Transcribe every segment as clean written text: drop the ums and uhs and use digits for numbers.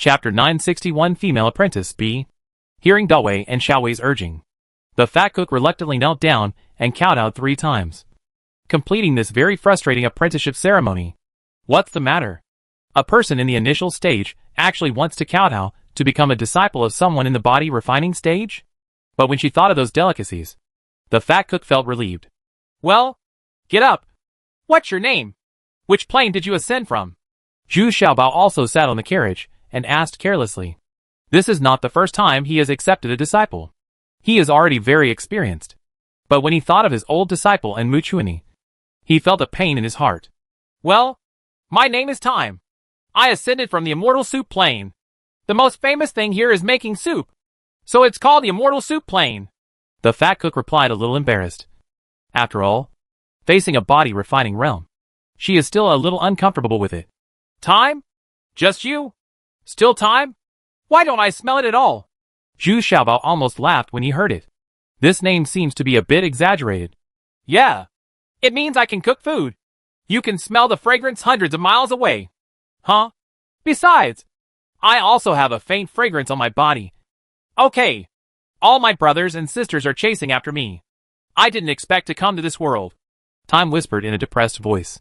Chapter 961 Female Apprentice B. Hearing Dawei and Xiaowei's urging, the fat cook reluctantly knelt down and kowtowed 3 times, completing this very frustrating apprenticeship ceremony. What's the matter? A person in the initial stage actually wants to kowtow to become a disciple of someone in the body refining stage? But when she thought of those delicacies, the fat cook felt relieved. Well, get up. What's your name? Which plane did you ascend from? Zhu Xiaobao also sat on the carriage and asked carelessly. This is not the first time he has accepted a disciple. He is already very experienced. But when he thought of his old disciple and Mu Chuanyi, he felt a pain in his heart. Well, my name is Time. I ascended from the immortal soup plane. The most famous thing here is making soup, so it's called the immortal soup plane. The fat cook replied a little embarrassed. After all, facing a body refining realm, she is still a little uncomfortable with it. Time? Just you? Still time? Why don't I smell it at all? Zhu Xiaobao almost laughed when he heard it. This name seems to be a bit exaggerated. Yeah. It means I can cook food. You can smell the fragrance hundreds of miles away. Huh? Besides, I also have a faint fragrance on my body. Okay. All my brothers and sisters are chasing after me. I didn't expect to come to this world. Time whispered in a depressed voice.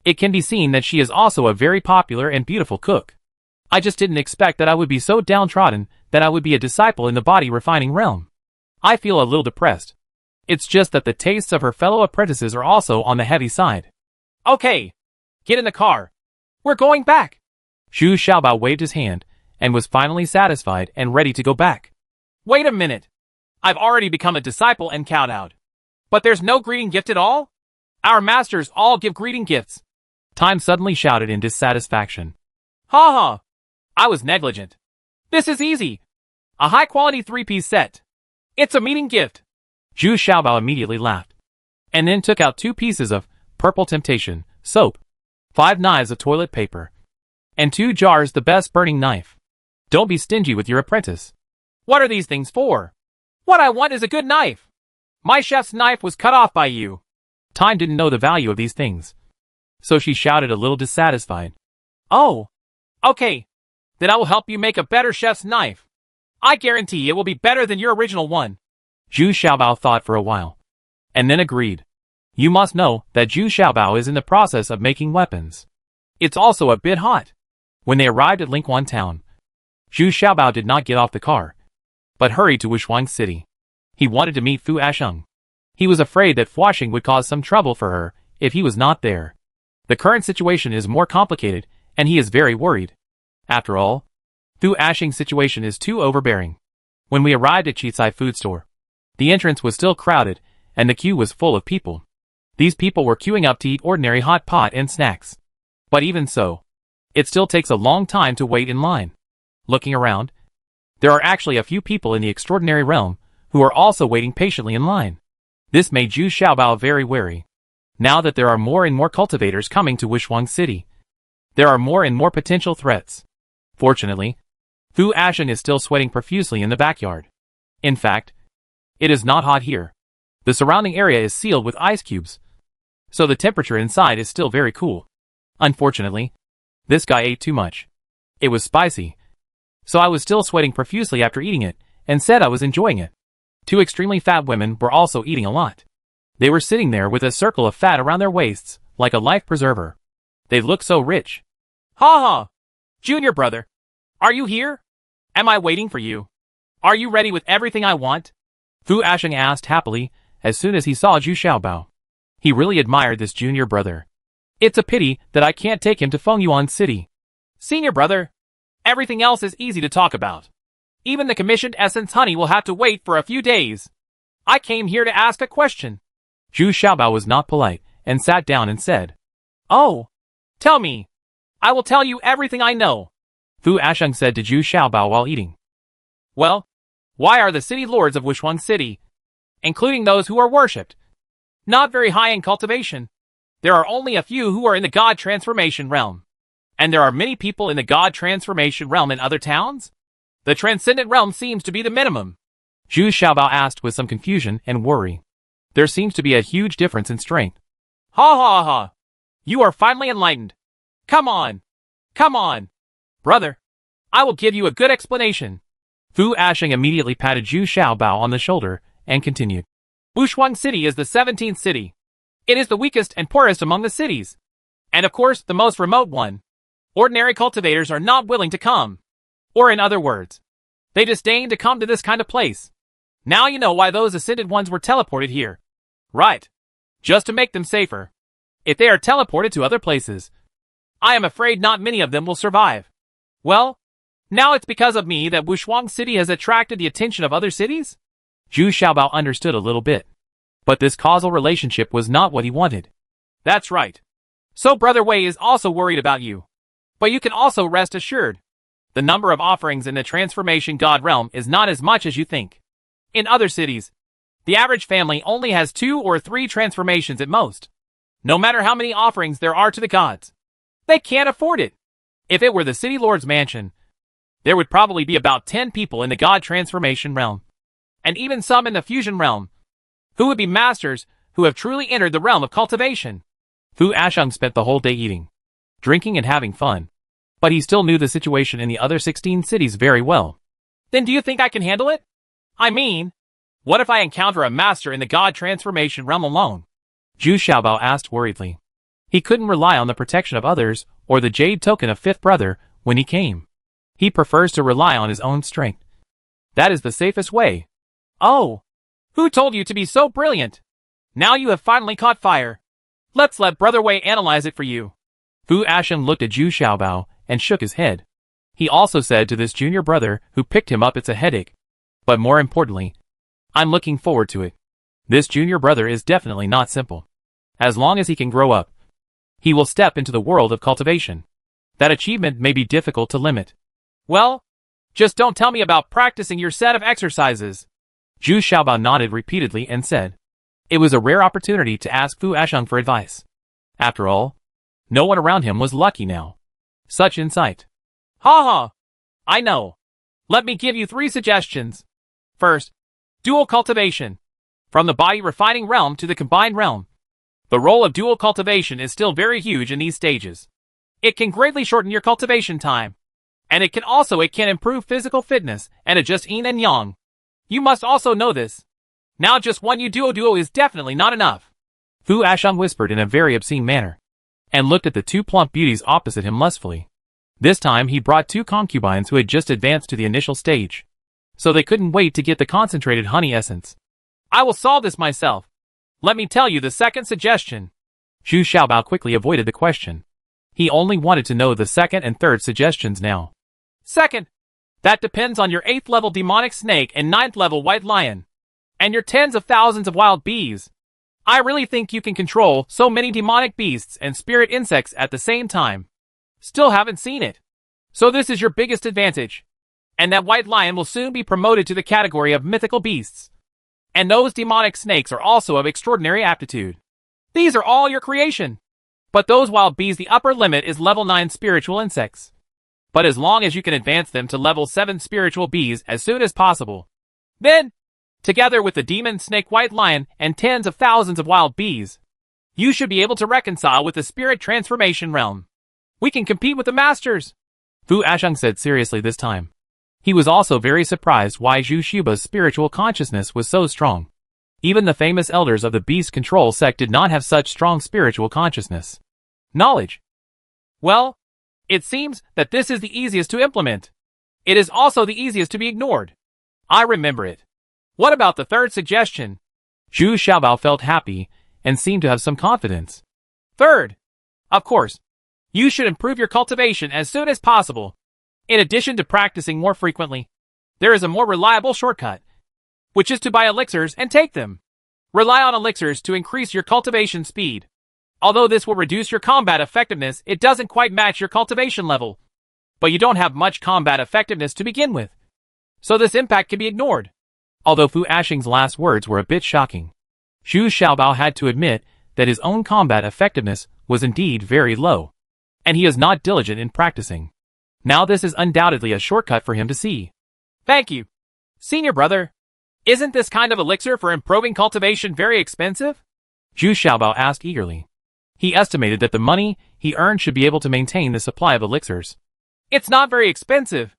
It can be seen that she is also a very popular and beautiful cook. I just didn't expect that I would be so downtrodden that I would be a disciple in the body refining realm. I feel a little depressed. It's just that the tastes of her fellow apprentices are also on the heavy side. Okay. Get in the car. We're going back. Zhu Xiaobao waved his hand and was finally satisfied and ready to go back. Wait a minute. I've already become a disciple and kowtowed. But there's no greeting gift at all? Our masters all give greeting gifts. Time suddenly shouted in dissatisfaction. Ha ha. I was negligent. This is easy. A high-quality 3-piece set. It's a meeting gift. Zhu Xiaobao immediately laughed, and then took out 2 pieces of purple temptation soap, 5 knives of toilet paper, and 2 jars the best burning knife. Don't be stingy with your apprentice. What are these things for? What I want is a good knife. My chef's knife was cut off by you. Time didn't know the value of these things, so she shouted a little dissatisfied. Oh, okay. Then I will help you make a better chef's knife. I guarantee it will be better than your original one. Zhu Xiaobao thought for a while, and then agreed. You must know that Zhu Xiaobao is in the process of making weapons. It's also a bit hot. When they arrived at Lingquan town, Zhu Xiaobao did not get off the car, but hurried to Wushuang City. He wanted to meet Fu Asheng. He was afraid that Fuasheng would cause some trouble for her if he was not there. The current situation is more complicated, and he is very worried. After all, Fu Asheng's situation is too overbearing. When we arrived at Qicai food store, the entrance was still crowded, and the queue was full of people. These people were queuing up to eat ordinary hot pot and snacks. But even so, it still takes a long time to wait in line. Looking around, there are actually a few people in the extraordinary realm who are also waiting patiently in line. This made Zhu Xiaobao very wary. Now that there are more and more cultivators coming to Wushuang City, there are more and more potential threats. Fortunately, Fu Asheng is still sweating profusely in the backyard. In fact, it is not hot here. The surrounding area is sealed with ice cubes, so the temperature inside is still very cool. Unfortunately, this guy ate too much. It was spicy, so I was still sweating profusely after eating it, and said I was enjoying it. 2 extremely fat women were also eating a lot. They were sitting there with a circle of fat around their waists, like a life preserver. They looked so rich. Ha ha! Junior brother, are you here? Am I waiting for you? Are you ready with everything I want? Fu Asheng asked happily as soon as he saw Zhu Xiaobao. He really admired this junior brother. It's a pity that I can't take him to Fengyuan City. Senior brother, everything else is easy to talk about. Even the commissioned essence honey will have to wait for a few days. I came here to ask a question. Zhu Xiaobao was not polite and sat down and said, Oh, tell me. I will tell you everything I know. Fu Asheng said to Zhu Xiaobao while eating. Well, why are the city lords of Wushuang City, including those who are worshipped, not very high in cultivation? There are only a few who are in the God Transformation realm. And there are many people in the God Transformation realm in other towns? The Transcendent realm seems to be the minimum. Zhu Xiaobao asked with some confusion and worry. There seems to be a huge difference in strength. Ha ha ha! You are finally enlightened. Come on! Come on! Brother, I will give you a good explanation. Fu Asheng immediately patted Zhu Xiaobao on the shoulder and continued. Wushuang City is the 17th city. It is the weakest and poorest among the cities. And of course, the most remote one. Ordinary cultivators are not willing to come. Or in other words, they disdain to come to this kind of place. Now you know why those ascended ones were teleported here. Right. Just to make them safer. If they are teleported to other places, I am afraid not many of them will survive. Well, now it's because of me that Wushuang City has attracted the attention of other cities? Zhu Xiaobao understood a little bit. But this causal relationship was not what he wanted. That's right. So Brother Wei is also worried about you. But you can also rest assured. The number of offerings in the Transformation God realm is not as much as you think. In other cities, the average family only has 2 or 3 transformations at most. No matter how many offerings there are to the gods, they can't afford it. If it were the city lord's mansion, there would probably be about 10 people in the god transformation realm, and even some in the fusion realm, who would be masters who have truly entered the realm of cultivation. Fu Asheng spent the whole day eating, drinking and having fun, but he still knew the situation in the other 16 cities very well. Then do you think I can handle it? I mean, what if I encounter a master in the god transformation realm alone? Zhu Xiaobao asked worriedly. He couldn't rely on the protection of others or the jade token of fifth brother when he came. He prefers to rely on his own strength. That is the safest way. Oh, who told you to be so brilliant? Now you have finally caught fire. Let's let Brother Wei analyze it for you. Fu Asheng looked at Zhu Xiaobao and shook his head. He also said to this junior brother who picked him up, it's a headache. But more importantly, I'm looking forward to it. This junior brother is definitely not simple. As long as he can grow up, he will step into the world of cultivation. That achievement may be difficult to limit. Well, just don't tell me about practicing your set of exercises. Zhu Xiaobao nodded repeatedly and said. It was a rare opportunity to ask Fu Asheng for advice. After all, no one around him was lucky now. Such insight. Ha ha! I know. Let me give you 3 suggestions. First, dual cultivation. From the body refining realm to the combined realm. The role of dual cultivation is still very huge in these stages. It can greatly shorten your cultivation time. And it can improve physical fitness and adjust yin and yang. You must also know this. Now just one duo is definitely not enough. Fu Asheng whispered in a very obscene manner, and looked at the 2 plump beauties opposite him lustfully. This time he brought 2 concubines who had just advanced to the initial stage, so they couldn't wait to get the concentrated honey essence. I will solve this myself. Let me tell you the second suggestion. Zhu Xiaobao quickly avoided the question. He only wanted to know the second and third suggestions now. Second, that depends on your 8th level demonic snake and 9th level white lion. And your tens of thousands of wild bees. I really think you can control so many demonic beasts and spirit insects at the same time. Still haven't seen it. So this is your biggest advantage. And that white lion will soon be promoted to the category of mythical beasts. And those demonic snakes are also of extraordinary aptitude. These are all your creation. But those wild bees, the upper limit is level 9 spiritual insects. But as long as you can advance them to level 7 spiritual bees as soon as possible, then, together with the demon snake white lion and tens of thousands of wild bees, you should be able to reconcile with the spirit transformation realm. We can compete with the masters. Fu Asheng said seriously this time. He was also very surprised why Zhu Xiaobao's spiritual consciousness was so strong. Even the famous elders of the beast control sect did not have such strong spiritual consciousness. Knowledge. Well, it seems that this is the easiest to implement. It is also the easiest to be ignored. I remember it. What about the third suggestion? Zhu Xiaobao felt happy and seemed to have some confidence. Third, of course, you should improve your cultivation as soon as possible. In addition to practicing more frequently, there is a more reliable shortcut, which is to buy elixirs and take them. Rely on elixirs to increase your cultivation speed. Although this will reduce your combat effectiveness, it doesn't quite match your cultivation level. But you don't have much combat effectiveness to begin with, so this impact can be ignored. Although Fu Asheng's last words were a bit shocking, Zhu Xiaobao had to admit that his own combat effectiveness was indeed very low, and he is not diligent in practicing. Now this is undoubtedly a shortcut for him to see. Thank you, senior brother. Isn't this kind of elixir for improving cultivation very expensive? Zhu Xiaobao asked eagerly. He estimated that the money he earned should be able to maintain the supply of elixirs. It's not very expensive.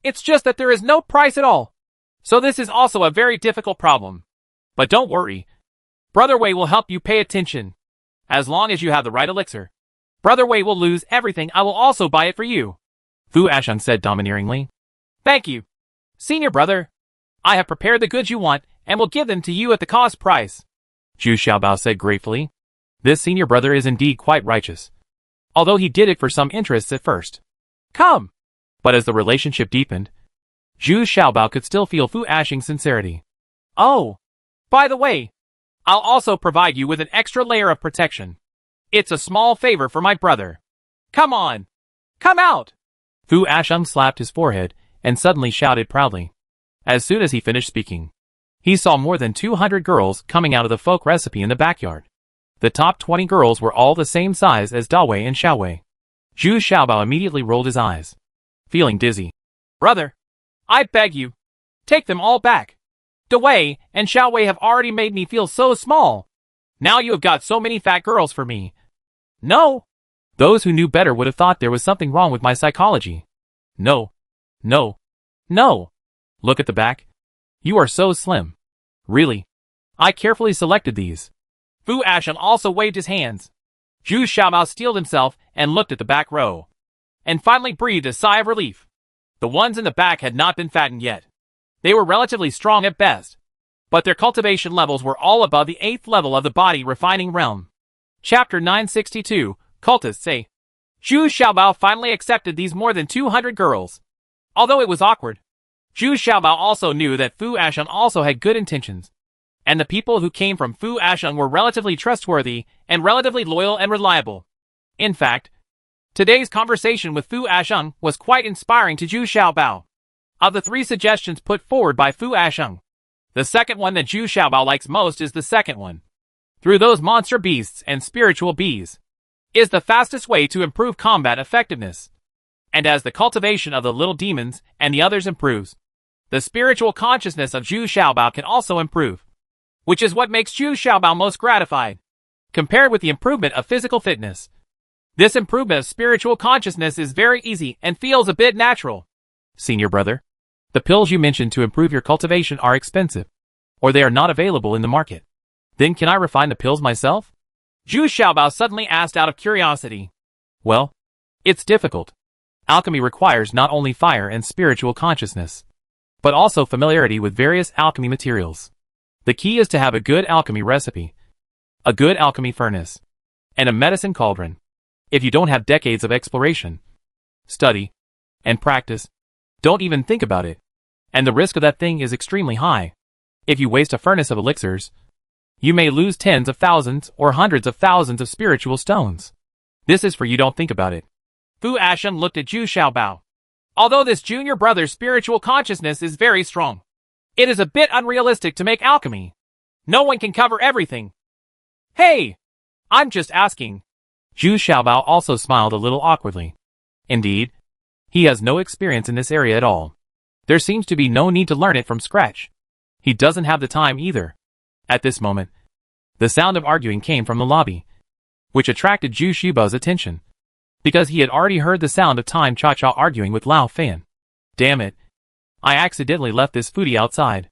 It's just that there is no price at all. So this is also a very difficult problem. But don't worry. Brother Wei will help you pay attention. As long as you have the right elixir. Brother Wei will lose everything. I will also buy it for you. Fu Ashun said domineeringly. Thank you. Senior brother. I have prepared the goods you want and will give them to you at the cost price. Zhu Xiaobao said gratefully. This senior brother is indeed quite righteous. Although he did it for some interests at first. Come. But as the relationship deepened, Zhu Xiaobao could still feel Fu Ashing's sincerity. Oh. By the way, I'll also provide you with an extra layer of protection. It's a small favor for my brother. Come on. Come out. Fu Ashun slapped his forehead and suddenly shouted proudly. As soon as he finished speaking, he saw more than 200 girls coming out of the folk recipe in the backyard. The top 20 girls were all the same size as Dawei and Xiaowei. Zhu Xiaobao immediately rolled his eyes, feeling dizzy. Brother, I beg you, take them all back. Dawei and Xiaowei have already made me feel so small. Now you have got so many fat girls for me. No. Those who knew better would have thought there was something wrong with my psychology. No. No. No. Look at the back. You are so slim. Really. I carefully selected these. Fu Ashun also waved his hands. Zhu Xiaobao steeled himself and looked at the back row. And finally breathed a sigh of relief. The ones in the back had not been fattened yet. They were relatively strong at best. But their cultivation levels were all above the 8th level of the body refining realm. Chapter 962, Cultists say. Zhu Xiaobao finally accepted these more than 200 girls. Although it was awkward, Zhu Xiaobao also knew that Fu Ashun also had good intentions. And the people who came from Fu Ashun were relatively trustworthy and relatively loyal and reliable. In fact, today's conversation with Fu Ashun was quite inspiring to Zhu Xiaobao. Of the 3 suggestions put forward by Fu Ashun, the second one that Zhu Xiaobao likes most is the second one. Through those monster beasts and spiritual bees, is the fastest way to improve combat effectiveness. And as the cultivation of the little demons and the others improves, the spiritual consciousness of Zhu Xiaobao can also improve. Which is what makes Zhu Xiaobao most gratified. Compared with the improvement of physical fitness, this improvement of spiritual consciousness is very easy and feels a bit natural. Senior brother, the pills you mentioned to improve your cultivation are expensive, or they are not available in the market. Then can I refine the pills myself? Zhu Xiaobao suddenly asked out of curiosity. Well, it's difficult. Alchemy requires not only fire and spiritual consciousness, but also familiarity with various alchemy materials. The key is to have a good alchemy recipe, a good alchemy furnace, and a medicine cauldron. If you don't have decades of exploration, study, and practice, don't even think about it. And the risk of that thing is extremely high. If you waste a furnace of elixirs, you may lose tens of thousands or hundreds of thousands of spiritual stones. This is for you, don't think about it. Fu Ashun looked at Zhu Xiaobao. Although this junior brother's spiritual consciousness is very strong, it is a bit unrealistic to make alchemy. No one can cover everything. Hey! I'm just asking. Zhu Xiaobao also smiled a little awkwardly. Indeed, he has no experience in this area at all. There seems to be no need to learn it from scratch. He doesn't have the time either. At this moment, the sound of arguing came from the lobby, which attracted Zhu Xiaobao's attention, because he had already heard the sound of Time Cha-Cha arguing with Lao Fan. Damn it. I accidentally left this foodie outside.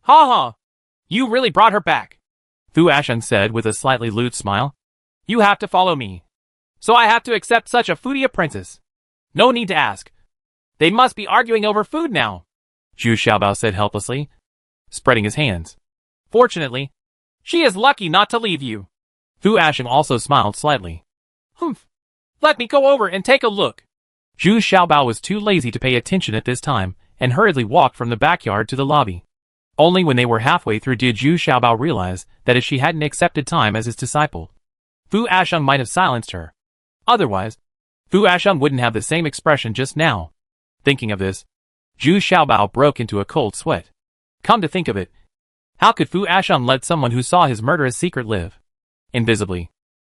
Ha ha! You really brought her back, Fu Ashun said with a slightly lewd smile. You have to follow me. So I have to accept such a foodie apprentice. No need to ask. They must be arguing over food now, Zhu Xiaobao said helplessly, spreading his hands. Fortunately, she is lucky not to leave you. Fu Ashun also smiled slightly. Humph. Let me go over and take a look. Zhu Xiaobao was too lazy to pay attention at this time and hurriedly walked from the backyard to the lobby. Only when they were halfway through did Zhu Xiaobao realize that if she hadn't accepted Time as his disciple, Fu Ashun might have silenced her. Otherwise, Fu Ashun wouldn't have the same expression just now. Thinking of this, Zhu Xiaobao broke into a cold sweat. Come to think of it, how could Fu Ashun let someone who saw his murderous secret live invisibly?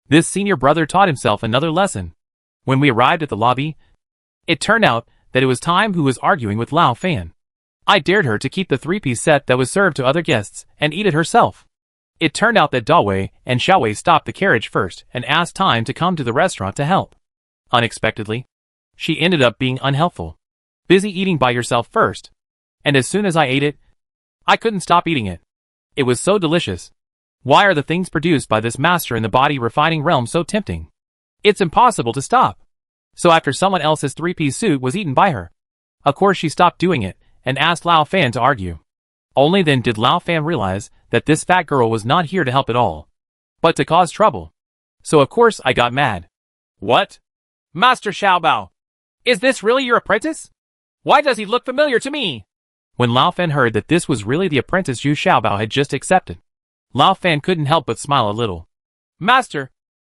This senior brother taught himself another lesson. When we arrived at the lobby, it turned out that it was Time who was arguing with Lao Fan. I dared her to keep the 3-piece set that was served to other guests and eat it herself. It turned out that Dawei and Xiaowei stopped the carriage first and asked Time to come to the restaurant to help. Unexpectedly, she ended up being unhelpful. busy eating by yourself first. And as soon as I ate it, I couldn't stop eating it. It was so delicious. Why are the things produced by this master in the body refining realm so tempting? It's impossible to stop. So after someone else's three-piece suit was eaten by her, of course she stopped doing it and asked Lao Fan to argue. Only then did Lao Fan realize that this fat girl was not here to help at all, but to cause trouble. So of course I got mad. What? Master Xiaobao, is this really your apprentice? Why does he look familiar to me? When Lao Fan heard that this was really the apprentice Zhu Xiaobao had just accepted, Lao Fan couldn't help but smile a little. Master,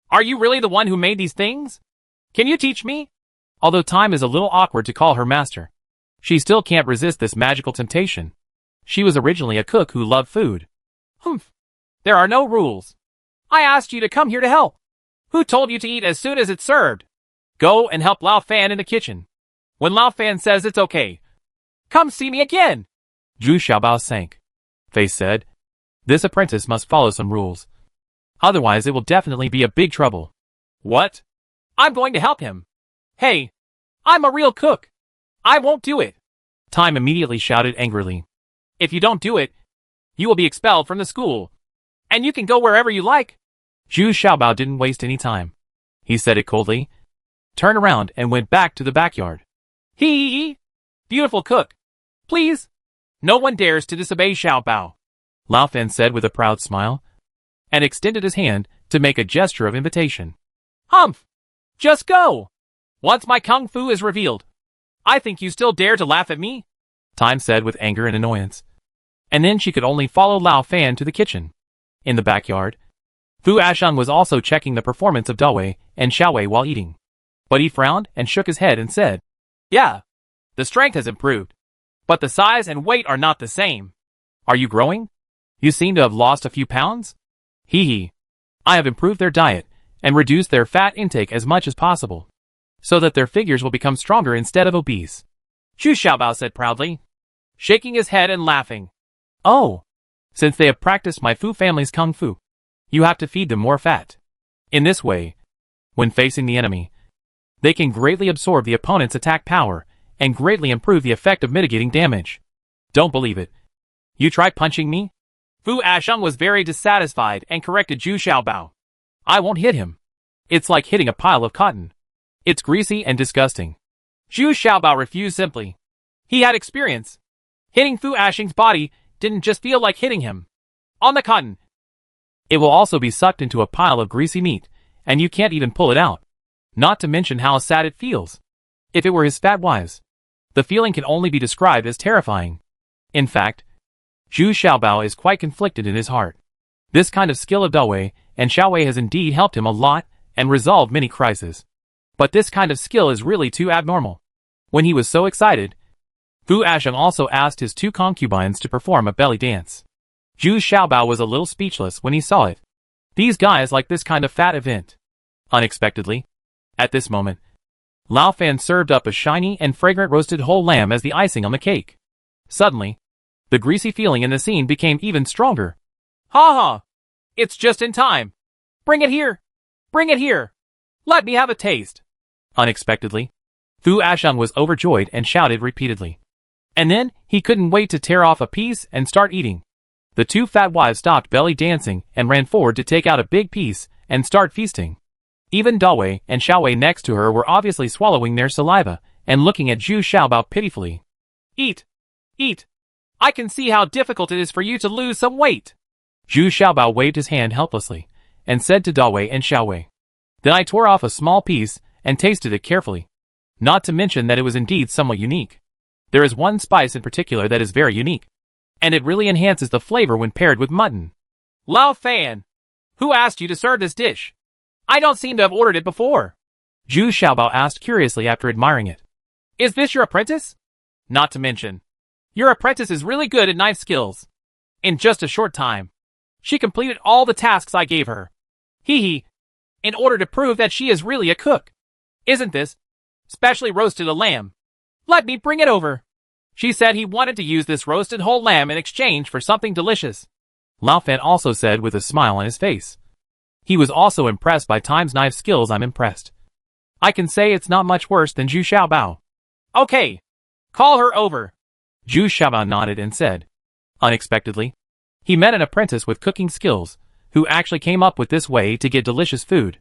are you really the one who made these things? Can you teach me? Although Time is a little awkward to call her master, she still can't resist this magical temptation. She was originally a cook who loved food. Humph. There are no rules. I asked you to come here to help. Who told you to eat as soon as it's served? Go and help Lao Fan in the kitchen. When Lao Fan says it's okay, come see me again. Zhu Xiaobao's sank face said, this apprentice must follow some rules. Otherwise it will definitely be a big trouble. What? I'm going to help him. Hey, I'm a real cook. I won't do it. Time immediately shouted angrily. If you don't do it, you will be expelled from the school. And you can go wherever you like. Zhu Xiaobao didn't waste any time. He said it coldly, turned around and went back to the backyard. Hee. Beautiful cook. Please. No one dares to disobey Xiaobao. Lao Fan said with a proud smile, and extended his hand to make a gesture of invitation. Humph! Just go! Once my kung fu is revealed, I think you still dare to laugh at me? Time said with anger and annoyance. And then she could only follow Lao Fan to the kitchen. In the backyard, Fu Ashang was also checking the performance of Dawei and Xiaowei while eating. But he frowned and shook his head and said, yeah, the strength has improved, but the size and weight are not the same. Are you growing? You seem to have lost a few pounds? Hee. I have improved their diet and reduced their fat intake as much as possible, so that their figures will become stronger instead of obese. Zhu Xiaobao said proudly, shaking his head and laughing. Oh, since they have practiced my Fu family's kung fu, you have to feed them more fat. In this way, when facing the enemy, they can greatly absorb the opponent's attack power and greatly improve the effect of mitigating damage. Don't believe it. You try punching me? Fu Ashang was very dissatisfied and corrected Zhu Xiaobao. I won't hit him. It's like hitting a pile of cotton. It's greasy and disgusting. Zhu Xiaobao refused simply. He had experience. Hitting Fu Ashang's body didn't just feel like hitting him on the cotton. It will also be sucked into a pile of greasy meat, and you can't even pull it out. Not to mention how sad it feels. If it were his fat wives, the feeling can only be described as terrifying. In fact, Zhu Xiaobao is quite conflicted in his heart. This kind of skill of Dawei and Xiaowei has indeed helped him a lot and resolved many crises. But this kind of skill is really too abnormal. When he was so excited, Fu Ashang also asked his two concubines to perform a belly dance. Zhu Xiaobao was a little speechless when he saw it. These guys like this kind of fat event. Unexpectedly, at this moment, Lao Fan served up a shiny and fragrant roasted whole lamb as the icing on the cake. Suddenly, the greasy feeling in the scene became even stronger. Ha ha! It's just in time. Bring it here! Bring it here! Let me have a taste! Unexpectedly, Fu Ashang was overjoyed and shouted repeatedly. And then, he couldn't wait to tear off a piece and start eating. The two fat wives stopped belly dancing and ran forward to take out a big piece and start feasting. Even Dawei and Xiaowei next to her were obviously swallowing their saliva and looking at Zhu Xiaobao pitifully. Eat! Eat! I can see how difficult it is for you to lose some weight! Zhu Xiaobao waved his hand helplessly and said to Dawei and Xiaowei. Then I tore off a small piece and tasted it carefully. Not to mention that it was indeed somewhat unique. There is one spice in particular that is very unique, and it really enhances the flavor when paired with mutton. Lao Fan, who asked you to serve this dish? I don't seem to have ordered it before. Zhu Xiaobao asked curiously after admiring it. Is this your apprentice? Not to mention, your apprentice is really good at knife skills. In just a short time, she completed all the tasks I gave her. Hee. In order to prove that she is really a cook. Isn't this specially roasted a lamb? Let me bring it over. She said he wanted to use this roasted whole lamb in exchange for something delicious. Lao Fan also said with a smile on his face. He was also impressed by Time's knife skills. I'm impressed. I can say it's not much worse than Zhu Xiaobao. Okay. Call her over. Zhu Xiaobao nodded and said. Unexpectedly, he met an apprentice with cooking skills, who actually came up with this way to get delicious food.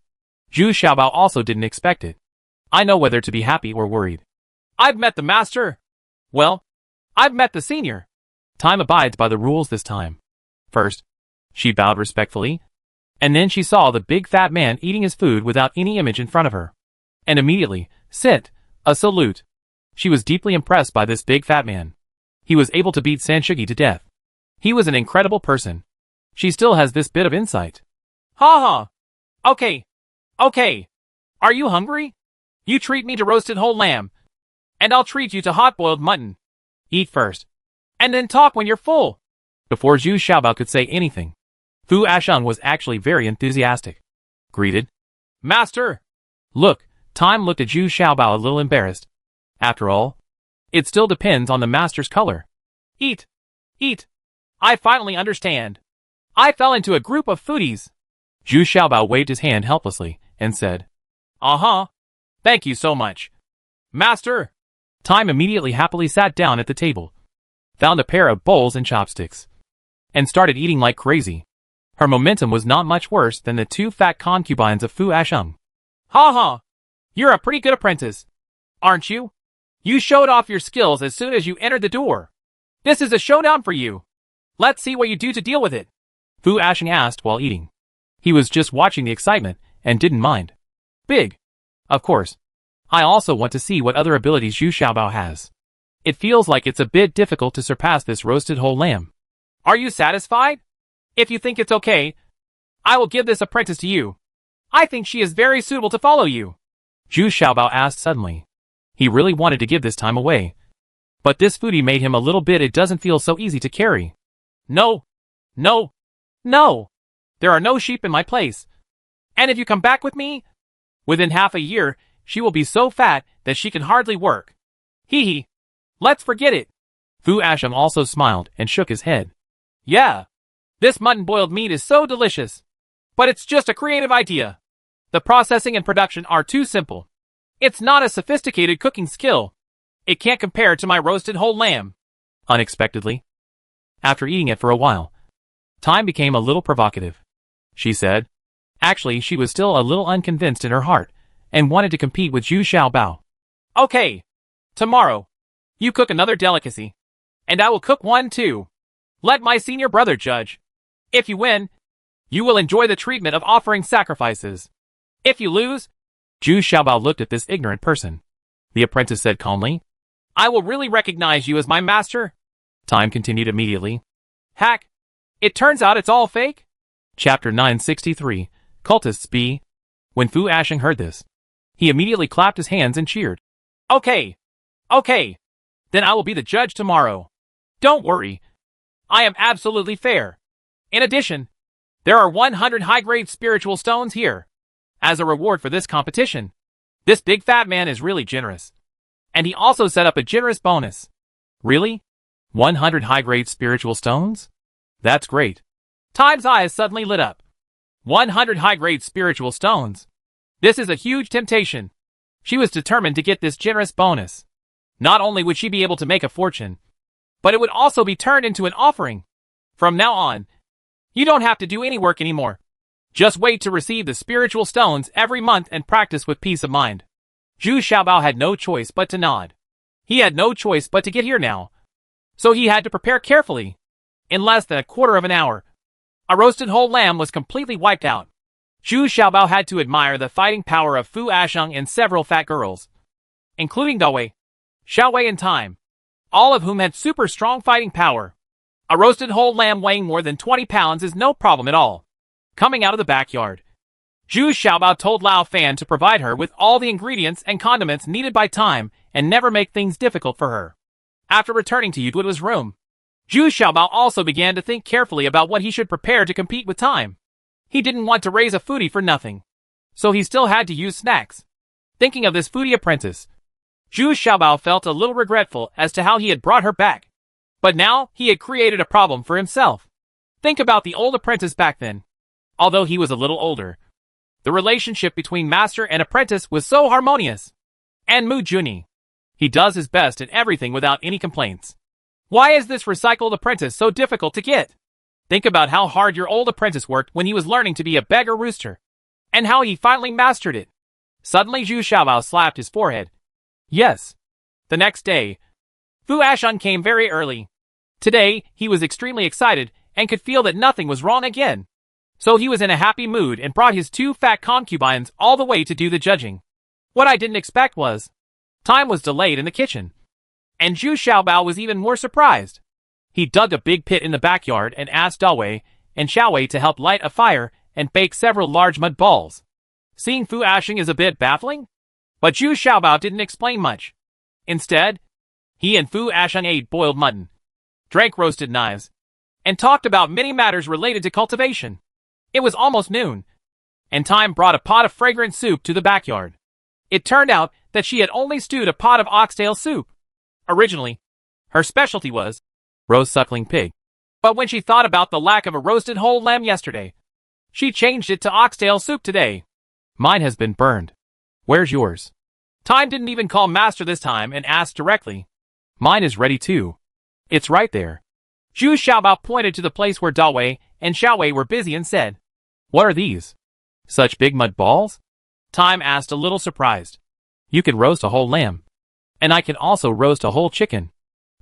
Zhu Xiaobao also didn't expect it. I know whether to be happy or worried. I've met the master. Well, I've met the senior. Time abides by the rules this time. First, she bowed respectfully, and then she saw the big fat man eating his food without any image in front of her, and immediately sent a salute. She was deeply impressed by this big fat man. He was able to beat Sanshugi to death. He was an incredible person. She still has this bit of insight. Ha ha. Okay. Are you hungry? You treat me to roasted whole lamb, and I'll treat you to hot-boiled mutton. Eat first, and then talk when you're full. Before Zhu Xiaobao could say anything, Fu Asheng was actually very enthusiastic. Greeted. Master! Look, Time looked at Zhu Xiaobao a little embarrassed. After all, it still depends on the master's color. Eat! I finally understand. I fell into a group of foodies. Zhu Xiaobao waved his hand helplessly and said, Uh-huh. Thank you so much. Master! Time immediately happily sat down at the table, found a pair of bowls and chopsticks, and started eating like crazy. Her momentum was not much worse than the two fat concubines of Fu Asheng. Ha ha! You're a pretty good apprentice, aren't you? You showed off your skills as soon as you entered the door. This is a showdown for you. Let's see what you do to deal with it. Fu Asheng asked while eating. He was just watching the excitement and didn't mind. Big. Of course. I also want to see what other abilities Zhu Xiaobao has. It feels like it's a bit difficult to surpass this roasted whole lamb. Are you satisfied? If you think it's okay, I will give this apprentice to you. I think she is very suitable to follow you. Zhu Xiaobao asked suddenly. He really wanted to give this time away. But this foodie made him a little bit. It doesn't feel so easy to carry. No. There are no sheep in my place. And if you come back with me, within half a year, she will be so fat that she can hardly work. Hee hee. Let's forget it. Fu Asheng also smiled and shook his head. Yeah. This mutton boiled meat is so delicious. But it's just a creative idea. The processing and production are too simple. It's not a sophisticated cooking skill. It can't compare to my roasted whole lamb. Unexpectedly, after eating it for a while, Time became a little provocative. She said. Actually, she was still a little unconvinced in her heart, and wanted to compete with Zhu Xiaobao. Okay. Tomorrow, you cook another delicacy. And I will cook one too. Let my senior brother judge. If you win, you will enjoy the treatment of offering sacrifices. If you lose, Zhu Xiaobao looked at this ignorant person. The apprentice said calmly, I will really recognize you as my master. Time continued immediately. Hack. It turns out it's all fake. Chapter 963, Cultists B. When Fu Asheng heard this, he immediately clapped his hands and cheered. Okay. Then I will be the judge tomorrow. Don't worry. I am absolutely fair. In addition, there are 100 high-grade spiritual stones here, as a reward for this competition. This big fat man is really generous. And he also set up a generous bonus. Really? 100 high-grade spiritual stones? That's great. Time's eyes suddenly lit up. 100 high-grade spiritual stones. This is a huge temptation. She was determined to get this generous bonus. Not only would she be able to make a fortune, but it would also be turned into an offering. From now on, you don't have to do any work anymore. Just wait to receive the spiritual stones every month and practice with peace of mind. Zhu Xiaobao had no choice but to nod. He had no choice but to get here now. So he had to prepare carefully. In less than a quarter of an hour, a roasted whole lamb was completely wiped out. Zhu Xiaobao had to admire the fighting power of Fu Asheng and several fat girls, including Dawei, Xiaowei and Time, all of whom had super strong fighting power. A roasted whole lamb weighing more than 20 pounds is no problem at all. Coming out of the backyard, Zhu Xiaobao told Lao Fan to provide her with all the ingredients and condiments needed by Time and never make things difficult for her. After returning to Yudua's room, Zhu Xiaobao also began to think carefully about what he should prepare to compete with Time. He didn't want to raise a foodie for nothing, so he still had to use snacks. Thinking of this foodie apprentice, Zhu Xiaobao felt a little regretful as to how he had brought her back. But now he had created a problem for himself. Think about the old apprentice back then. Although he was a little older, the relationship between master and apprentice was so harmonious. And Mu Juni, He does his best in everything without any complaints. Why is this recycled apprentice so difficult to get? Think about how hard your old apprentice worked when he was learning to be a beggar rooster, and how he finally mastered it. Suddenly Zhu Xiaobao slapped his forehead. Yes. The next day, Fu Ashun came very early. Today, he was extremely excited and could feel that nothing was wrong again. So he was in a happy mood and brought his 2 fat concubines all the way to do the judging. What I didn't expect was, time was delayed in the kitchen. And Zhu Xiaobao was even more surprised. He dug a big pit in the backyard and asked Dawei and Xiaowei to help light a fire and bake several large mud balls. Seeing Fu Ashun is a bit baffling, but Zhu Xiaobao didn't explain much. Instead, he and Fu Ashun ate boiled mutton, drank roasted knives, and talked about many matters related to cultivation. It was almost noon, and Time brought a pot of fragrant soup to the backyard. It turned out that she had only stewed a pot of oxtail soup. Originally, her specialty was roast suckling pig. But when she thought about the lack of a roasted whole lamb yesterday, she changed it to oxtail soup today. Mine has been burned. Where's yours? Time didn't even call master this time and asked directly. Mine is ready too. It's right there. Zhu Xiaobao pointed to the place where Dawei and Xiaowei were busy and said, What are these? Such big mud balls? Time asked a little surprised. You can roast a whole lamb. And I can also roast a whole chicken.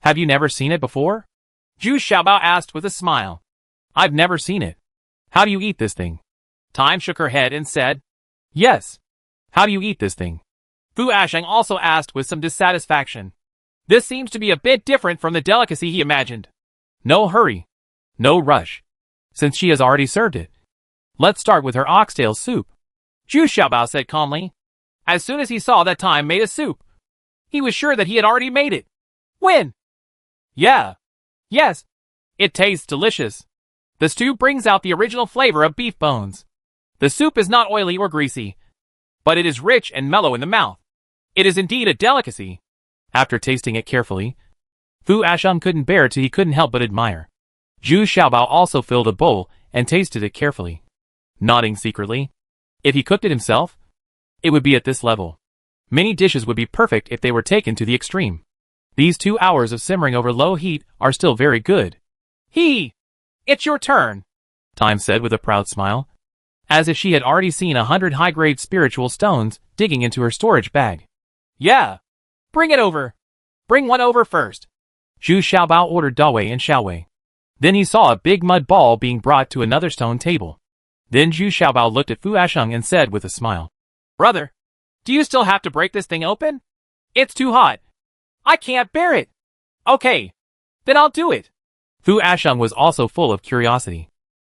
Have you never seen it before? Zhu Xiaobao asked with a smile. I've never seen it. How do you eat this thing? Time shook her head and said, Yes. How do you eat this thing? Fu Ashun also asked with some dissatisfaction. This seems to be a bit different from the delicacy he imagined. No hurry. No rush. Since she has already served it. Let's start with her oxtail soup. Zhu Xiaobao said calmly. As soon as he saw that Time made a soup, he was sure that he had already made it. When? Yeah. Yes. It tastes delicious. The stew brings out the original flavor of beef bones. The soup is not oily or greasy, but it is rich and mellow in the mouth. It is indeed a delicacy. After tasting it carefully, Fu Ashun couldn't bear it, he couldn't help but admire. Zhu Xiaobao also filled a bowl and tasted it carefully, nodding secretly. If he cooked it himself, it would be at this level. Many dishes would be perfect if they were taken to the extreme. These 2 hours of simmering over low heat are still very good. It's your turn, Time said with a proud smile, as if she had already seen 100 high-grade spiritual stones digging into her storage bag. Yeah. Bring it over. Bring one over first. Zhu Xiaobao ordered Dawei and Xiaowei. Then he saw a big mud ball being brought to another stone table. Then Zhu Xiaobao looked at Fu Ashun and said with a smile, Brother, do you still have to break this thing open? It's too hot. I can't bear it. Okay. Then I'll do it. Fu Ashun was also full of curiosity.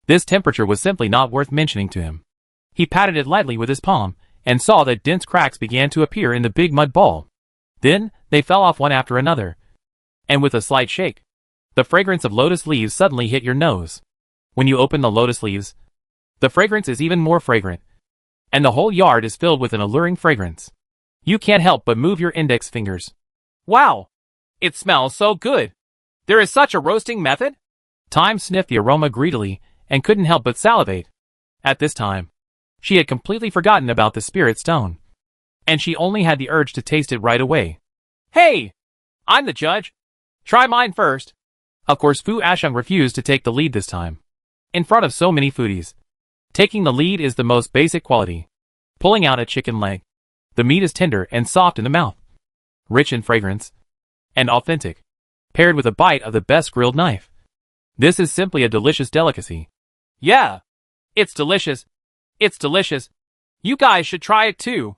This temperature was simply not worth mentioning to him. He patted it lightly with his palm and saw that dense cracks began to appear in the big mud ball. Then, they fell off one after another. And with a slight shake, the fragrance of lotus leaves suddenly hit your nose. When you open the lotus leaves, the fragrance is even more fragrant, and the whole yard is filled with an alluring fragrance. You can't help but move your index fingers. Wow! It smells so good! There is such a roasting method? Time sniffed the aroma greedily and couldn't help but salivate. At this time, she had completely forgotten about the spirit stone, and she only had the urge to taste it right away. Hey! I'm the judge. Try mine first. Of course, Fu Ashun refused to take the lead this time. In front of so many foodies, taking the lead is the most basic quality. Pulling out a chicken leg. The meat is tender and soft in the mouth, rich in fragrance, and authentic, paired with a bite of the best grilled knife. This is simply a delicious delicacy. Yeah, it's delicious. It's delicious. You guys should try it too,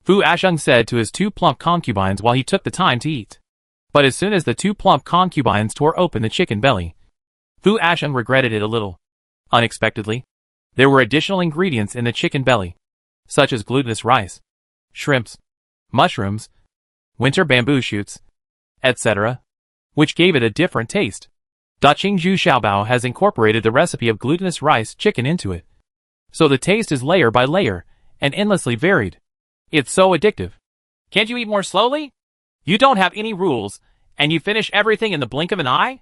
Fu Ashun said to his 2 plump concubines while he took the time to eat. But as soon as the 2 plump concubines tore open the chicken belly, Fu Ashun regretted it a little. Unexpectedly, there were additional ingredients in the chicken belly, such as glutinous rice, shrimps, mushrooms, winter bamboo shoots, etc., which gave it a different taste. Daqing Zhu Xiaobao has incorporated the recipe of glutinous rice chicken into it, so the taste is layer by layer and endlessly varied. It's so addictive. Can't you eat more slowly? You don't have any rules, and you finish everything in the blink of an eye?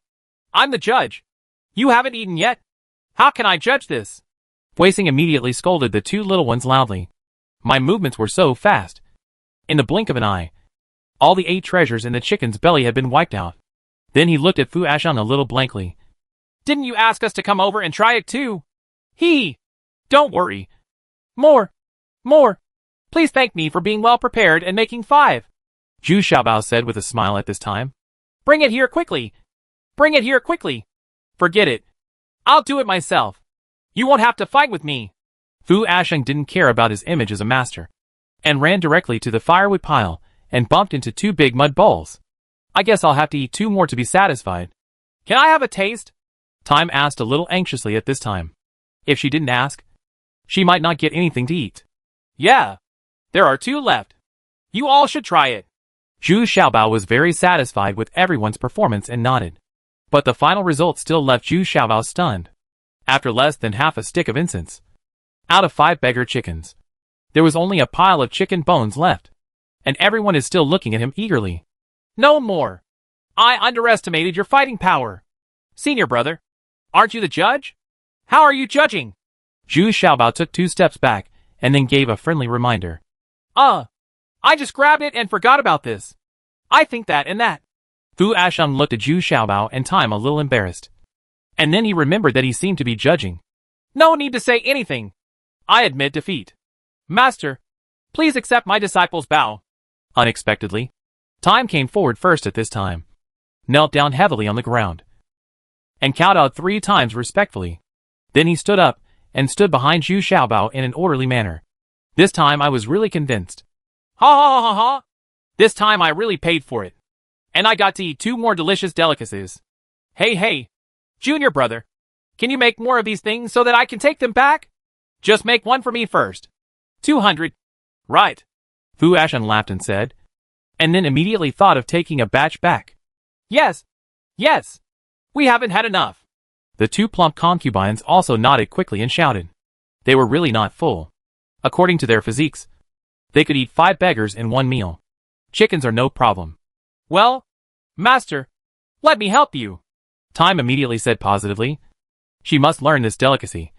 I'm the judge. You haven't eaten yet. How can I judge this? Weising immediately scolded the 2 little ones loudly. My movements were so fast. In the blink of an eye, All the 8 treasures in the chicken's belly had been wiped out. Then he looked at Fu Ashun a little blankly. Didn't you ask us to come over and try it too? Don't worry. More. Please thank me for being well prepared and making 5. Zhu Xiaobao said with a smile at this time. Bring it here quickly. Forget it. I'll do it myself. You won't have to fight with me. Fu Ashun didn't care about his image as a master, and ran directly to the firewood pile and bumped into 2 big mud balls. I guess I'll have to eat 2 more to be satisfied. Can I have a taste? Time asked a little anxiously at this time. If she didn't ask, she might not get anything to eat. Yeah, there are 2 left. You all should try it. Zhu Xiaobao was very satisfied with everyone's performance and nodded. But the final result still left Zhu Xiaobao stunned. After less than half a stick of incense, out of 5 beggar chickens, there was only a pile of chicken bones left, and everyone is still looking at him eagerly. No more. I underestimated your fighting power. Senior brother, aren't you the judge? How are you judging? Zhu Xiaobao took 2 steps back and then gave a friendly reminder. I just grabbed it and forgot about this. I think that and that. Fu Ashun looked at Zhu Xiaobao and Time a little embarrassed. And then he remembered that he seemed to be judging. No need to say anything. I admit defeat. Master, please accept my disciple's bow. Unexpectedly, Time came forward first at this time, knelt down heavily on the ground, and kowtowed 3 times respectfully. Then he stood up and stood behind Zhu Xiaobao in an orderly manner. This time I was really convinced. Ha. This time I really paid for it. And I got to eat 2 more delicious delicacies. Hey, junior brother, can you make more of these things so that I can take them back? Just make 1 for me first. 200. Right. Fu Ashun laughed and said, and then immediately thought of taking a batch back. Yes. We haven't had enough. The 2 plump concubines also nodded quickly and shouted. They were really not full. According to their physiques, they could eat 5 beggars in 1 meal. Chickens are no problem. Well, master, let me help you. Time immediately said positively. She must learn this delicacy.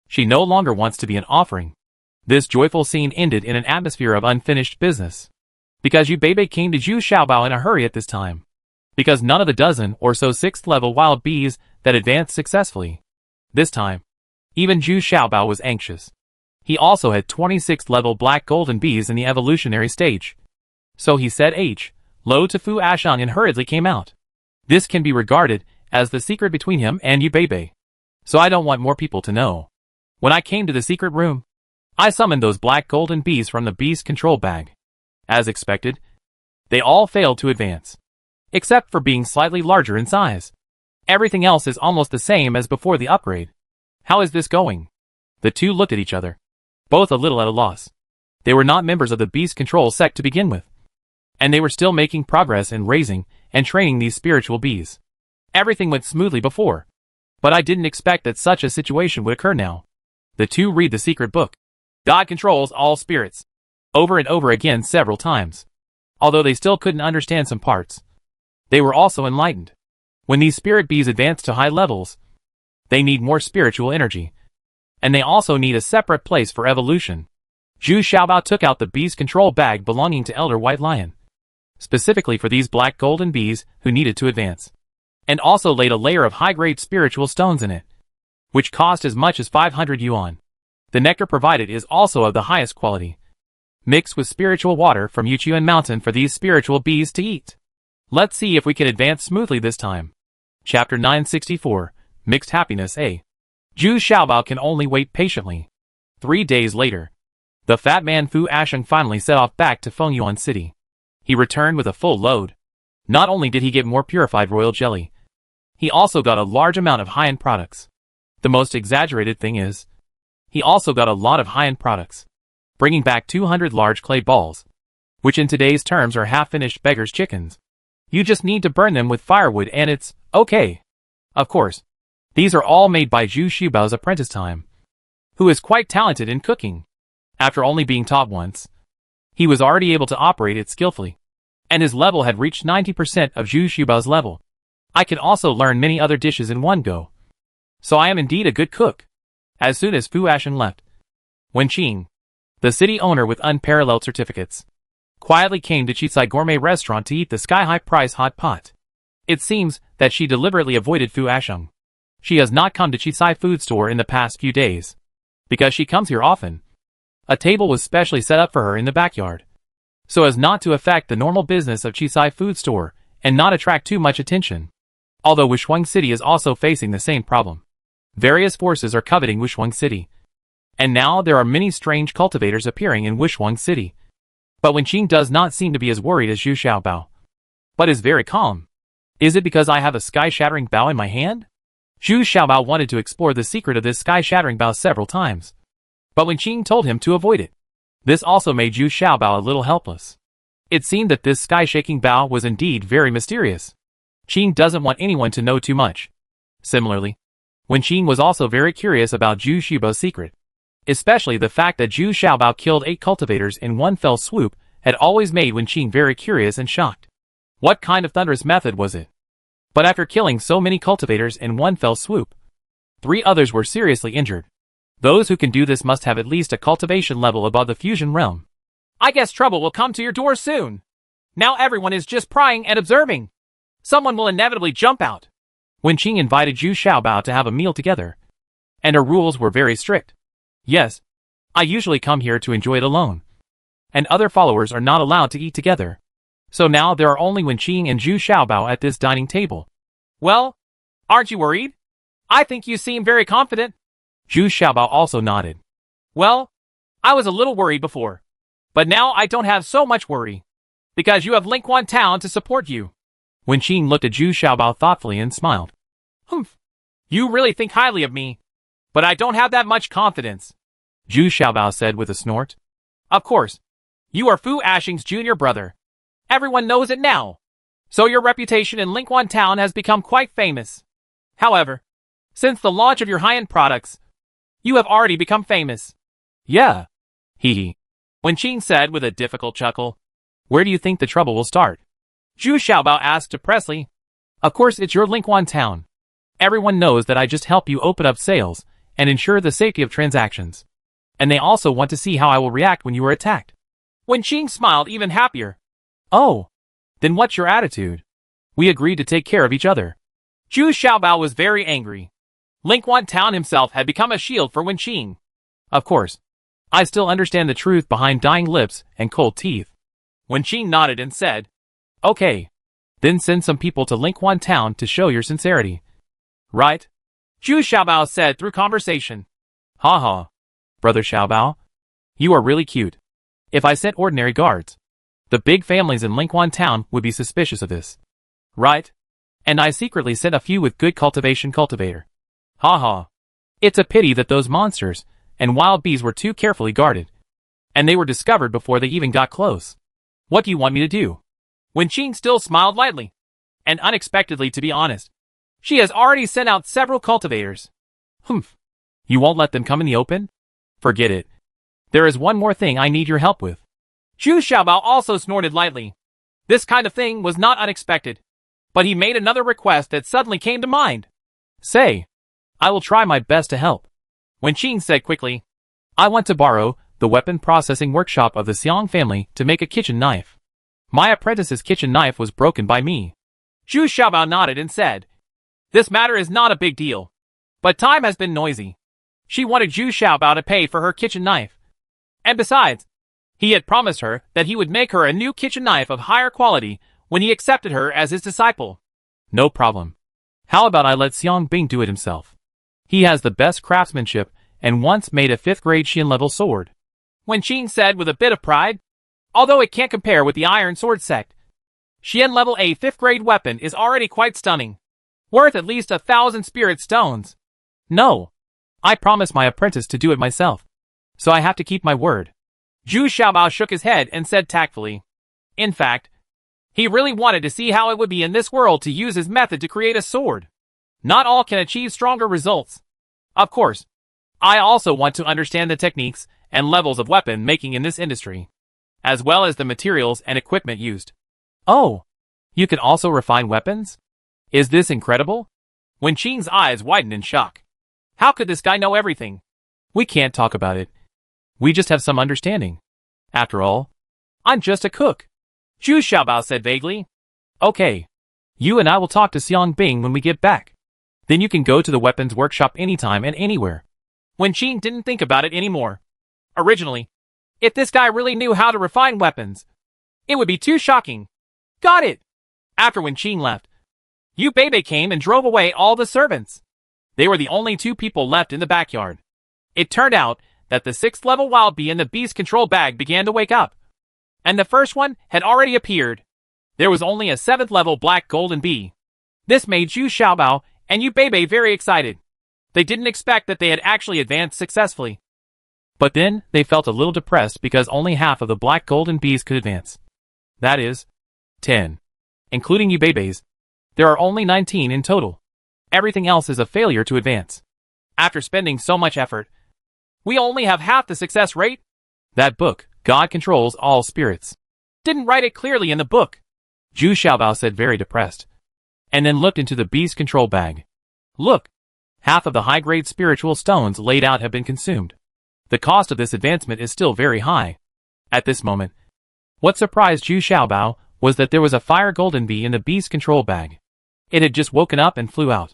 She no longer wants to be an offering. This joyful scene ended in an atmosphere of unfinished business. Because Yu Bebe came to Zhu Xiaobao in a hurry at this time. Because none of the dozen or so 6th level wild bees that advanced successfully. This time, even Zhu Xiaobao was anxious. He also had 26th level black golden bees in the evolutionary stage. So he said low to Fu Ashun and hurriedly came out. This can be regarded as the secret between him and Yu Bebe. So I don't want more people to know. When I came to the secret room, I summoned those black golden bees from the beast control bag. As expected, they all failed to advance. Except for being slightly larger in size. Everything else is almost the same as before the upgrade. How is this going? The 2 looked at each other, both a little at a loss. They were not members of the beast control sect to begin with. And they were still making progress in raising and training these spiritual bees. Everything went smoothly before. But I didn't expect that such a situation would occur now. The 2 read the secret book. God controls all spirits. Over and over again several times. Although they still couldn't understand some parts, they were also enlightened. When these spirit bees advance to high levels, they need more spiritual energy. And they also need a separate place for evolution. Zhu Xiaobao took out the bees control bag belonging to Elder White Lion, specifically for these black golden bees who needed to advance, and also laid a layer of high-grade spiritual stones in it, which cost as much as 500 yuan. The nectar provided is also of the highest quality, mixed with spiritual water from Yuchuan Mountain for these spiritual bees to eat. Let's see if we can advance smoothly this time. Chapter 964, Mixed Happiness A. Zhu Xiaobao can only wait patiently. 3 days later, the fat man Fu Ashun finally set off back to Fengyuan City. He returned with a full load. Not only did he get more purified royal jelly, he also got a large amount of high-end products. The most exaggerated thing is, he also got a lot of high-end products, bringing back 200 large clay balls, which in today's terms are half-finished beggar's chickens. You just need to burn them with firewood and it's okay. Of course, these are all made by Zhu Xiaobao's apprentice Time, who is quite talented in cooking. After only being taught once, he was already able to operate it skillfully, and his level had reached 90% of Zhu Xiaobao's level. I can also learn many other dishes in one go. So I am indeed a good cook. As soon as Fu Ashun left, Wenqing, the city owner with unparalleled certificates, quietly came to Chisai Gourmet Restaurant to eat the sky-high price hot pot. It seems that she deliberately avoided Fu Asheng. She has not come to Chisai food store in the past few days, because she comes here often. A table was specially set up for her in the backyard, so as not to affect the normal business of Chisai food store and not attract too much attention. Although Wushuang City is also facing the same problem. Various forces are coveting Wushuang City. And now there are many strange cultivators appearing in Wushuang City. But Wenqing does not seem to be as worried as Zhu Xiaobao, but is very calm. Is it because I have a sky-shattering bow in my hand? Zhu Xiaobao wanted to explore the secret of this sky-shattering bow several times, but Wenqing told him to avoid it. This also made Zhu Xiaobao a little helpless. It seemed that this sky-shaking bow was indeed very mysterious. Qing doesn't want anyone to know too much. Similarly, Wenqing was also very curious about Zhu Xiaobao's secret. Especially the fact that Zhu Xiaobao killed 8 cultivators in one fell swoop had always made Wenqing very curious and shocked. What kind of thunderous method was it? But after killing so many cultivators in one fell swoop, 3 others were seriously injured. Those who can do this must have at least a cultivation level above the fusion realm. I guess trouble will come to your door soon. Now everyone is just prying and observing. Someone will inevitably jump out. Wenqing invited Zhu Xiaobao to have a meal together, and her rules were very strict. Yes, I usually come here to enjoy it alone, and other followers are not allowed to eat together. So now there are only Wenqing and Zhu Xiaobao at this dining table. Well, aren't you worried? I think you seem very confident. Zhu Xiaobao also nodded. Well, I was a little worried before, but now I don't have so much worry, because you have Lingquan Town to support you. Wenqing looked at Zhu Xiaobao thoughtfully and smiled. Humph, you really think highly of me, but I don't have that much confidence, Zhu Xiaobao said with a snort. Of course, you are Fu Asheng's junior brother. Everyone knows it now, so your reputation in Lingquan Town has become quite famous. However, since the launch of your high-end products, you have already become famous. Yeah, hee. Wenqing said with a difficult chuckle. Where do you think the trouble will start? Zhu Xiaobao asked depressedly. Of course it's your Lingquan Town. Everyone knows that I just help you open up sales and ensure the safety of transactions. And they also want to see how I will react when you are attacked. Wenqing smiled even happier. Oh, then what's your attitude? We agreed to take care of each other. Zhu Xiaobao was very angry. Lingquan Town himself had become a shield for Wenqing. Of course, I still understand the truth behind dying lips and cold teeth. Wenqing nodded and said, Okay, then send some people to Lingquan Town to show your sincerity. Right? Zhu Xiaobao said through conversation. Ha ha. Brother Xiaobao, you are really cute. If I sent ordinary guards, the big families in Lingquan Town would be suspicious of this. Right? And I secretly sent a few with good cultivator. Ha ha. It's a pity that those monsters and wild bees were too carefully guarded, and they were discovered before they even got close. What do you want me to do? Wenqing still smiled lightly, and unexpectedly to be honest. She has already sent out several cultivators. Humph. You won't let them come in the open? Forget it. There is one more thing I need your help with. Zhu Xiaobao also snorted lightly. This kind of thing was not unexpected, but he made another request that suddenly came to mind. Say, I will try my best to help. Wenqing said quickly, I want to borrow the weapon processing workshop of the Xiang family to make a kitchen knife. My apprentice's kitchen knife was broken by me. Zhu Xiaobao nodded and said, This matter is not a big deal, but time has been noisy. She wanted Zhu Xiaobao to pay for her kitchen knife. And besides, he had promised her that he would make her a new kitchen knife of higher quality when he accepted her as his disciple. No problem. How about I let Xiang Bing do it himself? He has the best craftsmanship and once made a 5th grade Xian level sword. Wenqing said with a bit of pride. Although it can't compare with the Iron Sword sect, Xian level A 5th grade weapon is already quite stunning. Worth at least 1,000 spirit stones. No. I promised my apprentice to do it myself, so I have to keep my word. Zhu Xiaobao shook his head and said tactfully. In fact, he really wanted to see how it would be in this world to use his method to create a sword. Not all can achieve stronger results. Of course, I also want to understand the techniques and levels of weapon making in this industry, as well as the materials and equipment used. Oh, you can also refine weapons? Is this incredible? Wenqing's eyes widened in shock. How could this guy know everything? We can't talk about it. We just have some understanding. After all, I'm just a cook. Zhu Xiaobao said vaguely. Okay. You and I will talk to Xiang Bing when we get back. Then you can go to the weapons workshop anytime and anywhere. Wen Qing didn't think about it anymore. Originally, if this guy really knew how to refine weapons, it would be too shocking. Got it. After Wen Qing left, Yu Bebe came and drove away all the servants. They were the only two people left in the backyard. It turned out that the 6th level wild bee in the beast control bag began to wake up. And the first one had already appeared. There was only a 7th level black golden bee. This made Zhu Xiaobao and Yu Bebe very excited. They didn't expect that they had actually advanced successfully. But then, they felt a little depressed because only half of the black golden bees could advance. That is, 10. Including Yu Bebe's, there are only 19 in total. Everything else is a failure to advance. After spending so much effort, we only have half the success rate? That book, God Controls All Spirits, didn't write it clearly in the book. Zhu Xiaobao said very depressed. And then looked into the beast control bag. Look! Half of the high-grade spiritual stones laid out have been consumed. The cost of this advancement is still very high. At this moment, what surprised Zhu Xiaobao was that there was a fire golden bee in the beast control bag. It had just woken up and flew out.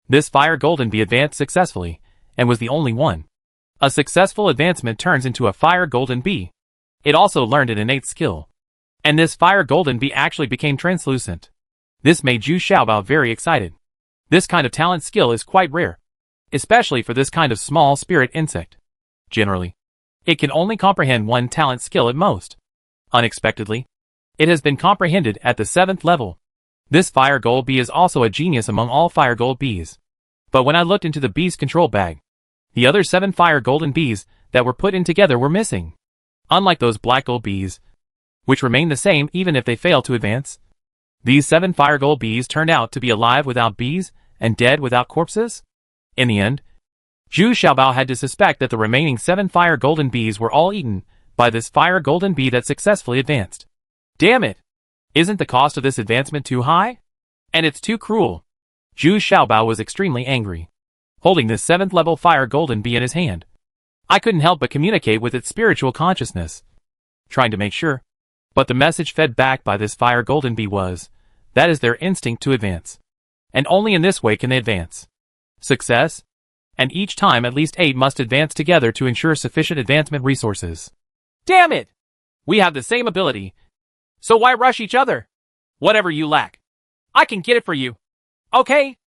This fire golden bee advanced successfully, and was the only one. A successful advancement turns into a fire golden bee. It also learned an innate skill. And this fire golden bee actually became translucent. This made Zhu Xiaobao very excited. This kind of talent skill is quite rare, especially for this kind of small spirit insect. Generally, it can only comprehend one talent skill at most. Unexpectedly, it has been comprehended at the 7th level. This fire gold bee is also a genius among all fire gold bees. But when I looked into the beast control bag, the other 7 fire golden bees that were put in together were missing. Unlike those black gold bees, which remain the same even if they fail to advance, these 7 fire gold bees turned out to be alive without bees and dead without corpses. In the end, Zhu Xiaobao had to suspect that the remaining 7 fire golden bees were all eaten by this fire golden bee that successfully advanced. Damn it! Isn't the cost of this advancement too high? And it's too cruel. Zhu Xiaobao was extremely angry, holding this 7th level fire golden bee in his hand. I couldn't help but communicate with its spiritual consciousness, trying to make sure. But the message fed back by this fire golden bee was, that is their instinct to advance. And only in this way can they advance. Success? And each time at least 8 must advance together to ensure sufficient advancement resources. Damn it! We have the same ability. So why rush each other? Whatever you lack, I can get it for you. Okay?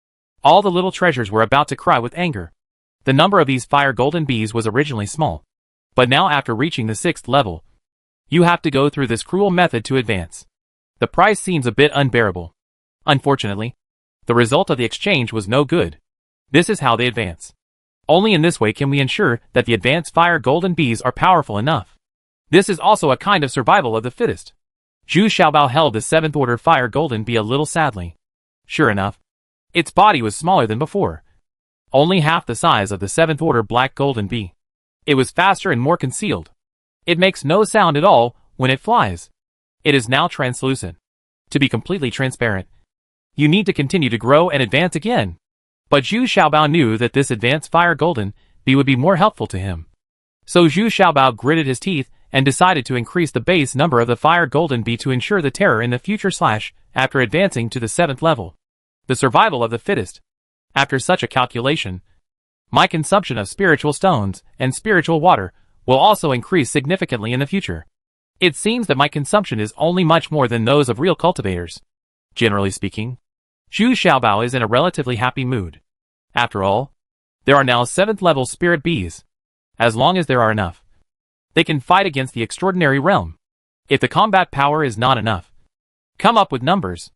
All the little treasures were about to cry with anger. The number of these fire golden bees was originally small. But now after reaching the 6th level, you have to go through this cruel method to advance. The price seems a bit unbearable. Unfortunately, the result of the exchange was no good. This is how they advance. Only in this way can we ensure that the advanced fire golden bees are powerful enough. This is also a kind of survival of the fittest. Zhu Xiaobao held the 7th order fire golden bee a little sadly. Sure enough, its body was smaller than before. Only half the size of the 7th order black golden bee. It was faster and more concealed. It makes no sound at all when it flies. It is now translucent. To be completely transparent, you need to continue to grow and advance again. But Zhu Xiaobao knew that this advanced fire golden bee would be more helpful to him. So Zhu Xiaobao gritted his teeth and decided to increase the base number of the fire golden bee to ensure the terror in the future after advancing to the 7th level. The survival of the fittest. After such a calculation, my consumption of spiritual stones and spiritual water will also increase significantly in the future. It seems that my consumption is only much more than those of real cultivators. Generally speaking, Zhu Xiaobao is in a relatively happy mood. After all, there are now 7th level spirit bees. As long as there are enough, they can fight against the extraordinary realm. If the combat power is not enough, come up with numbers.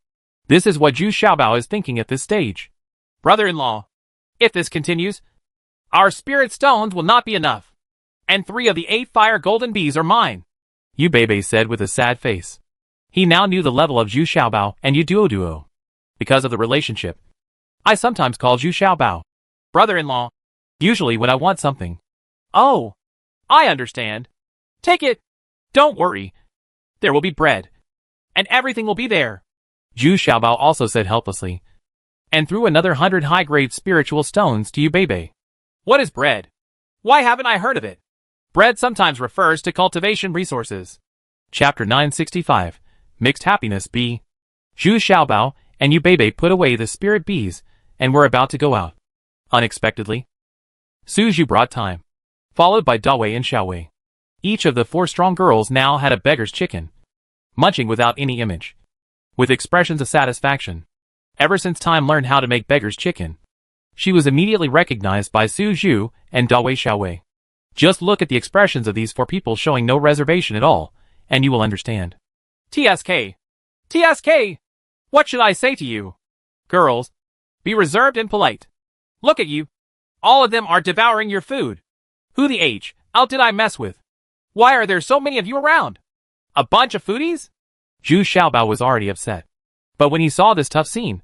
This is what Zhu Xiaobao is thinking at this stage. Brother-in-law, if this continues, our spirit stones will not be enough. And 3 of the 8 fire golden bees are mine, Yu Bebe said with a sad face. He now knew the level of Zhu Xiaobao and Yu Duo. Because of the relationship, I sometimes call Zhu Xiaobao brother-in-law, usually when I want something. Oh, I understand. Take it. Don't worry. There will be bread. And everything will be there. Zhu Xiaobao also said helplessly, and threw another 100 high-grade spiritual stones to Yu Bebe. What is bread? Why haven't I heard of it? Bread sometimes refers to cultivation resources. Chapter 965, Mixed Happiness B. Zhu Xiaobao and Yu Beibei put away the spirit bees and were about to go out. Unexpectedly, Su Zhu brought time, followed by Dawei and Xiaowei. Each of the 4 strong girls now had a beggar's chicken, munching without any image, with expressions of satisfaction. Ever since Time learned how to make beggar's chicken, she was immediately recognized by Su Zhu and Dawei Xiaowei. Just look at the expressions of these 4 people showing no reservation at all, and you will understand. TSK. TSK! What should I say to you? Girls, be reserved and polite. Look at you. All of them are devouring your food. Who the H out did I mess with? Why are there so many of you around? A bunch of foodies? Zhu Xiaobao was already upset. But when he saw this tough scene,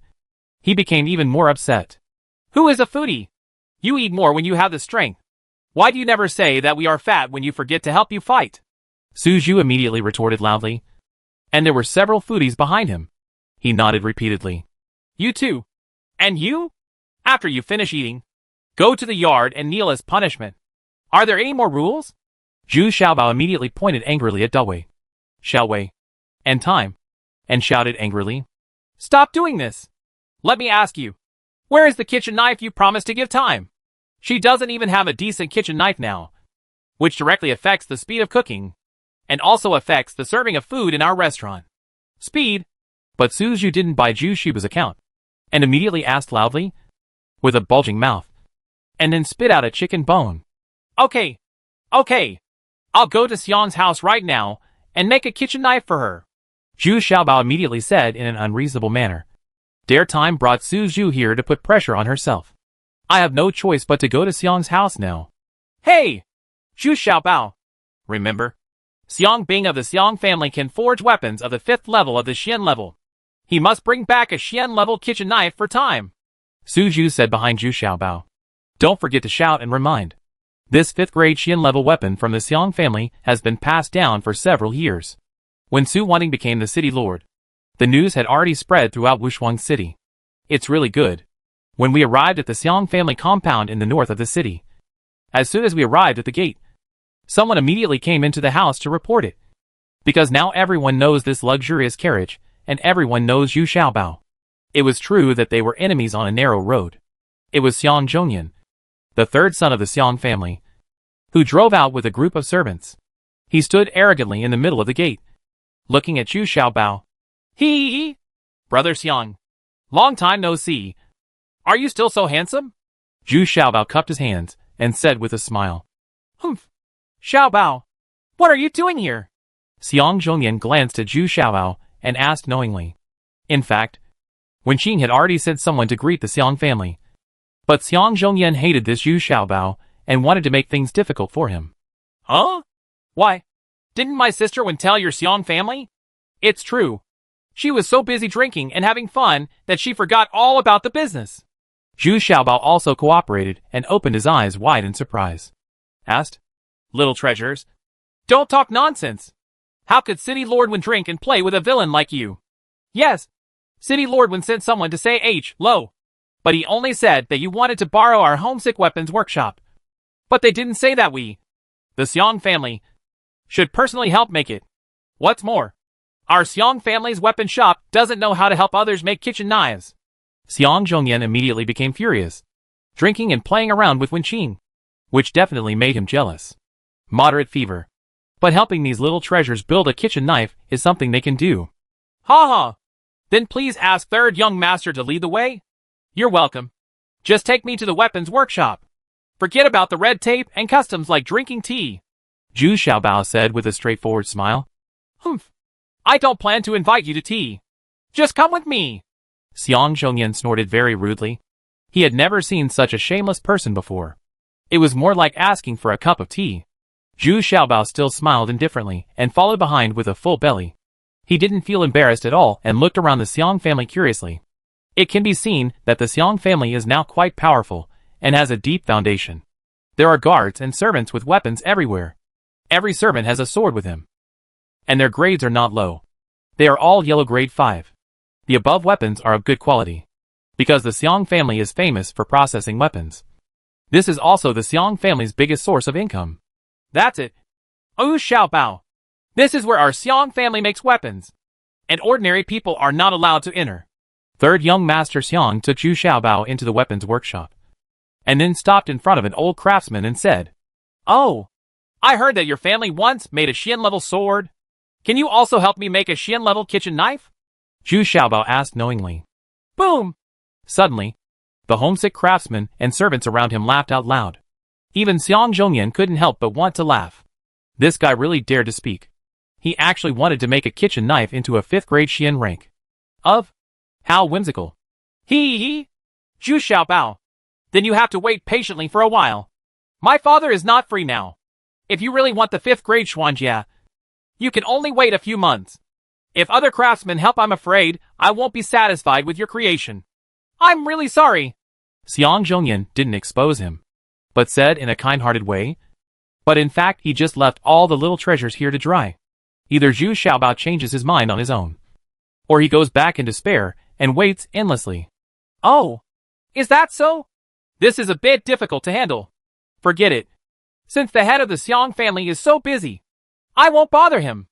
he became even more upset. Who is a foodie? You eat more when you have the strength. Why do you never say that we are fat when you forget to help you fight? Su Zhu immediately retorted loudly. And there were several foodies behind him. He nodded repeatedly. You too. And you? After you finish eating, go to the yard and kneel as punishment. Are there any more rules? Zhu Xiaobao immediately pointed angrily at Dawei, Xiaowei, and Time, and shouted angrily. Stop doing this! Let me ask you, where is the kitchen knife you promised to give Time? She doesn't even have a decent kitchen knife now, which directly affects the speed of cooking, and also affects the serving of food in our restaurant. Speed? But Su Zhu didn't buy Zhu Xiaobao's account, and immediately asked loudly, with a bulging mouth, and then spit out a chicken bone. Okay. I'll go to Xiang's house right now and make a kitchen knife for her. Zhu Xiaobao immediately said in an unreasonable manner. Dare Time brought Su Zhu here to put pressure on herself. I have no choice but to go to Xiang's house now. Hey! Zhu Xiaobao. Remember? Xiang Bing of the Xiang family can forge weapons of the 5th level of the Xian level. He must bring back a Xian level kitchen knife for Time. Su Zhu said behind Zhu Xiaobao. Don't forget to shout and remind. This 5th grade Xian level weapon from the Xiang family has been passed down for several years. When Su Wanting became the city lord, the news had already spread throughout Wushuang City. It's really good. When we arrived at the Xiang family compound in the north of the city, as soon as we arrived at the gate, someone immediately came into the house to report it. Because now everyone knows this luxurious carriage, and everyone knows Zhu Xiaobao. It was true that they were enemies on a narrow road. It was Xiang Zhongyan, the 3rd son of the Xiang family, who drove out with a group of servants. He stood arrogantly in the middle of the gate, looking at Zhu Xiaobao. Hee! Brother Xiang. Long time no see. Are you still so handsome? Zhu Xiaobao cupped his hands and said with a smile. Humph. Xiaobao, what are you doing here? Xiang Zhongyan glanced at Zhu Xiaobao and asked knowingly. In fact, Wen Qing had already sent someone to greet the Xiang family. But Xiang Zhongyan hated this Zhu Xiaobao and wanted to make things difficult for him. Huh? Why? Didn't my sister Wen tell your Xiang family? It's true. She was so busy drinking and having fun that she forgot all about the business. Zhu Xiaobao also cooperated and opened his eyes wide in surprise. Asked, Little treasures, don't talk nonsense. How could City Lord Wen drink and play with a villain like you? Yes, City Lord Wen sent someone to say hello. But he only said that you wanted to borrow our homesick weapons workshop. But they didn't say that we, the Xiang family, should personally help make it. What's more, our Xiang family's weapon shop doesn't know how to help others make kitchen knives. Xiang Zhongyan immediately became furious, drinking and playing around with Wen Qing, which definitely made him jealous. Moderate fever. But helping these little treasures build a kitchen knife is something they can do. Ha ha! Then please ask 3rd young master to lead the way? You're welcome. Just take me to the weapons workshop. Forget about the red tape and customs like drinking tea. Zhu Xiaobao said with a straightforward smile. Humph. I don't plan to invite you to tea. Just come with me. Xiang Zhongyan snorted very rudely. He had never seen such a shameless person before. It was more like asking for a cup of tea. Zhu Xiaobao still smiled indifferently and followed behind with a full belly. He didn't feel embarrassed at all and looked around the Xiang family curiously. It can be seen that the Xiang family is now quite powerful and has a deep foundation. There are guards and servants with weapons everywhere. Every servant has a sword with him. And their grades are not low. They are all yellow grade 5. The above weapons are of good quality, because the Xiang family is famous for processing weapons. This is also the Xiang family's biggest source of income. That's it. Oh Xiaobao, This is where our Xiong family makes weapons, and ordinary people are not allowed to enter. Third young Master Xiong took Zhu Xiaobao into the weapons workshop, and then stopped in front of an old craftsman and said, "Oh, I heard that your family once made a Xian-level sword. Can you also help me make a Xian-level kitchen knife?" Zhu Xiaobao asked knowingly. Boom! Suddenly, the homesick craftsman and servants around him laughed out loud. Even Xiong Zhongyan couldn't help but want to laugh. This guy really dared to speak. He actually wanted to make a kitchen knife into a 5th grade Xian rank. How whimsical. Hee. Zhu Xiaobao. Then you have to wait patiently for a while. My father is not free now. If you really want the 5th grade Xuanjia, you can only wait a few months. If other craftsmen help, I'm afraid I won't be satisfied with your creation. I'm really sorry. Xiong Zhongyan didn't expose him, but said in a kind-hearted way. But in fact, he just left all the little treasures here to dry. Either Zhu Xiaobao changes his mind on his own, or he goes back in despair and waits endlessly. Oh, is that so? This is a bit difficult to handle. Forget it. Since the head of the Xiong family is so busy, I won't bother him.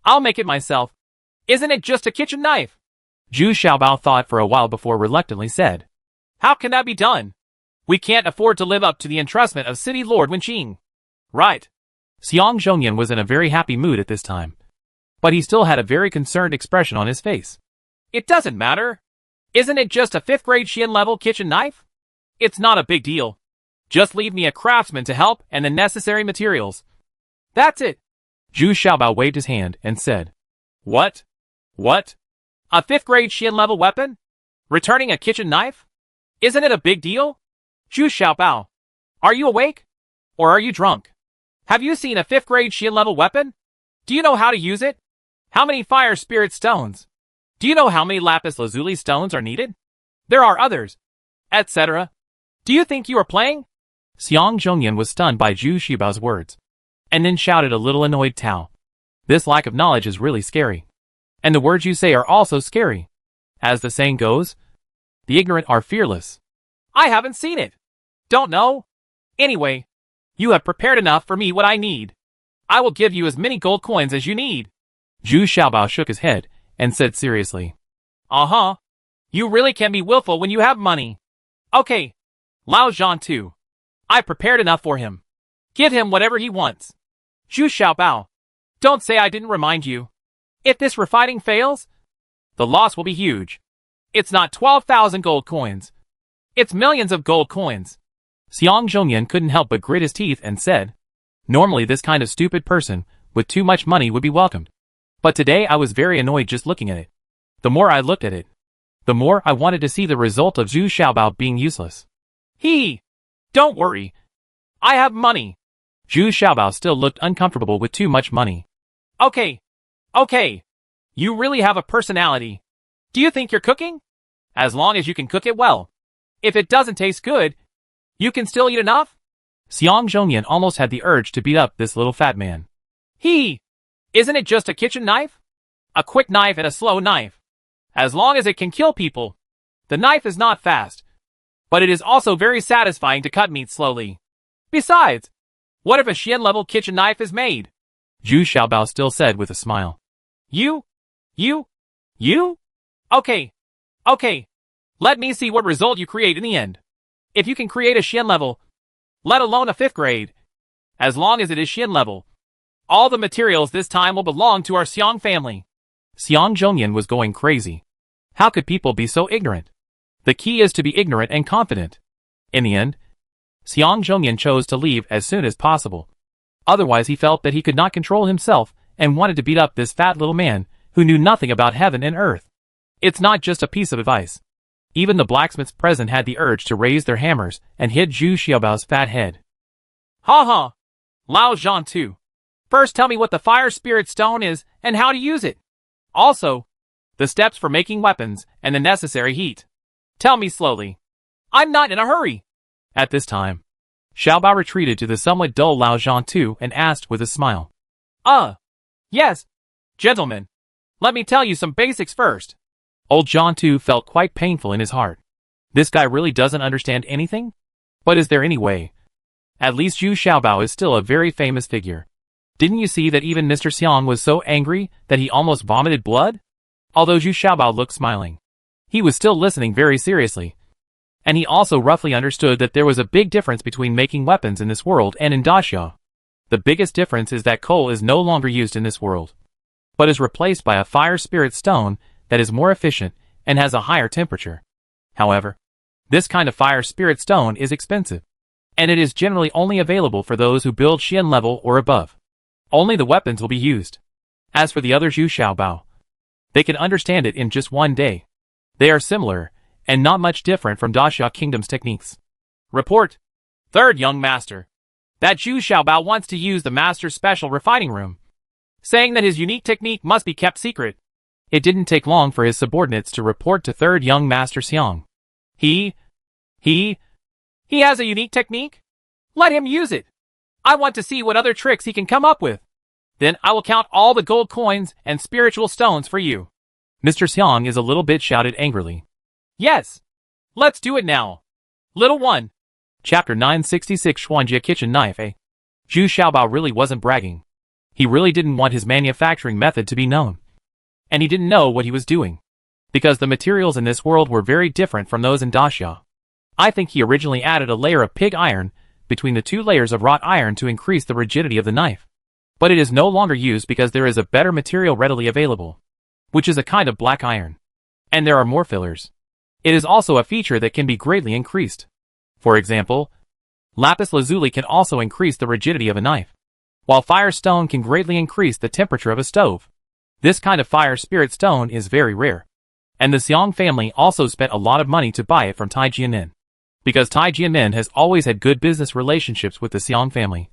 I'll make it myself. Isn't it just a kitchen knife? Zhu Xiaobao thought for a while before reluctantly said, How can that be done? We can't afford to live up to the entrustment of City Lord Wenqing. Right. Xiong Zhongyan was in a very happy mood at this time, but he still had a very concerned expression on his face. It doesn't matter. Isn't it just a 5th grade Xian-level kitchen knife? It's not a big deal. Just leave me a craftsman to help and the necessary materials. That's it. Zhu Xiaobao waved his hand and said, What? A 5th grade Xian-level weapon? Returning a kitchen knife? Isn't it a big deal? Zhu Xiaobao, are you awake? Or are you drunk? Have you seen a 5th grade Xian-level weapon? Do you know how to use it? How many fire spirit stones? Do you know how many lapis lazuli stones are needed? There are others, etc. Do you think you are playing? Xiong Zhongyan was stunned by Zhu Xiaobao's words, and then shouted a little annoyed, Tao. This lack of knowledge is really scary. And the words you say are also scary. As the saying goes, the ignorant are fearless. I haven't seen it. Don't know. Anyway, you have prepared enough for me what I need. I will give you as many gold coins as you need. Zhu Xiaobao shook his head and said seriously, Uh-huh. You really can be willful when you have money. Okay. Lao Zhan too. I prepared enough for him. Give him whatever he wants. Zhu Xiaobao, don't say I didn't remind you. If this refining fails, the loss will be huge. It's not 12,000 gold coins. It's millions of gold coins. Xiong Zhongyan couldn't help but grit his teeth and said, Normally this kind of stupid person with too much money would be welcomed. But today I was very annoyed just looking at it. The more I looked at it, the more I wanted to see the result of Zhu Xiaobao being useless. Don't worry. I have money. Zhu Xiaobao still looked uncomfortable with too much money. Okay. You really have a personality. Do you think you're cooking? As long as you can cook it well. If it doesn't taste good, you can still eat enough? Xiong Zhongyan almost had the urge to beat up this little fat man. Isn't it just a kitchen knife? A quick knife and a slow knife. As long as it can kill people. The knife is not fast, but it is also very satisfying to cut meat slowly. Besides, what if a Xian-level kitchen knife is made? Zhu Xiaobao still said with a smile. You? Okay. Let me see what result you create in the end. If you can create a Xian level, let alone a 5th grade, as long as it is Xian level, all the materials this time will belong to our Xiong family. Xiong Zhongyan was going crazy. How could people be so ignorant? The key is to be ignorant and confident. In the end, Xiong Zhongyan chose to leave as soon as possible. Otherwise he felt that he could not control himself and wanted to beat up this fat little man who knew nothing about heaven and earth. It's not just a piece of advice. Even the blacksmiths present had the urge to raise their hammers and hit Zhu Xiaobao's fat head. Ha! Lao Zhan too. First tell me what the fire spirit stone is and how to use it. Also, the steps for making weapons and the necessary heat. Tell me slowly. I'm not in a hurry. At this time, Xiaobao retreated to the somewhat dull Lao Zhan too and asked with a smile. Yes. Gentlemen, let me tell you some basics first. Old Zhan Tu felt quite painful in his heart. This guy really doesn't understand anything? But is there any way? At least Zhu Xiaobao is still a very famous figure. Didn't you see that even Mr. Xiang was so angry that he almost vomited blood? Although Zhu Xiaobao looked smiling, he was still listening very seriously. And he also roughly understood that there was a big difference between making weapons in this world and in Daxia. The biggest difference is that coal is no longer used in this world, but is replaced by a fire spirit stone that is more efficient and has a higher temperature. However, this kind of fire spirit stone is expensive, and it is generally only available for those who build Xian level or above. Only the weapons will be used. As for the other Zhu Xiaobao, they can understand it in just one day. They are similar, and not much different from Daxia Kingdom's techniques. Report. Third young master. That Zhu Xiaobao wants to use the master's special refining room, saying that his unique technique must be kept secret. It didn't take long for his subordinates to report to third young master Xiang. He has a unique technique? Let him use it. I want to see what other tricks he can come up with. Then I will count all the gold coins and spiritual stones for you. Mr. Xiang is a little bit shouted angrily. Yes. Let's do it now. Little one. Chapter 966 Xuanjia Kitchen Knife. Zhu Xiaobao really wasn't bragging. He really didn't want his manufacturing method to be known. And he didn't know what he was doing, because the materials in this world were very different from those in Daxia. I think he originally added a layer of pig iron between the two layers of wrought iron to increase the rigidity of the knife. But it is no longer used because there is a better material readily available, which is a kind of black iron. And there are more fillers. It is also a feature that can be greatly increased. For example, lapis lazuli can also increase the rigidity of a knife, while firestone can greatly increase the temperature of a stove. This kind of fire spirit stone is very rare. And the Xiang family also spent a lot of money to buy it from Tai Jianmin, because Tai Jianmin has always had good business relationships with the Xiang family.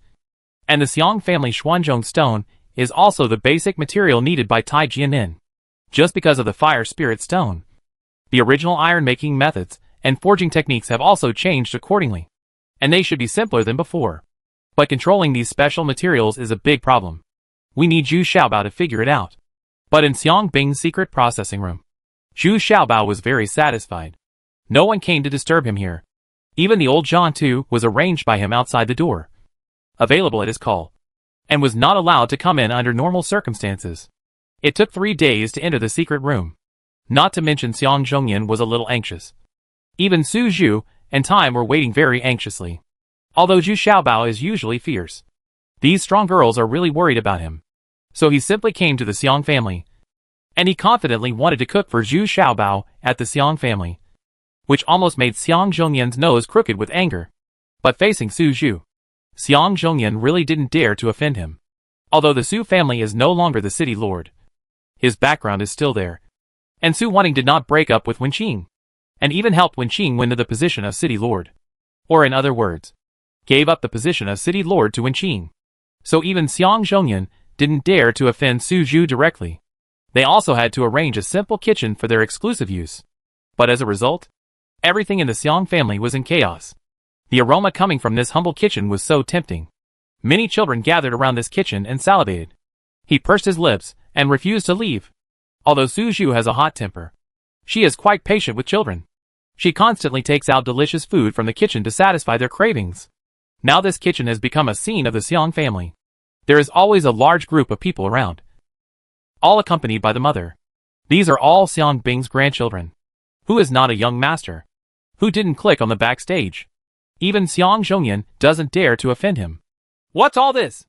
And the Xiang family Xuanzhong stone is also the basic material needed by Tai Jianmin, just because of the fire spirit stone. The original iron-making methods and forging techniques have also changed accordingly, and they should be simpler than before. But controlling these special materials is a big problem. We need Zhu Xiaobao to figure it out. But in Xiang Bing's secret processing room, Zhu Xiaobao was very satisfied. No one came to disturb him here. Even the old Zhan Tu was arranged by him outside the door, available at his call, and was not allowed to come in under normal circumstances. It took 3 days to enter the secret room. Not to mention Xiang Zhongyan was a little anxious. Even Su Zhu and Time were waiting very anxiously. Although Zhu Xiaobao is usually fierce, these strong girls are really worried about him. So he simply came to the Xiang family, and he confidently wanted to cook for Zhu Xiaobao at the Xiang family, which almost made Xiang Zhongyan's nose crooked with anger. But facing Su Zhu, Xiang Zhongyan really didn't dare to offend him. Although the Su family is no longer the city lord, his background is still there, and Su Wanting did not break up with Wenqing, and even helped Wenqing win to the position of city lord. Or in other words, gave up the position of city lord to Wenqing. So even Xiang Zhongyan didn't dare to offend Su Zhu directly. They also had to arrange a simple kitchen for their exclusive use. But as a result, everything in the Xiang family was in chaos. The aroma coming from this humble kitchen was so tempting. Many children gathered around this kitchen and salivated. He pursed his lips and refused to leave. Although Su Zhu has a hot temper, she is quite patient with children. She constantly takes out delicious food from the kitchen to satisfy their cravings. Now this kitchen has become a scene of the Xiang family. There is always a large group of people around, all accompanied by the mother. These are all Xiang Bing's grandchildren. Who is not a young master? Who didn't click on the backstage? Even Xiang Zhongyan doesn't dare to offend him. What's all this?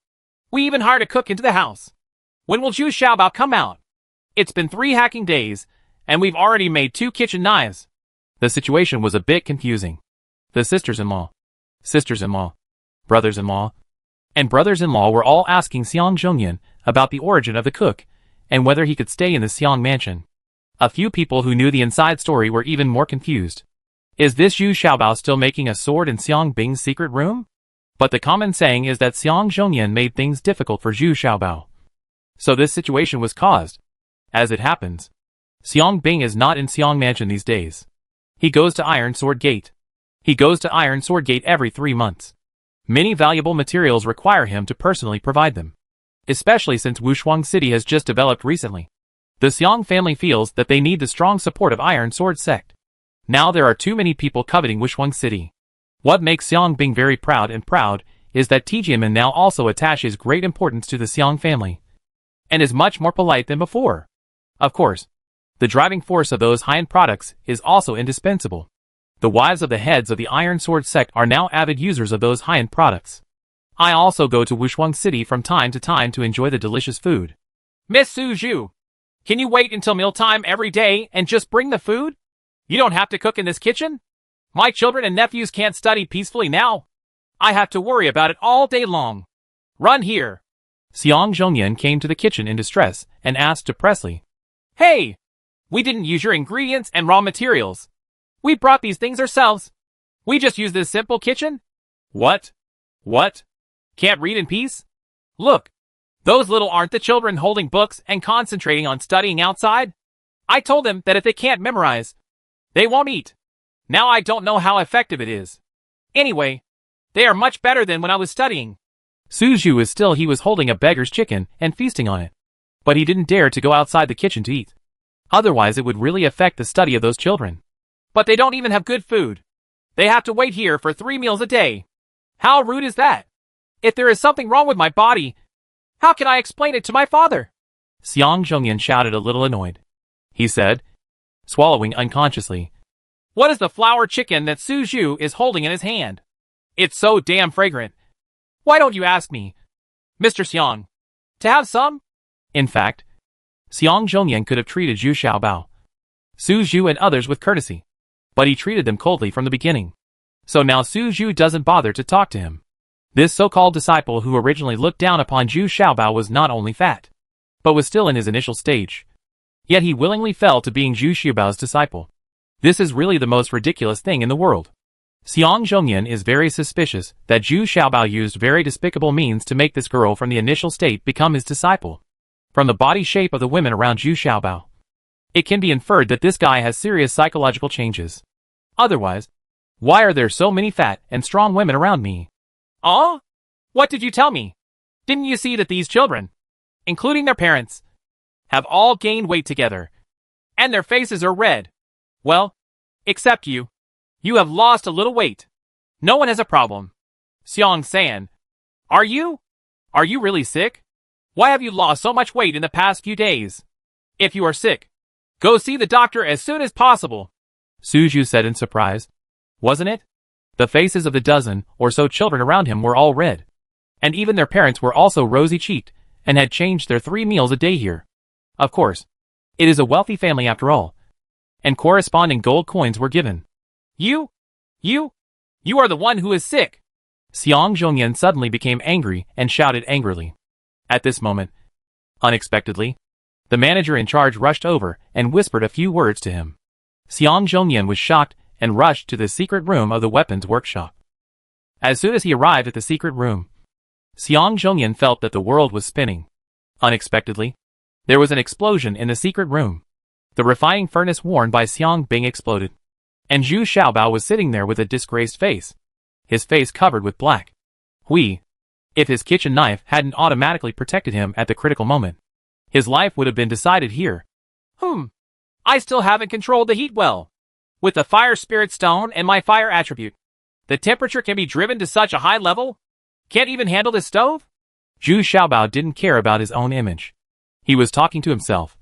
We even hired a cook into the house. When will Zhu Xiaobao come out? It's been 3 hacking days, and we've already made 2 kitchen knives. The situation was a bit confusing. The sisters-in-law, brothers-in-law, and brothers-in-law were all asking Xiang Zhongyan about the origin of the cook, and whether he could stay in the Xiang mansion. A few people who knew the inside story were even more confused. Is this Zhu Xiaobao still making a sword in Xiang Bing's secret room? But the common saying is that Xiang Zhongyan made things difficult for Zhu Xiaobao. So this situation was caused. As it happens, Xiang Bing is not in Xiang mansion these days. He goes to Iron Sword Gate. He goes to Iron Sword Gate every 3 months. Many valuable materials require him to personally provide them, especially since Wushuang City has just developed recently. The Xiang family feels that they need the strong support of Iron Sword sect. Now there are too many people coveting Wushuang City. What makes Xiang Bing very proud is that Tianmin now also attaches great importance to the Xiang family, and is much more polite than before. Of course, the driving force of those high-end products is also indispensable. The wives of the heads of the Iron Sword sect are now avid users of those high-end products. I also go to Wushuang City from time to time to enjoy the delicious food. Miss Suju, can you wait until mealtime every day and just bring the food? You don't have to cook in this kitchen? My children and nephews can't study peacefully now. I have to worry about it all day long. Run here. Xiang Zhongyan came to the kitchen in distress and asked depressedly, Hey! We didn't use your ingredients and raw materials. We brought these things ourselves. We just used this simple kitchen? What? What? Can't read in peace? Look, those little aren't the children holding books and concentrating on studying outside? I told them that if they can't memorize, they won't eat. Now I don't know how effective it is. Anyway, they are much better than when I was studying. Suju was holding a beggar's chicken and feasting on it. But he didn't dare to go outside the kitchen to eat. Otherwise it would really affect the study of those children. But they don't even have good food. They have to wait here for 3 meals a day. How rude is that? If there is something wrong with my body, how can I explain it to my father? Xiang Zhongyan shouted a little annoyed. He said, swallowing unconsciously, What is the flour chicken that Suju is holding in his hand? It's so damn fragrant. Why don't you ask me, Mr. Xiang, to have some? In fact, Xiang Zhongyan could have treated Zhu Xiaobao, Suju and others with courtesy, but he treated them coldly from the beginning. So now Suju doesn't bother to talk to him. This so-called disciple who originally looked down upon Zhu Xiaobao was not only fat, but was still in his initial stage. Yet he willingly fell to being Zhu Xiaobao's disciple. This is really the most ridiculous thing in the world. Xiang Zhongyan is very suspicious that Zhu Xiaobao used very despicable means to make this girl from the initial state become his disciple. From the body shape of the women around Zhu Xiaobao, it can be inferred that this guy has serious psychological changes. Otherwise, why are there so many fat and strong women around me? Oh? What did you tell me? Didn't you see that these children, including their parents, have all gained weight together, and their faces are red? Well, except you. You have lost a little weight. No one has a problem. Xiang San, are you really sick? Why have you lost so much weight in the past few days? If you are sick, go see the doctor as soon as possible. Suju said in surprise. Wasn't it? The faces of the dozen or so children around him were all red. And even their parents were also rosy-cheeked and had changed their 3 meals a day here. Of course, it is a wealthy family after all. And corresponding gold coins were given. You are the one who is sick. Xiang Zhongyan suddenly became angry and shouted angrily. At this moment, unexpectedly, the manager in charge rushed over and whispered a few words to him. Xiang Zhongyan was shocked and rushed to the secret room of the weapons workshop. As soon as he arrived at the secret room, Xiang Zhongyan felt that the world was spinning. Unexpectedly, there was an explosion in the secret room. The refining furnace worn by Xiang Bing exploded, and Zhu Xiaobao was sitting there with a disgraced face, his face covered with black. If his kitchen knife hadn't automatically protected him at the critical moment, his life would have been decided here. I still haven't controlled the heat well. With the fire spirit stone and my fire attribute, the temperature can be driven to such a high level? Can't even handle this stove? Zhu Xiaobao didn't care about his own image. He was talking to himself,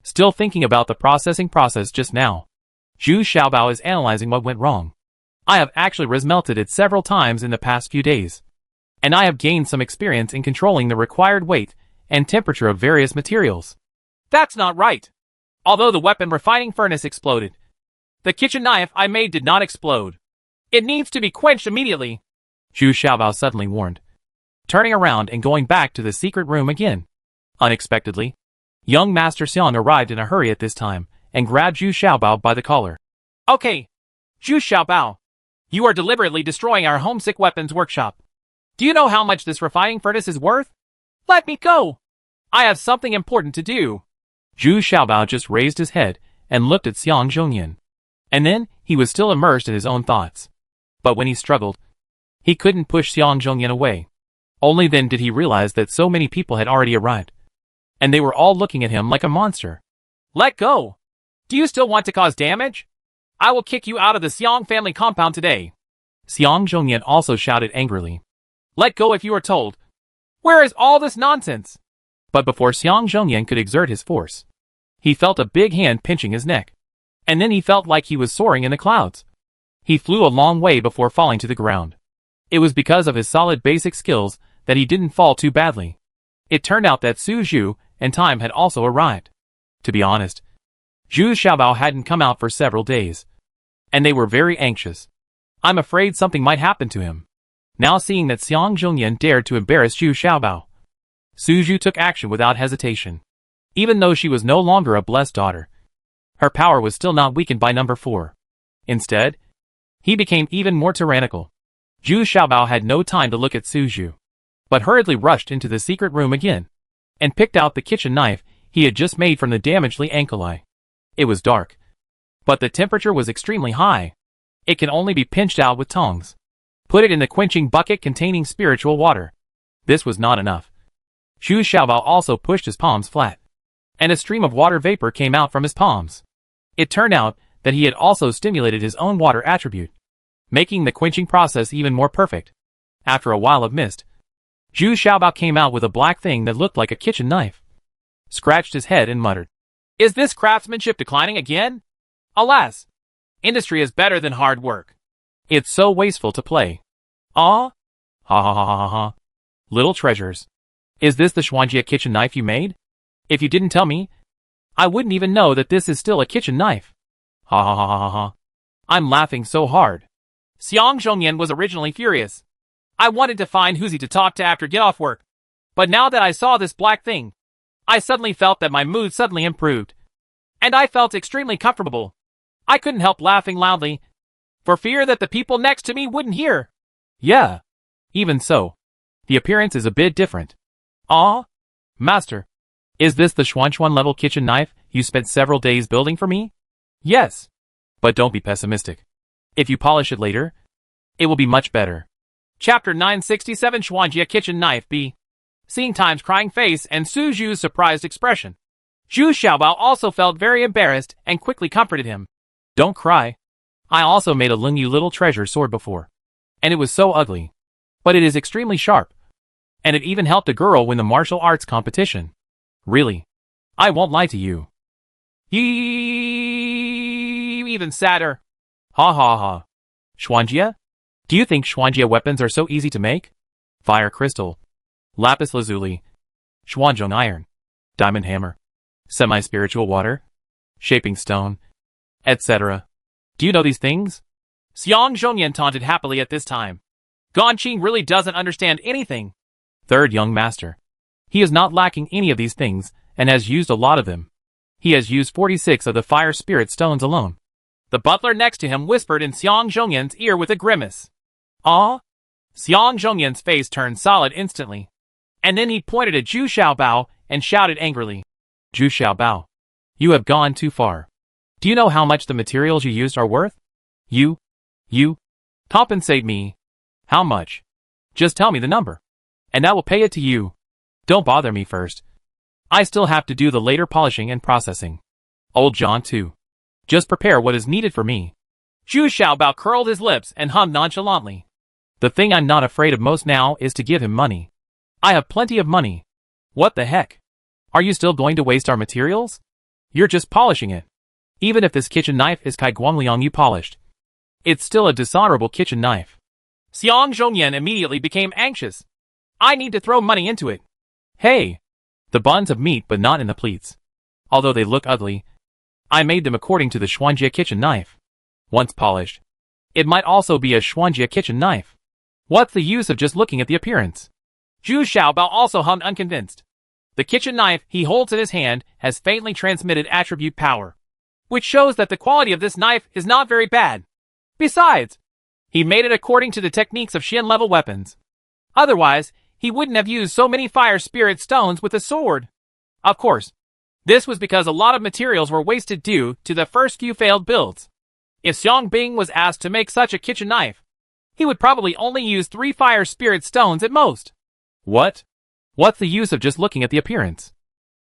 still thinking about the processing process just now. Zhu Xiaobao is analyzing what went wrong. I have actually resmelted it several times in the past few days, and I have gained some experience in controlling the required weight and temperature of various materials. That's not right. Although the weapon refining furnace exploded, the kitchen knife I made did not explode. It needs to be quenched immediately, Zhu Xiaobao suddenly warned, turning around and going back to the secret room again. Unexpectedly, young Master Xiang arrived in a hurry at this time and grabbed Zhu Xiaobao by the collar. Okay, Zhu Xiaobao, you are deliberately destroying our homesick weapons workshop. Do you know how much this refining furnace is worth? Let me go. I have something important to do. Zhu Xiaobao just raised his head and looked at Xiang Zhongyan. And then, he was still immersed in his own thoughts. But when he struggled, he couldn't push Xiang Zhongyan away. Only then did he realize that so many people had already arrived, and they were all looking at him like a monster. Let go! Do you still want to cause damage? I will kick you out of the Xiang family compound today. Xiang Zhongyan also shouted angrily. Let go if you are told. Where is all this nonsense? But before Xiang Zhongyan could exert his force, he felt a big hand pinching his neck. And then he felt like he was soaring in the clouds. He flew a long way before falling to the ground. It was because of his solid basic skills that he didn't fall too badly. It turned out that Su Zhu and time had also arrived. To be honest, Zhu Xiaobao hadn't come out for several days, and they were very anxious. I'm afraid something might happen to him. Now seeing that Xiang Zhongyan dared to embarrass Zhu Xiaobao, Su Zhu took action without hesitation. Even though she was no longer a blessed daughter, her power was still not weakened by number 4. Instead, he became even more tyrannical. Zhu Xiaobao had no time to look at Su Zhu, but hurriedly rushed into the secret room again, and picked out the kitchen knife he had just made from the damaged ankle eye. It was dark, but the temperature was extremely high. It can only be pinched out with tongs. Put it in the quenching bucket containing spiritual water. This was not enough. Zhu Xiaobao also pushed his palms flat, and a stream of water vapor came out from his palms. It turned out that he had also stimulated his own water attribute, making the quenching process even more perfect. After a while of mist, Zhu Xiaobao came out with a black thing that looked like a kitchen knife, scratched his head and muttered, "Is this craftsmanship declining again? Alas, industry is better than hard work. It's so wasteful to play. Ah? Ha ha ha ha ha. Little treasures. Is this the Xuanjie kitchen knife you made? If you didn't tell me, I wouldn't even know that this is still a kitchen knife. Ha ha ha ha ha ha. I'm laughing so hard." Xiang Zhongyan was originally furious. I wanted to find Huzi to talk to after get off work, but now that I saw this black thing, I suddenly felt that my mood suddenly improved, and I felt extremely comfortable. I couldn't help laughing loudly, for fear that the people next to me wouldn't hear. Yeah, even so, the appearance is a bit different. Ah, master, is this the Xuanchuan level kitchen knife you spent several days building for me? Yes, but don't be pessimistic. If you polish it later, it will be much better. Chapter 967 Xuanjie Kitchen Knife B. Seeing Time's crying face and Su Zhu's surprised expression, Zhu Xiaobao also felt very embarrassed and quickly comforted him. Don't cry. I also made a Lingyu little treasure sword before, and it was so ugly. But it is extremely sharp, and it even helped a girl win the martial arts competition. Really, I won't lie to you. Even sadder. Ha ha ha. Xuanjie? Do you think Xuanjie weapons are so easy to make? Fire crystal, lapis lazuli, Xuanzhong iron, diamond hammer, semi-spiritual water, shaping stone, etc. Do you know these things? Xiang Zhongyan taunted happily at this time. Gongqing really doesn't understand anything. Third young master. He is not lacking any of these things and has used a lot of them. He has used 46 of the fire spirit stones alone. The butler next to him whispered in Xiang Zhongyan's ear with a grimace. Ah? Xiang Zhongyan's face turned solid instantly, and then he pointed at Zhu Xiaobao and shouted angrily. Zhu Xiaobao, you have gone too far. Do you know how much the materials you used are worth? You? Compensate me. How much? Just tell me the number, and I will pay it to you. Don't bother me first. I still have to do the later polishing and processing. Old John too. Just prepare what is needed for me. Zhu Xiaobao curled his lips and hummed nonchalantly. The thing I'm not afraid of most now is to give him money. I have plenty of money. What the heck? Are you still going to waste our materials? You're just polishing it. Even if this kitchen knife is Kai Guangliang you polished, it's still a dishonorable kitchen knife. Xiang Zhongyan immediately became anxious. I need to throw money into it. Hey! The buns have meat but not in the pleats. Although they look ugly, I made them according to the Xuanjie kitchen knife. Once polished, it might also be a Xuanjie kitchen knife. What's the use of just looking at the appearance? Zhu Xiaobao also hummed unconvinced. The kitchen knife he holds in his hand has faintly transmitted attribute power, which shows that the quality of this knife is not very bad. Besides, he made it according to the techniques of Xian-level weapons. Otherwise, he wouldn't have used so many fire spirit stones with a sword. Of course, this was because a lot of materials were wasted due to the first few failed builds. If Xiang Bing was asked to make such a kitchen knife, he would probably only use 3 fire spirit stones at most. What? What's the use of just looking at the appearance?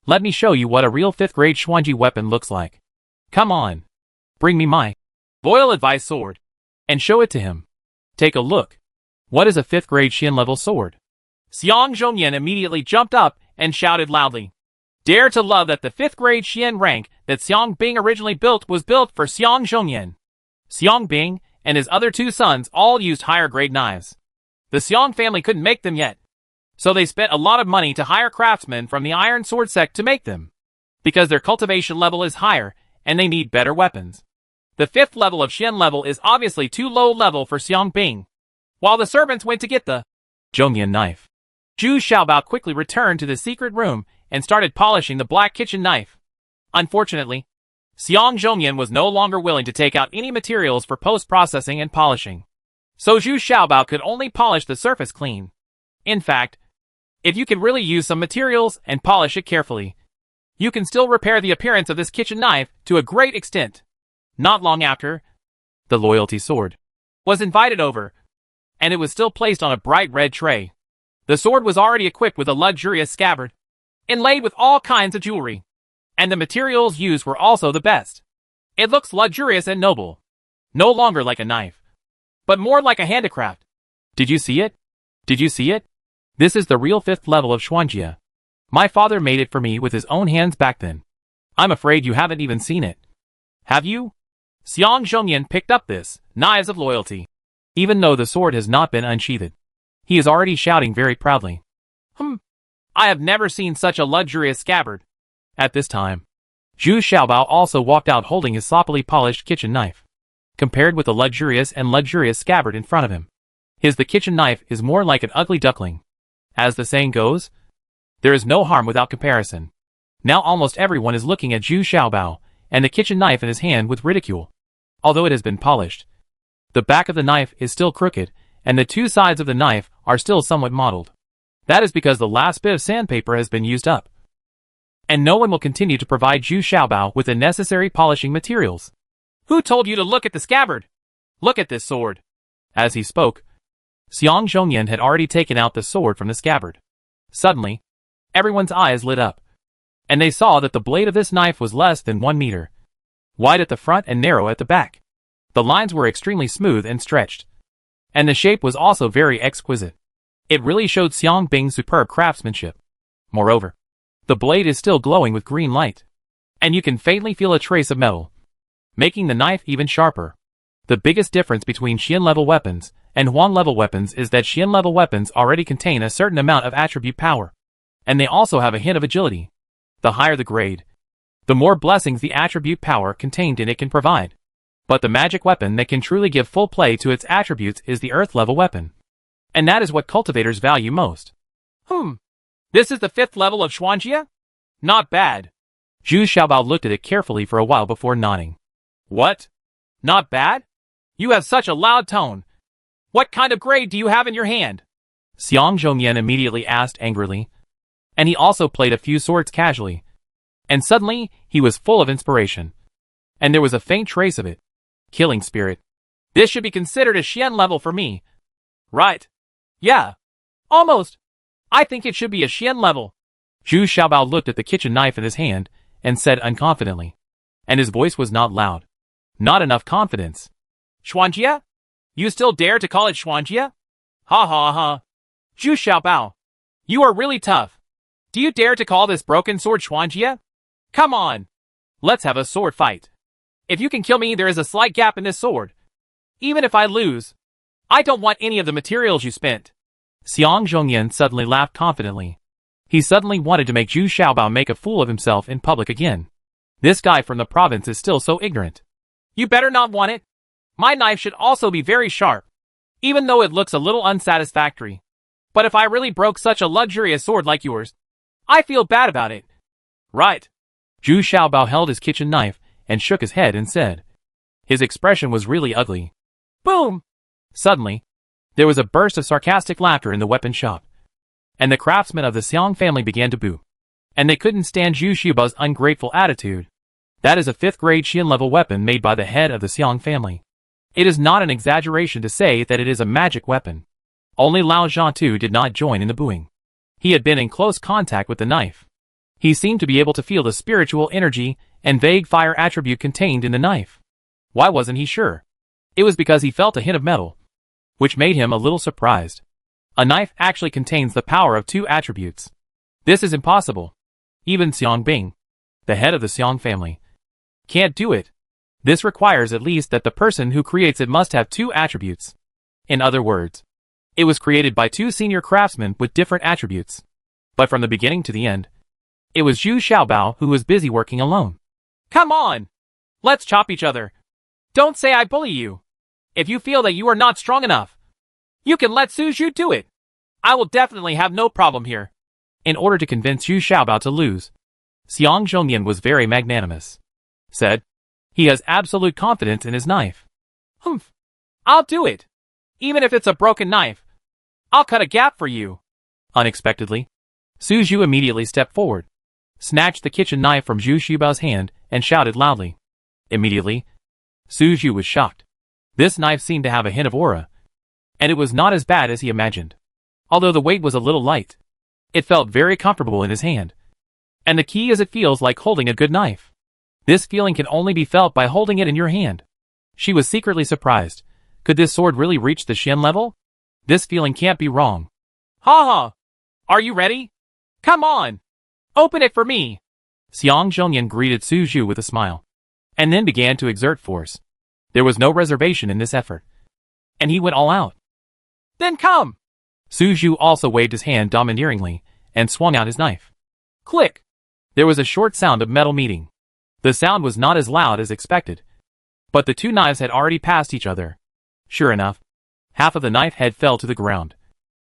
Let me show you what a real 5th grade Xuanji weapon looks like. Come on. Bring me my Boil advice sword, and show it to him. Take a look. What is a 5th grade Xian level sword? Xiang Zhongyan immediately jumped up and shouted loudly. Dare to love that the 5th grade Xian rank that Xiang Bing originally built was built for Xiang Zhongyan. Xiang Bing and his other 2 sons all used higher grade knives. The Xiang family couldn't make them yet, so they spent a lot of money to hire craftsmen from the iron sword sect to make them, because their cultivation level is higher and they need better weapons. The 5th level of Xian level is obviously too low level for Xiang Bing. While the servants went to get the Zhongyan knife, Zhu Xiaobao quickly returned to the secret room and started polishing the black kitchen knife. Unfortunately, Xiang Zhongyan was no longer willing to take out any materials for post-processing and polishing, so Zhu Xiaobao could only polish the surface clean. In fact, if you can really use some materials and polish it carefully, you can still repair the appearance of this kitchen knife to a great extent. Not long after, the loyalty sword was invited over, and it was still placed on a bright red tray. The sword was already equipped with a luxurious scabbard, inlaid with all kinds of jewelry, and the materials used were also the best. It looks luxurious and noble, no longer like a knife, but more like a handicraft. Did you see it? Did you see it? This is the real 5th level of Xuanjia. My father made it for me with his own hands back then. I'm afraid you haven't even seen it. Have you? Xiang Zhongyan picked up this knives of loyalty, even though the sword has not been unsheathed. He is already shouting very proudly. I have never seen such a luxurious scabbard. At this time, Zhu Xiaobao also walked out holding his sloppily polished kitchen knife. Compared with the luxurious scabbard in front of him, the kitchen knife is more like an ugly duckling. As the saying goes, there is no harm without comparison. Now almost everyone is looking at Zhu Xiaobao and the kitchen knife in his hand with ridicule. Although it has been polished, the back of the knife is still crooked, and the 2 sides of the knife are still somewhat mottled. That is because the last bit of sandpaper has been used up, and no one will continue to provide Zhu Xiaobao with the necessary polishing materials. Who told you to look at the scabbard? Look at this sword. As he spoke, Xiang Zhongyan had already taken out the sword from the scabbard. Suddenly, everyone's eyes lit up, and they saw that the blade of this knife was less than 1 meter, wide at the front and narrow at the back. The lines were extremely smooth and stretched, and the shape was also very exquisite. It really showed Xiang Bing's superb craftsmanship. Moreover, the blade is still glowing with green light, and you can faintly feel a trace of metal, making the knife even sharper. The biggest difference between Xian level weapons and Huan level weapons is that Xian level weapons already contain a certain amount of attribute power, and they also have a hint of agility. The higher the grade, the more blessings the attribute power contained in it can provide. But the magic weapon that can truly give full play to its attributes is the earth level weapon, and that is what cultivators value most. This is the 5th level of Xuanjia? Not bad. Zhu Xiaobao looked at it carefully for a while before nodding. What? Not bad? You have such a loud tone. What kind of grade do you have in your hand? Xiang Zhongyan immediately asked angrily, and he also played a few swords casually. And suddenly, he was full of inspiration, and there was a faint trace of it. Killing spirit. This should be considered a Xian level for me. Right. Yeah. Almost. I think it should be a Xian level. Zhu Xiaobao looked at the kitchen knife in his hand and said unconfidently, and his voice was not loud. Not enough confidence. Xuanjia? You still dare to call it Xuanjia? Ha ha ha. Zhu Xiaobao, you are really tough. Do you dare to call this broken sword Xuanjia? Come on. Let's have a sword fight. If you can kill me, there is a slight gap in this sword. Even if I lose, I don't want any of the materials you spent. Xiang Zhongyan suddenly laughed confidently. He suddenly wanted to make Zhu Xiaobao make a fool of himself in public again. This guy from the province is still so ignorant. You better not want it. My knife should also be very sharp, even though it looks a little unsatisfactory. But if I really broke such a luxurious sword like yours, I feel bad about it. Right. Zhu Xiaobao held his kitchen knife and shook his head and said. His expression was really ugly. Boom! Suddenly, there was a burst of sarcastic laughter in the weapon shop, and the craftsmen of the Xiang family began to boo. And they couldn't stand Zhu Xiaobao's ungrateful attitude. That is a 5th grade Xian level weapon made by the head of the Xiang family. It is not an exaggeration to say that it is a magic weapon. Only Lao Zhantu did not join in the booing. He had been in close contact with the knife. He seemed to be able to feel the spiritual energy and vague fire attribute contained in the knife. Why wasn't he sure? It was because he felt a hint of metal. which made him a little surprised. A knife actually contains the power of 2 attributes. This is impossible. Even Xiang Bing, the head of the Xiang family, can't do it. This requires at least that the person who creates it must have 2 attributes. In other words, it was created by 2 senior craftsmen with different attributes. But from the beginning to the end, it was Zhu Xiaobao who was busy working alone. Come on! Let's chop each other. Don't say I bully you. If you feel that you are not strong enough, you can let Su Zhu do it. I will definitely have no problem here. In order to convince Zhu Xiaobao to lose, Xiang Zhongyan was very magnanimous. Said, he has absolute confidence in his knife. Humph. I'll do it. Even if it's a broken knife, I'll cut a gap for you. Unexpectedly, Su Zhu immediately stepped forward, snatched the kitchen knife from Zhu Xiaobao's hand, and shouted loudly. Immediately, Su Zhu was shocked. This knife seemed to have a hint of aura, and it was not as bad as he imagined. Although the weight was a little light, it felt very comfortable in his hand. And the key is it feels like holding a good knife. This feeling can only be felt by holding it in your hand. She was secretly surprised. Could this sword really reach the Xian level? This feeling can't be wrong. Ha ha! Are you ready? Come on! Open it for me! Xiang Zhongyan greeted Su Zhu with a smile, and then began to exert force. There was no reservation in this effort, and he went all out. Then come! Su Zhu also waved his hand domineeringly, and swung out his knife. Click! There was a short sound of metal meeting. The sound was not as loud as expected, but the 2 knives had already passed each other. Sure enough, half of the knife head fell to the ground,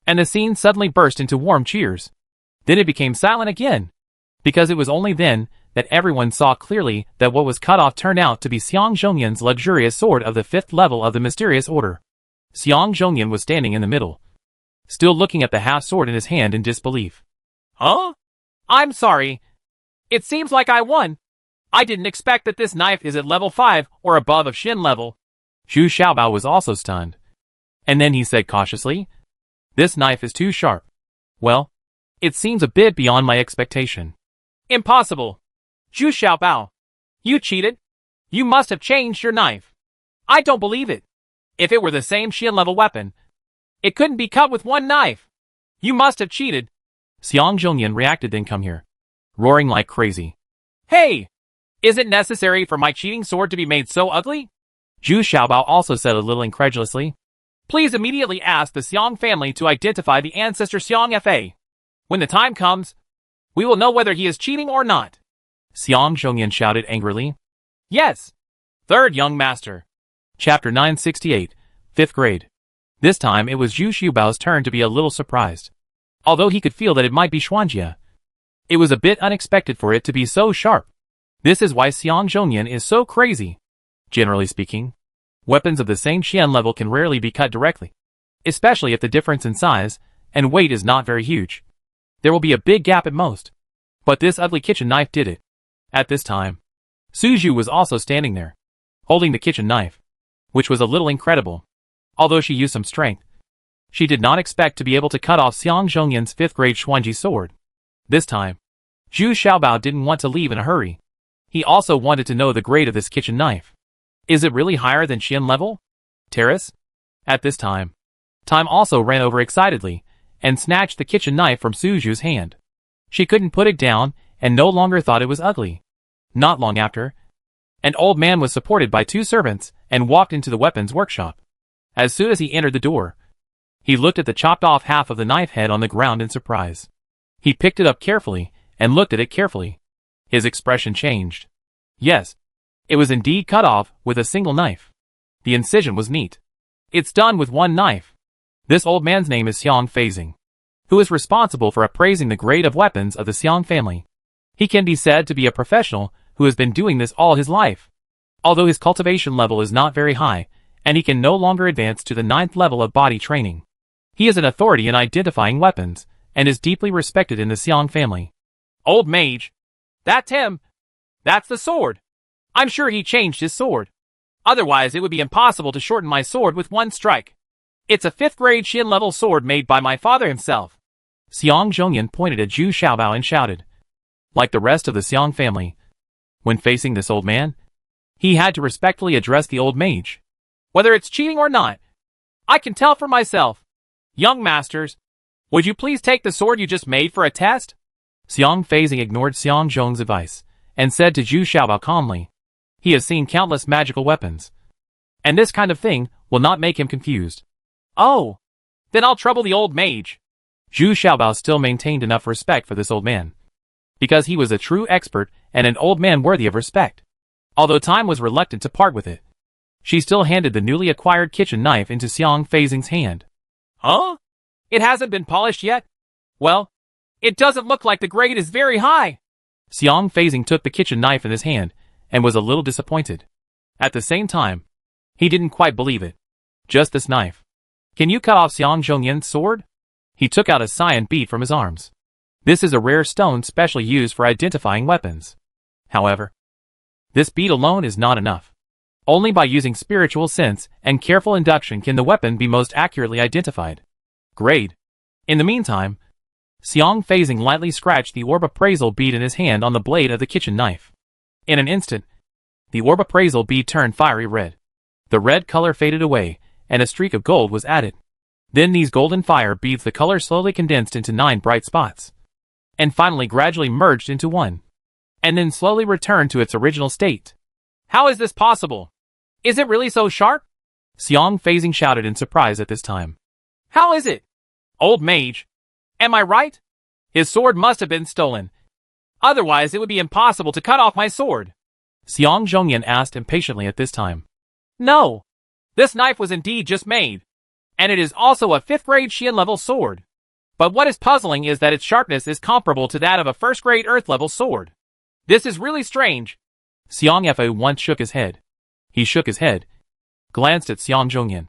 and the scene suddenly burst into warm cheers. Then it became silent again, because it was only then that everyone saw clearly that what was cut off turned out to be Xiang Zhongyan's luxurious sword of the 5th level of the mysterious order. Xiang Zhongyan was standing in the middle, still looking at the half-sword in his hand in disbelief. Huh? I'm sorry. It seems like I won. I didn't expect that this knife is at level 5 or above of Xin level. Zhu Xiaobao was also stunned. And then he said cautiously, this knife is too sharp. Well, it seems a bit beyond my expectation. Impossible. Zhu Xiaobao, you cheated. You must have changed your knife. I don't believe it. If it were the same Xian level weapon, it couldn't be cut with 1 knife. You must have cheated. Xiang Zhongyan reacted then come here, roaring like crazy. Hey! Is it necessary for my cheating sword to be made so ugly? Zhu Xiaobao also said a little incredulously. Please immediately ask the Xiang family to identify the ancestor Xiang Fa. When the time comes, we will know whether he is cheating or not. Xiang Zhongyan shouted angrily. Yes. 3rd Young Master. Chapter 968, 5th grade. This time it was Zhu Xiaobao's turn to be a little surprised. Although he could feel that it might be Xuanjia, it was a bit unexpected for it to be so sharp. This is why Xiang Zhongyan is so crazy. Generally speaking, weapons of the same Xian level can rarely be cut directly, especially if the difference in size and weight is not very huge. There will be a big gap at most. But this ugly kitchen knife did it. At this time, Su Zhu was also standing there, holding the kitchen knife, which was a little incredible. Although she used some strength, she did not expect to be able to cut off Xiang Zhongyan's 5th grade Xuanji sword. This time, Zhu Xiaobao didn't want to leave in a hurry. He also wanted to know the grade of this kitchen knife. Is it really higher than Xian level? Terrace? At this time, Time also ran over excitedly, and snatched the kitchen knife from Su Zhu's hand. She couldn't put it down, and no longer thought it was ugly. Not long after, an old man was supported by 2 servants, and walked into the weapons workshop. As soon as he entered the door, he looked at the chopped off half of the knife head on the ground in surprise. He picked it up carefully, and looked at it carefully. His expression changed. Yes, it was indeed cut off with a single knife. The incision was neat. It's done with 1 knife. This old man's name is Xiang Feizing, who is responsible for appraising the grade of weapons of the Xiang family. He can be said to be a professional who has been doing this all his life. Although his cultivation level is not very high, and he can no longer advance to the 9th level of body training. He is an authority in identifying weapons, and is deeply respected in the Xiang family. Old mage. That's him. That's the sword. I'm sure he changed his sword. Otherwise it would be impossible to shorten my sword with 1 strike. It's a 5th grade Xin level sword made by my father himself. Xiang Zhongyan pointed at Zhu Xiaobao and shouted. Like the rest of the Xiang family, when facing this old man, he had to respectfully address the old mage. Whether it's cheating or not, I can tell for myself. Young masters, would you please take the sword you just made for a test? Xiang Feizing ignored Xiang Zhong's advice and said to Zhu Xiaobao calmly. He has seen countless magical weapons, and this kind of thing will not make him confused. Oh, then I'll trouble the old mage. Zhu Xiaobao still maintained enough respect for this old man, because he was a true expert and an old man worthy of respect. Although Time was reluctant to part with it, she still handed the newly acquired kitchen knife into Xiang Feizing's hand. Huh? It hasn't been polished yet? Well, it doesn't look like the grade is very high. Xiang Feizing took the kitchen knife in his hand and was a little disappointed. At the same time, he didn't quite believe it. Just this knife. Can you cut off Xiang Zhongyan's sword? He took out a cyan bead from his arms. This is a rare stone specially used for identifying weapons. However, this bead alone is not enough. Only by using spiritual sense and careful induction can the weapon be most accurately identified. Grade. In the meantime, Xiang Feizing lightly scratched the orb appraisal bead in his hand on the blade of the kitchen knife. In an instant, the orb appraisal bead turned fiery red. The red color faded away, and a streak of gold was added. Then these golden fire beads, the color slowly condensed into 9 bright spots, and finally gradually merged into one, and then slowly returned to its original state. How is this possible? Is it really so sharp? Xiang Feizing shouted in surprise at this time. How is it? Old mage, am I right? His sword must have been stolen. Otherwise it would be impossible to cut off my sword. Xiang Zhongyan asked impatiently at this time. No, this knife was indeed just made, and it is also a 5th grade Xian level sword. But what is puzzling is that its sharpness is comparable to that of a 1st grade Earth level sword. This is really strange. Xiang Fe once shook his head. He shook his head, glanced at Xiang Zhongyan,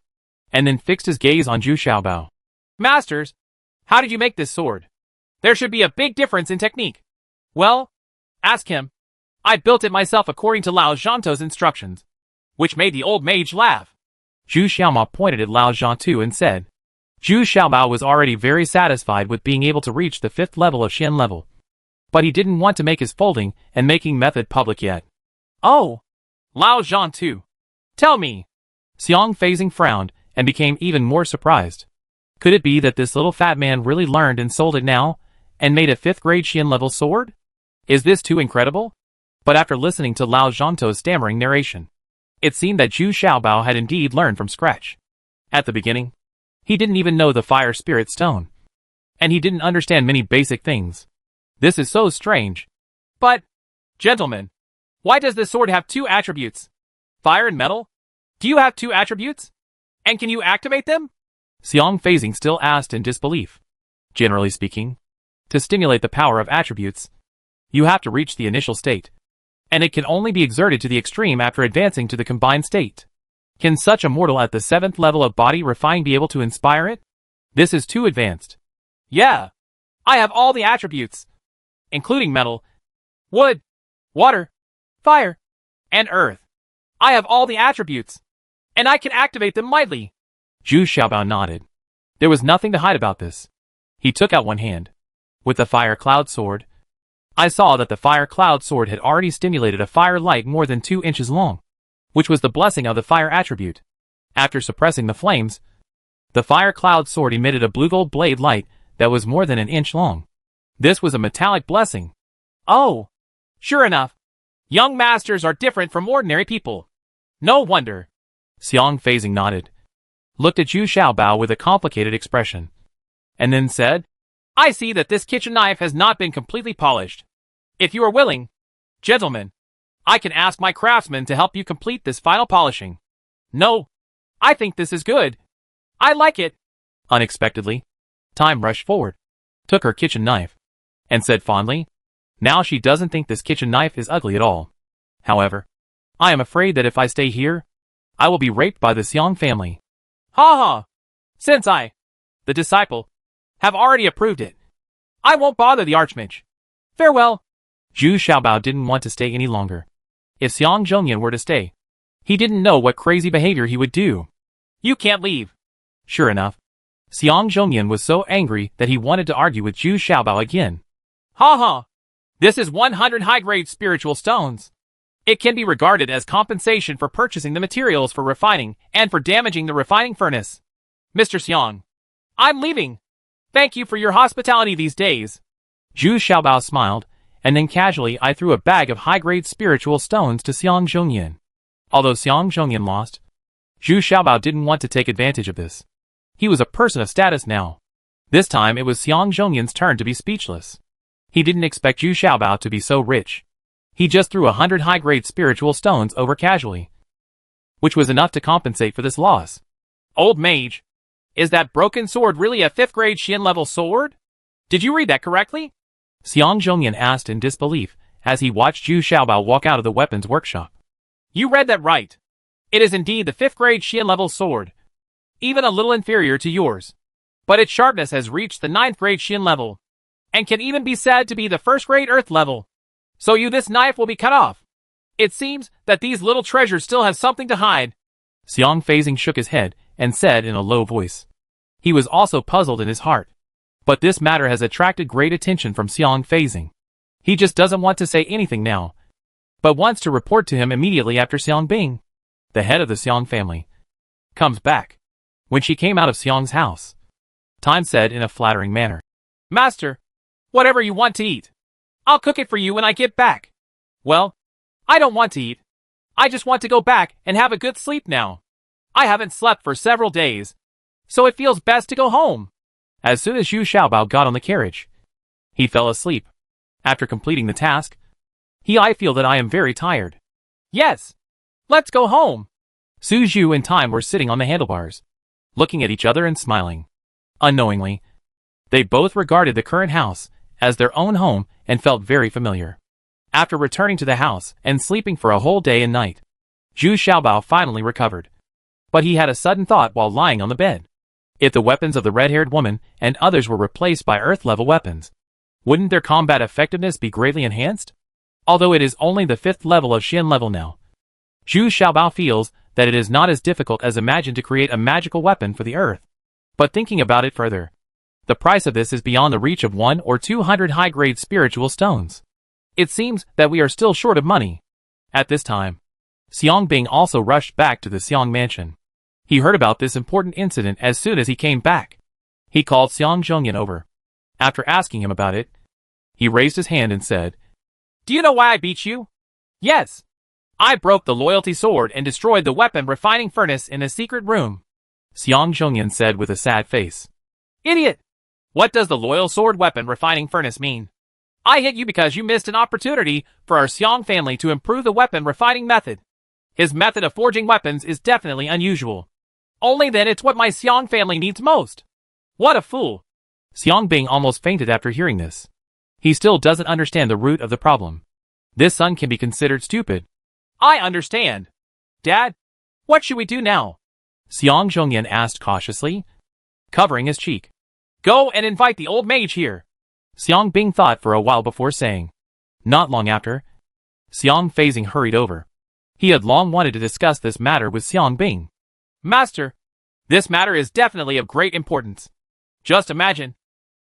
and then fixed his gaze on Zhu Xiaobao. Masters, how did you make this sword? There should be a big difference in technique. Well, ask him. I built it myself according to Lao Zhanto's instructions, which made the old mage laugh. Zhu Xiaomao pointed at Lao Zhantu and said. Zhu Xiaobao was already very satisfied with being able to reach the 5th level of Xian level, but he didn't want to make his folding and making method public yet. Oh, Lao Zhantu, tell me. Xiang Feizing frowned and became even more surprised. Could it be that this little fat man really learned and sold it now, and made a 5th grade Xian level sword? Is this too incredible? But after listening to Lao Zhanto's stammering narration, it seemed that Zhu Xiaobao had indeed learned from scratch. At the beginning, he didn't even know the fire spirit stone, and he didn't understand many basic things. This is so strange. But, gentlemen, why does this sword have 2 attributes? Fire and metal? Do you have 2 attributes? And can you activate them? Xiang Feizing still asked in disbelief. Generally speaking, to stimulate the power of attributes, you have to reach the initial state, and it can only be exerted to the extreme after advancing to the combined state. Can such a mortal at the 7th level of body refining be able to inspire it? This is too advanced. Yeah, I have all the attributes, including metal, wood, water, fire, and earth. I have all the attributes, and I can activate them lightly. Zhu Xiaobao nodded. There was nothing to hide about this. He took out one hand. With the fire cloud sword, I saw that the fire cloud sword had already stimulated a fire light more than 2 inches long, which was the blessing of the fire attribute. After suppressing the flames, the fire cloud sword emitted a blue-gold blade light that was more than 1 inch long. This was a metallic blessing. Oh, sure enough. Young masters are different from ordinary people. No wonder. Xiang Feizing nodded, looked at Zhu Xiaobao with a complicated expression, and then said, I see that this kitchen knife has not been completely polished. If you are willing, gentlemen, I can ask my craftsman to help you complete this final polishing. No, I think this is good. I like it. Unexpectedly, Time rushed forward, took her kitchen knife, and said fondly, now she doesn't think this kitchen knife is ugly at all. However, I am afraid that if I stay here, I will be raped by the Xiang family. Ha ha! Since I, the disciple, have already approved it, I won't bother the archmage. Farewell. Zhu Xiaobao didn't want to stay any longer. If Xiang Zhongyan were to stay, he didn't know what crazy behavior he would do. You can't leave. Sure enough, Xiang Zhongyan was so angry that he wanted to argue with Zhu Xiaobao again. Ha ha! This is 100 high-grade spiritual stones. It can be regarded as compensation for purchasing the materials for refining and for damaging the refining furnace. Mr. Xiang, I'm leaving. Thank you for your hospitality these days. Zhu Xiaobao smiled, and then casually I threw a bag of high-grade spiritual stones to Xiang Zhongyan. Although Xiang Zhongyan lost, Zhu Xiaobao didn't want to take advantage of this. He was a person of status now. This time it was Xiang Zhongyan's turn to be speechless. He didn't expect Zhu Xiaobao to be so rich. He just threw 100 high-grade spiritual stones over casually, which was enough to compensate for this loss. Old mage, is that broken sword really a 5th grade Xian level sword? Did you read that correctly? Xiang Zhongyan asked in disbelief as he watched Zhu Xiaobao walk out of the weapons workshop. You read that right. It is indeed the 5th grade Xian level sword, even a little inferior to yours. But its sharpness has reached the 9th grade Xian level, and can even be said to be the 1st grade Earth level. So this knife will be cut off. It seems that these little treasures still have something to hide. Xiang Feizing shook his head and said in a low voice. He was also puzzled in his heart. But this matter has attracted great attention from Xiang Feizing. He just doesn't want to say anything now, but wants to report to him immediately after Xiang Bing, the head of the Xiang family, comes back. When she came out of Xiang's house, Time said in a flattering manner, Master, whatever you want to eat, I'll cook it for you when I get back. Well, I don't want to eat. I just want to go back and have a good sleep now. I haven't slept for several days, so it feels best to go home. As soon as Zhu Xiaobao got on the carriage, he fell asleep. After completing the task, I feel that I am very tired. Yes, let's go home. Su Zhu and Time were sitting on the handlebars, looking at each other and smiling. Unknowingly, they both regarded the current house as their own home and felt very familiar. After returning to the house and sleeping for a whole day and night, Zhu Xiaobao finally recovered. But he had a sudden thought while lying on the bed. If the weapons of the red-haired woman and others were replaced by Earth-level weapons, wouldn't their combat effectiveness be greatly enhanced? Although it is only the 5th level of Xian level now, Zhu Xiaobao feels that it is not as difficult as imagined to create a magical weapon for the Earth. But thinking about it further, the price of this is beyond the reach of 100 or 200 high-grade spiritual stones. It seems that we are still short of money. At this time, Xiang Bing also rushed back to the Xiang mansion. He heard about this important incident as soon as he came back. He called Xiang Zhongyan over. After asking him about it, he raised his hand and said, Do you know why I beat you? Yes. I broke the loyalty sword and destroyed the weapon refining furnace in a secret room. Xiang Zhongyan said with a sad face. Idiot! What does the loyal sword weapon refining furnace mean? I hit you because you missed an opportunity for our Xiang family to improve the weapon refining method. His method of forging weapons is definitely unusual. Only then it's what my Xiang family needs most. What a fool! Xiang Bing almost fainted after hearing this. He still doesn't understand the root of the problem. This son can be considered stupid. I understand. Dad, what should we do now? Xiang Zhongyan asked cautiously, covering his cheek. Go and invite the old mage here. Xiang Bing thought for a while before saying. Not long after, Xiang Feizing hurried over. He had long wanted to discuss this matter with Xiang Bing. Master, this matter is definitely of great importance. Just imagine,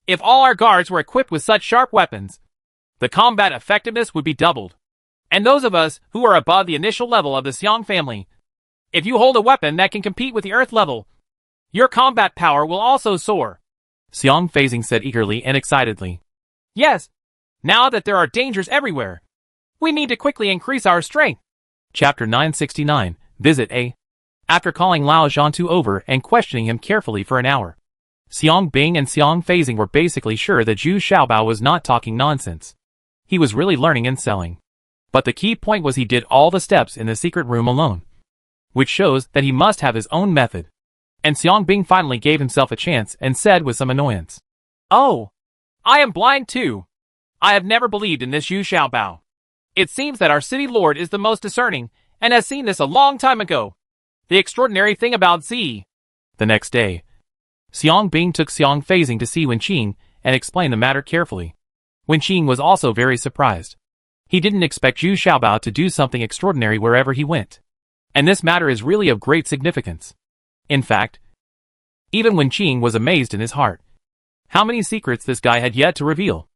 if all our guards were equipped with such sharp weapons, the combat effectiveness would be doubled. And those of us who are above the initial level of the Xiang family, if you hold a weapon that can compete with the Earth level, your combat power will also soar. Xiang Feizing said eagerly and excitedly. Yes, now that there are dangers everywhere, we need to quickly increase our strength. Chapter 969, Visit A. After calling Lao Zhantu over and questioning him carefully for an hour, Xiang Bing and Xiang Feizing were basically sure that Zhu Xiaobao was not talking nonsense. He was really learning and selling. But the key point was he did all the steps in the secret room alone, which shows that he must have his own method. And Xiang Bing finally gave himself a chance and said with some annoyance, Oh, I am blind too. I have never believed in this Zhu Xiaobao. It seems that our city lord is the most discerning and has seen this a long time ago. The extraordinary thing about Z. The next day, Xiang Bing took Xiang Feizing to see Wenqing and explained the matter carefully. Wenqing was also very surprised. He didn't expect Zhu Xiaobao to do something extraordinary wherever he went. And this matter is really of great significance. In fact, even Wenqing was amazed in his heart. How many secrets this guy had yet to reveal.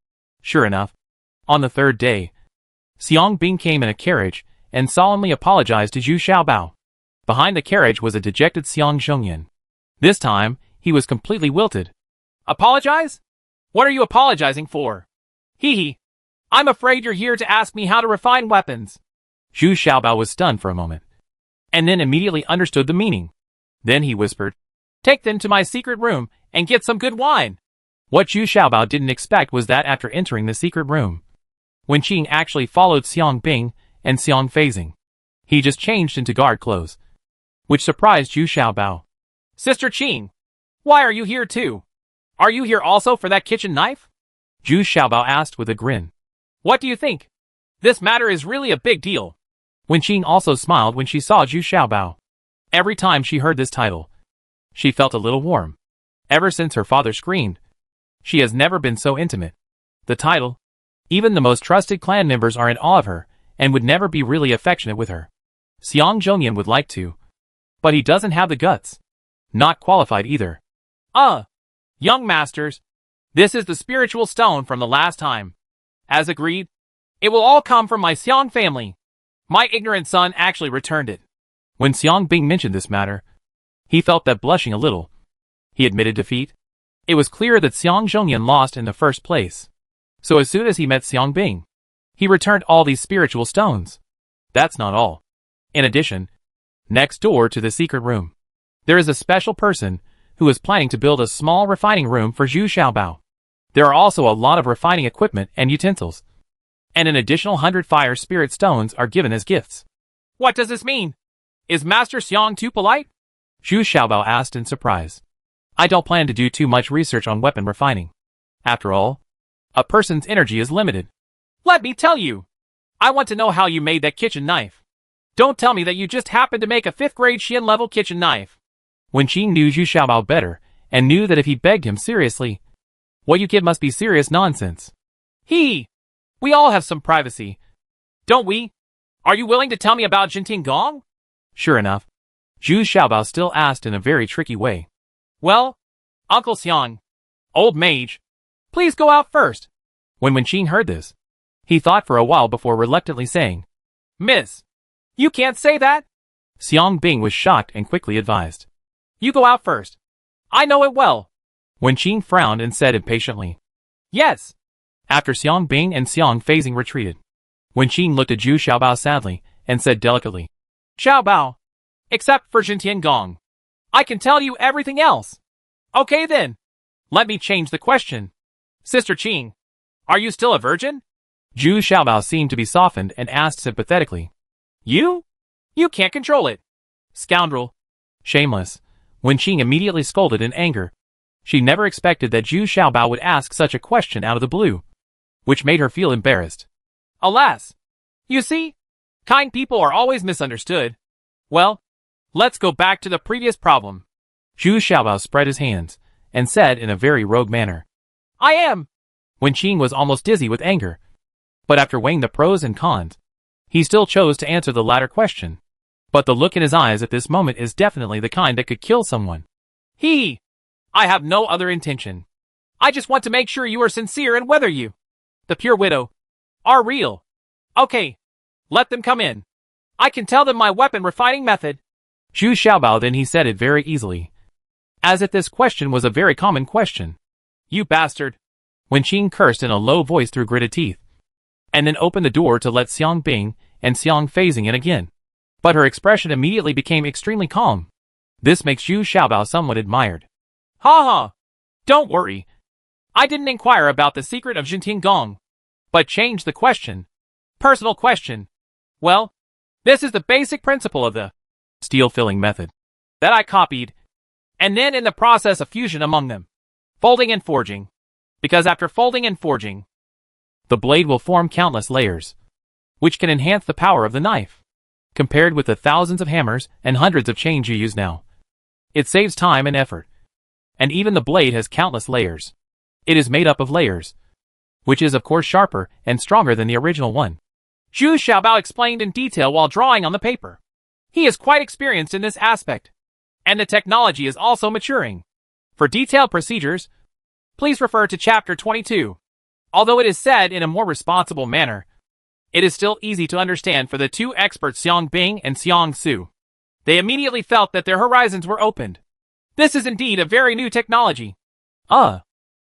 Sure enough, on the third day, Xiang Bing came in a carriage and solemnly apologized to Zhu Xiaobao. Behind the carriage was a dejected Xiang Zhongyan. This time, he was completely wilted. Apologize? What are you apologizing for? Hee hee. I'm afraid you're here to ask me how to refine weapons. Zhu Xiaobao was stunned for a moment, and then immediately understood the meaning. Then he whispered, Take them to my secret room and get some good wine. What Zhu Xiaobao didn't expect was that after entering the secret room, Wenqing actually followed Xiang Bing and Xiang Feizing. He just changed into guard clothes, which surprised Zhu Xiaobao. Sister Qing, why are you here too? Are you here also for that kitchen knife? Zhu Xiaobao asked with a grin. What do you think? This matter is really a big deal. Wenqing also smiled when she saw Zhu Xiaobao. Every time she heard this title, she felt a little warm. Ever since her father screamed, she has never been so intimate. The title, even the most trusted clan members are in awe of her and would never be really affectionate with her. Xiang Zhongyan would like to, but he doesn't have the guts. Not qualified either. Young masters, this is the spiritual stone from the last time. As agreed, it will all come from my Xiang family. My ignorant son actually returned it. When Xiang Bing mentioned this matter, he felt that blushing a little. He admitted defeat. It was clear that Xiang Zhongyan lost in the first place. So as soon as he met Xiang Bing, he returned all these spiritual stones. That's not all. In addition, next door to the secret room, there is a special person who is planning to build a small refining room for Zhu Xiaobao. There are also a lot of refining equipment and utensils, and an additional 100 fire spirit stones are given as gifts. What does this mean? Is Master Xiang too polite? Zhu Xiaobao asked in surprise. I don't plan to do too much research on weapon refining. After all, a person's energy is limited. Let me tell you. I want to know how you made that kitchen knife. Don't tell me that you just happened to make a 5th grade Xian level kitchen knife. Wenqing knew Zhu Xiaobao better, and knew that if he begged him seriously, what you kid must be serious nonsense. We all have some privacy, don't we? Are you willing to tell me about Jinting Gong? Sure enough, Zhu Xiaobao still asked in a very tricky way. Well, Uncle Xiang, old mage, please go out first. When Wenqing heard this, he thought for a while before reluctantly saying, Miss, you can't say that. Xiang Bing was shocked and quickly advised. You go out first. I know it well. Wenqing frowned and said impatiently, Yes. After Xiang Bing and Xiang Feizing retreated, Wenqing looked at Zhu Xiaobao sadly and said delicately, Xiaobao, except for Jintian Gong, I can tell you everything else. Okay then. Let me change the question. Sister Qing, are you still a virgin? Zhu Xiaobao seemed to be softened and asked sympathetically. You? You can't control it. Scoundrel. Shameless. Wenqing immediately scolded in anger. She never expected that Zhu Xiaobao would ask such a question out of the blue, which made her feel embarrassed. Alas! You see? Kind people are always misunderstood. Well, let's go back to the previous problem. Zhu Xiaobao spread his hands and said in a very rogue manner, I am. Wenqing was almost dizzy with anger, but after weighing the pros and cons, he still chose to answer the latter question. But the look in his eyes at this moment is definitely the kind that could kill someone. I have no other intention. I just want to make sure you are sincere and whether you, the pure widow, are real. Okay, let them come in. I can tell them my weapon refining method. Zhu Xiaobao then he said it very easily, as if this question was a very common question. You bastard. Wenqing cursed in a low voice through gritted teeth, and then opened the door to let Xiang Bing and Xiang Feizing in again. But her expression immediately became extremely calm. This makes Zhu Xiaobao somewhat admired. Ha ha! Don't worry. I didn't inquire about the secret of Jinting Gong, but change the question. Personal question. Well, this is the basic principle of the steel filling method that I copied, and then in the process of fusion among them, folding and forging. Because after folding and forging, the blade will form countless layers, which can enhance the power of the knife. Compared with the thousands of hammers and hundreds of chains you use now, it saves time and effort. And even the blade has countless layers. It is made up of layers, which is of course sharper and stronger than the original one. Zhu Xiaobao explained in detail while drawing on the paper. He is quite experienced in this aspect, and the technology is also maturing. For detailed procedures, please refer to Chapter 22. Although it is said in a more responsible manner, it is still easy to understand for the two experts Xiang Bing and Xiang Su. They immediately felt that their horizons were opened. This is indeed a very new technology.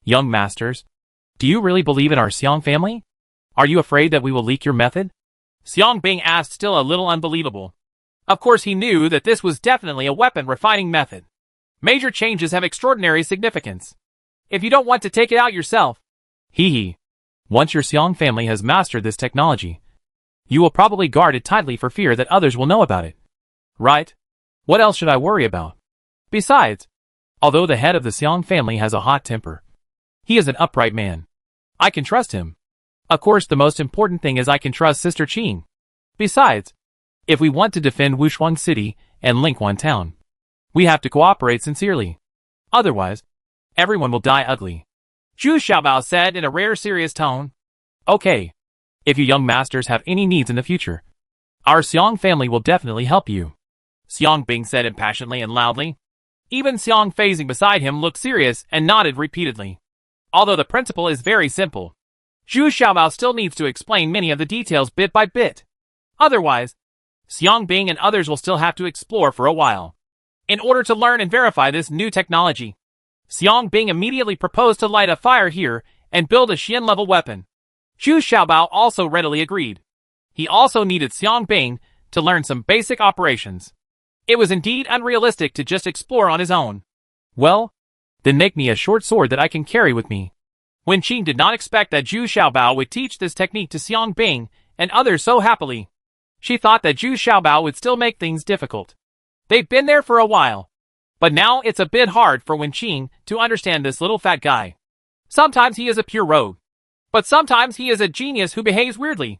Young masters, do you really believe in our Xiong family? Are you afraid that we will leak your method? Xiong Bing asked, still a little unbelievable. Of course he knew that this was definitely a weapon refining method. Major changes have extraordinary significance. If you don't want to take it out yourself. Once your Xiong family has mastered this technology, you will probably guard it tightly for fear that others will know about it. Right? What else should I worry about? Besides, although the head of the Xiong family has a hot temper, he is an upright man. I can trust him. Of course, the most important thing is I can trust Sister Qing. Besides, if we want to defend Wushuang City and Linghuan Town, we have to cooperate sincerely. Otherwise, everyone will die ugly. Zhu Xiaobao said in a rare serious tone. Okay. If you young masters have any needs in the future, our Xiong family will definitely help you. Xiong Bing said impassionately and loudly. Even Xiong Feizing beside him looked serious and nodded repeatedly. Although the principle is very simple, Zhu Xiaobao still needs to explain many of the details bit by bit. Otherwise, Xiong Bing and others will still have to explore for a while. In order to learn and verify this new technology, Xiong Bing immediately proposed to light a fire here and build a Xian-level weapon. Zhu Xiaobao also readily agreed. He also needed Xiong Bing to learn some basic operations. It was indeed unrealistic to just explore on his own. Well, then make me a short sword that I can carry with me. Wen Qing did not expect that Zhu Xiaobao would teach this technique to Xiong Bing and others so happily. She thought that Zhu Xiaobao would still make things difficult. They've been there for a while. But now it's a bit hard for Wen Qing to understand this little fat guy. Sometimes he is a pure rogue. But sometimes he is a genius who behaves weirdly.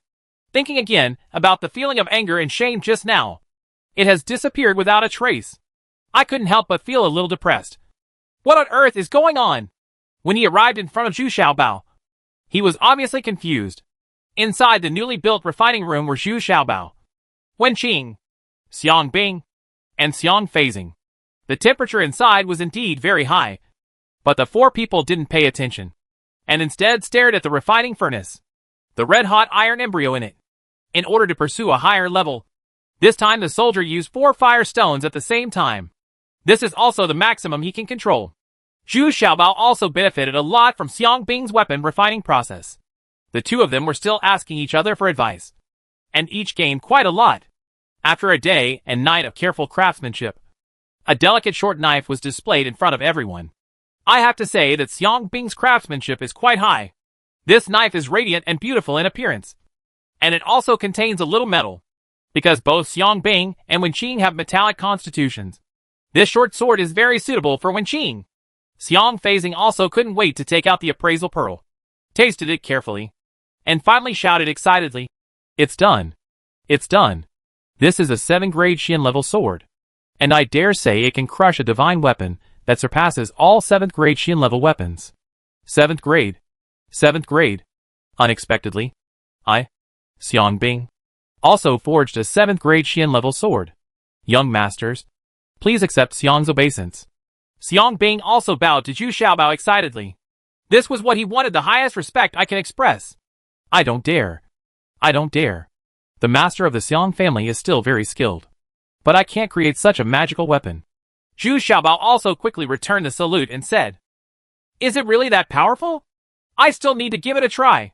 Thinking again about the feeling of anger and shame just now, it has disappeared without a trace. I couldn't help but feel a little depressed. What on earth is going on? When he arrived in front of Zhu Xiaobao, he was obviously confused. Inside the newly built refining room were Zhu Xiaobao, Wen Qing, Xiong Bing, and Xiong Feizing. The temperature inside was indeed very high, but the four people didn't pay attention, and instead stared at the refining furnace, the red-hot iron embryo in it. In order to pursue a higher level, this time the soldier used 4 fire stones at the same time. This is also the maximum he can control. Zhu Xiaobao also benefited a lot from Xiong Bing's weapon refining process. The two of them were still asking each other for advice, and each gained quite a lot. After a day and night of careful craftsmanship, a delicate short knife was displayed in front of everyone. I have to say that Xiong Bing's craftsmanship is quite high. This knife is radiant and beautiful in appearance, and it also contains a little metal. Because both Xiong Bing and Wen Qing have metallic constitutions, this short sword is very suitable for Wen Qing. Xiong Feizing also couldn't wait to take out the appraisal pearl, tasted it carefully, and finally shouted excitedly, "It's done! It's done! This is a 7th-grade Xian-level sword, and I dare say it can crush a divine weapon that surpasses all 7th-grade Xian-level weapons." 7th grade. 7th grade. Unexpectedly, Xiong Bing, also forged a 7th-grade Xian-level sword. Young masters, please accept Xiong's obeisance. Xiong Bing also bowed to Zhu Xiaobao excitedly. This was what he wanted, the highest respect I can express. I don't dare. The master of the Xiong family is still very skilled, but I can't create such a magical weapon. Zhu Xiaobao also quickly returned the salute and said, "Is it really that powerful? I still need to give it a try."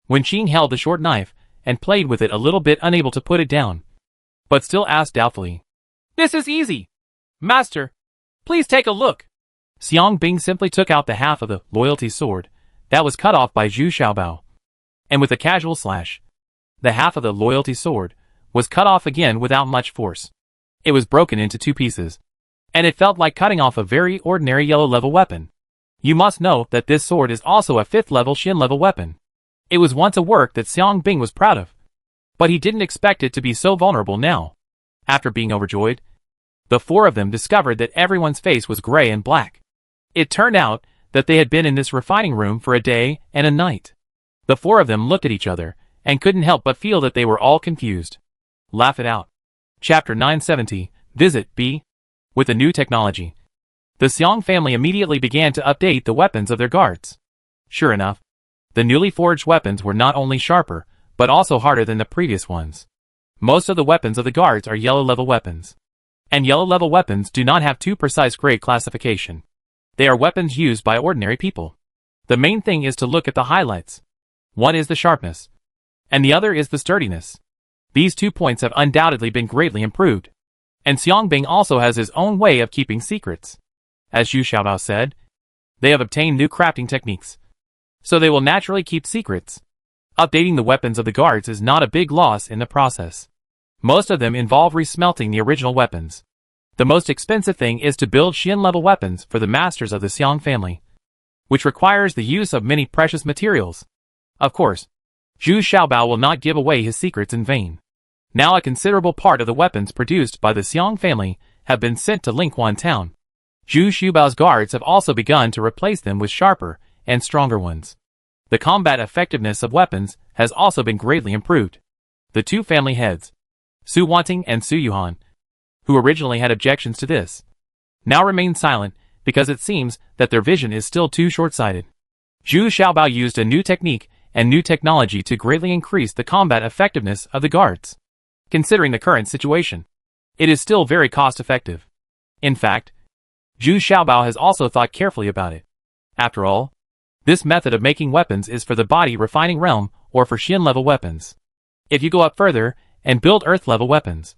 Wen Qing held the short knife and played with it a little bit, unable to put it down, but still asked doubtfully, "This is easy. Master, please take a look." Xiong Bing simply took out the half of the loyalty sword that was cut off by Zhu Xiaobao, and with a casual slash, the half of the loyalty sword was cut off again without much force. It was broken into 2 pieces, and it felt like cutting off a very ordinary yellow-level weapon. You must know that this sword is also a 5th-level Xian-level weapon. It was once a work that Xiong Bing was proud of, but he didn't expect it to be so vulnerable now. After being overjoyed, the 4 of them discovered that everyone's face was gray and black. It turned out that they had been in this refining room for a day and a night. The 4 of them looked at each other and couldn't help but feel that they were all confused. Laugh it out. Chapter 970, Visit B. With the new technology, the Xiong family immediately began to update the weapons of their guards. Sure enough, the newly forged weapons were not only sharper, but also harder than the previous ones. Most of the weapons of the guards are yellow-level weapons. and yellow level weapons do not have too precise grade classification. They are weapons used by ordinary people. The main thing is to look at the highlights. One is the sharpness, and the other is the sturdiness. These 2 points have undoubtedly been greatly improved. And Xiangbing also has his own way of keeping secrets. As Zhu Xiaobao said, they have obtained new crafting techniques, so they will naturally keep secrets. Updating the weapons of the guards is not a big loss in the process. Most of them involve resmelting the original weapons. The most expensive thing is to build Xian-level weapons for the masters of the Xiang family, which requires the use of many precious materials. Of course, Zhu Xiaobao will not give away his secrets in vain. Now a considerable part of the weapons produced by the Xiang family have been sent to Lingquan town. Zhu Xiaobao's guards have also begun to replace them with sharper and stronger ones. The combat effectiveness of weapons has also been greatly improved. The two family heads, Su Wanting and Su Yuhan, who originally had objections to this, now remain silent because it seems that their vision is still too short-sighted. Zhu Xiaobao used a new technique and new technology to greatly increase the combat effectiveness of the guards. Considering the current situation, it is still very cost-effective. In fact, Zhu Xiaobao has also thought carefully about it. After all, this method of making weapons is for the body refining realm or for Xian-level weapons. If you go up further and build earth-level weapons,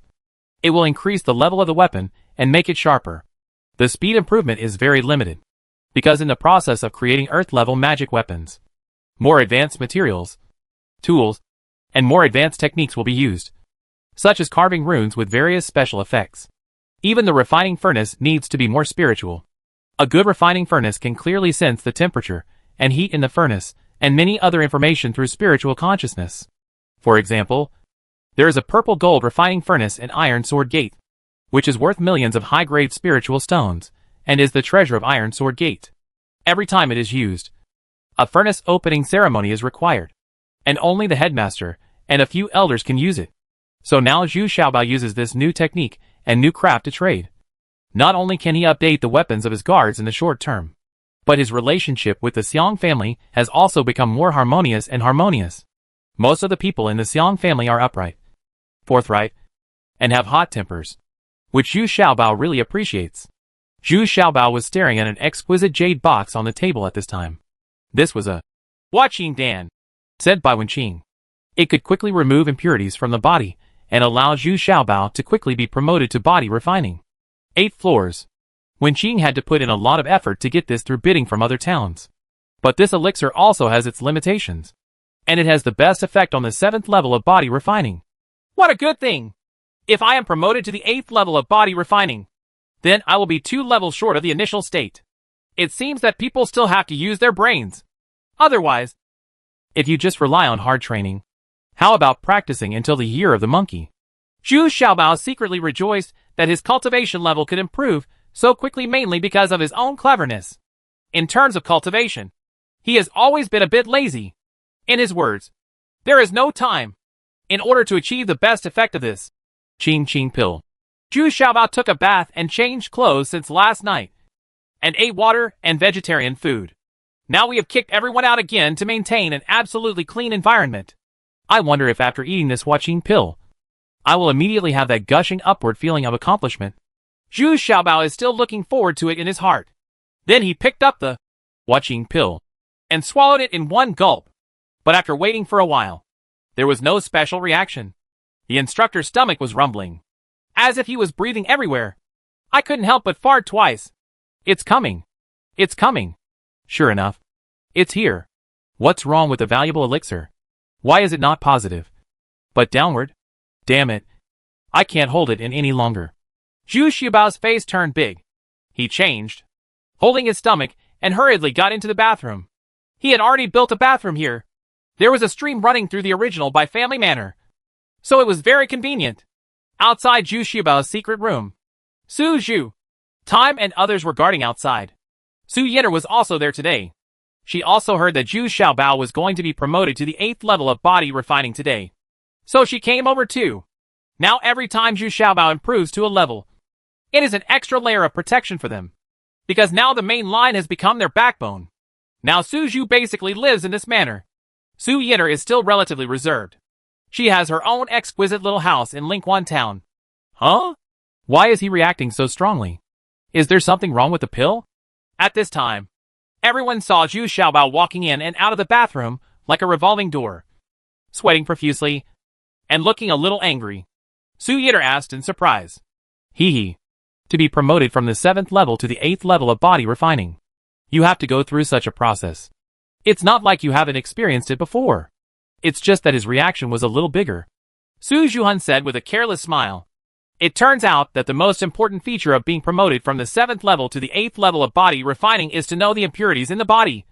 it will increase the level of the weapon and make it sharper. The speed improvement is very limited, because in the process of creating earth-level magic weapons, more advanced materials, tools, and more advanced techniques will be used, such as carving runes with various special effects. Even the refining furnace needs to be more spiritual. A good refining furnace can clearly sense the temperature and heat in the furnace, and many other information through spiritual consciousness. For example, there is a purple gold refining furnace in Iron Sword Gate, which is worth millions of high-grade spiritual stones, and is the treasure of Iron Sword Gate. Every time it is used, a furnace opening ceremony is required, and only the headmaster and a few elders can use it. So now Zhu Xiaobao uses this new technique and new craft to trade. Not only can he update the weapons of his guards in the short term, but his relationship with the Xiang family has also become more harmonious and harmonious. Most of the people in the Xiang family are upright, forthright, and have hot tempers, which Zhu Xiaobao really appreciates. Zhu Xiaobao was staring at an exquisite jade box on the table at this time. This was a Huaqing Dan, said by Wenqing. It could quickly remove impurities from the body and allow Zhu Xiaobao to quickly be promoted to body refining. 8 floors. Wenqing had to put in a lot of effort to get this through bidding from other towns. But this elixir also has its limitations, and it has the best effect on the 7th level of body refining. What a good thing! If I am promoted to the 8th level of body refining, then I will be 2 levels short of the initial state. It seems that people still have to use their brains. Otherwise, if you just rely on hard training, how about practicing until the year of the monkey? Zhu Xiaobao secretly rejoiced that his cultivation level could improve so quickly, mainly because of his own cleverness. In terms of cultivation, he has always been a bit lazy. In his words, there is no time. In order to achieve the best effect of this Qing pill, Zhu Xiaobao took a bath and changed clothes since last night, and ate water and vegetarian food. Now we have kicked everyone out again to maintain an absolutely clean environment. I wonder if after eating this Huaqing pill, I will immediately have that gushing upward feeling of accomplishment. Zhu Xiaobao is still looking forward to it in his heart. Then he picked up the Huaqing pill and swallowed it in one gulp. But after waiting for a while, there was no special reaction. The instructor's stomach was rumbling, as if he was breathing everywhere. I couldn't help but fart twice. It's coming. It's coming. Sure enough, it's here. What's wrong with the valuable elixir? Why is it not positive, but downward? Damn it. I can't hold it in any longer. Zhu Xiaobao's face turned big. He changed, holding his stomach, and hurriedly got into the bathroom. He had already built a bathroom here. There was a stream running through the original by family manor, so it was very convenient. Outside Zhu Xiaobao's secret room, Su Zhu, Time and others were guarding outside. Su Yinner was also there today. She also heard that Zhu Xiaobao was going to be promoted to the 8th level of body refining today, so she came over too. Now every time Zhu Xiaobao improves to a level, it is an extra layer of protection for them, because now the main line has become their backbone. Now Su Zhu basically lives in this manner. Su Yinner is still relatively reserved. She has her own exquisite little house in Lingquan town. Huh? Why is he reacting so strongly? Is there something wrong with the pill? At this time, everyone saw Zhu Xiaobao walking in and out of the bathroom like a revolving door, sweating profusely and looking a little angry. Su Yitter asked in surprise. Hee. To be promoted from the 7th level to the 8th level of body refining, you have to go through such a process. It's not like you haven't experienced it before. It's just that his reaction was a little bigger. Su Zhuhan said with a careless smile. It turns out that the most important feature of being promoted from the 7th level to the 8th level of body refining is to know the impurities in the body.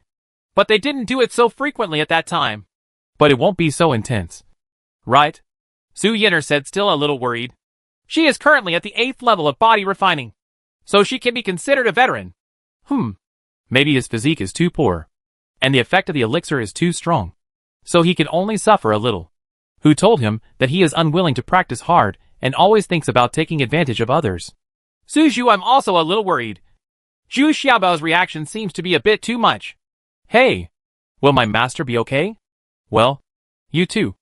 But they didn't do it so frequently at that time. But it won't be so intense. Right? Su Yitter said, still a little worried. She is currently at the 8th level of body refining, so she can be considered a veteran. Maybe his physique is too poor, and the effect of the elixir is too strong, so he can only suffer a little. Who told him that he is unwilling to practice hard and always thinks about taking advantage of others? Su Zhu, I'm also a little worried. Zhu Xiaobao's reaction seems to be a bit too much. Hey, will my master be okay? Well, you too.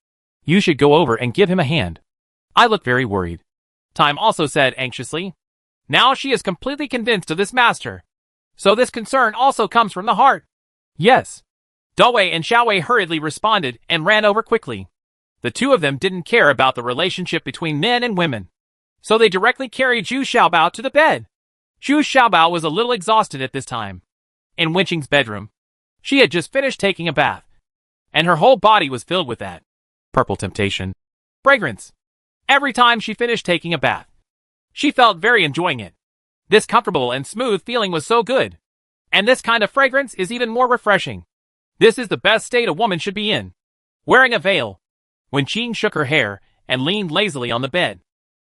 You should go over and give him a hand. I look very worried. Time also said anxiously. Now she is completely convinced of this master. So this concern also comes from the heart. Yes. Dawei and Xiaowei hurriedly responded and ran over quickly. The two of them didn't care about the relationship between men and women, so they directly carried Zhu Xiaobao to the bed. Zhu Xiaobao was a little exhausted at this time. In Wenqing's bedroom, she had just finished taking a bath, and her whole body was filled with that purple temptation fragrance. Every time she finished taking a bath, she felt very enjoying it. This comfortable and smooth feeling was so good. And this kind of fragrance is even more refreshing. This is the best state a woman should be in. Wearing a veil. Wenqing shook her hair and leaned lazily on the bed.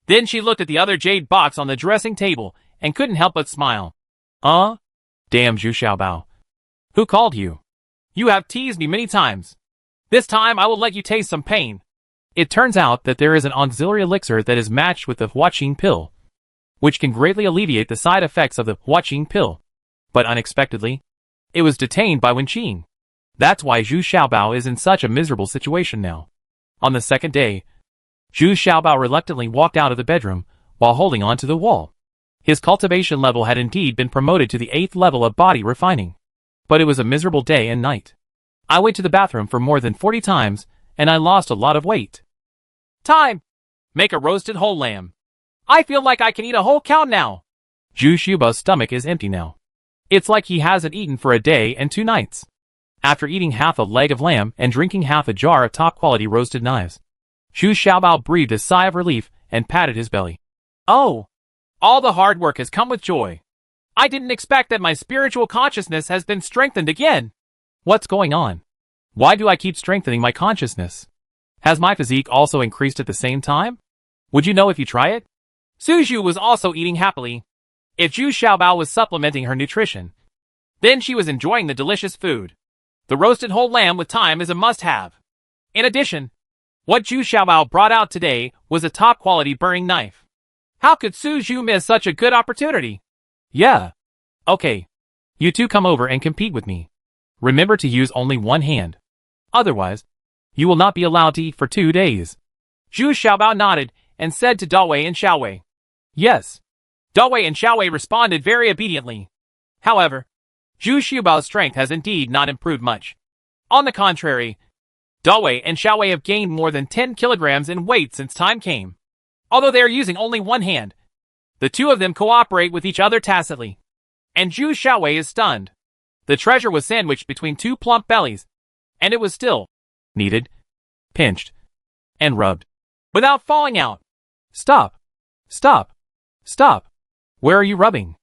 Then she looked at the other jade box on the dressing table and couldn't help but smile. Damn Zhu Xiaobao. Who called you? You have teased me many times. This time I will let you taste some pain. It turns out that there is an auxiliary elixir that is matched with the Huaqing pill, which can greatly alleviate the side effects of the Huaqing pill. But unexpectedly, it was detained by Wenqing. That's why Zhu Xiaobao is in such a miserable situation now. On the second day, Zhu Xiaobao reluctantly walked out of the bedroom while holding on to the wall. His cultivation level had indeed been promoted to the 8th level of body refining. But it was a miserable day and night. I went to the bathroom for more than 40 times, and I lost a lot of weight. Time! Make a roasted whole lamb. I feel like I can eat a whole cow now. Zhu Xiaobao's stomach is empty now. It's like he hasn't eaten for a day and 2 nights. After eating half a leg of lamb and drinking half a jar of top-quality roasted knives, Zhu Xiaobao breathed a sigh of relief and patted his belly. Oh! All the hard work has come with joy. I didn't expect that my spiritual consciousness has been strengthened again. What's going on? Why do I keep strengthening my consciousness? Has my physique also increased at the same time? Would you know if you try it? Su Zhu was also eating happily. If Zhu Xiaobao was supplementing her nutrition, then she was enjoying the delicious food. The roasted whole lamb with thyme is a must-have. In addition, what Zhu Xiaobao brought out today was a top-quality burning knife. How could Su Zhu miss such a good opportunity? Yeah. Okay. You two come over and compete with me. Remember to use only one hand. Otherwise, you will not be allowed to eat for 2 days. Zhu Xiaobao nodded and said to Dawei and Xiaowei. Yes. Dawei and Xiaowei responded very obediently. However, Zhu Xiaobao's strength has indeed not improved much. On the contrary, Dawei and Xiaowei have gained more than 10 kilograms in weight since time came. Although they are using only one hand, the two of them cooperate with each other tacitly. And Zhu Xiaowei is stunned. The treasure was sandwiched between 2 plump bellies, and it was still kneaded, pinched, and rubbed, without falling out. Stop! Stop! Stop! Where are you rubbing?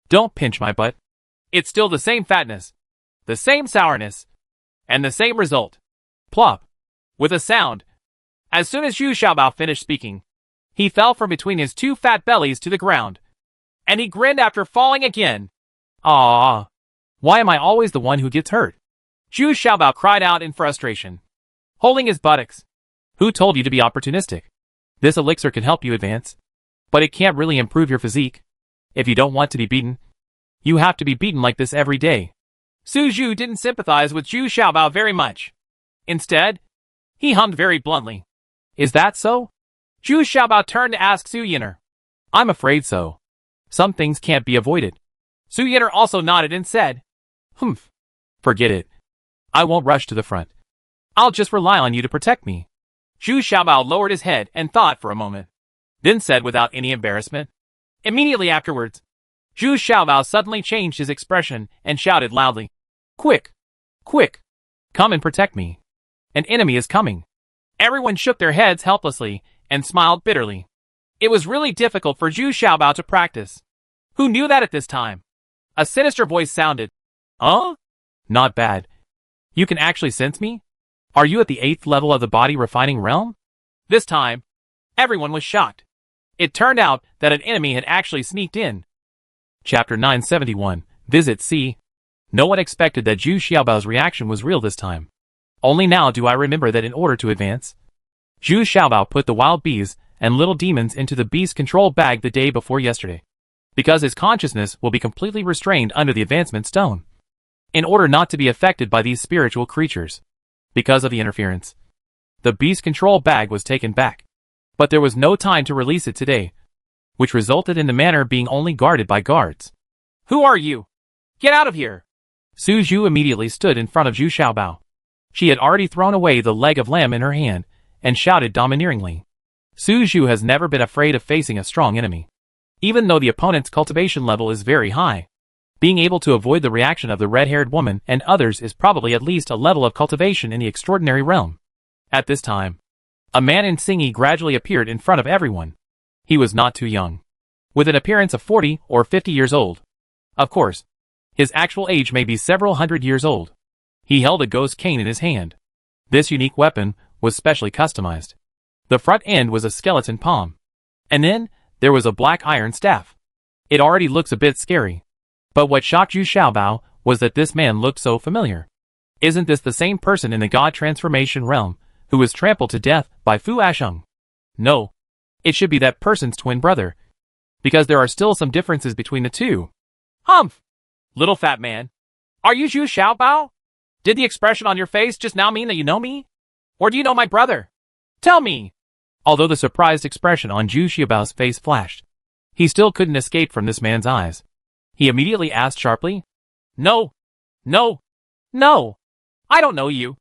Don't pinch my butt. It's still the same fatness, the same sourness, and the same result. Plop! With a sound. As soon as Zhu Xiaobao finished speaking, he fell from between his 2 fat bellies to the ground, and he grinned after falling again. Ah! Why am I always the one who gets hurt? Zhu Xiaobao cried out in frustration, holding his buttocks. Who told you to be opportunistic? This elixir can help you advance, but it can't really improve your physique. If you don't want to be beaten, you have to be beaten like this every day. Su Zhu didn't sympathize with Zhu Xiaobao very much. Instead, he hummed very bluntly. Is that so? Zhu Xiaobao turned to ask Su Yitter. I'm afraid so. Some things can't be avoided. Su Yitter also nodded and said, Humph. Forget it. I won't rush to the front. I'll just rely on you to protect me. Zhu Xiaobao lowered his head and thought for a moment, then said without any embarrassment. Immediately afterwards, Zhu Xiaobao suddenly changed his expression and shouted loudly, Quick! Quick! Come and protect me. An enemy is coming. Everyone shook their heads helplessly and smiled bitterly. It was really difficult for Zhu Xiaobao to practice. Who knew that at this time? A sinister voice sounded. Not bad. You can actually sense me? Are you at the 8th level of the body refining realm? This time, everyone was shocked. It turned out that an enemy had actually sneaked in. Chapter 971, Visit C. No one expected that Zhu Xiaobao's reaction was real this time. Only now do I remember that in order to advance, Zhu Xiaobao put the wild bees and little demons into the beast control bag the day before yesterday, because his consciousness will be completely restrained under the advancement stone, in order not to be affected by these spiritual creatures. Because of the interference, the beast control bag was taken back, but there was no time to release it today, which resulted in the manor being only guarded by guards. Who are you? Get out of here! Su Zhu immediately stood in front of Zhu Xiaobao. She had already thrown away the leg of lamb in her hand and shouted domineeringly. Su Zhu has never been afraid of facing a strong enemy. Even though the opponent's cultivation level is very high, being able to avoid the reaction of the red-haired woman and others is probably at least a level of cultivation in the extraordinary realm. At this time, a man in Xingyi gradually appeared in front of everyone. He was not too young, with an appearance of 40 or 50 years old. Of course, his actual age may be several hundred years old. He held a ghost cane in his hand. This unique weapon was specially customized. The front end was a skeleton palm. And then, there was a black iron staff. It already looks a bit scary. But what shocked Zhu Xiaobao was that this man looked so familiar. Isn't this the same person in the God Transformation realm who was trampled to death by Fu Asheng? No. It should be that person's twin brother, because there are still some differences between the two. Humph! Little fat man. Are you Zhu Xiaobao? Did the expression on your face just now mean that you know me? Or do you know my brother? Tell me! Although the surprised expression on Zhu Xiaobao's face flashed, he still couldn't escape from this man's eyes. He immediately asked sharply, No! No! No! I don't know you.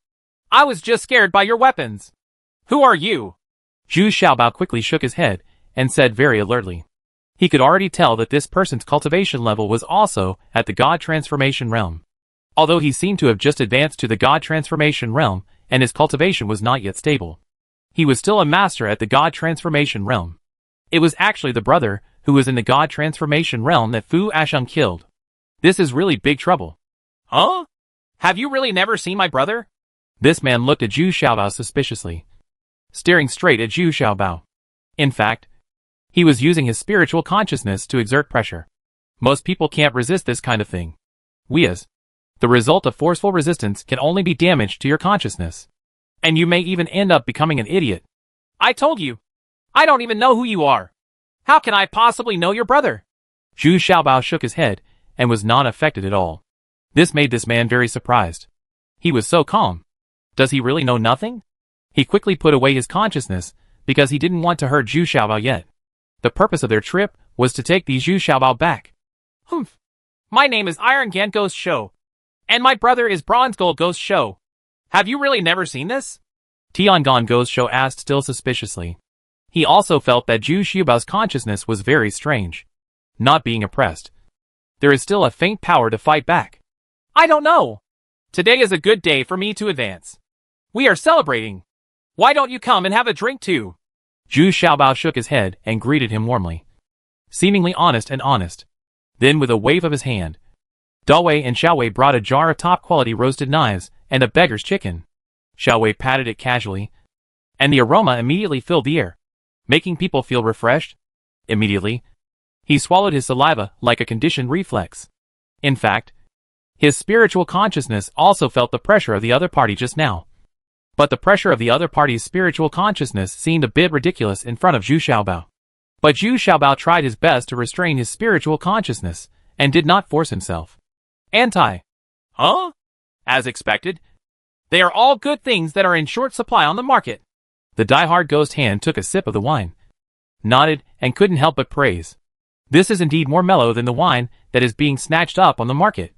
I was just scared by your weapons. Who are you? Zhu Xiaobao quickly shook his head and said very alertly. He could already tell that this person's cultivation level was also at the God Transformation realm. Although he seemed to have just advanced to the God Transformation realm and his cultivation was not yet stable, he was still a master at the God Transformation realm. It was actually the brother who was in the God Transformation realm that Fu Asheng killed. This is really big trouble. Huh? Have you really never seen my brother? This man looked at Zhu Xiaobao suspiciously, staring straight at Zhu Xiaobao. In fact, he was using his spiritual consciousness to exert pressure. Most people can't resist this kind of thing. The result of forceful resistance can only be damage to your consciousness. And you may even end up becoming an idiot. I told you. I don't even know who you are. How can I possibly know your brother? Zhu Xiaobao shook his head and was not affected at all. This made this man very surprised. He was so calm. Does he really know nothing? He quickly put away his consciousness because he didn't want to hurt Zhu Xiaobao yet. The purpose of their trip was to take the Zhu Xiaobao back. Humph. My name is Iron Gan Ghost Shou, and my brother is Bronze Gold Ghost Shou. Have you really never seen this? Tiangon Ghost Shou asked still suspiciously. He also felt that Zhu Xiaobao's consciousness was very strange. Not being oppressed, there is still a faint power to fight back. I don't know. Today is a good day for me to advance. We are celebrating. Why don't you come and have a drink too? Zhu Xiaobao shook his head and greeted him warmly, seemingly honest. Then with a wave of his hand, Dawei and Xiaowei brought a jar of top-quality roasted knives and a beggar's chicken. Xiaowei patted it casually, and the aroma immediately filled the air, making people feel refreshed. Immediately, he swallowed his saliva like a conditioned reflex. In fact, his spiritual consciousness also felt the pressure of the other party just now. But the pressure of the other party's spiritual consciousness seemed a bit ridiculous in front of Zhu Xiaobao. But Zhu Xiaobao tried his best to restrain his spiritual consciousness and did not force himself. Huh? As expected. They are all good things that are in short supply on the market. The die-hard ghost hand took a sip of the wine. nodded, and couldn't help but praise. This is indeed more mellow than the wine that is being snatched up on the market.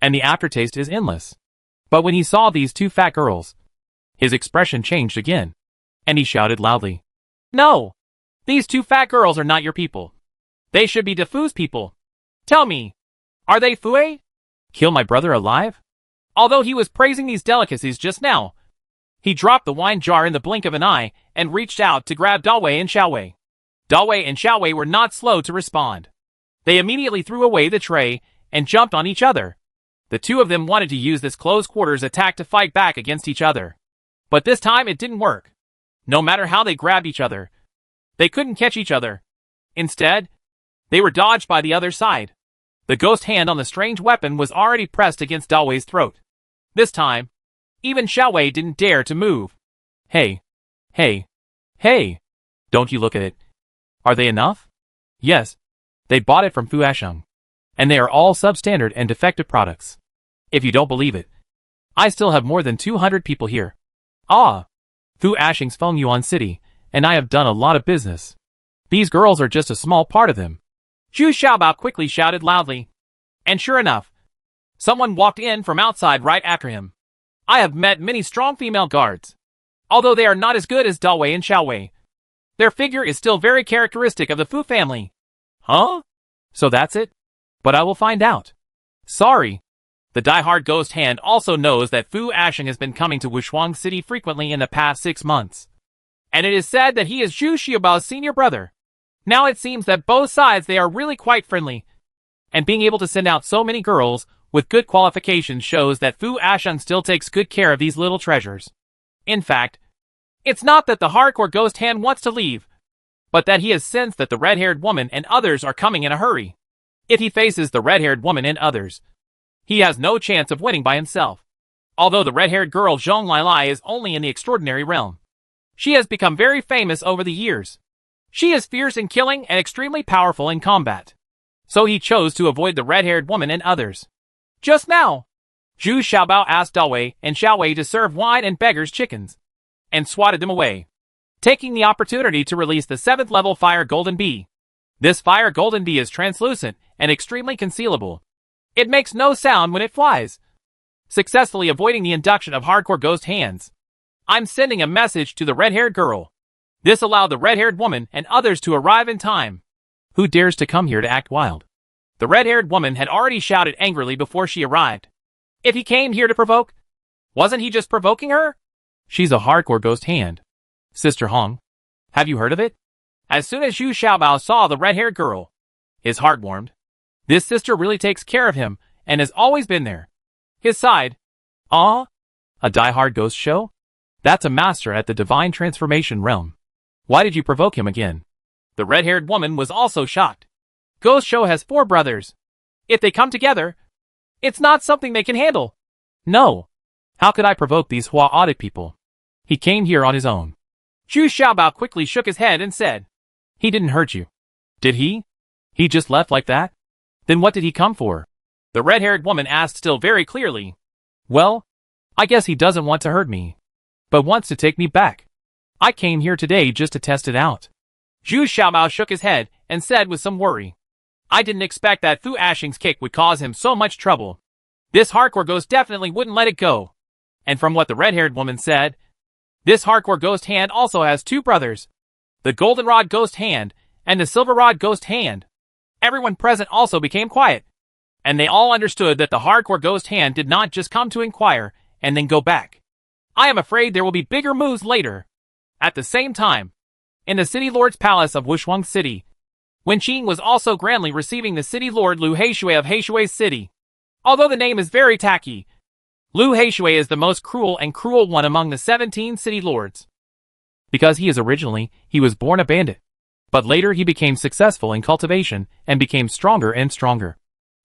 And the aftertaste is endless. But when he saw these two fat girls, his expression changed again, and he shouted loudly, "No! These two fat girls are not your people. They should be Defu's people. Tell me, are they Fue? Kill my brother alive?" Although he was praising these delicacies just now, he dropped the wine jar in the blink of an eye and reached out to grab Dawei and Xiaowei. Dawei and Xiaowei were not slow to respond. They immediately threw away the tray and jumped on each other. The two of them wanted to use this close quarters attack to fight back against each other. But this time it didn't work. No matter how they grabbed each other, they couldn't catch each other. Instead, they were dodged by the other side. The ghost hand on the strange weapon was already pressed against Dawei's throat. This time, even Xiaowei didn't dare to move. Hey! Hey! Hey! Don't you look at it. Are they enough? Yes. They bought it from Fu Asheng. And they are all substandard and defective products. If you don't believe it, I still have more than 200 people here. Ah! Fu Asheng's Fengyuan City, and I have done a lot of business. These girls are just a small part of them. Zhu Xiaobao quickly shouted loudly. And sure enough, someone walked in from outside right after him. I have met many strong female guards. Although they are not as good as Dawei and Xiaowei, their figure is still very characteristic of the Fu family. Huh? So that's it? But I will find out. Sorry. The die-hard ghost hand also knows that Fu Asheng has been coming to Wushuang City frequently in the past 6 months. And it is said that he is Zhu Xiaobao's senior brother. Now it seems that both sides they are really quite friendly. And being able to send out so many girls with good qualifications shows that Fu Asheng still takes good care of these little treasures. In fact, it's not that the hardcore ghost hand wants to leave, but that he has sensed that the red-haired woman and others are coming in a hurry. If he faces the red-haired woman and others, he has no chance of winning by himself. Although the red-haired girl Zhong Lai is only in the extraordinary realm, she has become very famous over the years. She is fierce in killing and extremely powerful in combat. So he chose to avoid the red-haired woman and others. Just now, Zhu Xiaobao asked Dawei and Xiaowei to serve wine and beggars' chickens, and swatted them away, taking the opportunity to release the 7th level Fire Golden Bee. This Fire Golden Bee is translucent and extremely concealable. It makes no sound when it flies, successfully avoiding the induction of hardcore ghost hands. I'm sending a message to the red-haired girl. This allowed the red-haired woman and others to arrive in time. Who dares to come here to act wild? The red-haired woman had already shouted angrily before she arrived. If he came here to provoke, wasn't he just provoking her? She's a hardcore ghost hand. Sister Hong, have you heard of it? As soon as Zhu Xiaobao saw the red-haired girl, his heart warmed. This sister really takes care of him and has always been there. His side. Ah? A die-hard ghost show? That's a master at the divine transformation realm. Why did you provoke him again? The red-haired woman was also shocked. Ghost Show has 4 brothers. If they come together, it's not something they can handle. No. How could I provoke these Hua audit people? He came here on his own. Zhu Xiaobao quickly shook his head and said, He didn't hurt you. Did he? He just left like that? Then what did he come for? The red-haired woman asked still very clearly. Well, I guess he doesn't want to hurt me, but wants to take me back. I came here today just to test it out. Zhu Xiaobao shook his head and said with some worry. I didn't expect that Fu Asheng's kick would cause him so much trouble. This hardcore ghost definitely wouldn't let it go. And from what the red-haired woman said, this hardcore ghost hand also has 2 brothers. The goldenrod ghost hand and the silverrod ghost hand. Everyone present also became quiet. And they all understood that the hardcore ghost hand did not just come to inquire and then go back. I am afraid there will be bigger moves later. At the same time, in the City Lord's Palace of Wushuang City, Wen Qing was also grandly receiving the City Lord Lu Heishui of Heishui City. Although the name is very tacky, Lu Heishui is the most cruel and cruel one among the 17 City Lords. Because he was born a bandit. But later he became successful in cultivation and became stronger and stronger.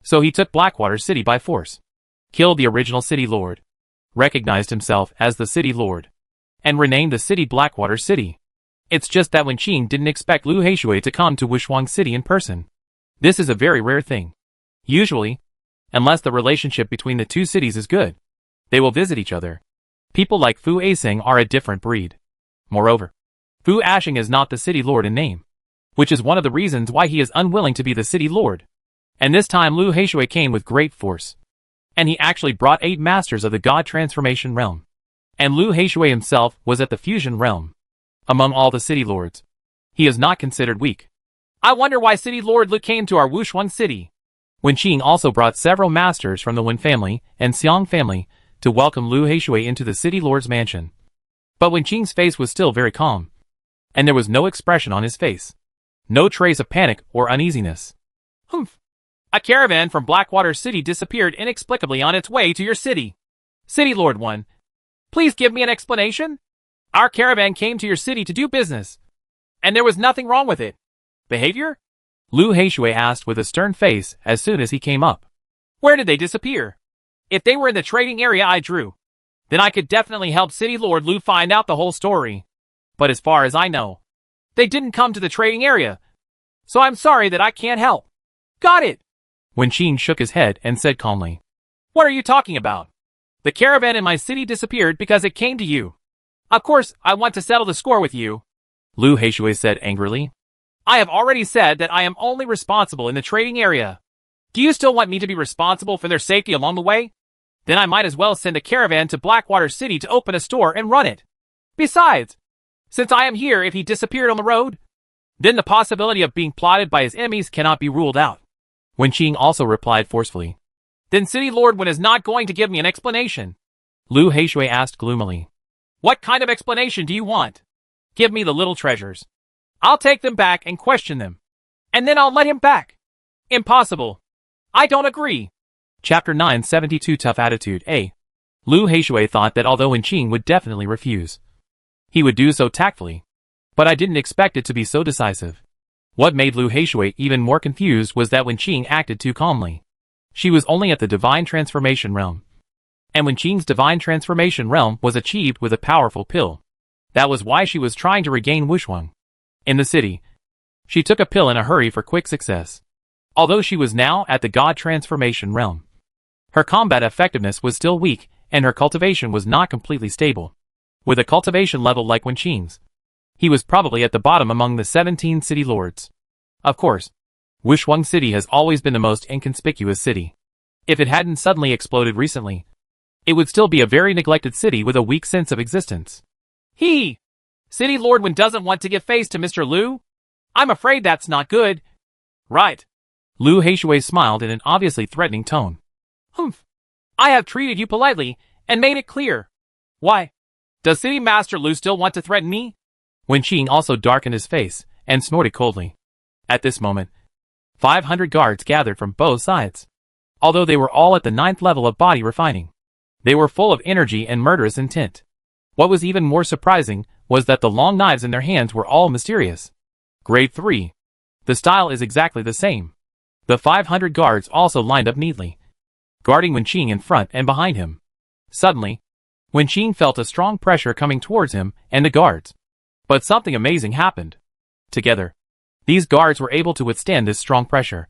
So he took Blackwater City by force, killed the original City Lord, recognized himself as the City Lord, and renamed the city Blackwater City. It's just that Wen Qing didn't expect Lu Heishui to come to Wushuang City in person. This is a very rare thing. Usually, unless the relationship between the 2 cities is good, they will visit each other. People like Fu Asheng are a different breed. Moreover, Fu Asheng is not the City Lord in name. which is one of the reasons why he is unwilling to be the city lord. And this time Lu Heishui came with great force. And he actually brought 8 masters of the God Transformation Realm. And Lu Heishui himself was at the Fusion Realm. Among all the city lords, he is not considered weak. I wonder why City Lord Lu came to our Wushuang city. Wenqing also brought several masters from the Wen family and Xiang family to welcome Lu Heishui into the city lord's mansion. But Wenqing's face was still very calm. And there was no expression on his face. No trace of panic or uneasiness. Humph. A caravan from Blackwater City disappeared inexplicably on its way to your city. City Lord 1. Please give me an explanation? Our caravan came to your city to do business. And there was nothing wrong with it. Behavior? Lu Heishui asked with a stern face as soon as he came up. Where did they disappear? If they were in the trading area I drew, then I could definitely help City Lord Lu find out the whole story. But as far as I know, they didn't come to the trading area. So I'm sorry that I can't help. Got it. Wenqing shook his head and said calmly. What are you talking about? The caravan in my city disappeared because it came to you. Of course, I want to settle the score with you. Lu Heishui said angrily. I have already said that I am only responsible in the trading area. Do you still want me to be responsible for their safety along the way? Then I might as well send a caravan to Blackwater City to open a store and run it. Besides, since I am here, if he disappeared on the road, then the possibility of being plotted by his enemies cannot be ruled out. Wenqing also replied forcefully. Then City Lord Wen is not going to give me an explanation. Lu Heishui asked gloomily. What kind of explanation do you want? Give me the little treasures. I'll take them back and question them. And then I'll let him back. Impossible. I don't agree. Chapter 972 Tough Attitude A. Lu Heishui thought that although Wenqing would definitely refuse, he would do so tactfully. But I didn't expect it to be so decisive. What made Lu Heishui even more confused was that Wenqing acted too calmly. She was only at the Divine Transformation Realm. And Wenqing's Divine Transformation Realm was achieved with a powerful pill. That was why she was trying to regain Wushuang. In the city, she took a pill in a hurry for quick success. Although she was now at the God Transformation Realm, her combat effectiveness was still weak, and her cultivation was not completely stable. With a cultivation level like Wenqing's, he was probably at the bottom among the 17 city lords. Of course, Wushuang City has always been the most inconspicuous city. If it hadn't suddenly exploded recently, it would still be a very neglected city with a weak sense of existence. City Lord Wen doesn't want to give face to Mr. Lu? I'm afraid that's not good. Right. Lu Heishui smiled in an obviously threatening tone. Humph. I have treated you politely and made it clear. Why? Does City Master Lu still want to threaten me? Wenqing also darkened his face and snorted coldly. At this moment, 500 guards gathered from both sides. Although they were all at the 9th level of body refining, they were full of energy and murderous intent. What was even more surprising was that the long knives in their hands were all mysterious. Grade 3. The style is exactly the same. The 500 guards also lined up neatly, guarding Wenqing in front and behind him. Suddenly, Wenqing felt a strong pressure coming towards him and the guards. But something amazing happened. Together, these guards were able to withstand this strong pressure.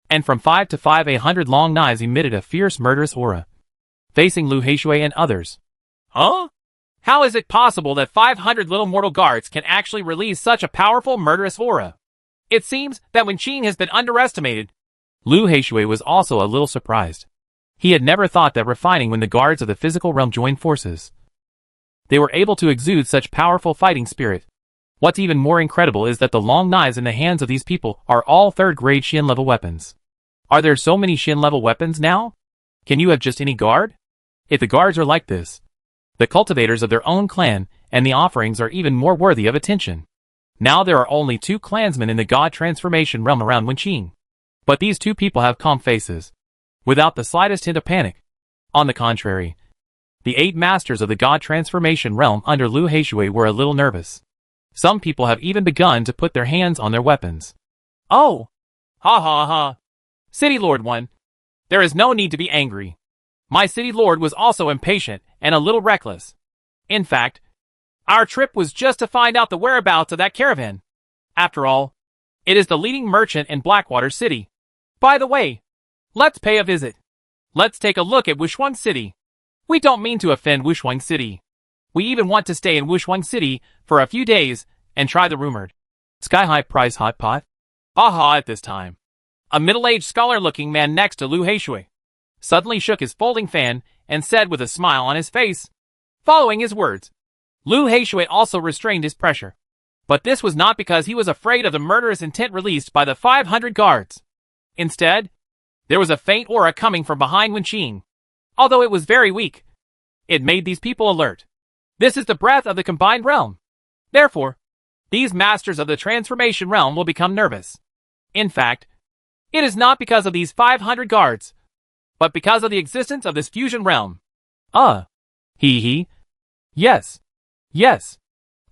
And from 5 to 5 100 long knives emitted a fierce murderous aura, facing Lu Heishui and others. Huh? How is it possible that 500 little mortal guards can actually release such a powerful murderous aura? It seems that Wenqing has been underestimated. Lu Heishui was also a little surprised. He had never thought that refining when the guards of the physical realm joined forces, they were able to exude such powerful fighting spirit. What's even more incredible is that the long knives in the hands of these people are all 3rd grade Shin level weapons. Are there so many Shin level weapons now? Can you have just any guard? If the guards are like this, the cultivators of their own clan and the offerings are even more worthy of attention. Now there are only 2 clansmen in the God Transformation Realm around Wenqing. But these 2 people have calm faces, without the slightest hint of panic. On the contrary, the 8 masters of the God Transformation Realm under Lu Heishui were a little nervous. Some people have even begun to put their hands on their weapons. Oh! Ha ha ha! City Lord 1, there is no need to be angry. My City Lord was also impatient and a little reckless. In fact, our trip was just to find out the whereabouts of that caravan. After all, it is the leading merchant in Blackwater City. By the way, let's pay a visit. Let's take a look at Wushuang City. We don't mean to offend Wushuang City. We even want to stay in Wushuang City for a few days and try the rumored Sky-high price hot pot? Aha at this time. A middle-aged scholar-looking man next to Lu Heishui suddenly shook his folding fan and said with a smile on his face, following his words. Lu Heishui also restrained his pressure. But this was not because he was afraid of the murderous intent released by the 500 guards. Instead, there was a faint aura coming from behind Wenqing. Although it was very weak, it made these people alert. This is the breath of the combined realm. Therefore, these masters of the transformation realm will become nervous. In fact, it is not because of these 500 guards, but because of the existence of this fusion realm. Yes. Yes.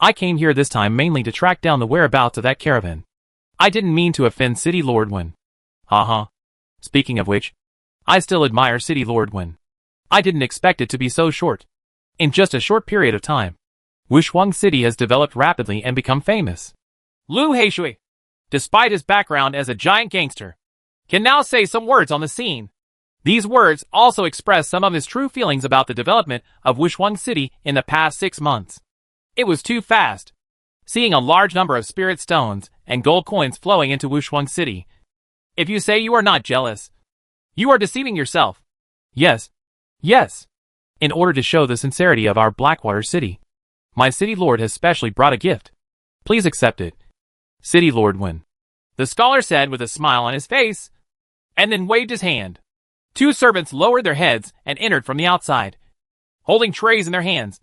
I came here this time mainly to track down the whereabouts of that caravan. I didn't mean to offend City Lord Wen. Speaking of which, I still admire City Lord Wen. I didn't expect it to be so short. In just a short period of time, Wushuang City has developed rapidly and become famous. Lu Heishui, despite his background as a giant gangster, can now say some words on the scene. These words also express some of his true feelings about the development of Wushuang City in the past 6 months. It was too fast. Seeing a large number of spirit stones and gold coins flowing into Wushuang City. If you say you are not jealous, you are deceiving yourself. Yes. In order to show the sincerity of our Blackwater City, my City Lord has specially brought a gift. Please accept it. City Lord Wen. The scholar said with a smile on his face, and then waved his hand. 2 servants lowered their heads and entered from the outside, holding trays in their hands,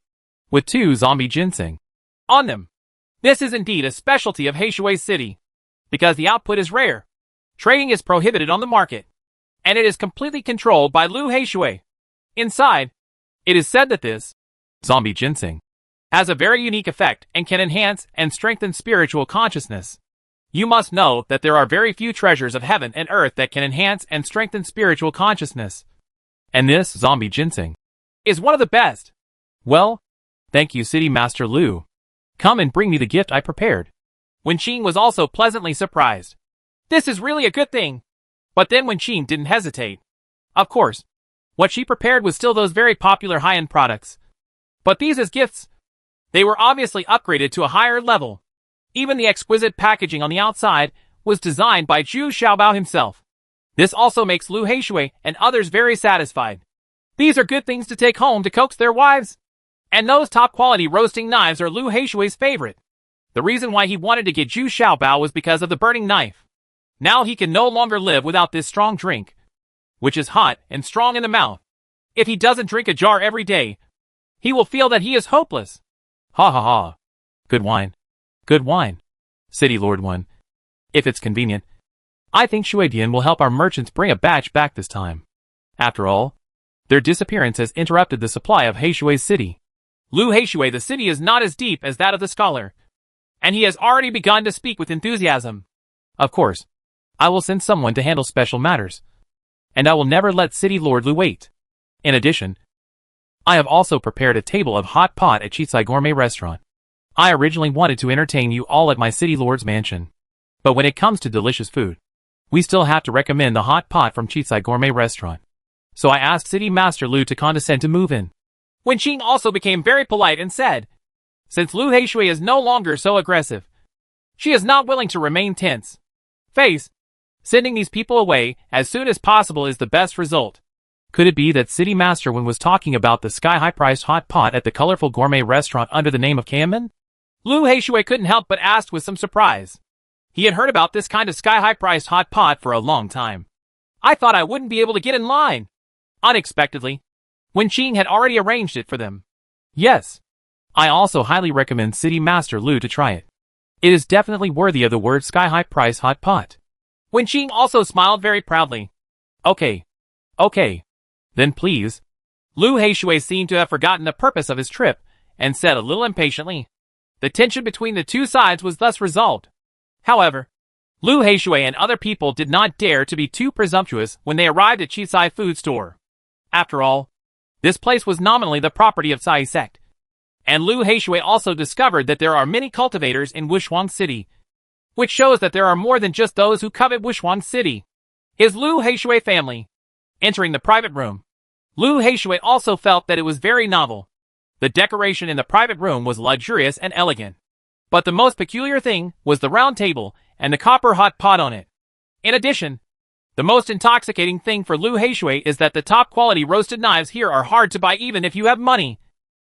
with 2 zombie ginseng on them. This is indeed a specialty of Heishui City, because the output is rare. Trading is prohibited on the market, and it is completely controlled by Lu Heishui. Inside, it is said that this zombie ginseng has a very unique effect and can enhance and strengthen spiritual consciousness. You must know that there are very few treasures of heaven and earth that can enhance and strengthen spiritual consciousness. And this zombie ginseng is one of the best. Well, thank you, City Master Lu. Come and bring me the gift I prepared. Wenqing was also pleasantly surprised. This is really a good thing. But then Wenqing didn't hesitate. Of course, what she prepared was still those very popular high-end products. But these as gifts, they were obviously upgraded to a higher level. Even the exquisite packaging on the outside was designed by Zhu Xiaobao himself. This also makes Lu Heishui and others very satisfied. These are good things to take home to coax their wives. And those top-quality roasting knives are Lu Heishui's favorite. The reason why he wanted to get Zhu Xiaobao was because of the burning knife. Now he can no longer live without this strong drink, which is hot and strong in the mouth. If he doesn't drink a jar every day, he will feel that he is hopeless. Good wine. Good wine. City Lord Wen. If it's convenient, I think Shuidian will help our merchants bring a batch back this time. After all, their disappearance has interrupted the supply of Heishui's city. Lu Heishui, the city is not as deep as that of the scholar, and he has already begun to speak with enthusiasm. Of course, I will send someone to handle special matters, and I will never let City Lord Lu wait. In addition, I have also prepared a table of hot pot at Chitsai Gourmet Restaurant. I originally wanted to entertain you all at my City Lord's mansion, but when it comes to delicious food, we still have to recommend the hot pot from Chitsai Gourmet Restaurant. So I asked City Master Lu to condescend to move in. Wenqing also became very polite and said, since Lu Heishui is no longer so aggressive, she is not willing to remain tense. Sending these people away as soon as possible is the best result. Could it be that City Master Wen was talking about the sky-high priced hot pot at the colorful gourmet restaurant under the name of Kamen? Lu Heishui couldn't help but ask with some surprise. He had heard about this kind of sky-high priced hot pot for a long time. I thought I wouldn't be able to get in line. Unexpectedly, Wenqing had already arranged it for them. Yes. I also highly recommend City Master Lu to try it. It is definitely worthy of the word sky-high price hot pot. Wenqing also smiled very proudly. Okay. Then please. Lu Heishui seemed to have forgotten the purpose of his trip, and said a little impatiently. The tension between the two sides was thus resolved. However, Lu Heishui and other people did not dare to be too presumptuous when they arrived at Chisai Food Store. After all, this place was nominally the property of Cai sect. And Lu Heishui also discovered that there are many cultivators in Wushuang City, which shows that there are more than just those who covet Wushuang City. His Lu Heishui family. Entering the private room, Lu Heishui also felt that it was very novel. The decoration in the private room was luxurious and elegant. But the most peculiar thing was the round table and the copper hot pot on it. In addition, the most intoxicating thing for Lu Heishui is that the top quality roasted knives here are hard to buy even if you have money,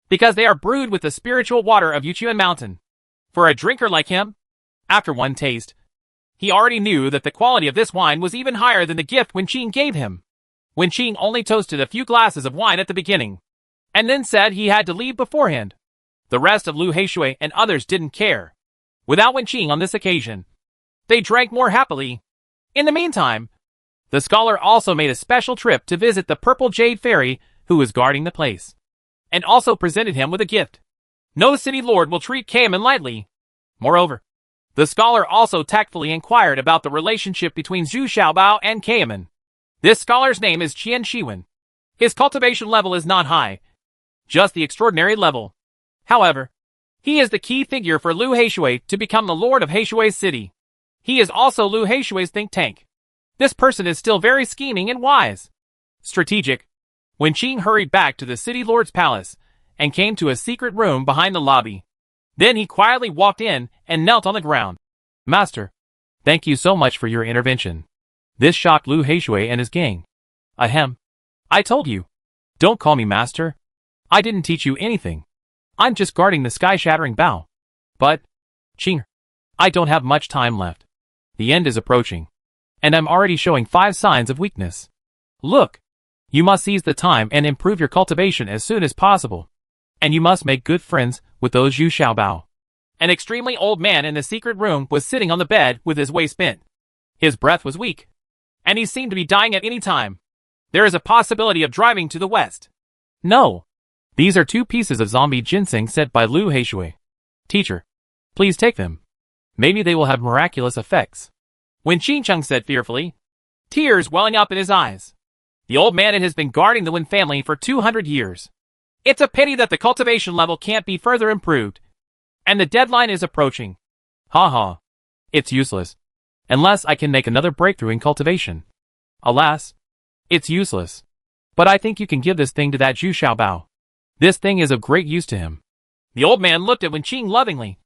because they are brewed with the spiritual water of Yuchuan Mountain. For a drinker like him, after one taste, he already knew that the quality of this wine was even higher than the gift Wenqing gave him. Wenqing only toasted a few glasses of wine at the beginning, and then said he had to leave beforehand. The rest of Lu Heishui and others didn't care. Without Wenqing on this occasion, they drank more happily. In the meantime, the scholar also made a special trip to visit the Purple Jade Fairy who was guarding the place, and also presented him with a gift. No city lord will treat Kamen lightly. Moreover, the scholar also tactfully inquired about the relationship between Zhu Xiaobao and Kamen. This scholar's name is Qian Shiwen. His cultivation level is not high, just the extraordinary level. However, he is the key figure for Lu Heishui to become the lord of Heishui's city. He is also Lu Heishui's think tank. This person is still very scheming and wise. Strategic. Wenqing hurried back to the city lord's palace and came to a secret room behind the lobby. Then he quietly walked in and knelt on the ground. Master, thank you so much for your intervention. This shocked Lu Heishui and his gang. Ahem. I told you. Don't call me master. I didn't teach you anything. I'm just guarding the sky-shattering bow. But, Qing, I don't have much time left. The end is approaching, and I'm already showing 5 signs of weakness. Look, you must seize the time and improve your cultivation as soon as possible. And you must make good friends with those Zhu Xiaobao. An extremely old man in the secret room was sitting on the bed with his waist bent. His breath was weak, and he seemed to be dying at any time. There is a possibility of driving to the west. No. These are 2 pieces of zombie ginseng sent by Lu Heishui. Teacher, please take them. Maybe they will have miraculous effects. When Qingcheng said fearfully, tears welling up in his eyes. The old man has been guarding the Wen family for 200 years. It's a pity that the cultivation level can't be further improved. And the deadline is approaching. Ha. It's useless. Unless I can make another breakthrough in cultivation. Alas, it's useless. But I think you can give this thing to that Zhu Xiaobao. This thing is of great use to him. The old man looked at Wenqing lovingly,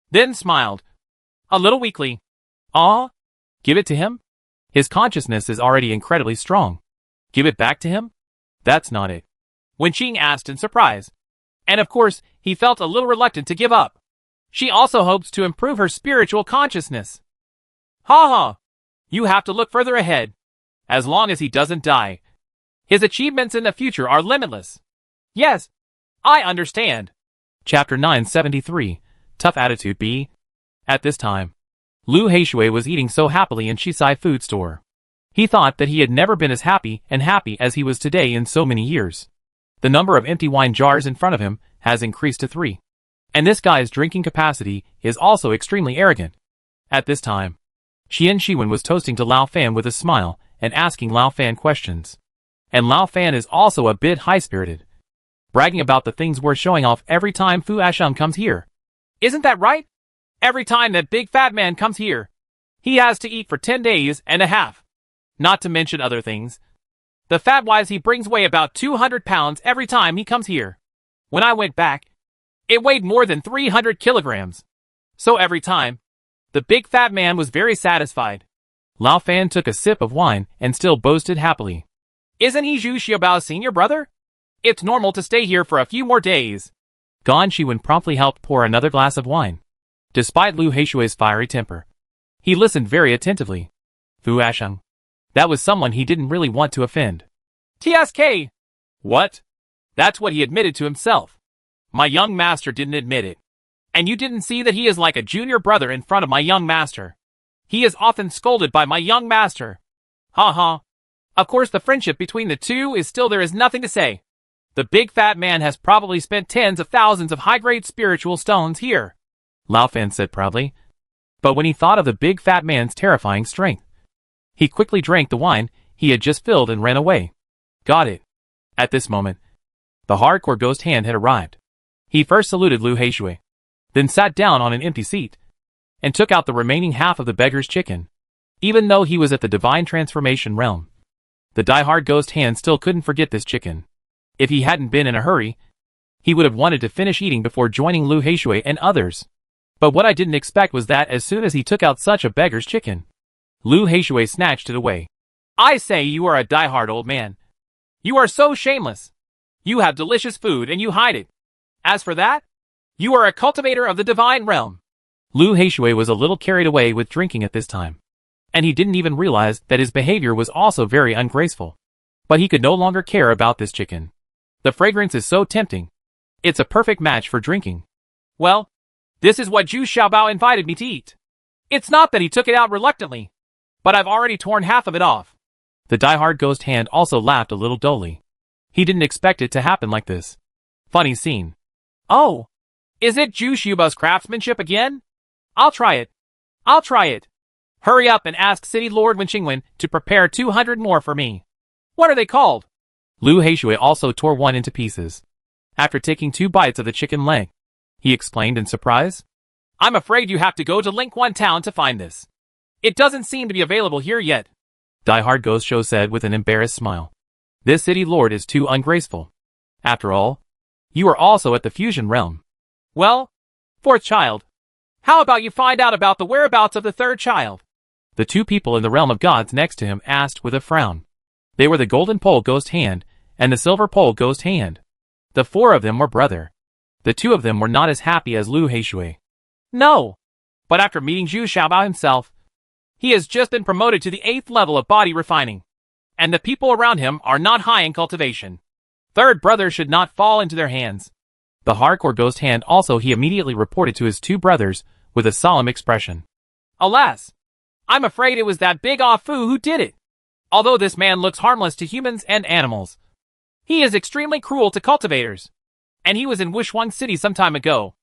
then smiled, a little weakly. Ah? Give it to him? His consciousness is already incredibly strong. Give it back to him? That's not it. Wenqing asked in surprise. And of course, he felt a little reluctant to give up. She also hopes to improve her spiritual consciousness. Ha. You have to look further ahead. As long as he doesn't die, his achievements in the future are limitless. Yes, I understand. Chapter 973, Tough Attitude B. At this time, Lu Heishui was eating so happily in Shisai food store. He thought that he had never been as happy as he was today in so many years. The number of empty wine jars in front of him has increased to 3. And this guy's drinking capacity is also extremely arrogant. At this time, Qian Shiwen was toasting to Lao Fan with a smile and asking Lao Fan questions. And Lao Fan is also a bit high-spirited, bragging about the things worth showing off every time Fu Asham comes here. Isn't that right? Every time that big fat man comes here, he has to eat for 10 days and a half. Not to mention other things. The fat-wise he brings weigh about 200 pounds every time he comes here. When I went back, it weighed more than 300 kilograms. So every time, the big fat man was very satisfied. Lao Fan took a sip of wine and still boasted happily. Isn't he Zhu Xiaobao's senior brother? It's normal to stay here for a few more days. Gan Shiwen promptly helped pour another glass of wine. Despite Lu Heishui's fiery temper, he listened very attentively. Fu Ashang. That was someone he didn't really want to offend. TSK! What? That's what he admitted to himself. My young master didn't admit it. And you didn't see that he is like a junior brother in front of my young master. He is often scolded by my young master. Ha. Of course the friendship between the two is still there is nothing to say. The big fat man has probably spent tens of thousands of high-grade spiritual stones here. Lao Fan said proudly. But when he thought of the big fat man's terrifying strength, he quickly drank the wine he had just filled and ran away. Got it. At this moment, the hardcore ghost hand had arrived. He first saluted Lu Heishui, then sat down on an empty seat, and took out the remaining half of the beggar's chicken. Even though he was at the divine transformation realm, the die-hard ghost hand still couldn't forget this chicken. If he hadn't been in a hurry, he would have wanted to finish eating before joining Lu Heishui and others. But what I didn't expect was that as soon as he took out such a beggar's chicken, Lu Heishui snatched it away. I say, you are a die-hard old man. You are so shameless. You have delicious food and you hide it. As for that, you are a cultivator of the divine realm. Lu Heishui was a little carried away with drinking at this time, and he didn't even realize that his behavior was also very ungraceful. But he could no longer care about this chicken. The fragrance is so tempting. It's a perfect match for drinking. Well, this is what Zhu Xiaobao invited me to eat. It's not that he took it out reluctantly, but I've already torn half of it off. The die-hard ghost hand also laughed a little dully. He didn't expect it to happen like this. Funny scene. Oh, is it Zhu Xiaobao's craftsmanship again? I'll try it. I'll try it. Hurry up and ask City Lord Wen Qingwen to prepare 200 more for me. What are they called? Lu Heishui also tore one into pieces. After taking 2 bites of the chicken leg, he explained in surprise. I'm afraid you have to go to Lingquan Town to find this. It doesn't seem to be available here yet. Die-hard Ghost Show said with an embarrassed smile. This city lord is too ungraceful. After all, you are also at the fusion realm. Well, 4th child. How about you find out about the whereabouts of the 3rd child? The 2 people in the realm of gods next to him asked with a frown. They were the golden pole ghost hand and the silver pole ghost hand. The 4 of them were brother. The 2 of them were not as happy as Lu Heishui. No. But after meeting Zhu Xiaobao himself, he has just been promoted to the 8th level of body refining. And the people around him are not high in cultivation. 3rd brother should not fall into their hands. The hardcore ghost hand also he immediately reported to his 2 brothers with a solemn expression. Alas! I'm afraid it was that big Ah Fu who did it. Although this man looks harmless to humans and animals, he is extremely cruel to cultivators. And he was in Wushuang City some time ago.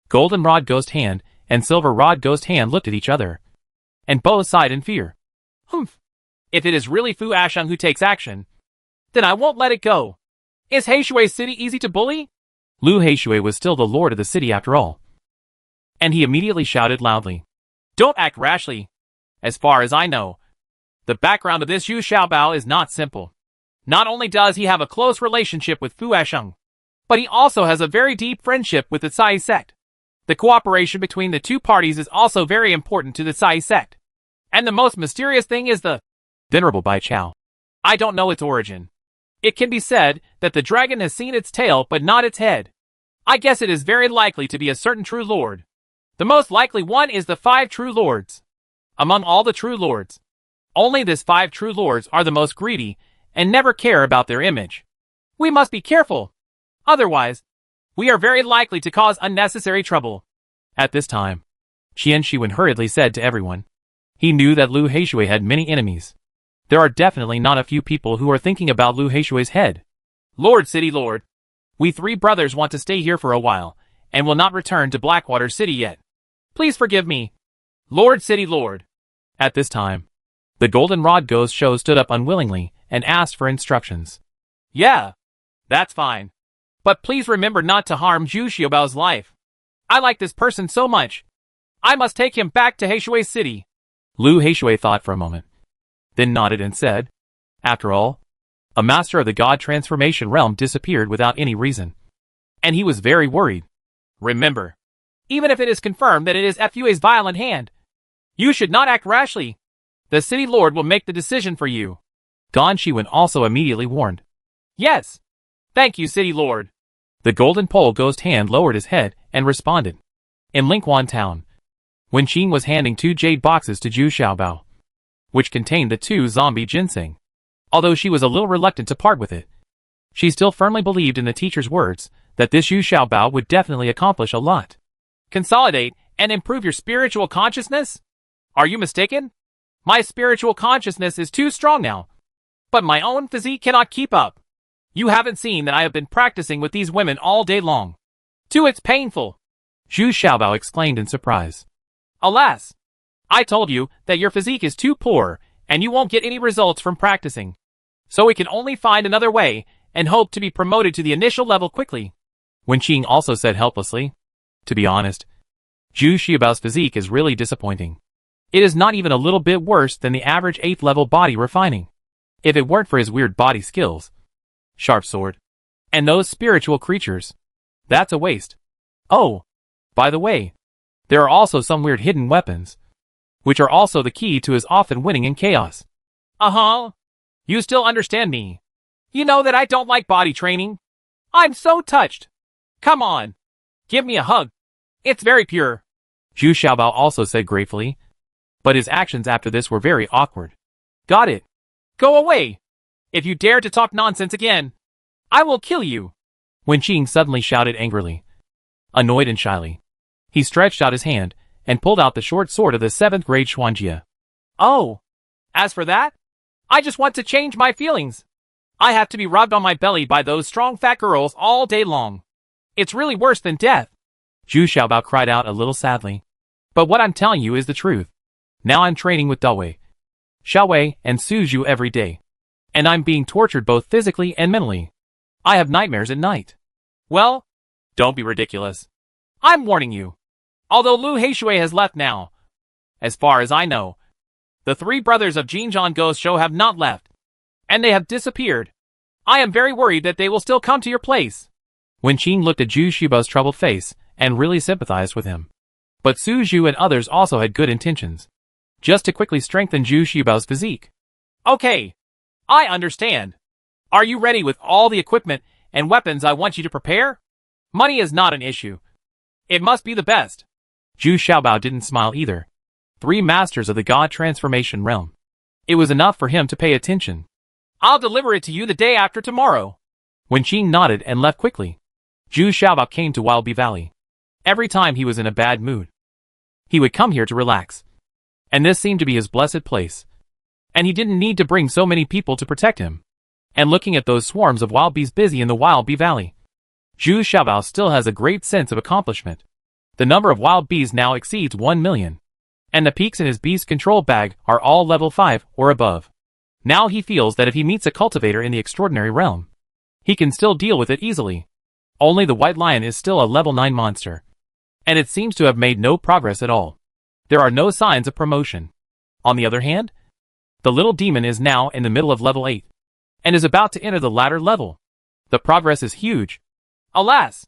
Golden Rod Ghost Hand and Silver Rod Ghost Hand looked at each other, and both sighed in fear. Humph. If it is really Fu Asheng who takes action, then I won't let it go. Is Heishui City easy to bully? Lu Heishui was still the lord of the city after all. And he immediately shouted loudly. Don't act rashly. As far as I know, the background of this Zhu Xiaobao is not simple. Not only does he have a close relationship with Fu Asheng, but he also has a very deep friendship with the Cai sect. The cooperation between the 2 parties is also very important to the Cai sect. And the most mysterious thing is the Venerable Bai Chao. I don't know its origin. It can be said that the dragon has seen its tail but not its head. I guess it is very likely to be a certain true lord. The most likely one is the 5 true lords. Among all the true lords, only this 5 true lords are the most greedy and never care about their image. We must be careful. Otherwise, we are very likely to cause unnecessary trouble. At this time, Qian Shiwen hurriedly said to everyone. He knew that Lu Heishui had many enemies. There are definitely not a few people who are thinking about Lu Heishui's head. Lord City Lord, we 3 brothers want to stay here for a while, and will not return to Blackwater City yet. Please forgive me. Lord City Lord. At this time, the Golden Rod Ghost Show stood up unwillingly and asked for instructions. Yeah, that's fine. But please remember not to harm Zhu Xiaobao's life. I like this person so much. I must take him back to Heishui City. Lu Heishui thought for a moment, then nodded and said, After all, a master of the God transformation realm disappeared without any reason. And he was very worried. Remember, even if it is confirmed that it is Fua's violent hand, you should not act rashly. The city lord will make the decision for you. Gan Shiwen also immediately warned. Yes. Thank you, city lord. The golden pole ghost hand lowered his head and responded. In Lingquan Town, Wen Qing was handing 2 jade boxes to Zhu Xiaobao, which contained the 2 zombie ginseng. Although she was a little reluctant to part with it, she still firmly believed in the teacher's words that this Zhu Xiaobao would definitely accomplish a lot. Consolidate and improve your spiritual consciousness? Are you mistaken? My spiritual consciousness is too strong now, but my own physique cannot keep up. You haven't seen that I have been practicing with these women all day long. Too, it's painful. Zhu Xiaobao exclaimed in surprise. Alas! I told you that your physique is too poor, and you won't get any results from practicing. So we can only find another way, and hope to be promoted to the initial level quickly. Wen Qing also said helplessly. To be honest, Zhu Xiaobao's physique is really disappointing. It is not even a little bit worse than the average 8th level body refining. If it weren't for his weird body skills, sharp sword, and those spiritual creatures, that's a waste. Oh, by the way, There are also some weird hidden weapons, which are also the key to his often winning in chaos. Uh-huh. You still understand me. You know that I don't like body training. I'm so touched. Come on. Give me a hug. It's very pure. Zhu Xiaobao also said gratefully, but his actions after this were very awkward. Got it. Go away. If you dare to talk nonsense again, I will kill you. Wen Qing suddenly shouted angrily. Annoyed and shyly, he stretched out his hand and pulled out the short sword of the 7th grade Xuanjie. Oh, as for that, I just want to change my feelings. I have to be rubbed on my belly by those strong fat girls all day long. It's really worse than death. Zhu Xiaobao cried out a little sadly. But what I'm telling you is the truth. Now I'm training with Dawei, Xiaowei, and Suzhu every day. And I'm being tortured both physically and mentally. I have nightmares at night. Well, don't be ridiculous. I'm warning you. Although Lu Heishui has left now, as far as I know, the 3 brothers of Jinzhan Ghost Show have not left, and they have disappeared. I am very worried that they will still come to your place. Wen Qing looked at Zhu Xiaobao's troubled face and really sympathized with him. But Su Zhu and others also had good intentions, just to quickly strengthen Zhu Xiaobao's physique. Okay, I understand. Are you ready with all the equipment and weapons I want you to prepare? Money is not an issue. It must be the best. Zhu Xiaobao didn't smile either. 3 masters of the God transformation realm. It was enough for him to pay attention. I'll deliver it to you the day after tomorrow. Wen Qing nodded and left quickly. Zhu Xiaobao came to Wild Bee Valley. Every time he was in a bad mood, he would come here to relax. And this seemed to be his blessed place. And he didn't need to bring so many people to protect him. And looking at those swarms of wild bees busy in the Wild Bee Valley, Zhu Xiaobao still has a great sense of accomplishment. The number of wild bees now exceeds 1 million. And the peaks in his beast control bag are all level 5 or above. Now he feels that if he meets a cultivator in the extraordinary realm, he can still deal with it easily. Only the white lion is still a level 9 monster. And it seems to have made no progress at all. There are no signs of promotion. On the other hand, the little demon is now in the middle of level 8, and is about to enter the latter level. The progress is huge. Alas,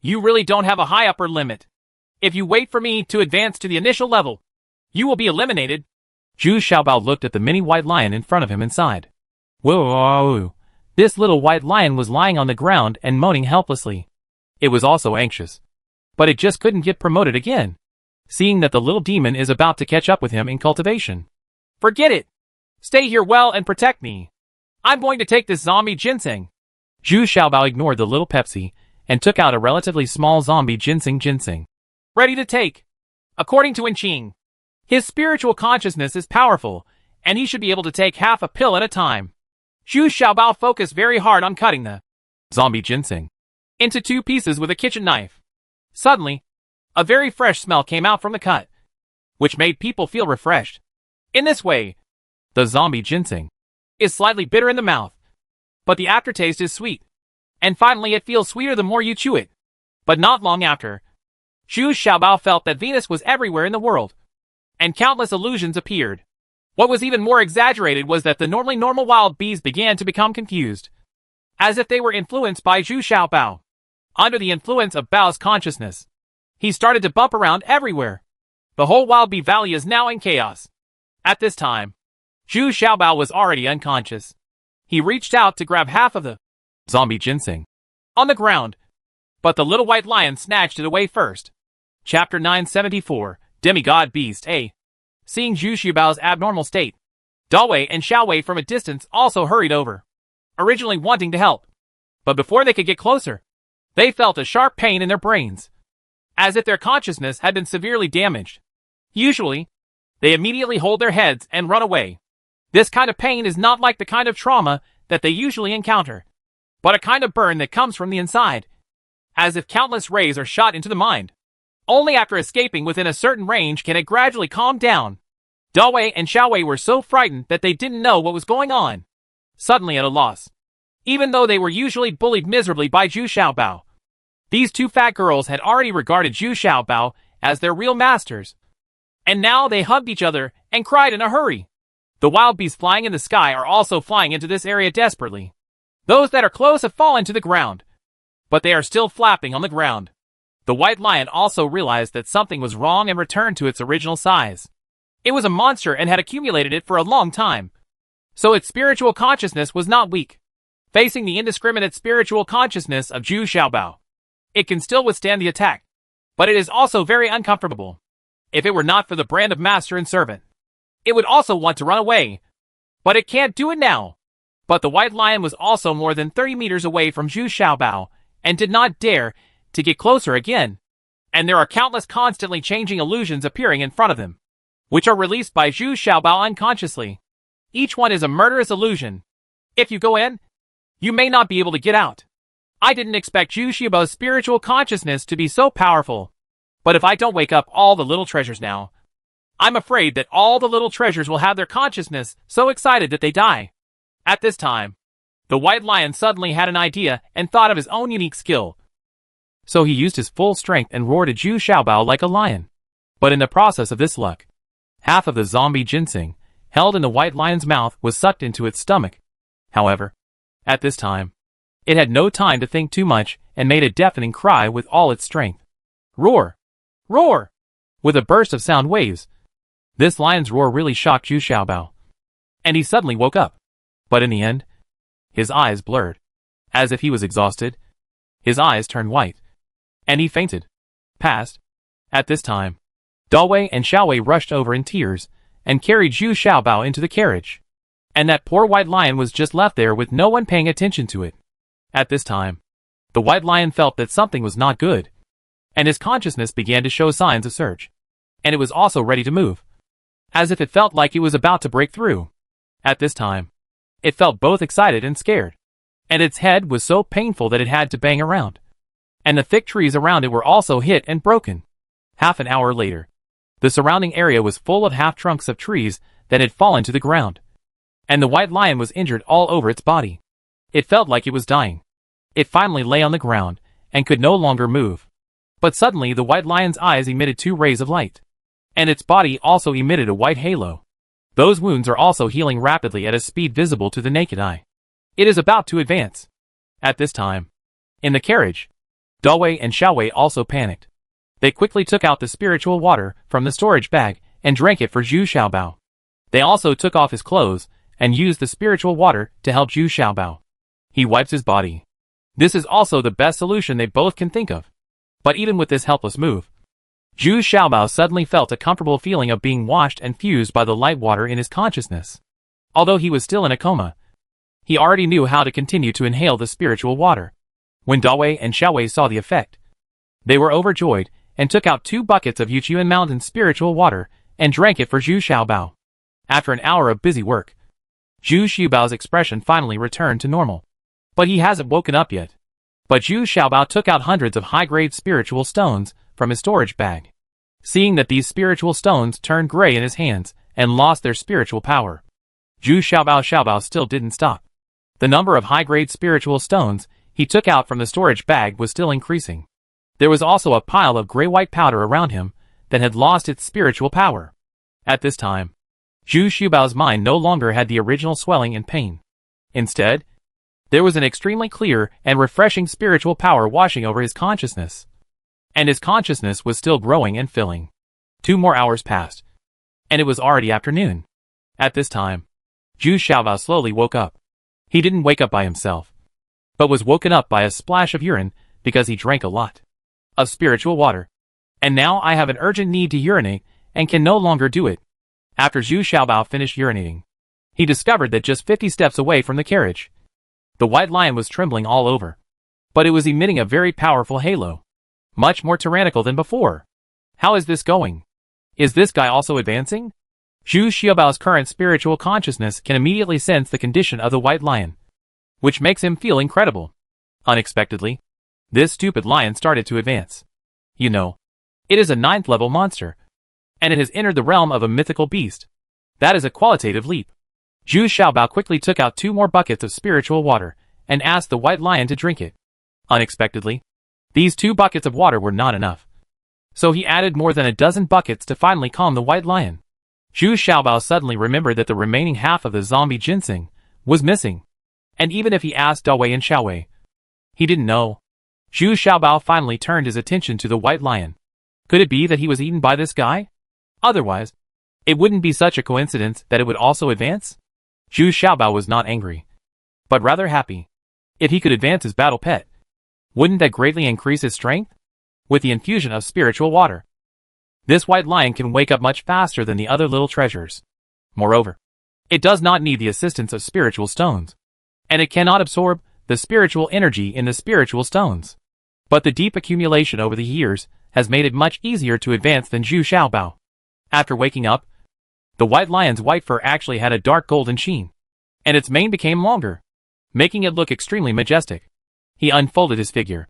you really don't have a high upper limit. If you wait for me to advance to the initial level, you will be eliminated. Zhu Xiaobao looked at the mini white lion in front of him and sighed. Whoa! This little white lion was lying on the ground and moaning helplessly. It was also anxious. But it just couldn't get promoted again, seeing that the little demon is about to catch up with him in cultivation. Forget it! Stay here well and protect me. I'm going to take this zombie ginseng. Zhu Xiaobao ignored the little Pepsi and took out a relatively small zombie ginseng. Ready to take. According to Wen Qing, his spiritual consciousness is powerful, and he should be able to take half a pill at a time. Zhu Xiaobao focused very hard on cutting the zombie ginseng into 2 pieces with a kitchen knife. Suddenly, a very fresh smell came out from the cut, which made people feel refreshed. In this way, the zombie ginseng is slightly bitter in the mouth, but the aftertaste is sweet. And finally it feels sweeter the more you chew it. But not long after, Zhu Xiaobao felt that Venus was everywhere in the world, and countless illusions appeared. What was even more exaggerated was that the normally normal wild bees began to become confused, as if they were influenced by Zhu Xiaobao. Under the influence of Bao's consciousness, he started to bump around everywhere. The whole Wild Bee Valley is now in chaos. At this time, Zhu Xiaobao was already unconscious. He reached out to grab half of the zombie ginseng on the ground, but the little white lion snatched it away first. Chapter 974, Demigod Beast A. Seeing Zhu Xiaobao's abnormal state, Dawei and Xiaowei from a distance also hurried over, originally wanting to help. But before they could get closer, they felt a sharp pain in their brains, as if their consciousness had been severely damaged. Usually, they immediately hold their heads and run away. This kind of pain is not like the kind of trauma that they usually encounter, but a kind of burn that comes from the inside, as if countless rays are shot into the mind. Only after escaping within a certain range can it gradually calm down. Dawei and Xiaowei were so frightened that they didn't know what was going on. Suddenly at a loss. Even though they were usually bullied miserably by Zhu Xiaobao, these 2 fat girls had already regarded Zhu Xiaobao as their real masters. And now they hugged each other and cried in a hurry. The wild bees flying in the sky are also flying into this area desperately. Those that are close have fallen to the ground, but they are still flapping on the ground. The white lion also realized that something was wrong and returned to its original size. It was a monster and had accumulated it for a long time. So its spiritual consciousness was not weak. Facing the indiscriminate spiritual consciousness of Zhu Xiaobao, it can still withstand the attack. But it is also very uncomfortable. If it were not for the brand of master and servant, it would also want to run away. But it can't do it now. But the white lion was also more than 30 meters away from Zhu Xiaobao and did not dare to get closer again. And there are countless constantly changing illusions appearing in front of him, which are released by Zhu Xiaobao unconsciously. Each one is a murderous illusion. If you go in, you may not be able to get out. I didn't expect Zhu Xiaobao's spiritual consciousness to be so powerful. But if I don't wake up all the little treasures now, I'm afraid that all the little treasures will have their consciousness so excited that they die. At this time, the white lion suddenly had an idea and thought of his own unique skill. So he used his full strength and roared at Zhu Xiaobao like a lion. But in the process of this luck, half of the zombie ginseng held in the white lion's mouth was sucked into its stomach. However, at this time, it had no time to think too much and made a deafening cry with all its strength. Roar! Roar! With a burst of sound waves. This lion's roar really shocked Zhu Xiaobao. And he suddenly woke up. But in the end, his eyes blurred. As if he was exhausted, his eyes turned white. And he fainted. Past. At this time, Dawei and Xiaowei rushed over in tears and carried Zhu Xiaobao into the carriage. And that poor white lion was just left there with no one paying attention to it. At this time, the white lion felt that something was not good. And his consciousness began to show signs of surge. And it was also ready to move, as if it felt like it was about to break through. At this time, it felt both excited and scared. And its head was so painful that it had to bang around. And the thick trees around it were also hit and broken. Half an hour later, the surrounding area was full of half-trunks of trees that had fallen to the ground. And the white lion was injured all over its body. It felt like it was dying. It finally lay on the ground and could no longer move. But suddenly the white lion's eyes emitted 2 rays of light. And its body also emitted a white halo. Those wounds are also healing rapidly at a speed visible to the naked eye. It is about to advance. At this time, in the carriage, Dawei and Xiaowei also panicked. They quickly took out the spiritual water from the storage bag and drank it for Zhu Xiaobao. They also took off his clothes and used the spiritual water to help Zhu Xiaobao. He wipes his body. This is also the best solution they both can think of. But even with this helpless move, Zhu Xiaobao suddenly felt a comfortable feeling of being washed and fused by the light water in his consciousness. Although he was still in a coma, he already knew how to continue to inhale the spiritual water. When Dawei and Xiaowei saw the effect, they were overjoyed and took out 2 buckets of Yuchuan Mountain spiritual water and drank it for Zhu Xiaobao. After an hour of busy work, Zhu Xiaobao's expression finally returned to normal. But he hasn't woken up yet. But Zhu Xiaobao took out hundreds of high-grade spiritual stones from his storage bag. Seeing that these spiritual stones turned gray in his hands and lost their spiritual power, Zhu Xiaobao still didn't stop. The number of high-grade spiritual stones he took out from the storage bag was still increasing. There was also a pile of gray-white powder around him that had lost its spiritual power. At this time, Zhu Xiaobao's mind no longer had the original swelling and pain. Instead, there was an extremely clear and refreshing spiritual power washing over his consciousness. And his consciousness was still growing and filling. 2 more hours passed, and it was already afternoon. At this time, Zhu Xiaobao slowly woke up. He didn't wake up by himself, but was woken up by a splash of urine because he drank a lot of spiritual water. And now I have an urgent need to urinate and can no longer do it. After Zhu Xiaobao finished urinating, he discovered that just 50 steps away from the carriage, the white lion was trembling all over. But it was emitting a very powerful halo, much more tyrannical than before. How is this going? Is this guy also advancing? Zhu Xiaobao's current spiritual consciousness can immediately sense the condition of the white lion, which makes him feel incredible. Unexpectedly, this stupid lion started to advance. You know, it is a 9th level monster, and it has entered the realm of a mythical beast. That is a qualitative leap. Zhu Xiaobao quickly took out 2 more buckets of spiritual water and asked the white lion to drink it. Unexpectedly, these 2 buckets of water were not enough. So he added more than a dozen buckets to finally calm the white lion. Zhu Xiaobao suddenly remembered that the remaining half of the zombie ginseng was missing. And even if he asked Dawei and Xiaowei, he didn't know. Zhu Xiaobao finally turned his attention to the white lion. Could it be that he was eaten by this guy? Otherwise, it wouldn't be such a coincidence that it would also advance? Zhu Xiaobao was not angry, but rather happy. If he could advance his battle pet, wouldn't that greatly increase his strength? With the infusion of spiritual water, this white lion can wake up much faster than the other little treasures. Moreover, it does not need the assistance of spiritual stones, and it cannot absorb the spiritual energy in the spiritual stones. But the deep accumulation over the years has made it much easier to advance than Zhu Xiaobao. After waking up, the white lion's white fur actually had a dark golden sheen, and its mane became longer, making it look extremely majestic. He unfolded his figure.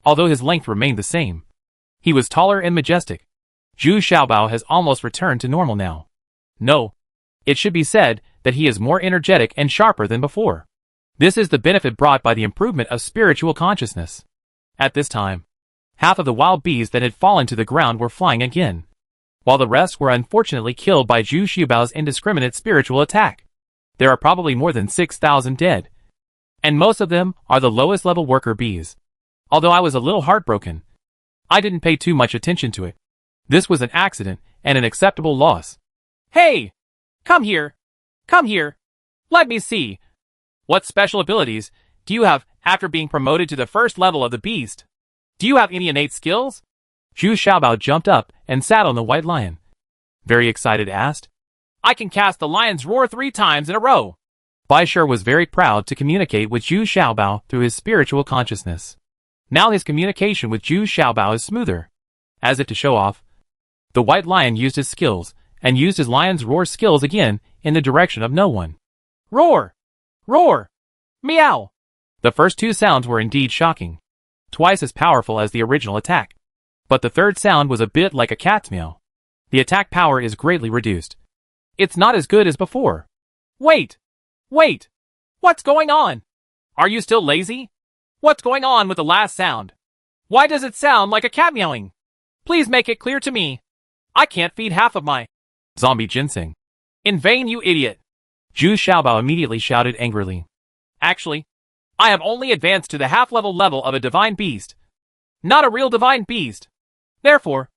Although his length remained the same, he was taller and majestic. Zhu Xiaobao has almost returned to normal now. No, it should be said that he is more energetic and sharper than before. This is the benefit brought by the improvement of spiritual consciousness. At this time, half of the wild bees that had fallen to the ground were flying again, while the rest were unfortunately killed by Zhu Xiaobao's indiscriminate spiritual attack. There are probably more than 6,000 dead, and most of them are the lowest level worker bees. Although I was a little heartbroken, I didn't pay too much attention to it. This was an accident and an acceptable loss. Hey! Come here! Come here! Let me see! What special abilities do you have after being promoted to the first level of the beast? Do you have any innate skills? Zhu Xiaobao jumped up and sat on the white lion. Very excited asked. I can cast the lion's roar 3 times in a row. Bai Shi was very proud to communicate with Zhu Xiaobao through his spiritual consciousness. Now his communication with Zhu Xiaobao is smoother. As if to show off, the white lion used his skills and used his lion's roar skills again in the direction of no one. Roar! Roar! Meow! The first 2 sounds were indeed shocking, twice as powerful as the original attack. But the third sound was a bit like a cat's meow. The attack power is greatly reduced. It's not as good as before. Wait! Wait! What's going on? Are you still lazy? What's going on with the last sound? Why does it sound like a cat meowing? Please make it clear to me. I can't feed half of my zombie ginseng. In vain, you idiot! Zhu Xiaobao immediately shouted angrily. Actually, I have only advanced to the half-level level of a divine beast. Not a real divine beast. Therefore,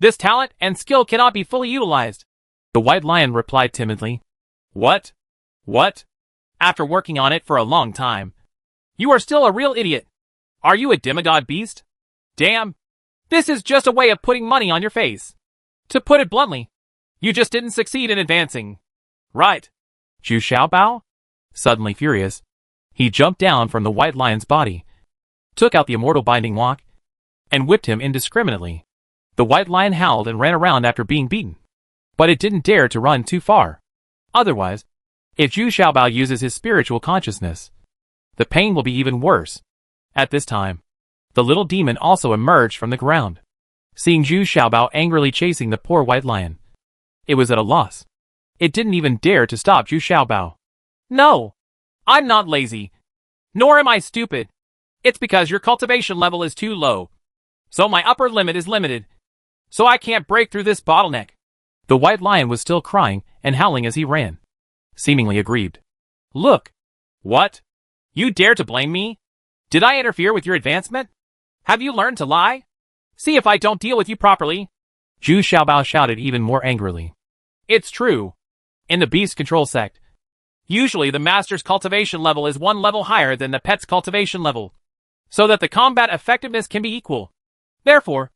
this talent and skill cannot be fully utilized. The white lion replied timidly. What? What? After working on it for a long time, you are still a real idiot. Are you a demigod beast? Damn. This is just a way of putting money on your face. To put it bluntly, you just didn't succeed in advancing. Right. Zhu Xiaobao? Suddenly furious, he jumped down from the white lion's body, took out the immortal binding lock, and whipped him indiscriminately. The white lion howled and ran around after being beaten, but it didn't dare to run too far. Otherwise, if Zhu Xiaobao uses his spiritual consciousness, the pain will be even worse. At this time, the little demon also emerged from the ground. Seeing Zhu Xiaobao angrily chasing the poor white lion, it was at a loss. It didn't even dare to stop Zhu Xiaobao. No, I'm not lazy. Nor am I stupid. It's because your cultivation level is too low. So my upper limit is limited. So I can't break through this bottleneck. The white lion was still crying and howling as he ran, seemingly aggrieved. Look. What? You dare to blame me? Did I interfere with your advancement? Have you learned to lie? See if I don't deal with you properly. Zhu Xiaobao shouted even more angrily. It's true. In the beast control sect, usually the master's cultivation level is 1 level higher than the pet's cultivation level, so that the combat effectiveness can be equal. Therefore,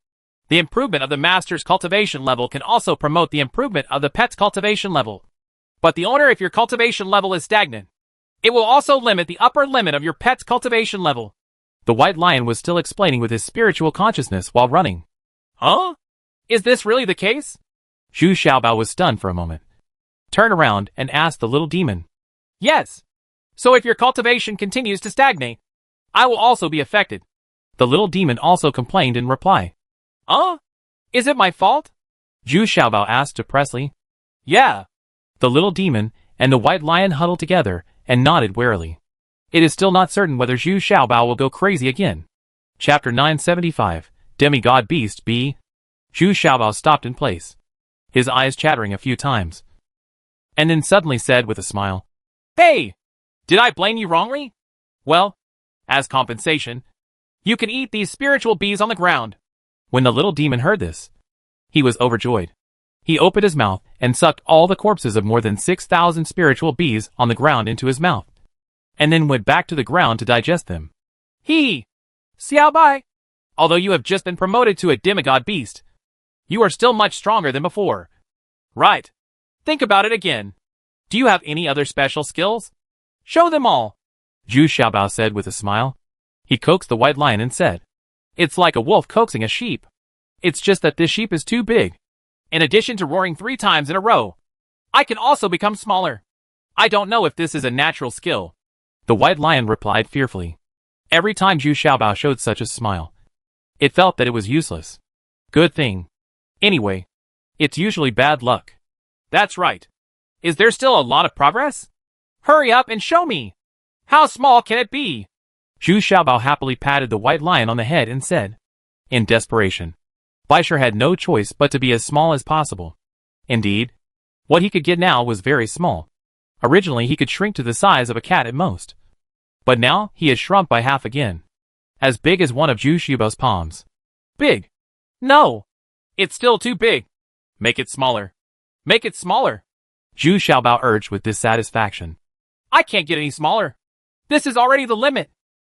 the improvement of the master's cultivation level can also promote the improvement of the pet's cultivation level. But the owner, if your cultivation level is stagnant, it will also limit the upper limit of your pet's cultivation level. The white lion was still explaining with his spiritual consciousness while running. Huh? Is this really the case? Zhu Xiaobao was stunned for a moment, turned around and asked the little demon. Yes. So if your cultivation continues to stagnate, I will also be affected. The little demon also complained in reply. Is it my fault? Zhu Xiaobao asked depressedly. Yeah. The little demon and the white lion huddled together and nodded warily. It is still not certain whether Zhu Xiaobao will go crazy again. Chapter 975, Demigod Beast B. Zhu Xiaobao stopped in place, his eyes chattering a few times, and then suddenly said with a smile, Hey! Did I blame you wrongly? Well, as compensation, You can eat these spiritual bees on the ground. When the little demon heard this, he was overjoyed. He opened his mouth and sucked all the corpses of more than 6,000 spiritual bees on the ground into his mouth, and then went back to the ground to digest them. Xiao Bai, although you have just been promoted to a demigod beast, you are still much stronger than before. Right. Think about it again. Do you have any other special skills? Show them all. Zhu Xiaobao said with a smile. He coaxed the white lion and said, "It's like a wolf coaxing a sheep. It's just that this sheep is too big. In addition to roaring 3 times in a row, I can also become smaller. I don't know if this is a natural skill." The white lion replied fearfully. Every time Zhu Xiaobao showed such a smile, it felt that it was useless. Good thing. Anyway, it's usually bad luck. That's right. Is there still a lot of progress? Hurry up and show me. How small can it be? Zhu Xiaobao happily patted the white lion on the head and said, in desperation, Baisher had no choice but to be as small as possible. Indeed, what he could get now was very small. Originally he could shrink to the size of a cat at most. But now he has shrunk by half again. As big as one of Zhu Xiaobao's palms. Big. No. It's still too big. Make it smaller. Make it smaller. Zhu Xiaobao urged with dissatisfaction. I can't get any smaller. This is already the limit.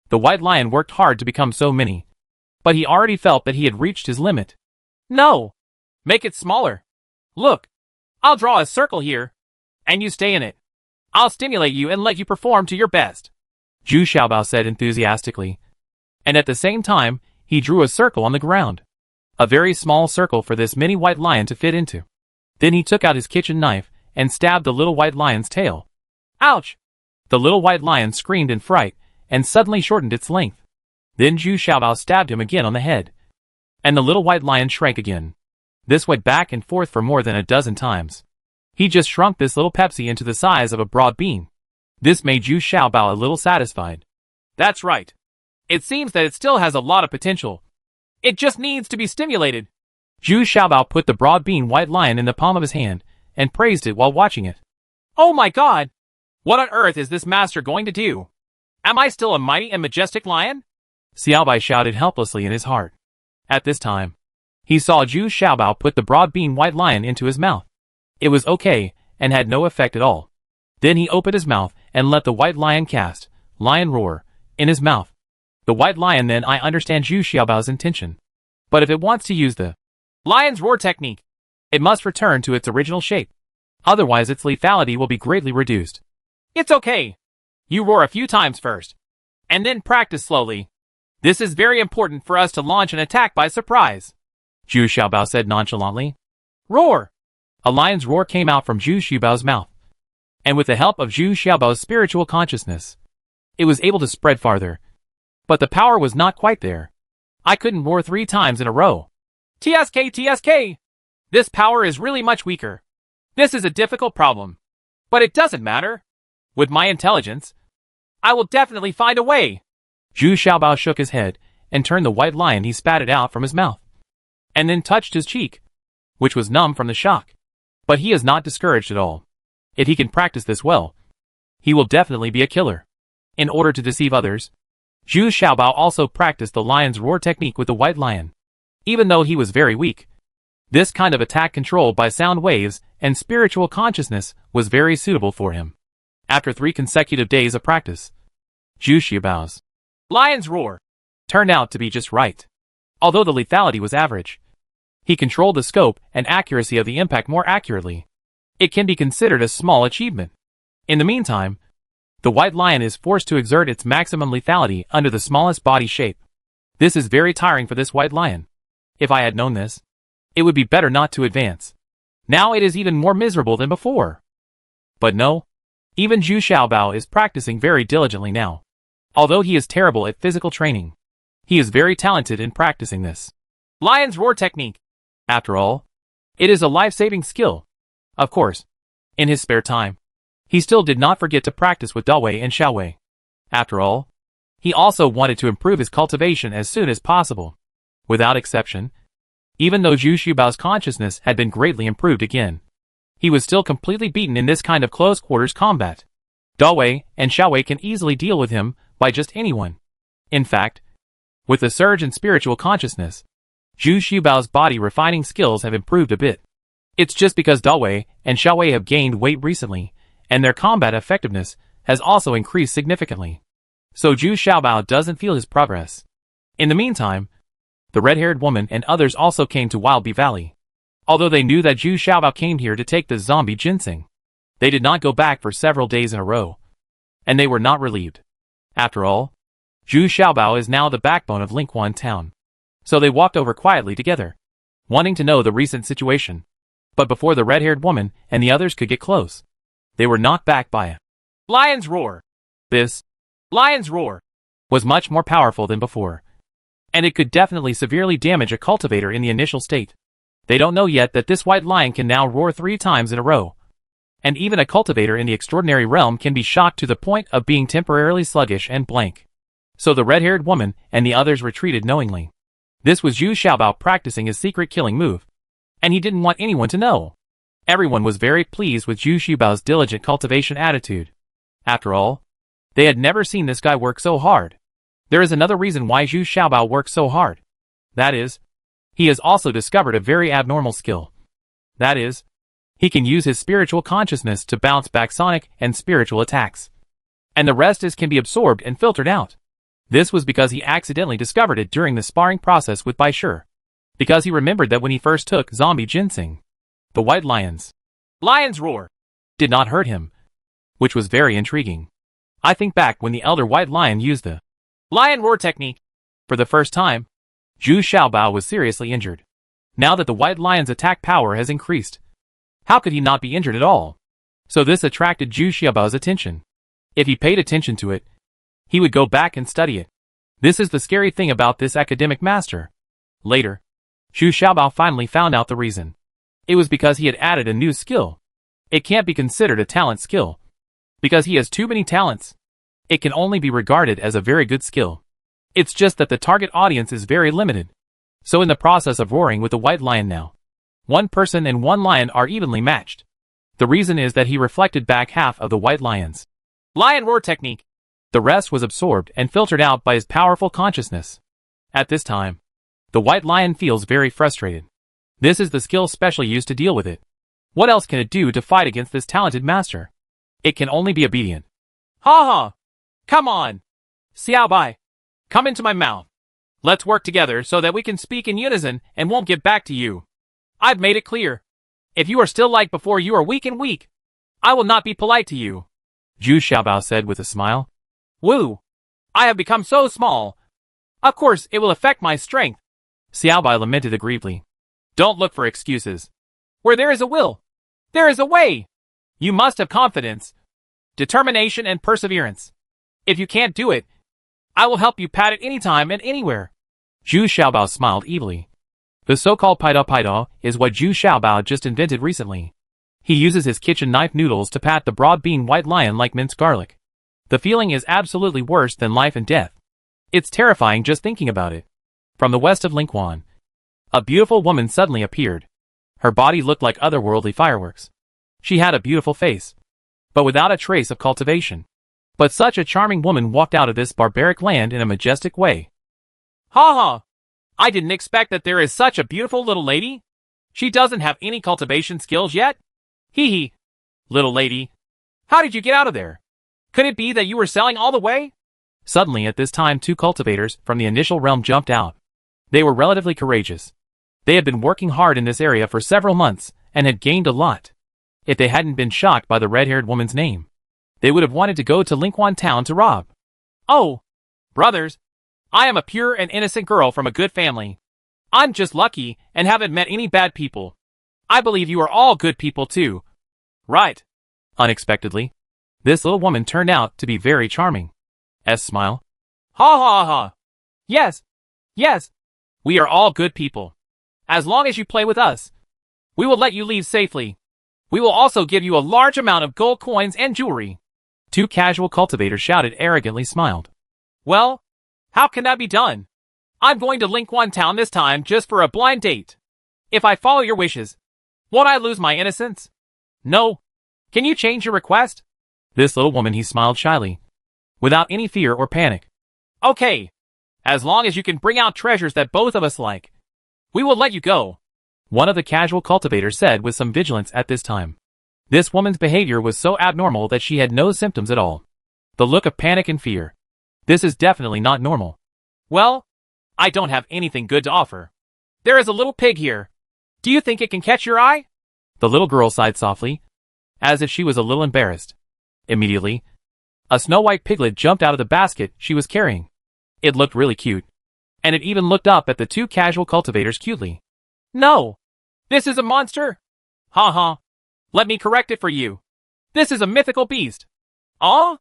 The white lion worked hard to become so many, but he already felt that he had reached his limit. No. Make it smaller. Look. I'll draw a circle here, and you stay in it. I'll stimulate you and let you perform to your best. Zhu Xiaobao said enthusiastically, and at the same time, he drew a circle on the ground. A very small circle for this mini white lion to fit into. Then he took out his kitchen knife and stabbed the little white lion's tail. Ouch! The little white lion screamed in fright and suddenly shortened its length. Then Zhu Xiaobao stabbed him again on the head, and the little white lion shrank again. This went back and forth for more than a dozen times. He just shrunk this little Pepsi into the size of a broad bean. This made Zhu Xiaobao a little satisfied. That's right. It seems that it still has a lot of potential. It just needs to be stimulated. Zhu Xiaobao put the broad bean white lion in the palm of his hand and praised it while watching it. Oh my god! What on earth is this master going to do? Am I still a mighty and majestic lion? Xiaobai shouted helplessly in his heart. At this time, he saw Zhu Xiaobao put the broad bean white lion into his mouth. It was okay and had no effect at all. Then he opened his mouth and let the white lion cast, lion roar, in his mouth. The white lion then I understand Zhu Xiaobao's intention. But if it wants to use the lion's roar technique, it must return to its original shape. Otherwise its lethality will be greatly reduced. It's okay. You roar a few times first, and then practice slowly. This is very important for us to launch an attack by surprise. Zhu Xiaobao said nonchalantly. Roar! A lion's roar came out from Zhu Xiaobao's mouth. And with the help of Zhu Xiaobao's spiritual consciousness, it was able to spread farther. But the power was not quite there. I couldn't roar 3 times in a row. TSK! This power is really much weaker. This is a difficult problem. But it doesn't matter. With my intelligence, I will definitely find a way. Zhu Xiaobao shook his head and turned the white lion he spat it out from his mouth. And then touched his cheek, which was numb from the shock. But he is not discouraged at all. If he can practice this well, he will definitely be a killer. In order to deceive others, Zhu Xiaobao also practiced the lion's roar technique with the white lion. Even though he was very weak, this kind of attack controlled by sound waves and spiritual consciousness was very suitable for him. After 3 consecutive days of practice, Zhu Xiaobao's lion's roar turned out to be just right. Although the lethality was average, he controlled the scope and accuracy of the impact more accurately. It can be considered a small achievement. In the meantime, the white lion is forced to exert its maximum lethality under the smallest body shape. This is very tiring for this white lion. If I had known this, it would be better not to advance. Now it is even more miserable than before. But no, even Zhu Xiaobao is practicing very diligently now. Although he is terrible at physical training, he is very talented in practicing this lion's roar technique. After all, it is a life-saving skill. Of course, in his spare time, he still did not forget to practice with Dawei and Xiaowei. After all, he also wanted to improve his cultivation as soon as possible. Without exception, even though Zhu Xiaobao's consciousness had been greatly improved again, he was still completely beaten in this kind of close-quarters combat. Dawei and Xiaowei can easily deal with him by just anyone. In fact, With the surge in spiritual consciousness, Zhu Xiaobao's body refining skills have improved a bit. It's just because Dawei and Xiaowei have gained weight recently, and their combat effectiveness has also increased significantly. So Zhu Xiaobao doesn't feel his progress. In the meantime, the red-haired woman and others also came to Wild Bee Valley. Although they knew that Zhu Xiaobao came here to take the zombie ginseng, they did not go back for several days in a row. And they were not relieved. After all, Zhu Xiaobao is now the backbone of Lingquan town. So they walked over quietly together, wanting to know the recent situation. But before the red-haired woman and the others could get close, they were knocked back by a lion's roar. This lion's roar was much more powerful than before, and it could definitely severely damage a cultivator in the initial state. They don't know yet that this white lion can now roar 3 times in a row. And even a cultivator in the extraordinary realm can be shocked to the point of being temporarily sluggish and blank. So the red-haired woman and the others retreated knowingly. This was Zhu Xiaobao practicing his secret killing move, and he didn't want anyone to know. Everyone was very pleased with Zhu Xiaobao's diligent cultivation attitude. After all, they had never seen this guy work so hard. There is another reason why Zhu Xiaobao works so hard. That is, he has also discovered a very abnormal skill. That is, he can use his spiritual consciousness to bounce back sonic and spiritual attacks. And the rest can be absorbed and filtered out. This was because he accidentally discovered it during the sparring process with Bai Shi. Because he remembered that when he first took zombie ginseng, the white lion's roar did not hurt him, which was very intriguing. I think back when the elder white lion used the lion roar technique for the first time, Zhu Xiaobao was seriously injured. Now that the white lion's attack power has increased, how could he not be injured at all? So this attracted Zhu Xiaobao's attention. If he paid attention to it, he would go back and study it. This is the scary thing about this academic master. Later, Zhu Xiaobao finally found out the reason. It was because he had added a new skill. It can't be considered a talent skill, because he has too many talents. It can only be regarded as a very good skill. It's just that the target audience is very limited. So in the process of roaring with the white lion now, 1 person and 1 lion are evenly matched. The reason is that he reflected back half of the white lion's lion roar technique. The rest was absorbed and filtered out by his powerful consciousness. At this time, the white lion feels very frustrated. This is the skill specially used to deal with it. What else can it do to fight against this talented master? It can only be obedient. Ha ha! Come on! Xiao Bai! Come into my mouth. Let's work together so that we can speak in unison and won't get back to you. I've made it clear. If you are still like before, you are weak and weak, I will not be polite to you. Zhu Xiaobao said with a smile. Woo! I have become so small. Of course, it will affect my strength. Xiao Bai lamented aggrievedly. Don't look for excuses. Where there is a will, there is a way. You must have confidence, determination, and perseverance. If you can't do it, I will help you pat it anytime and anywhere. Zhu Xiaobao smiled evilly. The so-called Paido is what Zhu Xiaobao just invented recently. He uses his kitchen knife noodles to pat the broad bean white lion like minced garlic. The feeling is absolutely worse than life and death. It's terrifying just thinking about it. From the west of Lingquan, a beautiful woman suddenly appeared. Her body looked like otherworldly fireworks. She had a beautiful face, but without a trace of cultivation. But such a charming woman walked out of this barbaric land in a majestic way. Ha ha! I didn't expect that there is such a beautiful little lady. She doesn't have any cultivation skills yet. Hee hee. Little lady, how did you get out of there? Could it be that you were selling all the way? Suddenly at this time 2 cultivators from the initial realm jumped out. They were relatively courageous. They had been working hard in this area for several months and had gained a lot. If they hadn't been shocked by the red-haired woman's name, they would have wanted to go to Lingquan town to rob. Oh, brothers, I am a pure and innocent girl from a good family. I'm just lucky and haven't met any bad people. I believe you are all good people too. Right. Unexpectedly, this little woman turned out to be very charming. Smile. Ha ha ha. Yes. Yes. We are all good people. As long as you play with us, we will let you leave safely. We will also give you a large amount of gold coins and jewelry. 2 casual cultivators shouted arrogantly smiled. Well, how can that be done? I'm going to Lingquan town this time just for a blind date. If I follow your wishes, won't I lose my innocence? No. Can you change your request? This little woman, he smiled shyly, without any fear or panic. Okay. As long as you can bring out treasures that both of us like, we will let you go. One of the casual cultivators said with some vigilance at this time. This woman's behavior was so abnormal that she had no symptoms at all. The look of panic and fear. This is definitely not normal. Well, I don't have anything good to offer. There is a little pig here. Do you think it can catch your eye? The little girl sighed softly, as if she was a little embarrassed. Immediately, a snow-white piglet jumped out of the basket she was carrying. It looked really cute, and it even looked up at the two casual cultivators cutely. No! This is a monster! Ha ha! Let me correct it for you. This is a mythical beast. Aw?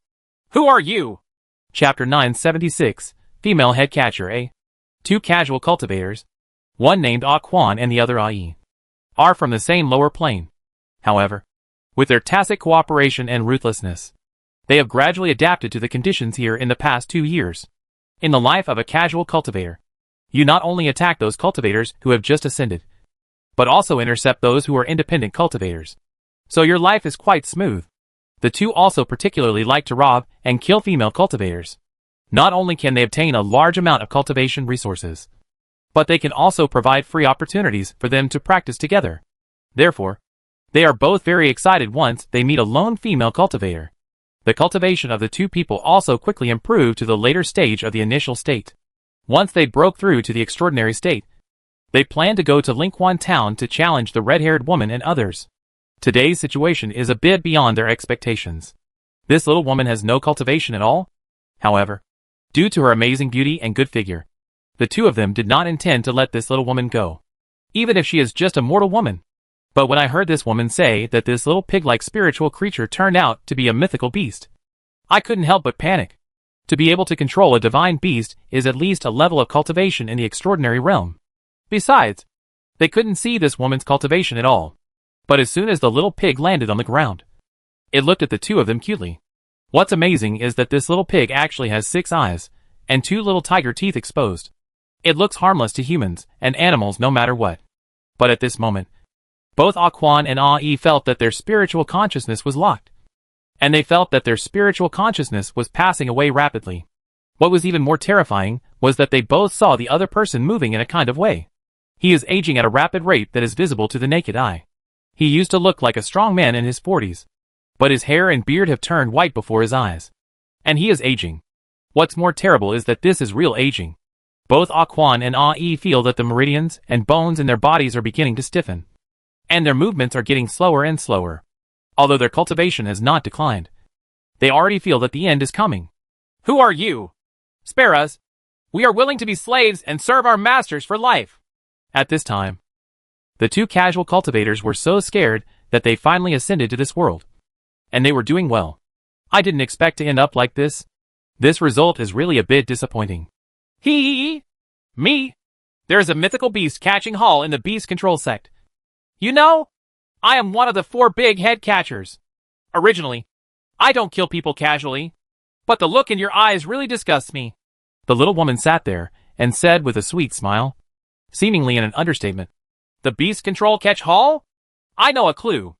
Who are you? Chapter 976, Female Head Catcher A. Two casual cultivators, one named Ah Quan and the other Ai, are from the same lower plane. However, with their tacit cooperation and ruthlessness, they have gradually adapted to the conditions here in the past 2 years. In the life of a casual cultivator, you not only attack those cultivators who have just ascended, but also intercept those who are independent cultivators. So your life is quite smooth. The two also particularly like to rob and kill female cultivators. Not only can they obtain a large amount of cultivation resources, but they can also provide free opportunities for them to practice together. Therefore, they are both very excited once they meet a lone female cultivator. The cultivation of the two people also quickly improved to the later stage of the initial state. Once they broke through to the extraordinary state, they planned to go to Linquan Town to challenge the red-haired woman and others. Today's situation is a bit beyond their expectations. This little woman has no cultivation at all. However, due to her amazing beauty and good figure, the two of them did not intend to let this little woman go, even if she is just a mortal woman. But when I heard this woman say that this little pig-like spiritual creature turned out to be a mythical beast, I couldn't help but panic. To be able to control a divine beast is at least a level of cultivation in the extraordinary realm. Besides, they couldn't see this woman's cultivation at all. But as soon as the little pig landed on the ground, it looked at the two of them cutely. What's amazing is that this little pig actually has 6 eyes, and 2 little tiger teeth exposed. It looks harmless to humans and animals no matter what. But at this moment, both Ah Quan and Ai felt that their spiritual consciousness was locked. And they felt that their spiritual consciousness was passing away rapidly. What was even more terrifying was that they both saw the other person moving in a kind of way. He is aging at a rapid rate that is visible to the naked eye. He used to look like a strong man in his 40s. But his hair and beard have turned white before his eyes. And he is aging. What's more terrible is that this is real aging. Both Ah Quan and Ai feel that the meridians and bones in their bodies are beginning to stiffen. And their movements are getting slower and slower. Although their cultivation has not declined, they already feel that the end is coming. Who are you? Spare us. We are willing to be slaves and serve our masters for life. At this time, the two casual cultivators were so scared that they finally ascended to this world. And they were doing well. I didn't expect to end up like this. This result is really a bit disappointing. Hee. Me? There is a mythical beast catching Hall in the beast control sect. You know, I am one of the 4 big head catchers. Originally, I don't kill people casually, but the look in your eyes really disgusts me. The little woman sat there and said with a sweet smile, seemingly in an understatement, the beast control catch Hall? I know a clue.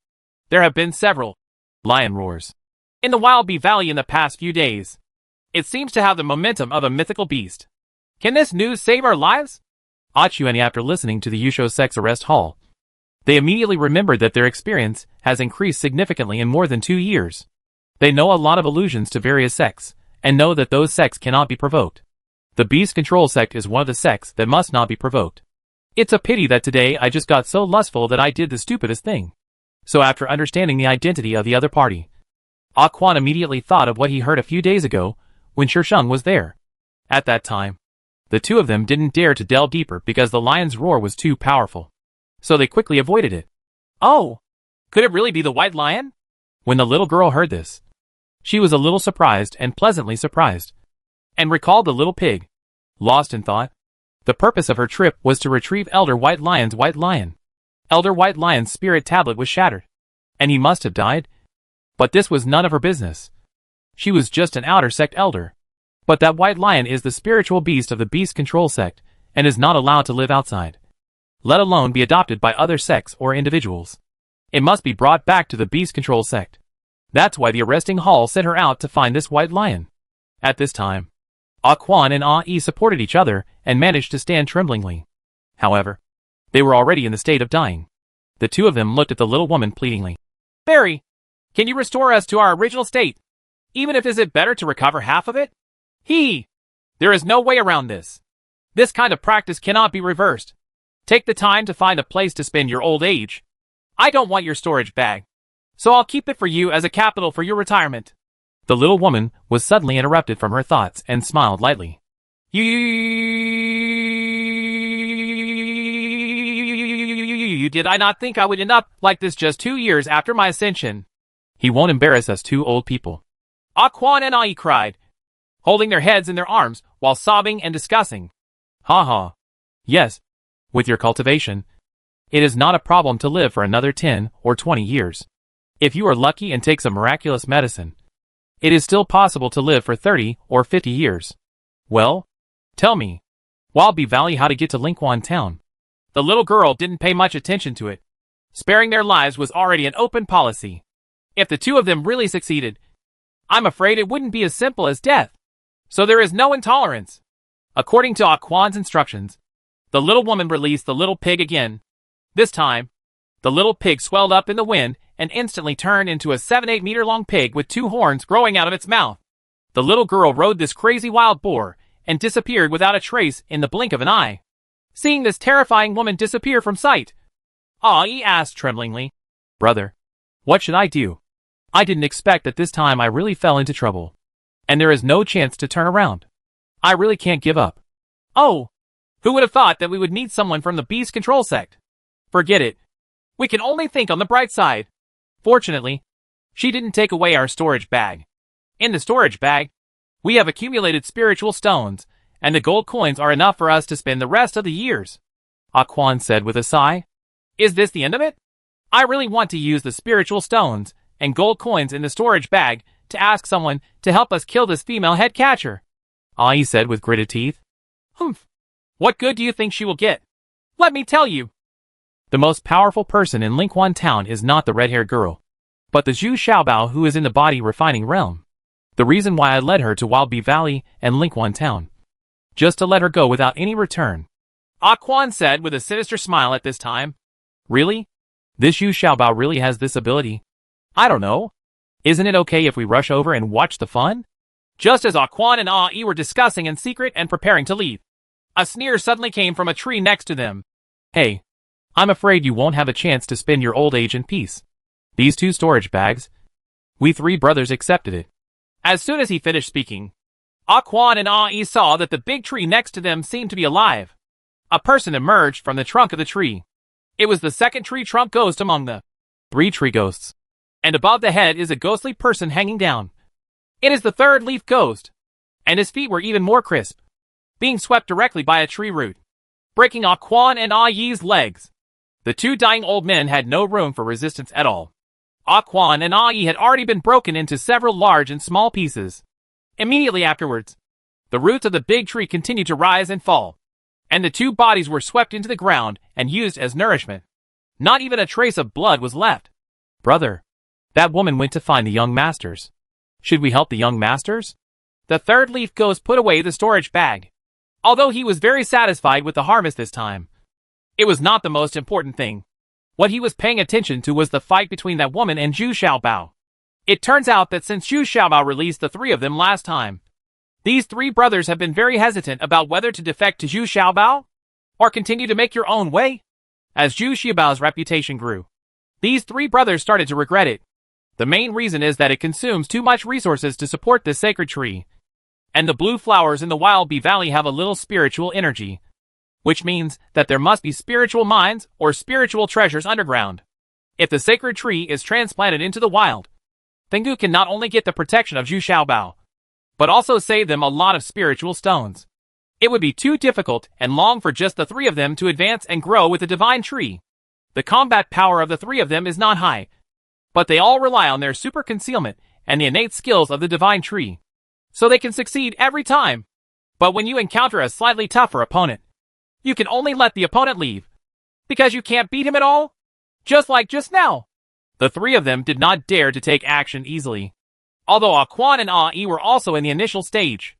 There have been several lion roars in the Wild Bee Valley in the past few days. It seems to have the momentum of a mythical beast. Can this news save our lives? Achuani, after listening to the Yusho sex arrest Hall, they immediately remembered that their experience has increased significantly in more than 2 years. They know a lot of allusions to various sects, and know that those sects cannot be provoked. The beast control sect is one of the sects that must not be provoked. It's a pity that today I just got so lustful that I did the stupidest thing. So after understanding the identity of the other party, Ah Quan immediately thought of what he heard a few days ago when Shisheng was there. At that time, the two of them didn't dare to delve deeper because the lion's roar was too powerful. So they quickly avoided it. Oh, could it really be the white lion? When the little girl heard this, she was a little surprised and pleasantly surprised, and recalled the little pig. Lost in thought, the purpose of her trip was to retrieve Elder White Lion's white lion. Elder White Lion's spirit tablet was shattered, and he must have died. But this was none of her business. She was just an outer sect elder. But that white lion is the spiritual beast of the beast control sect, and is not allowed to live outside, let alone be adopted by other sects or individuals. It must be brought back to the beast control sect. That's why the arresting Hall sent her out to find this white lion. At this time, Aquan and Ai supported each other and managed to stand tremblingly. However, they were already in the state of dying. The two of them looked at the little woman pleadingly. Fairy, can you restore us to our original state? Even if is it better to recover half of it? There is no way around this. This kind of practice cannot be reversed. Take the time to find a place to spend your old age. I don't want your storage bag, so I'll keep it for you as a capital for your retirement. The little woman was suddenly interrupted from her thoughts and smiled lightly. Did I not think I would end up like this just 2 years after my ascension? He won't embarrass us two old people. Aquan and Ai cried, holding their heads in their arms while sobbing and discussing. Ha ha. Yes, with your cultivation, it is not a problem to live for another 10 or 20 years. If you are lucky and take some miraculous medicine, it is still possible to live for 30 or 50 years. Well, tell me, Wildby Valley, how to get to Linquan Town? The little girl didn't pay much attention to it. Sparing their lives was already an open policy. If the two of them really succeeded, I'm afraid it wouldn't be as simple as death. So there is no intolerance. According to Aquan's instructions, the little woman released the little pig again. This time, the little pig swelled up in the wind and instantly turned into a 7-8 meter long pig with 2 horns growing out of its mouth. The little girl rode this crazy wild boar and disappeared without a trace in the blink of an eye. Seeing this terrifying woman disappear from sight, Ai asked tremblingly, Brother, what should I do? I didn't expect that this time I really fell into trouble. And there is no chance to turn around. I really can't give up. Oh, who would have thought that we would need someone from the Beast Control Sect? Forget it. We can only think on the bright side. Fortunately, she didn't take away our storage bag. In the storage bag, we have accumulated spiritual stones, and the gold coins are enough for us to spend the rest of the years. Aquan said with a sigh. Is this the end of it? I really want to use the spiritual stones and gold coins in the storage bag to ask someone to help us kill this female head catcher. Ai said with gritted teeth. Humph. What good do you think she will get? Let me tell you. The most powerful person in Linquan Town is not the red-haired girl, but the Zhu Xiaobao who is in the body refining realm. The reason why I led her to Wildby Valley and Linquan Town. Just to let her go without any return. Aquan said with a sinister smile at this time. Really? This Zhu Xiaobao really has this ability? I don't know. Isn't it okay if we rush over and watch the fun? Just as Aquan and Ai were discussing in secret and preparing to leave, a sneer suddenly came from a tree next to them. Hey, I'm afraid you won't have a chance to spend your old age in peace. These 2 storage bags. We 3 brothers accepted it. As soon as he finished speaking, Aquan and Ai saw that the big tree next to them seemed to be alive. A person emerged from the trunk of the tree. It was the second tree trunk ghost among the 3 tree ghosts. And above the head is a ghostly person hanging down. It is the 3rd leaf ghost. And his feet were even more crisp, being swept directly by a tree root, breaking Aquan and Ai's legs. The 2 dying old men had no room for resistance at all. Aquan and Ai had already been broken into several large and small pieces. Immediately afterwards, the roots of the big tree continued to rise and fall, and the 2 bodies were swept into the ground and used as nourishment. Not even a trace of blood was left. Brother, that woman went to find the young masters. Should we help the young masters? The 3rd leaf ghost put away the storage bag. Although he was very satisfied with the harvest this time, it was not the most important thing. What he was paying attention to was the fight between that woman and Zhu Xiaobao. It turns out that since Zhu Xiaobao released the 3 of them last time, these 3 brothers have been very hesitant about whether to defect to Zhu Xiaobao or continue to make your own way. As Zhu Xiaobao's reputation grew, these 3 brothers started to regret it. The main reason is that it consumes too much resources to support this sacred tree, and the blue flowers in the Wildby Valley have a little spiritual energy, which means that there must be spiritual mines or spiritual treasures underground. If the sacred tree is transplanted into the wild, Tengu can not only get the protection of Zhu Xiaobao, but also save them a lot of spiritual stones. It would be too difficult and long for just the 3 of them to advance and grow with the divine tree. The combat power of the 3 of them is not high, but they all rely on their super concealment and the innate skills of the divine tree, so they can succeed every time. But when you encounter a slightly tougher opponent, you can only let the opponent leave, because you can't beat him at all? Just like just now. The 3 of them did not dare to take action easily. Although Aquan and Ai were also in the initial stage,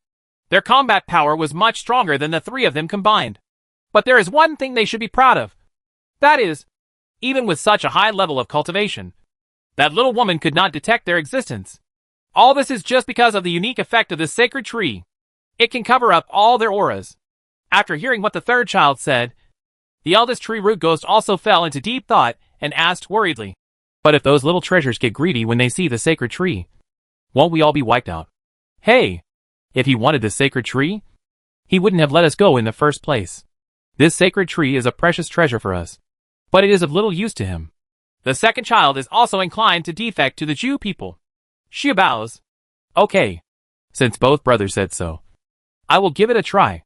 Their combat power was much stronger than the three of them combined. But there is one thing they should be proud of. That is, even with such a high level of cultivation, that little woman could not detect their existence. All this is just because of the unique effect of this sacred tree. It can cover up all their auras. After hearing what the third child said, the eldest tree root ghost also fell into deep thought and asked worriedly, "But if those little treasures get greedy when they see the sacred tree, won't we all be wiped out?" Hey! If he wanted this sacred tree, he wouldn't have let us go in the first place. This sacred tree is a precious treasure for us, but it is of little use to him. The second child is also inclined to defect to the Jew people. She bows. Okay. Since both brothers said so, I will give it a try.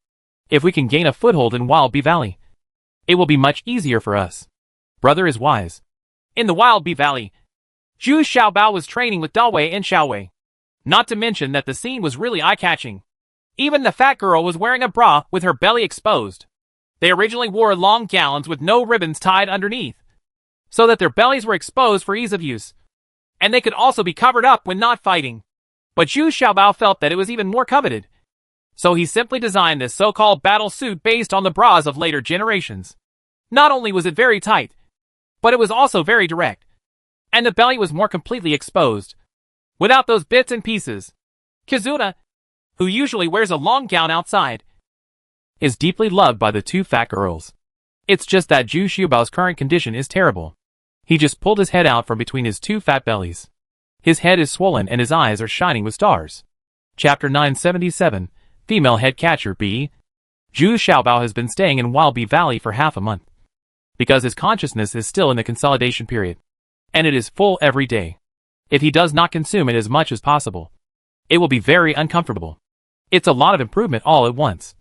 If we can gain a foothold in Wild Bee Valley, it will be much easier for us. Brother is wise. In the Wild Bee Valley, Zhu Xiaobao was training with Dawei and Xiaowei. Not to mention that the scene was really eye-catching. Even the fat girl was wearing a bra with her belly exposed. They originally wore long gowns with no ribbons tied underneath, so that their bellies were exposed for ease of use, and they could also be covered up when not fighting. But Zhu Xiaobao felt that it was even more coveted, so he simply designed this so-called battle suit based on the bras of later generations. Not only was it very tight, but it was also very direct, and the belly was more completely exposed, without those bits and pieces. Kizuna, who usually wears a long gown outside, is deeply loved by the two fat girls. It's just that Zhu Xiaobao's current condition is terrible. He just pulled his head out from between his two fat bellies. His head is swollen and his eyes are shining with stars. Chapter 977, Female Head Catcher B. Zhu Xiaobao has been staying in Wild Bee Valley for half a month, because his consciousness is still in the consolidation period, and it is full every day. If he does not consume it as much as possible, it will be very uncomfortable. It's a lot of improvement all at once,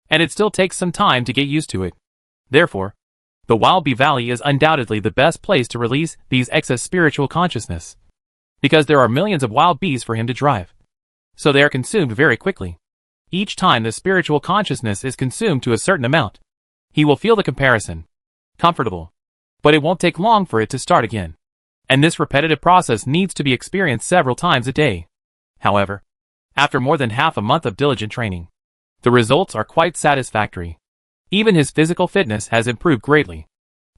and it still takes some time to get used to it. Therefore, the Wild Bee Valley is undoubtedly the best place to release these excess spiritual consciousness, because there are millions of wild bees for him to drive, so they are consumed very quickly. Each time the spiritual consciousness is consumed to a certain amount, he will feel the comparison. Comfortable. But it won't take long for it to start again, and this repetitive process needs to be experienced several times a day. However, after more than half a month of diligent training, the results are quite satisfactory. Even his physical fitness has improved greatly.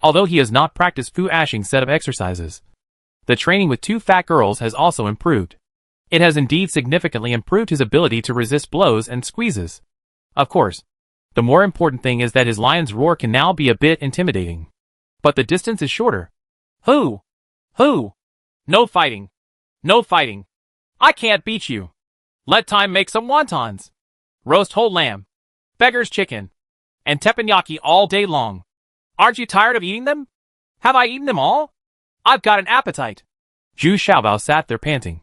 Although he has not practiced Fu Ashing's set of exercises, the training with two fat girls has also improved. It has indeed significantly improved his ability to resist blows and squeezes. Of course, the more important thing is that his lion's roar can now be a bit intimidating. But the distance is shorter. Who? No fighting. No fighting. I can't beat you. Let time make some wontons. Roast whole lamb, beggar's chicken, and teppanyaki all day long. Aren't you tired of eating them? Have I eaten them all? I've got an appetite. Zhu Xiaobao sat there panting.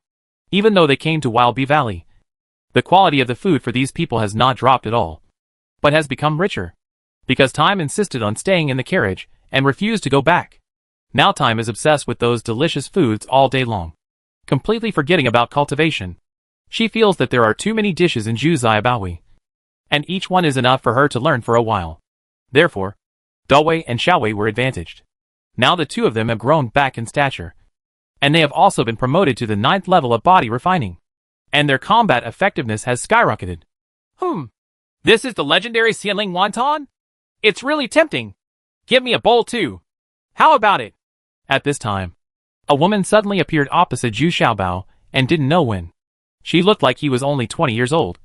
Even though they came to Wild Bee Valley, the quality of the food for these people has not dropped at all, but has become richer, because Time insisted on staying in the carriage and refused to go back. Now Time is obsessed with those delicious foods all day long, completely forgetting about cultivation. She feels that there are too many dishes in Zhu Xiaobaowi, and each one is enough for her to learn for a while. Therefore, Dawei and Xiaowei were advantaged. Now the two of them have grown back in stature, and they have also been promoted to the 9th level of body refining, and their combat effectiveness has skyrocketed. This is the legendary Xianling Wonton? It's really tempting. Give me a bowl too. How about it? At this time, a woman suddenly appeared opposite Zhu Xiaobao and didn't know when. She looked like he was only 20 years old,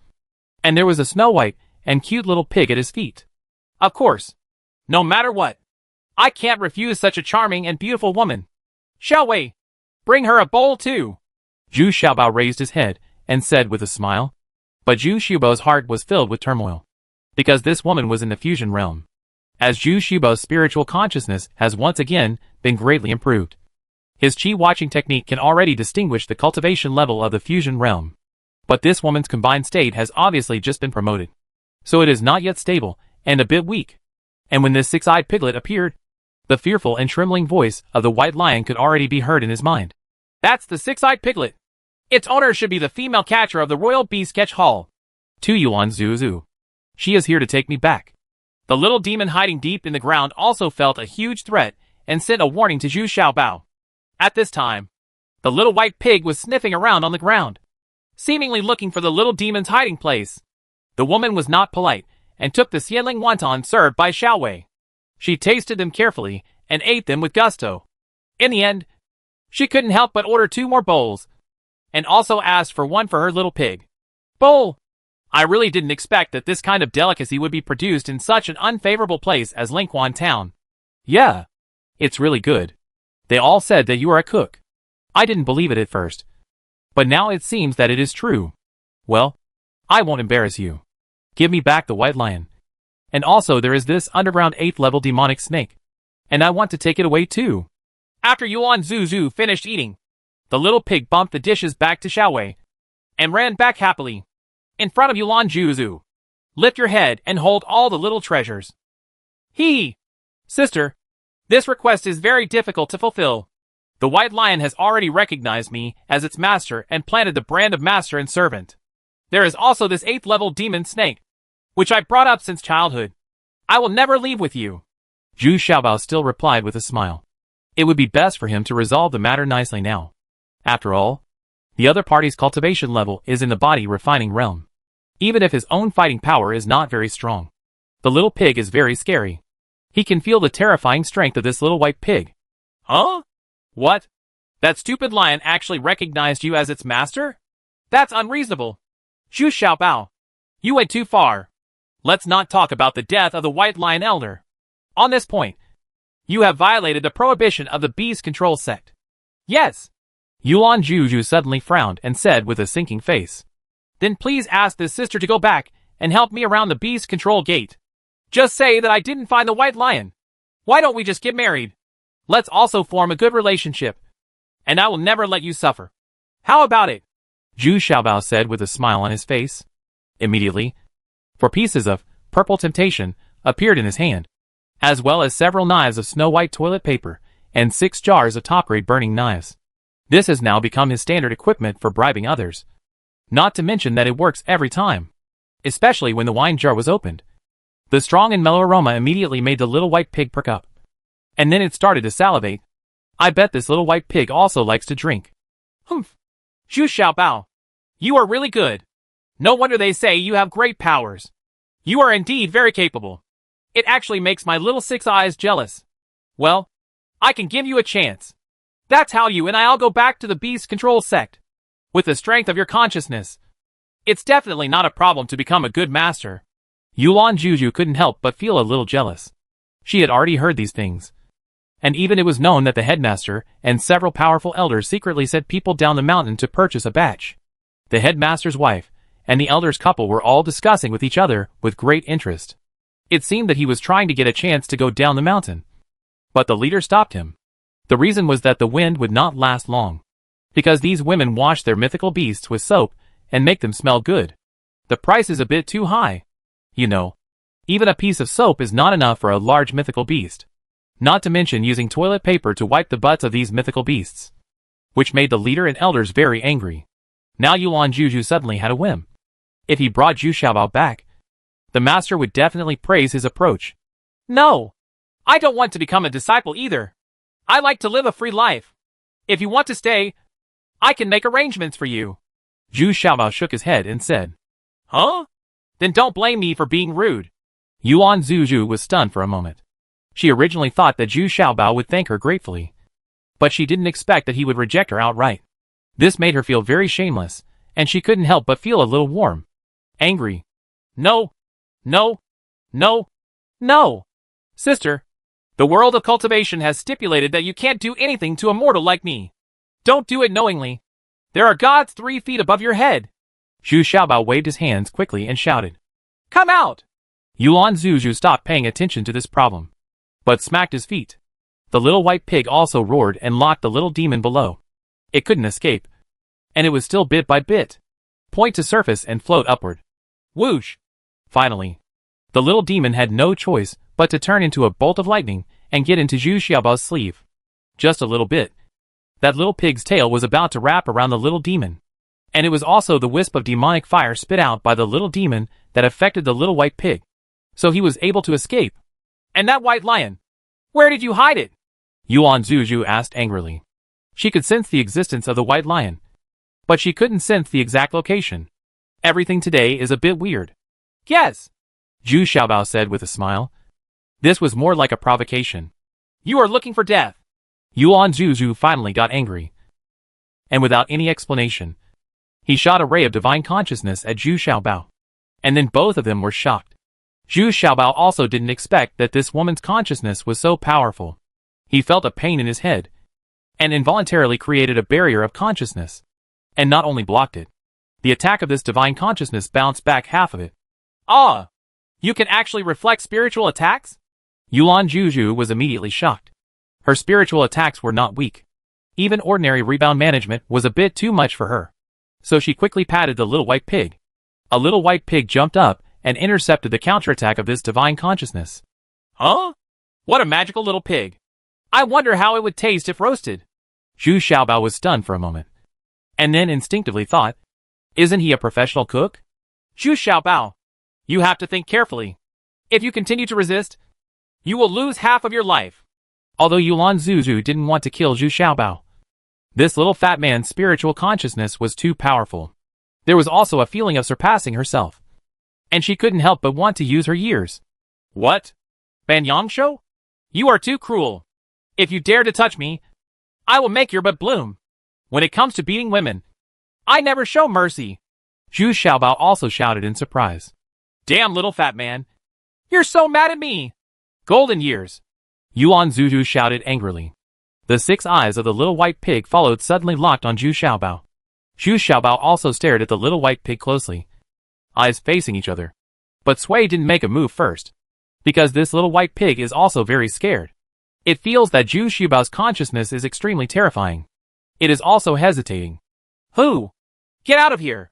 and there was a snow white and cute little pig at his feet. Of course, no matter what, I can't refuse such a charming and beautiful woman. Xiaowei, bring her a bowl too. Zhu Xiaobao raised his head and said with a smile. But Zhu Xiaobao's heart was filled with turmoil, because this woman was in the fusion realm, as Zhu Xiaobao's spiritual consciousness has once again been greatly improved. His qi watching technique can already distinguish the cultivation level of the fusion realm, but this woman's combined state has obviously just been promoted, so it is not yet stable and a bit weak. And when this six-eyed piglet appeared, the fearful and trembling voice of the white lion could already be heard in his mind. That's the six-eyed piglet. Its owner should be the female catcher of the Royal Bee Sketch Hall. Tu Yuan Zuzu. She is here to take me back. The little demon hiding deep in the ground also felt a huge threat and sent a warning to Zhu Xiaobao. At this time, the little white pig was sniffing around on the ground, seemingly looking for the little demon's hiding place. The woman was not polite, and took the xianling wonton served by Xiao Wei. She tasted them carefully, and ate them with gusto. In the end, she couldn't help but order 2 more bowls, and also asked for one for her little pig. Bowl! I really didn't expect that this kind of delicacy would be produced in such an unfavorable place as Linquan Town. Yeah, it's really good. They all said that you are a cook. I didn't believe it at first, but now it seems that it is true. Well, I won't embarrass you. Give me back the white lion. And also there is this underground 8th level demonic snake, and I want to take it away too. After Yuan Zuzu finished eating, the little pig bumped the dishes back to Xiao Wei, and ran back happily. In front of Yuan Zuzu. Lift your head and hold all the little treasures. Sister, this request is very difficult to fulfill. The white lion has already recognized me as its master and planted the brand of master and servant. There is also this 8th level demon snake, which I brought up since childhood. I will never leave with you. Zhu Xiaobao still replied with a smile. It would be best for him to resolve the matter nicely now. After all, the other party's cultivation level is in the body refining realm. Even if his own fighting power is not very strong, the little pig is very scary. He can feel the terrifying strength of this little white pig. Huh? What? That stupid lion actually recognized you as its master? That's unreasonable. Zhu Xiaobao, you went too far. Let's not talk about the death of the White Lion Elder. On this point, you have violated the prohibition of the Beast Control Sect. Yes. Yuan Juju suddenly frowned and said with a sinking face. Then please ask this sister to go back and help me around the Beast Control Gate. Just say that I didn't find the White Lion. Why don't we just get married? Let's also form a good relationship, and I will never let you suffer. How about it? Zhu Xiaobao said with a smile on his face. Immediately, 4 pieces of purple temptation appeared in his hand, as well as several knives of snow-white toilet paper and 6 jars of top-grade burning knives. This has now become his standard equipment for bribing others. Not to mention that it works every time, especially when the wine jar was opened. The strong and mellow aroma immediately made the little white pig perk up. And then it started to salivate. I bet this little white pig also likes to drink. Humph. Zhu Xiaobao, you are really good. No wonder they say you have great powers. You are indeed very capable. It actually makes my little 6 eyes jealous. Well, I can give you a chance. That's how you and I'll go back to the Beast Control Sect. With the strength of your consciousness, it's definitely not a problem to become a good master. Yuan Juju couldn't help but feel a little jealous. She had already heard these things. And even it was known that the headmaster and several powerful elders secretly sent people down the mountain to purchase a batch. The headmaster's wife and the elder's couple were all discussing with each other with great interest. It seemed that he was trying to get a chance to go down the mountain. But the leader stopped him. The reason was that the wind would not last long, because these women wash their mythical beasts with soap and make them smell good. The price is a bit too high. You know, even a piece of soap is not enough for a large mythical beast. Not to mention using toilet paper to wipe the butts of these mythical beasts, which made the leader and elders very angry. Now Yuan Juju suddenly had a whim. If he brought Zhu Xiaobao back, the master would definitely praise his approach. No, I don't want to become a disciple either. I like to live a free life. If you want to stay, I can make arrangements for you. Zhu Xiaobao shook his head and said, Huh? Then don't blame me for being rude. Yuan Zuzu was stunned for a moment. She originally thought that Zhu Xiaobao would thank her gratefully, but she didn't expect that he would reject her outright. This made her feel very shameless, and she couldn't help but feel a little warm. Angry. No. No. No. No. Sister, the world of cultivation has stipulated that you can't do anything to a mortal like me. Don't do it knowingly. There are gods 3 feet above your head. Zhu Xiaobao waved his hands quickly and shouted, Come out! Yuan Zuzu stopped paying attention to this problem, but smacked his feet. The little white pig also roared and locked the little demon below. It couldn't escape, and it was still bit by bit. Point to surface and float upward. Whoosh! Finally, the little demon had no choice but to turn into a bolt of lightning and get into Zhu Xiaobao's sleeve. Just a little bit. That little pig's tail was about to wrap around the little demon, and it was also the wisp of demonic fire spit out by the little demon that affected the little white pig. So he was able to escape. And that white lion, where did you hide it? Yuan Zuzu asked angrily. She could sense the existence of the white lion, but she couldn't sense the exact location. Everything today is a bit weird. Yes, Zhu Xiaobao said with a smile. This was more like a provocation. You are looking for death. Yuan Zhuzhu finally got angry. And without any explanation, he shot a ray of divine consciousness at Zhu Xiaobao. And then both of them were shocked. Zhu Xiaobao also didn't expect that this woman's consciousness was so powerful. He felt a pain in his head, and involuntarily created a barrier of consciousness. And not only blocked it, the attack of this divine consciousness bounced back half of it. Ah! You can actually reflect spiritual attacks? Yuan Zhuzhu was immediately shocked. Her spiritual attacks were not weak. Even ordinary rebound management was a bit too much for her. So she quickly patted the little white pig. A little white pig jumped up and intercepted the counterattack of this divine consciousness. Huh? What a magical little pig. I wonder how it would taste if roasted. Zhu Xiaobao was stunned for a moment. And then instinctively thought, isn't he a professional cook? Zhu Xiaobao, you have to think carefully. If you continue to resist, you will lose half of your life. Although Yuan Zhuzhu didn't want to kill Zhu Xiaobao, this little fat man's spiritual consciousness was too powerful. There was also a feeling of surpassing herself. And she couldn't help but want to use her years. What? Ban Yangshou? You are too cruel. If you dare to touch me, I will make your butt bloom. When it comes to beating women, I never show mercy. Zhu Xiaobao also shouted in surprise. Damn little fat man. You're so mad at me. Golden years. Yuan Zhuzhu shouted angrily. The 6 eyes of the little white pig followed suddenly locked on Zhu Xiaobao. Zhu Xiaobao also stared at the little white pig closely, eyes facing each other. But Sui didn't make a move first, because this little white pig is also very scared. It feels that Zhu Xiaobao's consciousness is extremely terrifying. It is also hesitating. Who? Get out of here!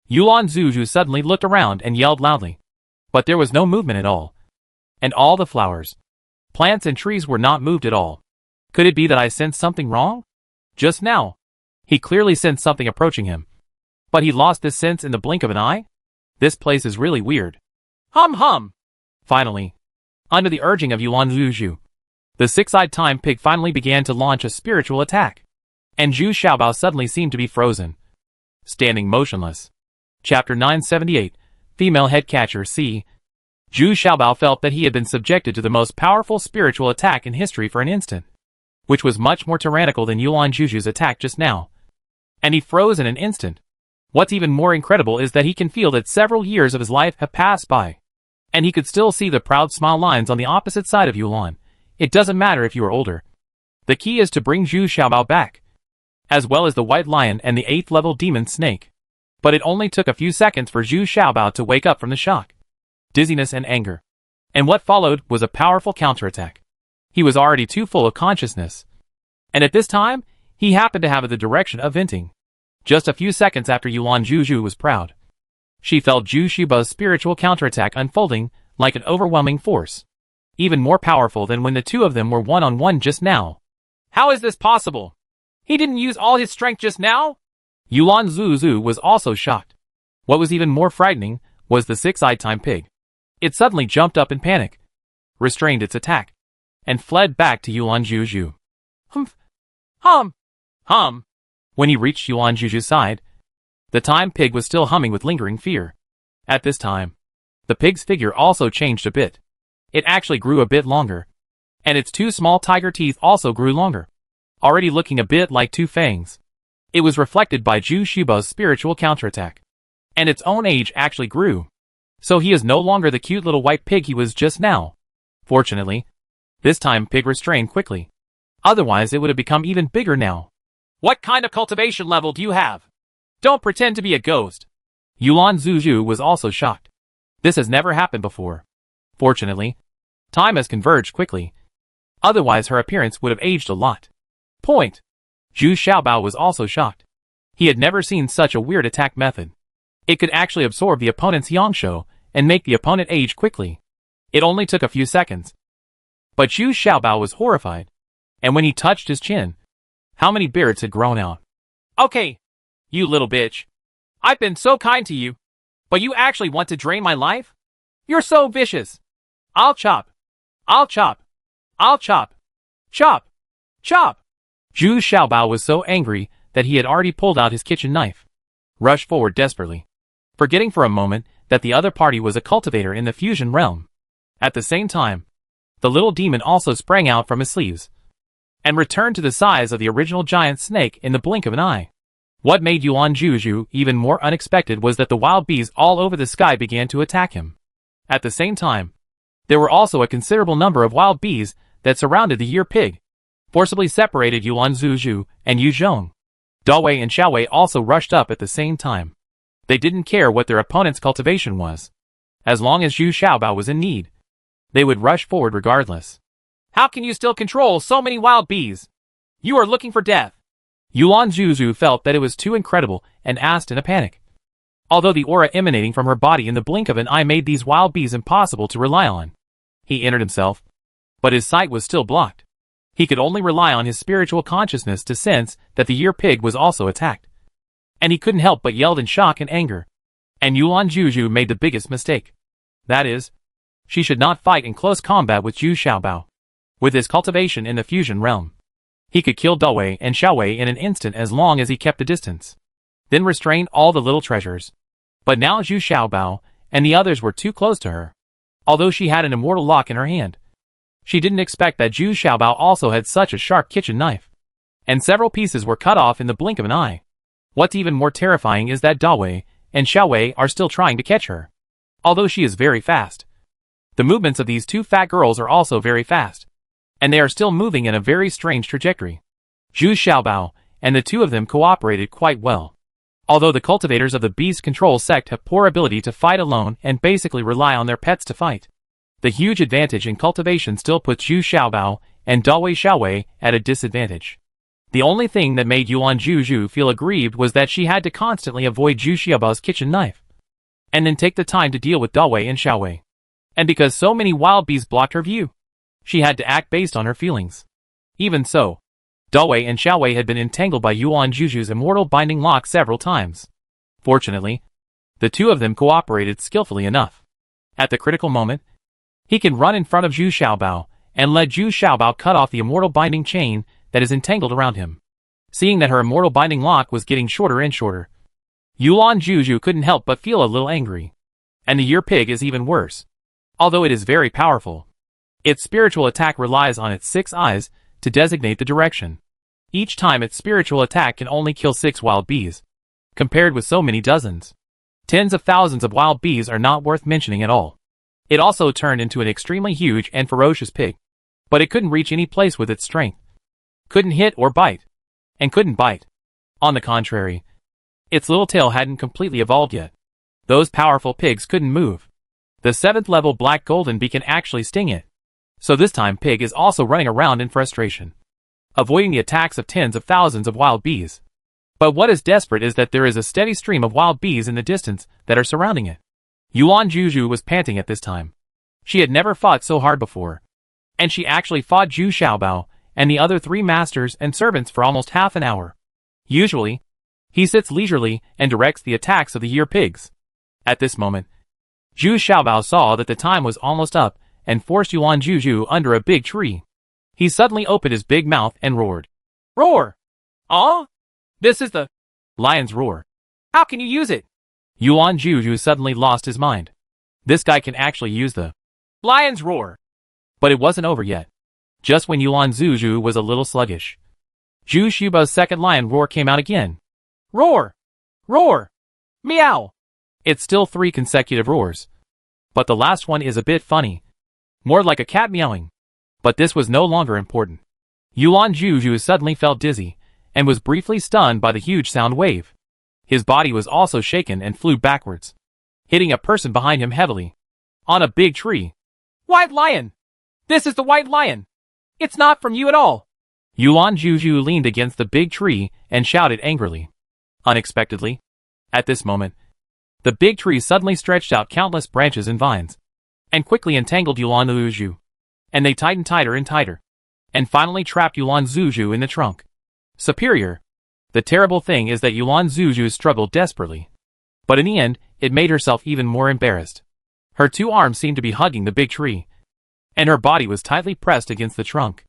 Yuan Zhuzhu suddenly looked around and yelled loudly. But there was no movement at all. And all the flowers, plants and trees were not moved at all. Could it be that I sensed something wrong? Just now, he clearly sensed something approaching him. But he lost this sense in the blink of an eye? This place is really weird. Hum hum! Finally, under the urging of Yuan Zhuzhu, the 6-eyed time pig finally began to launch a spiritual attack. And Zhu Xiaobao suddenly seemed to be frozen, standing motionless. Chapter 978, Female Head Catcher C. Zhu Xiaobao felt that he had been subjected to the most powerful spiritual attack in history for an instant, which was much more tyrannical than Yuan Zhuzhu's attack just now. And he froze in an instant. What's even more incredible is that he can feel that several years of his life have passed by. And he could still see the proud smile lines on the opposite side of Yuan. It doesn't matter if you are older. The key is to bring Zhu Xiaobao back, as well as the white lion and the 8th level demon snake. But it only took a few seconds for Zhu Xiaobao to wake up from the shock, dizziness and anger. And what followed was a powerful counterattack. He was already too full of consciousness. And at this time, he happened to have the direction of venting. Just a few seconds after Yuan Zhuzhu was proud, she felt Zhu Xiaobao's spiritual counterattack unfolding like an overwhelming force, even more powerful than when the two of them were one-on-one just now. How is this possible? He didn't use all his strength just now? Yuan Zhuzhu was also shocked. What was even more frightening was the 6-eyed time pig. It suddenly jumped up in panic, restrained its attack, and fled back to Yuan Zhuzhu. Humph! Hum! Hum! When he reached Yuan Zhuzhu's side, the time pig was still humming with lingering fear. At this time, the pig's figure also changed a bit. It actually grew a bit longer, and its 2 small tiger teeth also grew longer, already looking a bit like 2 fangs. It was reflected by Zhu Xiaobao's spiritual counterattack. And its own age actually grew. So he is no longer the cute little white pig he was just now. Fortunately, this time pig restrained quickly. Otherwise it would have become even bigger now. What kind of cultivation level do you have? Don't pretend to be a ghost. Yuan Zhuzhu was also shocked. This has never happened before. Fortunately, time has converged quickly. Otherwise her appearance would have aged a lot. Point. Zhu Xiaobao was also shocked. He had never seen such a weird attack method. It could actually absorb the opponent's Yangshou and make the opponent age quickly. It only took a few seconds. But Zhu Xiaobao was horrified. And when he touched his chin, how many beards had grown out? Okay, you little bitch. I've been so kind to you, but you actually want to drain my life? You're so vicious. I'll chop. I'll chop. I'll chop. Chop. Chop. Zhu Xiaobao was so angry that he had already pulled out his kitchen knife, rushed forward desperately, forgetting for a moment that the other party was a cultivator in the fusion realm. At the same time, the little demon also sprang out from his sleeves and returned to the size of the original giant snake in the blink of an eye. What made Yuan Juju even more unexpected was that the wild bees all over the sky began to attack him. At the same time, there were also a considerable number of wild bees that surrounded the year pig, forcibly separated Yuan Juju and Yu Zhong. Dawei and Xiaowei also rushed up at the same time. They didn't care what their opponent's cultivation was. As long as Zhu Xiaobao was in need, they would rush forward regardless. How can you still control so many wild bees? You are looking for death. Yuan Juju felt that it was too incredible and asked in a panic. Although the aura emanating from her body in the blink of an eye made these wild bees impossible to rely on, he entered himself, but his sight was still blocked. He could only rely on his spiritual consciousness to sense that the year pig was also attacked. And he couldn't help but yelled in shock and anger. And Yuan Juju made the biggest mistake. That is, she should not fight in close combat with Zhu Xiaobao. With his cultivation in the fusion realm, he could kill Dawei and Xiaowei in an instant as long as he kept a distance, then restrain all the little treasures. But now Zhu Xiaobao and the others were too close to her. Although she had an immortal lock in her hand, she didn't expect that Zhu Xiaobao also had such a sharp kitchen knife. And several pieces were cut off in the blink of an eye. What's even more terrifying is that Dawei and Xiaowei are still trying to catch her. Although she is very fast, the movements of these two fat girls are also very fast, and they are still moving in a very strange trajectory. Zhu Xiaobao and the two of them cooperated quite well. Although the cultivators of the Beast Control sect have poor ability to fight alone and basically rely on their pets to fight, the huge advantage in cultivation still puts Zhu Xiaobao and Dawei Xiaowei at a disadvantage. The only thing that made Yuan Juju feel aggrieved was that she had to constantly avoid Zhu Xiaobao's kitchen knife, and then take the time to deal with Dawei and Xiaowei. And because so many wild bees blocked her view, she had to act based on her feelings. Even so, Dawei and Xiaowei had been entangled by Yuan Juju's immortal binding lock several times. Fortunately, the two of them cooperated skillfully enough. At the critical moment, he can run in front of Zhu Xiaobao and let Zhu Xiaobao cut off the immortal binding chain that is entangled around him. Seeing that her immortal binding lock was getting shorter and shorter, Yuan Juju couldn't help but feel a little angry. And the year pig is even worse. Although it is very powerful, its spiritual attack relies on its 6 eyes to designate the direction. Each time its spiritual attack can only kill 6 wild bees, compared with so many dozens. Tens of thousands of wild bees are not worth mentioning at all. It also turned into an extremely huge and ferocious pig, but it couldn't reach any place with its strength. Couldn't hit or bite, and couldn't bite. On the contrary, its little tail hadn't completely evolved yet. Those powerful pigs couldn't move. The 7th level black golden bee can actually sting it. So this time Pig is also running around in frustration, avoiding the attacks of tens of thousands of wild bees. But what is desperate is that there is a steady stream of wild bees in the distance that are surrounding it. Yuan Juju was panting at this time. She had never fought so hard before. And she actually fought Zhu Xiaobao and the other 3 masters and servants for almost half an hour. Usually, he sits leisurely and directs the attacks of the year pigs. At this moment, Zhu Xiaobao saw that the time was almost up and forced Yuan Juju under a big tree. He suddenly opened his big mouth and roared. Roar! Ah? This is the lion's roar. How can you use it? Yuan Juju suddenly lost his mind. This guy can actually use the lion's roar. But it wasn't over yet. Just when Yuan Juju was a little sluggish, Zhu Xiaobao's second lion roar came out again. Roar! Roar! Meow! It's still 3 consecutive roars. But the last one is a bit funny. More like a cat meowing. But this was no longer important. Yuan Juju suddenly felt dizzy, and was briefly stunned by the huge sound wave. His body was also shaken and flew backwards, hitting a person behind him heavily. On a big tree. White lion! This is the white lion! It's not from you at all! Yuan Juju leaned against the big tree and shouted angrily. Unexpectedly, at this moment, the big tree suddenly stretched out countless branches and vines, and quickly entangled Yuan Juju. And they tightened tighter and tighter, and finally trapped Yuan Juju in the trunk. Superior. The terrible thing is that Yuan Juju struggled desperately. But in the end, it made herself even more embarrassed. Her 2 arms seemed to be hugging the big tree, and her body was tightly pressed against the trunk.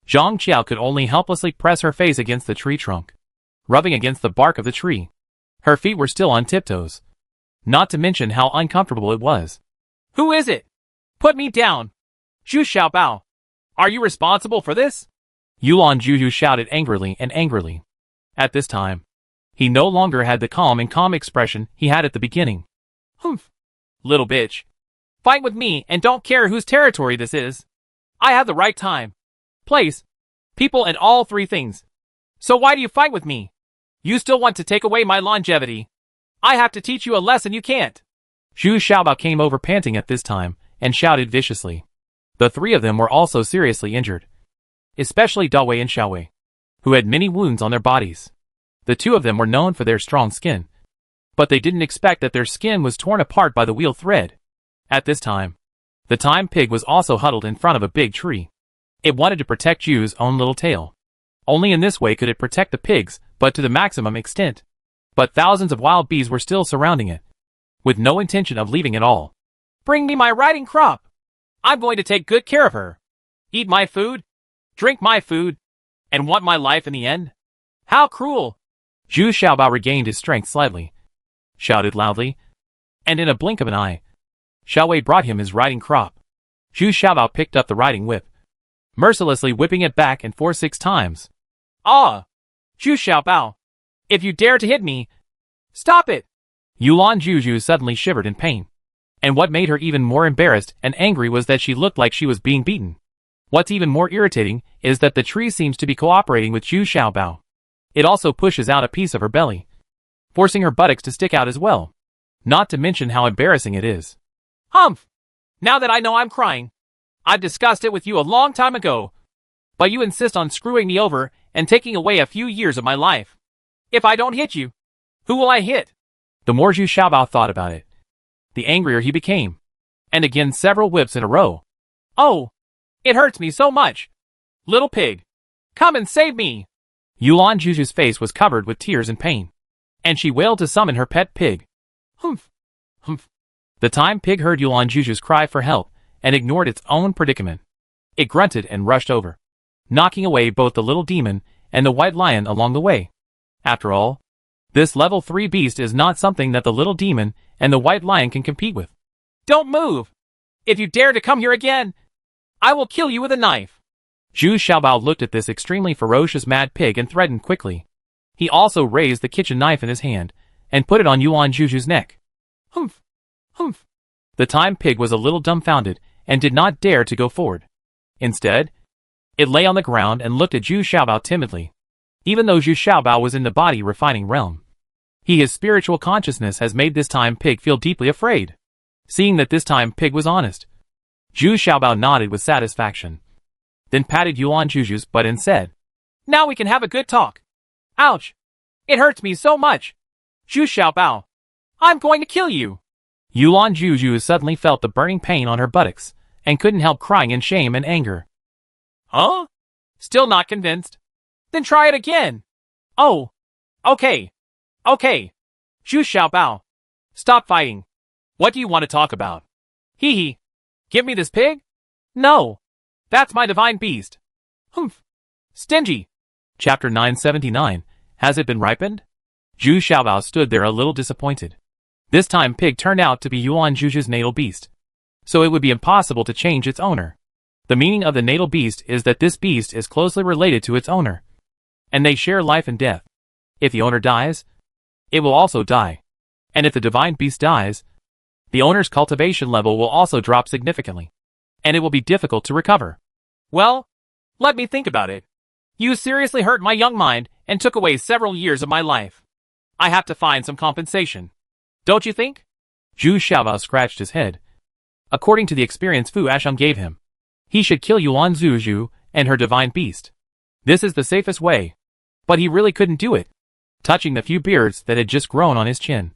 Zhang Qiao could only helplessly press her face against the tree trunk, rubbing against the bark of the tree. Her feet were still on tiptoes. not to mention how uncomfortable it was. Who is it? Put me down! Zhu Xiaobao! Are you responsible for this? Yuan Zhuyu shouted angrily and angrily. At this time, he no longer had the calm and calm expression he had at the beginning. Humph! Little bitch. Fight with me and don't care whose territory this is. I have the right time, place, people and all three things. So why do you fight with me? You still want to take away my longevity. I have to teach you a lesson you can't. Zhu Xiaobao came over panting at this time and shouted viciously. The three of them were also seriously injured, especially Dawei and Xiaowei, who had many wounds on their bodies. The two of them were known for their strong skin, but they didn't expect that their skin was torn apart by the wheel thread. At this time, the time pig was also huddled in front of a big tree. It wanted to protect Zhu's own little tail. Only in this way could it protect the pigs, but to the maximum extent. But thousands of wild bees were still surrounding it, with no intention of leaving at all. Bring me my riding crop! I'm going to take good care of her. Eat my food, drink my food, and want my life in the end? How cruel! Zhu Xiaobao regained his strength slightly, shouted loudly, and in a blink of an eye, Xiaowei brought him his riding crop. Zhu Xiaobao picked up the riding whip, mercilessly whipping it back and forth 6 times. Ah! Zhu Xiaobao! If you dare to hit me, stop it! Yuan Zhuyu suddenly shivered in pain. And what made her even more embarrassed and angry was that she looked like she was being beaten. What's even more irritating is that the tree seems to be cooperating with Zhu Xiaobao. It also pushes out a piece of her belly, forcing her buttocks to stick out as well. Not to mention how embarrassing it is. Humph! Now that I know I'm crying, I've discussed it with you a long time ago. But you insist on screwing me over and taking away a few years of my life. If I don't hit you, who will I hit? The more Zhu Xiaobao thought about it, the angrier he became. And again several whips in a row. Oh! It hurts me so much! Little pig! Come and save me! Yuan Zhuyu's face was covered with tears and pain, and she wailed to summon her pet pig. Humph! Humph! The time pig heard Yuan Zhuyu's cry for help and ignored its own predicament. It grunted and rushed over, knocking away both the little demon and the white lion along the way. After all, this level 3 beast is not something that the little demon and the white lion can compete with. Don't move! If you dare to come here again, I will kill you with a knife! Zhu Xiaobao looked at this extremely ferocious mad pig and threatened quickly. He also raised the kitchen knife in his hand and put it on Yuan Zhuyu's neck. Humph! Humph! The time pig was a little dumbfounded and did not dare to go forward. Instead, it lay on the ground and looked at Zhu Xiaobao timidly. Even though Zhu Xiaobao was in the body refining realm, his spiritual consciousness has made this time pig feel deeply afraid. Seeing that this time pig was honest, Zhu Xiaobao nodded with satisfaction, then patted Yuan Zhuyu's butt and said, Now we can have a good talk. Ouch! It hurts me so much! Zhu Xiaobao, I'm going to kill you! Yuan Zhuyu suddenly felt the burning pain on her buttocks, and couldn't help crying in shame and anger. Huh? Still not convinced? Then try it again! Oh! Okay! Okay! Zhu Xiaobao, stop fighting! What do you want to talk about? Hee hee! Give me this pig? No! That's my divine beast! Humph! Stingy! Chapter 979, Has it been ripened? Zhu Xiaobao stood there a little disappointed. This time pig turned out to be Yuan Zhuyu's natal beast, so it would be impossible to change its owner. The meaning of the natal beast is that this beast is closely related to its owner, and they share life and death. If the owner dies, it will also die. And if the divine beast dies, the owner's cultivation level will also drop significantly, and it will be difficult to recover. Well, let me think about it. You seriously hurt my young mind and took away several years of my life. I have to find some compensation. Don't you think? Zhu Xiaobao scratched his head. According to the experience Fu Asham gave him, he should kill Yuan Zhuyu and her divine beast. This is the safest way. But he really couldn't do it. Touching the few beards that had just grown on his chin,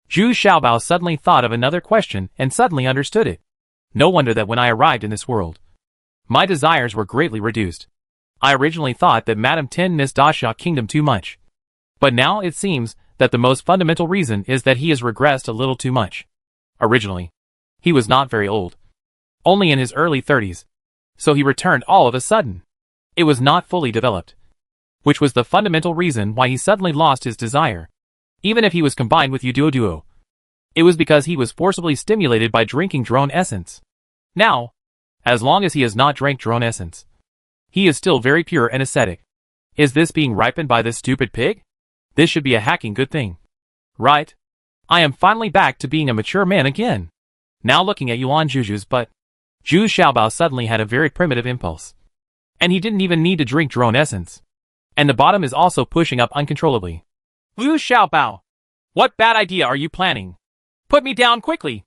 Zhu Xiaobao suddenly thought of another question and suddenly understood it. No wonder that when I arrived in this world, my desires were greatly reduced. I originally thought that Madame Tin missed Dasha Kingdom too much. But now it seems that the most fundamental reason is that he has regressed a little too much. Originally, he was not very old, only in his early 30s, so he returned all of a sudden. It was not fully developed, which was the fundamental reason why he suddenly lost his desire, even if he was combined with Yuduo Duo. It was because he was forcibly stimulated by drinking drone essence. Now, as long as he has not drank drone essence, he is still very pure and ascetic. Is this being ripened by this stupid pig? This should be a hacking good thing. Right? I am finally back to being a mature man again. Now looking at Yuan Juju's butt, Zhu Xiaobao suddenly had a very primitive impulse. And he didn't even need to drink drone essence. And the bottom is also pushing up uncontrollably. Zhu Xiaobao, what bad idea are you planning? Put me down quickly.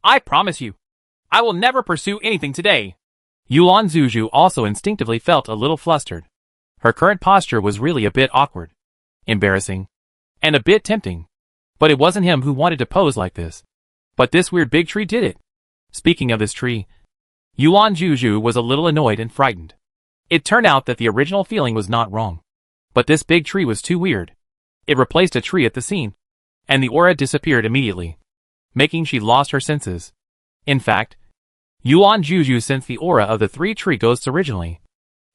I promise you, I will never pursue anything today. Yuan Zuzhu also instinctively felt a little flustered. Her current posture was really a bit awkward, embarrassing, and a bit tempting. But it wasn't him who wanted to pose like this. But this weird big tree did it. Speaking of this tree, Yuan Zuzhu was a little annoyed and frightened. It turned out that the original feeling was not wrong. But this big tree was too weird. It replaced a tree at the scene, and the aura disappeared immediately, making she lost her senses. In fact, Yuan Zuzhu sensed the aura of the 3 tree ghosts originally.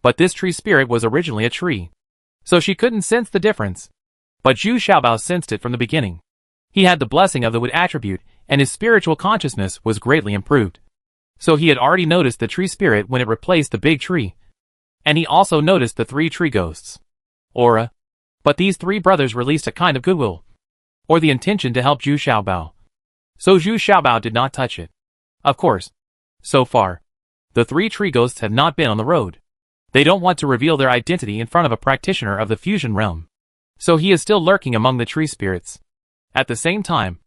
But this tree spirit was originally a tree, so she couldn't sense the difference. But Zhu Xiaobao sensed it from the beginning. He had the blessing of the wood attribute, and his spiritual consciousness was greatly improved. So he had already noticed the tree spirit when it replaced the big tree. And he also noticed the 3 tree ghosts' aura. But these 3 brothers released a kind of goodwill, or the intention to help Zhu Xiaobao. So Zhu Xiaobao did not touch it. Of course, so far, the 3 tree ghosts have not been on the road. They don't want to reveal their identity in front of a practitioner of the fusion realm. So he is still lurking among the tree spirits. At the same time,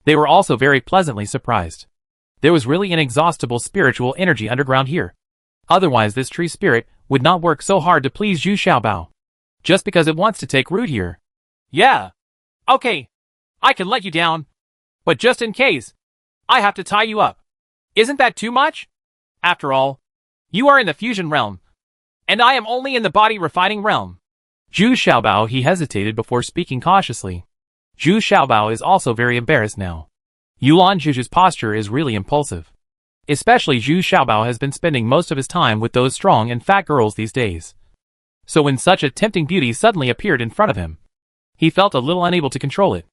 they were also very pleasantly surprised. There was really inexhaustible spiritual energy underground here. Otherwise this tree spirit would not work so hard to please Zhu Xiaobao. Just because it wants to take root here. Yeah. Okay. I can let you down. But just in case, I have to tie you up. Isn't that too much? After all, you are in the fusion realm, and I am only in the body refining realm. Zhu Xiaobao he hesitated before speaking cautiously. Zhu Xiaobao is also very embarrassed now. Yuan Zhuju's posture is really impulsive. Especially Zhu Xiaobao has been spending most of his time with those strong and fat girls these days. So when such a tempting beauty suddenly appeared in front of him, he felt a little unable to control it.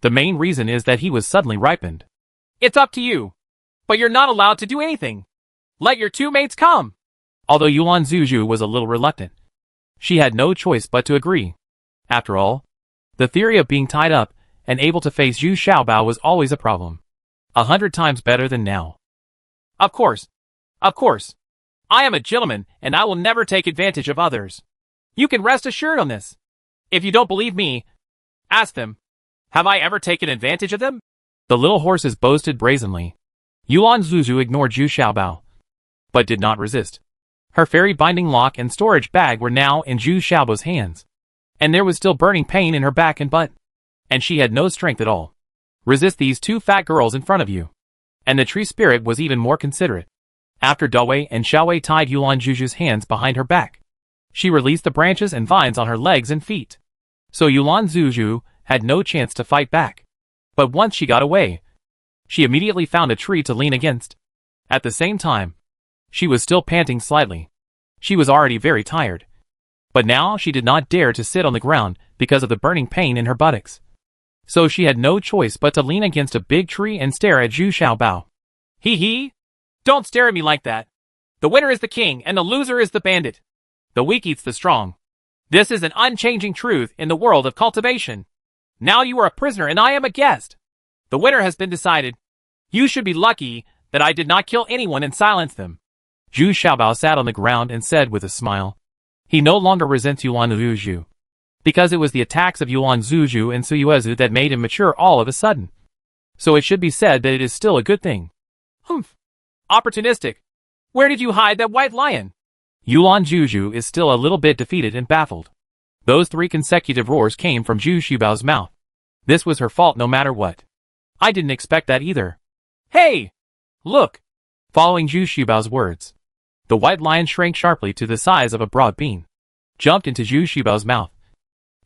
The main reason is that he was suddenly ripened. It's up to you. But you're not allowed to do anything. Let your 2 mates come. Although Yuan Zuzhu was a little reluctant, she had no choice but to agree. After all, the theory of being tied up and able to face Zhu Xiaobao was always a problem. 100 times better than now. Of course. Of course. I am a gentleman and I will never take advantage of others. You can rest assured on this. If you don't believe me, ask them. Have I ever taken advantage of them? The little horses boasted brazenly. Yuan Zuzhu ignored Zhu Xiaobao, but did not resist. Her fairy binding lock and storage bag were now in Zhu Xiaobao's hands, and there was still burning pain in her back and butt, and she had no strength at all. Resist these 2 fat girls in front of you. And the tree spirit was even more considerate. After Dawei and Xiaowei tied Yuan Zuzhu's hands behind her back, she released the branches and vines on her legs and feet. So Yuan Zuzhu had no chance to fight back. But once she got away, she immediately found a tree to lean against. At the same time, she was still panting slightly. She was already very tired. But now she did not dare to sit on the ground because of the burning pain in her buttocks. So she had no choice but to lean against a big tree and stare at Zhu Xiaobao. Hee hee! Don't stare at me like that. The winner is the king and the loser is the bandit. The weak eats the strong. This is an unchanging truth in the world of cultivation. Now you are a prisoner and I am a guest. The winner has been decided. You should be lucky that I did not kill anyone and silence them. Zhu Xiaobao sat on the ground and said with a smile. He no longer resents Yuan Zuzhu, because it was the attacks of Yuan Zuzhu and Suyuezu that made him mature all of a sudden. So it should be said that it is still a good thing. Humph. Opportunistic. Where did you hide that white lion? Yuan Zuzhu is still a little bit defeated and baffled. Those 3 consecutive roars came from Zhu Xiaobao's mouth. This was her fault no matter what. I didn't expect that either. Hey! Look! Following Zhu Xiaobao's words, the white lion shrank sharply to the size of a broad bean, jumped into Zhu Xiaobao's mouth,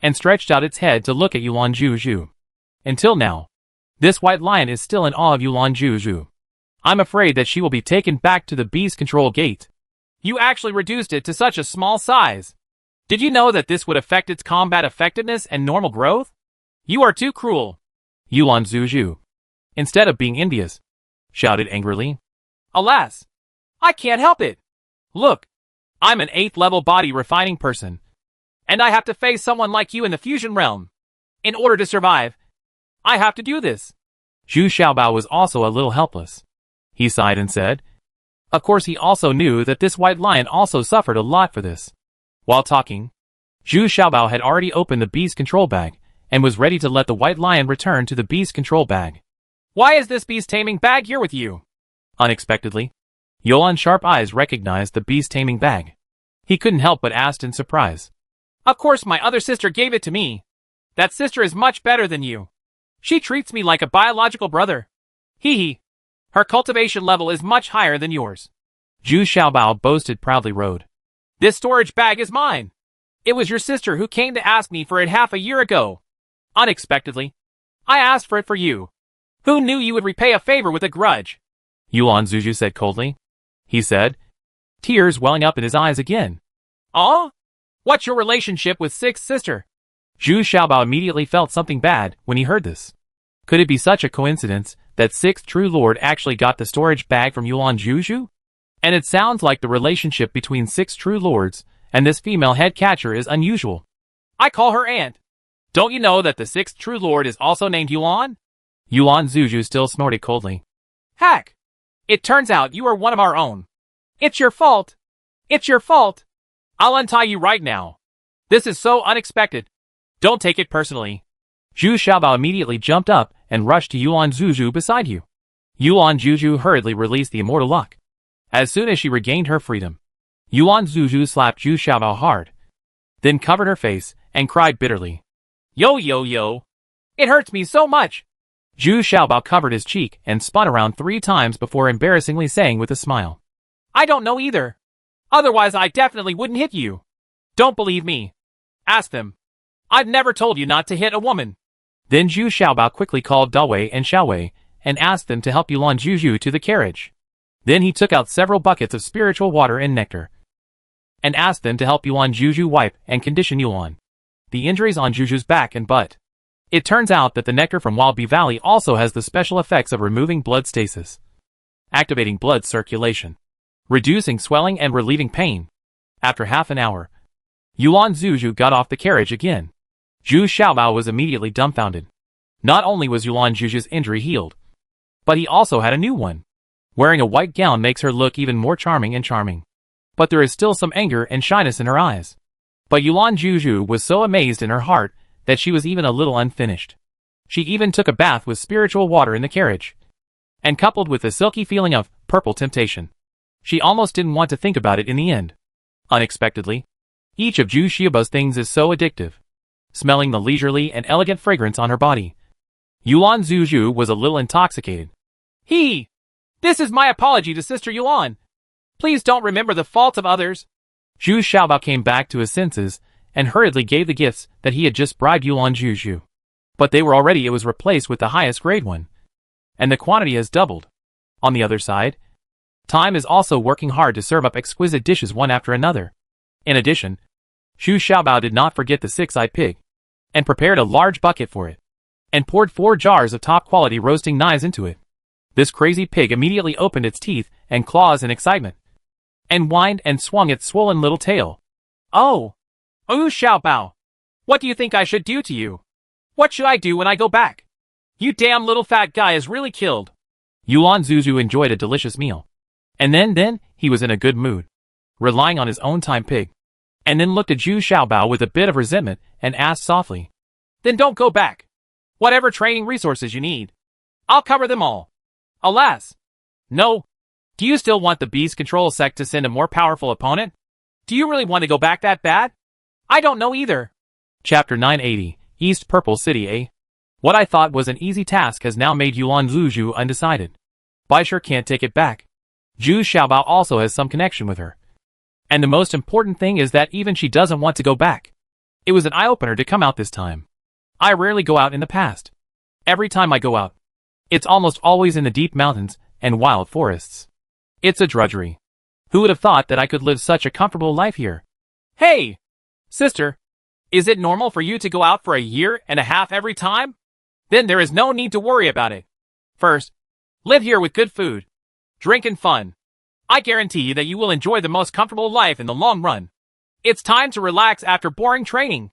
and stretched out its head to look at Yuan Zuzhu. Until now, this white lion is still in awe of Yuan Zuzhu. I'm afraid that she will be taken back to the beast control gate. You actually reduced it to such a small size. Did you know that this would affect its combat effectiveness and normal growth? You are too cruel. Yuan Zuzhu. instead of being envious, shouted angrily. Alas! I can't help it! Look! I'm an 8th level body refining person, and I have to face someone like you in the fusion realm. In order to survive, I have to do this. Zhu Xiaobao was also a little helpless. He sighed and said, of course he also knew that this white lion also suffered a lot for this. While talking, Zhu Xiaobao had already opened the beast control bag, and was ready to let the white lion return to the beast control bag. Why is this beast taming bag here with you? Unexpectedly, Yuan's sharp eyes recognized the beast taming bag. He couldn't help but ask in surprise. Of course my other sister gave it to me. That sister is much better than you. She treats me like a biological brother. Hee hee. Her cultivation level is much higher than yours. Zhu Xiaobao boasted proudly rode. This storage bag is mine. It was your sister who came to ask me for it half a year ago. Unexpectedly, I asked for it for you. Who knew you would repay a favor with a grudge? Yuan Zuzhu said coldly. He said, tears welling up in his eyes again. Oh? What's your relationship with Sixth Sister? Zhu Xiaobao immediately felt something bad when he heard this. Could it be such a coincidence that Sixth True Lord actually got the storage bag from Yuan Zuzhu? And it sounds like the relationship between 6 True Lords and this female head catcher is unusual. I call her aunt. Don't you know that the 6th True Lord is also named Yuan? Yuan Zuzhu still snorted coldly. Heck! It turns out you are one of our own. It's your fault. It's your fault. I'll untie you right now. This is so unexpected. Don't take it personally. Zhu Xiaobao immediately jumped up and rushed to Yuan Zuzhu beside you. Yuan Zuzhu hurriedly released the immortal lock. As soon as she regained her freedom, Yuan Zuzhu slapped Zhu Xiaobao hard, then covered her face and cried bitterly. Yo yo yo! It hurts me so much! Zhu Xiaobao covered his cheek and spun around 3 times before embarrassingly saying with a smile. I don't know either. Otherwise I definitely wouldn't hit you. Don't believe me. Ask them. I've never told you not to hit a woman. Then Zhu Xiaobao quickly called Dawei and Xiaowei and asked them to help Yuan Zuzhu to the carriage. Then he took out several buckets of spiritual water and nectar and asked them to help Yuan Zuzhu wipe and condition Yuan the injuries on Zuzhu's back and butt. It turns out that the nectar from Wild Bee Valley also has the special effects of removing blood stasis, activating blood circulation, reducing swelling and relieving pain. After half an hour, Yuan Zuzhu got off the carriage again. Zhu Xiaobao was immediately dumbfounded. Not only was Yuan Zuzhu's injury healed, but he also had a new one. Wearing a white gown makes her look even more charming and charming. But there is still some anger and shyness in her eyes. But Yuan Zuzhu was so amazed in her heart that she was even a little unfinished. She even took a bath with spiritual water in the carriage. And coupled with the silky feeling of purple temptation, she almost didn't want to think about it in the end. Unexpectedly, each of Zhu Xiaobao's things is so addictive, smelling the leisurely and elegant fragrance on her body. Yuan Zuzhu was a little intoxicated. This is my apology to Sister Yuan. Please don't remember the faults of others. Zhu Xiaobao came back to his senses and hurriedly gave the gifts that he had just bribed Yuan Zuzhu. But it was replaced with the highest grade one, and the quantity has doubled. On the other side, Time is also working hard to serve up exquisite dishes one after another. In addition, Zhu Xiaobao did not forget the 6-eyed pig, and prepared a large bucket for it, and poured 4 jars of top-quality roasting knives into it. This crazy pig immediately opened its teeth and claws in excitement, and whined and swung its swollen little tail. Oh! Zhu Xiaobao! What do you think I should do to you? What should I do when I go back? You damn little fat guy is really killed. Yuan Zuzhu enjoyed a delicious meal. And then he was in a good mood, relying on his own time pig. And then looked at Zhu Xiaobao with a bit of resentment and asked softly. Then don't go back. Whatever training resources you need, I'll cover them all. Alas! No. Do you still want the Beast Control Sect to send a more powerful opponent? Do you really want to go back that bad? I don't know either. Chapter 980, East Purple City, eh? What I thought was an easy task has now made Yuan Zuzhu undecided. But I sure can't take it back. Zhu Xiaobao also has some connection with her. And the most important thing is that even she doesn't want to go back. It was an eye-opener to come out this time. I rarely go out in the past. Every time I go out, it's almost always in the deep mountains and wild forests. It's a drudgery. Who would have thought that I could live such a comfortable life here? Hey! Sister, is it normal for you to go out for a year and a half every time? Then there is no need to worry about it. First, live here with good food, drink and fun. I guarantee you that you will enjoy the most comfortable life in the long run. It's time to relax after boring training.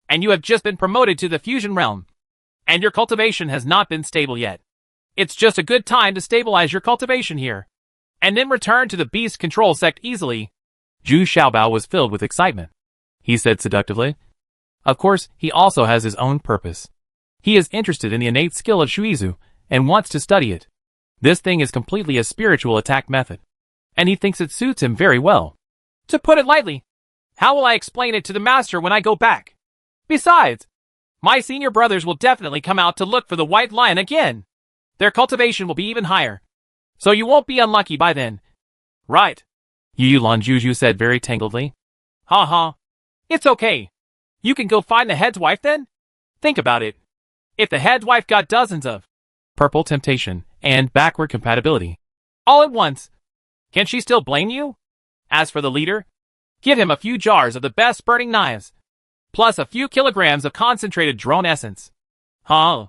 And you have just been promoted to the fusion realm. And your cultivation has not been stable yet. It's just a good time to stabilize your cultivation here. And then return to the beast control sect easily. Zhu Xiaobao was filled with excitement. He said seductively. Of course, he also has his own purpose. He is interested in the innate skill of Shuizu and wants to study it. This thing is completely a spiritual attack method. And he thinks it suits him very well. To put it lightly, how will I explain it to the master when I go back? Besides, my senior brothers will definitely come out to look for the white lion again. Their cultivation will be even higher. So you won't be unlucky by then. Right. Yulan Juju said very tangledly. Ha ha. It's okay. You can go find the head's wife then? Think about it. If the head's wife got dozens of purple temptation and backward compatibility all at once, can she still blame you? As for the leader, give him a few jars of the best burning knives, plus a few kilograms of concentrated drone essence. Huh?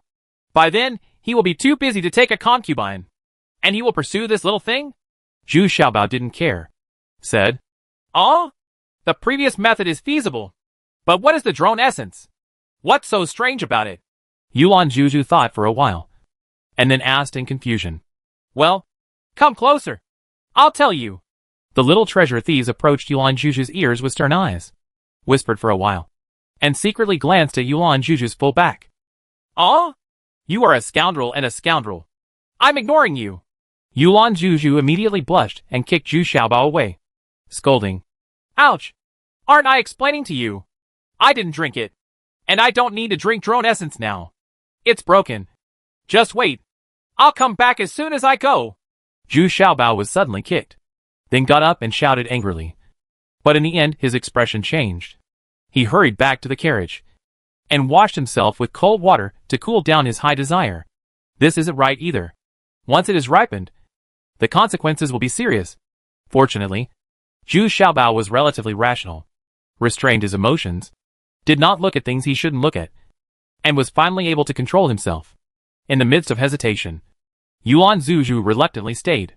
By then, he will be too busy to take a concubine. And he will pursue this little thing? Zhu Xiaobao didn't care. Said, oh? The previous method is feasible. But what is the drone essence? What's so strange about it? Yulan Juju thought for a while, and then asked in confusion. Well, come closer. I'll tell you. The little treasure thieves approached Yulan Juju's ears with stern eyes, whispered for a while, and secretly glanced at Yulan Juju's full back. Oh? You are a scoundrel and a scoundrel. I'm ignoring you. Yulan Juju immediately blushed and kicked Zhu Xiaobao away, scolding. Ouch! Aren't I explaining to you? I didn't drink it. And I don't need to drink drone essence now. It's broken. Just wait. I'll come back as soon as I go. Zhu Xiaobao was suddenly kicked, then got up and shouted angrily. But in the end his expression changed. He hurried back to the carriage and washed himself with cold water to cool down his high desire. This isn't right either. Once it is ripened, the consequences will be serious. Fortunately, Zhu Xiaobao was relatively rational, restrained his emotions, did not look at things he shouldn't look at, and was finally able to control himself. In the midst of hesitation, Yuan Zuzhu reluctantly stayed.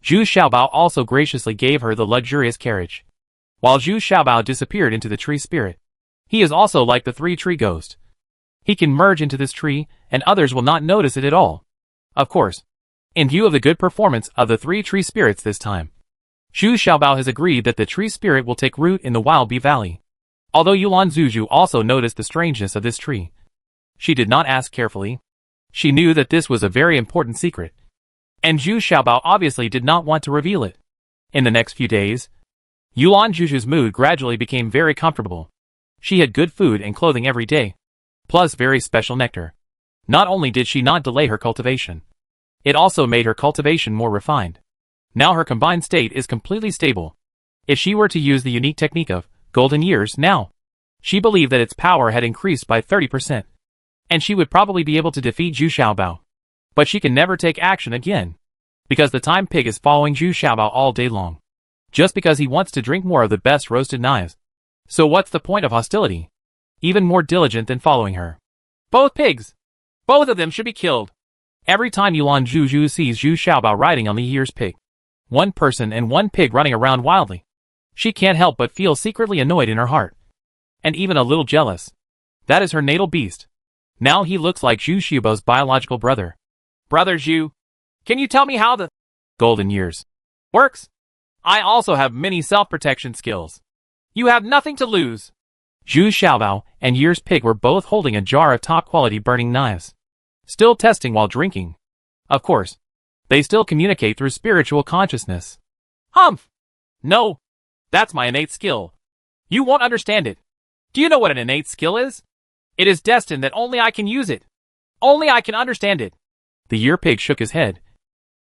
Zhu Xiaobao also graciously gave her the luxurious carriage, while Zhu Xiaobao disappeared into the tree spirit. He is also like the three-tree ghost. He can merge into this tree, and others will not notice it at all. Of course, in view of the good performance of the three-tree spirits this time, Zhu Xiaobao has agreed that the tree spirit will take root in the Wild Bee Valley. Although Yulan Zuzhu also noticed the strangeness of this tree, she did not ask carefully. She knew that this was a very important secret, and Zhu Xiaobao obviously did not want to reveal it. In the next few days, Yulan Zuzhu's mood gradually became very comfortable. She had good food and clothing every day, plus very special nectar. Not only did she not delay her cultivation, it also made her cultivation more refined. Now her combined state is completely stable. If she were to use the unique technique of golden years now, she believed that its power had increased by 30%. And she would probably be able to defeat Zhu Xiaobao. But she can never take action again, because the time pig is following Zhu Xiaobao all day long, just because he wants to drink more of the best roasted knives. So what's the point of hostility? Even more diligent than following her. Both pigs! Both of them should be killed. Every time Yulan Zuzhu sees Zhu Xiaobao riding on the year's pig, one person and one pig running around wildly, she can't help but feel secretly annoyed in her heart, and even a little jealous. That is her natal beast. Now he looks like Zhu Xiaobao's biological brother. Brother Zhu, can you tell me how the golden years works? I also have many self-protection skills. You have nothing to lose. Zhu Xiaobao and Year's pig were both holding a jar of top-quality burning knives, still testing while drinking. Of course, they still communicate through spiritual consciousness. Humph! No, that's my innate skill. You won't understand it. Do you know what an innate skill is? It is destined that only I can use it. Only I can understand it. The year pig shook his head,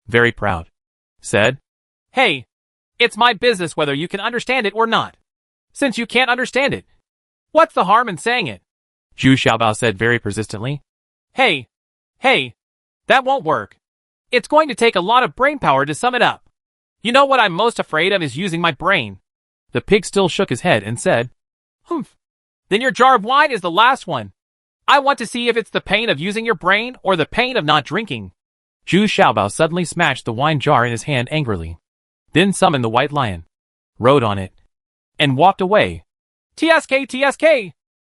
very proud, said, Hey, it's my business whether you can understand it or not. Since you can't understand it, what's the harm in saying it? Zhu Xiaobao said very persistently. Hey, that won't work. It's going to take a lot of brain power to sum it up. You know what I'm most afraid of is using my brain. The pig still shook his head and said, Humph. Then your jar of wine is the last one. I want to see if it's the pain of using your brain or the pain of not drinking. Zhu Xiaobao suddenly smashed the wine jar in his hand angrily. Then summoned the white lion, rode on it, and walked away. TSK, TSK!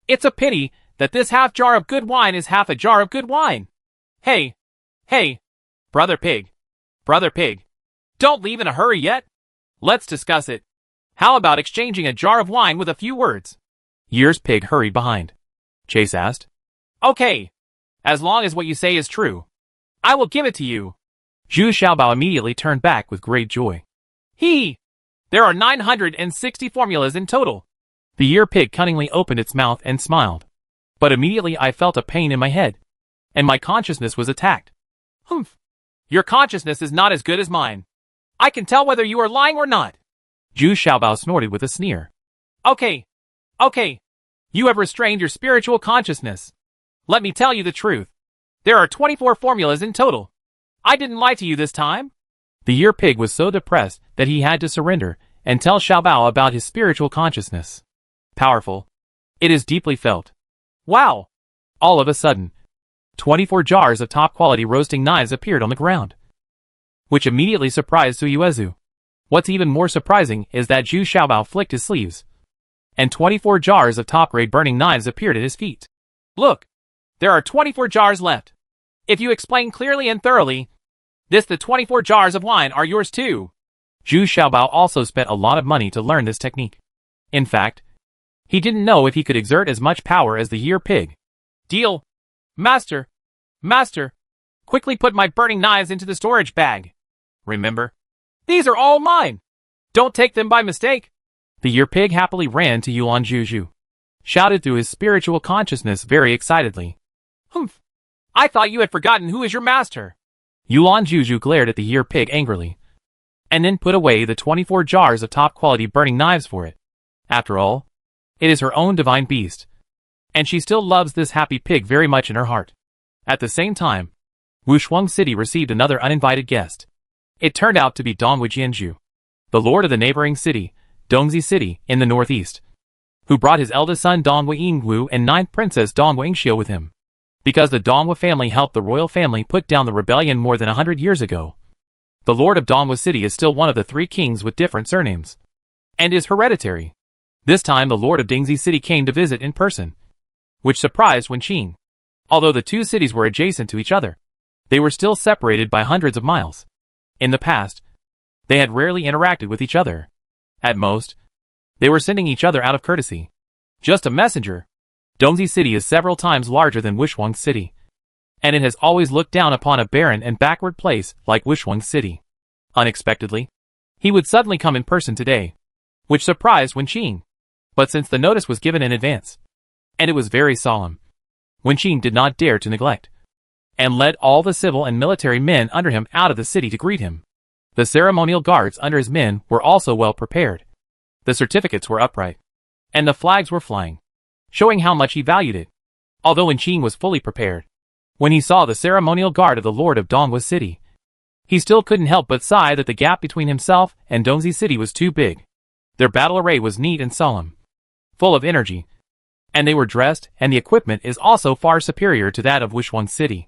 It's a pity that this half jar of good wine is half a jar of good wine. Hey, hey, brother pig, don't leave in a hurry yet. Let's discuss it. How about exchanging a jar of wine with a few words? Year's pig hurried behind. Chase asked. Okay, as long as what you say is true, I will give it to you. Zhu Xiaobao immediately turned back with great joy. There are 960 formulas in total. The year pig cunningly opened its mouth and smiled. But immediately I felt a pain in my head, and my consciousness was attacked. Humph. Your consciousness is not as good as mine. I can tell whether you are lying or not. Zhu Xiaobao snorted with a sneer. Okay. You have restrained your spiritual consciousness. Let me tell you the truth. There are 24 formulas in total. I didn't lie to you this time. The year pig was so depressed that he had to surrender and tell Xiaobao about his spiritual consciousness. Powerful. It is deeply felt. Wow! All of a sudden, 24 jars of top-quality roasting knives appeared on the ground, which immediately surprised Suyuezu. What's even more surprising is that Zhu Xiaobao flicked his sleeves, and 24 jars of top-grade burning knives appeared at his feet. Look! There are 24 jars left. If you explain clearly and thoroughly, the 24 jars of wine are yours too. Zhu Xiaobao also spent a lot of money to learn this technique. In fact, he didn't know if he could exert as much power as the year pig. Deal. Master, quickly put my burning knives into the storage bag. Remember, these are all mine. Don't take them by mistake. The year pig happily ran to Yuan Zhuju, shouted through his spiritual consciousness very excitedly. Humph! I thought you had forgotten who is your master. Yuan Zhuju glared at the year pig angrily, and then put away the 24 jars of top-quality burning knives for it. After all, it is her own divine beast, and she still loves this happy pig very much in her heart. At the same time, Wushuang City received another uninvited guest. It turned out to be Dongwu Jianzhu, the lord of the neighboring city, Dongzi City, in the northeast, who brought his eldest son Dongwu Yingwu and ninth princess Dongwu Yingxiu with him. Because the Dongwu family helped the royal family put down the rebellion more than 100 years ago, the lord of Dongwu City is still one of the 3 kings with different surnames, and is hereditary. This time the lord of Dingzi City came to visit in person, which surprised Wenqing. Although the 2 cities were adjacent to each other, they were still separated by hundreds of miles. In the past, they had rarely interacted with each other. At most, they were sending each other out of courtesy. Just a messenger. Dongzi City is several times larger than Wushuang City, and it has always looked down upon a barren and backward place like Wushuang City. Unexpectedly, he would suddenly come in person today, which surprised Wenqing. But since the notice was given in advance, and it was very solemn, Wenqing did not dare to neglect, and led all the civil and military men under him out of the city to greet him. The ceremonial guards under his men were also well prepared. The certificates were upright, and the flags were flying, showing how much he valued it. Although Wenqing was fully prepared, when he saw the ceremonial guard of the lord of Dongwu City, he still couldn't help but sigh that the gap between himself and Dongzi City was too big. Their battle array was neat and solemn, full of energy, and they were dressed, and the equipment is also far superior to that of Wushuang City.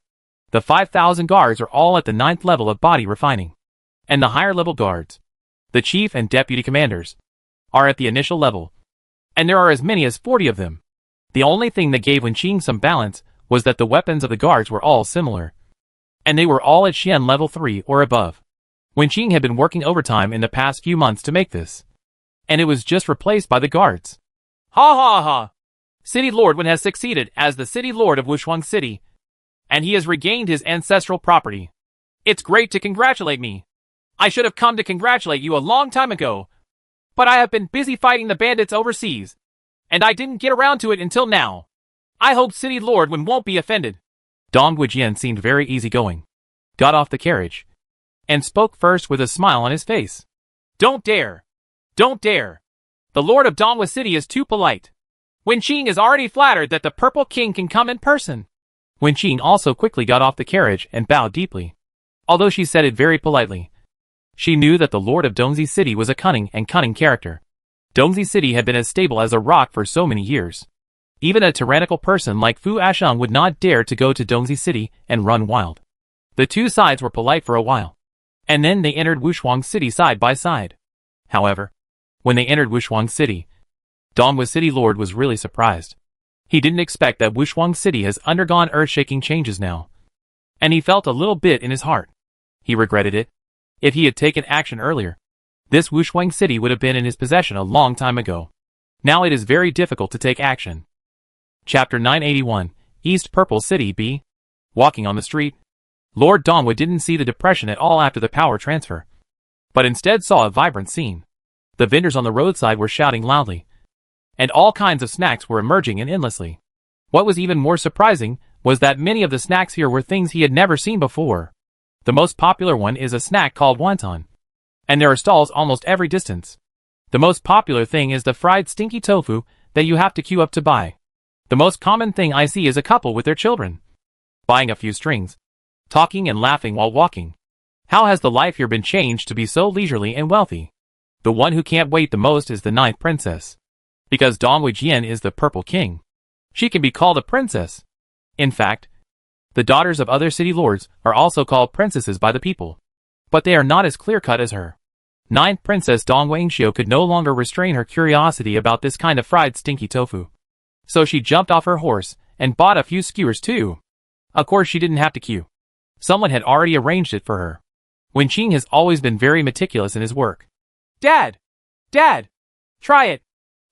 The 5,000 guards are all at the 9th level of body refining, and the higher level guards, the chief and deputy commanders, are at the initial level, and there are as many as 40 of them. The only thing that gave Wenqing some balance was that the weapons of the guards were all similar, and they were all at Xian level 3 or above. Wenqing had been working overtime in the past few months to make this, and it was just replaced by the guards. Ha ha ha! City Lord Wen has succeeded as the City Lord of Wushuang City, and he has regained his ancestral property. It's great to congratulate me. I should have come to congratulate you a long time ago, but I have been busy fighting the bandits overseas, and I didn't get around to it until now. I hope City Lord Wen won't be offended. Dongwu Jian seemed very easygoing, got off the carriage, and spoke first with a smile on his face. Don't dare! Don't dare! The Lord of Dongwu City is too polite. Wenqing is already flattered that the Purple King can come in person. Wenqing also quickly got off the carriage and bowed deeply. Although she said it very politely, she knew that the Lord of Dongzi City was a cunning character. Dongzi City had been as stable as a rock for so many years. Even a tyrannical person like Fu Asheng would not dare to go to Dongzi City and run wild. The two sides were polite for a while, and then they entered Wushuang City side by side. However, when they entered Wushuang City, Dongwu's city lord was really surprised. He didn't expect that Wushuang City has undergone earth-shaking changes now, and he felt a little bit in his heart. He regretted it. If he had taken action earlier, this Wushuang City would have been in his possession a long time ago. Now it is very difficult to take action. Chapter 981, East Purple City B. Walking on the street, Lord Dongwu didn't see the depression at all after the power transfer, but instead saw a vibrant scene. The vendors on the roadside were shouting loudly, and all kinds of snacks were emerging in endlessly. What was even more surprising was that many of the snacks here were things he had never seen before. The most popular one is a snack called wonton, and there are stalls almost every distance. The most popular thing is the fried stinky tofu that you have to queue up to buy. The most common thing I see is a couple with their children, buying a few strings, talking and laughing while walking. How has the life here been changed to be so leisurely and wealthy? The one who can't wait the most is the ninth princess. Because Dongwu Jian is the Purple King, she can be called a princess. In fact, the daughters of other city lords are also called princesses by the people, but they are not as clear-cut as her. Ninth Princess Dongwu Ingxiu could no longer restrain her curiosity about this kind of fried stinky tofu. So she jumped off her horse and bought a few skewers too. Of course she didn't have to queue. Someone had already arranged it for her. Wenqing has always been very meticulous in his work. Dad! Dad! Try it!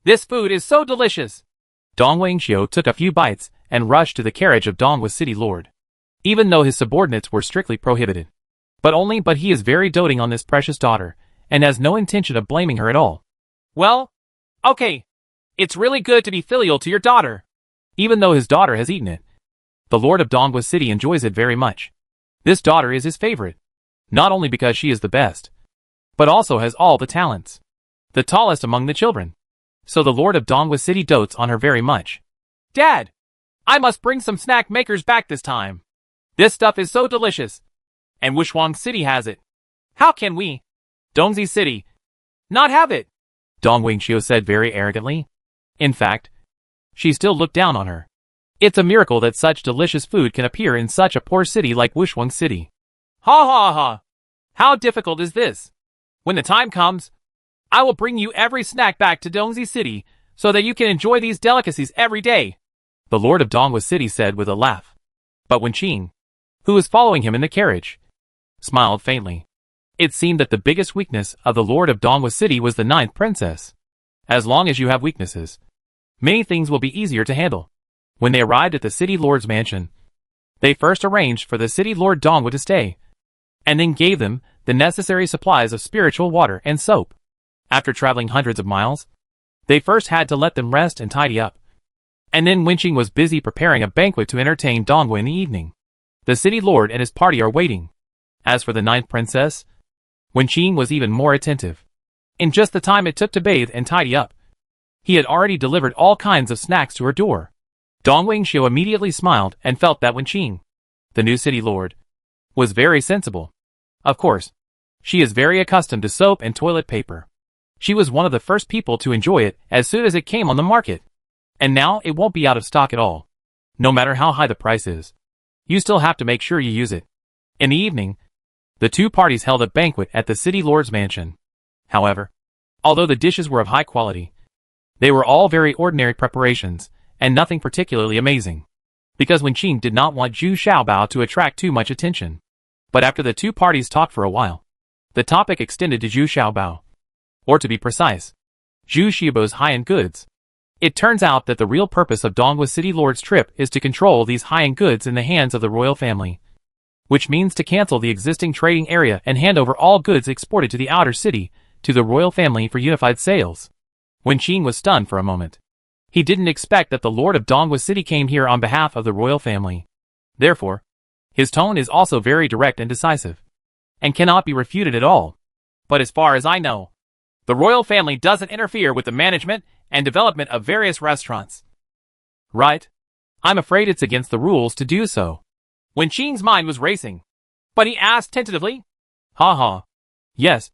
This food is so delicious! Dongwu Ingxiu took a few bites and rushed to the carriage of Dongwu's city lord, even though his subordinates were strictly prohibited. But he is very doting on this precious daughter, and has no intention of blaming her at all. Well, okay. It's really good to be filial to your daughter. Even though his daughter has eaten it, the lord of Dongwu City enjoys it very much. This daughter is his favorite, not only because she is the best, but also has all the talents, the tallest among the children. So the lord of Dongwu City dotes on her very much. Dad! I must bring some snack makers back this time. This stuff is so delicious. And Wushuang City has it. How can we, Dongzi City, not have it? Dongwu Ingxiu said very arrogantly. In fact, she still looked down on her. It's a miracle that such delicious food can appear in such a poor city like Wushuang City. Ha ha ha! How difficult is this? When the time comes, I will bring you every snack back to Dongzi City so that you can enjoy these delicacies every day, the lord of Dongwu City said with a laugh. But Wenqing, who was following him in the carriage, smiled faintly. It seemed that the biggest weakness of the lord of Dongwu City was the ninth princess. As long as you have weaknesses, many things will be easier to handle. When they arrived at the city lord's mansion, they first arranged for the city lord Dongwu to stay, and then gave them the necessary supplies of spiritual water and soap. After traveling hundreds of miles, they first had to let them rest and tidy up. And then Wenqing was busy preparing a banquet to entertain Dongwu in the evening. The city lord and his party are waiting. As for the ninth princess, Wenqing was even more attentive. In just the time it took to bathe and tidy up, he had already delivered all kinds of snacks to her door. Dongwu Ingxiu immediately smiled and felt that Wenqing, the new city lord, was very sensible. Of course, she is very accustomed to soap and toilet paper. She was one of the first people to enjoy it as soon as it came on the market. And now it won't be out of stock at all. No matter how high the price is, you still have to make sure you use it. In the evening, the two parties held a banquet at the city lord's mansion. However, although the dishes were of high quality, they were all very ordinary preparations, and nothing particularly amazing. Because Wenqing did not want Zhu Xiaobao to attract too much attention. But after the two parties talked for a while, the topic extended to Zhu Xiaobao. Or to be precise, Zhu Xiaobao's high-end goods. It turns out that the real purpose of Dongwu City Lord's trip is to control these high-end goods in the hands of the royal family, which means to cancel the existing trading area and hand over all goods exported to the outer city to the royal family for unified sales. Wenqing was stunned for a moment. He didn't expect that the lord of Dongwu City came here on behalf of the royal family. Therefore, his tone is also very direct and decisive, and cannot be refuted at all. But as far as I know, the royal family doesn't interfere with the management and development of various restaurants. Right? I'm afraid it's against the rules to do so. Wenqing's mind was racing, but he asked tentatively, Ha ha. Yes,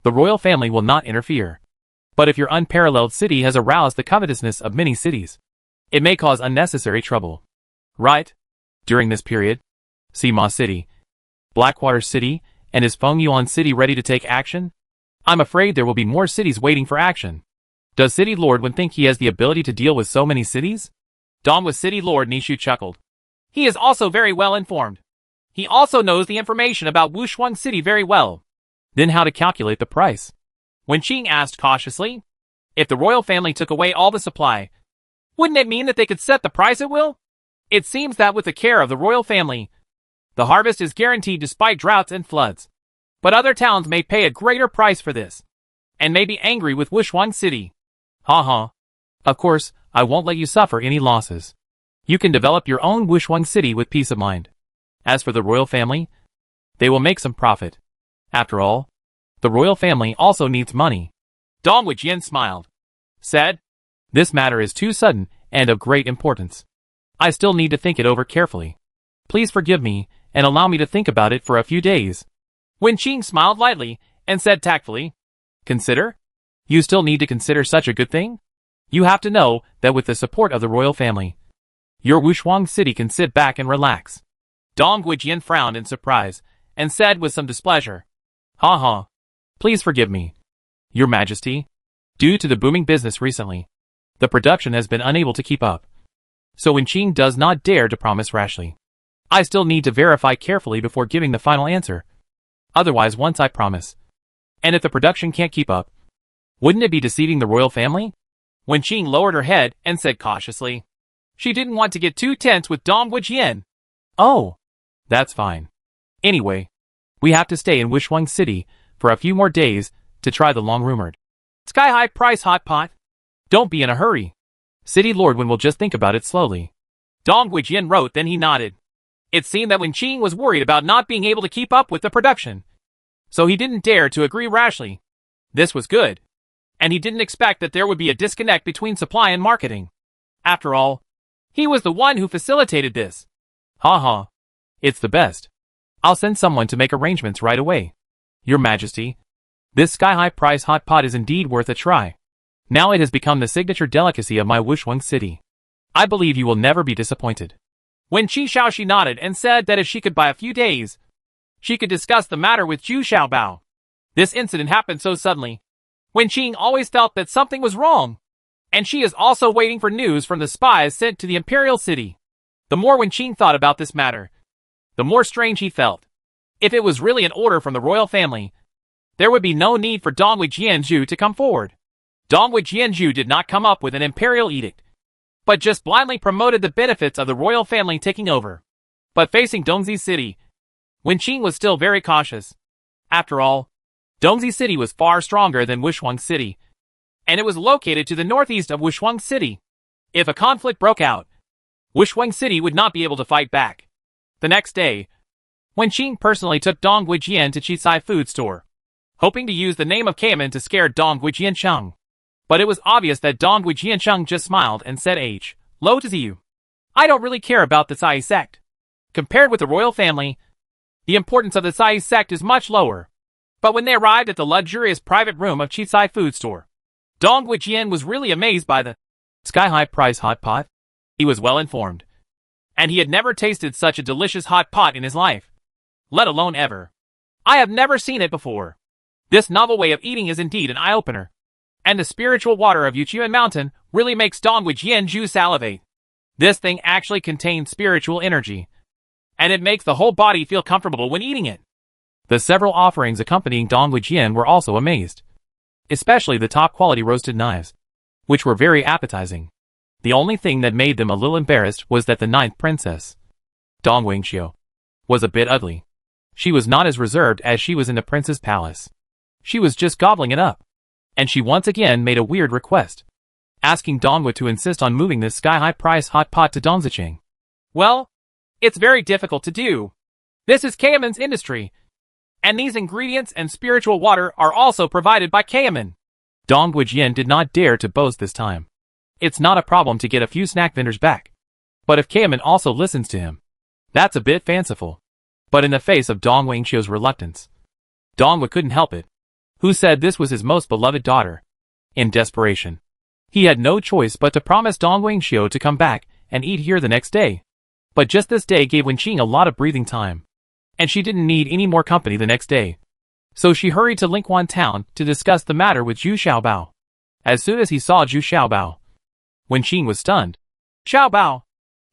the royal family will not interfere. But if your unparalleled city has aroused the covetousness of many cities, it may cause unnecessary trouble. Right? During this period, Sima City, Blackwater City, and is Fengyuan City ready to take action? I'm afraid there will be more cities waiting for action. Does City Lord Wen think he has the ability to deal with so many cities? Dong with City Lord Nishu chuckled. He is also very well informed. He also knows the information about Wushuang City very well. Then how to calculate the price? Wen Qing asked cautiously. If the royal family took away all the supply, wouldn't it mean that they could set the price at will? It seems that with the care of the royal family, the harvest is guaranteed despite droughts and floods. But other towns may pay a greater price for this, and may be angry with Wushuang City. Ha. Of course, I won't let you suffer any losses. You can develop your own Wushuang City with peace of mind. As for the royal family, they will make some profit. After all, the royal family also needs money. Dong Wujian smiled. Said, this matter is too sudden and of great importance. I still need to think it over carefully. Please forgive me and allow me to think about it for a few days. Wen Qing smiled lightly and said tactfully, Consider? You still need to consider such a good thing? You have to know that with the support of the royal family, your Wushuang City can sit back and relax. Dong Wujian frowned in surprise and said with some displeasure, Ha. Please forgive me, Your Majesty. Due to the booming business recently, the production has been unable to keep up. So Wen Qing does not dare to promise rashly. I still need to verify carefully before giving the final answer. Otherwise, once I promise, and if the production can't keep up, wouldn't it be deceiving the royal family? Wen Qing lowered her head and said cautiously. She didn't want to get too tense with Dong Wujian. Oh, that's fine. Anyway, we have to stay in Wushuang City for a few more days to try the long-rumored sky-high price hot pot. Don't be in a hurry. City Lord Wen will just think about it slowly. Dong Wujian wrote, then he nodded. It seemed that Wen Qing was worried about not being able to keep up with the production, so he didn't dare to agree rashly. This was good, and he didn't expect that there would be a disconnect between supply and marketing. After all, he was the one who facilitated this. Ha. It's the best. I'll send someone to make arrangements right away. Your Majesty, this sky-high price hot pot is indeed worth a try. Now it has become the signature delicacy of my Wushuang City. I believe you will never be disappointed. When Qi Shaoxi nodded and said that if she could buy a few days, she could discuss the matter with Zhu Xiaobao. This incident happened so suddenly. Wen Qing always felt that something was wrong, and she is also waiting for news from the spies sent to the imperial city. The more Wen Qing thought about this matter, the more strange he felt. If it was really an order from the royal family, there would be no need for Dong Wujianzhu to come forward. Dong Wujianzhu did not come up with an imperial edict, but just blindly promoted the benefits of the royal family taking over. But facing Dongzi City, Wen Qing was still very cautious. After all, Dongzi City was far stronger than Wushuang City, and it was located to the northeast of Wushuang City. If a conflict broke out, Wushuang City would not be able to fight back. The next day, Wen Qing personally took Dong Wujian to Chisai food store, hoping to use the name of Kamen to scare Dong Wujiancheng. But it was obvious that Dong Wujiancheng just smiled and said Lo to you. I don't really care about the Sai sect. Compared with the royal family, the importance of the Sai sect is much lower. But when they arrived at the luxurious private room of Chisai food store, Dong Wujian was really amazed by the sky-high price hot pot. He was well informed, and he had never tasted such a delicious hot pot in his life, let alone ever. I have never seen it before. This novel way of eating is indeed an eye-opener, and the spiritual water of Yuchuan Mountain really makes Dong Wujianzhu salivate. This thing actually contains spiritual energy, and it makes the whole body feel comfortable when eating it. The several offerings accompanying Dong Wujian were also amazed, especially the top-quality roasted knives, which were very appetizing. The only thing that made them a little embarrassed was that the ninth princess, Dong Wangxiu, was a bit ugly. She was not as reserved as she was in the prince's palace. She was just gobbling it up, and she once again made a weird request, asking Dongwu to insist on moving this sky-high price hot pot to Dongzicheng. Well, it's very difficult to do. This is Kamen's industry, and these ingredients and spiritual water are also provided by Kamen. Dong Wujian did not dare to boast this time. It's not a problem to get a few snack vendors back, but if Kamen also listens to him, that's a bit fanciful. But in the face of Dong Wangxiu's reluctance, Dongwu couldn't help it. Who said this was his most beloved daughter? In desperation, he had no choice but to promise Dong Wangxiu to come back and eat here the next day. But just this day gave Wen Qing a lot of breathing time. and she didn't need any more company the next day. So she hurried to Lingquan town to discuss the matter with Zhu Xiaobao. As soon as he saw Zhu Xiaobao, Wen Qing was stunned. Xiaobao,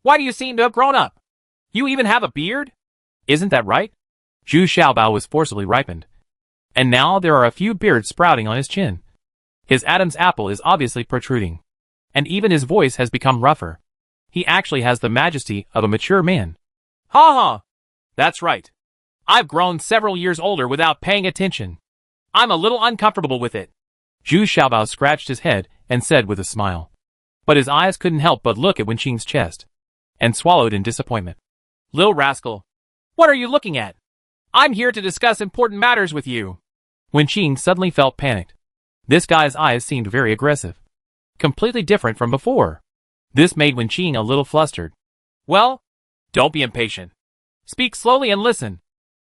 why do you seem to have grown up? You even have a beard? Isn't that right? Zhu Xiaobao was forcibly ripened, and now there are a few beards sprouting on his chin. His Adam's apple is obviously protruding, and even his voice has become rougher. He actually has the majesty of a mature man. Ha ha! That's right. I've grown several years older without paying attention. I'm a little uncomfortable with it. Zhu Xiaobao scratched his head and said with a smile. But his eyes couldn't help but look at Wen Qing's chest, and swallowed in disappointment. Lil rascal, what are you looking at? I'm here to discuss important matters with you. Wen Qing suddenly felt panicked. This guy's eyes seemed very aggressive, completely different from before. This made Wen Qing a little flustered. Well, don't be impatient. Speak slowly and listen.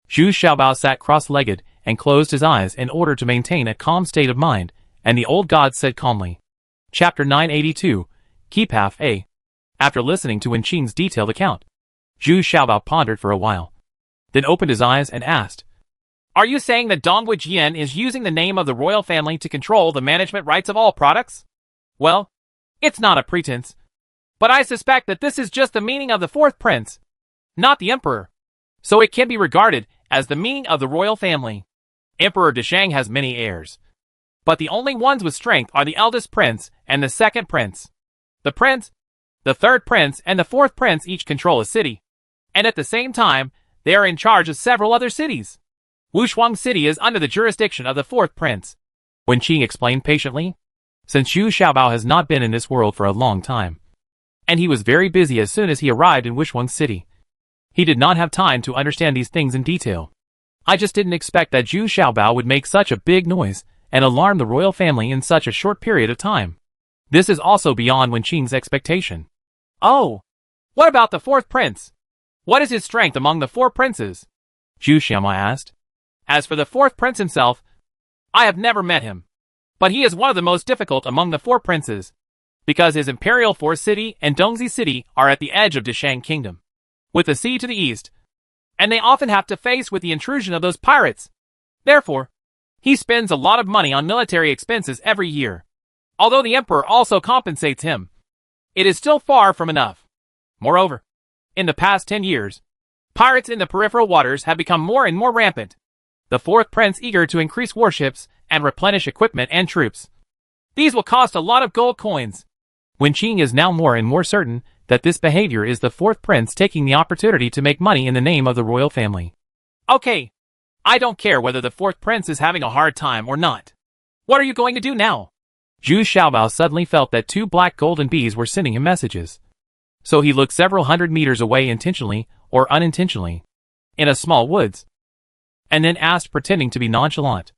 Zhu Xiaobao sat cross-legged and closed his eyes in order to maintain a calm state of mind, and the old god said calmly. Chapter 982, Keep Half A. After listening to Wen Qing's detailed account, Zhu Xiaobao pondered for a while, then opened his eyes and asked, Are you saying that Dong Wujian is using the name of the royal family to control the management rights of all products? Well, it's not a pretense, but I suspect that this is just the meaning of the fourth prince, not the emperor, so it can be regarded as the meaning of the royal family. Emperor Deshang has many heirs, but the only ones with strength are the eldest prince and the second prince. The prince, the third prince, and the fourth prince each control a city, and at the same time, they are in charge of several other cities. Wushuang City is under the jurisdiction of the fourth prince, Wen Qing explained patiently, since Zhu Xiaobao has not been in this world for a long time, and he was very busy as soon as he arrived in Wushuang City. He did not have time to understand these things in detail. I just didn't expect that Zhu Xiaobao would make such a big noise and alarm the royal family in such a short period of time. This is also beyond Wen Qing's expectation. Oh, what about the fourth prince? What is his strength among the four princes? Zhu Xiaobao asked. As for the fourth prince himself, I have never met him, but he is one of the most difficult among the four princes, because his imperial forest city and Dongzi City are at the edge of Deshang Kingdom, with the sea to the east, and they often have to face with the intrusion of those pirates. Therefore, he spends a lot of money on military expenses every year. Although the emperor also compensates him, it is still far from enough. Moreover, in the past 10 years, pirates in the peripheral waters have become more and more rampant. The fourth prince eager to increase warships and replenish equipment and troops. These will cost a lot of gold coins. Wen Qing is now more and more certain that this behavior is the fourth prince taking the opportunity to make money in the name of the royal family. Okay, I don't care whether the fourth prince is having a hard time or not. What are you going to do now? Zhu Xiaobao suddenly felt that two black golden bees were sending him messages. So he looked several hundred meters away intentionally or unintentionally, in a small woods, and then asked, pretending to be nonchalant.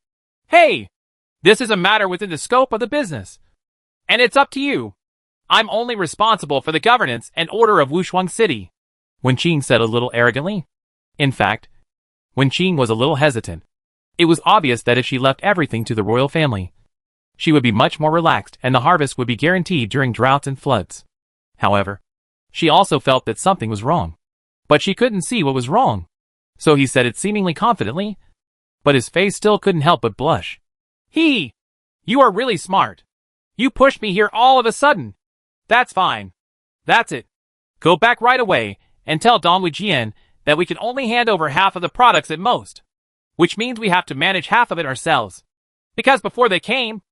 Hey, this is a matter within the scope of the business, and it's up to you. I'm only responsible for the governance and order of Wushuang City, Wen Qing said a little arrogantly. In fact, Wen Qing was a little hesitant. It was obvious that if she left everything to the royal family, she would be much more relaxed and the harvest would be guaranteed during droughts and floods. However, she also felt that something was wrong, but she couldn't see what was wrong. So he said it seemingly confidently, but his face still couldn't help but blush. You are really smart. You pushed me here all of a sudden. That's fine. That's it. Go back right away and tell Dong Wujian that we can only hand over half of the products at most, which means we have to manage half of it ourselves. Because before they came,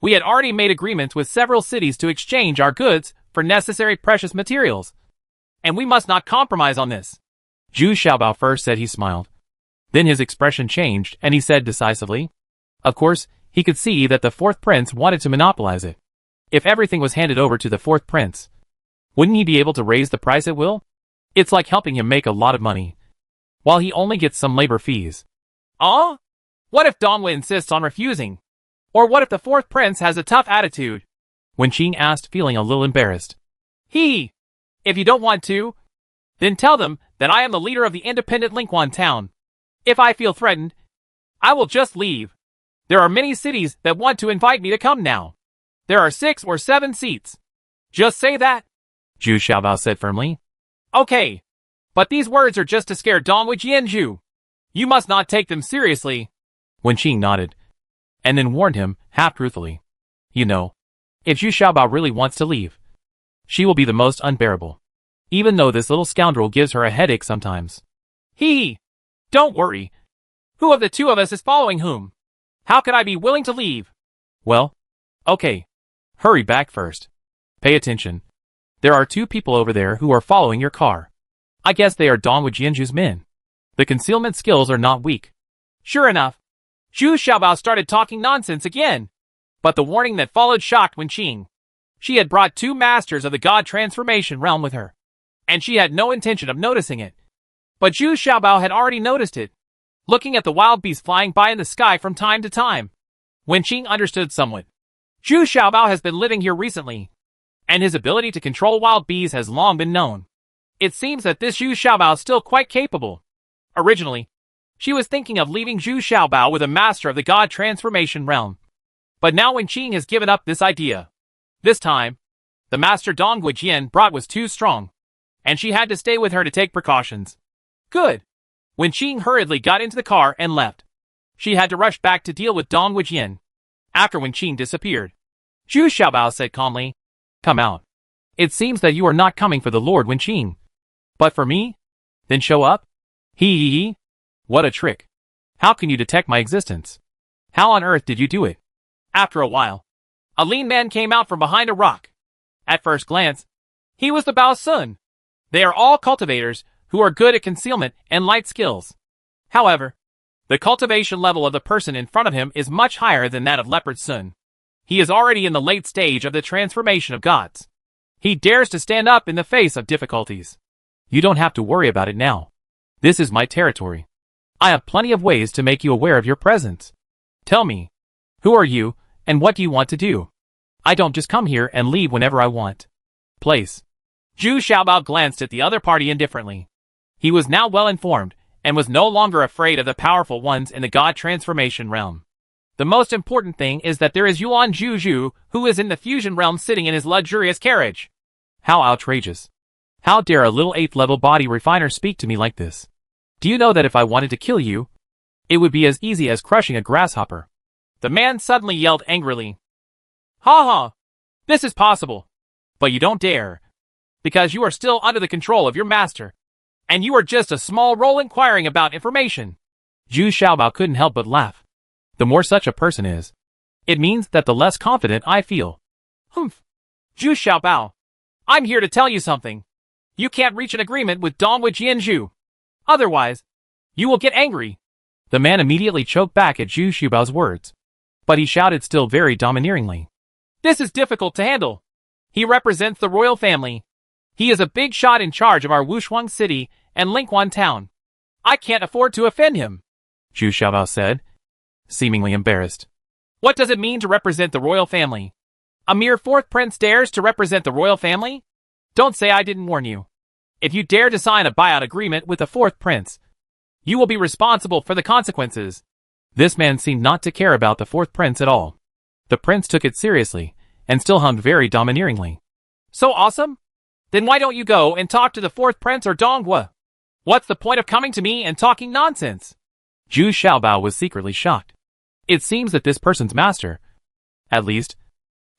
we had already made agreements with several cities to exchange our goods for necessary precious materials, and we must not compromise on this. Zhu Xiaobao first said he smiled. Then his expression changed and he said decisively. Of course, he could see that the fourth prince wanted to monopolize it. If everything was handed over to the fourth prince, wouldn't he be able to raise the price at will? It's like helping him make a lot of money, while he only gets some labor fees. What if Dongwu insists on refusing? Or what if the fourth prince has a tough attitude? Wen Qing asked, feeling a little embarrassed. If you don't want to, then tell them that I am the leader of the independent Lingquan town. If I feel threatened, I will just leave. There are many cities that want to invite me to come now. There are 6 or 7 seats. Just say that, Zhu Xiaobao said firmly. Okay, but these words are just to scare Dong Wujian Zhu. You must not take them seriously. Wen Qing nodded, and then warned him, half-truthfully. You know, if Zhu Xiaobao really wants to leave, she will be the most unbearable. Even though this little scoundrel gives her a headache sometimes. Hee! Don't worry. Who of the two of us is following whom? How could I be willing to leave? Well, okay. Hurry back first. Pay attention. There are 2 people over there who are following your car. I guess they are Dongwu Jianzhu's men. The concealment skills are not weak. Sure enough, Zhu Xiaobao started talking nonsense again. But the warning that followed shocked Wen Qing. She had brought 2 masters of the God Transformation realm with her, and she had no intention of noticing it. But Zhu Xiaobao had already noticed it, looking at the wild beasts flying by in the sky from time to time. Wen Qing understood somewhat. Zhu Xiaobao has been living here recently, and his ability to control wild bees has long been known. It seems that this Zhu Xiaobao is still quite capable. Originally, she was thinking of leaving Zhu Xiaobao with a master of the God Transformation realm. But now Wen Qing has given up this idea. This time, the master Dongwu Jian brought was too strong, and she had to stay with her to take precautions. Good. Wen Qing hurriedly got into the car and left. She had to rush back to deal with Dongwu Jian. After Wen Qing disappeared, Zhu Xiaobao said calmly, Come out. It seems that you are not coming for the Lord Wen Qing. But for me? Then show up? Hee. What a trick. How can you detect my existence? How on earth did you do it? After a while, a lean man came out from behind a rock. At first glance, he was the Bao Sun. They are all cultivators who are good at concealment and light skills. However, the cultivation level of the person in front of him is much higher than that of Leopard Sun. He is already in the late stage of the transformation of gods. He dares to stand up in the face of difficulties. You don't have to worry about it now. This is my territory. I have plenty of ways to make you aware of your presence. Tell me, who are you, and what do you want to do? I don't just come here and leave whenever I want. Place. Zhu Xiaobao glanced at the other party indifferently. He was now well informed, and was no longer afraid of the powerful ones in the God Transformation realm. The most important thing is that there is Yuan Zhu, who is in the fusion realm sitting in his luxurious carriage. How outrageous. How dare a little 8th level body refiner speak to me like this? Do you know that if I wanted to kill you, it would be as easy as crushing a grasshopper? The man suddenly yelled angrily. Ha ha! This is possible. But you don't dare. Because you are still under the control of your master. And you are just a small role inquiring about information. Zhu Xiaobao couldn't help but laugh. The more such a person is, it means that the less confident I feel. Humph. Zhu Xiaobao, I'm here to tell you something. You can't reach an agreement with Dongwu Jianzhu. Otherwise, you will get angry. The man immediately choked back at Zhu Xiaobao's words. But he shouted still very domineeringly. This is difficult to handle. He represents the royal family. He is a big shot in charge of our Wushuang city and Lingquan town. I can't afford to offend him, Zhu Xiaobao said, seemingly embarrassed. What does it mean to represent the royal family? A mere 4th prince dares to represent the royal family? Don't say I didn't warn you. If you dare to sign a buyout agreement with the 4th prince, you will be responsible for the consequences. This man seemed not to care about the 4th prince at all. The prince took it seriously, and still hummed very domineeringly. So awesome? Then why don't you go and talk to the 4th prince or Dongwu? What's the point of coming to me and talking nonsense? Zhu Xiaobao was secretly shocked. It seems that this person's master, at least,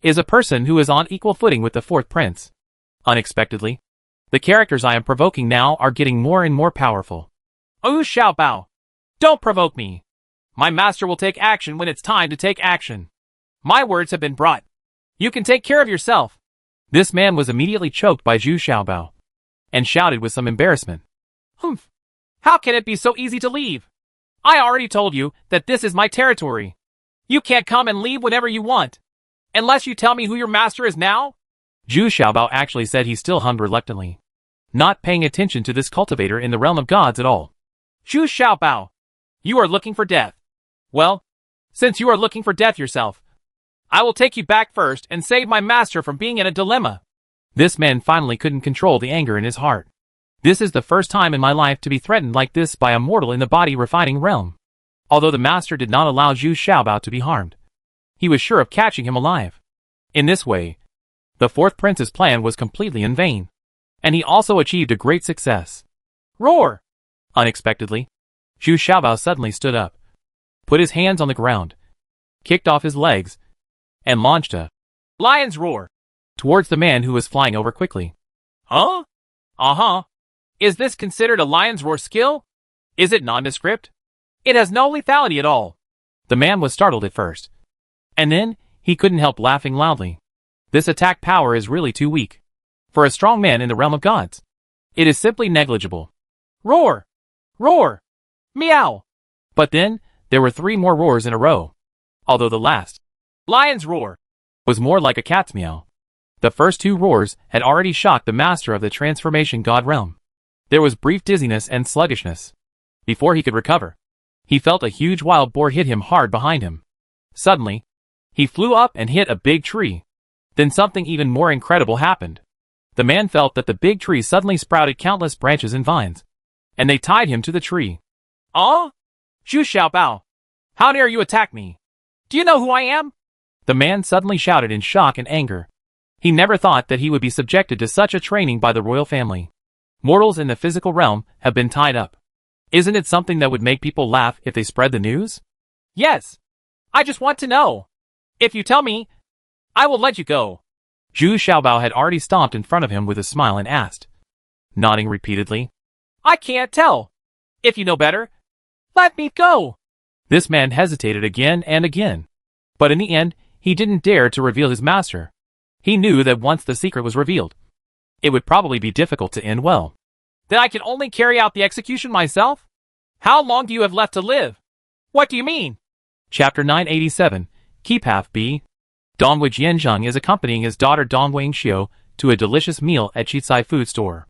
is a person who is on equal footing with the 4th prince. Unexpectedly, the characters I am provoking now are getting more and more powerful. Oh Xiaobao, don't provoke me. My master will take action when it's time to take action. My words have been brought. You can take care of yourself. This man was immediately choked by Zhu Xiaobao, and shouted with some embarrassment. Humph! How can it be so easy to leave? I already told you that this is my territory. You can't come and leave whenever you want. Unless you tell me who your master is now? Zhu Xiaobao actually said he still hummed reluctantly, not paying attention to this cultivator in the realm of gods at all. Zhu Xiaobao, you are looking for death. Well, since you are looking for death yourself, I will take you back first and save my master from being in a dilemma. This man finally couldn't control the anger in his heart. This is the first time in my life to be threatened like this by a mortal in the body refining realm. Although the master did not allow Zhu Xiaobao to be harmed, he was sure of catching him alive. In this way, the 4th prince's plan was completely in vain, and he also achieved a great success. Roar! Unexpectedly, Zhu Xiaobao suddenly stood up, put his hands on the ground, kicked off his legs, and launched a lion's roar towards the man who was flying over quickly. Huh? Uh-huh. Is this considered a lion's roar skill? Is it nondescript? It has no lethality at all. The man was startled at first, and then he couldn't help laughing loudly. This attack power is really too weak for a strong man in the realm of gods. It is simply negligible. Roar! Roar! Meow! But then, there were 3 more roars in a row. Although the last, lion's roar, was more like a cat's meow. The first 2 roars had already shocked the master of the transformation god realm. There was brief dizziness and sluggishness. Before he could recover, he felt a huge wild boar hit him hard behind him. Suddenly, he flew up and hit a big tree. Then something even more incredible happened. The man felt that the big tree suddenly sprouted countless branches and vines, and they tied him to the tree. Oh? Zhu Xiaobao, how dare you attack me? Do you know who I am? The man suddenly shouted in shock and anger. He never thought that he would be subjected to such a training by the royal family. Mortals in the physical realm have been tied up. Isn't it something that would make people laugh if they spread the news? Yes. I just want to know. If you tell me, I will let you go. Zhu Xiaobao had already stomped in front of him with a smile and asked, nodding repeatedly. I can't tell. If you know better, let me go. This man hesitated again and again. But in the end, he didn't dare to reveal his master. He knew that once the secret was revealed, it would probably be difficult to end well. Then I can only carry out the execution myself? How long do you have left to live? What do you mean? Chapter 987, Keep Half B. Dongwu Jianzheng is accompanying his daughter Dongwu Xiu to a delicious meal at Chitsai food store.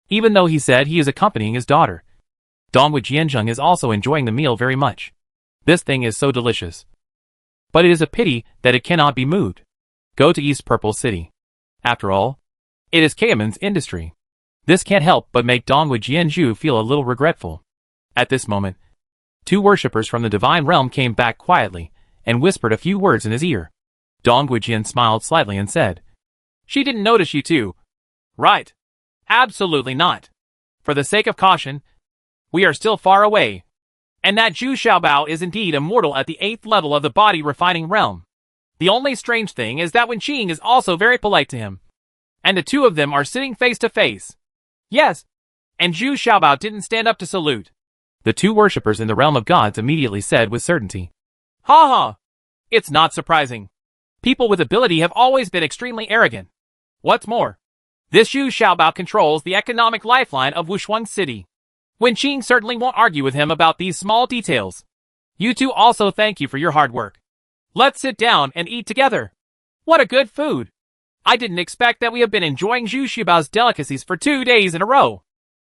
Even though he said he is accompanying his daughter, Dongwu Jianzheng is also enjoying the meal very much. This thing is so delicious. But it is a pity that it cannot be moved. Go to East Purple City. After all, it is Kaiman's industry. This can't help but make Dongwu Jianzhu feel a little regretful. At this moment, 2 worshippers from the divine realm came back quietly and whispered a few words in his ear. Dongwu Jian smiled slightly and said, She didn't notice you too. Right. Absolutely not. For the sake of caution, we are still far away. And that Zhu Xiaobao is indeed immortal at the 8th level of the body refining realm. The only strange thing is that Wen Qing is also very polite to him. And the 2 of them are sitting face to face. Yes. And Zhu Xiaobao didn't stand up to salute. The 2 worshippers in the realm of gods immediately said with certainty. Ha ha. It's not surprising. People with ability have always been extremely arrogant. What's more, this Zhu Xiaobao controls the economic lifeline of Wushuang City. Wen Qing certainly won't argue with him about these small details. You 2 also thank you for your hard work. Let's sit down and eat together. What a good food. I didn't expect that we have been enjoying Zhu Xiaobao's delicacies for 2 days in a row.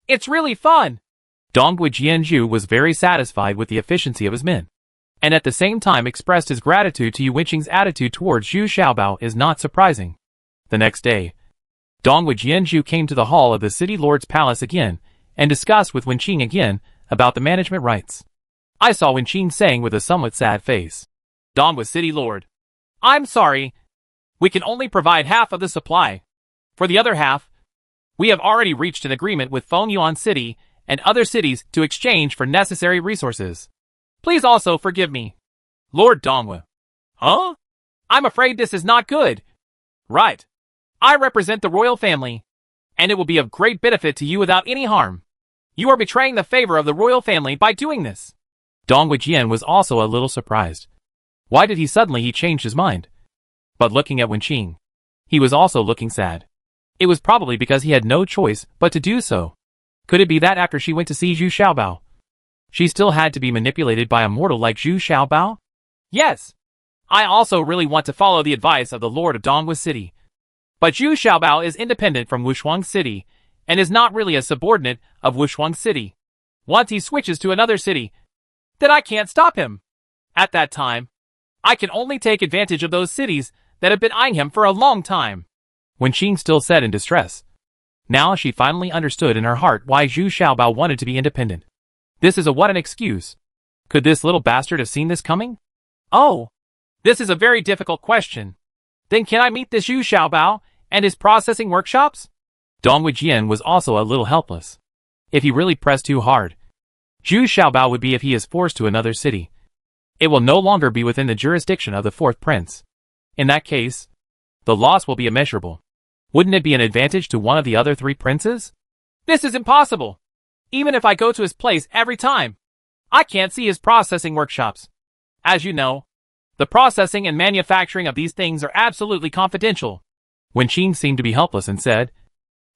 It's really fun. Dongwu Jianzhu was very satisfied with the efficiency of his men, and at the same time expressed his gratitude to Wen Qing's attitude towards Zhu Xiaobao is not surprising. The next day, Dongwu Jianzhu came to the hall of the city lord's palace again and discussed with Wen Qing again about the management rights. I saw Wen Qing saying with a somewhat sad face, Dongwu city lord, I'm sorry. We can only provide half of the supply. For the other half, we have already reached an agreement with Fengyuan City and other cities to exchange for necessary resources. Please also forgive me. Lord Dongwu. Huh? I'm afraid this is not good. Right. I represent the royal family, and it will be of great benefit to you without any harm. You are betraying the favor of the royal family by doing this. Dongwu Jian was also a little surprised. Why did he suddenly change his mind? But looking at Wen Qing, he was also looking sad. It was probably because he had no choice but to do so. Could it be that after she went to see Zhu Xiaobao, she still had to be manipulated by a mortal like Zhu Xiaobao? Yes. I also really want to follow the advice of the Lord of Dongwu City. But Zhu Xiaobao is independent from Wushuang City, and is not really a subordinate of Wushuang City. Once he switches to another city, then I can't stop him. At that time, I can only take advantage of those cities that have been eyeing him for a long time. Wen Qing still said in distress. Now she finally understood in her heart why Zhu Xiaobao wanted to be independent. This is what an excuse. Could this little bastard have seen this coming? Oh, this is a very difficult question. Then can I meet this Zhu Xiaobao and his processing workshops? Dongwu Jian was also a little helpless. If he really pressed too hard, Zhu Xiaobao would be if he is forced to another city. It will no longer be within the jurisdiction of the fourth prince. In that case, the loss will be immeasurable. Wouldn't it be an advantage to one of the other three princes? This is impossible. Even if I go to his place every time, I can't see his processing workshops. As you know, the processing and manufacturing of these things are absolutely confidential. Wen Qing seemed to be helpless and said,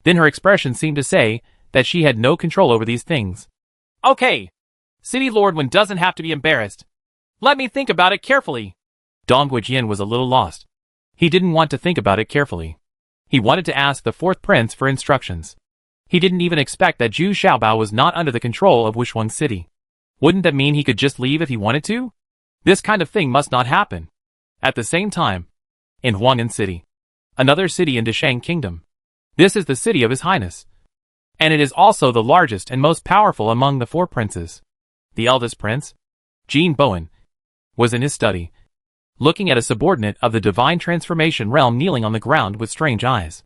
then her expression seemed to say that she had no control over these things. Okay. City Lord Wen doesn't have to be embarrassed. Let me think about it carefully. Dong Guijian was a little lost. He didn't want to think about it carefully. He wanted to ask the fourth prince for instructions. He didn't even expect that Zhu Xiaobao was not under the control of Wushuang City. Wouldn't that mean he could just leave if he wanted to? This kind of thing must not happen. At the same time, in Huang'an City, another city in Deshang Kingdom. This is the city of His Highness. And it is also the largest and most powerful among the four princes. The eldest prince, Jin Bowen, was in his study, looking at a subordinate of the divine transformation realm kneeling on the ground with strange eyes.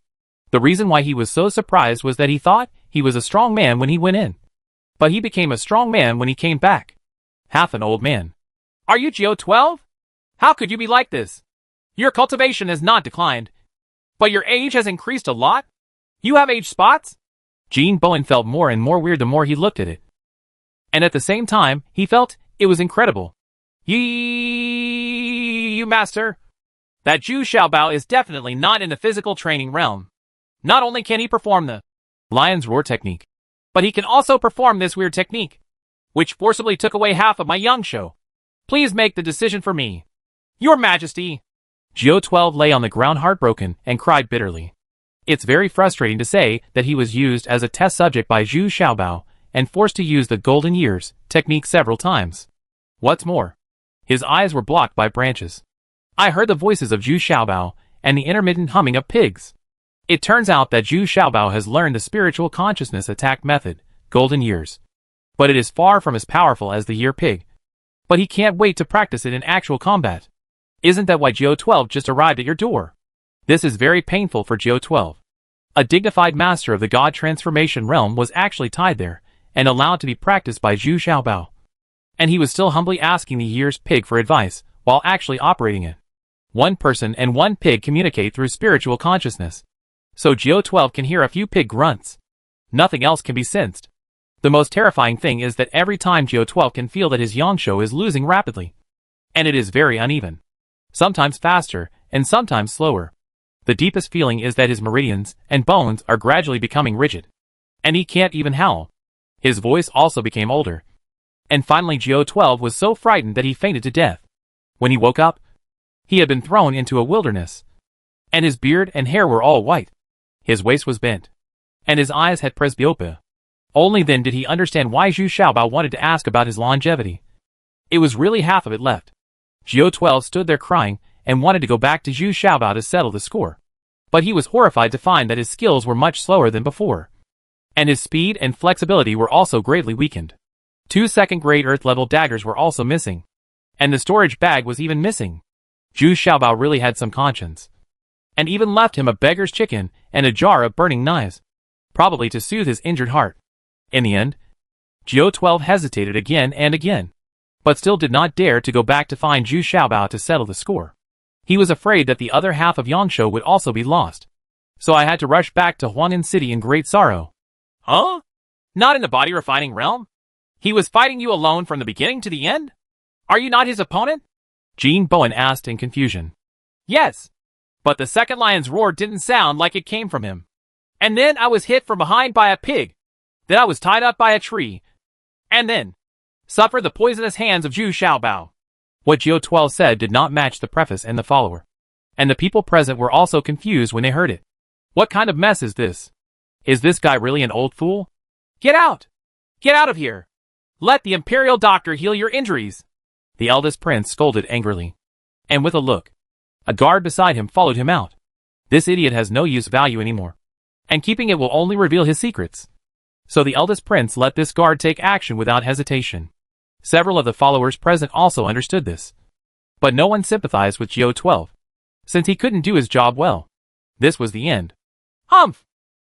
The reason why he was so surprised was that he thought he was a strong man when he went in. But he became a strong man when he came back. Half an old man. Are you Geo 12? How could you be like this? Your cultivation has not declined, but your age has increased a lot? You have age spots? Jin Bowen felt more and more weird the more he looked at it. And at the same time, he felt it was incredible. You master, that Zhu Xiaobao is definitely not in the physical training realm. Not only can he perform the lion's roar technique, but he can also perform this weird technique, which forcibly took away half of my Yangshuo. Please make the decision for me. Your Majesty. Geo 12 lay on the ground heartbroken and cried bitterly. It's very frustrating to say that he was used as a test subject by Zhu Xiaobao and forced to use the golden years technique several times. What's more, his eyes were blocked by branches. I heard the voices of Zhu Xiaobao and the intermittent humming of pigs. It turns out that Zhu Xiaobao has learned the spiritual consciousness attack method, golden years. But it is far from as powerful as the year pig. But he can't wait to practice it in actual combat. Isn't that why Geo 12 just arrived at your door? This is very painful for Geo 12. A dignified master of the God transformation realm was actually tied there and allowed to be practiced by Zhu Xiaobao. And he was still humbly asking the year's pig for advice while actually operating it. One person and one pig communicate through spiritual consciousness. So Geo 12 can hear a few pig grunts. Nothing else can be sensed. The most terrifying thing is that every time Geo 12 can feel that his Yangshuo is losing rapidly. And it is very uneven. Sometimes faster, and sometimes slower. The deepest feeling is that his meridians and bones are gradually becoming rigid. And he can't even howl. His voice also became older. And finally Geo 12 was so frightened that he fainted to death. When he woke up, he had been thrown into a wilderness. And his beard and hair were all white. His waist was bent. And his eyes had presbyopia. Only then did he understand why Zhu Xiaobao wanted to ask about his longevity. It was really half of it left. Geo 12 stood there crying and wanted to go back to Zhu Xiaobao to settle the score. But he was horrified to find that his skills were much slower than before. And his speed and flexibility were also greatly weakened. 2 second-grade Earth-level daggers were also missing. And the storage bag was even missing. Zhu Xiaobao really had some conscience. And even left him a beggar's chicken and a jar of burning knives. Probably to soothe his injured heart. In the end, Geo 12 hesitated again and again. But still did not dare to go back to find Zhu Xiaobao to settle the score. He was afraid that the other half of Yangshuo would also be lost. So I had to rush back to Huang'an City in great sorrow. Huh? Not in the body refining realm? He was fighting you alone from the beginning to the end? Are you not his opponent? Jin Bowen asked in confusion. Yes. But the second lion's roar didn't sound like it came from him. And then I was hit from behind by a pig. Then I was tied up by a tree. And then suffered the poisonous hands of Zhu Xiaobao. What Geo 12 said did not match the preface and the follower. And the people present were also confused when they heard it. What kind of mess is this? Is this guy really an old fool? Get out! Get out of here! Let the Imperial Doctor heal your injuries! The eldest prince scolded angrily. And with a look, a guard beside him followed him out. This idiot has no use value anymore. And keeping it will only reveal his secrets. So the eldest prince let this guard take action without hesitation. Several of the followers present also understood this. But no one sympathized with Geo 12, since he couldn't do his job well. This was the end. Humph!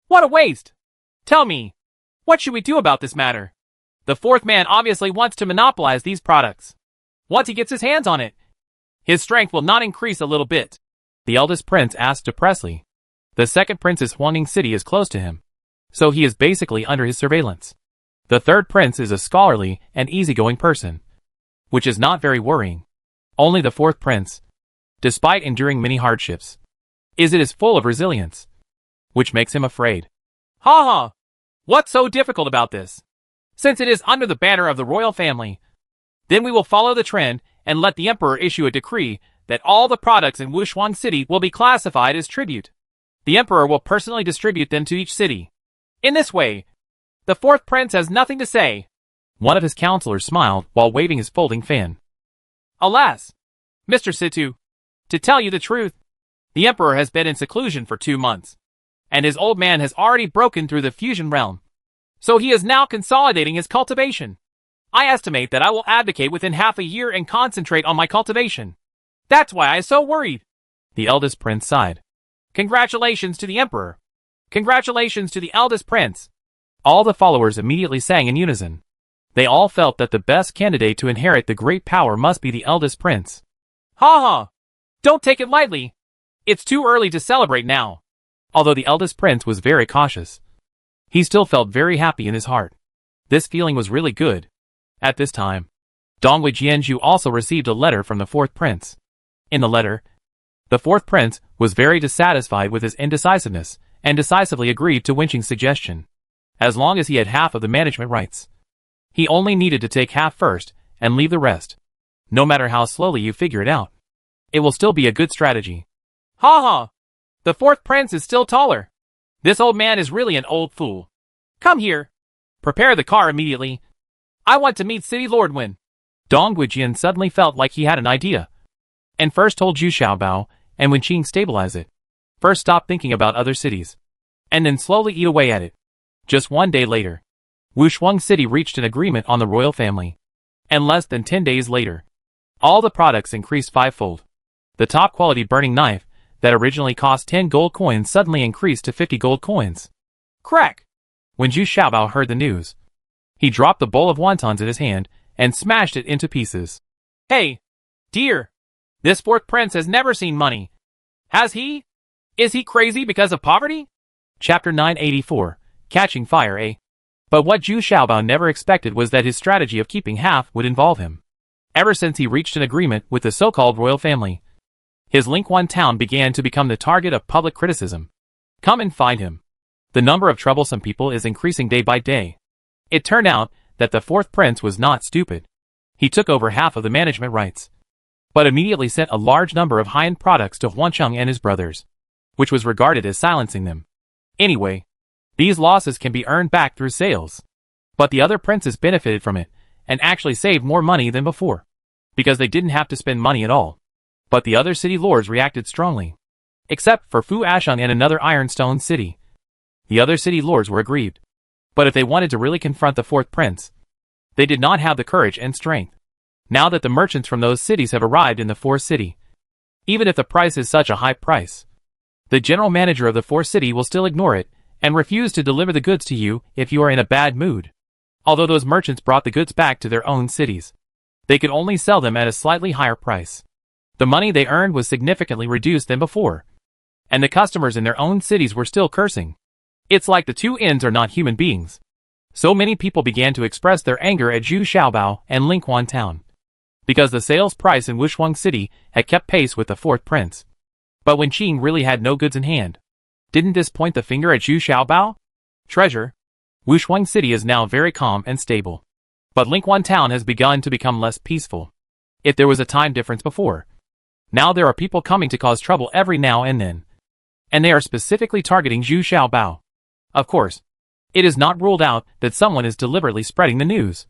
What a waste! Tell me, what should we do about this matter? The fourth man obviously wants to monopolize these products. Once he gets his hands on it, his strength will not increase a little bit. The eldest prince asked depressedly. The second prince's Huangning city is close to him, so he is basically under his surveillance. The third prince is a scholarly and easygoing person, which is not very worrying. Only the fourth prince, despite enduring many hardships, is full of resilience, which makes him afraid. Ha ha! What's so difficult about this? Since it is under the banner of the royal family, then we will follow the trend and let the emperor issue a decree that all the products in Wushuang City will be classified as tribute. The emperor will personally distribute them to each city. In this way, the fourth prince has nothing to say. One of his counselors smiled while waving his folding fan. Alas, Mr. Situ, to tell you the truth, the emperor has been in seclusion for 2 months, and his old man has already broken through the fusion realm. So he is now consolidating his cultivation. I estimate that I will abdicate within half a year and concentrate on my cultivation. That's why I am so worried. The eldest prince sighed. Congratulations to the emperor. Congratulations to the eldest prince. All the followers immediately sang in unison. They all felt that the best candidate to inherit the great power must be the eldest prince. Ha ha! Don't take it lightly. It's too early to celebrate now. Although the eldest prince was very cautious, he still felt very happy in his heart. This feeling was really good. At this time, Dongwei Jianzhu also received a letter from the fourth prince. In the letter, the fourth prince was very dissatisfied with his indecisiveness and decisively agreed to Wenqing's suggestion. As long as he had half of the management rights, he only needed to take half first and leave the rest. No matter how slowly you figure it out, it will still be a good strategy. Ha ha! The fourth prince is still taller. This old man is really an old fool. Come here. Prepare the car immediately. I want to meet City Lord Wen. Dong Guijian suddenly felt like he had an idea, and first told Zhu Xiaobao and Wenqing stabilize it. First stop thinking about other cities, and then slowly eat away at it. Just 1 day later, Wushuang City reached an agreement on the royal family, and less than 10 days later, all the products increased 5-fold. The top quality burning knife that originally cost 10 gold coins suddenly increased to 50 gold coins. Crack! When Zhu Xiaobao heard the news, he dropped the bowl of wontons in his hand and smashed it into pieces. Hey, dear, this fourth prince has never seen money. Has he? Is he crazy because of poverty? Chapter 984, Catching Fire A. But what Zhu Xiaobao never expected was that his strategy of keeping half would involve him. Ever since he reached an agreement with the so-called royal family, his Lingquan town began to become the target of public criticism. Come and find him. The number of troublesome people is increasing day by day. It turned out that the fourth prince was not stupid. He took over half of the management rights, but immediately sent a large number of high-end products to Huancheng and his brothers, which was regarded as silencing them. Anyway, these losses can be earned back through sales. But the other princes benefited from it, and actually saved more money than before, because they didn't have to spend money at all. But the other city lords reacted strongly. Except for Fu Asheng and another ironstone city. The other city lords were aggrieved. But if they wanted to really confront the fourth prince, they did not have the courage and strength. Now that the merchants from those cities have arrived in the fourth city, even if the price is such a high price, the general manager of the fourth city will still ignore it and refuse to deliver the goods to you if you are in a bad mood. Although those merchants brought the goods back to their own cities, they could only sell them at a slightly higher price. The money they earned was significantly reduced than before, and the customers in their own cities were still cursing. It's like the two ends are not human beings. So many people began to express their anger at Zhu Xiaobao and Lingquan town, because the sales price in Wushuang City had kept pace with the fourth prince. But when Qing really had no goods in hand, didn't this point the finger at Zhu Xiaobao? Treasure. Wushuang City is now very calm and stable, but Lingquan town has begun to become less peaceful. If there was a time difference before, now there are people coming to cause trouble every now and then, and they are specifically targeting Zhu Xiaobao. Of course, it is not ruled out that someone is deliberately spreading the news,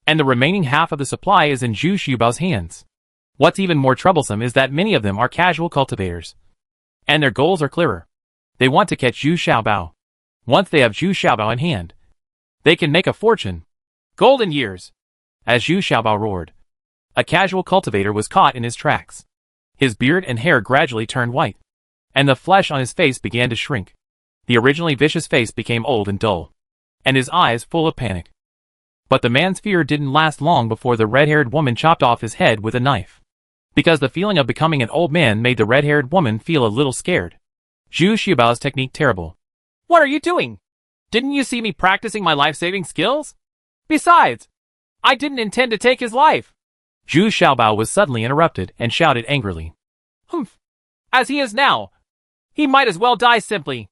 and the remaining half of the supply is in Zhu Xiaobao's hands. What's even more troublesome is that many of them are casual cultivators, and their goals are clearer. They want to catch Zhu Xiaobao. Once they have Zhu Xiaobao in hand, they can make a fortune. Golden years! As Zhu Xiaobao roared, a casual cultivator was caught in his tracks. His beard and hair gradually turned white, and the flesh on his face began to shrink. The originally vicious face became old and dull, and his eyes full of panic. But the man's fear didn't last long before the red-haired woman chopped off his head with a knife. Because the feeling of becoming an old man made the red-haired woman feel a little scared. Zhu Xiaobao's technique terrible. What are you doing? Didn't you see me practicing my life-saving skills? Besides, I didn't intend to take his life. Zhu Xiaobao was suddenly interrupted and shouted angrily. Humph. As he is now, he might as well die simply.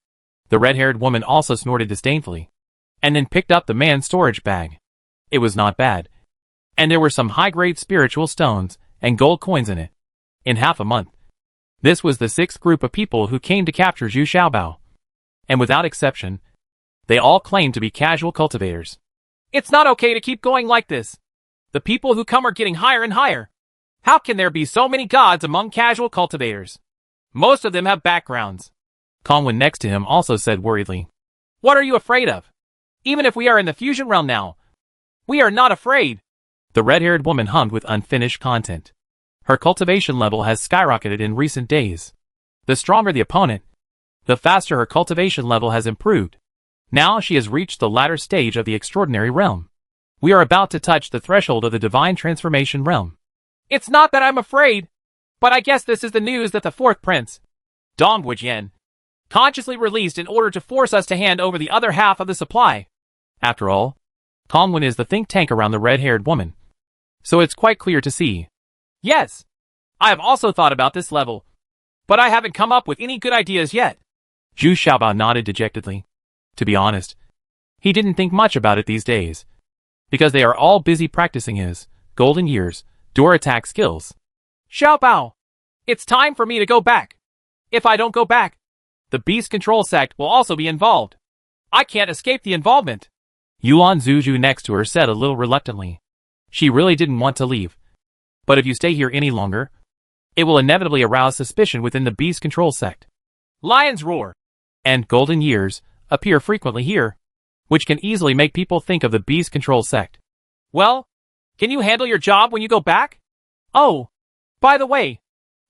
The red-haired woman also snorted disdainfully, and then picked up the man's storage bag. It was not bad, and there were some high-grade spiritual stones and gold coins in it. In half a month, this was the sixth group of people who came to capture Zhu Xiaobao, and without exception, they all claimed to be casual cultivators. It's not okay to keep going like this. The people who come are getting higher and higher. How can there be so many gods among casual cultivators? Most of them have backgrounds. Kongwen next to him also said worriedly. What are you afraid of? Even if we are in the fusion realm now, we are not afraid. The red-haired woman hummed with unfinished content. Her cultivation level has skyrocketed in recent days. The stronger the opponent, the faster her cultivation level has improved. Now she has reached the latter stage of the extraordinary realm. We are about to touch the threshold of the divine transformation realm. It's not that I'm afraid, but I guess this is the news that the fourth prince, Dong Wujian, consciously released in order to force us to hand over the other half of the supply. After all, Kongwen is the think tank around the red-haired woman, so it's quite clear to see. Yes, I have also thought about this level, but I haven't come up with any good ideas yet. Zhu Xiaobao nodded dejectedly. To be honest, he didn't think much about it these days, because they are all busy practicing his golden years door attack skills. Xiaobao, it's time for me to go back. If I don't go back, the beast control sect will also be involved. I can't escape the involvement. Yuan Zuzhu next to her said a little reluctantly. She really didn't want to leave. But if you stay here any longer, it will inevitably arouse suspicion within the beast control sect. Lion's roar and golden years appear frequently here, which can easily make people think of the beast control sect. Well, can you handle your job when you go back? Oh, by the way,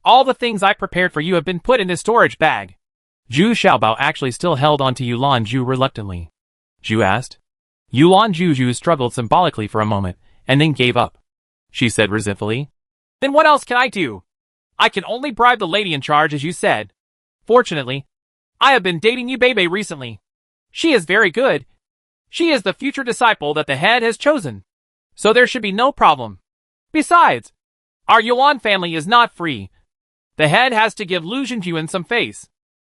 all the things I prepared for you have been put in this storage bag. Zhu Xiaobao actually still held on to Yuan Zhu reluctantly. Zhu asked. Yuan Zhu struggled symbolically for a moment, and then gave up. She said resentfully. Then what else can I do? I can only bribe the lady in charge, as you said. Fortunately, I have been dating Yubebe recently. She is very good. She is the future disciple that the head has chosen. So there should be no problem. Besides, our Yuan family is not free. The head has to give Lu Zhenjuan some face.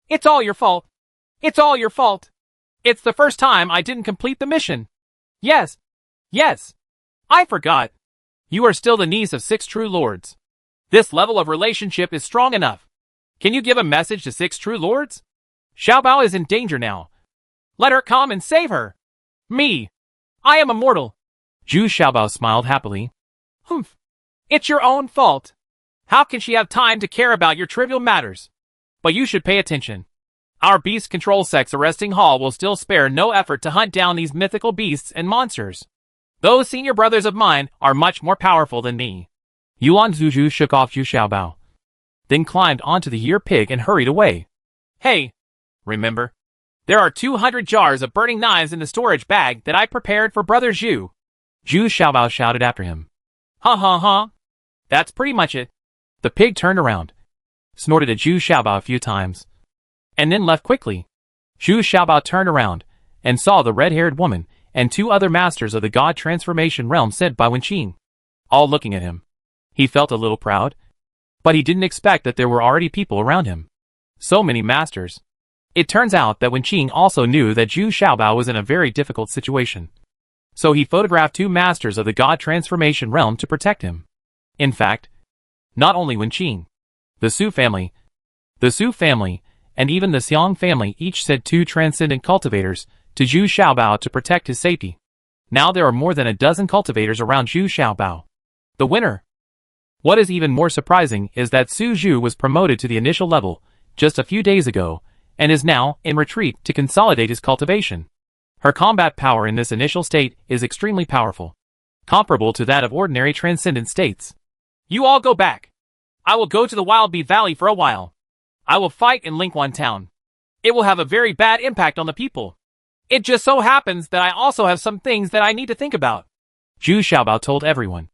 It's all your fault. It's all your fault. It's the first time I didn't complete the mission. Yes. Yes. I forgot. You are still the niece of 6 true lords. This level of relationship is strong enough. Can you give a message to 6 true lords? Xiaobao is in danger now. Let her come and save her. Me. I am immortal. Zhu Xiaobao smiled happily. Humph. It's your own fault. How can she have time to care about your trivial matters? But you should pay attention. Our beast control sect's arresting hall will still spare no effort to hunt down these mythical beasts and monsters. Those senior brothers of mine are much more powerful than me. Yuan Zuzhu shook off Zhu Xiaobao, then climbed onto the year pig and hurried away. Hey, remember? There are 200 jars of burning knives in the storage bag that I prepared for Brother Zhu. Zhu Xiaobao shouted after him. Ha ha ha. That's pretty much it. The pig turned around, snorted at Zhu Xiaobao a few times, and then left quickly. Zhu Xiaobao turned around and saw the red-haired woman and 2 other masters of the god transformation realm sent by Wenqing, all looking at him. He felt a little proud, but he didn't expect that there were already people around him. So many masters. It turns out that Wenqing also knew that Zhu Xiaobao was in a very difficult situation. So he photographed 2 masters of the god transformation realm to protect him. In fact, not only Wenqing, the Su family, and even the Xiang family each sent 2 transcendent cultivators to Zhu Xiaobao to protect his safety. Now there are more than a dozen cultivators around Zhu Xiaobao. The winner. What is even more surprising is that Su Zhu was promoted to the initial level just a few days ago and is now in retreat to consolidate his cultivation. Her combat power in this initial state is extremely powerful, comparable to that of ordinary transcendent states. You all go back. I will go to the Wild Bee Valley for a while. I will fight in Lingquan Town. It will have a very bad impact on the people. It just so happens that I also have some things that I need to think about. Zhu Xiaobao told everyone.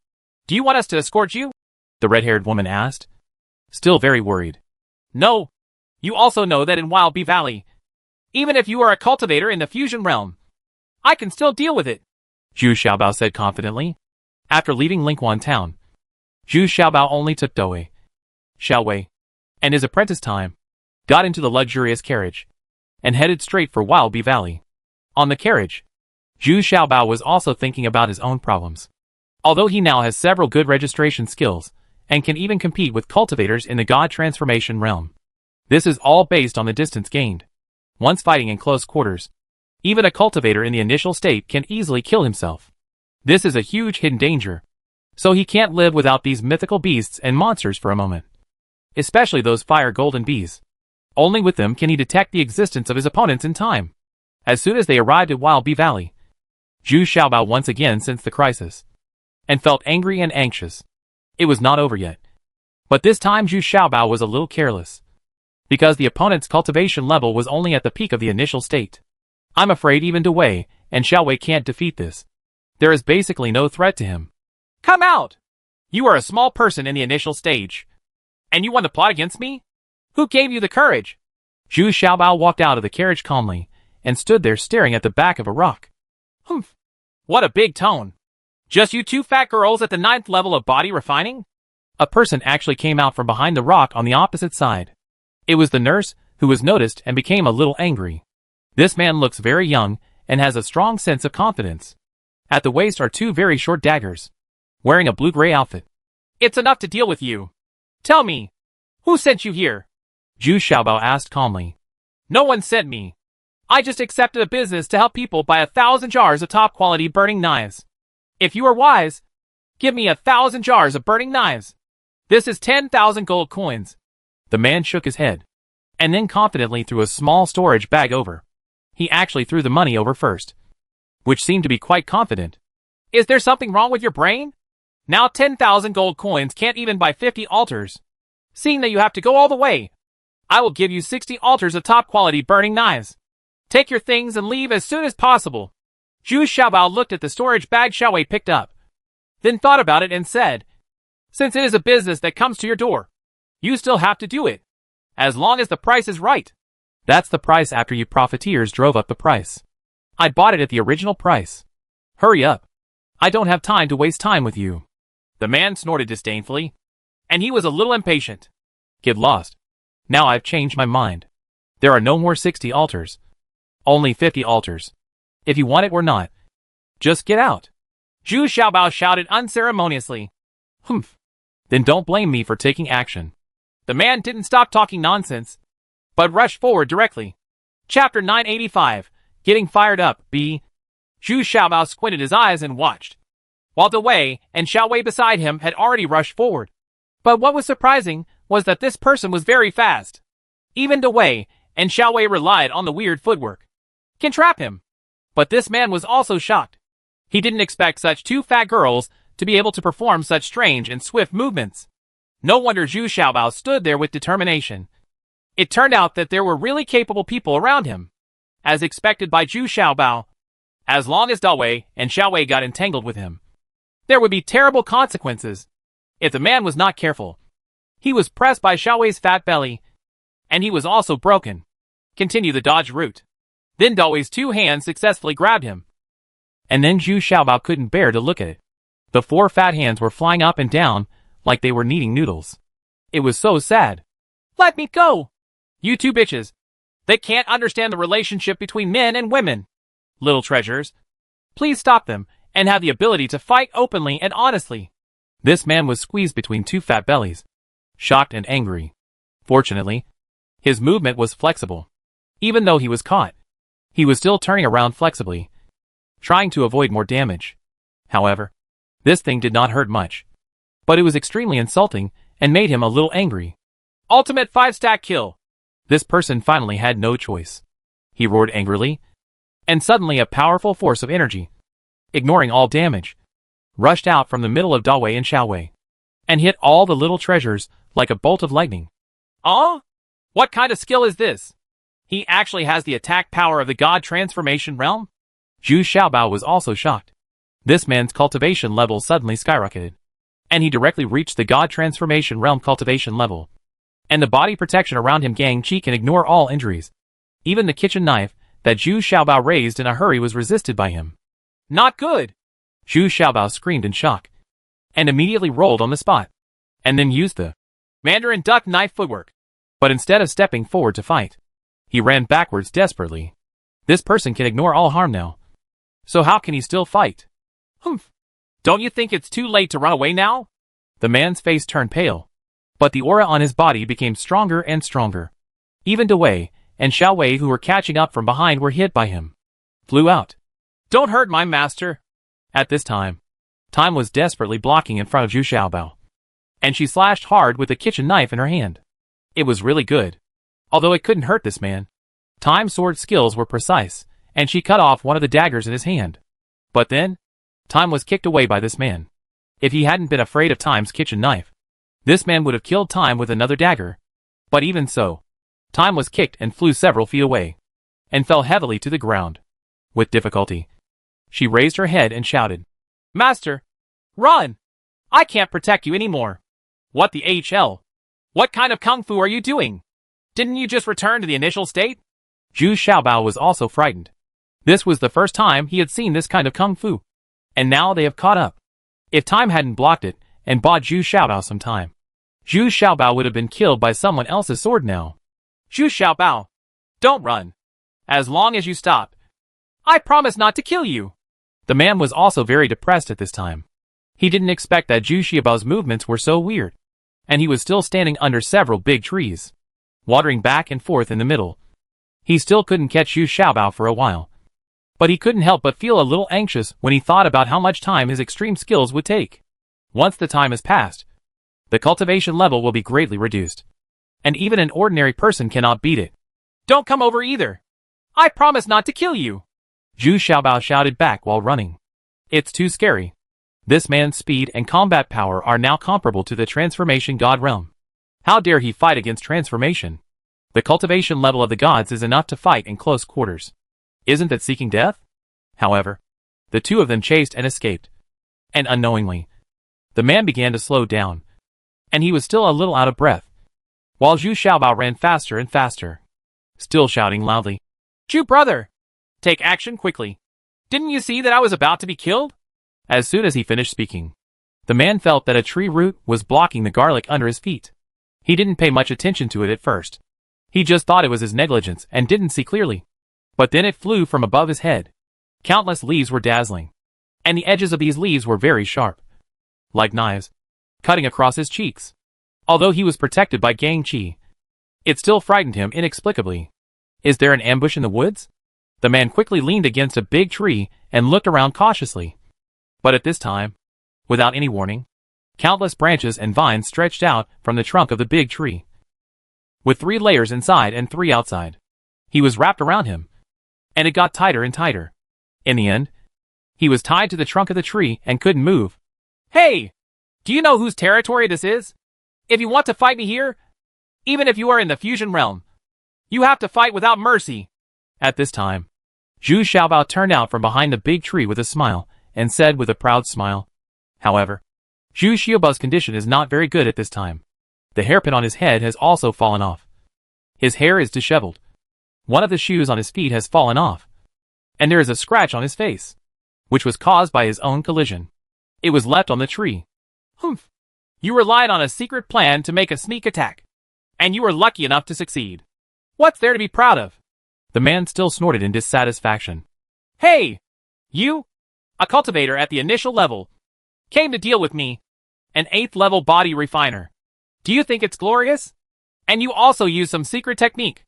Do you want us to escort you? The red-haired woman asked, still very worried. No. You also know that in Wild Bee Valley, even if you are a cultivator in the fusion realm, I can still deal with it, Zhu Xiaobao said confidently. After leaving Lingquan town, Zhu Xiaobao only took Dawei, Xiaowei, and his apprentice Time, got into the luxurious carriage, and headed straight for Wild Bee Valley. On the carriage, Zhu Xiaobao was also thinking about his own problems. Although he now has several good registration skills, and can even compete with cultivators in the God Transformation realm. This is all based on the distance gained. Once fighting in close quarters, even a cultivator in the initial state can easily kill himself. This is a huge hidden danger, so he can't live without these mythical beasts and monsters for a moment. Especially those fire golden bees. Only with them can he detect the existence of his opponents in time. As soon as they arrived at Wild Bee Valley, Zhu Xiaobao once again sensed the crisis, and felt angry and anxious. It was not over yet. But this time Zhu Xiaobao was a little careless, because the opponent's cultivation level was only at the peak of the initial state. I'm afraid even Dawei and Xiaowei can't defeat this. There is basically no threat to him. Come out! You are a small person in the initial stage, and you want to plot against me? Who gave you the courage? Zhu Xiaobao walked out of the carriage calmly, and stood there staring at the back of a rock. Humph! What a big tone! Just you two fat girls at the 9th level of body refining? A person actually came out from behind the rock on the opposite side. It was the nurse, who was noticed and became a little angry. This man looks very young, and has a strong sense of confidence. At the waist are two very short daggers, wearing a blue-gray outfit. It's enough to deal with you. Tell me, who sent you here? Zhu Xiaobao asked calmly. No one sent me. I just accepted a business to help people buy 1,000 jars of top-quality burning knives. If you are wise, give me 1,000 jars of burning knives. This is 10,000 gold coins. The man shook his head, and then confidently threw a small storage bag over. He actually threw the money over first, which seemed to be quite confident. Is there something wrong with your brain? Now 10,000 gold coins can't even buy 50 altars. Seeing that you have to go all the way, I will give you 60 altars of top-quality burning knives. Take your things and leave as soon as possible. Zhu Xiaobao looked at the storage bag Xiaowei picked up, then thought about it and said, since it is a business that comes to your door, you still have to do it, as long as the price is right. That's the price after you profiteers drove up the price. I bought it at the original price. Hurry up. I don't have time to waste time with you. The man snorted disdainfully, and he was a little impatient. Get lost. Now I've changed my mind. There are no more 60 altars. Only 50 altars. If you want it or not, just get out. Zhu Xiaobao shouted unceremoniously. Humph. Then don't blame me for taking action. The man didn't stop talking nonsense, but rushed forward directly. Chapter 985, Getting Fired Up, B. Zhu Xiaobao squinted his eyes and watched, while Dawei and Xiaowei beside him had already rushed forward. But what was surprising was that this person was very fast. Even Dawei and Xiaowei relied on the weird footwork can trap him. But this man was also shocked. He didn't expect such two fat girls to be able to perform such strange and swift movements. No wonder Zhu Xiaobao stood there with determination. It turned out that there were really capable people around him. As expected by Zhu Xiaobao, as long as Dawei and Xiaowei got entangled with him, there would be terrible consequences if the man was not careful. He was pressed by Xiaowei's fat belly, and he was also broken. Continue the dodge route. Then Dawei's two hands successfully grabbed him. And then Zhu Xiaobao couldn't bear to look at it. The four fat hands were flying up and down like they were kneading noodles. It was so sad. Let me go! You two bitches. They can't understand the relationship between men and women. Little treasures. Please stop them and have the ability to fight openly and honestly. This man was squeezed between two fat bellies, shocked and angry. Fortunately, his movement was flexible. Even though he was caught, he was still turning around flexibly, trying to avoid more damage. However, this thing did not hurt much, but it was extremely insulting and made him a little angry. Ultimate 5-stack kill. This person finally had no choice. He roared angrily, and suddenly a powerful force of energy, ignoring all damage, rushed out from the middle of Dawei and Xiaowei, and hit all the little treasures like a bolt of lightning. Oh? What kind of skill is this? He actually has the attack power of the God Transformation realm? Zhu Xiaobao was also shocked. This man's cultivation level suddenly skyrocketed, and he directly reached the God Transformation Realm cultivation level. And the body protection around him Gang Chi can ignore all injuries. Even the kitchen knife that Zhu Xiaobao raised in a hurry was resisted by him. Not good! Zhu Xiaobao screamed in shock, and immediately rolled on the spot, and then used the Mandarin duck knife footwork. But instead of stepping forward to fight, he ran backwards desperately. This person can ignore all harm now. So how can he still fight? Humph. Don't you think it's too late to run away now? The man's face turned pale, but the aura on his body became stronger and stronger. Even Dewei and Xiao Wei, who were catching up from behind, were hit by him. Flew out. Don't hurt my master. At this time was desperately blocking in front of Zhu Xiaobao, and she slashed hard with the kitchen knife in her hand. It was really good, although it couldn't hurt this man. Time's sword skills were precise, and she cut off one of the daggers in his hand. But then, Time was kicked away by this man. If he hadn't been afraid of Time's kitchen knife, this man would have killed Time with another dagger. But even so, Time was kicked and flew several feet away, and fell heavily to the ground. With difficulty, she raised her head and shouted, Master! Run! I can't protect you anymore. What the HL? What kind of kung fu are you doing? Didn't you just return to the initial state? Zhu Xiaobao was also frightened. This was the first time he had seen this kind of kung fu, and now they have caught up. If Time hadn't blocked it and bought Zhu Xiaobao some time, Zhu Xiaobao would have been killed by someone else's sword now. Zhu Xiaobao, don't run. As long as you stop, I promise not to kill you. The man was also very depressed at this time. He didn't expect that Zhu Xiaobao's movements were so weird, and he was still standing under several big trees, wandering back and forth in the middle. He still couldn't catch Zhu Xiaobao for a while, but he couldn't help but feel a little anxious when he thought about how much time his extreme skills would take. Once the time has passed, the cultivation level will be greatly reduced, and even an ordinary person cannot beat it. Don't come over either. I promise not to kill you. Zhu Xiaobao shouted back while running. It's too scary. This man's speed and combat power are now comparable to the Transformation God realm. How dare he fight against transformation? The cultivation level of the gods is enough to fight in close quarters. Isn't that seeking death? However, the two of them chased and escaped. And unknowingly, the man began to slow down, and he was still a little out of breath, while Zhu Xiaobao ran faster and faster, still shouting loudly, Zhu brother! Take action quickly. Didn't you see that I was about to be killed? As soon as he finished speaking, the man felt that a tree root was blocking the garlic under his feet. He didn't pay much attention to it at first. He just thought it was his negligence and didn't see clearly. But then it flew from above his head. Countless leaves were dazzling, and the edges of these leaves were very sharp, like knives, cutting across his cheeks. Although he was protected by Gang Chi, it still frightened him inexplicably. Is there an ambush in the woods? The man quickly leaned against a big tree and looked around cautiously. But at this time, without any warning, countless branches and vines stretched out from the trunk of the big tree, with 3 layers inside and 3 outside. He was wrapped around him, and it got tighter and tighter. In the end, he was tied to the trunk of the tree and couldn't move. Hey! Do you know whose territory this is? If you want to fight me here, even if you are in the fusion realm, you have to fight without mercy. At this time, Zhu Xiaobao turned out from behind the big tree with a smile, and said with a proud smile, However, Zhu Xiaobao's condition is not very good at this time. The hairpin on his head has also fallen off. His hair is disheveled. One of the shoes on his feet has fallen off, and there is a scratch on his face, which was caused by his own collision. It was left on the tree. Humph. You relied on a secret plan to make a sneak attack, and you were lucky enough to succeed. What's there to be proud of? The man still snorted in dissatisfaction. Hey! You, a cultivator at the initial level, came to deal with me, an 8th level body refiner. Do you think it's glorious? And you also use some secret technique.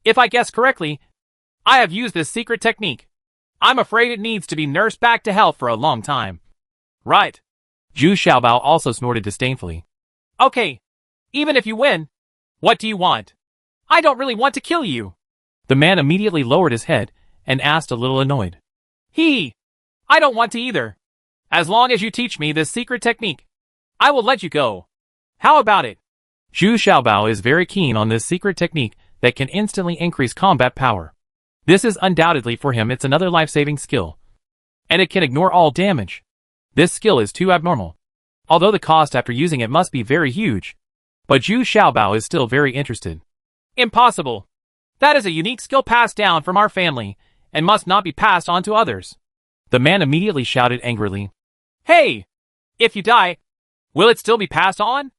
If I guess correctly, I have used this secret technique. I'm afraid it needs to be nursed back to health for a long time. Right. Zhu Xiaobao also snorted disdainfully. Okay, even if you win, what do you want? I don't really want to kill you. The man immediately lowered his head and asked a little annoyed. I don't want to either. As long as you teach me this secret technique, I will let you go. How about it? Zhu Xiaobao is very keen on this secret technique that can instantly increase combat power. This is undoubtedly for him it's another life-saving skill, and it can ignore all damage. This skill is too abnormal. Although the cost after using it must be very huge. But Zhu Xiaobao is still very interested. Impossible. That is a unique skill passed down from our family, and must not be passed on to others. The man immediately shouted angrily. Hey! If you die, will it still be passed on?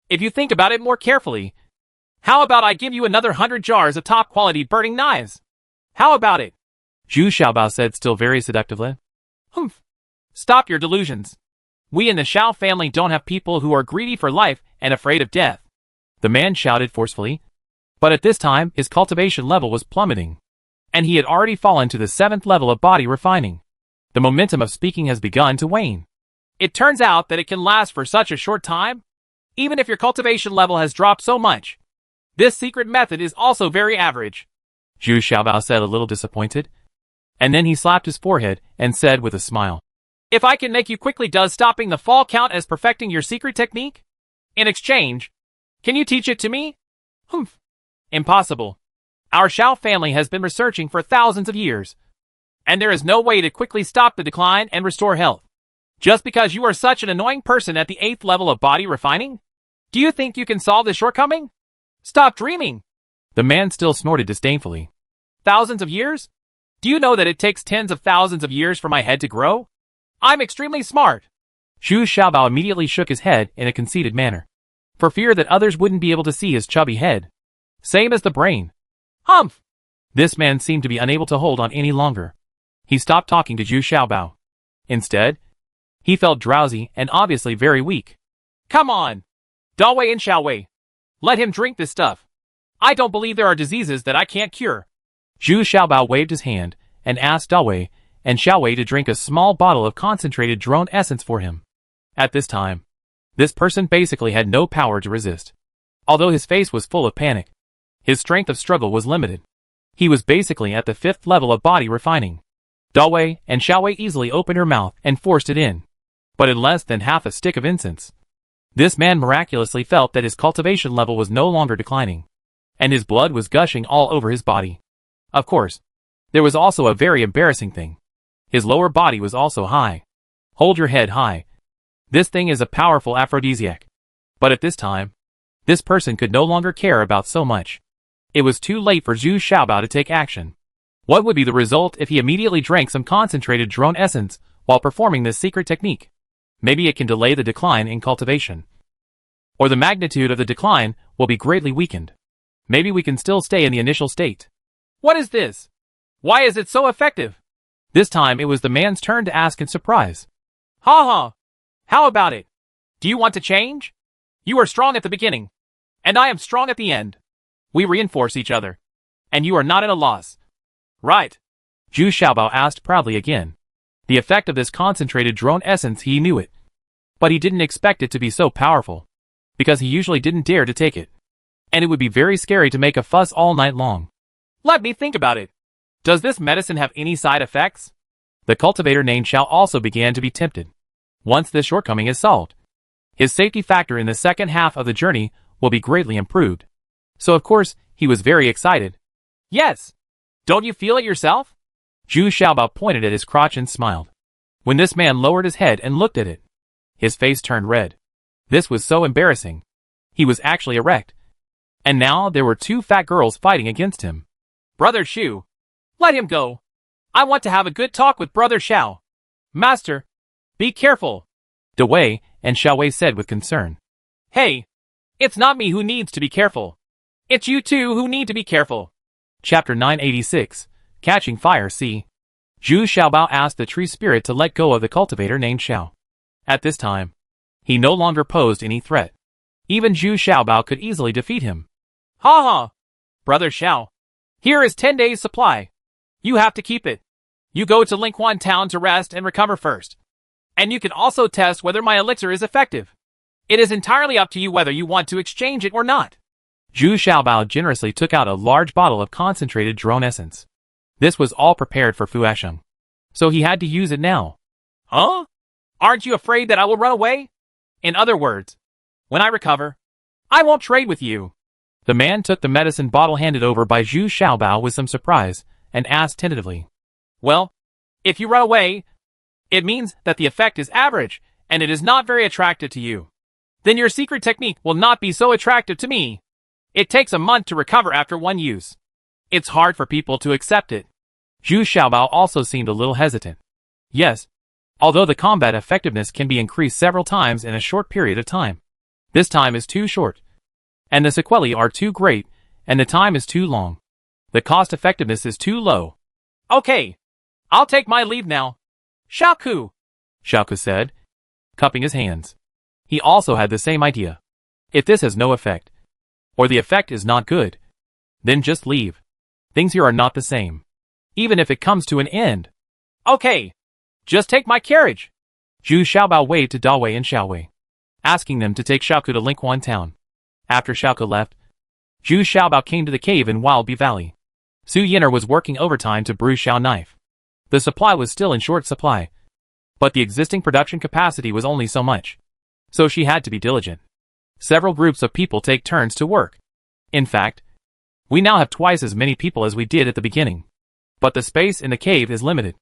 If you think about it more carefully, how about I give you another 100 jars of top-quality burning knives? How about it? Zhu Xiaobao said, still very seductively. Humph. Stop your delusions. We in the Xiao family don't have people who are greedy for life and afraid of death. The man shouted forcefully. But at this time, his cultivation level was plummeting. And he had already fallen to the 7th level of body refining. The momentum of speaking has begun to wane. It turns out that it can last for such a short time, even if your cultivation level has dropped so much. This secret method is also very average. Zhu Xiaobao said, a little disappointed. And then he slapped his forehead and said with a smile. If I can make you quickly, does stopping the fall count as perfecting your secret technique? In exchange, can you teach it to me? Humph. Impossible. Our Xiao family has been researching for thousands of years, and there is no way to quickly stop the decline and restore health. Just because you are such an annoying person at the 8th level of body refining? Do you think you can solve this shortcoming? Stop dreaming! The man still snorted disdainfully. Thousands of years? Do you know that it takes tens of thousands of years for my head to grow? I'm extremely smart. Zhu Xiaobao immediately shook his head in a conceited manner, for fear that others wouldn't be able to see his chubby head. Same as the brain. Humph! This man seemed to be unable to hold on any longer. He stopped talking to Zhu Xiaobao. Instead, he felt drowsy and obviously very weak. Come on! Dawei and Xiaowei. Let him drink this stuff. I don't believe there are diseases that I can't cure. Zhu Xiaobao waved his hand and asked Dawei and Xiaowei to drink a small bottle of concentrated drone essence for him. At this time, this person basically had no power to resist. Although his face was full of panic, his strength of struggle was limited. He was basically at the 5th level of body refining. Dawei and Xiaowei easily opened her mouth and forced it in, but in less than half a stick of incense. This man miraculously felt that his cultivation level was no longer declining, and his blood was gushing all over his body. Of course, there was also a very embarrassing thing. His lower body was also high. Hold your head high. This thing is a powerful aphrodisiac. But at this time, this person could no longer care about so much. It was too late for Zhu Xiaobao to take action. What would be the result if he immediately drank some concentrated drone essence while performing this secret technique? Maybe it can delay the decline in cultivation. Or the magnitude of the decline will be greatly weakened. Maybe we can still stay in the initial state. What is this? Why is it so effective? This time it was the man's turn to ask in surprise. Ha ha! How about it? Do you want to change? You are strong at the beginning, and I am strong at the end. We reinforce each other, and you are not at a loss. Right? Zhu Xiaobao asked proudly again. The effect of this concentrated drone essence, he knew it. But he didn't expect it to be so powerful, because he usually didn't dare to take it. And it would be very scary to make a fuss all night long. Let me think about it. Does this medicine have any side effects? The cultivator named Xiao also began to be tempted. Once this shortcoming is solved, his safety factor in the second half of the journey will be greatly improved. So of course, he was very excited. Yes. Don't you feel it yourself? Zhu Xiaobao pointed at his crotch and smiled. When this man lowered his head and looked at it, his face turned red. This was so embarrassing. He was actually erect. And now there were 2 fat girls fighting against him. Brother Shu, let him go. I want to have a good talk with Brother Xiao. Master, be careful, Dawei and Xiaowei said with concern. Hey, it's not me who needs to be careful. It's you two who need to be careful. Chapter 986, Catching Fire. C. Zhu Xiaobao asked the tree spirit to let go of the cultivator named Xiao. At this time, he no longer posed any threat. Even Zhu Xiaobao could easily defeat him. Ha ha! Brother Xiao, here is 10 days' supply. You have to keep it. You go to Linghuan town to rest and recover first. And you can also test whether my elixir is effective. It is entirely up to you whether you want to exchange it or not. Zhu Xiaobao generously took out a large bottle of concentrated drone essence. This was all prepared for Fu Asheng, so he had to use it now. Huh? Aren't you afraid that I will run away? In other words, when I recover, I won't trade with you. The man took the medicine bottle handed over by Zhu Xiaobao with some surprise, and asked tentatively. Well, if you run away, It means that the effect is average, and it is not very attractive to you. Then your secret technique will not be so attractive to me. It takes a month to recover after one use. It's hard for people to accept it. Zhu Xiaobao also seemed a little hesitant. Yes, although the combat effectiveness can be increased several times in a short period of time. This time is too short. And the sequelae are too great, and the time is too long. The cost effectiveness is too low. Okay. I'll take my leave now. Xiaoku, Xiaoku said, cupping his hands. He also had the same idea. If this has no effect, or the effect is not good, then just leave. Things here are not the same. Even if it comes to an end. Okay. Just take my carriage. Zhu Xiaobao waved to Dawei and Xiaowei, asking them to take Xiaoku to Lingquan town. After Xiaoku left, Zhu Xiaobao came to the cave in Wild Bee Valley. Su Yin'er was working overtime to brew Xiao knife. The supply was still in short supply, but the existing production capacity was only so much. So she had to be diligent. Several groups of people take turns to work. In fact, we now have twice as many people as we did at the beginning. But the space in the cave is limited,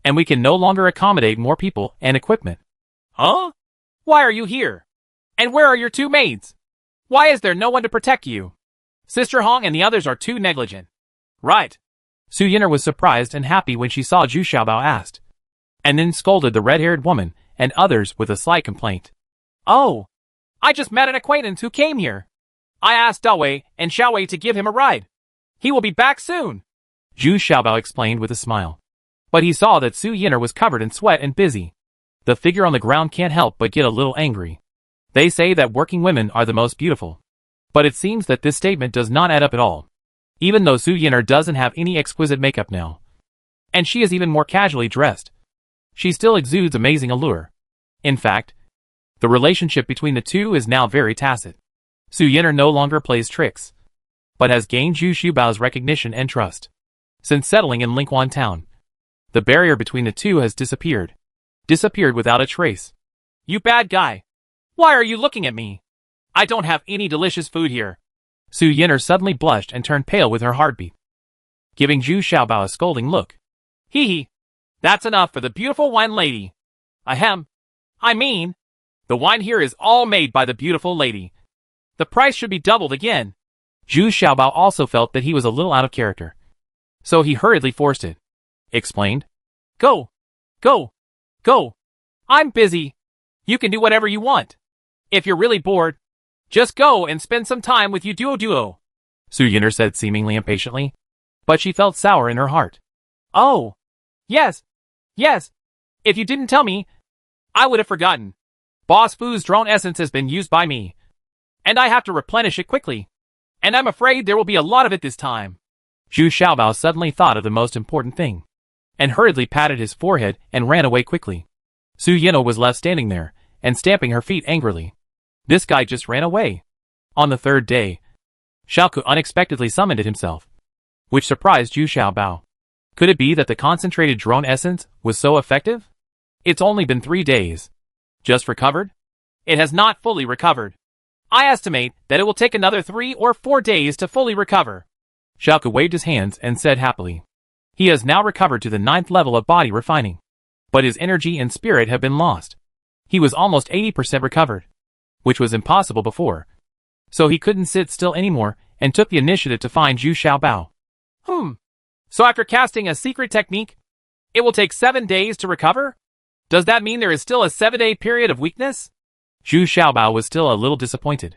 and we can no longer accommodate more people and equipment. Huh? Why are you here? And where are your two maids? Why is there no one to protect you? Sister Hong and the others are too negligent. Right. Su Yin'er was surprised and happy when she saw Zhu Xiaobao asked, and then scolded the red-haired woman and others with a slight complaint. Oh, I just met an acquaintance who came here. I asked Dawei and Xiaowei to give him a ride. He will be back soon. Zhu Xiaobao explained with a smile. But he saw that Su Yin'er was covered in sweat and busy. The figure on the ground can't help but get a little angry. They say that working women are the most beautiful. But it seems that this statement does not add up at all. Even though Su Yin'er doesn't have any exquisite makeup now, and she is even more casually dressed, she still exudes amazing allure. In fact, the relationship between the two is now very tacit. Su Yin'er no longer plays tricks, but has gained Zhu Xiaobao's recognition and trust. Since settling in Lingquan town, the barrier between the two has disappeared. Disappeared without a trace. You bad guy. Why are you looking at me? I don't have any delicious food here. Su Yin'er suddenly blushed and turned pale with her heartbeat, giving Zhu Xiaobao a scolding look. Hee hee. That's enough for the beautiful wine lady. Ahem. I mean, the wine here is all made by the beautiful lady. The price should be doubled again. Zhu Xiaobao also felt that he was a little out of character, so he hurriedly forced it. Explained. Go. Go. Go. I'm busy. You can do whatever you want. If you're really bored, just go and spend some time with you duo. Su Yin'er said seemingly impatiently, but she felt sour in her heart. Oh. Yes. Yes. If you didn't tell me, I would have forgotten. Boss Fu's drone essence has been used by me, and I have to replenish it quickly. And I'm afraid there will be a lot of it this time. Zhu Xiaobao suddenly thought of the most important thing, and hurriedly patted his forehead and ran away quickly. Su Yin'er was left standing there, and stamping her feet angrily. This guy just ran away. On the third day, Xiaoku unexpectedly summoned it himself, which surprised Zhu Xiaobao. Could it be that the concentrated drone essence was so effective? It's only been 3 days. Just recovered? It has not fully recovered. I estimate that it will take another 3 or 4 days to fully recover. Xiaoku waved his hands and said happily. He has now recovered to the 9th level of body refining. But his energy and spirit have been lost. He was almost 80% recovered, which was impossible before. So he couldn't sit still anymore and took the initiative to find Zhu Xiaobao. So after casting a secret technique, it will take 7 days to recover? Does that mean there is still a 7-day period of weakness? Zhu Xiaobao was still a little disappointed.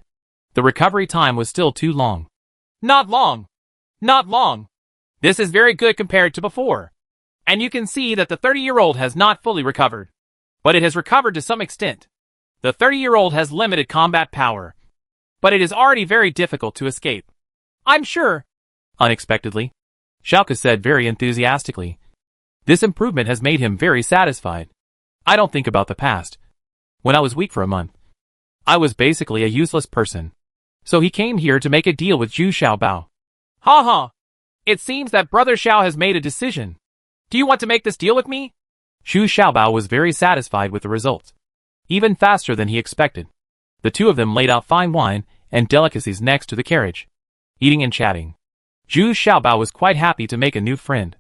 The recovery time was still too long. Not long. Not long. This is very good compared to before. And you can see that the 30-year-old has not fully recovered. But it has recovered to some extent. The 30-year-old has limited combat power. But it is already very difficult to escape. I'm sure. Unexpectedly, Xiaoku said very enthusiastically. This improvement has made him very satisfied. I don't think about the past. When I was weak for a month, I was basically a useless person. So he came here to make a deal with Zhu Xiaobao. Ha ha. It seems that Brother Xiao has made a decision. Do you want to make this deal with me? Zhu Xiaobao was very satisfied with the results. Even faster than he expected. The two of them laid out fine wine and delicacies next to the carriage, eating and chatting. Zhu Xiaobao was quite happy to make a new friend.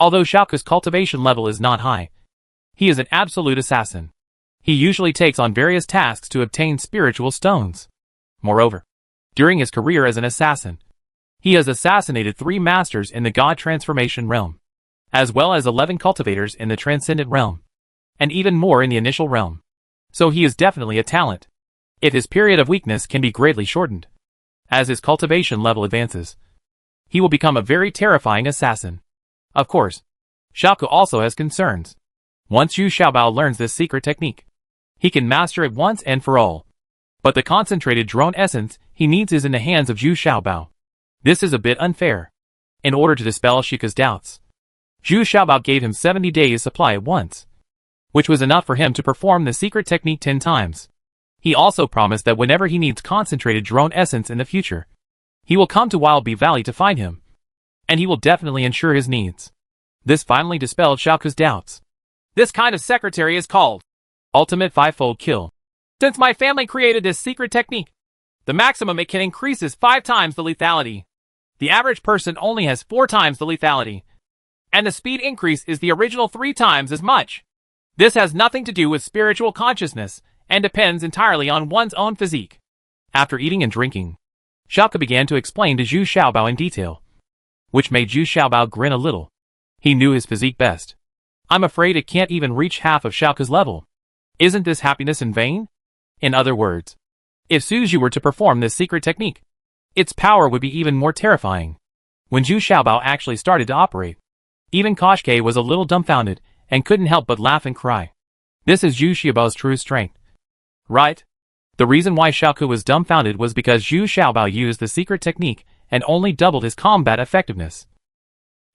Although Xiaoku's cultivation level is not high, He is an absolute assassin. He usually takes on various tasks to obtain spiritual stones. Moreover, during his career as an assassin, he has assassinated 3 masters in the God Transformation realm, as well as 11 cultivators in the Transcendent realm, and even more in the Initial realm. So he is definitely a talent. If his period of weakness can be greatly shortened, as his cultivation level advances, he will become a very terrifying assassin. Of course, Xiaoke also has concerns. Once Yu Xiaobao learns this secret technique, he can master it once and for all. But the concentrated drone essence he needs is in the hands of Yu Xiaobao. This is a bit unfair. In order to dispel Shika's doubts, Yu Xiaobao gave him 70 days supply at once, which was enough for him to perform the secret technique 10 times. He also promised that whenever he needs concentrated drone essence in the future, he will come to Wild Bee Valley to find him, and he will definitely ensure his needs. This finally dispelled Xiaoke's doubts. This kind of secretary is called Ultimate Fivefold Kill. Since my family created this secret technique, the maximum it can increase is 5 times the lethality. The average person only has 4 times the lethality, and the speed increase is the original 3 times as much. This has nothing to do with spiritual consciousness, and depends entirely on one's own physique. After eating and drinking, Xiaoke began to explain to Yu Xiaobao in detail, which made Yu Xiaobao grin a little. He knew his physique best. I'm afraid it can't even reach half of Xiaoke's level. Isn't this happiness in vain? In other words, if Suzu were to perform this secret technique, its power would be even more terrifying. When Yu Xiaobao actually started to operate, even Koshike was a little dumbfounded and couldn't help but laugh and cry. This is Yu Xiaobao's true strength. Right? The reason why Xiaoke was dumbfounded was because Yu Xiaobao used the secret technique and only doubled his combat effectiveness,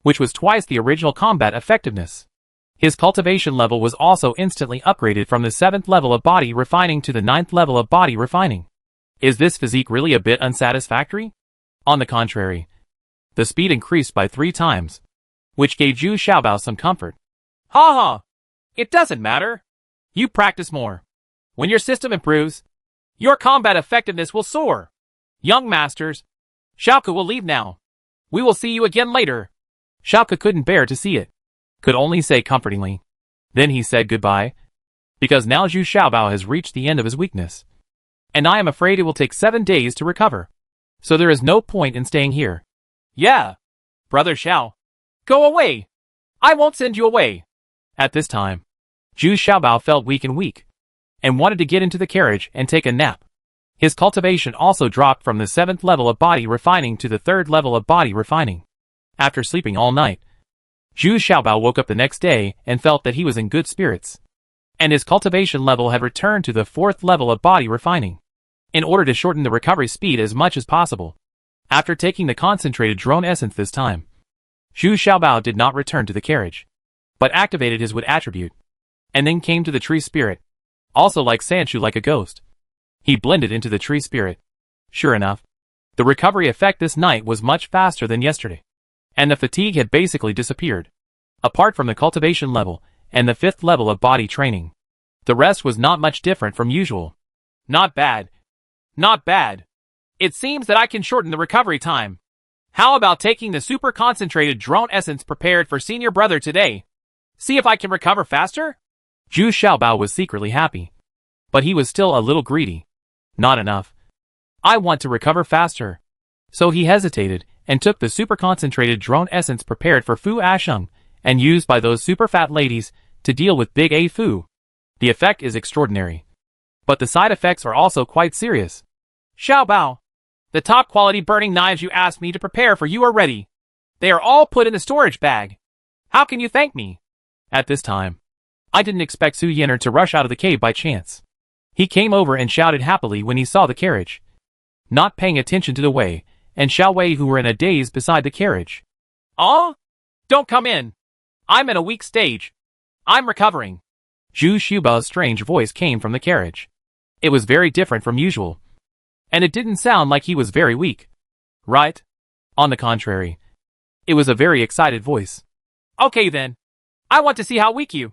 which was twice the original combat effectiveness. His cultivation level was also instantly upgraded from the 7th level of body refining to the 9th level of body refining. Is this physique really a bit unsatisfactory? On the contrary, the speed increased by 3 times, which gave Yu Xiaobao some comfort. Ha ha! It doesn't matter. You practice more. When your system improves, your combat effectiveness will soar. Young masters, Xiaoke will leave now. We will see you again later. Xiaoke couldn't bear to see it, could only say comfortingly. Then he said goodbye, because now Yu Xiaobao has reached the end of his weakness, and I am afraid it will take 7 days to recover. So there is no point in staying here. Yeah, Brother Xiao. Go away. I won't send you away. At this time, Yu Xiaobao felt weak and wanted to get into the carriage and take a nap. His cultivation also dropped from the 7th level of body refining to the 3rd level of body refining. After sleeping all night, Yu Xiaobao woke up the next day and felt that he was in good spirits, and his cultivation level had returned to the 4th level of body refining. In order to shorten the recovery speed as much as possible, after taking the concentrated drone essence this time, Yu Xiaobao did not return to the carriage, but activated his wood attribute, and then came to the tree spirit, also like Sanchu like a ghost. He blended into the tree spirit. Sure enough, the recovery effect this night was much faster than yesterday, and the fatigue had basically disappeared. Apart from the cultivation level and the 5th level of body training, the rest was not much different from usual. Not bad. Not bad. It seems that I can shorten the recovery time. How about taking the super concentrated drone essence prepared for senior brother today? See if I can recover faster? Yu Xiaobao was secretly happy, but he was still a little greedy. Not enough. I want to recover faster. So he hesitated and took the super concentrated drone essence prepared for Fu Asheng and used by those super fat ladies to deal with Big A Fu. The effect is extraordinary, but the side effects are also quite serious. Xiaobao, the top quality burning knives you asked me to prepare for you are ready. They are all put in the storage bag. How can you thank me? At this time, I didn't expect Su Yener to rush out of the cave by chance. He came over and shouted happily when he saw the carriage, not paying attention to the Wei and Xiao Wei who were in a daze beside the carriage. Oh? Don't come in. I'm in a weak stage. I'm recovering. Yu Xiaobao's strange voice came from the carriage. It was very different from usual, and it didn't sound like he was very weak. Right? On the contrary, it was a very excited voice. Okay then. I want to see how weak you,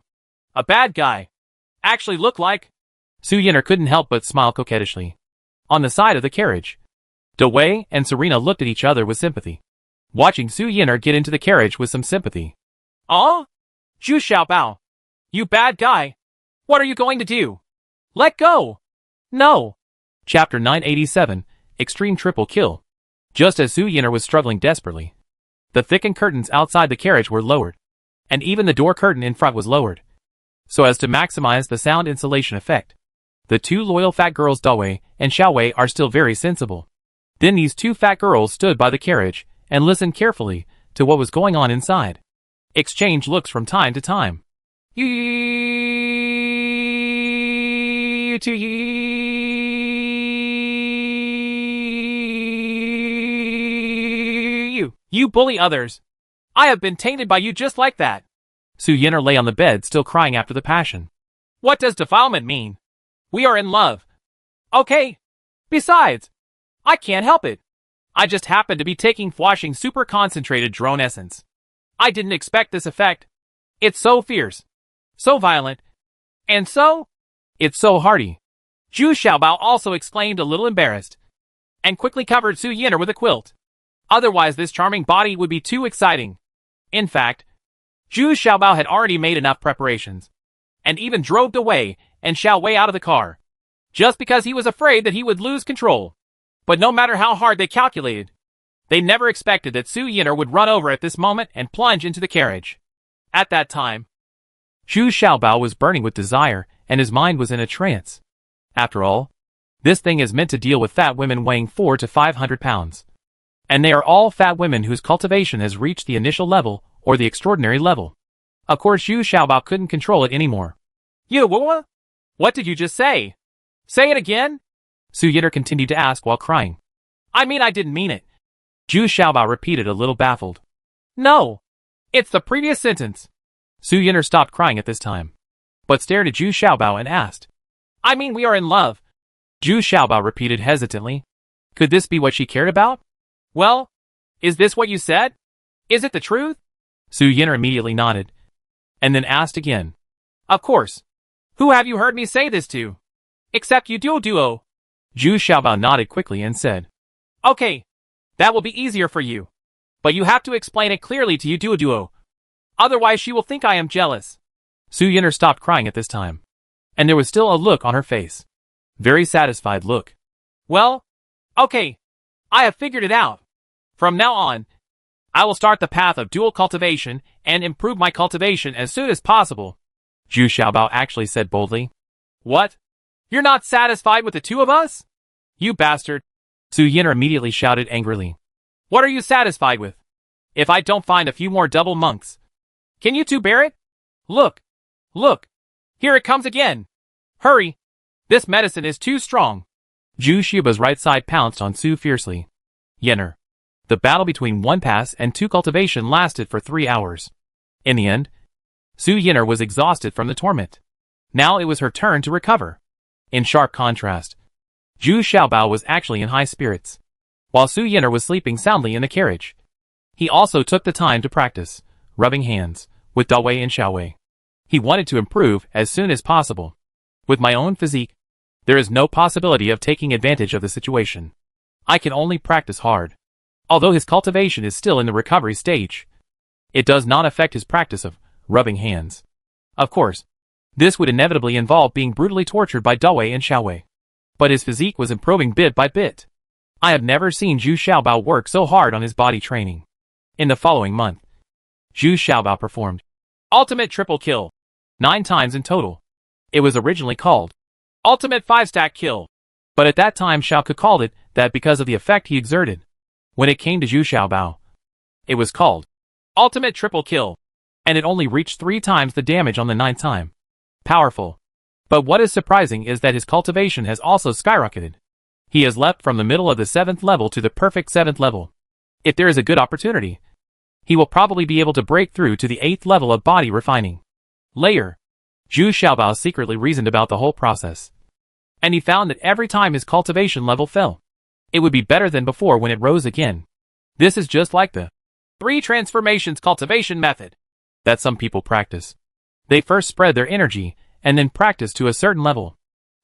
a bad guy, actually look like. Su Yener couldn't help but smile coquettishly. On the side of the carriage, De Wei and Serena looked at each other with sympathy, watching Su Yener get into the carriage with some sympathy. Oh? Zhu Xiaobao. You bad guy. What are you going to do? Let go. No. Chapter 987, Extreme Triple Kill. Just as Su Yin'er was struggling desperately, the thickened curtains outside the carriage were lowered, and even the door curtain in front was lowered, so as to maximize the sound insulation effect. The two loyal fat girls Dawei and Xiaowei are still very sensible. Then these two fat girls stood by the carriage and listened carefully to what was going on inside. Exchange looks from time to time. You bully others. I have been tainted by you just like that. Su Yin'er lay on the bed still crying after the passion. What does defilement mean? We are in love. Okay. Besides, I can't help it. I just happened to be taking washing super concentrated drone essence. I didn't expect this effect. It's so fierce. So violent. And so? It's so hearty. Zhu Xiaobao also exclaimed a little embarrassed, and quickly covered Su Yin'er with a quilt. Otherwise this charming body would be too exciting. In fact, Zhu Xiaobao had already made enough preparations, and even drove Dawei and Xiaowei out of the car, just because he was afraid that he would lose control. But no matter how hard they calculated, they never expected that Su Yin'er would run over at this moment and plunge into the carriage. At that time, Zhu Xiaobao was burning with desire, and his mind was in a trance. After all, this thing is meant to deal with fat women weighing 400 to 500 pounds. And they are all fat women whose cultivation has reached the initial level, or the extraordinary level. Of course Zhu Xiaobao couldn't control it anymore. What did you just say? Say it again? Su Yin'er continued to ask while crying. I mean I didn't mean it. Zhu Xiaobao repeated a little baffled. No. It's the previous sentence. Su Yin'er stopped crying at this time, but stared at Zhu Xiaobao and asked. I mean we are in love. Zhu Xiaobao repeated hesitantly. Could this be what she cared about? Well, is this what you said? Is it the truth? Su Yin'er immediately nodded, and then asked again. Of course. Who have you heard me say this to? Except you duo. Zhu Xiaobao nodded quickly and said. Okay. That will be easier for you. But you have to explain it clearly to you duo. Otherwise she will think I am jealous. Su Yin'er stopped crying at this time, and there was still a look on her face. Very satisfied look. Well, okay. I have figured it out. From now on, I will start the path of dual cultivation and improve my cultivation as soon as possible. Zhu Xiaobao actually said boldly. What? You're not satisfied with the two of us? You bastard. Su Yin'er immediately shouted angrily. What are you satisfied with? If I don't find a few more double monks. Can you two bear it? Look. Look. Here it comes again. Hurry. This medicine is too strong. Zhu Xiaobao's right side pounced on Su fiercely. Yin'er. The battle between one pass and two cultivation lasted for 3 hours. In the end, Su Yin'er was exhausted from the torment. Now it was her turn to recover. In sharp contrast, Zhu Xiaobao was actually in high spirits, while Su Yin'er was sleeping soundly in the carriage. He also took the time to practice, rubbing hands, with Dawei and Xiaowei. He wanted to improve as soon as possible. With my own physique, there is no possibility of taking advantage of the situation. I can only practice hard. Although his cultivation is still in the recovery stage, it does not affect his practice of rubbing hands. Of course, this would inevitably involve being brutally tortured by Dawei and Xiaowei. But his physique was improving bit by bit. I have never seen Zhu Xiaobao work so hard on his body training. In the following month, Zhu Xiaobao performed Ultimate Triple Kill 9 times in total. It was originally called Ultimate 5-Stack Kill, but at that time Xiao Ke called it that because of the effect he exerted. When it came to Zhu Xiaobao, it was called Ultimate Triple Kill, and it only reached 3 times the damage on the 9th time. Powerful. But what is surprising is that his cultivation has also skyrocketed. He has leapt from the middle of the 7th level to the perfect 7th level. If there is a good opportunity, he will probably be able to break through to the 8th level of body refining. Later, Zhu Xiaobao secretly reasoned about the whole process, and he found that every time his cultivation level fell, it would be better than before when it rose again. This is just like the 3 transformations cultivation method that some people practice. They first spread their energy and then practice to a certain level.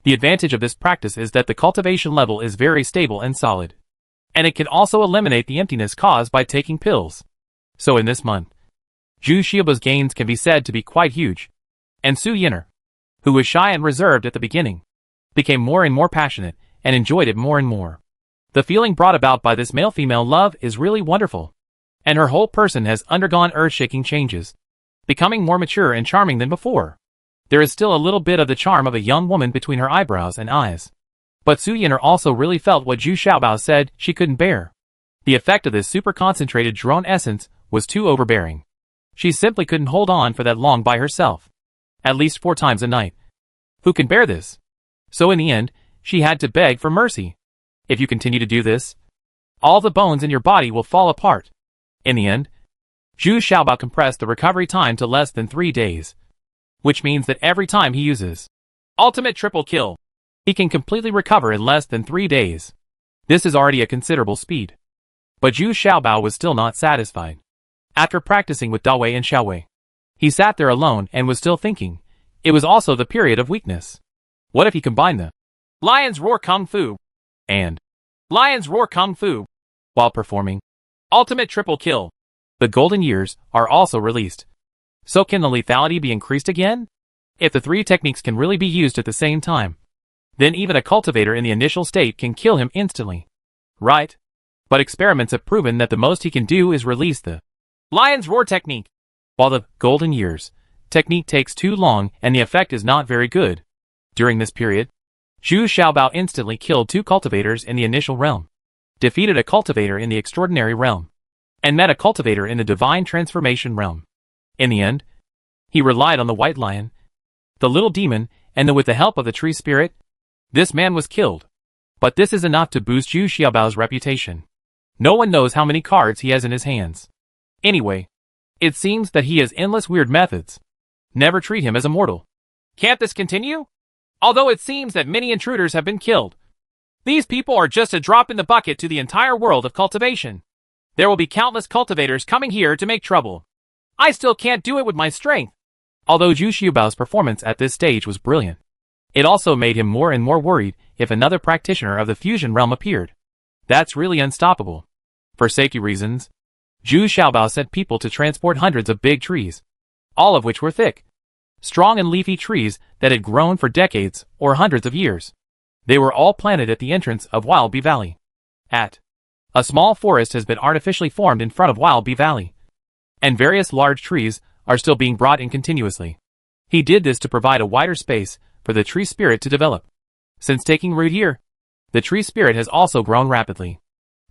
The advantage of this practice is that the cultivation level is very stable and solid, and it can also eliminate the emptiness caused by taking pills. So in this month, Zhu Xiaobao's gains can be said to be quite huge. And Su Yin'er, who was shy and reserved at the beginning, became more and more passionate and enjoyed it more and more. The feeling brought about by this male-female love is really wonderful, and her whole person has undergone earth-shaking changes, becoming more mature and charming than before. There is still a little bit of the charm of a young woman between her eyebrows and eyes. But Su Yin'er also really felt what Zhu Xiaobao said she couldn't bear. The effect of this super-concentrated drone essence was too overbearing. She simply couldn't hold on for that long by herself. At least 4 times a night. Who can bear this? So in the end, she had to beg for mercy. If you continue to do this, all the bones in your body will fall apart. In the end, Zhu Xiaobao compressed the recovery time to less than 3 days. Which means that every time he uses ultimate triple kill, he can completely recover in less than 3 days. This is already a considerable speed. But Zhu Xiaobao was still not satisfied. After practicing with Dawei and Xiaowei, he sat there alone and was still thinking. It was also the period of weakness. What if he combined the Lion's Roar Kung Fu and Lion's Roar Kung Fu while performing ultimate triple kill? The golden years are also released. So can the lethality be increased again? If the 3 techniques can really be used at the same time, then even a cultivator in the initial state can kill him instantly. Right? But experiments have proven that the most he can do is release the Lion's Roar technique, while the golden years technique takes too long and the effect is not very good. During this period, Zhu Xiaobao instantly killed 2 cultivators in the initial realm, defeated a cultivator in the extraordinary realm, and met a cultivator in the divine transformation realm. In the end, he relied on the white lion, the little demon, and with the help of the tree spirit, this man was killed. But this is enough to boost Zhu Xiaobao's reputation. No one knows how many cards he has in his hands. Anyway, it seems that he has endless weird methods. Never treat him as a mortal. Can't this continue? Although it seems that many intruders have been killed, these people are just a drop in the bucket to the entire world of cultivation. There will be countless cultivators coming here to make trouble. I still can't do it with my strength. Although Zhu Xiaobao's performance at this stage was brilliant, it also made him more and more worried if another practitioner of the fusion realm appeared. That's really unstoppable. For safety reasons, Zhu Xiaobao sent people to transport hundreds of big trees, all of which were thick, strong and leafy trees that had grown for decades or hundreds of years. They were all planted at the entrance of Wild Bee Valley. A small forest has been artificially formed in front of Wild Bee Valley, and various large trees are still being brought in continuously. He did this to provide a wider space for the tree spirit to develop. Since taking root here, the tree spirit has also grown rapidly.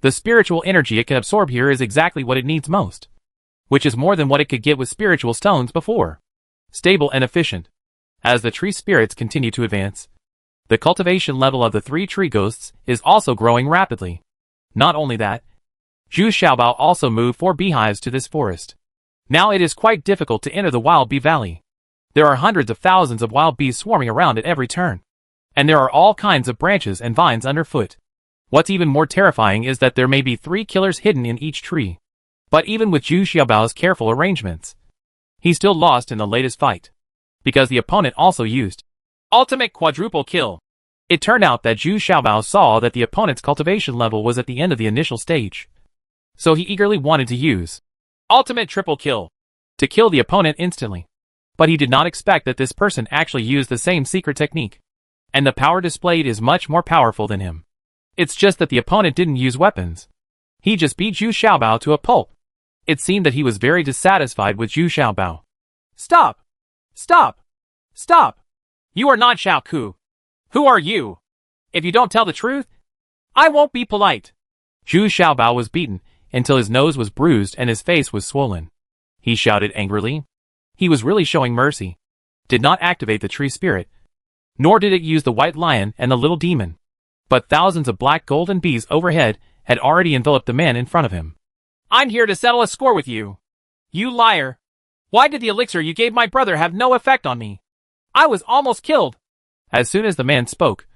The spiritual energy it can absorb here is exactly what it needs most, which is more than what it could get with spiritual stones before. Stable and efficient. As the tree spirits continue to advance, the cultivation level of the 3 tree ghosts is also growing rapidly. Not only that, Zhu Xiaobao also moved 4 beehives to this forest. Now it is quite difficult to enter the Wild Bee Valley. There are hundreds of thousands of wild bees swarming around at every turn, and there are all kinds of branches and vines underfoot. What's even more terrifying is that there may be 3 killers hidden in each tree. But even with Zhu Xiaobao's careful arrangements, he still lost in the latest fight, because the opponent also used ultimate quadruple kill. It turned out that Zhu Xiaobao saw that the opponent's cultivation level was at the end of the initial stage, so he eagerly wanted to use ultimate triple kill to kill the opponent instantly. But he did not expect that this person actually used the same secret technique, and the power displayed is much more powerful than him. It's just that the opponent didn't use weapons. He just beat Zhu Xiaobao to a pulp. It seemed that he was very dissatisfied with Zhu Xiaobao. Stop! Stop! Stop! You are not Xiao Ku. Who are you? If you don't tell the truth, I won't be polite. Zhu Xiaobao was beaten until his nose was bruised and his face was swollen. He shouted angrily. He was really showing mercy. Did not activate the tree spirit, nor did it use the white lion and the little demon. But thousands of black golden bees overhead had already enveloped the man in front of him. I'm here to settle a score with you. You liar. Why did the elixir you gave my brother have no effect on me? I was almost killed. As soon as the man spoke,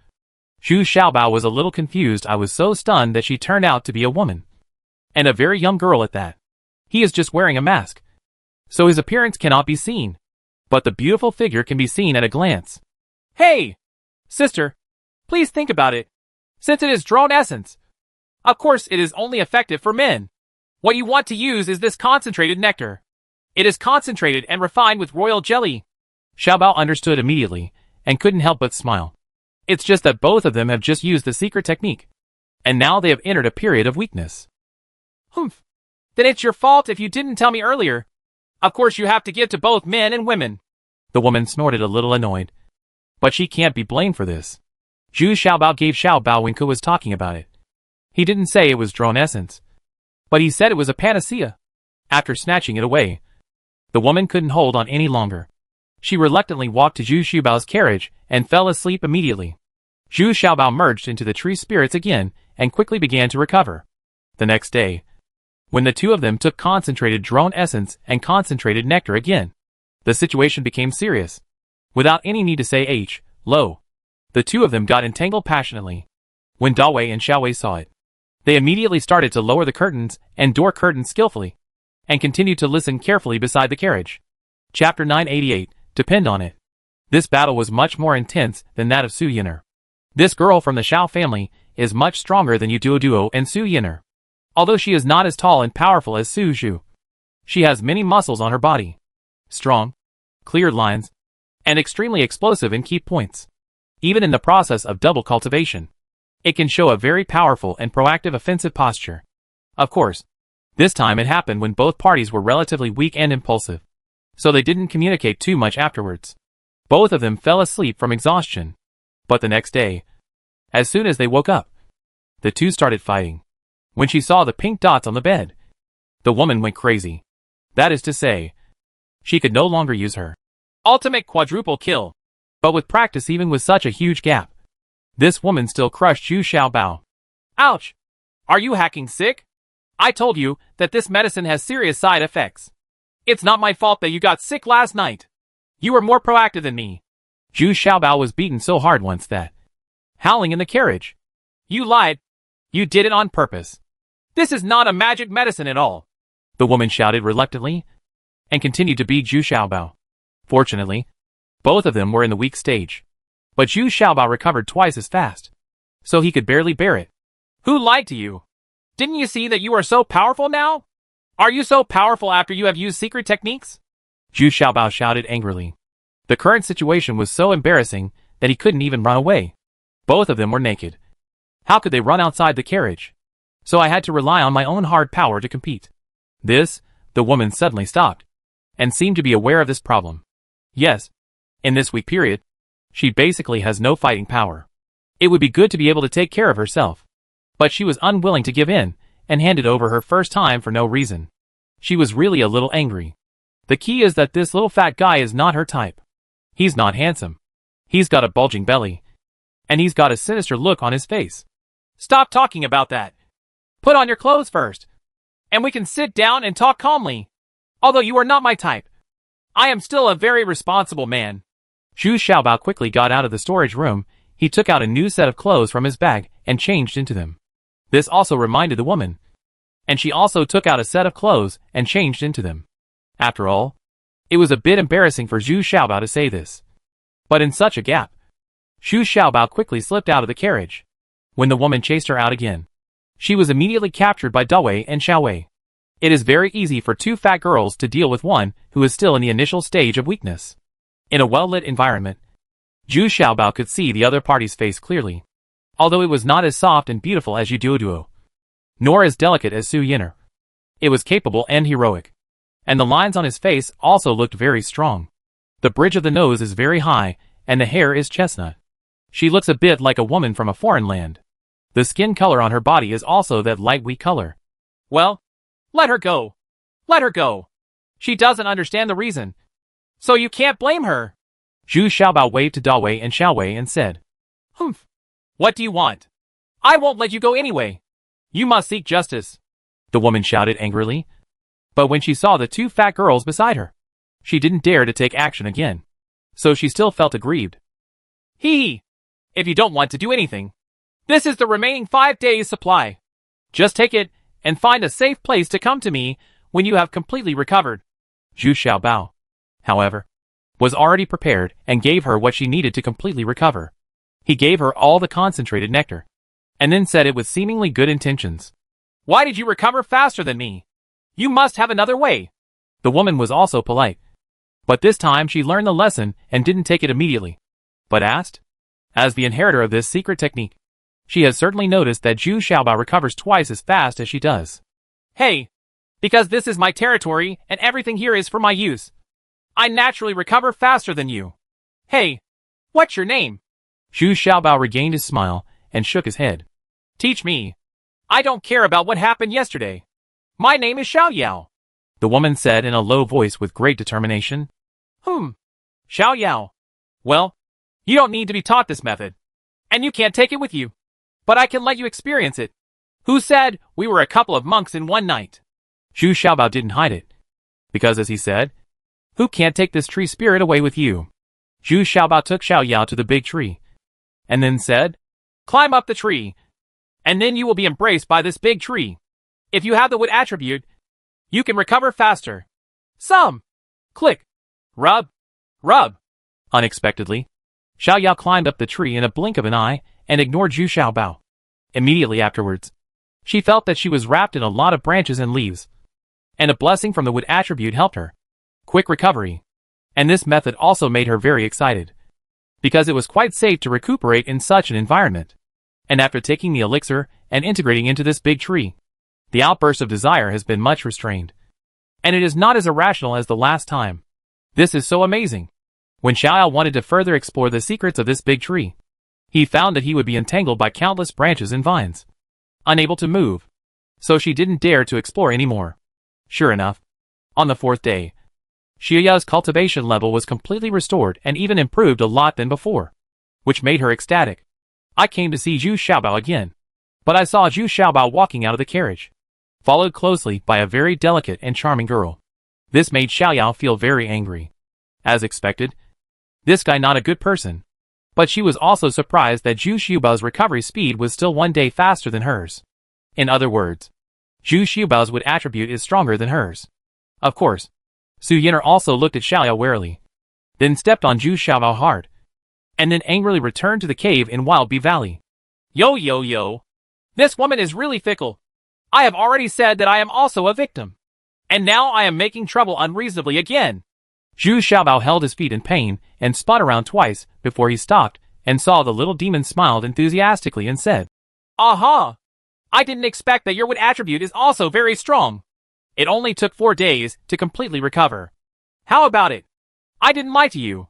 Zhu Xiaobao was a little confused. I was so stunned that she turned out to be a woman, and a very young girl at that. He is just wearing a mask, so his appearance cannot be seen, but the beautiful figure can be seen at a glance. Hey! Sister, please think about it. Since it is drone essence, of course it is only effective for men. What you want to use is this concentrated nectar. It is concentrated and refined with royal jelly. Xiaobao understood immediately, and couldn't help but smile. It's just that both of them have just used the secret technique. And now they have entered a period of weakness. Humph. Then it's your fault if you didn't tell me earlier. Of course you have to give to both men and women. The woman snorted a little annoyed. But she can't be blamed for this. Zhu Xiaobao gave Xiaobao when Ku was talking about it. He didn't say it was drone essence, but he said it was a panacea. After snatching it away, the woman couldn't hold on any longer. She reluctantly walked to Zhu Xiaobao's carriage and fell asleep immediately. Zhu Xiaobao merged into the tree spirits again and quickly began to recover. The next day, when the two of them took concentrated drone essence and concentrated nectar again, the situation became serious. Without any need to say lo, the two of them got entangled passionately. When Dawei and Xiaowei saw it, they immediately started to lower the curtains and door curtains skillfully, and continued to listen carefully beside the carriage. Chapter 988, Depend on it. This battle was much more intense than that of Su Yin'er. This girl from the Xiao family is much stronger than Yu Duo and Su Yin'er. Although she is not as tall and powerful as Su Zhu, she has many muscles on her body. Strong, clear lines, and extremely explosive in key points. Even in the process of double cultivation, it can show a very powerful and proactive offensive posture. Of course, this time it happened when both parties were relatively weak and impulsive, so they didn't communicate too much afterwards. Both of them fell asleep from exhaustion. But the next day, as soon as they woke up, the two started fighting. When she saw the pink dots on the bed, the woman went crazy. That is to say, she could no longer use her ultimate quadruple kill. But with practice, even with such a huge gap, this woman still crushed Zhu Xiaobao. Ouch! Are you hacking sick? I told you that this medicine has serious side effects. It's not my fault that you got sick last night. You were more proactive than me. Zhu Xiaobao was beaten so hard once that, howling in the carriage. You lied. You did it on purpose. This is not a magic medicine at all. The woman shouted reluctantly, and continued to beat Zhu Xiaobao. Fortunately, both of them were in the weak stage. But Zhu Xiaobao recovered twice as fast, so he could barely bear it. Who lied to you? Didn't you see that you are so powerful now? Are you so powerful after you have used secret techniques? Zhu Xiaobao shouted angrily. The current situation was so embarrassing that he couldn't even run away. Both of them were naked. How could they run outside the carriage? So I had to rely on my own hard power to compete. The woman suddenly stopped, and seemed to be aware of this problem. Yes, in this weak period, she basically has no fighting power. It would be good to be able to take care of herself. But she was unwilling to give in, and handed over her first time for no reason. She was really a little angry. The key is that this little fat guy is not her type. He's not handsome. He's got a bulging belly, and he's got a sinister look on his face. Stop talking about that. Put on your clothes first, and we can sit down and talk calmly. Although you are not my type, I am still a very responsible man. Zhu Xiaobao quickly got out of the storage room. He took out a new set of clothes from his bag and changed into them. This also reminded the woman, and she also took out a set of clothes and changed into them. After all, it was a bit embarrassing for Zhu Xiaobao to say this. But in such a gap, Zhu Xiaobao quickly slipped out of the carriage. When the woman chased her out again, she was immediately captured by Dawei and Xiaowei. It is very easy for two fat girls to deal with one who is still in the initial stage of weakness. In a well-lit environment, Zhu Xiaobao could see the other party's face clearly, although it was not as soft and beautiful as Yu Duo, nor as delicate as Su Yin'er. It was capable and heroic, and the lines on his face also looked very strong. The bridge of the nose is very high, and the hair is chestnut. She looks a bit like a woman from a foreign land. The skin color on her body is also that light wheat color. Well, let her go. Let her go. She doesn't understand the reason, so you can't blame her. Zhu Xiaobao waved to Dawei and Xiaowei and said, Humph. What do you want? I won't let you go anyway. You must seek justice. The woman shouted angrily. But when she saw the two fat girls beside her, she didn't dare to take action again. So she still felt aggrieved. Hee. If you don't want to do anything, this is the remaining 5 days' supply. Just take it and find a safe place to come to me when you have completely recovered. Zhu Xiaobao, however, was already prepared and gave her what she needed to completely recover. He gave her all the concentrated nectar, and then said it with seemingly good intentions. Why did you recover faster than me? You must have another way. The woman was also polite. But this time she learned the lesson and didn't take it immediately, but asked. As the inheritor of this secret technique, she has certainly noticed that Zhu Xiaobao recovers twice as fast as she does. Hey, because this is my territory and everything here is for my use, I naturally recover faster than you. Hey, what's your name? Zhu Xiaobao regained his smile and shook his head. Teach me. I don't care about what happened yesterday. My name is Xiao Yao, the woman said in a low voice with great determination. Xiao Yao. Well, you don't need to be taught this method, and you can't take it with you, but I can let you experience it. Who said we were a couple of monks in one night? Zhu Xiaobao didn't hide it, because as he said, who can't take this tree spirit away with you? Zhu Xiaobao took Xiao Yao to the big tree, and then said, climb up the tree, and then you will be embraced by this big tree. If you have the wood attribute, you can recover faster. Click. Rub. Unexpectedly, Xiao Yao climbed up the tree in a blink of an eye and ignored Zhu Xiaobao. Immediately afterwards, she felt that she was wrapped in a lot of branches and leaves, and a blessing from the wood attribute helped her. Quick recovery. And this method also made her very excited, because it was quite safe to recuperate in such an environment. And after taking the elixir and integrating into this big tree, the outburst of desire has been much restrained, and it is not as irrational as the last time. This is so amazing. When Xiao Yao wanted to further explore the secrets of this big tree, he found that he would be entangled by countless branches and vines, unable to move, so she didn't dare to explore anymore. Sure enough, on the fourth day, Xiao Yao's cultivation level was completely restored and even improved a lot than before, which made her ecstatic. I came to see Zhu Xiaobao again, but I saw Zhu Xiaobao walking out of the carriage, followed closely by a very delicate and charming girl. This made Xiao Yao feel very angry. As expected, this guy not a good person. But she was also surprised that Zhu Xiaobao's recovery speed was still 1 day faster than hers. In other words, Zhu Xiaobao's wood attribute is stronger than hers. Of course, Su Yin'er also looked at Xiao Yao warily, then stepped on Zhu Xiaobao hard, and then angrily returned to the cave in Wild Bee Valley. Yo. This woman is really fickle. I have already said that I am also a victim. And now I am making trouble unreasonably again. Zhu Xiaobao held his feet in pain and spun around twice before he stopped and saw the little demon smiled enthusiastically and said, Aha! I didn't expect that your wood attribute is also very strong. It only took 4 days to completely recover. How about it? I didn't lie to you.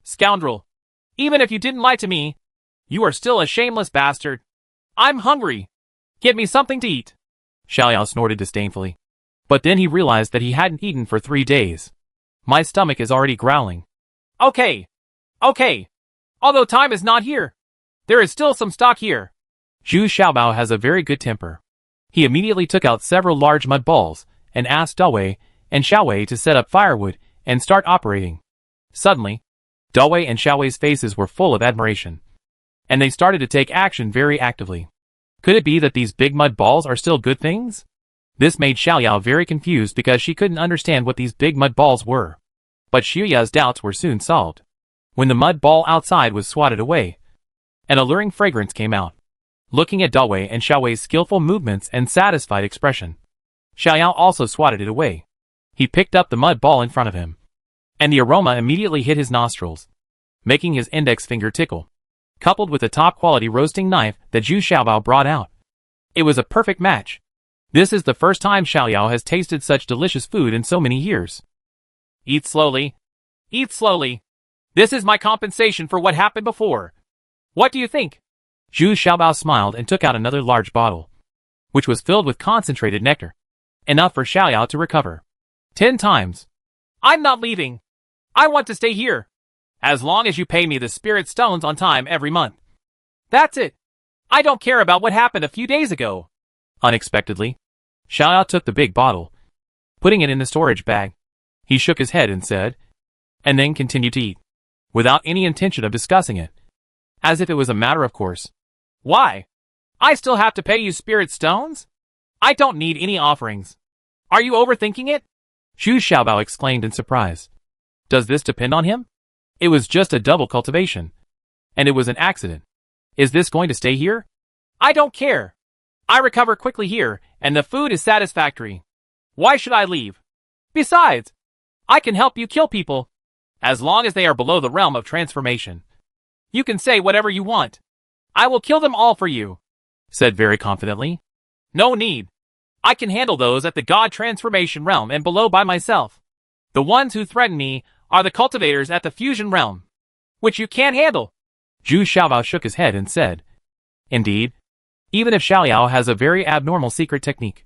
Scoundrel. Even if you didn't lie to me, you are still a shameless bastard. I'm hungry. Get me something to eat. Xiao Yao snorted disdainfully. But then he realized that he hadn't eaten for 3 days. My stomach is already growling. Okay. Although time is not here, there is still some stock here. Zhu Xiaobao has a very good temper. He immediately took out several large mud balls and asked Dawei and Xiaowei to set up firewood and start operating. Suddenly, Dawei and Xiaowei's faces were full of admiration, and they started to take action very actively. Could it be that these big mud balls are still good things? This made Xiao Yao very confused because she couldn't understand what these big mud balls were. But Xiao Yao's doubts were soon solved. When the mud ball outside was swatted away, an alluring fragrance came out. Looking at Dawei and Xiaowei's skillful movements and satisfied expression, Xiao Yao also swatted it away. He picked up the mud ball in front of him, and the aroma immediately hit his nostrils, making his index finger tickle, coupled with the top-quality roasting knife that Zhu Xiaobao brought out. It was a perfect match. This is the first time Xiao Yao has tasted such delicious food in so many years. Eat slowly. This is my compensation for what happened before. What do you think? Zhu Xiaobao smiled and took out another large bottle, which was filled with concentrated nectar, enough for Xiao Yao to recover 10 times. I'm not leaving. I want to stay here, as long as you pay me the spirit stones on time every month. That's it. I don't care about what happened a few days ago. Unexpectedly, Xiao Yao took the big bottle, putting it in the storage bag. He shook his head and said, and then continued to eat, without any intention of discussing it, as if it was a matter of course. Why? I still have to pay you spirit stones? I don't need any offerings. Are you overthinking it? Zhu Xiaobao exclaimed in surprise. Does this depend on him? It was just a double cultivation, and it was an accident. Is this going to stay here? I don't care. I recover quickly here, and the food is satisfactory. Why should I leave? Besides, I can help you kill people. As long as they are below the realm of transformation. You can say whatever you want. I will kill them all for you, said very confidently. No need. I can handle those at the God transformation realm and below by myself. The ones who threaten me are the cultivators at the fusion realm, which you can't handle. Zhu Xiaobao shook his head and said, Indeed, even if Xiaoyao has a very abnormal secret technique,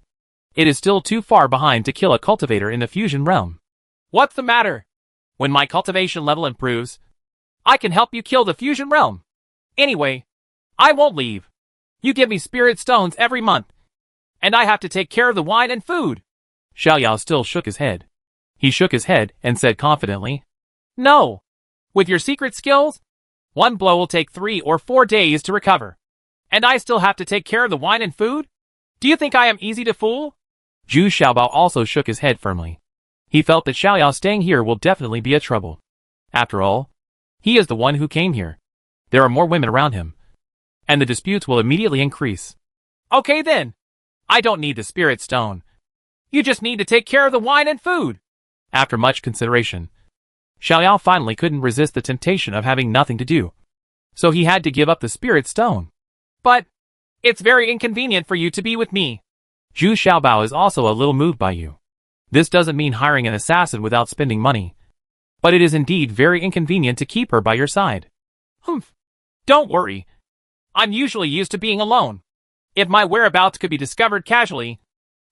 it is still too far behind to kill a cultivator in the fusion realm. What's the matter? When my cultivation level improves, I can help you kill the fusion realm. Anyway, I won't leave. You give me spirit stones every month, and I have to take care of the wine and food. Xiaoyao still shook his head. He shook his head and said confidently, No. With your secret skills, one blow will take 3 or 4 days to recover. And I still have to take care of the wine and food? Do you think I am easy to fool? Zhu Xiaobao also shook his head firmly. He felt that Xiaoyao staying here will definitely be a trouble. After all, he is the one who came here. There are more women around him, and the disputes will immediately increase. Okay then. I don't need the spirit stone. You just need to take care of the wine and food. After much consideration, Xiaoyao finally couldn't resist the temptation of having nothing to do. So he had to give up the spirit stone. But it's very inconvenient for you to be with me. Zhu Xiaobao is also a little moved by you. This doesn't mean hiring an assassin without spending money. But it is indeed very inconvenient to keep her by your side. Humph. Don't worry. I'm usually used to being alone. If my whereabouts could be discovered casually,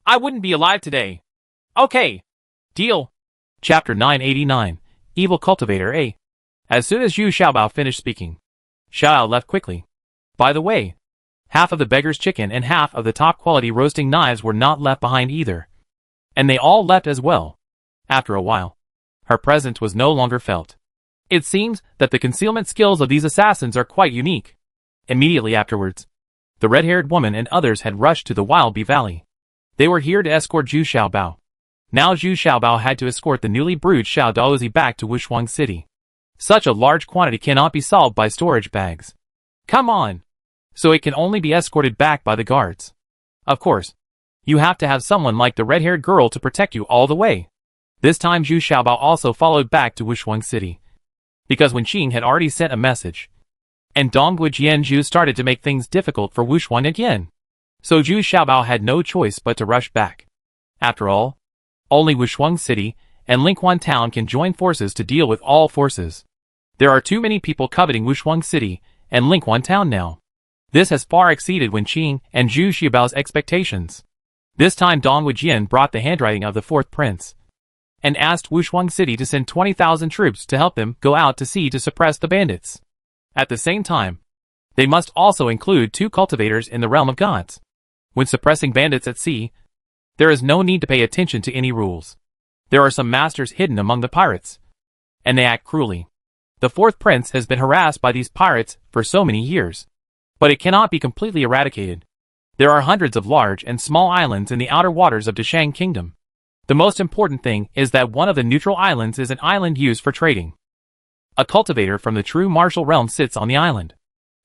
I wouldn't be alive today. Okay. Deal. Chapter 989, Evil Cultivator A. As soon as Zhu Xiaobao finished speaking, Xiaoyao left quickly. By the way, half of the beggar's chicken and half of the top-quality roasting knives were not left behind either. And they all left as well. After a while, her presence was no longer felt. It seems that the concealment skills of these assassins are quite unique. Immediately afterwards, the red-haired woman and others had rushed to the Wild Bee Valley. They were here to escort Zhu Xiaobao. Now Zhu Xiaobao had to escort the newly brewed Xiao Daozi back to Wushuang City. Such a large quantity cannot be solved by storage bags. Come on! So it can only be escorted back by the guards. Of course, you have to have someone like the red-haired girl to protect you all the way. This time Zhu Xiaobao also followed back to Wushuang City. Because Wen Qing had already sent a message, and Dongwu Jianzhu started to make things difficult for Wushuang again. So Zhu Xiaobao had no choice but to rush back. After all, only Wushuang City and Linquan Town can join forces to deal with all forces. There are too many people coveting Wushuang City and Linquan Town now. This has far exceeded Wen Qing and Zhu Xiaobao's expectations. This time Dongwu Jian brought the handwriting of the fourth prince, and asked Wushuang City to send 20,000 troops to help them go out to sea to suppress the bandits. At the same time, they must also include 2 cultivators in the realm of gods. When suppressing bandits at sea, there is no need to pay attention to any rules. There are some masters hidden among the pirates, and they act cruelly. The fourth prince has been harassed by these pirates for so many years, but it cannot be completely eradicated. There are hundreds of large and small islands in the outer waters of Deshang Kingdom. The most important thing is that one of the neutral islands is an island used for trading. A cultivator from the true martial realm sits on the island.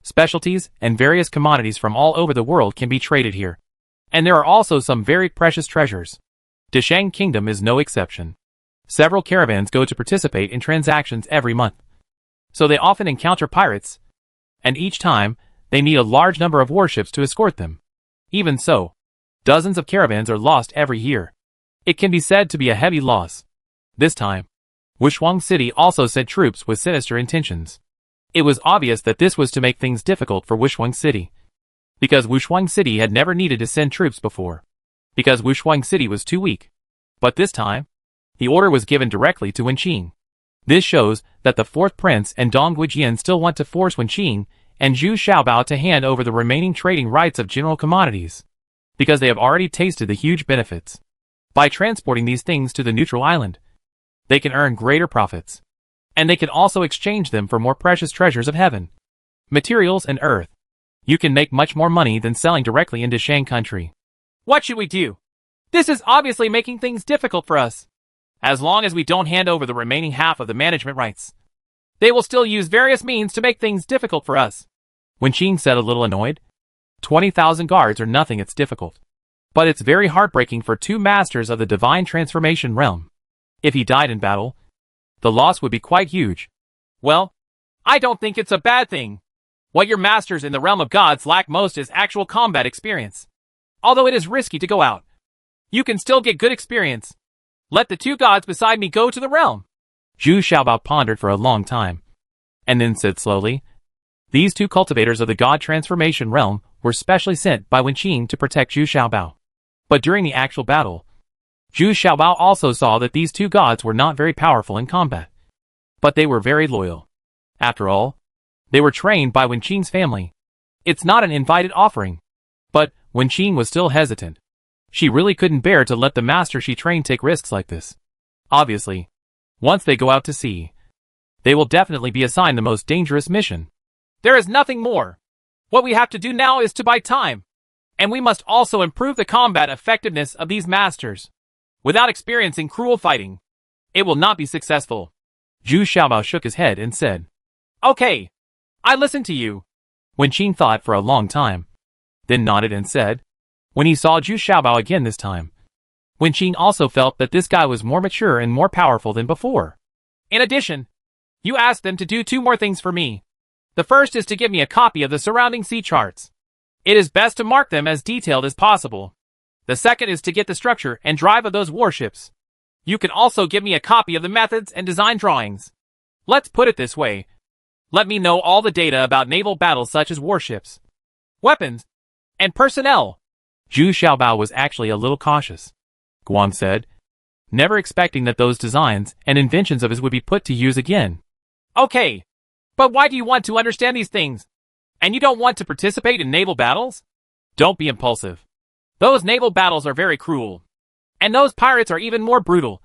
Specialties and various commodities from all over the world can be traded here. And there are also some very precious treasures. Deshang Kingdom is no exception. Several caravans go to participate in transactions every month. So they often encounter pirates, and each time, they need a large number of warships to escort them. Even so, dozens of caravans are lost every year. It can be said to be a heavy loss. This time, Wushuang City also sent troops with sinister intentions. It was obvious that this was to make things difficult for Wushuang City. Because Wushuang City had never needed to send troops before. Because Wushuang City was too weak. But this time, the order was given directly to Wen Qing. This shows that the fourth prince and Dongwu Jian still want to force Wen Qing and Zhu Xiaobao to hand over the remaining trading rights of general commodities. Because they have already tasted the huge benefits. By transporting these things to the neutral island, they can earn greater profits. And they can also exchange them for more precious treasures of heaven, materials and earth. You can make much more money than selling directly into Shang country. What should we do? This is obviously making things difficult for us. As long as we don't hand over the remaining half of the management rights, they will still use various means to make things difficult for us. Wen Qing said a little annoyed. 20,000 guards are nothing, it's difficult. But it's very heartbreaking for 2 masters of the divine transformation realm. If he died in battle, the loss would be quite huge. Well, I don't think it's a bad thing. What your masters in the realm of gods lack most is actual combat experience. Although it is risky to go out, you can still get good experience. Let the two gods beside me go to the realm. Zhu Xiaobao pondered for a long time, and then said slowly, "These two cultivators of the God Transformation realm were specially sent by Wenqing to protect Zhu Xiaobao. But during the actual battle, Zhu Xiaobao also saw that these two gods were not very powerful in combat. But they were very loyal. After all, they were trained by Wenqing's family. It's not an invited offering." But Wenqing was still hesitant. She really couldn't bear to let the master she trained take risks like this. Obviously, once they go out to sea, they will definitely be assigned the most dangerous mission. There is nothing more. What we have to do now is to buy time. And we must also improve the combat effectiveness of these masters. Without experiencing cruel fighting, it will not be successful. Zhu Xiaobao shook his head and said, "Okay, I listen to you." Wenqing thought for a long time, then nodded and said, when he saw Zhu Xiaobao again this time, Wenqing also felt that this guy was more mature and more powerful than before. "In addition, you asked them to do two more things for me. The first is to give me a copy of the surrounding sea charts. It is best to mark them as detailed as possible. The second is to get the structure and drive of those warships. You can also give me a copy of the methods and design drawings. Let's put it this way. Let me know all the data about naval battles such as warships, weapons, and personnel." Zhu Xiaobao was actually a little cautious, Guan said, never expecting that those designs and inventions of his would be put to use again. "Okay, but why do you want to understand these things? And you don't want to participate in naval battles? Don't be impulsive. Those naval battles are very cruel. And those pirates are even more brutal.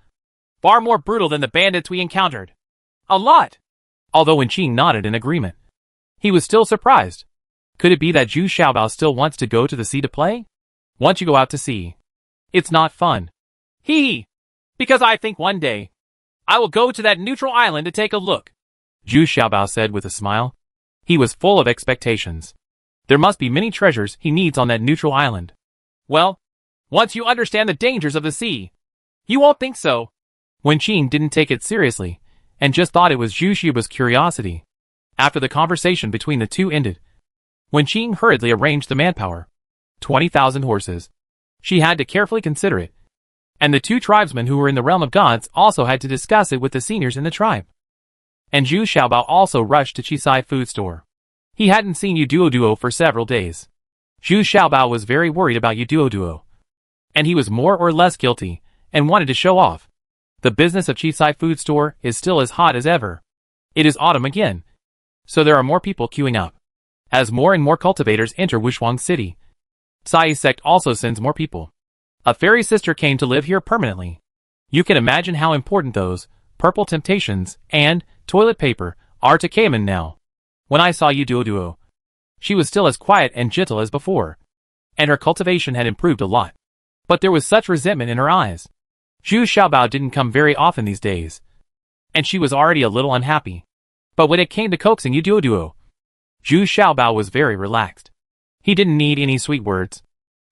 Far more brutal than the bandits we encountered. A lot." Although Wenqing nodded in agreement, he was still surprised. Could it be that Zhu Xiaobao still wants to go to the sea to play? Once you go out to sea, it's not fun. Hee. Because I think one day, I will go to that neutral island to take a look. Zhu Xiaobao said with a smile. He was full of expectations. There must be many treasures he needs on that neutral island. Well, once you understand the dangers of the sea, you won't think so. Wenqing didn't take it seriously, and just thought it was Zhu Xiaobao's curiosity. After the conversation between the two ended, Wenqing hurriedly arranged the manpower. 20,000 horses. She had to carefully consider it. And the two tribesmen who were in the realm of gods also had to discuss it with the seniors in the tribe. And Zhu Xiaobao also rushed to Chisai food store. He hadn't seen Yuduo for several days. Zhu Xiaobao was very worried about Yuduo. And he was more or less guilty, and wanted to show off. The business of Chisai food store is still as hot as ever. It is autumn again. So there are more people queuing up. As more and more cultivators enter Wushuang City, Sai sect also sends more people. A fairy sister came to live here permanently. You can imagine how important those purple temptations and toilet paper are to Cayman now. When I saw Yuduo, she was still as quiet and gentle as before, and her cultivation had improved a lot. But there was such resentment in her eyes. Zhu Xiaobao didn't come very often these days, and she was already a little unhappy. But when it came to coaxing Yuduo, Zhu Xiaobao was very relaxed. He didn't need any sweet words.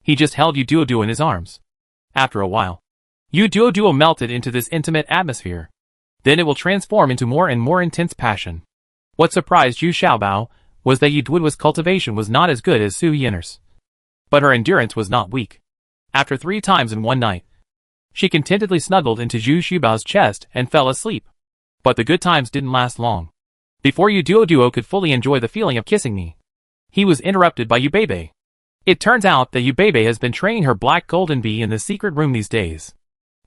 He just held Yuduo in his arms. After a while, Yuduo melted into this intimate atmosphere. Then it will transform into more and more intense passion. What surprised Zhu Xiaobao was that Yuduo's cultivation was not as good as Su Yinner's. But her endurance was not weak. After 3 times in one night, she contentedly snuggled into Zhu Xiaobao's chest and fell asleep. But the good times didn't last long. Before Yuduo could fully enjoy the feeling of kissing me, he was interrupted by Yubebe. It turns out that Yubebe has been training her black golden bee in the secret room these days,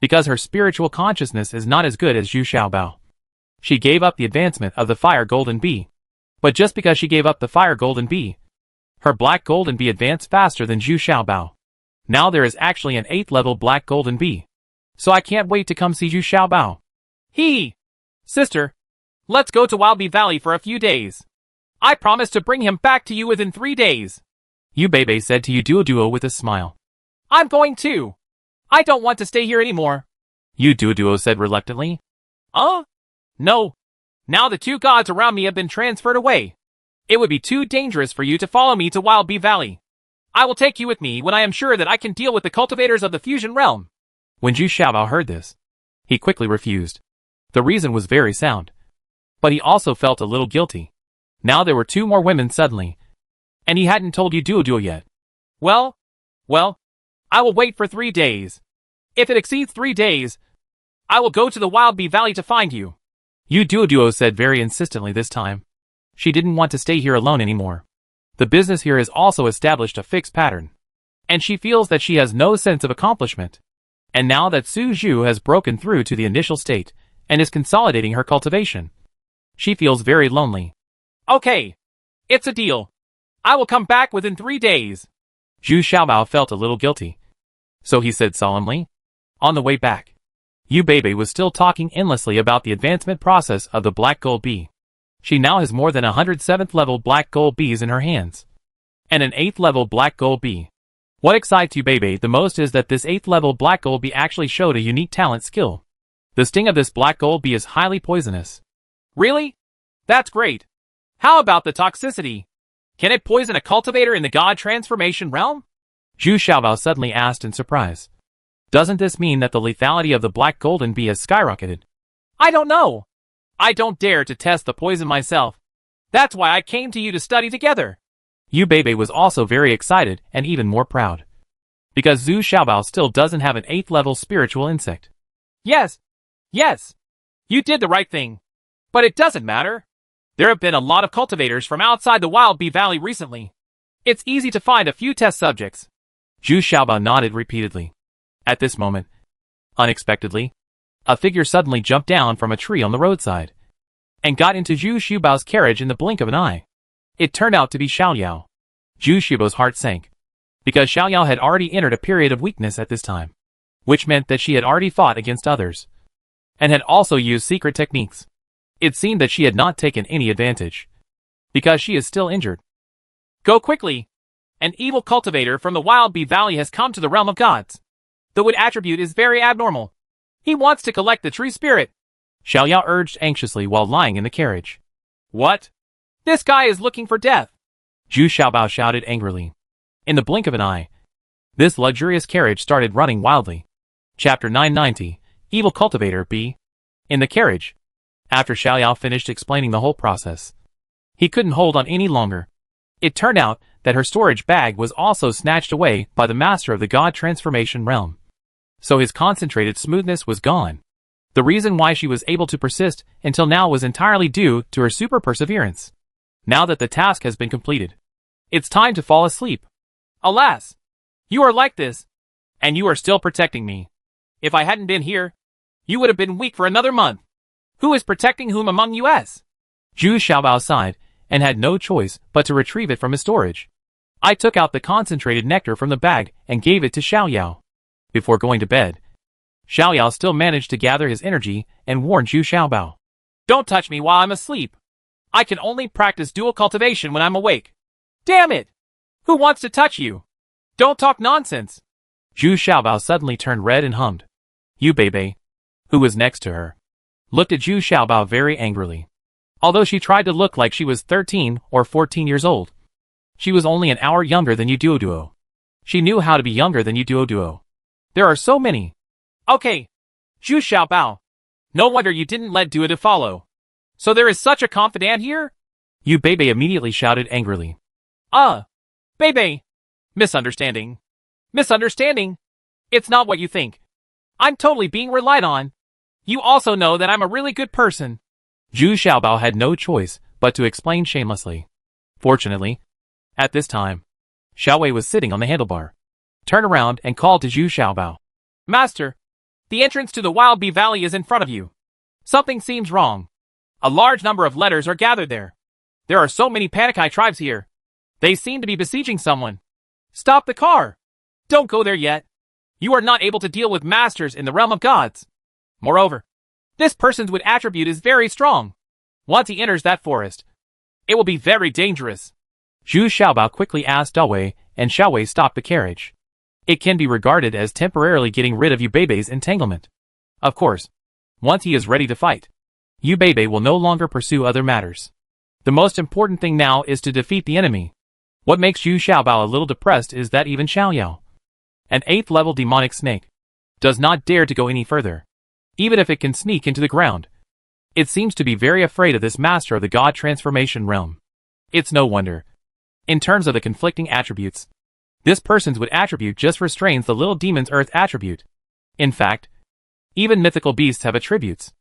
because her spiritual consciousness is not as good as Zhu Xiaobao. She gave up the advancement of the fire golden bee. But just because she gave up the fire golden bee, her black golden bee advanced faster than Zhu Xiaobao. Now there is actually an 8th level black golden bee. So I can't wait to come see Zhu Xiaobao. Hee! Sister, let's go to Wild Bee Valley for a few days. I promise to bring him back to you within 3 days. Yubebe said to Yuduo with a smile. I'm going too. I don't want to stay here anymore. Yuduo said reluctantly. No. Now the 2 gods around me have been transferred away. It would be too dangerous for you to follow me to Wild Bee Valley. I will take you with me when I am sure that I can deal with the cultivators of the fusion realm. When Zhu Xiaobao heard this, He quickly refused. The reason was very sound. But he also felt a little guilty. Now there were 2 more women suddenly. And he hadn't told Yu Duo yet. Well, I will wait for 3 days. If it exceeds 3 days, I will go to the Wild Bee Valley to find you. Yu Duo said very insistently this time. She didn't want to stay here alone anymore. The business here has also established a fixed pattern. And she feels that she has no sense of accomplishment. And now that Su Zhu has broken through to the initial state and is consolidating her cultivation, she feels very lonely. Okay, it's a deal. I will come back within 3 days. Zhu Xiaobao felt a little guilty. So he said solemnly. On the way back, Yu Bebe was still talking endlessly about the advancement process of the black gold bee. She now has more than 107th level black gold bees in her hands. And an 8th level black gold bee. What excites Yu Bebe the most is that this 8th level black gold bee actually showed a unique talent skill. The sting of this black gold bee is highly poisonous. Really? That's great. How about the toxicity? Can it poison a cultivator in the God transformation realm? Zhu Xiaobao suddenly asked in surprise. Doesn't this mean that the lethality of the black golden bee has skyrocketed? I don't know. I don't dare to test the poison myself. That's why I came to you to study together. Yu Bebe was also very excited and even more proud. Because Zhu Xiaobao still doesn't have an 8th level spiritual insect. Yes. You did the right thing. But it doesn't matter. There have been a lot of cultivators from outside the Wild Bee Valley recently. It's easy to find a few test subjects. Zhu Xiaobao nodded repeatedly. At this moment, unexpectedly, a figure suddenly jumped down from a tree on the roadside and got into Zhu Xiaobao's carriage in the blink of an eye. It turned out to be Xiaoyao. Zhu Xiaobao's heart sank, because Xiaoyao had already entered a period of weakness at this time, which meant that she had already fought against others, and had also used secret techniques. It seemed that she had not taken any advantage, because she is still injured. Go quickly! An evil cultivator from the Wild Bee Valley has come to the realm of gods. The wood attribute is very abnormal. He wants to collect the tree spirit. Xiaoyao urged anxiously while lying in the carriage. What? This guy is looking for death. Zhu Xiaobao shouted angrily. In the blink of an eye, this luxurious carriage started running wildly. Chapter 990, Evil Cultivator B. In the carriage, after Xiaoyao finished explaining the whole process, he couldn't hold on any longer. It turned out that her storage bag was also snatched away by the master of the God transformation realm. So his concentrated smoothness was gone. The reason why she was able to persist until now was entirely due to her super perseverance. Now that the task has been completed, it's time to fall asleep. Alas! You are like this, and you are still protecting me. If I hadn't been here, you would have been weak for another month. Who is protecting whom among us? Zhu Xiaobao sighed, and had no choice but to retrieve it from his storage. I took out the concentrated nectar from the bag and gave it to Xiaoyao. Before going to bed, Xiaoyao still managed to gather his energy and warned Zhu Xiaobao. Don't touch me while I'm asleep. I can only practice dual cultivation when I'm awake. Damn it! Who wants to touch you? Don't talk nonsense. Zhu Xiaobao suddenly turned red and hummed. Yu Bebe, who was next to her, looked at Zhu Xiaobao very angrily. Although she tried to look like she was 13 or 14 years old, she was only an hour younger than Yu Duo. She knew how to be younger than Yu Duo. There are so many. Okay, Zhu Xiaobao. No wonder you didn't let Duo follow. So there is such a confidant here? Yu Bebe immediately shouted angrily. Bebe. Misunderstanding. Misunderstanding. It's not what you think. I'm totally being relied on. You also know that I'm a really good person. Zhu Xiaobao had no choice but to explain shamelessly. Fortunately, at this time, Xiaowei was sitting on the handlebar, turned around and called to Zhu Xiaobao. Master, the entrance to the Wild Bee Valley is in front of you. Something seems wrong. A large number of letters are gathered there. There are so many Panikai tribes here. They seem to be besieging someone. Stop the car. Don't go there yet. You are not able to deal with masters in the realm of gods. Moreover, this person's wood attribute is very strong. Once he enters that forest, it will be very dangerous. Zhu Xiaobao quickly asked Dawei, and Xiaowei stopped the carriage. It can be regarded as temporarily getting rid of Yu Bebe's entanglement. Of course, once he is ready to fight, Yu Bebe will no longer pursue other matters. The most important thing now is to defeat the enemy. What makes Zhu Xiaobao a little depressed is that even Xiaoyao, an 8th level demonic snake, does not dare to go any further. even if it can sneak into the ground. It seems to be very afraid of this master of the god transformation realm. It's no wonder. In terms of the conflicting attributes, this person's wood attribute just restrains the little demon's earth attribute. In fact, even mythical beasts have attributes.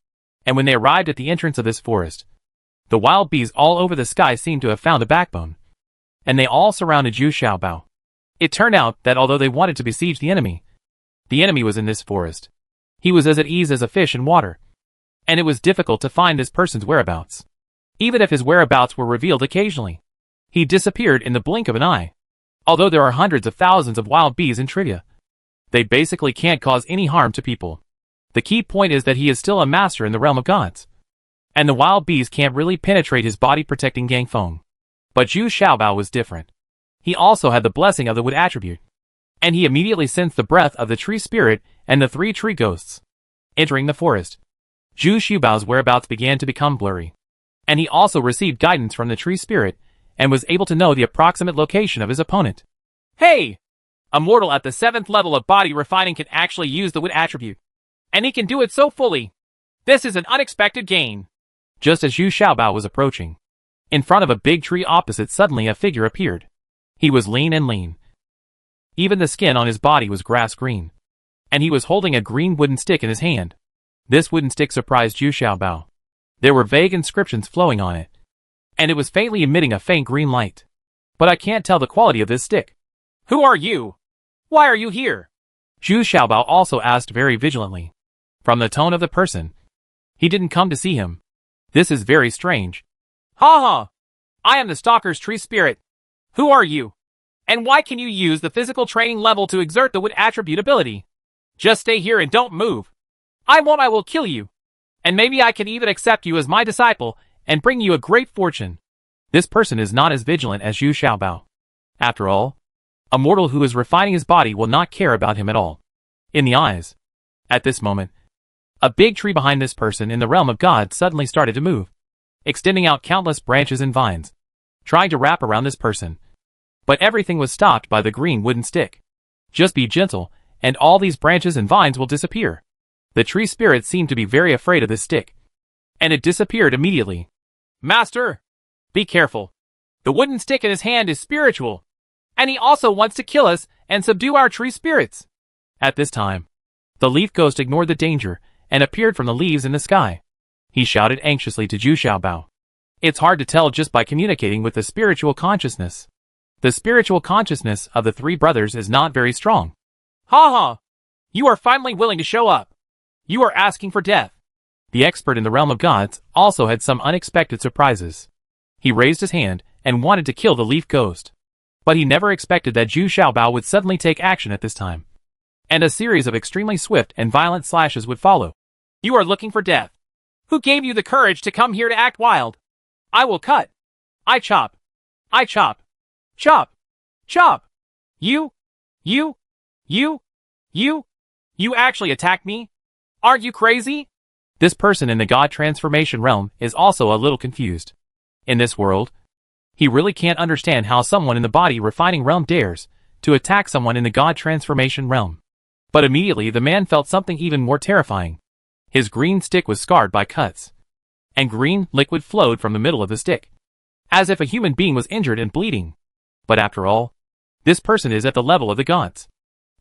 And when they arrived at the entrance of this forest, the wild bees all over the sky seemed to have found a backbone. And they all surrounded Zhu Xiaobao. It turned out that although they wanted to besiege the enemy was in this forest. He was as at ease as a fish in water. And it was difficult to find this person's whereabouts. Even if his whereabouts were revealed occasionally, he disappeared in the blink of an eye. Although there are hundreds of thousands of wild bees in Trivia, they basically can't cause any harm to people. The key point is that he is still a master in the realm of gods. And the wild bees can't really penetrate his body-protecting Gangfeng. But Zhu Xiaobao was different. He also had the blessing of the wood attribute. And he immediately sensed the breath of the tree spirit and the 3 tree ghosts. Entering the forest, Zhu Xiaobao's whereabouts began to become blurry. And he also received guidance from the tree spirit, and was able to know the approximate location of his opponent. Hey! A mortal at the 7th level of body refining can actually use the wood attribute. And he can do it so fully. This is an unexpected gain. Just as Zhu Xiaobao was approaching, in front of a big tree opposite suddenly a figure appeared. He was lean. Even the skin on his body was grass green. And he was holding a green wooden stick in his hand. This wooden stick surprised Zhu Xiaobao. There were vague inscriptions flowing on it. And it was faintly emitting a faint green light. But I can't tell the quality of this stick. Who are you? Why are you here? Zhu Xiaobao also asked very vigilantly. From the tone of the person, he didn't come to see him. This is very strange. Ha ha! I am the Stalker's tree spirit. Who are you? And why can you use the physical training level to exert the wood attribute ability? Just stay here and don't move. I will kill you. And maybe I can even accept you as my disciple and bring you a great fortune. This person is not as vigilant as Zhu Xiaobao. After all, a mortal who is refining his body will not care about him at all. In the eyes. At this moment, a big tree behind this person in the realm of God suddenly started to move, extending out countless branches and vines, trying to wrap around this person. But everything was stopped by the green wooden stick. Just be gentle, and all these branches and vines will disappear. The tree spirit seemed to be very afraid of this stick, and it disappeared immediately. Master, be careful. The wooden stick in his hand is spiritual, and he also wants to kill us and subdue our tree spirits. At this time, the leaf ghost ignored the danger and appeared from the leaves in the sky. He shouted anxiously to Zhu Xiaobao. It's hard to tell just by communicating with the spiritual consciousness. The spiritual consciousness of the 3 brothers is not very strong. Ha ha! You are finally willing to show up. You are asking for death. The expert in the realm of gods also had some unexpected surprises. He raised his hand and wanted to kill the leaf ghost. But he never expected that Zhu Xiaobao would suddenly take action at this time. And a series of extremely swift and violent slashes would follow. You are looking for death. Who gave you the courage to come here to act wild? I will cut. I chop. I chop. Chop. Chop. You actually attacked me? Aren't you crazy? This person in the god transformation realm is also a little confused. In this world, he really can't understand how someone in the body refining realm dares to attack someone in the god transformation realm. But immediately the man felt something even more terrifying. His green stick was scarred by cuts, and green liquid flowed from the middle of the stick, as if a human being was injured and bleeding. But after all, this person is at the level of the gods.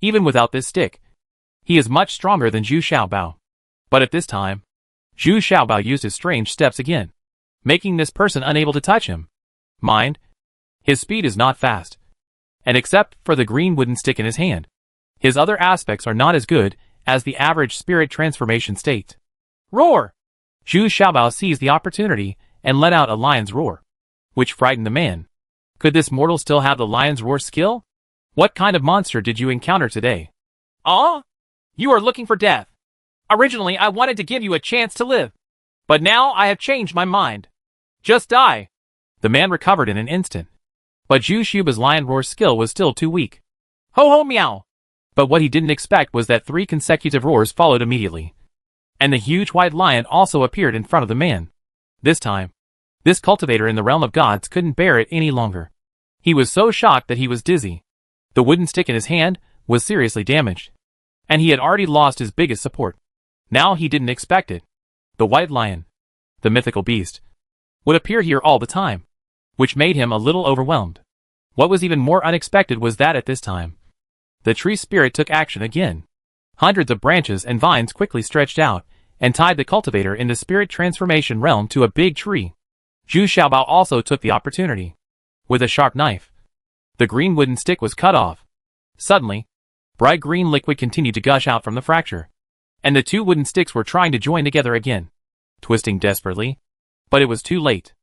Even without this stick, he is much stronger than Zhu Xiaobao. But at this time, Zhu Xiaobao used his strange steps again, making this person unable to touch him. Mind, his speed is not fast. And except for the green wooden stick in his hand, his other aspects are not as good as the average spirit transformation state. Roar! Zhu Xiaobao seized the opportunity and let out a lion's roar, which frightened the man. Could this mortal still have the lion's roar skill? What kind of monster did you encounter today? You are looking for death. Originally I wanted to give you a chance to live, but now I have changed my mind. Just die. The man recovered in an instant. But Zhu Xiaobao's lion roar skill was still too weak. Ho ho meow. But what he didn't expect was that 3 consecutive roars followed immediately. And the huge white lion also appeared in front of the man. This time, this cultivator in the realm of gods couldn't bear it any longer. He was so shocked that he was dizzy. The wooden stick in his hand was seriously damaged, and he had already lost his biggest support. Now he didn't expect it. The white lion, the mythical beast, would appear here all the time, which made him a little overwhelmed. What was even more unexpected was that at this time, the tree spirit took action again. Hundreds of branches and vines quickly stretched out and tied the cultivator in the spirit transformation realm to a big tree. Zhu Xiaobao also took the opportunity. With a sharp knife, the green wooden stick was cut off. Suddenly, bright green liquid continued to gush out from the fracture, and the two wooden sticks were trying to join together again, twisting desperately. But it was too late.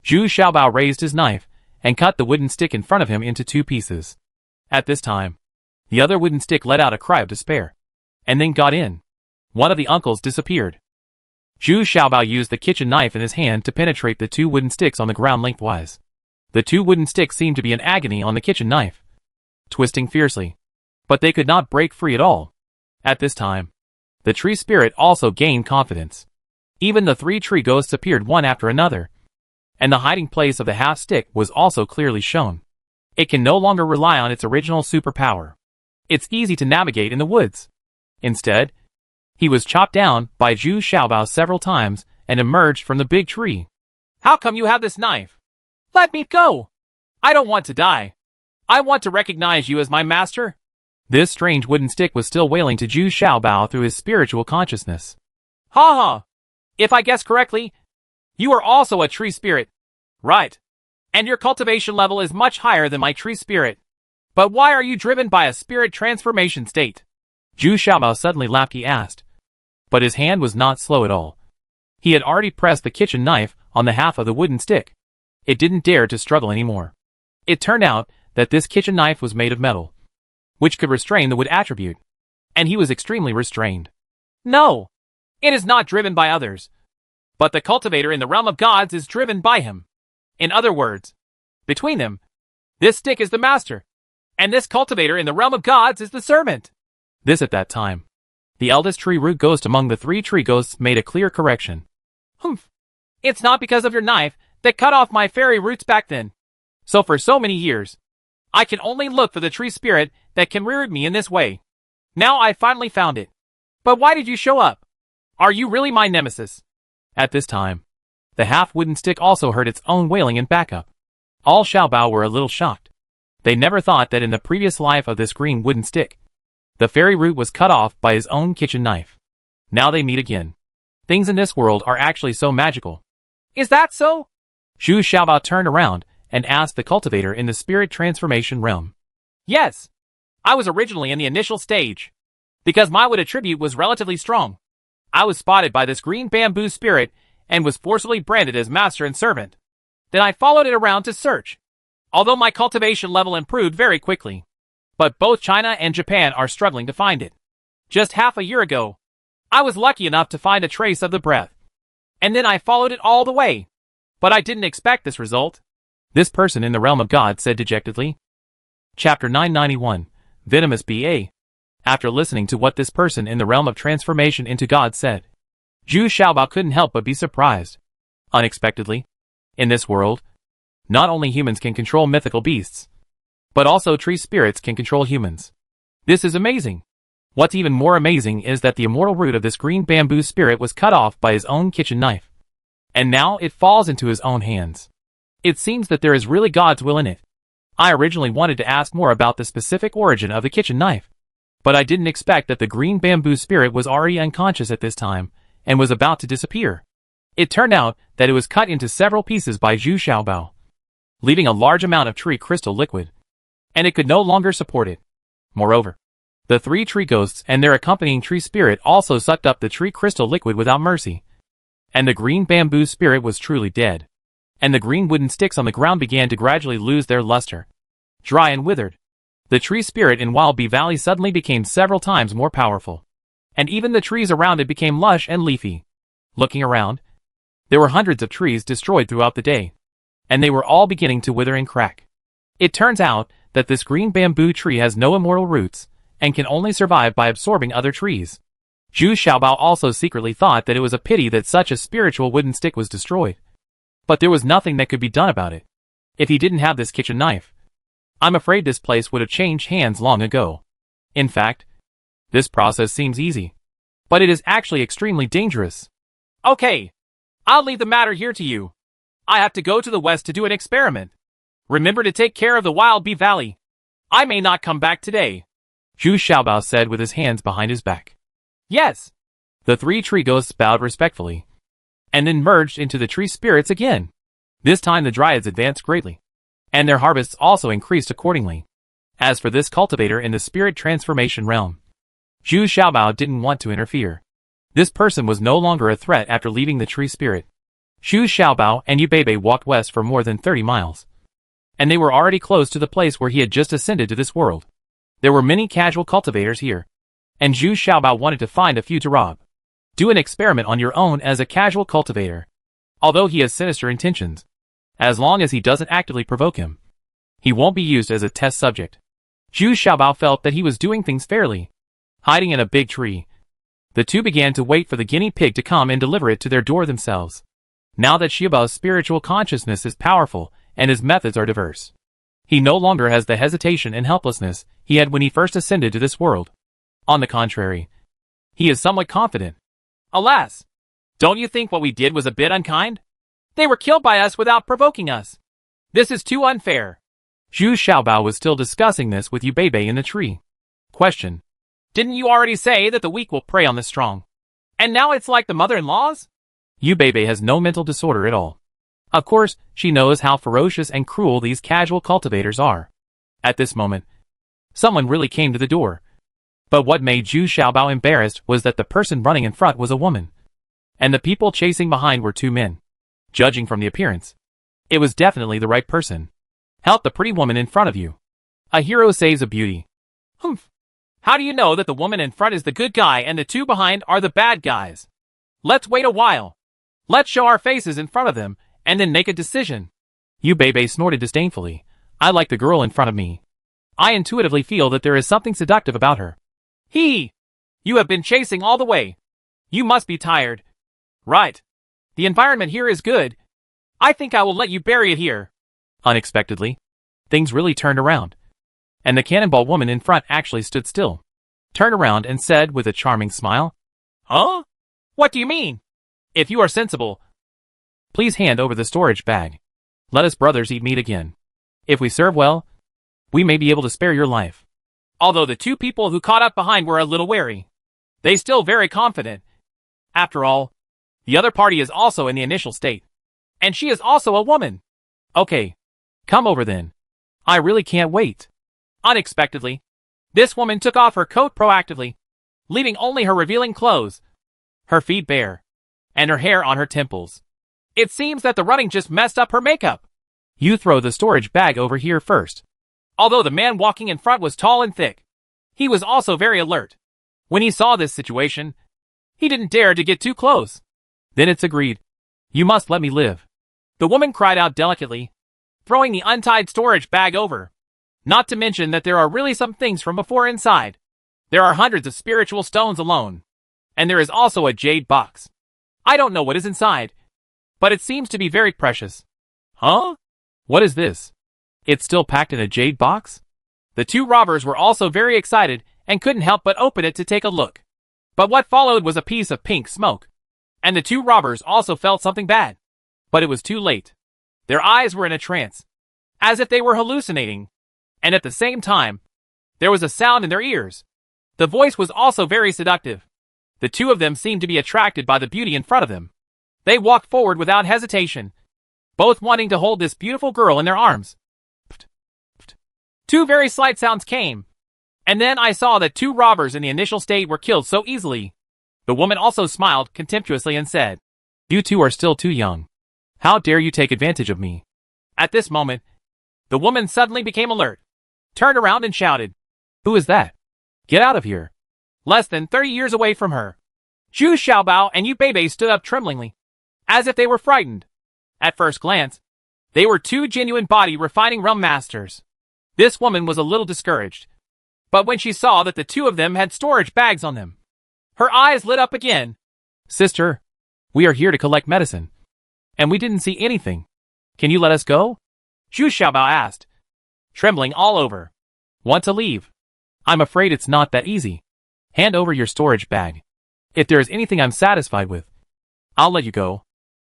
Zhu Xiaobao raised his knife and cut the wooden stick in front of him into two pieces. At this time, the other wooden stick let out a cry of despair, and then got in. One of the uncles disappeared. Zhu Xiaobao used the kitchen knife in his hand to penetrate the two wooden sticks on the ground lengthwise. The two wooden sticks seemed to be in agony on the kitchen knife, twisting fiercely, but they could not break free at all. At this time, the tree spirit also gained confidence. Even the three tree ghosts appeared one after another, and the hiding place of the half stick was also clearly shown. It can no longer rely on its original superpower. It's easy to navigate in the woods. Instead, he was chopped down by Zhu Xiaobao several times and emerged from the big tree. How come you have this knife? Let me go! I don't want to die. I want to recognize you as my master. This strange wooden stick was still wailing to Zhu Xiaobao through his spiritual consciousness. Ha ha! If I guess correctly, you are also a tree spirit. Right. And your cultivation level is much higher than my tree spirit. But why are you driven by a spirit transformation state? Zhu Xiaobao suddenly laughed. He asked. But his hand was not slow at all. He had already pressed the kitchen knife on the half of the wooden stick. It didn't dare to struggle anymore. It turned out that this kitchen knife was made of metal, which could restrain the wood attribute, and he was extremely restrained. No, it is not driven by others, but the cultivator in the realm of gods is driven by him. In other words, between them, this stick is the master, and this cultivator in the realm of gods is the servant. This at that time, the eldest tree root ghost among the three tree ghosts made a clear correction. Humph. It's not because of your knife that cut off my fairy roots back then. So for so many years, I can only look for the tree spirit that can rear me in this way. Now I finally found it. But why did you show up? Are you really my nemesis? At this time, the half-wooden stick also heard its own wailing in backup. All Xiaobao were a little shocked. They never thought that in the previous life of this green wooden stick, the fairy root was cut off by his own kitchen knife. Now they meet again. Things in this world are actually so magical. Is that so? Zhu Xiaobao turned around and asked the cultivator in the spirit transformation realm. Yes. I was originally in the initial stage. Because my wood attribute was relatively strong, I was spotted by this green bamboo spirit and was forcibly branded as master and servant. Then I followed it around to search. Although my cultivation level improved very quickly. But both China and Japan are struggling to find it. Just half a year ago, I was lucky enough to find a trace of the breath. And then I followed it all the way. But I didn't expect this result. This person in the realm of God said dejectedly. Chapter 991, Venomous B.A. After listening to what this person in the realm of transformation into God said, Zhu Xiaobao couldn't help but be surprised. Unexpectedly, in this world, not only humans can control mythical beasts, but also tree spirits can control humans. This is amazing. What's even more amazing is that the immortal root of this green bamboo spirit was cut off by his own kitchen knife. And now it falls into his own hands. It seems that there is really God's will in it. I originally wanted to ask more about the specific origin of the kitchen knife, but I didn't expect that the green bamboo spirit was already unconscious at this time and was about to disappear. It turned out that it was cut into several pieces by Zhu Xiaobao, leaving a large amount of tree crystal liquid, and it could no longer support it. Moreover, the three tree ghosts and their accompanying tree spirit also sucked up the tree crystal liquid without mercy. And the green bamboo spirit was truly dead. And the green wooden sticks on the ground began to gradually lose their luster, dry and withered. The tree spirit in Wild Bee Valley suddenly became several times more powerful. And even the trees around it became lush and leafy. Looking around, there were hundreds of trees destroyed throughout the day. And they were all beginning to wither and crack. It turns out that this green bamboo tree has no immortal roots, and can only survive by absorbing other trees. Zhu Xiaobao also secretly thought that it was a pity that such a spiritual wooden stick was destroyed. But there was nothing that could be done about it. If he didn't have this kitchen knife, I'm afraid this place would have changed hands long ago. In fact, this process seems easy. but it is actually extremely dangerous. Okay. I'll leave the matter here to you. I have to go to the west to do an experiment. Remember to take care of the Wild Bee Valley. I may not come back today. Zhu Xiaobao said with his hands behind his back. Yes. The three tree ghosts bowed respectfully, and then merged into the tree spirits again. This time the dryads advanced greatly, and their harvests also increased accordingly. As for this cultivator in the spirit transformation realm, Zhu Xiaobao didn't want to interfere. This person was no longer a threat after leaving the tree spirit. Zhu Xiaobao and Yu Beibei walked west for more than 30 miles, and they were already close to the place where he had just ascended to this world. There were many casual cultivators here, and Zhu Xiaobao wanted to find a few to rob. Do an experiment on your own as a casual cultivator. Although he has sinister intentions, as long as he doesn't actively provoke him, he won't be used as a test subject. Zhu Xiaobao felt that he was doing things fairly. Hiding in a big tree, the two began to wait for the guinea pig to come and deliver it to their door themselves. Now that Xiaobao's spiritual consciousness is powerful and his methods are diverse, he no longer has the hesitation and helplessness he had when he first ascended to this world. On the contrary, he is somewhat confident. Alas! Don't you think what we did was a bit unkind? They were killed by us without provoking us. This is too unfair. Zhu Xiaobao was still discussing this with Yu Beibei in the tree. Question. Didn't you already say that the weak will prey on the strong? And now it's like the mother-in-laws? Yu Beibei has no mental disorder at all. Of course, she knows how ferocious and cruel these casual cultivators are. At this moment, someone really came to the door. But what made Zhu Xiaobao embarrassed was that the person running in front was a woman, and the people chasing behind were two men. Judging from the appearance, it was definitely the right person. Help the pretty woman in front of you. A hero saves a beauty. Humph. How do you know that the woman in front is the good guy and the two behind are the bad guys? Let's wait a while. Let's show our faces in front of them, and then make a decision. Yu Beibei snorted disdainfully. I like the girl in front of me. I intuitively feel that there is something seductive about her. You have been chasing all the way. You must be tired. Right. The environment here is good. I think I will let you bury it here. Unexpectedly, things really turned around, and the cannonball woman in front actually stood still, turned around and said with a charming smile, Huh? What do you mean? If you are sensible, please hand over the storage bag. Let us brothers eat meat again. If we serve well, we may be able to spare your life. Although the two people who caught up behind were a little wary, they still very confident. After all, the other party is also in the initial state, and she is also a woman. Okay, come over then. I really can't wait. Unexpectedly, this woman took off her coat proactively, leaving only her revealing clothes, her feet bare, and her hair on her temples. It seems that the running just messed up her makeup. You throw the storage bag over here first. Although the man walking in front was tall and thick, he was also very alert. When he saw this situation, he didn't dare to get too close. Then it's agreed. You must let me live. The woman cried out delicately, throwing the untied storage bag over. Not to mention that there are really some things from before inside. There are hundreds of spiritual stones alone. And there is also a jade box. I don't know what is inside, but it seems to be very precious. Huh? What is this? It's still packed in a jade box? The two robbers were also very excited and couldn't help but open it to take a look. But what followed was a piece of pink smoke. And the two robbers also felt something bad. But it was too late. Their eyes were in a trance, as if they were hallucinating. And at the same time, there was a sound in their ears. The voice was also very seductive. The two of them seemed to be attracted by the beauty in front of them. They walked forward without hesitation, both wanting to hold this beautiful girl in their arms. Two very slight sounds came, and then I saw that two robbers in the initial state were killed so easily. The woman also smiled contemptuously and said, You two are still too young. How dare you take advantage of me? At this moment, the woman suddenly became alert, turned around and shouted, Who is that? Get out of here. Less than 30 years away from her, Zhu Xiaobao and Yu Beibei stood up tremblingly, as if they were frightened. At first glance, they were two genuine body refining realm masters. This woman was a little discouraged, but when she saw that the two of them had storage bags on them, her eyes lit up again. Sister, we are here to collect medicine, and we didn't see anything. Can you let us go? Zhu Xiaobao asked, trembling all over. Want to leave? I'm afraid it's not that easy. Hand over your storage bag. If there is anything I'm satisfied with, I'll let you go.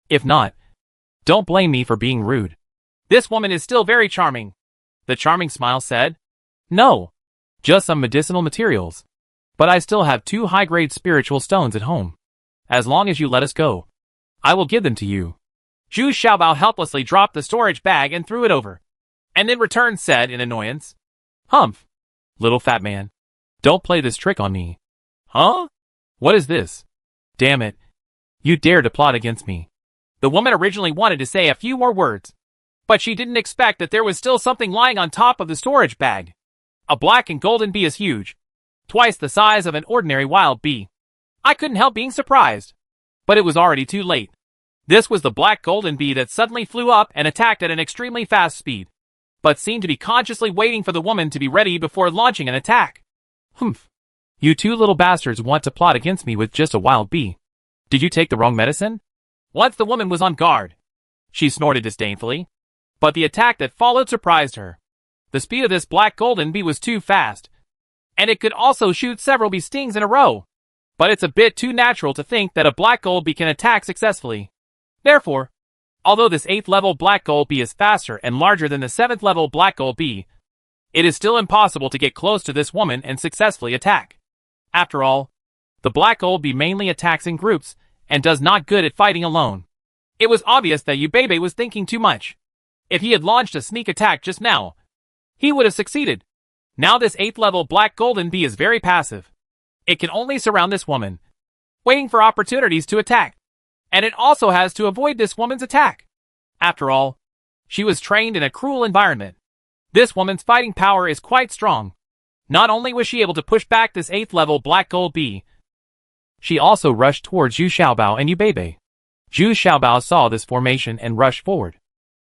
If not, don't blame me for being rude. This woman is still very charming. The charming smile said. No, just some medicinal materials. But I still have 2 high-grade spiritual stones at home. As long as you let us go, I will give them to you. Zhu Xiaobao helplessly dropped the storage bag and threw it over. And then returned said in annoyance. Humph, little fat man. Don't play this trick on me. Huh? What is this? Damn it. You dare to plot against me. The woman originally wanted to say a few more words, but she didn't expect that there was still something lying on top of the storage bag. A black and golden bee is huge, twice the size of an ordinary wild bee. I couldn't help being surprised, but it was already too late. This was the black golden bee that suddenly flew up and attacked at an extremely fast speed, but seemed to be consciously waiting for the woman to be ready before launching an attack. Humph. You 2 little bastards want to plot against me with just a wild bee. Did you take the wrong medicine? Once the woman was on guard, she snorted disdainfully, but the attack that followed surprised her. The speed of this black golden bee was too fast, and it could also shoot several bee stings in a row. But it's a bit too natural to think that a black gold bee can attack successfully. Therefore, although this 8th level black gold bee is faster and larger than the 7th level black gold bee, it is still impossible to get close to this woman and successfully attack. After all, the black gold bee mainly attacks in groups and does not good at fighting alone. It was obvious that Yubebe was thinking too much. If he had launched a sneak attack just now, he would have succeeded. Now this 8th level black golden bee is very passive. It can only surround this woman, waiting for opportunities to attack. And it also has to avoid this woman's attack. After all, she was trained in a cruel environment. This woman's fighting power is quite strong. Not only was she able to push back this 8th level black gold bee, she also rushed towards Zhu Xiaobao and Yubebe. Zhu Xiaobao saw this formation and rushed forward.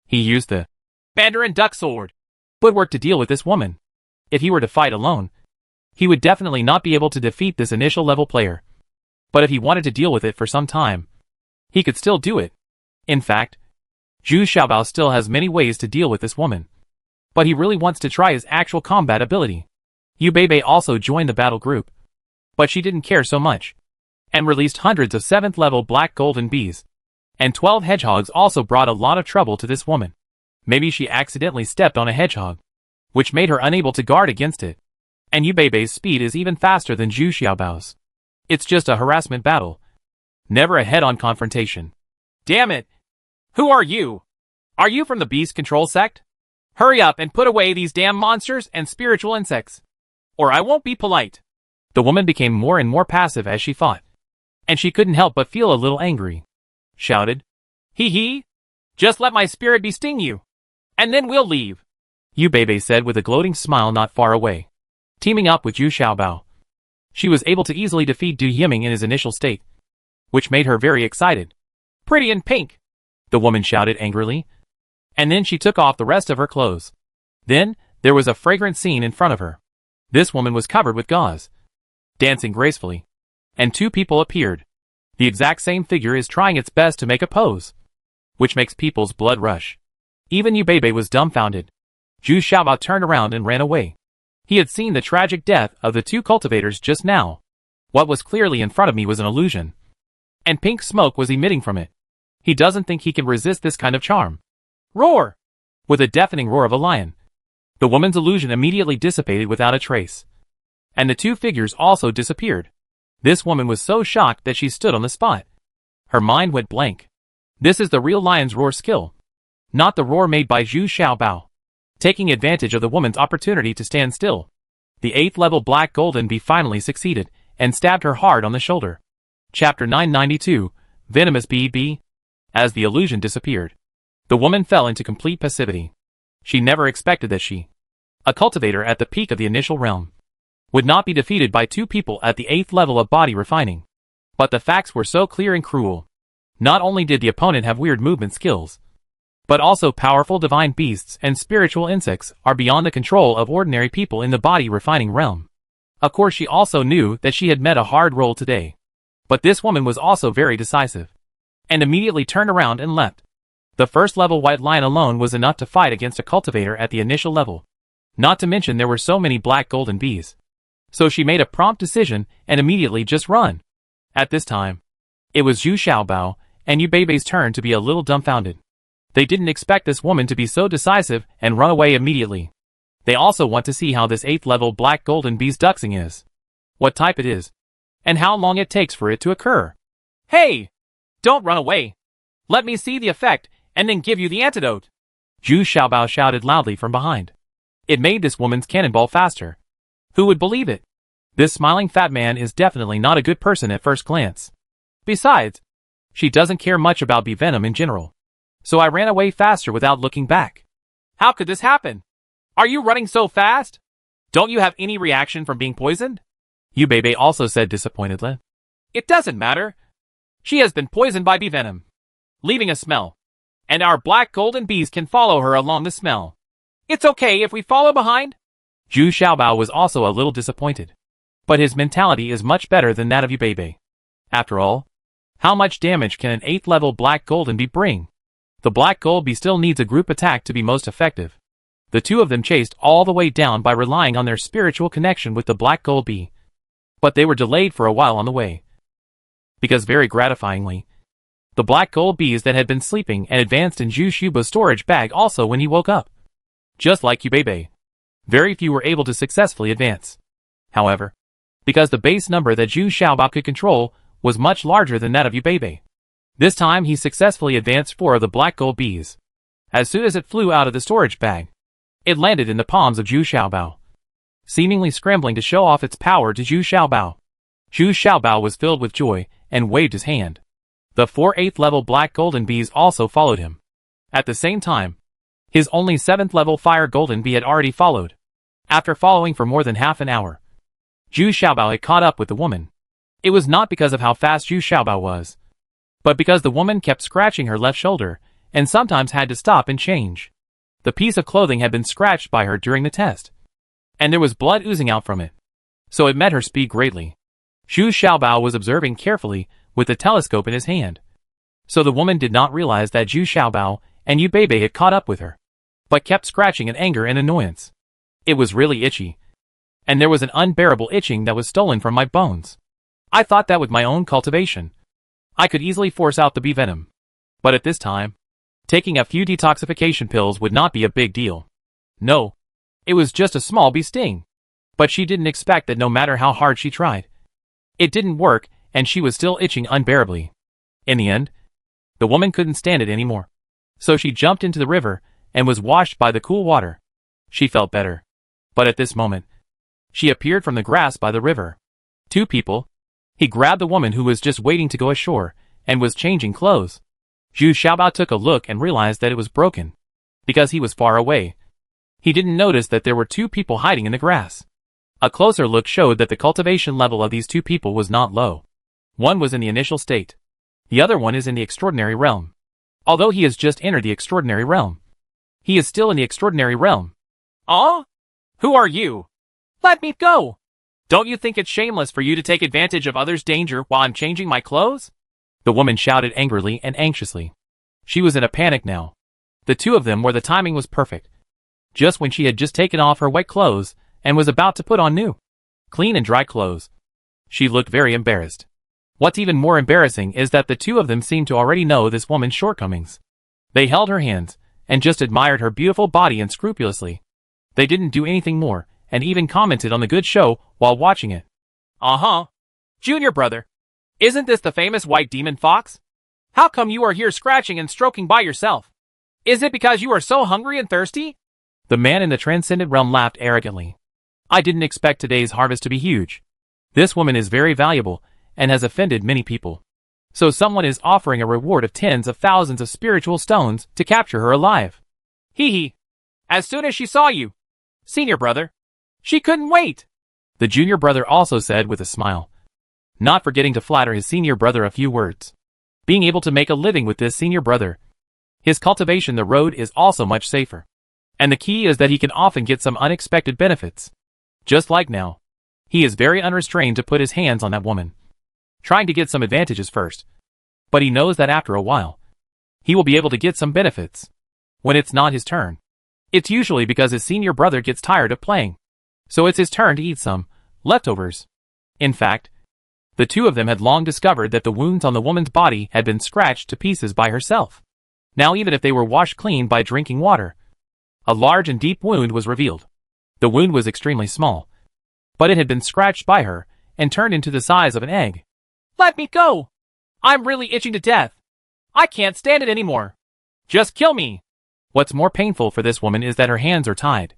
He used the Mandarin duck sword footwork to deal with this woman. If he were to fight alone, he would definitely not be able to defeat this initial level player. But if he wanted to deal with it for some time, he could still do it. In fact, Zhu Xiaobao still has many ways to deal with this woman. But he really wants to try his actual combat ability. Yubebe also joined the battle group, but she didn't care so much, and released hundreds of 7th level black golden bees. And 12 hedgehogs also brought a lot of trouble to this woman. Maybe she accidentally stepped on a hedgehog, which made her unable to guard against it. And Yubebe's speed is even faster than Zhu Xiaobao's. It's just a harassment battle, never a head-on confrontation. Damn it! Who are you? Are you from the beast control sect? Hurry up and put away these damn monsters and spiritual insects, or I won't be polite. The woman became more and more passive as she fought, and she couldn't help but feel a little angry. Shouted, Hee hee! Just let my spirit bee sting you, and then we'll leave. Yubebe said with a gloating smile not far away. Teaming up with Zhu Xiaobao, she was able to easily defeat Du Yiming in his initial state, which made her very excited. Pretty in pink, the woman shouted angrily, and then she took off the rest of her clothes. Then, there was a fragrant scene in front of her. This woman was covered with gauze, dancing gracefully, and 2 people appeared. The exact same figure is trying its best to make a pose, which makes people's blood rush. Even Yubebe was dumbfounded. Zhu Xiaobao turned around and ran away. He had seen the tragic death of the 2 cultivators just now. What was clearly in front of me was an illusion, and pink smoke was emitting from it. He doesn't think he can resist this kind of charm. Roar! With a deafening roar of a lion, the woman's illusion immediately dissipated without a trace, and the 2 figures also disappeared. This woman was so shocked that she stood on the spot. Her mind went blank. This is the real lion's roar skill, not the roar made by Zhu Xiaobao. Taking advantage of the woman's opportunity to stand still, the 8th level black golden bee finally succeeded, and stabbed her hard on the shoulder. Chapter 992, Venomous Bee. As the illusion disappeared, the woman fell into complete passivity. She never expected that she, a cultivator at the peak of the initial realm, would not be defeated by 2 people at the 8th level of body refining. But the facts were so clear and cruel. Not only did the opponent have weird movement skills, but also powerful divine beasts and spiritual insects are beyond the control of ordinary people in the body refining realm. Of course, she also knew that she had met a hard role today. But this woman was also very decisive, and immediately turned around and left. The 1st level white lion alone was enough to fight against a cultivator at the initial level. Not to mention there were so many black golden bees. So she made a prompt decision and immediately just run. At this time, it was Zhu Xiaobao and Yu Beibei's turn to be a little dumbfounded. They didn't expect this woman to be so decisive and run away immediately. They also want to see how this 8th level black golden bee's duxing is, what type it is, and how long it takes for it to occur. Hey! Don't run away. Let me see the effect, and then give you the antidote. Zhu Xiaobao shouted loudly from behind. It made this woman's cannonball faster. Who would believe it? This smiling fat man is definitely not a good person at first glance. Besides, she doesn't care much about bee venom in general. So I ran away faster without looking back. How could this happen? Are you running so fast? Don't you have any reaction from being poisoned? Yu Beibei also said disappointedly. It doesn't matter. She has been poisoned by bee venom, leaving a smell. And our black golden bees can follow her along the smell. It's okay if we follow behind? Zhu Xiaobao was also a little disappointed. But his mentality is much better than that of Yu Beibei. After all, how much damage can an 8th level black golden bee bring? The black gold bee still needs a group attack to be most effective. The two of them chased all the way down by relying on their spiritual connection with the black gold bee. But they were delayed for a while on the way. Because very gratifyingly, the black gold bees that had been sleeping and advanced in Zhu Xiaobao's storage bag also when he woke up. Just like Yu Beibei, very few were able to successfully advance. However, because the base number that Zhu Xiaobao could control was much larger than that of Yu Beibei, this time he successfully advanced 4 of the black gold bees. As soon as it flew out of the storage bag, it landed in the palms of Zhu Xiaobao, seemingly scrambling to show off its power to Zhu Xiaobao. Zhu Xiaobao was filled with joy and waved his hand. The 4 8th level black golden bees also followed him. At the same time, his only 7th level fire golden bee had already followed. After following for more than half an hour, Zhu Xiaobao had caught up with the woman. It was not because of how fast Zhu Xiaobao was, but because the woman kept scratching her left shoulder and sometimes had to stop and change. The piece of clothing had been scratched by her during the test, and there was blood oozing out from it, so it met her speed greatly. Zhu Xiaobao was observing carefully with the telescope in his hand, so the woman did not realize that Zhu Xiaobao and Yu Beibei had caught up with her, but kept scratching in anger and annoyance. It was really itchy, and there was an unbearable itching that was stolen from my bones. I thought that with my own cultivation, I could easily force out the bee venom, but at this time, taking a few detoxification pills would not be a big deal. No, it was just a small bee sting. But she didn't expect that no matter how hard she tried, it didn't work, and she was still itching unbearably. In the end, the woman couldn't stand it anymore. So she jumped into the river and was washed by the cool water. She felt better. But at this moment, she appeared from the grass by the river. 2 people. He grabbed the woman who was just waiting to go ashore and was changing clothes. Zhu Xiaobao took a look and realized that it was broken. Because he was far away, he didn't notice that there were 2 people hiding in the grass. A closer look showed that the cultivation level of these 2 people was not low. One was in the initial state. The other one is in the extraordinary realm. Although he has just entered the extraordinary realm, he is still in the extraordinary realm. Who are you? Let me go! Don't you think it's shameless for you to take advantage of others' danger while I'm changing my clothes? The woman shouted angrily and anxiously. She was in a panic now. The 2 of them where the timing was perfect. Just when she had just taken off her wet clothes and was about to put on new, clean and dry clothes. She looked very embarrassed. What's even more embarrassing is that the 2 of them seemed to already know this woman's shortcomings. They held her hands and just admired her beautiful body unscrupulously. They didn't do anything more and even commented on the good show while watching it. Junior brother, isn't this the famous white demon fox? How come you are here scratching and stroking by yourself? Is it because you are so hungry and thirsty? The man in the transcendent realm laughed arrogantly. I didn't expect today's harvest to be huge. This woman is very valuable and has offended many people. So someone is offering a reward of tens of thousands of spiritual stones to capture her alive. Hee. As soon as she saw you, senior brother, she couldn't wait. The junior brother also said with a smile, not forgetting to flatter his senior brother a few words. Being able to make a living with this senior brother, his cultivation the road is also much safer. And the key is that he can often get some unexpected benefits. Just like now, he is very unrestrained to put his hands on that woman, trying to get some advantages first. But he knows that after a while, he will be able to get some benefits. When it's not his turn, it's usually because his senior brother gets tired of playing. So it's his turn to eat some leftovers. In fact, The two of them had long discovered that the wounds on the woman's body had been scratched to pieces by herself. Now even if they were washed clean by drinking water, a large and deep wound was revealed. The wound was extremely small, but it had been scratched by her and turned into the size of an egg. Let me go! I'm really itching to death. I can't stand it anymore. Just kill me. What's more painful for this woman is that her hands are tied.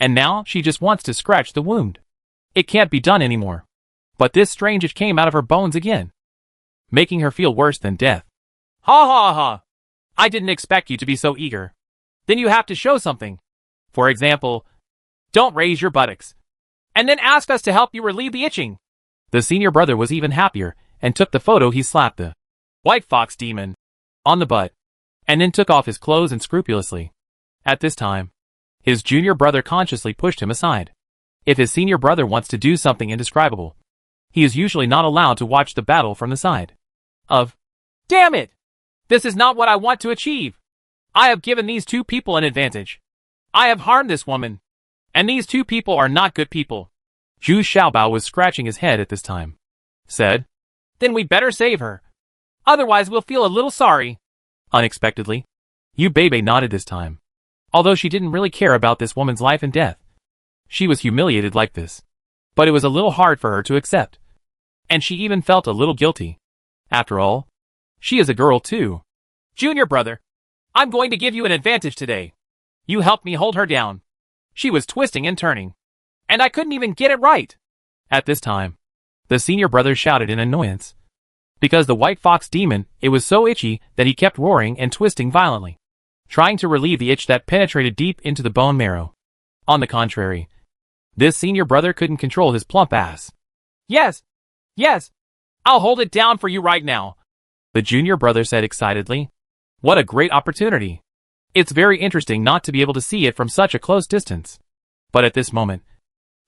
And now she just wants to scratch the wound. It can't be done anymore. But this strange itch came out of her bones again, making her feel worse than death. Ha ha ha. I didn't expect you to be so eager. Then you have to show something. For example, don't raise your buttocks. And then ask us to help you relieve the itching. The senior brother was even happier and took the photo. He slapped the white fox demon on the butt and then took off his clothes and scrupulously. At this time, his junior brother consciously pushed him aside. If his senior brother wants to do something indescribable, he is usually not allowed to watch the battle from the side of. Damn it! This is not what I want to achieve. I have given these two people an advantage. I have harmed this woman. And these two people are not good people. Zhu Xiaobao was scratching his head at this time. Said, then we better save her. Otherwise we'll feel a little sorry. Unexpectedly, Yu Bebe nodded this time. Although she didn't really care about this woman's life and death. She was humiliated like this. But it was a little hard for her to accept. And she even felt a little guilty. After all, she is a girl too. Junior brother, I'm going to give you an advantage today. You helped me hold her down. She was twisting and turning. And I couldn't even get it right. At this time, the senior brother shouted in annoyance. Because the white fox demon, it was so itchy that he kept roaring and twisting violently, trying to relieve the itch that penetrated deep into the bone marrow. On the contrary, this senior brother couldn't control his plump ass. Yes, yes, I'll hold it down for you right now, the junior brother said excitedly. What a great opportunity. It's very interesting not to be able to see it from such a close distance. But at this moment,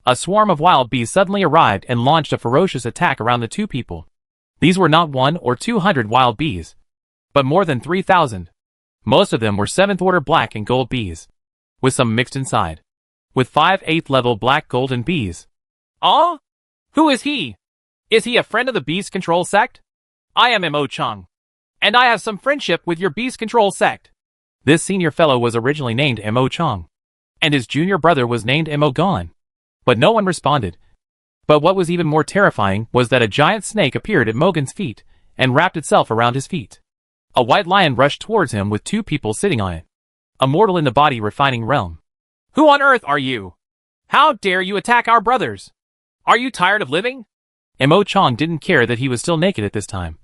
a swarm of wild bees suddenly arrived and launched a ferocious attack around the two people. These were not 100 or 200 wild bees, but more than 3,000. Most of them were 7th order black and gold bees, with some mixed inside, with 5 8th level black golden bees. Ah? Who is he? Is he a friend of the Beast Control sect? I am Mo Chang, and I have some friendship with your Beast Control sect. This senior fellow was originally named Mo Chang, and his junior brother was named Mo Gon. But no one responded. But what was even more terrifying was that a giant snake appeared at Mogan's feet and wrapped itself around his feet. A white lion rushed towards him with two people sitting on it. A mortal in the body refining realm. Who on earth are you? How dare you attack our brothers? Are you tired of living? Mo Chang didn't care that he was still naked at this time,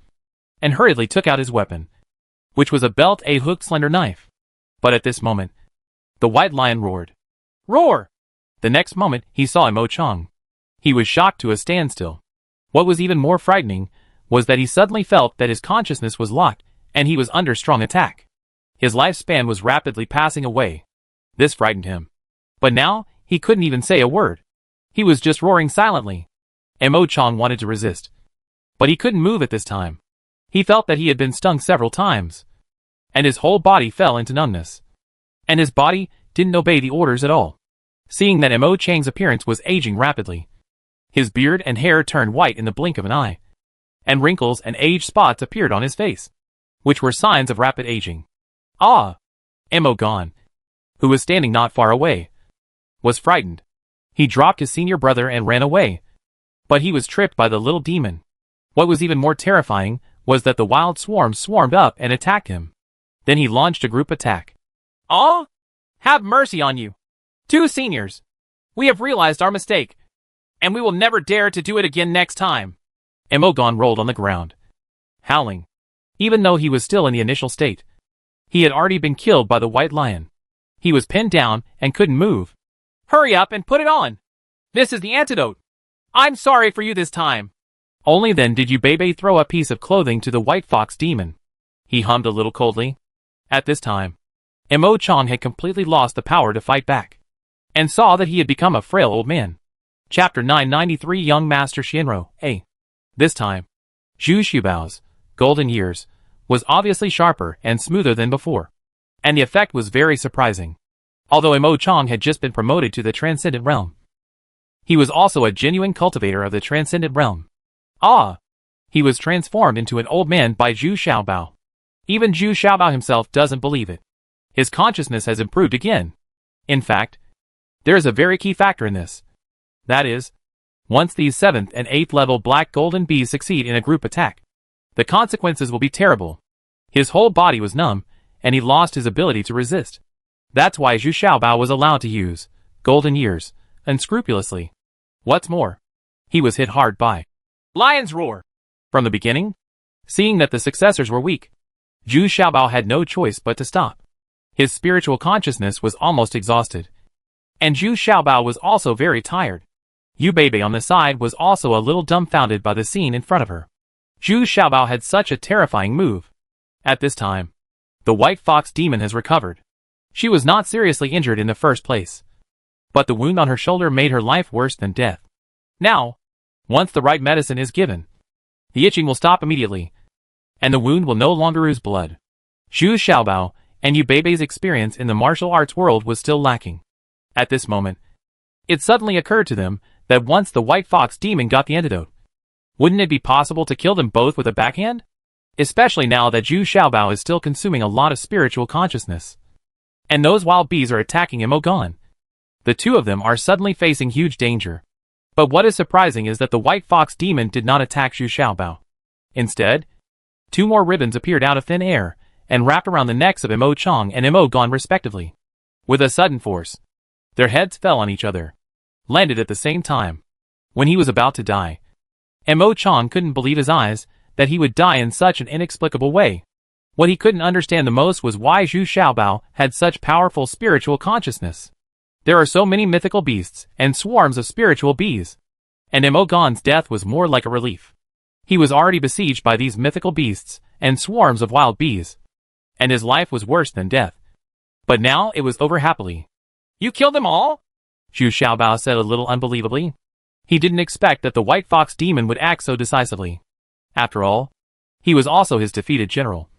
and hurriedly took out his weapon, which was a hooked slender knife. But at this moment, the white lion roared. Roar! The next moment, he saw Mo Chang. He was shocked to a standstill. What was even more frightening was that he suddenly felt that his consciousness was locked and he was under strong attack. His lifespan was rapidly passing away. This frightened him. But now, he couldn't even say a word. He was just roaring silently. Mo Chang wanted to resist, but he couldn't move at this time. He felt that he had been stung several times, and his whole body fell into numbness. And his body didn't obey the orders at all. Seeing that Mo Chang's appearance was aging rapidly, his beard and hair turned white in the blink of an eye, and wrinkles and age spots appeared on his face, which were signs of rapid aging. Ah! Mo Gon, who was standing not far away, was frightened. He dropped his senior brother and ran away, but he was tripped by the little demon. What was even more terrifying was that the wild swarm swarmed up and attacked him. Then he launched a group attack. Ah! Have mercy on you. Two seniors. We have realized our mistake, and we will never dare to do it again next time. Mo Gon rolled on the ground, howling. Even though he was still in the initial state, he had already been killed by the white lion. He was pinned down and couldn't move. Hurry up and put it on. This is the antidote. I'm sorry for you this time. Only then did Yu Bebe throw a piece of clothing to the white fox demon. He hummed a little coldly. At this time, Mo Chang had completely lost the power to fight back, and saw that he had become a frail old man. Chapter 993 Young Master Xianro, A. This time, Zhu Xiaobao's golden years was obviously sharper and smoother than before, and the effect was very surprising. Although Mo Chang had just been promoted to the Transcendent Realm, he was also a genuine cultivator of the Transcendent Realm. Ah! He was transformed into an old man by Zhu Xiaobao. Even Zhu Xiaobao himself doesn't believe it. His consciousness has improved again. In fact, there is a very key factor in this. That is, once these 7th and 8th level black golden bees succeed in a group attack, the consequences will be terrible. His whole body was numb, and he lost his ability to resist. That's why Zhu Xiaobao was allowed to use golden years unscrupulously. What's more, he was hit hard by Lion's roar. From the beginning, seeing that the successors were weak, Zhu Xiaobao had no choice but to stop. His spiritual consciousness was almost exhausted, and Zhu Xiaobao was also very tired. Yu Beibei on the side was also a little dumbfounded by the scene in front of her. Zhu Xiaobao had such a terrifying move. At this time, the white fox demon has recovered. She was not seriously injured in the first place, but the wound on her shoulder made her life worse than death. Now, once the right medicine is given, the itching will stop immediately, and the wound will no longer ooze blood. Zhu Xiaobao and Yu Beibei's experience in the martial arts world was still lacking. At this moment, it suddenly occurred to them that once the white fox demon got the antidote, wouldn't it be possible to kill them both with a backhand? Especially now that Zhu Xiaobao is still consuming a lot of spiritual consciousness. And those wild bees are attacking Imogon. The two of them are suddenly facing huge danger. But what is surprising is that the white fox demon did not attack Zhu Xiaobao. Instead, 2 more ribbons appeared out of thin air and wrapped around the necks of Imo Chong and Imogon respectively. With a sudden force, their heads fell on each other, landed at the same time. When he was about to die, Imo Chong couldn't believe his eyes that he would die in such an inexplicable way. What he couldn't understand the most was why Zhu Xiaobao had such powerful spiritual consciousness. There are so many mythical beasts and swarms of spiritual bees, and Imogon's death was more like a relief. He was already besieged by these mythical beasts and swarms of wild bees, and his life was worse than death. But now it was over happily. You killed them all? Zhu Xiaobao said a little unbelievably. He didn't expect that the white fox demon would act so decisively. After all, he was also his defeated general.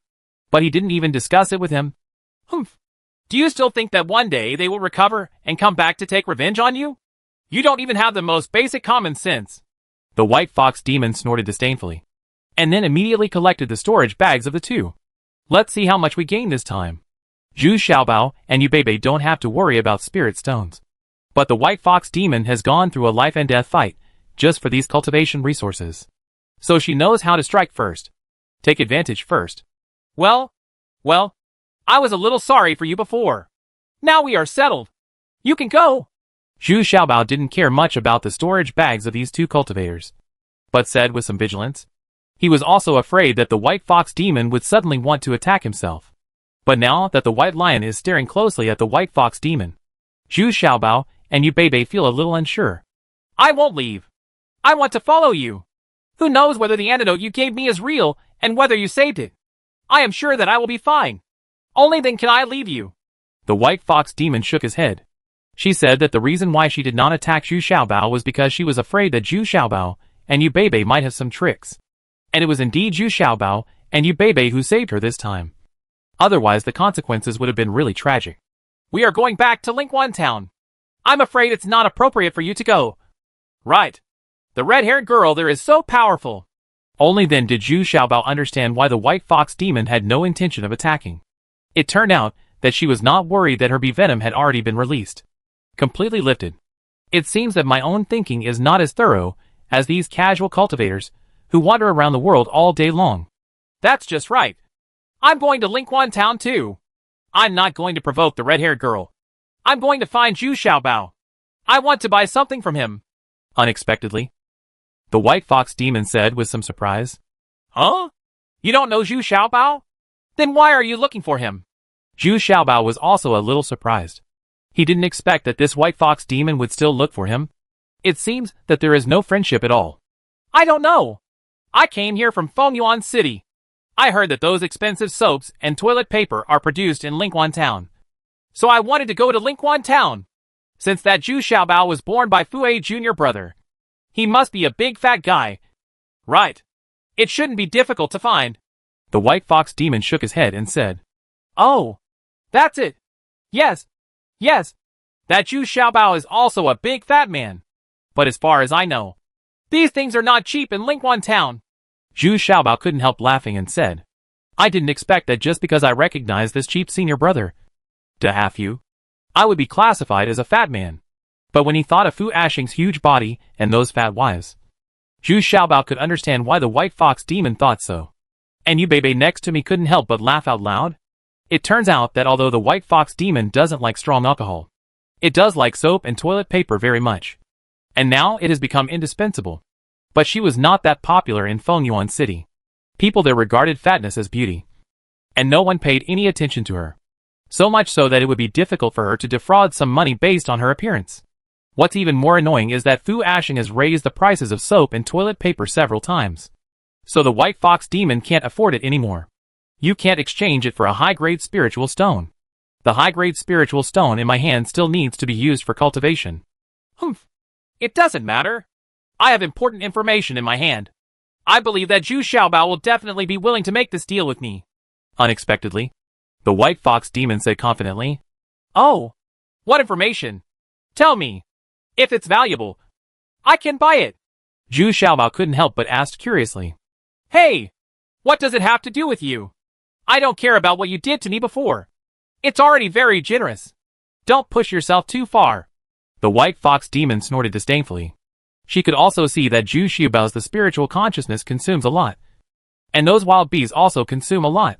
But he didn't even discuss it with him. Humph. Do you still think that one day they will recover and come back to take revenge on you? You don't even have the most basic common sense. The white fox demon snorted disdainfully, and then immediately collected the storage bags of the two. Let's see how much we gain this time. Zhu Xiaobao and Yu Beibei don't have to worry about spirit stones. But the white fox demon has gone through a life and death fight just for these cultivation resources. So she knows how to strike first. Take advantage first. Well, I was a little sorry for you before. Now we are settled. You can go. Zhu Xiaobao didn't care much about the storage bags of these two cultivators, but said with some vigilance. He was also afraid that the white fox demon would suddenly want to attack himself. But now that the white lion is staring closely at the white fox demon, Zhu Xiaobao and Yu Beibei feel a little unsure. I won't leave. I want to follow you. Who knows whether the antidote you gave me is real and whether you saved it? I am sure that I will be fine. Only then can I leave you. The white fox demon shook his head. She said that the reason why she did not attack Zhu Xiaobao was because she was afraid that Zhu Xiaobao and Yu Beibei might have some tricks. And it was indeed Zhu Xiaobao and Yu Beibei who saved her this time. Otherwise the consequences would have been really tragic. We are going back to Lingquan Town. I'm afraid it's not appropriate for you to go. Right. The red-haired girl there is so powerful. Only then did Zhu Xiaobao understand why the white fox demon had no intention of attacking. It turned out that she was not worried that her bee venom had already been released. Completely lifted. It seems that my own thinking is not as thorough as these casual cultivators who wander around the world all day long. That's just right. I'm going to Lingquan Town too. I'm not going to provoke the red-haired girl. I'm going to find Zhu Xiaobao. I want to buy something from him. Unexpectedly, the white fox demon said with some surprise. Huh? You don't know Zhu Xiaobao? Then why are you looking for him? Zhu Xiaobao was also a little surprised. He didn't expect that this white fox demon would still look for him. It seems that there is no friendship at all. I don't know. I came here from Fengyuan City. I heard that those expensive soaps and toilet paper are produced in Lingquan Town. So I wanted to go to Lingquan Town. Since that Zhu Xiaobao was born by Fue Jr. brother. He must be a big fat guy. Right. It shouldn't be difficult to find. The white fox demon shook his head and said, Oh, that's it. Yes. That Zhu Xiaobao is also a big fat man. But as far as I know, These things are not cheap in Lingquan Town. Zhu Xiaobao couldn't help laughing and said, I didn't expect that just because I recognized this cheap senior brother to have you, I would be classified as a fat man. But when he thought of Fu Ashing's huge body and those fat wives, Zhu Xiaobao could understand why the white fox demon thought so. And Yu Bebe next to me couldn't help but laugh out loud. It turns out that although the white fox demon doesn't like strong alcohol, it does like soap and toilet paper very much. And now it has become indispensable. But she was not that popular in Fengyuan City. People there regarded fatness as beauty. And no one paid any attention to her. So much so that it would be difficult for her to defraud some money based on her appearance. What's even more annoying is that Fu Ashing has raised the prices of soap and toilet paper several times. So the white fox demon can't afford it anymore. You can't exchange it for a high-grade spiritual stone. The high-grade spiritual stone in my hand still needs to be used for cultivation. Humph. It doesn't matter. I have important information in my hand. I believe that Zhu Xiaobao will definitely be willing to make this deal with me. Unexpectedly, the white fox demon said confidently. Oh, what information? Tell me. If it's valuable, I can buy it. Zhu Xiaobao couldn't help but ask curiously. Hey, what does it have to do with you? I don't care about what you did to me before. It's already very generous. Don't push yourself too far. The white fox demon snorted disdainfully. She could also see that Zhu Xiaobao's the spiritual consciousness consumes a lot. And those wild bees also consume a lot.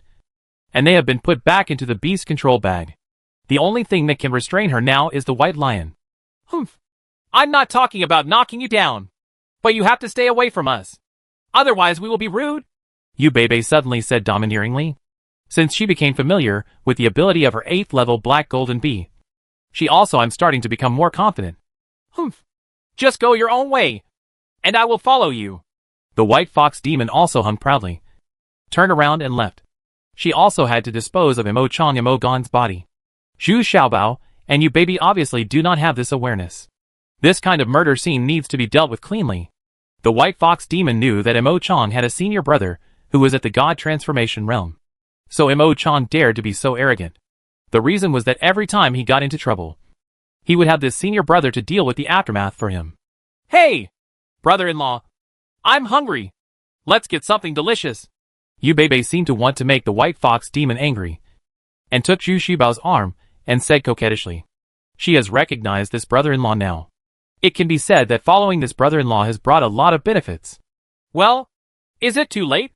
And they have been put back into the beast control bag. The only thing that can restrain her now is the white lion. Humph. I'm not talking about knocking you down. But you have to stay away from us. Otherwise we will be rude. Yu Bebe suddenly said domineeringly. Since she became familiar with the ability of her 8th level black golden bee, I'm starting to become more confident. Humph. Just go your own way. And I will follow you. The white fox demon also hummed proudly, turned around and left. She also had to dispose of Imo Chong Imo Gon's body. Zhu Xiaobao and Yu Bebe obviously do not have this awareness. This kind of murder scene needs to be dealt with cleanly. The white fox demon knew that Imo Chong had a senior brother who was at the god transformation realm. So Imo Chong dared to be so arrogant. The reason was that every time he got into trouble, he would have this senior brother to deal with the aftermath for him. Hey, brother-in-law, I'm hungry. Let's get something delicious. Yu Bebe seemed to want to make the white fox demon angry, and took Zhu Xiaobao's arm and said coquettishly, she has recognized this brother-in-law now. It can be said that following this brother-in-law has brought a lot of benefits. Well, is it too late?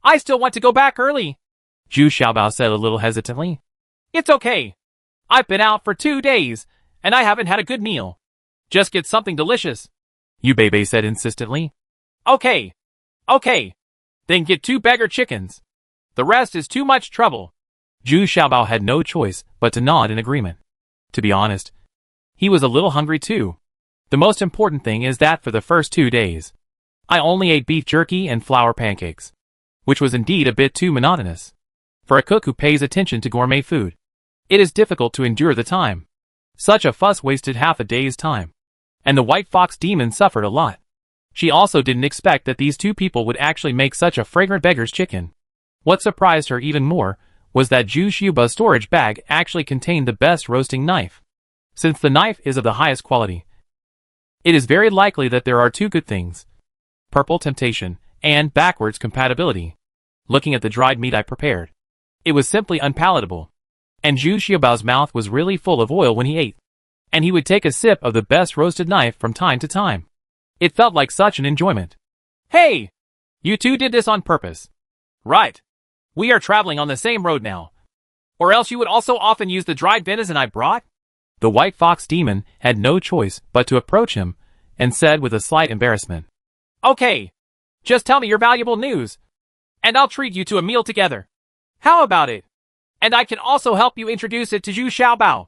I still want to go back early. Zhu Xiaobao said a little hesitantly. It's okay. I've been out for 2 days, and I haven't had a good meal. Just get something delicious. Yu Bebe said insistently. Okay. Then get 2 beggar chickens. The rest is too much trouble. Zhu Xiaobao had no choice but to nod in agreement. To be honest, he was a little hungry too. The most important thing is that for the first 2 days, I only ate beef jerky and flour pancakes, which was indeed a bit too monotonous. For a cook who pays attention to gourmet food, it is difficult to endure the time. Such a fuss wasted half a day's time. And the white fox demon suffered a lot. She also didn't expect that these 2 people would actually make such a fragrant beggar's chicken. What surprised her even more was that Zhu Xiaobao's storage bag actually contained the best roasting knife. Since the knife is of the highest quality, it is very likely that there are 2 good things: purple temptation and backwards compatibility. Looking at the dried meat I prepared, it was simply unpalatable. And Zhu Xiaobao's mouth was really full of oil when he ate. And he would take a sip of the best roasted knife from time to time. It felt like such an enjoyment. Hey! You 2 did this on purpose. Right. We are traveling on the same road now. Or else you would also often use the dried venison I brought? The white fox demon had no choice but to approach him, and said with a slight embarrassment. Okay. Just tell me your valuable news, and I'll treat you to a meal together. How about it? And I can also help you introduce it to Zhu Xiaobao.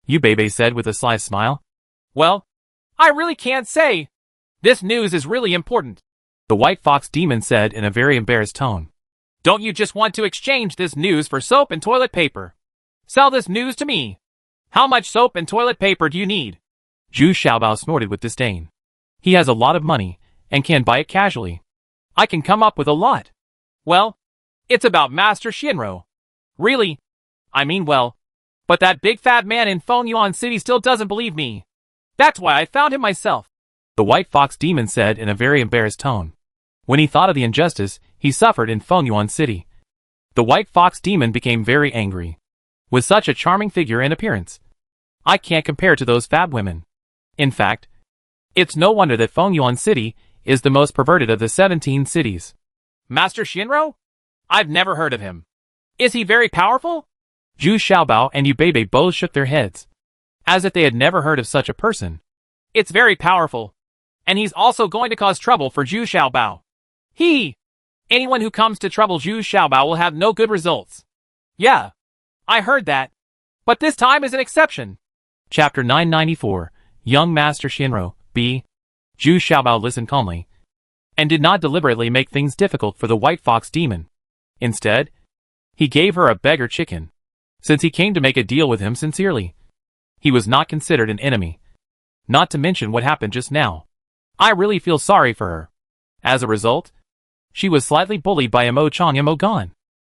Yu Bebe said with a sly smile. Well, I really can't say. This news is really important. The white fox demon said in a very embarrassed tone. Don't you just want to exchange this news for soap and toilet paper? Sell this news to me. How much soap and toilet paper do you need? Zhu Xiaobao snorted with disdain. He has a lot of money, and can buy it casually. I can come up with a lot. Well, it's about Master Shinro. Really? But that big fat man in Fengyuan City still doesn't believe me. That's why I found him myself. the White Fox Demon said in a very embarrassed tone. When he thought of the injustice he suffered in Fengyuan City, the White Fox Demon became very angry. With such a charming figure and appearance, I can't compare to those fab women. In fact, it's no wonder that Fengyuan City is the most perverted of the 17 cities. Master Shinro? I've never heard of him. Is he very powerful? Zhu Xiaobao and Yu Beibei both shook their heads, as if they had never heard of such a person. It's very powerful. And he's also going to cause trouble for Zhu Xiaobao. Anyone who comes to trouble Zhu Xiaobao will have no good results. Yeah, I heard that. But this time is an exception. Chapter 994, Young Master Shinro, B. Zhu Xiaobao listened calmly, and did not deliberately make things difficult for the White Fox Demon. Instead, he gave her a beggar chicken, since he came to make a deal with him sincerely. He was not considered an enemy. Not to mention what happened just now. I really feel sorry for her. As a result, she was slightly bullied by Imo-chan Imo-gon.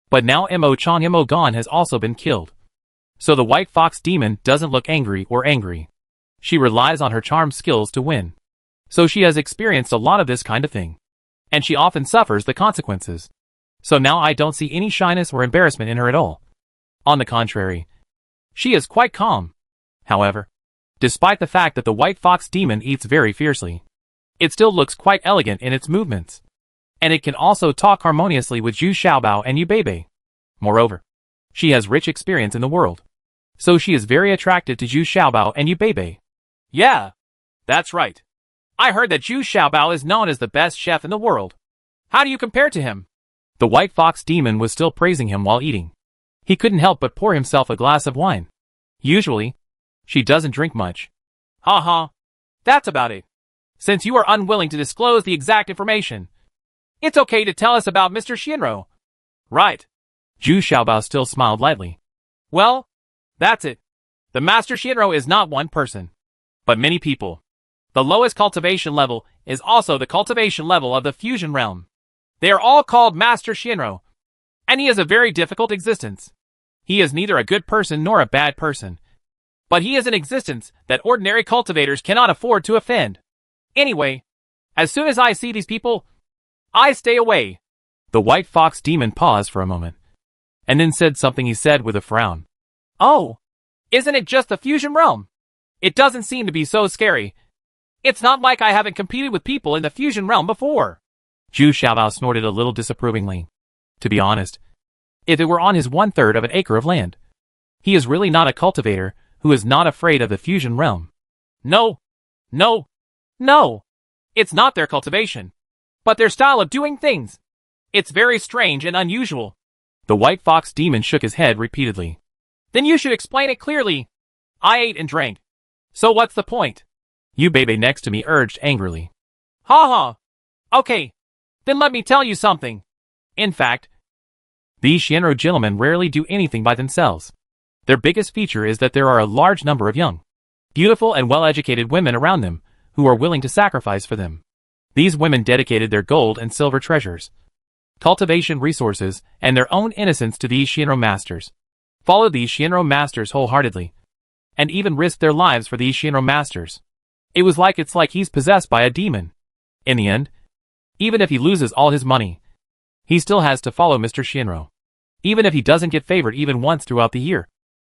But now Imo-chan Imo-gon has also been killed. So the White Fox Demon doesn't look angry or angry. She relies on her charm skills to win. So she has experienced a lot of this kind of thing. And she often suffers the consequences. So now I don't see any shyness or embarrassment in her at all. On the contrary, she is quite calm. However, despite the fact that the White Fox Demon eats very fiercely, it still looks quite elegant in its movements. And it can also talk harmoniously with Zhu Xiaobao and Yu Beibei. Moreover, she has rich experience in the world. So she is very attracted to Zhu Xiaobao and Yu Beibei. Yeah, that's right. I heard that Zhu Xiaobao is known as the best chef in the world. How do you compare to him? The White Fox Demon was still praising him while eating. He couldn't help but pour himself a glass of wine. Usually, she doesn't drink much. That's about it. Since you are unwilling to disclose the exact information, it's okay to tell us about Mr. Shinro. Right. Zhu Xiaobao still smiled lightly. Well, that's it. The Master Shinro is not one person, but many people. The lowest cultivation level is also the cultivation level of the fusion realm. They are all called Master Shinro, and he has a very difficult existence. He is neither a good person nor a bad person, but he is an existence that ordinary cultivators cannot afford to offend. Anyway, as soon as I see these people, I stay away. The White Fox Demon paused for a moment, and then said something he said with a frown. Oh, isn't it just the fusion realm? It doesn't seem to be so scary. It's not like I haven't competed with people in the fusion realm before. Zhu Xiaobao snorted a little disapprovingly. To be honest, if it were on his 1/3 of an acre of land, he is really not a cultivator who is not afraid of the fusion realm. No. It's not their cultivation, but their style of doing things. It's very strange and unusual. The White Fox Demon shook his head repeatedly. Then you should explain it clearly. I ate and drank. So what's the point? Yu Beibei next to me urged angrily. Okay. Then let me tell you something. In fact, these Shinro gentlemen rarely do anything by themselves. Their biggest feature is that there are a large number of young, beautiful and well-educated women around them who are willing to sacrifice for them. These women dedicated their gold and silver treasures, cultivation resources, and their own innocence to these Shinro masters, followed these Shinro masters wholeheartedly, and even risked their lives for these Shinro masters. It's like he's possessed by a demon. In the end, even if he loses all his money, he still has to follow Mr. Shinro. Even if he doesn't get favored even once throughout the year,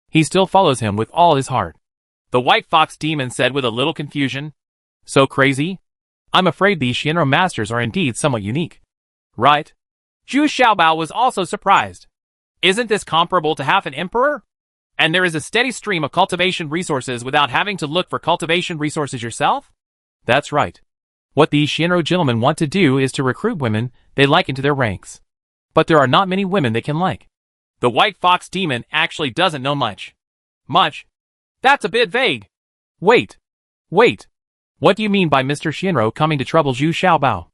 he still follows him with all his heart. The White Fox Demon said with a little confusion. So crazy? I'm afraid these Shinro masters are indeed somewhat unique. Right. Zhu Xiaobao was also surprised. Isn't this comparable to half an emperor? And there is a steady stream of cultivation resources without having to look for cultivation resources yourself? That's right. What these Shinro gentlemen want to do is to recruit women they like into their ranks. But there are not many women they can like. The White Fox Demon actually doesn't know much. Much? That's a bit vague. Wait. What do you mean by Mr. Shinro coming to trouble Zhu Xiaobao?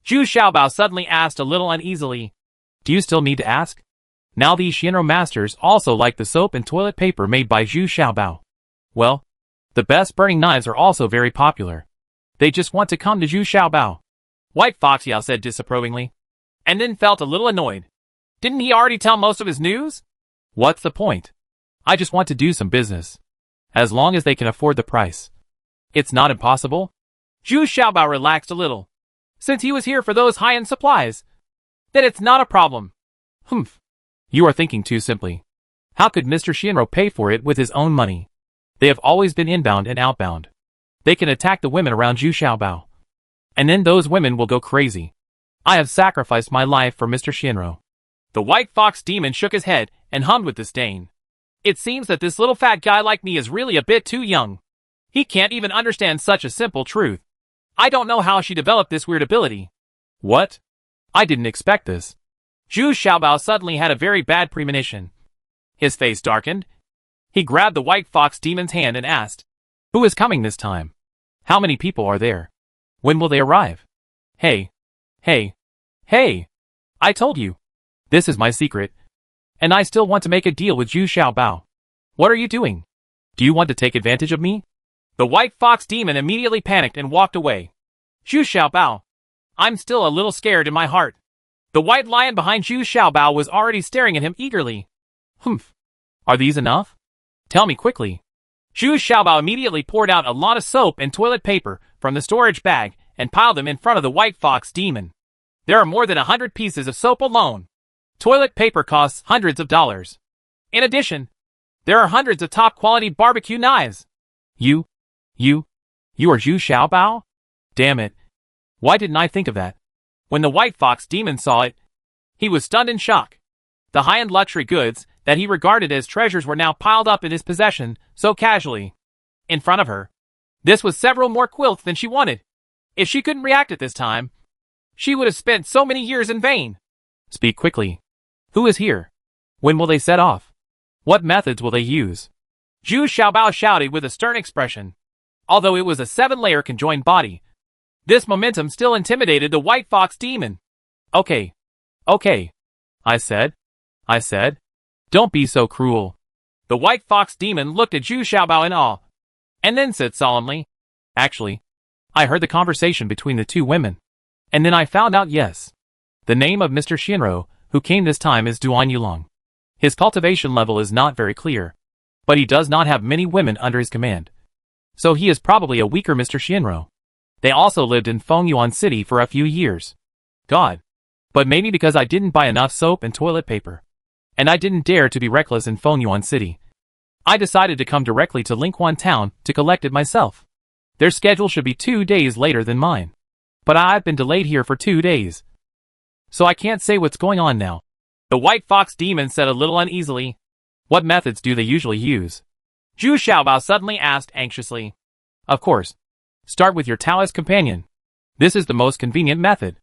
Zhu Xiaobao suddenly asked a little uneasily. Do you still need to ask? Now these Shinro masters also like the soap and toilet paper made by Zhu Xiaobao. Well, the best burning knives are also very popular. They just want to come to Zhu Xiaobao. White Fox Yao said disapprovingly, and then felt a little annoyed. Didn't he already tell most of his news? What's the point? I just want to do some business. As long as they can afford the price. It's not impossible. Zhu Xiaobao relaxed a little. Since he was here for those high-end supplies, then it's not a problem. Humph. You are thinking too simply. How could Mr. Shinro pay for it with his own money? They have always been inbound and outbound. They can attack the women around Zhu Xiaobao. And then those women will go crazy. I have sacrificed my life for Mr. Shinro. The white fox demon shook his head and hummed with disdain. It seems that this little fat guy like me is really a bit too young. He can't even understand such a simple truth. I don't know how she developed this weird ability. What? I didn't expect this. Zhu Xiaobao suddenly had a very bad premonition. His face darkened. He grabbed the white fox demon's hand and asked, Who is coming this time? How many people are there? When will they arrive? Hey. I told you. This is my secret. And I still want to make a deal with Zhu Xiaobao. What are you doing? Do you want to take advantage of me? The white fox demon immediately panicked and walked away. Zhu Xiaobao. I'm still a little scared in my heart. The white lion behind Zhu Xiaobao was already staring at him eagerly. Humph. Are these enough? Tell me quickly. Zhu Xiaobao immediately poured out a lot of soap and toilet paper from the storage bag and piled them in front of the white fox demon. There are more than 100 pieces of soap alone. Toilet paper costs hundreds of dollars. In addition, there are hundreds of top-quality barbecue knives. You are Zhu Xiaobao? Damn it. Why didn't I think of that? When the white fox demon saw it, he was stunned in shock. The high-end luxury goods that he regarded as treasures were now piled up in his possession so casually. In front of her. This was several more quilts than she wanted. If she couldn't react at this time, she would have spent so many years in vain. Speak quickly. Who is here? When will they set off? What methods will they use? Zhu Xiaobao shouted with a stern expression. Although it was a 7-layer conjoined body, this momentum still intimidated the white fox demon. Okay. I said. Don't be so cruel. The white fox demon looked at Zhu Xiaobao in awe, and then said solemnly, Actually, I heard the conversation between the two women. And then I found out yes. The name of Mr. Shinro, who came this time, is Duan Yulong. His cultivation level is not very clear, but he does not have many women under his command. So he is probably a weaker Mr. Shinro. They also lived in Fengyuan City for a few years. God. But maybe because I didn't buy enough soap and toilet paper. And I didn't dare to be reckless in Fengyuan City. I decided to come directly to Linquan Town to collect it myself. Their schedule should be 2 days later than mine. But I've been delayed here for 2 days. So I can't say what's going on now. The white fox demon said a little uneasily. What methods do they usually use? Zhu Xiaobao suddenly asked anxiously. Of course. Start with your Taoist companion. This is the most convenient method.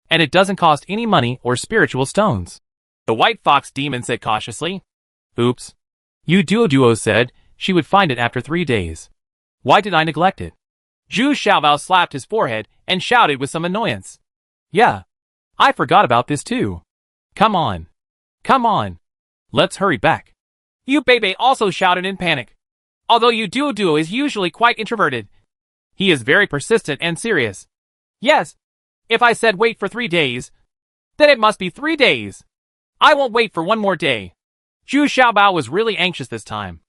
And it doesn't cost any money or spiritual stones. The white fox demon said cautiously. Oops. Yu Duo said she would find it after 3 days. Why did I neglect it? Zhu Xiaobao slapped his forehead and shouted with some annoyance. Yeah. I forgot about this too. Come on. Let's hurry back. Yu Beibei also shouted in panic. Although Yu Duo is usually quite introverted, he is very persistent and serious. Yes. If I said wait for 3 days, then it must be 3 days. I won't wait for 1 more day. Zhu Xiaobao was really anxious this time,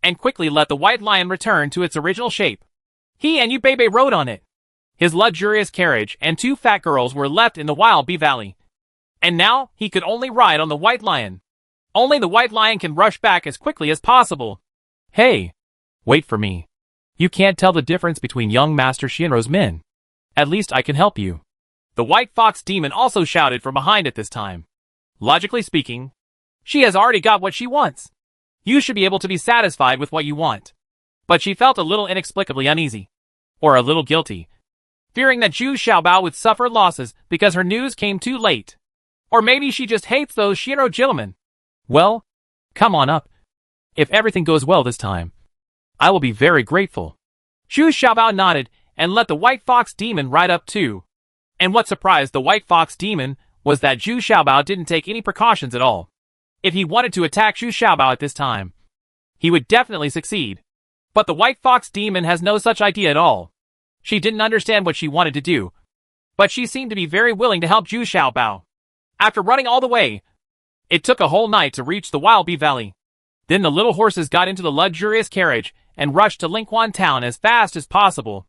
and quickly let the white lion return to its original shape. He and Yu Beibei rode on it. His luxurious carriage and 2 fat girls were left in the Wild Bee Valley. And now he could only ride on the white lion. Only the white lion can rush back as quickly as possible. Hey! Wait for me. You can't tell the difference between young Master Shinro's men. At least I can help you. The white fox demon also shouted from behind at this time. Logically speaking, she has already got what she wants. You should be able to be satisfied with what you want. But she felt a little inexplicably uneasy. Or a little guilty. Fearing that Zhu Xiaobao would suffer losses because her news came too late. Or maybe she just hates those Shinro gentlemen. Well, come on up. If everything goes well this time, I will be very grateful. Zhu Xiaobao nodded and let the white fox demon ride up too. And what surprised the white fox demon was that Zhu Xiaobao didn't take any precautions at all. If he wanted to attack Zhu Xiaobao at this time, he would definitely succeed. But the white fox demon has no such idea at all. She didn't understand what she wanted to do, but she seemed to be very willing to help Zhu Xiaobao. After running all the way, it took a whole night to reach the Wild Bee Valley. Then the little horses got into the luxurious carriage and rushed to Linquan Town as fast as possible.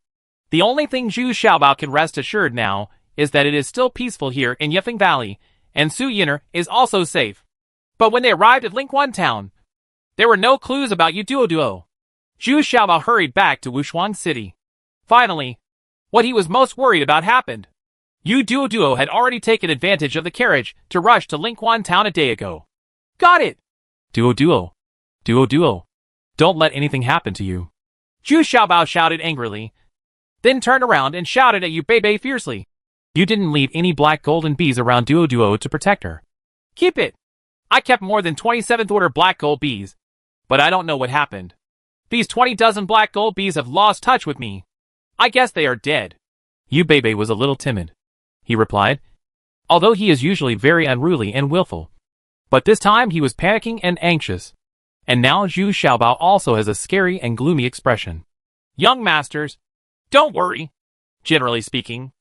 The only thing Zhu Xiaobao can rest assured now is that it is still peaceful here in Yifeng Valley, and Su Yin'er is also safe. But when they arrived at Lingquan town, there were no clues about Yu Duoduo. Zhu Xiaobao hurried back to Wushuang City. Finally, what he was most worried about happened. Yu Duoduo had already taken advantage of the carriage to rush to Lingquan town a day ago. Got it! Duoduo. Duoduo. Don't let anything happen to you. Zhu Xiaobao shouted angrily, then turned around and shouted at Yu Beibei fiercely. You didn't leave any black golden bees around Duoduo to protect her. Keep it! I kept more than 27th order black gold bees, but I don't know what happened. These 20 dozen black gold bees have lost touch with me. I guess they are dead. Yu Beibei was a little timid. He replied, although he is usually very unruly and willful. But this time he was panicking and anxious. And now Zhu Xiaobao also has a scary and gloomy expression. Young masters, don't worry. Generally speaking,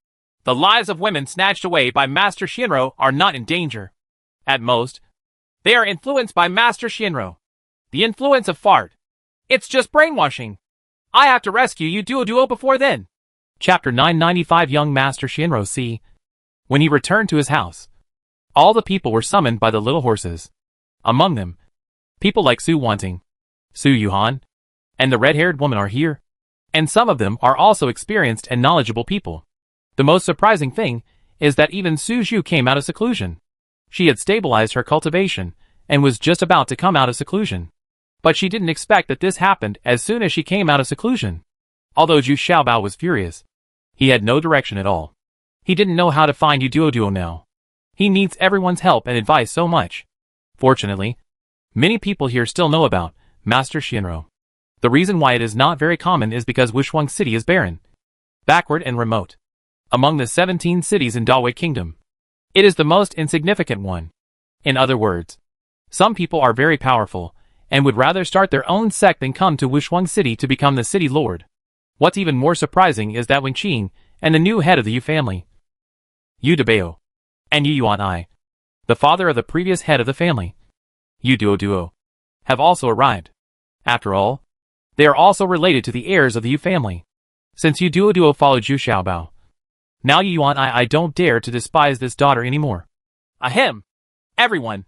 the lives of women snatched away by Master Shinro are not in danger. At most, they are influenced by Master Shinro. The influence of fart. It's just brainwashing. I have to rescue Yu Duoduo before then. Chapter 995 Young Master Shinro C. When he returned to his house, all the people were summoned by the little horses. Among them, people like Su Wanting, Su Yuhan, and the red-haired woman are here. And some of them are also experienced and knowledgeable people. The most surprising thing is that even Su Zhu came out of seclusion. She had stabilized her cultivation and was just about to come out of seclusion. But she didn't expect that this happened as soon as she came out of seclusion. Although Zhu Xiaobao was furious, he had no direction at all. He didn't know how to find Yu Duoduo now. He needs everyone's help and advice so much. Fortunately, many people here still know about Master Shinro. The reason why it is not very common is because Wushuang City is barren, backward and remote. Among the 17 cities in Dawei Kingdom, it is the most insignificant one. In other words, some people are very powerful and would rather start their own sect than come to Wushuang City to become the city lord. What's even more surprising is that Wen Qing and the new head of the Yu family, Yu Debao, and Yu Yuan, the father of the previous head of the family, Yu Duoduo, have also arrived. After all, they are also related to the heirs of the Yu family. Since Yu Duoduo followed Zhu Xiaobao, now Yu Yuan I don't dare to despise this daughter anymore. Ahem. Everyone.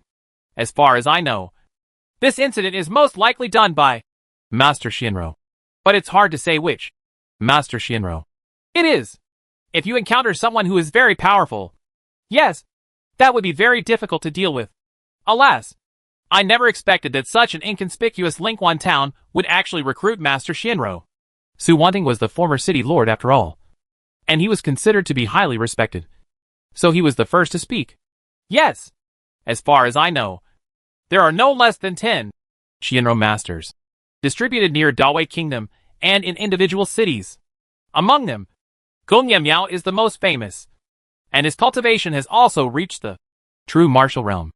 As far as I know, this incident is most likely done by Master Shinro. But it's hard to say which. Master Shinro. It is. If you encounter someone who is very powerful, yes, that would be very difficult to deal with. Alas, I never expected that such an inconspicuous Lingquan town would actually recruit Master Shinro. Su Wanting was the former city lord after all, and he was considered to be highly respected. So he was the first to speak. Yes. As far as I know, there are no less than 10 Shinro masters distributed near Dawei Kingdom and in individual cities. Among them, Gong Yamyao is the most famous, and his cultivation has also reached the true martial realm.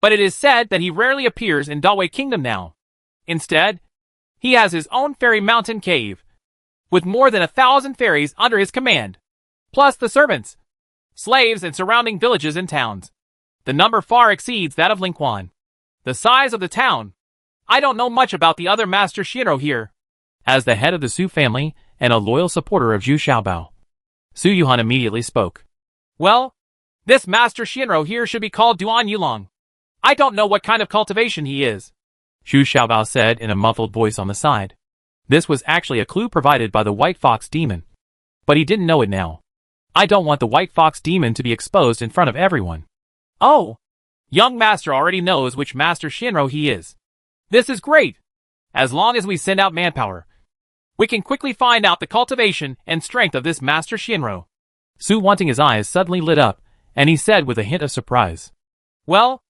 But it is said that he rarely appears in Dawei Kingdom now. Instead, he has his own fairy mountain cave, with more than 1,000 fairies under his command, plus the servants, slaves, and surrounding villages and towns. The number far exceeds that of Lingquan. The size of the town. I don't know much about the other Master Shinro here. As the head of the Su family and a loyal supporter of Zhu Xiaobao, Su Yuhan immediately spoke. Well, this Master Shinro here should be called Duan Yulong. I don't know what kind of cultivation he is, Zhu Xiaobao said in a muffled voice on the side. This was actually a clue provided by the White Fox Demon. But he didn't know it now. I don't want the White Fox Demon to be exposed in front of everyone. Oh, young master already knows which Master Shinro he is. This is great. As long as we send out manpower, we can quickly find out the cultivation and strength of this Master Shinro. Su Wanting, his eyes suddenly lit up, and he said with a hint of surprise. Well,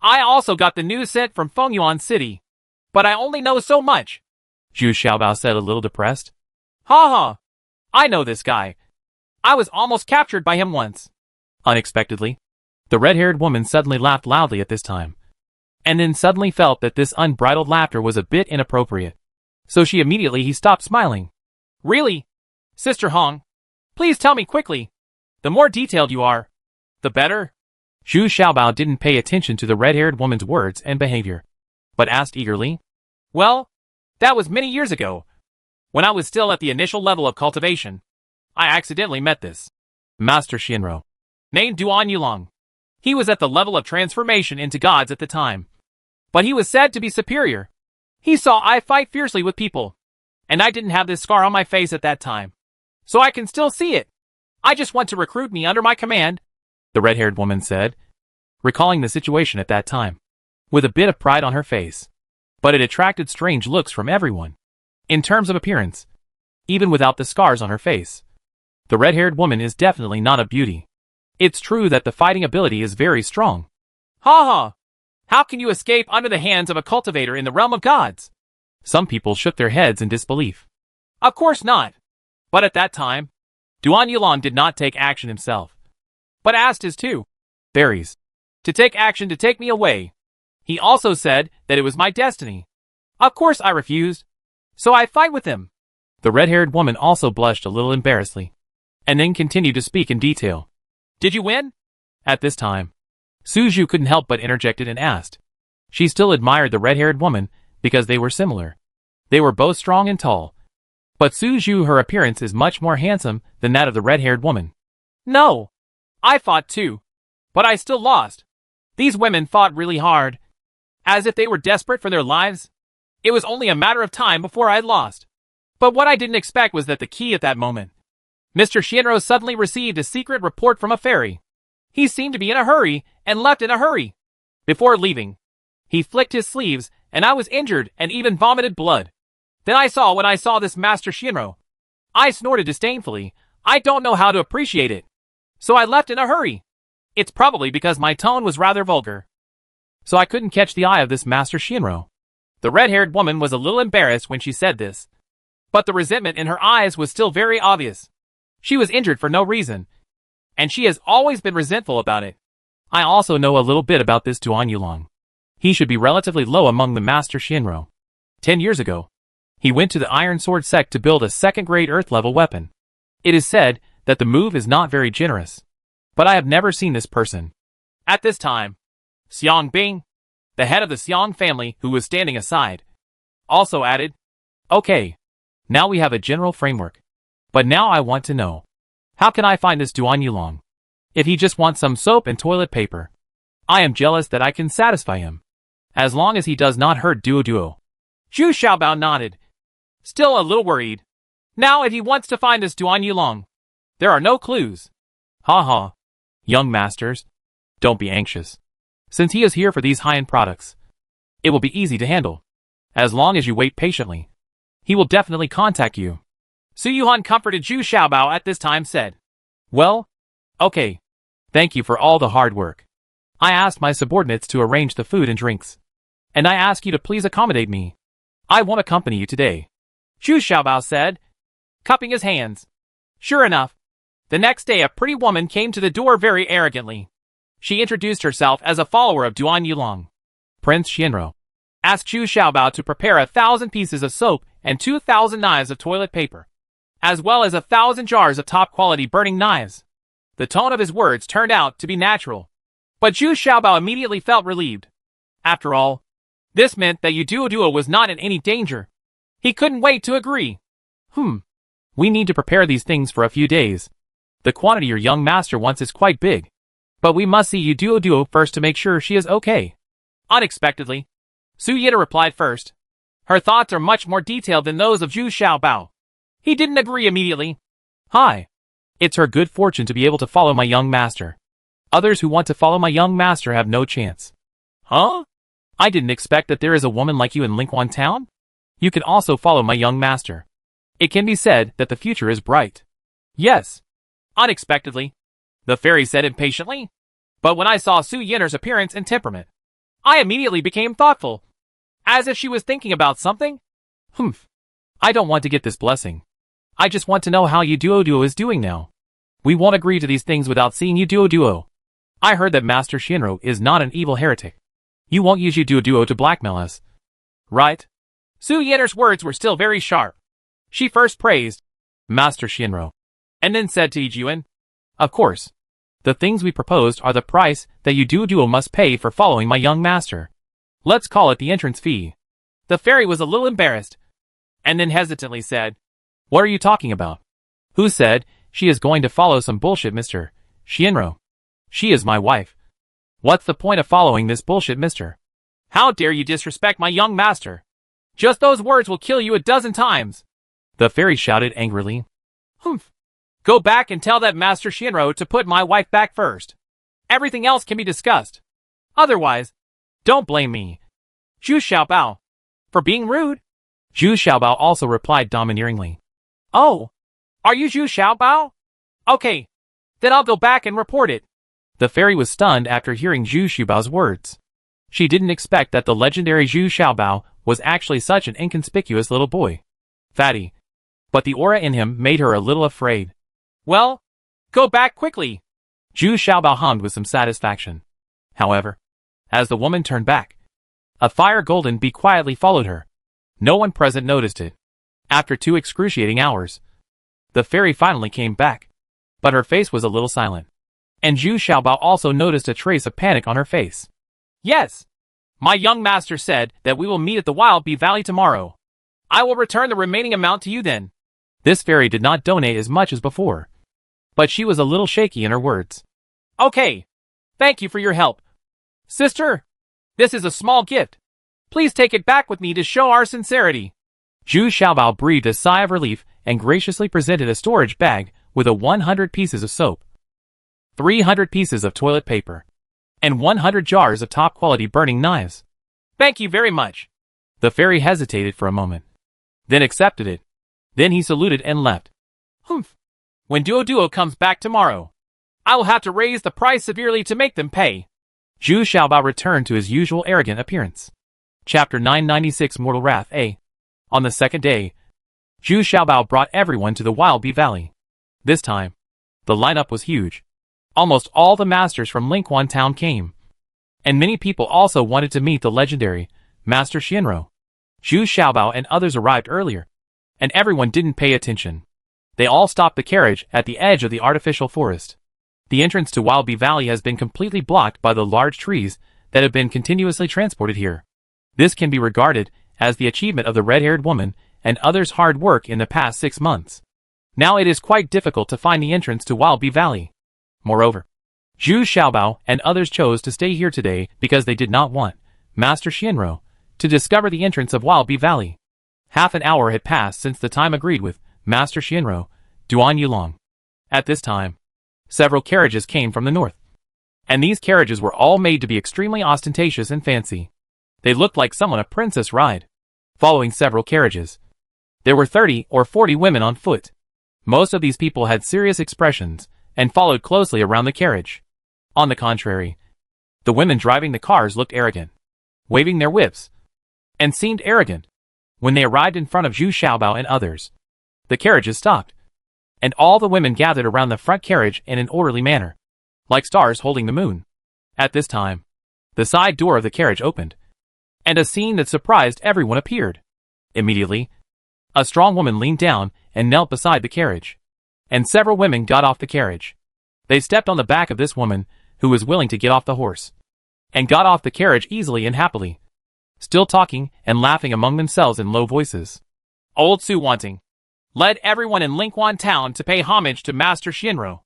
I also got the news sent from Fengyuan City, but I only know so much. Zhu Xiaobao said a little depressed. Ha ha. I know this guy. I was almost captured by him once. Unexpectedly, the red-haired woman suddenly laughed loudly at this time, and then suddenly felt that this unbridled laughter was a bit inappropriate. So she immediately stopped smiling. Really? Sister Hong, please tell me quickly. The more detailed you are, the better. Zhu Xiaobao didn't pay attention to the red-haired woman's words and behavior, but asked eagerly. Well, that was many years ago, when I was still at the initial level of cultivation. I accidentally met this Master Shinro. named Duan Yulong. He was at the level of transformation into gods at the time. But he was said to be superior. He saw I fight fiercely with people. And I didn't have this scar on my face at that time. So I can still see it. I just want to recruit me under my command, the red-haired woman said, recalling the situation at that time, with a bit of pride on her face. But it attracted strange looks from everyone. In terms of appearance, even without the scars on her face, the red-haired woman is definitely not a beauty. It's true that the fighting ability is very strong. Ha ha! How can you escape under the hands of a cultivator in the realm of gods? Some people shook their heads in disbelief. Of course not. But at that time, Duan Yulong did not take action himself, but asked his two fairies to take action to take me away. He also said that it was my destiny. Of course I refused, so I fight with him. The red-haired woman also blushed a little embarrassedly, and then continued to speak in detail. Did you win? At this time, Suju couldn't help but interjected and asked. She still admired the red-haired woman because they were similar. They were both strong and tall. But Suju, her appearance is much more handsome than that of the red-haired woman. No. I fought too. But I still lost. These women fought really hard. As if they were desperate for their lives. It was only a matter of time before I lost. But what I didn't expect was that the key at that moment. Mr. Shinro suddenly received a secret report from a fairy. He seemed to be in a hurry and left in a hurry. Before leaving, he flicked his sleeves and I was injured and even vomited blood. Then I saw what I saw this Master Shinro. I snorted disdainfully. I don't know how to appreciate it. So I left in a hurry. It's probably because my tone was rather vulgar. So I couldn't catch the eye of this Master Shinro. The red-haired woman was a little embarrassed when she said this. But the resentment in her eyes was still very obvious. She was injured for no reason. And she has always been resentful about it. I also know a little bit about this Duan Yulong. He should be relatively low among the Master Shinro. 10 years ago, he went to the Iron Sword sect to build a second-grade Earth-level weapon. It is said that the move is not very generous. But I have never seen this person. At this time, Xiang Bing, the head of the Xiang family who was standing aside, also added, Okay, now we have a general framework. But now I want to know, how can I find this Duan Yulong? If he just wants some soap and toilet paper, I am jealous that I can satisfy him. As long as he does not hurt Duo Duo. Zhu Xiaobao nodded, still a little worried. Now if he wants to find this Duan Yulong, there are no clues. Ha ha. Young masters, don't be anxious. Since he is here for these high-end products, it will be easy to handle. As long as you wait patiently, he will definitely contact you. Su Yuhan comforted Zhu Xiaobao at this time said, Well, okay. Thank you for all the hard work. I asked my subordinates to arrange the food and drinks. And I ask you to please accommodate me. I won't accompany you today. Zhu Xiaobao said, cupping his hands. Sure enough, the next day a pretty woman came to the door very arrogantly. She introduced herself as a follower of Duan Yulong. Prince Shinro asked Zhu Xiaobao to prepare 1,000 pieces of soap and 2,000 knives of toilet paper, as well as 1,000 jars of top-quality burning knives. The tone of his words turned out to be natural. But Zhu Xiaobao immediately felt relieved. After all, this meant that Duo Duo was not in any danger. He couldn't wait to agree. We need to prepare these things for a few days. The quantity your young master wants is quite big. But we must see Duo Duo first to make sure she is okay. Unexpectedly, Su Yita replied first. Her thoughts are much more detailed than those of Zhu Xiaobao. He didn't agree immediately. Hi. It's her good fortune to be able to follow my young master. Others who want to follow my young master have no chance. Huh? I didn't expect that there is a woman like you in Lingquan Town. You can also follow my young master. It can be said that the future is bright. Yes. Unexpectedly, the fairy said impatiently. But when I saw Su Yinner's appearance and temperament, I immediately became thoughtful. As if she was thinking about something. I don't want to get this blessing. I just want to know how Duo Duo is doing now. We won't agree to these things without seeing Duo Duo. I heard that Master Shinro is not an evil heretic. You won't use Duo Duo to blackmail us. Right? Su Yinner's words were still very sharp. She first praised Master Shinro, and then said to Yijuan, Of course. The things we proposed are the price that Duo Duo must pay for following my young master. Let's call it the entrance fee. The fairy was a little embarrassed, and then hesitantly said, What are you talking about? Who said She is going to follow some bullshit, Mr. Shinro. She is my wife. What's the point of following this bullshit, mister? How dare you disrespect my young master? Just those words will kill you a dozen times. The fairy shouted angrily. Humph. Go back and tell that Master Shinro to put my wife back first. Everything else can be discussed. Otherwise, don't blame me, Zhu Xiaobao, for being rude. Zhu Xiaobao also replied domineeringly. Oh, are you Zhu Xiaobao? Okay, then I'll go back and report it. The fairy was stunned after hearing Zhu Xiaobao's words. She didn't expect that the legendary Zhu Xiaobao was actually such an inconspicuous little boy. Fatty. But the aura in him made her a little afraid. Well, go back quickly. Zhu Xiaobao hummed with some satisfaction. However, as the woman turned back, a fire golden bee quietly followed her. No one present noticed it. After 2 excruciating hours, the fairy finally came back, but her face was a little silent. And Zhu Xiaobao also noticed a trace of panic on her face. Yes. My young master said that we will meet at the Wild Bee Valley tomorrow. I will return the remaining amount to you then. This fairy did not donate as much as before, but she was a little shaky in her words. Okay. Thank you for your help. Sister, this is a small gift. Please take it back with me to show our sincerity. Zhu Xiaobao breathed a sigh of relief and graciously presented a storage bag with 100 pieces of soap, 300 pieces of toilet paper, and 100 jars of top-quality burning knives. Thank you very much. The fairy hesitated for a moment, then accepted it. Then he saluted and left. Humph. When Duo comes back tomorrow, I will have to raise the price severely to make them pay. Zhu Xiaobao returned to his usual arrogant appearance. Chapter 996 Mortal Wrath A. On the second day, Zhu Xiaobao brought everyone to the Wild Bee Valley. This time, the lineup was huge. Almost all the masters from Lingquan Town came. And many people also wanted to meet the legendary Master Shinro. Zhu Xiaobao and others arrived earlier, and everyone didn't pay attention. They all stopped the carriage at the edge of the artificial forest. The entrance to Wild Bee Valley has been completely blocked by the large trees that have been continuously transported here. This can be regarded as the achievement of the red-haired woman and others' hard work in the past 6 months. Now it is quite difficult to find the entrance to Wild Bee Valley. Moreover, Zhu Xiaobao and others chose to stay here today because they did not want Master Shinro to discover the entrance of Wild Bee Valley. Half an hour had passed since the time agreed with Master Shinro, Duan Yulong. At this time, several carriages came from the north, and these carriages were all made to be extremely ostentatious and fancy. They looked like someone a princess ride. Following several carriages, there were 30 or 40 women on foot. Most of these people had serious expressions and followed closely around the carriage. On the contrary, the women driving the cars looked arrogant, waving their whips, and seemed arrogant. When they arrived in front of Zhu Xiaobao and others, the carriages stopped, and all the women gathered around the front carriage in an orderly manner, like stars holding the moon. At this time, the side door of the carriage opened, and a scene that surprised everyone appeared. Immediately, a strong woman leaned down and knelt beside the carriage, and several women got off the carriage. They stepped on the back of this woman, who was willing to get off the horse, and got off the carriage easily and happily, still talking and laughing among themselves in low voices. Old Su Wanting led everyone in Lingquan Town to pay homage to Master Shinro.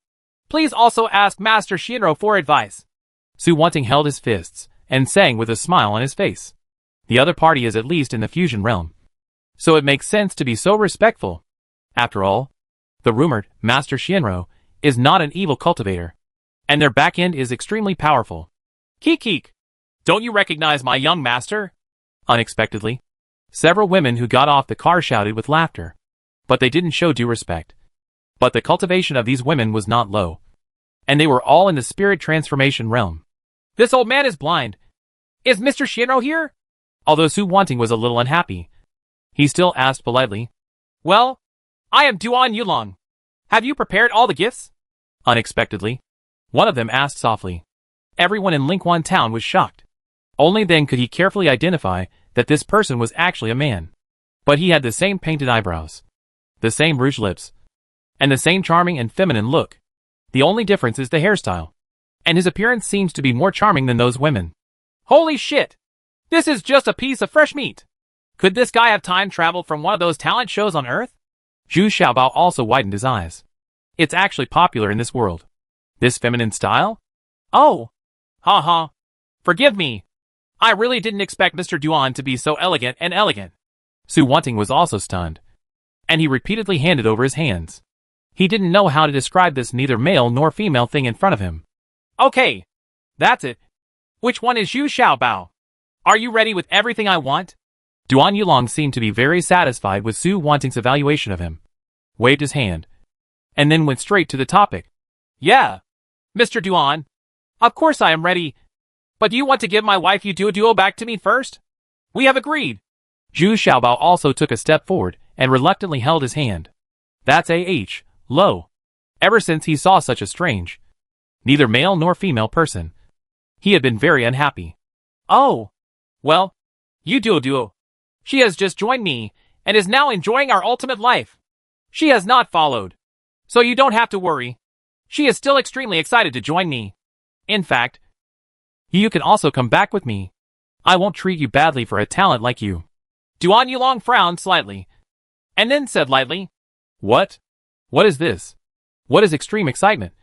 Please also ask Master Shinro for advice. Su Wanting held his fists and sang with a smile on his face. The other party is at least in the fusion realm, so it makes sense to be so respectful. After all, the rumored Master Shinro is not an evil cultivator, and their back end is extremely powerful. Keek, don't you recognize my young master? Unexpectedly, several women who got off the car shouted with laughter, but they didn't show due respect. But the cultivation of these women was not low, and they were all in the spirit transformation realm. This old man is blind. Is Mr. Shinro here? Although Su Wanting was a little unhappy, he still asked politely, Well, I am Duan Yulong. Have you prepared all the gifts? Unexpectedly, one of them asked softly. Everyone in Lingquan Town was shocked. Only then could he carefully identify that this person was actually a man. But he had the same painted eyebrows, the same rouged lips, and the same charming and feminine look. The only difference is the hairstyle, and his appearance seems to be more charming than those women. Holy shit! This is just a piece of fresh meat. Could this guy have time traveled from one of those talent shows on Earth? Zhu Xiaobao also widened his eyes. It's actually popular in this world. This feminine style? Oh. Ha. Forgive me. I really didn't expect Mr. Duan to be so elegant and elegant. Su Wanting was also stunned, and he repeatedly handed over his hands. He didn't know how to describe this neither male nor female thing in front of him. Okay. That's it. Which one is Yu Xiaobao? Are you ready with everything I want? Duan Yulong seemed to be very satisfied with Su Wanting's evaluation of him, waved his hand, and then went straight to the topic. Yeah. Mr. Duan. Of course I am ready. But do you want to give my wife Yu Duo back to me first? We have agreed. Zhu Xiaobao also took a step forward and reluctantly held his hand. That's low. Ever since he saw such a strange, neither male nor female person, he had been very unhappy. Oh. Well, Yu Duo. She has just joined me and is now enjoying our ultimate life. She has not followed. So you don't have to worry. She is still extremely excited to join me. In fact, you can also come back with me. I won't treat you badly for a talent like you. Duan Yulong frowned slightly, and then said lightly, What? What is this? What is extreme excitement?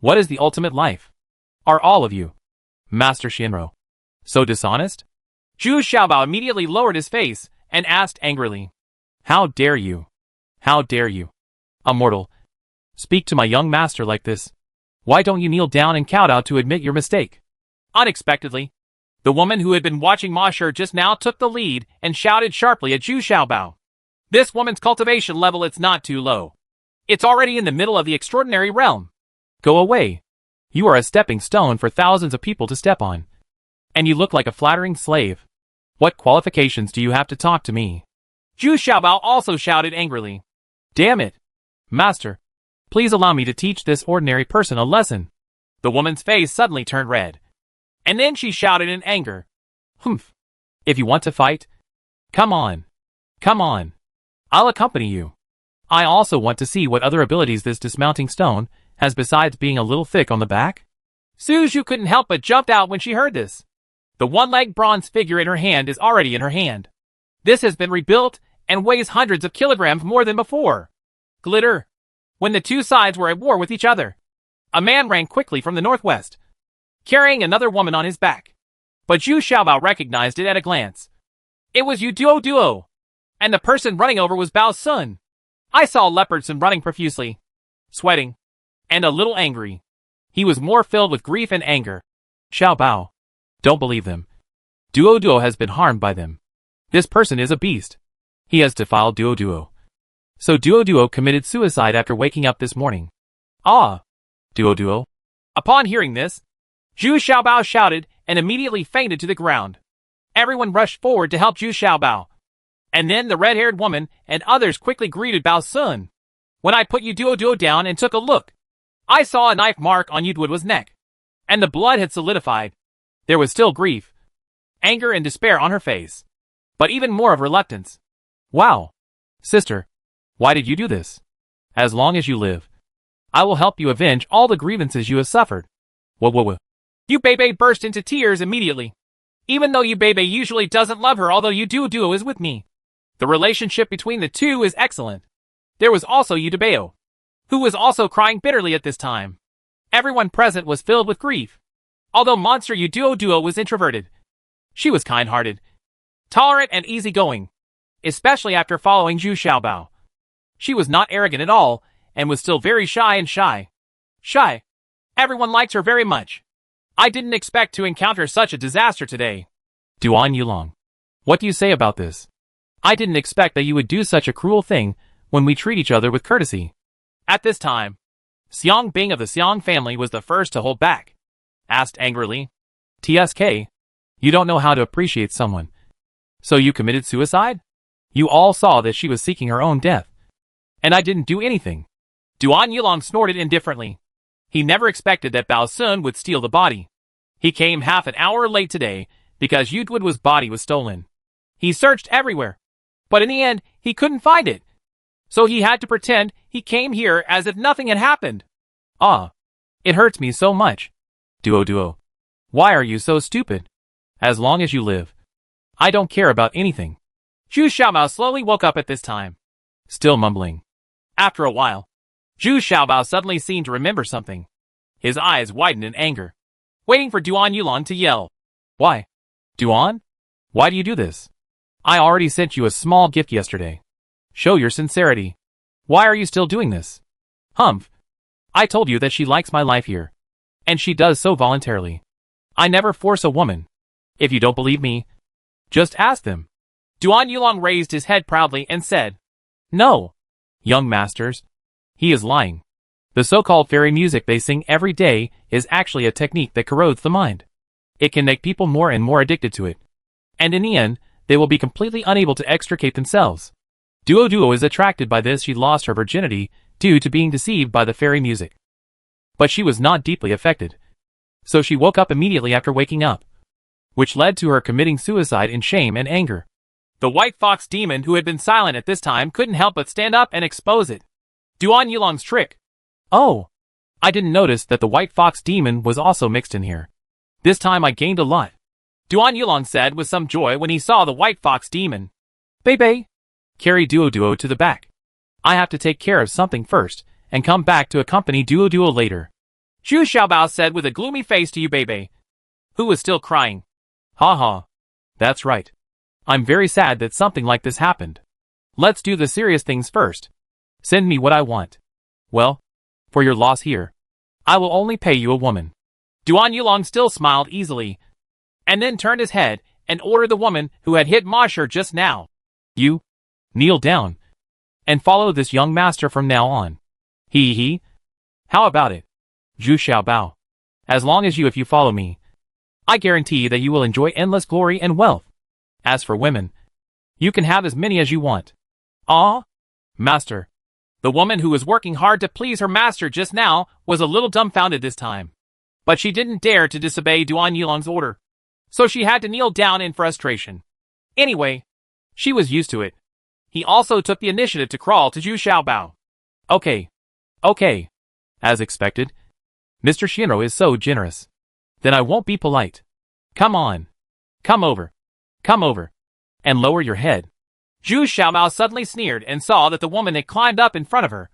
What is the ultimate life? Are all of you, Master Shinro, so dishonest? Zhu Xiaobao immediately lowered his face and asked angrily, How dare you? How dare you, a mortal, speak to my young master like this? Why don't you kneel down and kowtow to admit your mistake? Unexpectedly, the woman who had been watching Ma Shi just now took the lead and shouted sharply at Zhu Xiaobao. This woman's cultivation level is not too low. It's already in the middle of the extraordinary realm. Go away. You are a stepping stone for thousands of people to step on. And you look like a flattering slave. What qualifications do you have to talk to me? Zhu Xiaobao also shouted angrily. Damn it. Master, please allow me to teach this ordinary person a lesson. The woman's face suddenly turned red. And then she shouted in anger. Humph. If you want to fight, come on. Come on. I'll accompany you. I also want to see what other abilities this dismounting stone has besides being a little thick on the back. Su Zhu couldn't help but jumped out when she heard this. The one-legged bronze figure in her hand is already in her hand. This has been rebuilt and weighs hundreds of kilograms more than before. Glitter. When the two sides were at war with each other, a man ran quickly from the northwest, carrying another woman on his back. But Zhu Xiaobao recognized it at a glance. It was Yu Duo, and the person running over was Bao Sun. I saw Leopardson running profusely, sweating, and a little angry. He was more filled with grief and anger. Xiaobao, don't believe them. Duo has been harmed by them. This person is a beast. He has defiled Duo. So Duo committed suicide after waking up this morning. Ah! Duo. Upon hearing this, Zhu Xiaobao shouted and immediately fainted to the ground. Everyone rushed forward to help Zhu Xiaobao. And then the red-haired woman and others quickly greeted Bao Sun. When I put Yu Duo down and took a look, I saw a knife mark on Yu Duo's neck, and the blood had solidified. There was still grief, anger and despair on her face, but even more of reluctance. Wow. Sister, why did you do this? As long as you live, I will help you avenge all the grievances you have suffered. Whoa. Yu Bebe burst into tears immediately. Even though Yu Bebe usually doesn't love her, although Yu Duo is with me. The relationship between the two is excellent. There was also Yu Debeo, who was also crying bitterly at this time. Everyone present was filled with grief. Although monster Yu Duo was introverted, she was kind-hearted, tolerant and easygoing, especially after following Zhu Xiaobao. She was not arrogant at all, and was still very shy. Everyone liked her very much. I didn't expect to encounter such a disaster today. Duan Yulong, what do you say about this? I didn't expect that you would do such a cruel thing when we treat each other with courtesy. At this time, Xiang Bing of the Xiang family was the first to hold back. Asked angrily, TSK, you don't know how to appreciate someone. So you committed suicide? You all saw that she was seeking her own death. And I didn't do anything. Duan Yulong snorted indifferently. He never expected that Bao Sun would steal the body. He came half an hour late today because Yu Duo's body was stolen. He searched everywhere, but in the end, he couldn't find it. So he had to pretend he came here as if nothing had happened. Ah, it hurts me so much. Duo, why are you so stupid? As long as you live, I don't care about anything. Zhu Xiaomao slowly woke up at this time, still mumbling. After a while, Zhu Xiaobao suddenly seemed to remember something. His eyes widened in anger, waiting for Duan Yulong to yell. Why? Duan? Why do you do this? I already sent you a small gift yesterday. Show your sincerity. Why are you still doing this? Humph. I told you that she likes my life here. And she does so voluntarily. I never force a woman. If you don't believe me, just ask them. Duan Yulong raised his head proudly and said, No. Young masters. He is lying. The so-called fairy music they sing every day is actually a technique that corrodes the mind. It can make people more and more addicted to it. And in the end, they will be completely unable to extricate themselves. Duo is attracted by this. She lost her virginity due to being deceived by the fairy music. But she was not deeply affected. So she woke up immediately after waking up, which led to her committing suicide in shame and anger. The white fox demon, who had been silent at this time, couldn't help but stand up and expose it. Duan Yulong's trick. Oh, I didn't notice that the white fox demon was also mixed in here. This time I gained a lot. Duan Yulong said with some joy when he saw the white fox demon. Bebe, carry Duo to the back. I have to take care of something first, and come back to accompany Duo later. Zhu Xiaobao said with a gloomy face to Bebe, who was still crying. Ha ha. That's right. I'm very sad that something like this happened. Let's do the serious things first. Send me what I want. Well, for your loss here, I will only pay you a woman. Duan Yulong still smiled easily, and then turned his head and ordered the woman who had hit Ma Shi just now. You, kneel down, and follow this young master from now on. He. How about it? Zhu Xiaobao. As long as if you follow me, I guarantee that you will enjoy endless glory and wealth. As for women, you can have as many as you want. Ah, master. The woman who was working hard to please her master just now was a little dumbfounded this time. But she didn't dare to disobey Duan Yulong's order, so she had to kneel down in frustration. Anyway, she was used to it. He also took the initiative to crawl to Zhu Xiaobao. Okay. As expected, Mr. Shinro is so generous. Then I won't be polite. Come on. Come over, and lower your head. Zhu Xiaobao suddenly sneered and saw that the woman had climbed up in front of her.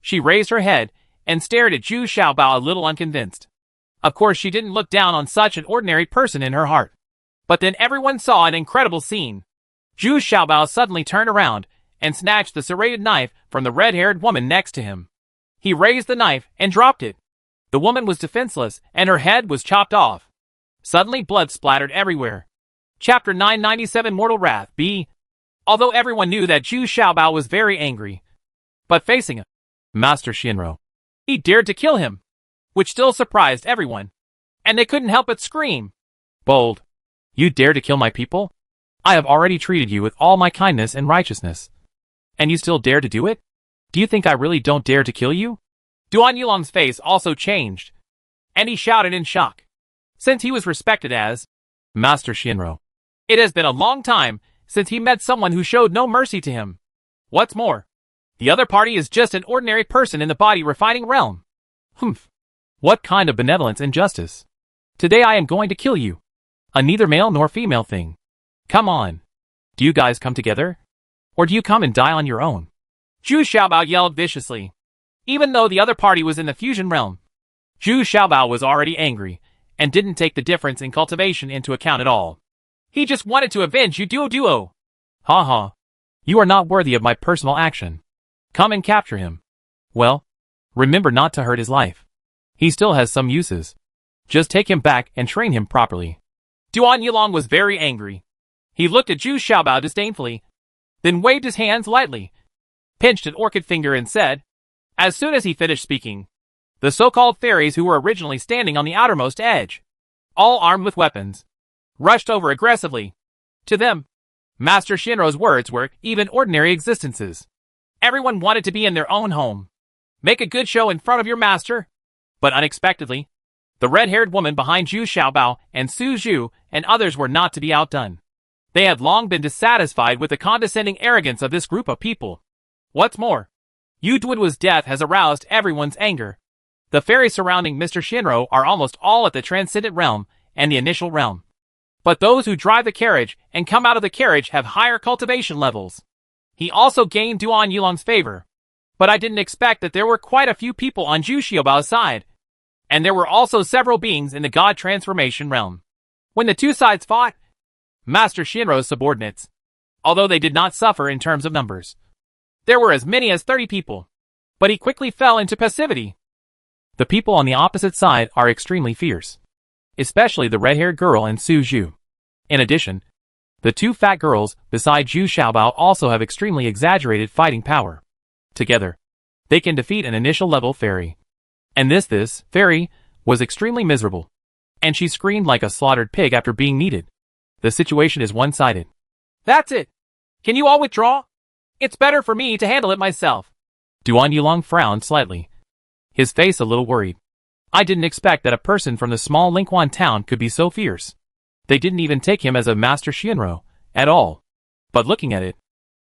She raised her head and stared at Zhu Xiaobao a little unconvinced. Of course, she didn't look down on such an ordinary person in her heart. But then everyone saw an incredible scene. Zhu Xiaobao suddenly turned around and snatched the serrated knife from the red-haired woman next to him. He raised the knife and dropped it. The woman was defenseless and her head was chopped off. Suddenly blood splattered everywhere. Chapter 997 Mortal Wrath B. Although everyone knew that Zhu Xiaobao was very angry, but facing him, Master Shinro, he dared to kill him, which still surprised everyone, and they couldn't help but scream. Bold. You dare to kill my people? I have already treated you with all my kindness and righteousness. And you still dare to do it? Do you think I really don't dare to kill you? Duan Yulong's face also changed, and he shouted in shock, since he was respected as Master Shinro. It has been a long time since he met someone who showed no mercy to him. What's more, the other party is just an ordinary person in the body refining realm. Humph. What kind of benevolence and justice? Today I am going to kill you. A neither male nor female thing. Come on. Do you guys come together? Or do you come and die on your own? Zhu Xiaobao yelled viciously. Even though the other party was in the fusion realm, Zhu Xiaobao was already angry and didn't take the difference in cultivation into account at all. He just wanted to avenge you Duo. Ha ha. You are not worthy of my personal action. Come and capture him. Well, remember not to hurt his life. He still has some uses. Just take him back and train him properly. Duan Yulong was very angry. He looked at Zhu Xiaobao disdainfully, then waved his hands lightly, pinched an orchid finger and said, as soon as he finished speaking, the so-called fairies who were originally standing on the outermost edge, all armed with weapons, rushed over aggressively. To them, Master Shinro's words were even ordinary existences. Everyone wanted to be in their own home, make a good show in front of your master. But unexpectedly, the red-haired woman behind Zhu Xiaobao and Su Zhu and others were not to be outdone. They had long been dissatisfied with the condescending arrogance of this group of people. What's more, Yu Duo's death has aroused everyone's anger. The fairies surrounding Mr. Shinro are almost all at the transcendent realm and the initial realm. But those who drive the carriage and come out of the carriage have higher cultivation levels. He also gained Duan Yulong's favor. But I didn't expect that there were quite a few people on Zhu Xiaobao's side. And there were also several beings in the God transformation realm. When the two sides fought, Master Shinro's subordinates, although they did not suffer in terms of numbers, there were as many as 30 people. But he quickly fell into passivity. The people on the opposite side are extremely fierce, especially the red-haired girl and Su Zhu. In addition, the two fat girls beside Zhu Xiaobao also have extremely exaggerated fighting power. Together, they can defeat an initial level fairy. And this fairy was extremely miserable, and she screamed like a slaughtered pig after being kneaded. The situation is one-sided. That's it. Can you all withdraw? It's better for me to handle it myself. Duan Yulong frowned slightly, his face a little worried. I didn't expect that a person from the small Lingquan town could be so fierce. They didn't even take him as a Master Shinro at all. But looking at it,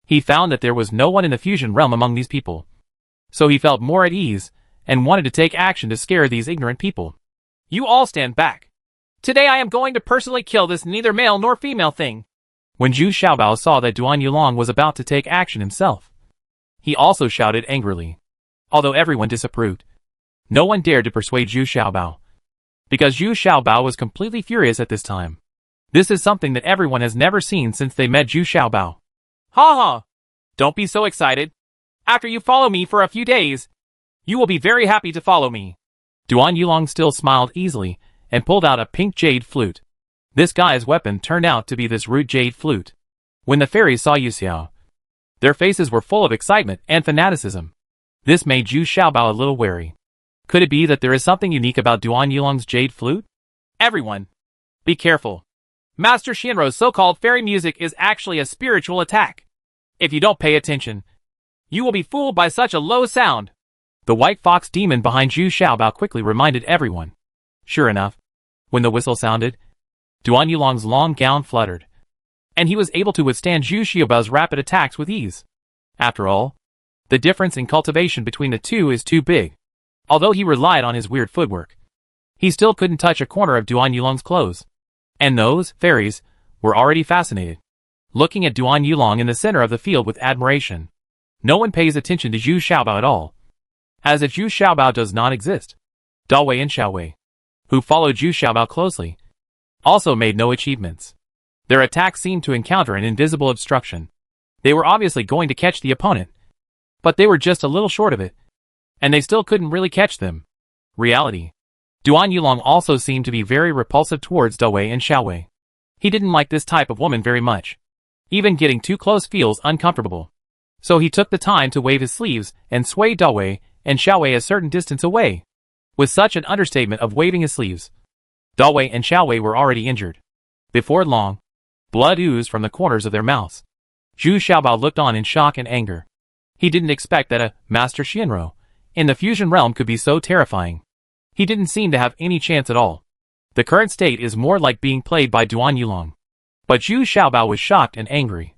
he found that there was no one in the fusion realm among these people. So he felt more at ease and wanted to take action to scare these ignorant people. You all stand back. Today I am going to personally kill this neither male nor female thing. When Zhu Xiaobao saw that Duan Yulong was about to take action himself, he also shouted angrily. Although everyone disapproved, no one dared to persuade Zhu Xiaobao, because Zhu Xiaobao was completely furious at this time. This is something that everyone has never seen since they met Zhu Xiaobao. Ha ha! Don't be so excited. After you follow me for a few days, you will be very happy to follow me. Duan Yulong still smiled easily and pulled out a pink jade flute. This guy's weapon turned out to be this root jade flute. When the fairies saw Yu Xiao, their faces were full of excitement and fanaticism. This made Zhu Xiaobao a little wary. Could it be that there is something unique about Duan Yulong's jade flute? Everyone, be careful. Master Shinro's so-called fairy music is actually a spiritual attack. If you don't pay attention, you will be fooled by such a low sound. The white fox demon behind Zhu Xiaobao quickly reminded everyone. Sure enough, when the whistle sounded, Duan Yulong's long gown fluttered, and he was able to withstand Zhu Xiaobao's rapid attacks with ease. After all, the difference in cultivation between the two is too big. Although he relied on his weird footwork, he still couldn't touch a corner of Duan Yulong's clothes. And those fairies were already fascinated, looking at Duan Yulong in the center of the field with admiration. No one pays attention to Zhu Xiaobao at all, as if Zhu Xiaobao does not exist. Dawei and Xiaowei, who followed Zhu Xiaobao closely, also made no achievements. Their attacks seemed to encounter an invisible obstruction. They were obviously going to catch the opponent, but they were just a little short of it, and they still couldn't really catch them. Reality. Duan Yulong also seemed to be very repulsive towards Dawei and Xiaowei. He didn't like this type of woman very much. Even getting too close feels uncomfortable. So he took the time to wave his sleeves and sway Dawei and Xiaowei a certain distance away. With such an understatement of waving his sleeves, Dawei and Xiaowei were already injured. Before long, blood oozed from the corners of their mouths. Zhu Xiaobao looked on in shock and anger. He didn't expect that a Master Shinro in the fusion realm could be so terrifying. He didn't seem to have any chance at all. The current state is more like being played by Duan Yulong. But Zhu Xiaobao was shocked and angry.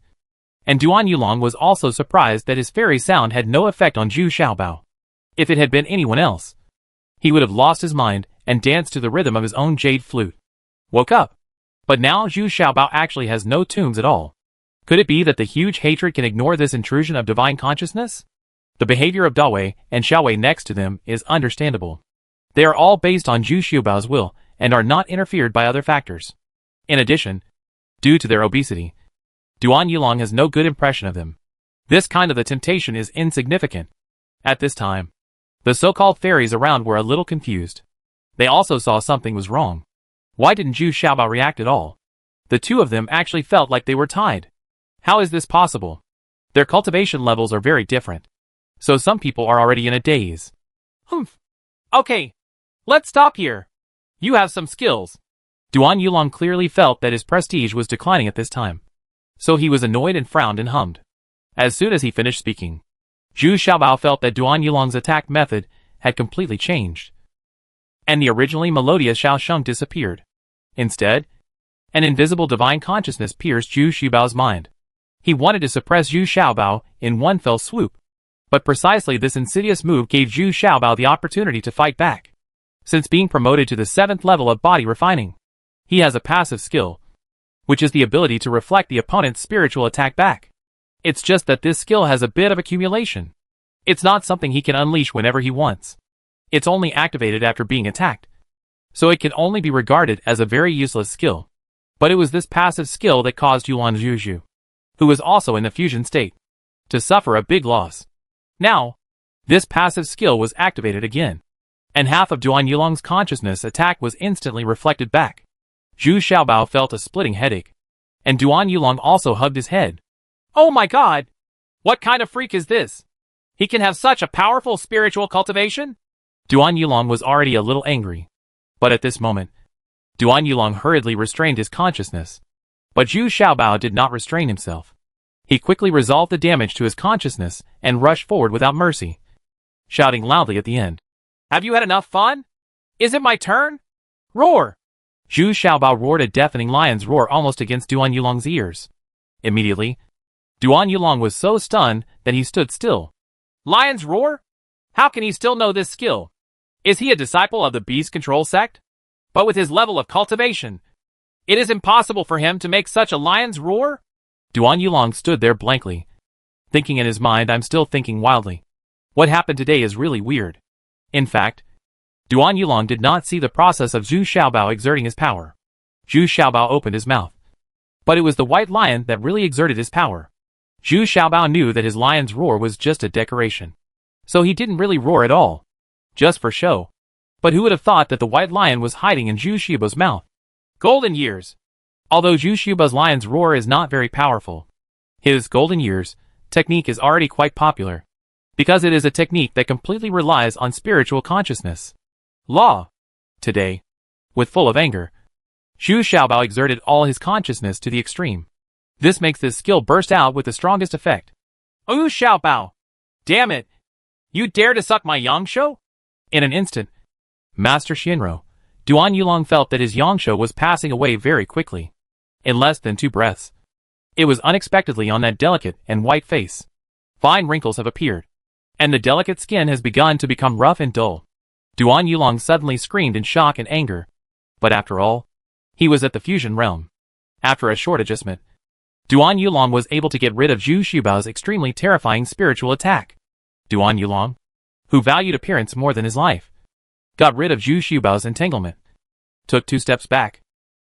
And Duan Yulong was also surprised that his fairy sound had no effect on Zhu Xiaobao. If it had been anyone else, he would have lost his mind and danced to the rhythm of his own jade flute. Woke up. But now Zhu Xiaobao actually has no tunes at all. Could it be that the huge hatred can ignore this intrusion of divine consciousness? The behavior of Dawei and Xiaowei next to them is understandable. They are all based on Zhu Xiaobao's will and are not interfered by other factors. In addition, due to their obesity, Duan Yulong has no good impression of them. This kind of the temptation is insignificant. At this time, the so-called fairies around were a little confused. They also saw something was wrong. Why didn't Zhu Xiaobao react at all? The two of them actually felt like they were tied. How is this possible? Their cultivation levels are very different. So some people are already in a daze. Humph. Okay. Let's stop here. You have some skills. Duan Yulong clearly felt that his prestige was declining at this time. So he was annoyed and frowned and hummed. As soon as he finished speaking, Zhu Xiaobao felt that Duan Yulong's attack method had completely changed. And the originally melodious Xiao Sheng disappeared. Instead, an invisible divine consciousness pierced Zhu Xiaobao's mind. He wanted to suppress Zhu Xiaobao in one fell swoop. But precisely this insidious move gave Zhu Xiaobao the opportunity to fight back. Since being promoted to the 7th level of body refining, he has a passive skill, which is the ability to reflect the opponent's spiritual attack back. It's just that this skill has a bit of accumulation. It's not something he can unleash whenever he wants. It's only activated after being attacked. So it can only be regarded as a very useless skill. But it was this passive skill that caused Yuan Zhuzhu, who was also in the fusion state, to suffer a big loss. Now, this passive skill was activated again, and half of Duan Yulong's consciousness attack was instantly reflected back. Zhu Xiaobao felt a splitting headache, and Duan Yulong also hugged his head. Oh my god! What kind of freak is this? He can have such a powerful spiritual cultivation? Duan Yulong was already a little angry, but at this moment, Duan Yulong hurriedly restrained his consciousness. But Zhu Xiaobao did not restrain himself. He quickly resolved the damage to his consciousness and rushed forward without mercy, shouting loudly at the end. Have you had enough fun? Is it my turn? Roar! Zhu Xiaobao roared a deafening lion's roar almost against Duan Yulong's ears. Immediately, Duan Yulong was so stunned that he stood still. Lion's roar? How can he still know this skill? Is he a disciple of the beast control sect? But with his level of cultivation, it is impossible for him to make such a lion's roar? Duan Yulong stood there blankly, thinking in his mind, I'm still thinking wildly. What happened today is really weird. In fact, Duan Yulong did not see the process of Zhu Xiaobao exerting his power. Zhu Xiaobao opened his mouth. But it was the white lion that really exerted his power. Zhu Xiaobao knew that his lion's roar was just a decoration. So he didn't really roar at all. Just for show. But who would have thought that the white lion was hiding in Zhu Xiaobao's mouth? Golden years. Although Zhu Xiaobao's lion's roar is not very powerful, his golden years technique is already quite popular, because it is a technique that completely relies on spiritual consciousness. Law. Today, with full of anger, Zhu Xiaobao exerted all his consciousness to the extreme. This makes this skill burst out with the strongest effect. Ooh, Xiaobao! Damn it! You dare to suck my Yangshuo? In an instant, Master Xianro, Duan Yulong felt that his Yangshuo was passing away very quickly. In less than 2 breaths. It was unexpectedly on that delicate and white face. Fine wrinkles have appeared, and the delicate skin has begun to become rough and dull. Duan Yulong suddenly screamed in shock and anger. But after all, he was at the fusion realm. After a short adjustment, Duan Yulong was able to get rid of Zhu Xiaobao's extremely terrifying spiritual attack. Duan Yulong, who valued appearance more than his life, got rid of Zhu Xiaobao's entanglement, took 2 steps back,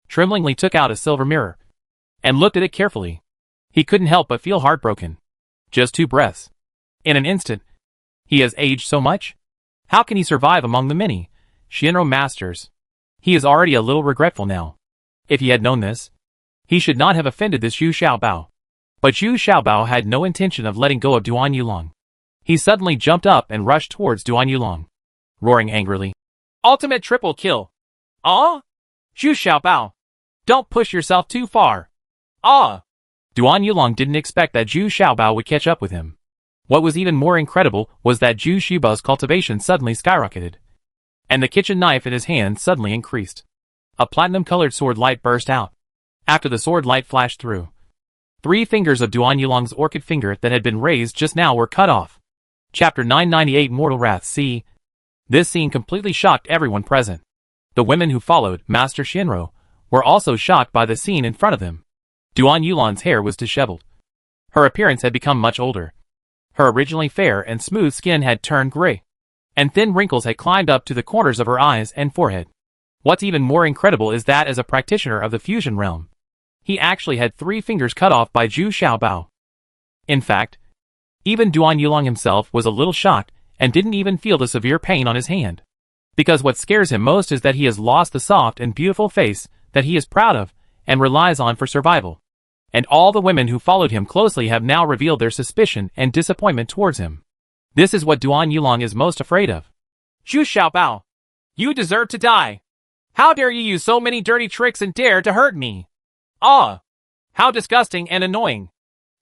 tremblingly took out a silver mirror, and looked at it carefully. He couldn't help but feel heartbroken. Just 2 breaths. In an instant, he has aged so much? How can he survive among the many Shinro masters? He is already a little regretful now. If he had known this, he should not have offended this Zhu Xiaobao. But Zhu Xiaobao had no intention of letting go of Duan Yulong. He suddenly jumped up and rushed towards Duan Yulong, roaring angrily. Ultimate triple kill. Ah? Zhu Xiaobao. Don't push yourself too far. Ah! Duan Yulong didn't expect that Zhu Xiaobao would catch up with him. What was even more incredible was that Zhu Xiaobao's cultivation suddenly skyrocketed, and the kitchen knife in his hand suddenly increased. A platinum-colored sword light burst out. After the sword light flashed through, 3 fingers of Duan Yulong's orchid finger that had been raised just now were cut off. Chapter 998 Mortal Wrath. See. This scene completely shocked everyone present. The women who followed Master Shinro were also shocked by the scene in front of them. Duan Yulong's hair was disheveled. Her appearance had become much older. Her originally fair and smooth skin had turned gray, and thin wrinkles had climbed up to the corners of her eyes and forehead. What's even more incredible is that as a practitioner of the fusion realm, he actually had 3 fingers cut off by Zhu Xiaobao. In fact, even Duan Yulong himself was a little shocked and didn't even feel the severe pain on his hand. Because what scares him most is that he has lost the soft and beautiful face that he is proud of and relies on for survival. And all the women who followed him closely have now revealed their suspicion and disappointment towards him. This is what Duan Yulong is most afraid of. Zhu Xiaobao, you deserve to die. How dare you use so many dirty tricks and dare to hurt me? Ah! How disgusting and annoying.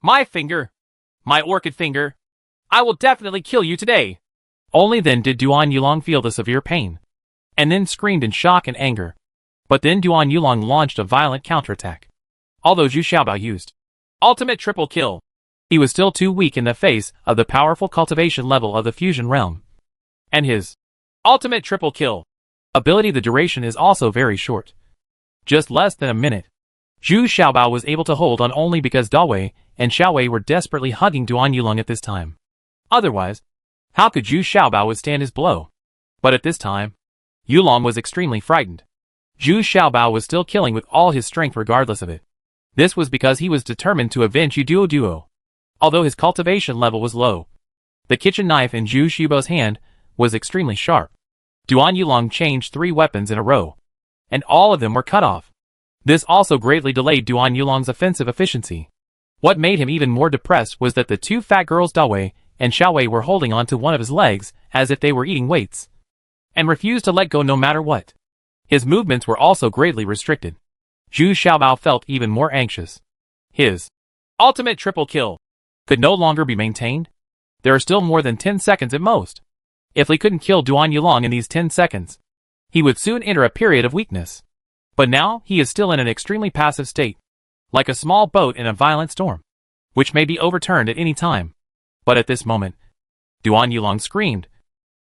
My finger. My orchid finger. I will definitely kill you today. Only then did Duan Yulong feel the severe pain, and then screamed in shock and anger. But then Duan Yulong launched a violent counterattack. Although Zhu Xiaobao used ultimate triple kill, he was still too weak in the face of the powerful cultivation level of the fusion realm. And his ultimate triple kill ability, the duration is also very short. Just less than a minute. Zhu Xiaobao was able to hold on only because Dawei and Xiaowei were desperately hugging Duan Yulong at this time. Otherwise, How could Zhu Xiaobao withstand his blow? But at this time, Yulong was extremely frightened. Zhu Xiaobao was still killing with all his strength regardless of it. This was because he was determined to avenge Yu Duo. Although his cultivation level was low, the kitchen knife in Zhu Xiaobao's hand was extremely sharp. Duan Yulong changed 3 weapons in a row, and all of them were cut off. This also greatly delayed Duan Yulong's offensive efficiency. What made him even more depressed was that the 2 fat girls Dawei and Xiaowei were holding onto one of his legs as if they were eating weights, and refused to let go no matter what. His movements were also greatly restricted. Zhu Xiaobao felt even more anxious. His ultimate triple kill could no longer be maintained. There are still more than 10 seconds at most. If he couldn't kill Duan Yulong in these 10 seconds, he would soon enter a period of weakness. But now he is still in an extremely passive state, like a small boat in a violent storm, which may be overturned at any time. But at this moment, Duan Yulong screamed,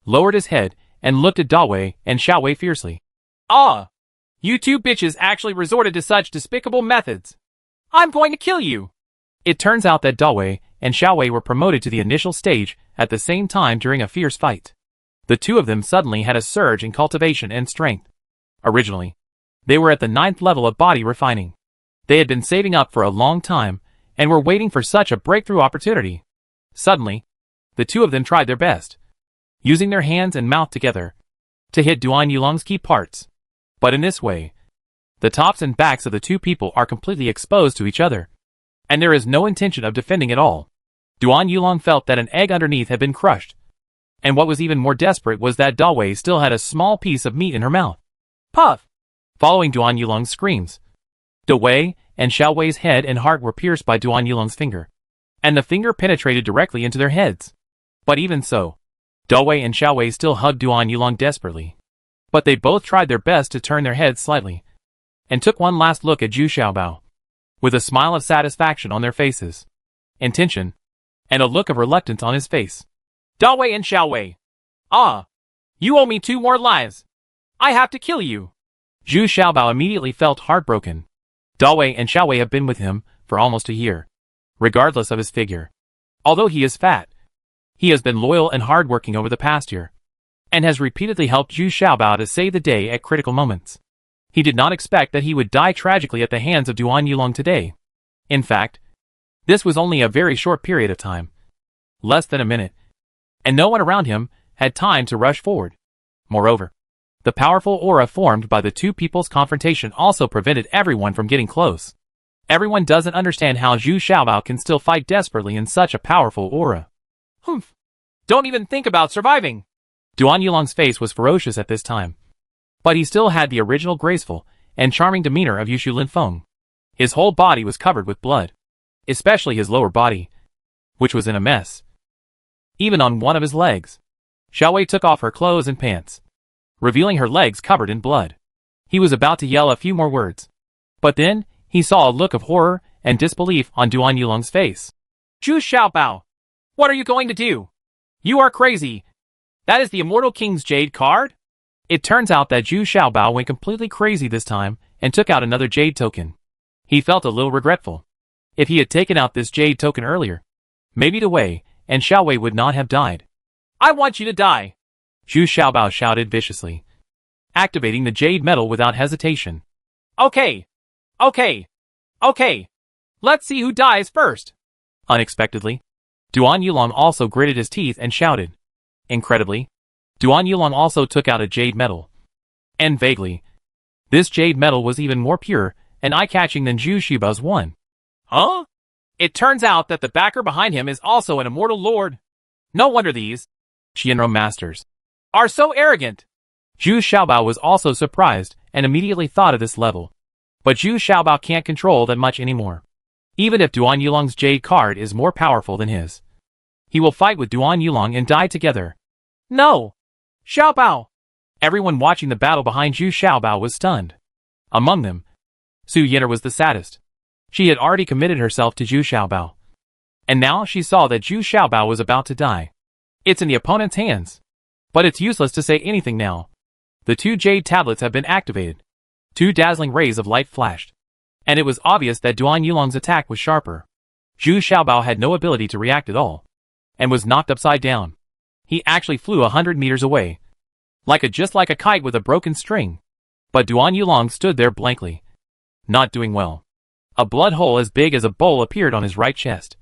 lowered his head, and looked at Dawei and Xiaowei fiercely. Ah! You 2 bitches actually resorted to such despicable methods. I'm going to kill you! It turns out that Dawei and Xiaowei were promoted to the initial stage at the same time during a fierce fight. The 2 of them suddenly had a surge in cultivation and strength. Originally, they were at the 9th level of body refining. They had been saving up for a long time and were waiting for such a breakthrough opportunity. Suddenly, the 2 of them tried their best, using their hands and mouth together, to hit Duan Yulong's key parts. But in this way, the tops and backs of the 2 people are completely exposed to each other, and there is no intention of defending at all. Duan Yulong felt that an egg underneath had been crushed, and what was even more desperate was that Dawei still had a small piece of meat in her mouth. Puff! Following Duan Yulong's screams, Dawei and Xiaowei's head and heart were pierced by Duan Yulong's finger, and the finger penetrated directly into their heads. But even so, Dawei and Xiaowei still hugged Duan Yulong desperately. But they both tried their best to turn their heads slightly, and took one last look at Zhu Xiaobao, with a smile of satisfaction on their faces, intention, and a look of reluctance on his face. Dawei and Xiaowei. Ah! You owe me 2 more lives. I have to kill you. Zhu Xiaobao immediately felt heartbroken. Dawei and Xiaowei have been with him for almost a year, regardless of his figure. Although he is fat, he has been loyal and hardworking over the past year, and has repeatedly helped Zhu Xiaobao to save the day at critical moments. He did not expect that he would die tragically at the hands of Duan Yulong today. In fact, this was only a very short period of time, less than a minute, and no one around him had time to rush forward. Moreover, the powerful aura formed by the 2 people's confrontation also prevented everyone from getting close. Everyone doesn't understand how Zhu Xiaobao can still fight desperately in such a powerful aura. Humph! Don't even think about surviving! Duan Yulong's face was ferocious at this time, but he still had the original graceful and charming demeanor of Yushu Linfeng. His whole body was covered with blood, especially his lower body, which was in a mess. Even on one of his legs, Xiaowei took off her clothes and pants, revealing her legs covered in blood. He was about to yell a few more words, but then he saw a look of horror and disbelief on Duan Yulong's face. Zhu Xiaobao, what are you going to do? You are crazy. That is the Immortal King's Jade card? It turns out that Zhu Xiaobao went completely crazy this time and took out another Jade token. He felt a little regretful. If he had taken out this Jade token earlier, maybe Dawei and Xiaowei would not have died. I want you to die! Zhu Xiaobao shouted viciously, activating the Jade metal without hesitation. Okay. Okay. Okay. Let's see who dies first. Unexpectedly, Duan Yulong also gritted his teeth and shouted. Incredibly, Duan Yulong also took out a Jade metal. And vaguely, this Jade metal was even more pure and eye-catching than Zhu Xiaobao's one. Huh? It turns out that the backer behind him is also an immortal lord. No wonder these Shinro masters are so arrogant. Zhu Xiaobao was also surprised and immediately thought of this level. But Zhu Xiaobao can't control that much anymore. Even if Duan Yulong's Jade card is more powerful than his, he will fight with Duan Yulong and die together. No! Xiaobao! Everyone watching the battle behind Zhu Xiaobao was stunned. Among them, Su Yin'er was the saddest. She had already committed herself to Zhu Xiaobao, and now she saw that Zhu Xiaobao was about to die. It's in the opponent's hands, but it's useless to say anything now. The 2 Jade tablets have been activated. 2 dazzling rays of light flashed, and it was obvious that Duan Yulong's attack was sharper. Zhu Xiaobao had no ability to react at all, and was knocked upside down. He actually flew 100 meters away. Just like a kite with a broken string. But Duan Yulong stood there blankly. Not doing well. A blood hole as big as a bowl appeared on his right chest.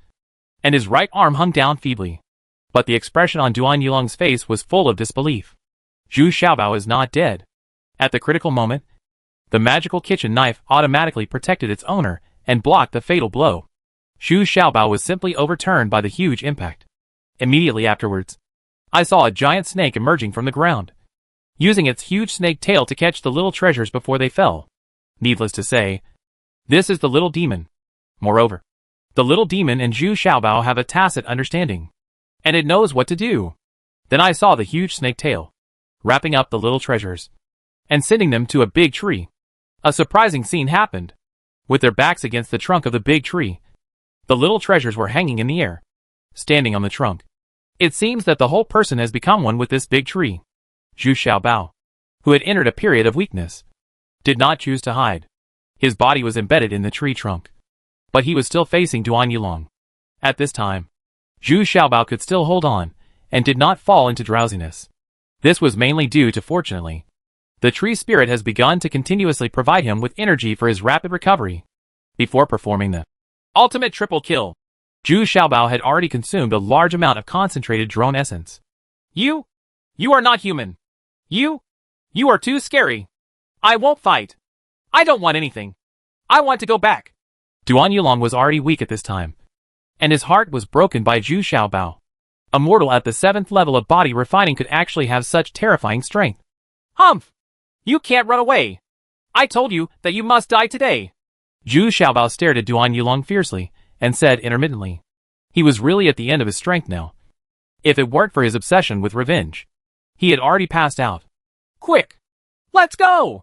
And his right arm hung down feebly. But the expression on Duan Yulong's face was full of disbelief. Zhu Xiaobao is not dead. At the critical moment, the magical kitchen knife automatically protected its owner and blocked the fatal blow. Zhu Xiaobao was simply overturned by the huge impact. Immediately afterwards, I saw a giant snake emerging from the ground, using its huge snake tail to catch the little treasures before they fell. Needless to say, this is the little demon. Moreover, the little demon and Zhu Xiaobao have a tacit understanding, and it knows what to do. Then I saw the huge snake tail, wrapping up the little treasures, and sending them to a big tree. A surprising scene happened. With their backs against the trunk of the big tree, the little treasures were hanging in the air, standing on the trunk. It seems that the whole person has become one with this big tree. Zhu Xiaobao, who had entered a period of weakness, did not choose to hide. His body was embedded in the tree trunk, but he was still facing Duan Yulong. At this time, Zhu Xiaobao could still hold on, and did not fall into drowsiness. This was mainly due to, fortunately, the tree spirit has begun to continuously provide him with energy for his rapid recovery. Before performing the ultimate triple kill, Zhu Xiaobao had already consumed a large amount of concentrated drone essence. You are not human. You are too scary. I won't fight. I don't want anything. I want to go back. Duan Yulong was already weak at this time, and his heart was broken by Zhu Xiaobao. A mortal at the 7th level of body refining could actually have such terrifying strength. Humph! You can't run away. I told you that you must die today. Zhu Xiaobao stared at Duan Yulong fiercely, and said intermittently. He was really at the end of his strength now. If it weren't for his obsession with revenge, he had already passed out. Quick! Let's go!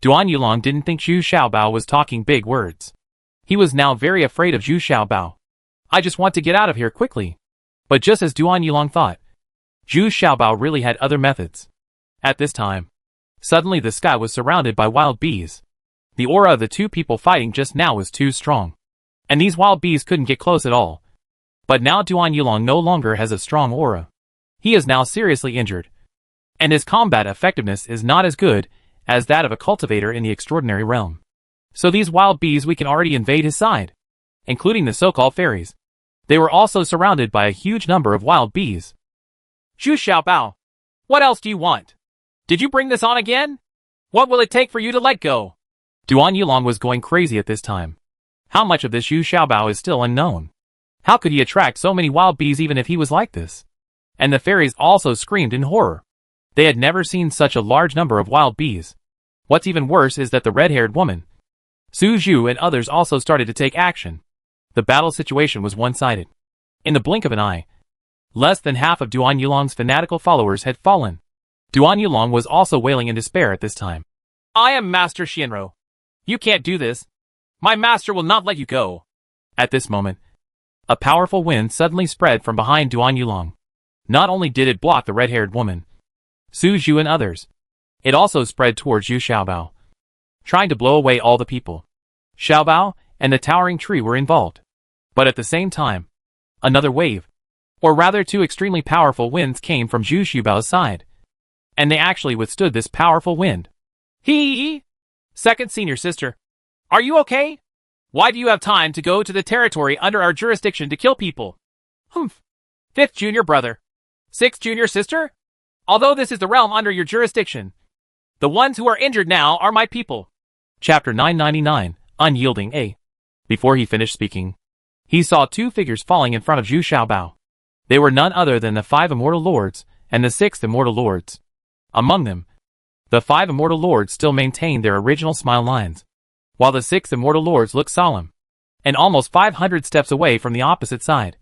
Duan Yulong didn't think Zhu Xiaobao was talking big words. He was now very afraid of Zhu Xiaobao. I just want to get out of here quickly. But just as Duan Yulong thought, Zhu Xiaobao really had other methods. At this time, suddenly the sky was surrounded by wild bees. The aura of the two people fighting just now was too strong, and these wild bees couldn't get close at all. But now Duan Yulong no longer has a strong aura. He is now seriously injured, and his combat effectiveness is not as good as that of a cultivator in the extraordinary realm. So these wild bees we can already invade his side, including the so-called fairies. They were also surrounded by a huge number of wild bees. Zhu Xiaobao, what else do you want? Did you bring this on again? What will it take for you to let go? Duan Yulong was going crazy at this time. How much of this Zhu Xiaobao is still unknown? How could he attract so many wild bees even if he was like this? And the fairies also screamed in horror. They had never seen such a large number of wild bees. What's even worse is that the red-haired woman, Su Zhu, and others also started to take action. The battle situation was one-sided. In the blink of an eye, less than half of Duan Yulong's fanatical followers had fallen. Duan Yulong was also wailing in despair at this time. I am Master Xianro. You can't do this. My master will not let you go. At this moment, a powerful wind suddenly spread from behind Duan Yulong. Not only did it block the red-haired woman, Su Zhu, and others, it also spread towards Zhu Xiaobao, trying to blow away all the people. Xiaobao and the towering tree were involved. But at the same time, another wave, or rather two extremely powerful winds came from Zhu Xiaobao's side. And they actually withstood this powerful wind. Hee! Second senior sister. Are you okay? Why do you have time to go to the territory under our jurisdiction to kill people? Humph. Fifth junior brother. Sixth junior sister? Although this is the realm under your jurisdiction, the ones who are injured now are my people. Chapter 999, Unyielding A. Before he finished speaking, he saw two figures falling in front of Zhu Xiaobao. They were none other than the 5 immortal lords and the 6th immortal lords. Among them, the 5 immortal lords still maintained their original smile lines, while the 6th immortal lords looked solemn. And almost 500 steps away from the opposite side,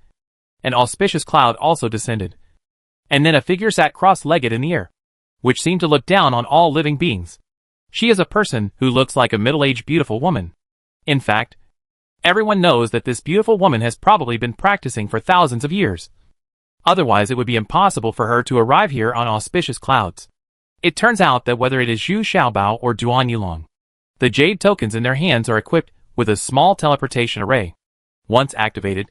an auspicious cloud also descended. And then a figure sat cross-legged in the air, which seemed to look down on all living beings. She is a person who looks like a middle-aged beautiful woman. In fact, everyone knows that this beautiful woman has probably been practicing for thousands of years. Otherwise it would be impossible for her to arrive here on auspicious clouds. It turns out that whether it is Zhu Xiaobao or Duan Yulong, the jade tokens in their hands are equipped with a small teleportation array. Once activated,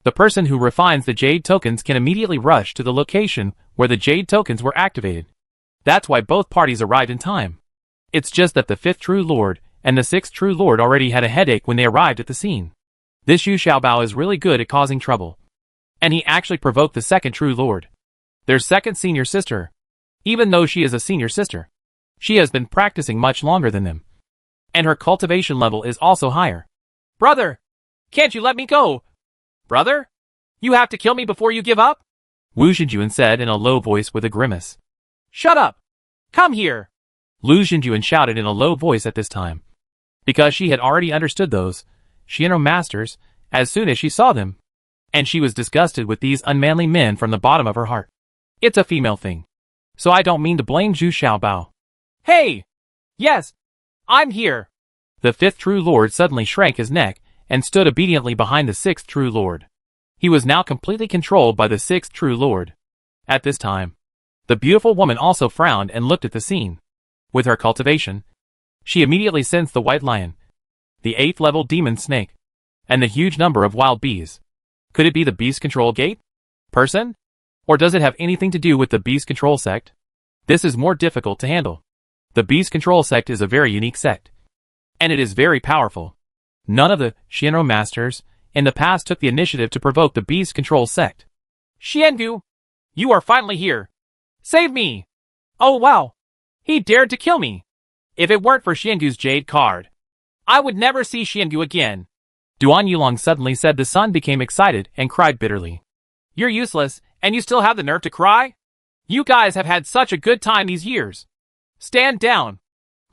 The person who refines the jade tokens can immediately rush to the location where the jade tokens were activated. That's why both parties arrived in time. It's just that the 5th True Lord and the 6th True Lord already had a headache when they arrived at the scene. This Yu Xiaobao is really good at causing trouble. And he actually provoked the 2nd True Lord, their second senior sister. Even though she is a senior sister, she has been practicing much longer than them. And her cultivation level is also higher. Brother! Can't you let me go? Brother? You have to kill me before you give up? Wu Xinjuan said in a low voice with a grimace. Shut up! Come here! Lu Xinjuan shouted in a low voice at this time. Because she had already understood those Shinro masters as soon as she saw them. And she was disgusted with these unmanly men from the bottom of her heart. It's a female thing. So I don't mean to blame Zhu Xiaobao. Hey! Yes! I'm here! The 5th True Lord suddenly shrank his neck and stood obediently behind the 6th True Lord. He was now completely controlled by the 6th True Lord. At this time, the beautiful woman also frowned and looked at the scene. With her cultivation, she immediately sensed the white lion, the 8th level demon snake, and the huge number of wild bees. Could it be the beast control gate? Person? Or does it have anything to do with the beast control sect? This is more difficult to handle. The beast control sect is a very unique sect. And it is very powerful. None of the Shinro masters in the past took the initiative to provoke the beast control sect. Xiangu! You are finally here! Save me! Oh wow! He dared to kill me! If it weren't for Xiangu's jade card, I would never see Xiangu again. Duan Yulong suddenly said. The son became excited and cried bitterly. You're useless, and you still have the nerve to cry? You guys have had such a good time these years. Stand down!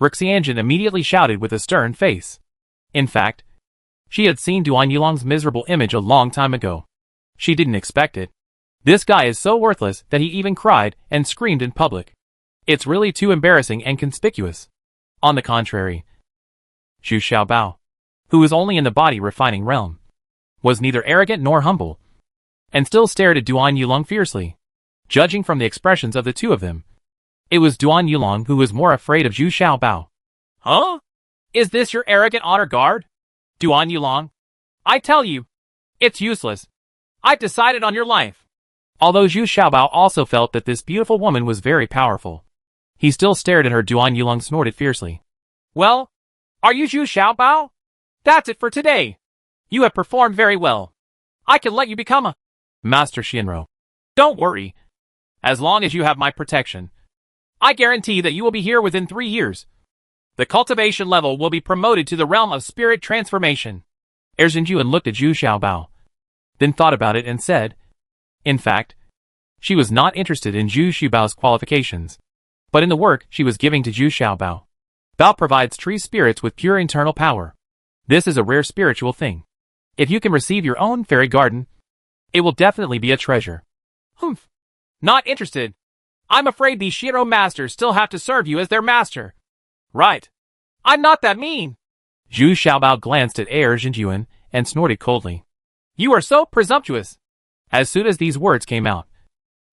Ruxianjin immediately shouted with a stern face. In fact, she had seen Duan Yulong's miserable image a long time ago. She didn't expect it. This guy is so worthless that he even cried and screamed in public. It's really too embarrassing and conspicuous. On the contrary, Zhu Xiaobao, who was only in the body refining realm, was neither arrogant nor humble, and still stared at Duan Yulong fiercely. Judging from the expressions of the two of them, it was Duan Yulong who was more afraid of Zhu Xiaobao. Huh? Is this your arrogant honor guard? Duan Yulong? I tell you, it's useless. I've decided on your life. Although Zhu Xiaobao also felt that this beautiful woman was very powerful, he still stared at her. Duan Yulong snorted fiercely. Well, are you Zhu Xiaobao? That's it for today. You have performed very well. I can let you become a Master Shinro. Don't worry. As long as you have my protection, I guarantee that you will be here within 3 years. The cultivation level will be promoted to the realm of spirit transformation. Erzinjuan looked at Zhu Xiaobao, then thought about it and said, in fact, she was not interested in Zhu Xiaobao's qualifications, but in the work she was giving to Zhu Xiaobao. Bao provides tree spirits with pure internal power. This is a rare spiritual thing. If you can receive your own fairy garden, it will definitely be a treasure. Humph. Not interested. I'm afraid these Shinro masters still have to serve you as their master. Right. I'm not that mean. Zhu Xiaobao glanced at Erzinjuan and snorted coldly. You are so presumptuous. As soon as these words came out,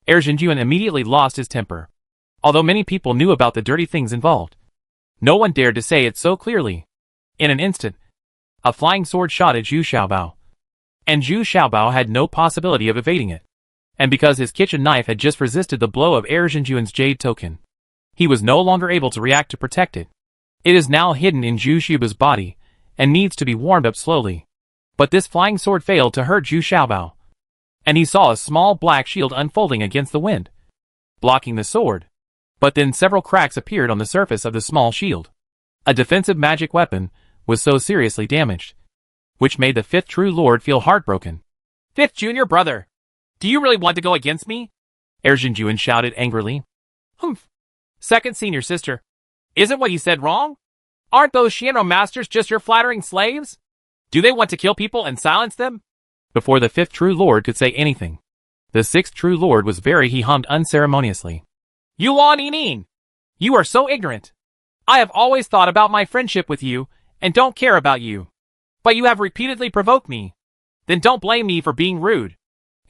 Erzinjuan immediately lost his temper. Although many people knew about the dirty things involved, no one dared to say it so clearly. In an instant, a flying sword shot at Zhu Xiaobao, and Zhu Xiaobao had no possibility of evading it. And because his kitchen knife had just resisted the blow of Erzinjuan's jade token, he was no longer able to react to protect it. It is now hidden in Zhu Xiaobao's body and needs to be warmed up slowly. But this flying sword failed to hurt Zhu Xiaobao, and he saw a small black shield unfolding against the wind, blocking the sword. But then several cracks appeared on the surface of the small shield. A defensive magic weapon was so seriously damaged, which made the 5th True Lord feel heartbroken. 5th Junior Brother, do you really want to go against me? Erzinjuan shouted angrily. Humph. 2nd Senior Sister, isn't what he said wrong? Aren't those Shinro masters just your flattering slaves? Do they want to kill people and silence them? Before the 5th True Lord could say anything, the 6th True Lord was he hummed unceremoniously. Yuan Yinin, you are so ignorant. I have always thought about my friendship with you and don't care about you. But you have repeatedly provoked me. Then don't blame me for being rude.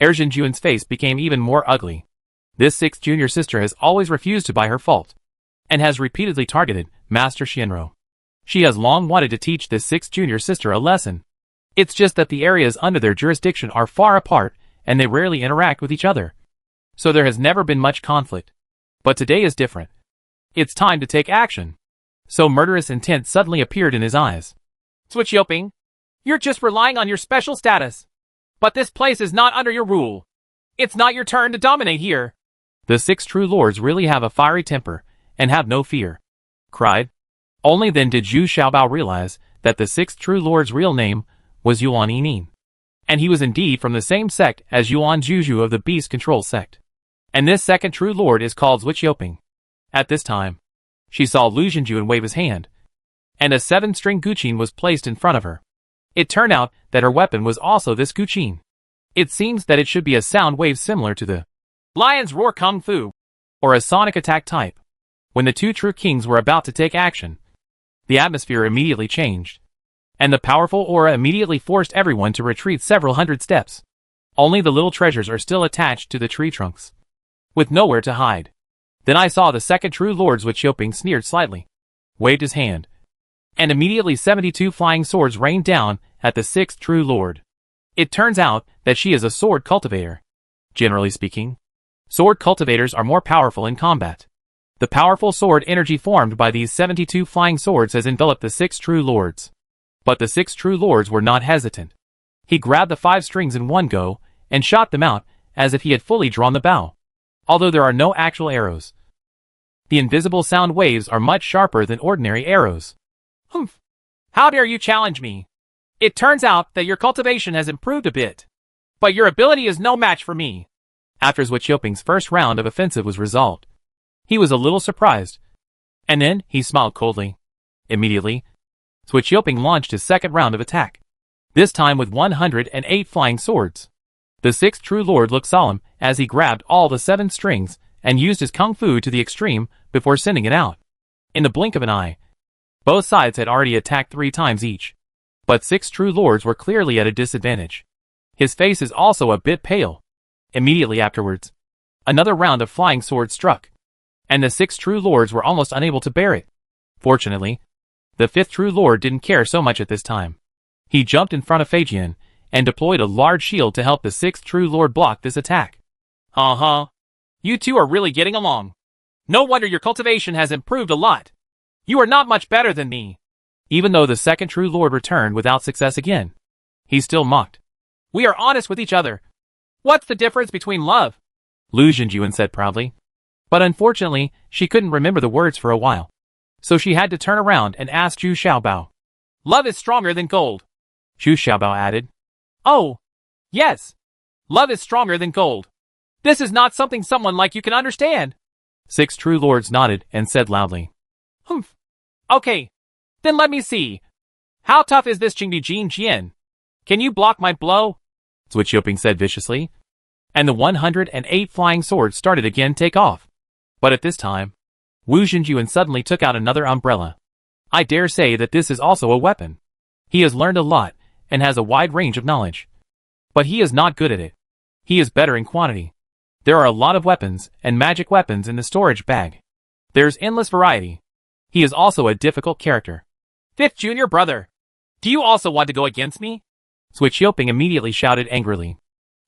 Erzinjuan's face became even more ugly. This 6th junior sister has always refused to by her fault, and has repeatedly targeted Master Shinro. She has long wanted to teach this 6th junior sister a lesson. It's just that the areas under their jurisdiction are far apart and they rarely interact with each other. So there has never been much conflict. But today is different. It's time to take action. So murderous intent suddenly appeared in his eyes. Switch Yoping, you're just relying on your special status. But this place is not under your rule. It's not your turn to dominate here. The 6 true lords really have a fiery temper and have no fear. Cried. Only then did Zhu Xiaobao realize that the 6th true lord's real name was Yuan Yining. And he was indeed from the same sect as Yuan Juju of the Beast Control sect. And this second true lord is called Switch Yoping. At this time, she saw Lu Zhenjuan wave his hand, and a 7-string guqin was placed in front of her. It turned out that her weapon was also this guqin. It seems that it should be a sound wave similar to the Lion's Roar Kung Fu, or a sonic attack type. When the 2 true kings were about to take action, the atmosphere immediately changed, and the powerful aura immediately forced everyone to retreat several hundred steps. Only the little treasures are still attached to the tree trunks, with nowhere to hide. Then I saw the second true lord Switch Yoping sneered slightly, waved his hand, and immediately 72 flying swords rained down at the 6th true lord. It turns out that she is a sword cultivator. Generally speaking, sword cultivators are more powerful in combat. The powerful sword energy formed by these 72 flying swords has enveloped the 6 true lords. But the 6 true lords were not hesitant. He grabbed the 5 strings in one go and shot them out as if he had fully drawn the bow. Although there are no actual arrows, the invisible sound waves are much sharper than ordinary arrows. Humph! How dare you challenge me? It turns out that your cultivation has improved a bit, but your ability is no match for me. After Switch Yoping's first round of offensive was resolved, he was a little surprised, and then he smiled coldly. Immediately, Switch Yoping launched his second round of attack, this time with 108 flying swords. The 6th true lord looked solemn as he grabbed all the 7 strings and used his kung fu to the extreme before sending it out. In the blink of an eye, both sides had already attacked 3 times each, but 6 true lords were clearly at a disadvantage. His face is also a bit pale. Immediately afterwards, another round of flying swords struck, and the 6 true lords were almost unable to bear it. Fortunately, the 5th true lord didn't care so much at this time. He jumped in front of Feijian and deployed a large shield to help the 6th true lord block this attack. Uh-huh. You two are really getting along. No wonder your cultivation has improved a lot. You are not much better than me. Even though the 2nd true lord returned without success again, he still mocked. We are honest with each other. What's the difference between love? Lu Zhenjuan said proudly. But unfortunately, she couldn't remember the words for a while. So she had to turn around and ask Zhu Xiaobao. Love is stronger than gold. Zhu Xiaobao added. Oh, yes. Love is stronger than gold. This is not something someone like you can understand. 6 true lords nodded and said loudly. Humph. Okay. Then let me see. How tough is this Qingdi Jin Jian? Can you block my blow? Switch Yoping said viciously. And the 108 flying swords started again take off. But at this time, Wu Zhenjuan suddenly took out another umbrella. I dare say that this is also a weapon. He has learned a lot and has a wide range of knowledge. But he is not good at it. He is better in quantity. There are a lot of weapons and magic weapons in the storage bag. There's endless variety. He is also a difficult character. 5th junior brother, do you also want to go against me? Switch Yoping immediately shouted angrily.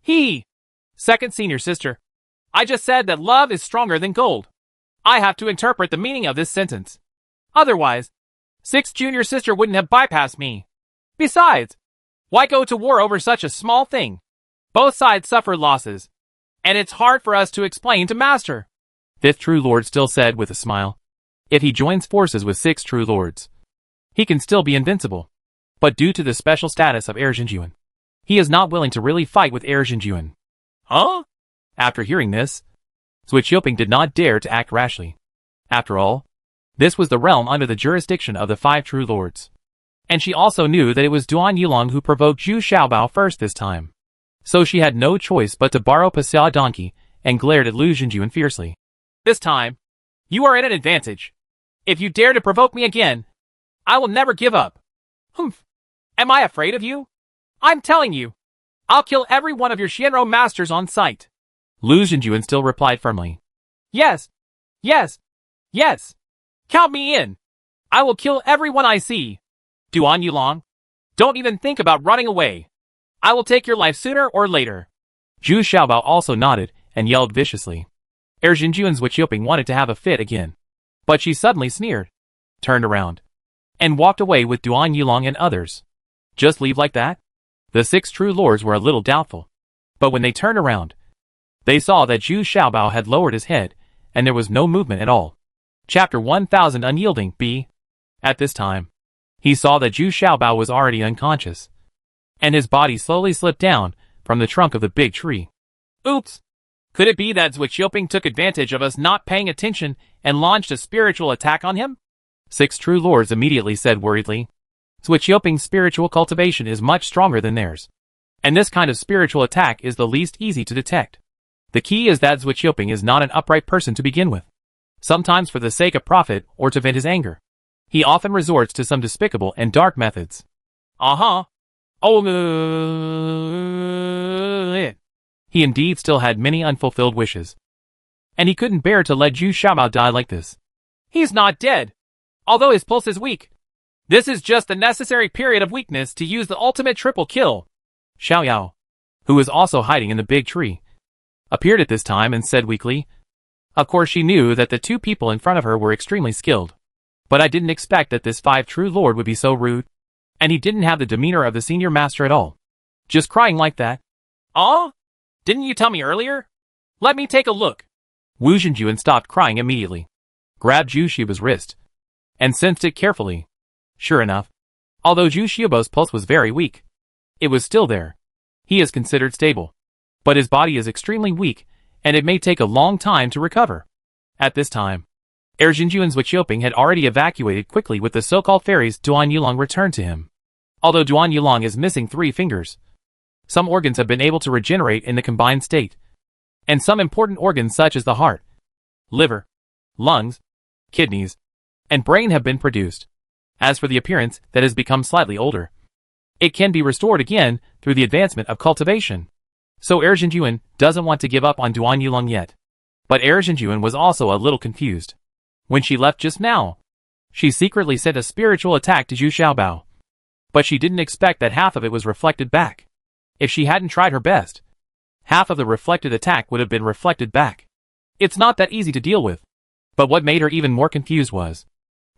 2nd senior sister. I just said that love is stronger than gold. I have to interpret the meaning of this sentence. Otherwise, 6th junior sister wouldn't have bypassed me. Besides, why go to war over such a small thing? Both sides suffer losses, and it's hard for us to explain to master. 5th true lord still said with a smile. If he joins forces with 6 true lords, he can still be invincible. But due to the special status of Heir Zhenjuan, he is not willing to really fight with Heir Zhenjuan. Huh? After hearing this, Switch Yoping did not dare to act rashly. After all, this was the realm under the jurisdiction of the 5 true lords. And she also knew that it was Duan Yulong who provoked Zhu Xiaobao first this time. So she had no choice but to borrow Pasua Donkey and glared at Lu Zhenjuan fiercely. This time, you are at an advantage. If you dare to provoke me again, I will never give up. Humph. Am I afraid of you? I'm telling you, I'll kill every one of your Shinro masters on sight. Lu Zhenjuan still replied firmly. Yes. Yes. Yes. Count me in. I will kill everyone I see. Duan Yulong, Don't even think about running away. I will take your life sooner or later. Zhu Xiaobao also nodded and yelled viciously. Erzinjuan's Wichyoping wanted to have a fit again. But she suddenly sneered, turned around, and walked away with Duan Yulong and others. Just leave like that? The 6 true lords were a little doubtful. But when they turned around, they saw that Zhu Xiaobao had lowered his head, and there was no movement at all. Chapter 1000 Unyielding B. At this time, he saw that Zhu Xiaobao was already unconscious, and his body slowly slipped down from the trunk of the big tree. Oops! Could it be that Zwixioping took advantage of us not paying attention and launched a spiritual attack on him? 6 true lords immediately said worriedly. Zwixioping's spiritual cultivation is much stronger than theirs, and this kind of spiritual attack is the least easy to detect. The key is that Zwixioping is not an upright person to begin with. Sometimes for the sake of profit or to vent his anger, he often resorts to some despicable and dark methods. He indeed still had many unfulfilled wishes, and he couldn't bear to let Zhu Xiaobao die like this. He's not dead, although his pulse is weak. This is just the necessary period of weakness to use the ultimate triple kill. Xiaoyao, who was also hiding in the big tree, appeared at this time and said weakly, "Of course she knew that the 2 people in front of her were extremely skilled. But I didn't expect that this 5 true lord would be so rude. And he didn't have the demeanor of the senior master at all. Just crying like that." Didn't you tell me earlier? Let me take a look. Wu Zhenjuan stopped crying immediately, grabbed Zhu Xiaobao's wrist, and sensed it carefully. Sure enough, although Zhu Xiaobao's pulse was very weak, it was still there. He is considered stable, but his body is extremely weak, and it may take a long time to recover. At this time, Erzinjuan's Wichyoping had already evacuated quickly with the so-called fairies. Duan Yulong returned to him. Although Duan Yulong is missing 3 fingers, some organs have been able to regenerate in the combined state, and some important organs such as the heart, liver, lungs, kidneys, and brain have been produced. As for the appearance that has become slightly older, it can be restored again through the advancement of cultivation. So Erzinjuan doesn't want to give up on Duan Yulong yet. But Erzinjuan was also a little confused. When she left just now, she secretly sent a spiritual attack to Zhu Xiaobao. But she didn't expect that half of it was reflected back. If she hadn't tried her best, half of the reflected attack would have been reflected back. It's not that easy to deal with. But what made her even more confused was,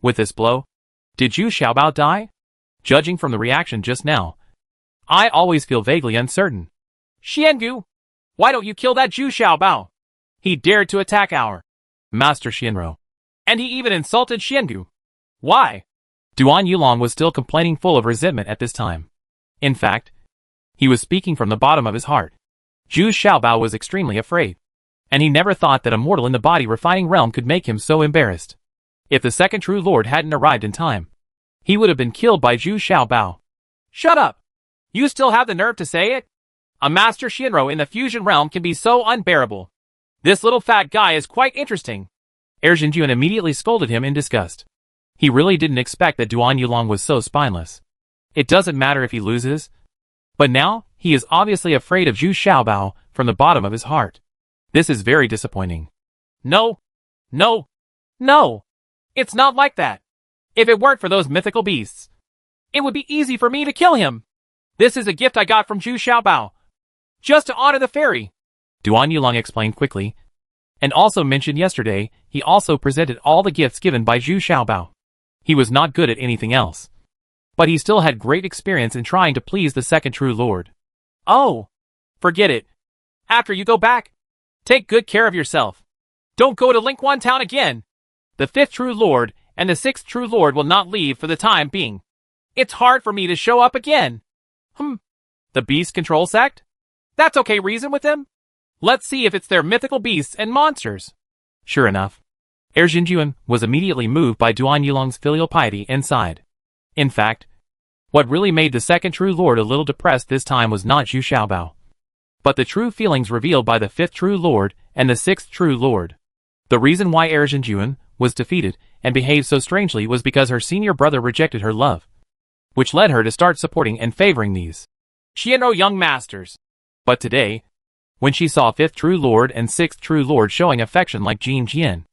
with this blow, did Zhu Xiaobao die? Judging from the reaction just now, I always feel vaguely uncertain. Xiangu, why don't you kill that Zhu Xiaobao? He dared to attack our Master Xianro. And he even insulted Xiangu. Why? Duan Yulong was still complaining, full of resentment at this time. In fact, he was speaking from the bottom of his heart. Zhu Xiaobao was extremely afraid, and he never thought that a mortal in the body refining realm could make him so embarrassed. If the 2nd true lord hadn't arrived in time, he would have been killed by Zhu Xiaobao. Shut up! You still have the nerve to say it? A Master Shinro in the fusion realm can be so unbearable. This little fat guy is quite interesting. Erzinjuan immediately scolded him in disgust. He really didn't expect that Duan Yulong was so spineless. It doesn't matter if he loses. But now, he is obviously afraid of Zhu Xiaobao from the bottom of his heart. This is very disappointing. No. It's not like that. If it weren't for those mythical beasts, it would be easy for me to kill him. This is a gift I got from Zhu Xiaobao, just to honor the fairy. Duan Yulong explained quickly, and also mentioned yesterday he also presented all the gifts given by Zhu Xiaobao. He was not good at anything else, but he still had great experience in trying to please the 2nd true lord. Oh, forget it. After you go back, take good care of yourself. Don't go to Lingquan Town again. The 5th true lord and the 6th true lord will not leave for the time being. It's hard for me to show up again. The Beast Control Sect? That's okay, reason with them? Let's see if it's their mythical beasts and monsters. Sure enough, Erzinjuan was immediately moved by Duan Yulong's filial piety and sighed. In fact, what really made the 2nd true lord a little depressed this time was not Zhu Xiaobao, but the true feelings revealed by the 5th true lord and the 6th true lord. The reason why Erzinjuan was defeated and behaved so strangely was because her senior brother rejected her love, which led her to start supporting and favoring these Shinro young masters. But today, when she saw 5th true lord and 6th true lord showing affection like Jin Jian,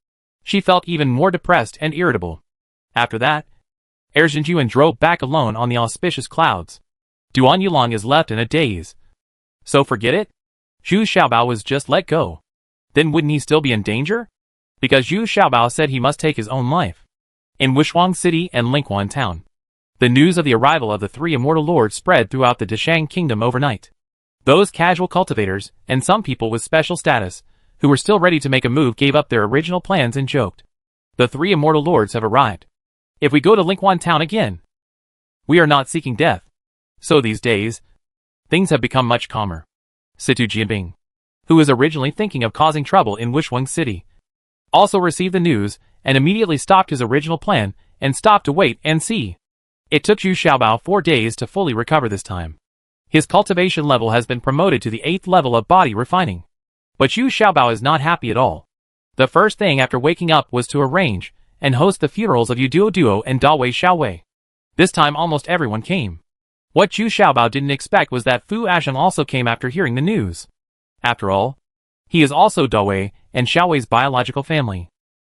she felt even more depressed and irritable. After that, Erzinjuan drove back alone on the auspicious clouds. Duan Yulong is left in a daze. So forget it? Zhu Xiaobao was just let go. Then wouldn't he still be in danger? Because Zhu Xiaobao said he must take his own life. In Wushuang City and Lingquan Town, the news of the arrival of the three immortal lords spread throughout the Deshang Kingdom overnight. Those casual cultivators, and some people with special status, who were still ready to make a move gave up their original plans and joked. The three immortal lords have arrived. If we go to Lingquan Town again, we are not seeking death. So these days, things have become much calmer. Situ Jianbing, who was originally thinking of causing trouble in Wushuang City, also received the news and immediately stopped his original plan and stopped to wait and see. It took Zhu Xiaobao 4 days to fully recover this time. His cultivation level has been promoted to the 8th level of body refining. But Zhu Xiaobao is not happy at all. The first thing after waking up was to arrange and host the funerals of Yu Duo and Dawei Xiaowei. This time almost everyone came. What Zhu Xiaobao didn't expect was that Fu Asheng also came after hearing the news. After all, he is also Dawei and Xiaowei's biological family.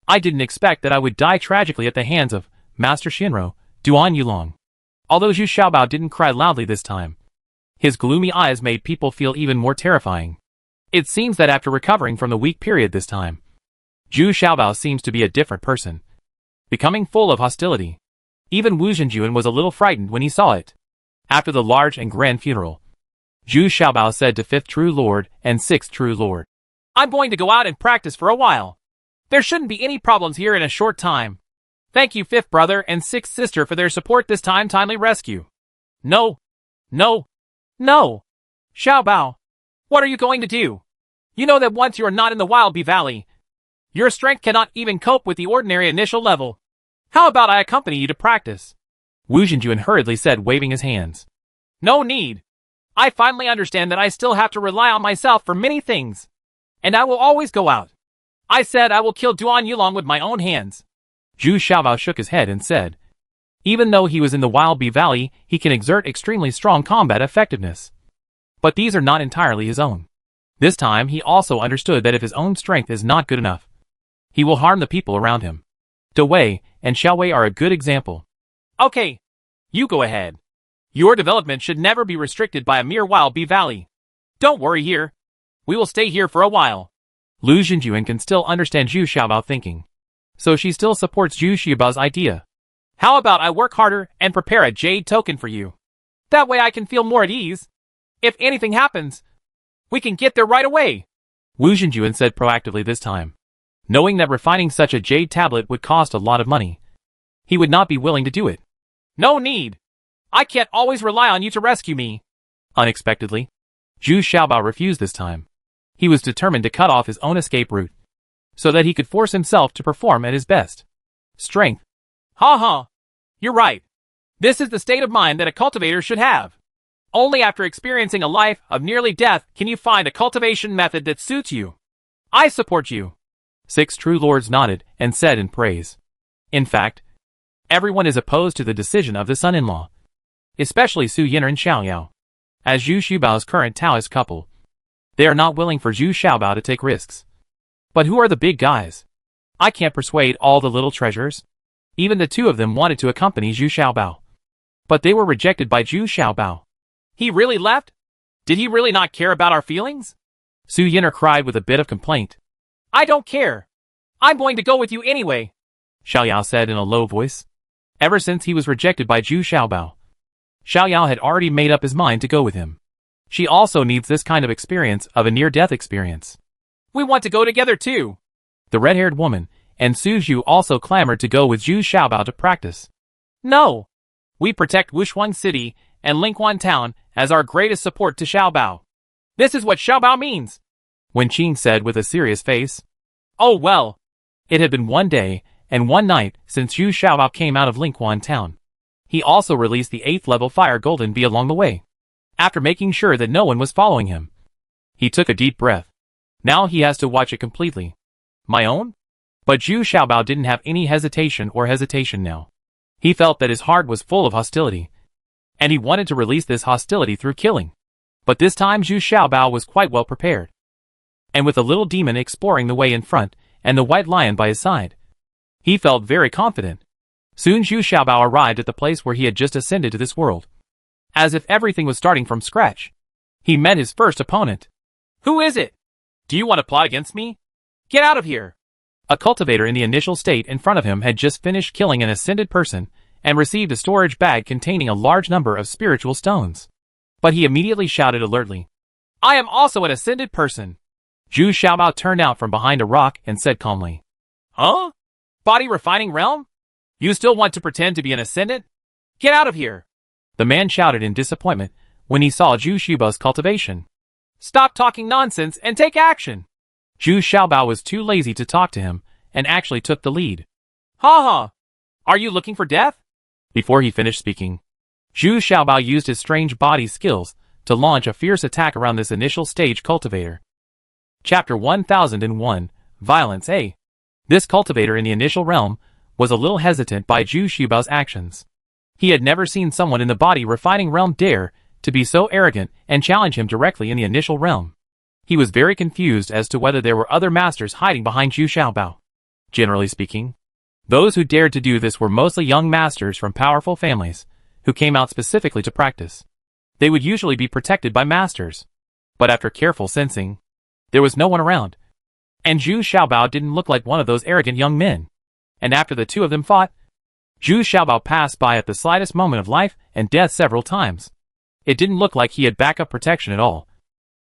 I didn't expect that I would die tragically at the hands of Master Shinro, Duan Yulong. Although Zhu Xiaobao didn't cry loudly this time, his gloomy eyes made people feel even more terrifying. It seems that after recovering from the weak period this time, Zhu Xiaobao seems to be a different person, becoming full of hostility. Even Wu Zhenjuan was a little frightened when he saw it. After the large and grand funeral, Zhu Xiaobao said to 5th True Lord and 6th True Lord, I'm going to go out and practice for a while. There shouldn't be any problems here in a short time. Thank you 5th brother and 6th sister for their support this timely rescue. No. Xiaobao, what are you going to do? You know that once you are not in the Wild Bee Valley, your strength cannot even cope with the ordinary initial level. How about I accompany you to practice? Wu Zhenjuan hurriedly said, waving his hands. No need. I finally understand that I still have to rely on myself for many things. And I will always go out. I said I will kill Duan Yulong with my own hands. Zhu Xiaobao shook his head and said, even though he was in the Wild Bee Valley, he can exert extremely strong combat effectiveness. But these are not entirely his own. This time he also understood that if his own strength is not good enough, he will harm the people around him. Dawei and Xiaowei are a good example. Okay, you go ahead. Your development should never be restricted by a mere Wild Bee Valley. Don't worry here. We will stay here for a while. Lu Zhenjuan can still understand Zhu Xiaobao thinking, so she still supports Zhu Xiaobao's idea. How about I work harder and prepare a jade token for you? That way I can feel more at ease. If anything happens, we can get there right away. Wu Zhenjuan said proactively this time. Knowing that refining such a jade tablet would cost a lot of money, he would not be willing to do it. No need. I can't always rely on you to rescue me. Unexpectedly, Zhu Xiaobao refused this time. He was determined to cut off his own escape route, so that he could force himself to perform at his best. Strength. Ha. You're right. This is the state of mind that a cultivator should have. Only after experiencing a life of nearly death can you find a cultivation method that suits you. I support you. 6 True Lords nodded and said in praise. In fact, everyone is opposed to the decision of the son-in-law, especially Su Yin'er and Xiao Yao. As Zhu Xiaobao's current Taoist couple, they are not willing for Zhu Xiaobao to take risks. But who are the big guys? I can't persuade all the little treasures. Even the 2 of them wanted to accompany Zhu Xiaobao, but they were rejected by Zhu Xiaobao. He really left? Did he really not care about our feelings? Su Yin'er cried with a bit of complaint. I don't care. I'm going to go with you anyway, Xiao Yao said in a low voice. Ever since he was rejected by Zhu Xiaobao, Xiao Yao had already made up his mind to go with him. She also needs this kind of experience of a near-death experience. We want to go together too. The red-haired woman and Su Zhu also clamored to go with Zhu Xiaobao to practice. No. We protect Wushuang City and Lingquan Town as our greatest support to Xiaobao. This is what Xiaobao means, Wen Qing said with a serious face. Oh well. It had been 1 day and 1 night since Zhu Xiaobao came out of Lingquan Town. He also released the 8th level Fire Golden Bee along the way. After making sure that no one was following him, he took a deep breath. Now he has to watch it completely. My own? But Zhu Xiaobao didn't have any hesitation now. He felt that his heart was full of hostility, and he wanted to release this hostility through killing. But this time Zhu Xiaobao was quite well prepared. And with the little demon exploring the way in front, and the white lion by his side, he felt very confident. Soon Zhu Xiaobao arrived at the place where he had just ascended to this world. As if everything was starting from scratch. He met his first opponent. Who is it? Do you want to plot against me? Get out of here! A cultivator in the initial state in front of him had just finished killing an ascended person and received a storage bag containing a large number of spiritual stones. But he immediately shouted alertly, I am also an ascended person. Zhu Xiaobao turned out from behind a rock and said calmly, Huh? Body refining realm? You still want to pretend to be an ascendant? Get out of here! The man shouted in disappointment when he saw Zhu Xiaobao's cultivation. Stop talking nonsense and take action! Zhu Xiaobao was too lazy to talk to him and actually took the lead. Ha ha! Are you looking for death? Before he finished speaking, Zhu Xiaobao used his strange body skills to launch a fierce attack around this initial stage cultivator. Chapter 1001, Violence A. This cultivator in the initial realm was a little hesitant by Zhu Xiaobao's actions. He had never seen someone in the body refining realm dare to be so arrogant and challenge him directly in the initial realm. He was very confused as to whether there were other masters hiding behind Zhu Xiaobao. Generally speaking, those who dared to do this were mostly young masters from powerful families, who came out specifically to practice. They would usually be protected by masters. But after careful sensing, there was no one around. And Zhu Xiaobao didn't look like one of those arrogant young men. And after the two of them fought, Zhu Xiaobao passed by at the slightest moment of life and death several times. It didn't look like he had backup protection at all.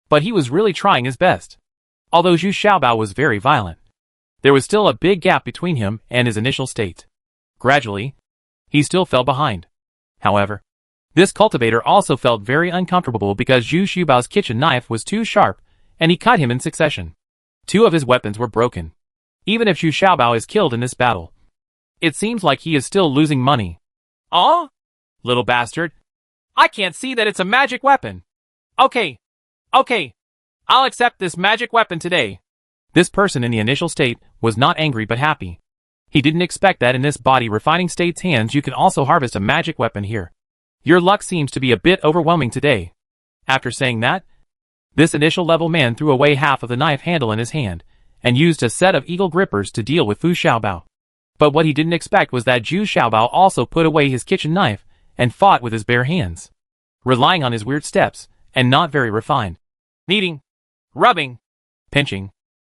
But he was really trying his best. Although Zhu Xiaobao was very violent, there was still a big gap between him and his initial state. Gradually, he still fell behind. However, this cultivator also felt very uncomfortable because Zhu Xiaobao's kitchen knife was too sharp and he cut him in succession. Two of his weapons were broken. Even if Zhu Xiaobao is killed in this battle, it seems like he is still losing money. Oh? Little bastard. I can't see that it's a magic weapon. Okay. I'll accept this magic weapon today. This person in the initial state was not angry but happy. He didn't expect that in this body refining state's hands you can also harvest a magic weapon here. Your luck seems to be a bit overwhelming today. After saying that, this initial level man threw away half of the knife handle in his hand and used a set of eagle grippers to deal with Fu Xiaobao. But what he didn't expect was that Zhu Xiaobao also put away his kitchen knife and fought with his bare hands, relying on his weird steps and not very refined. Kneading, rubbing, pinching.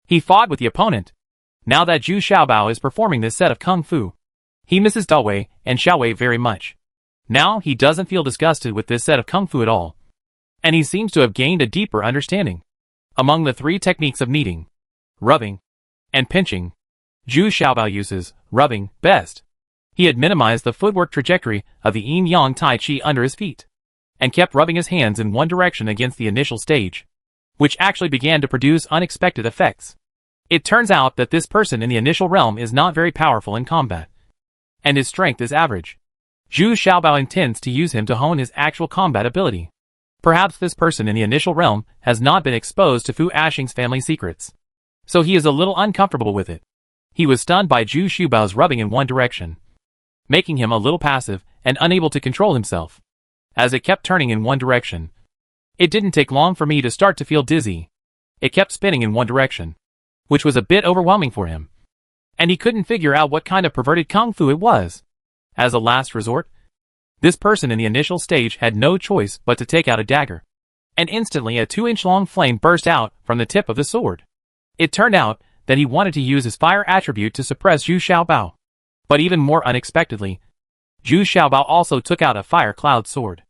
He fought with the opponent. Now that Zhu Xiaobao is performing this set of kung fu, he misses Dawei and Xiaowei very much. Now he doesn't feel disgusted with this set of kung fu at all. And he seems to have gained a deeper understanding. Among the three techniques of kneading, rubbing, and pinching, Zhu Xiaobao uses rubbing best. He had minimized the footwork trajectory of the yin-yang tai chi under his feet, and kept rubbing his hands in one direction against the initial stage, which actually began to produce unexpected effects. It turns out that this person in the initial realm is not very powerful in combat, and his strength is average. Zhu Xiaobao intends to use him to hone his actual combat ability. Perhaps this person in the initial realm has not been exposed to Fu Ashing's family secrets, so he is a little uncomfortable with it. He was stunned by Zhu Xiaobao's rubbing in one direction, making him a little passive and unable to control himself, as it kept turning in one direction. It didn't take long for me to start to feel dizzy. It kept spinning in one direction, which was a bit overwhelming for him, and he couldn't figure out what kind of perverted kung fu it was. As a last resort, this person in the initial stage had no choice but to take out a dagger, and instantly a 2-inch long flame burst out from the tip of the sword. It turned out that he wanted to use his fire attribute to suppress Zhu Xiaobao. But even more unexpectedly, Zhu Xiaobao also took out a fire cloud sword.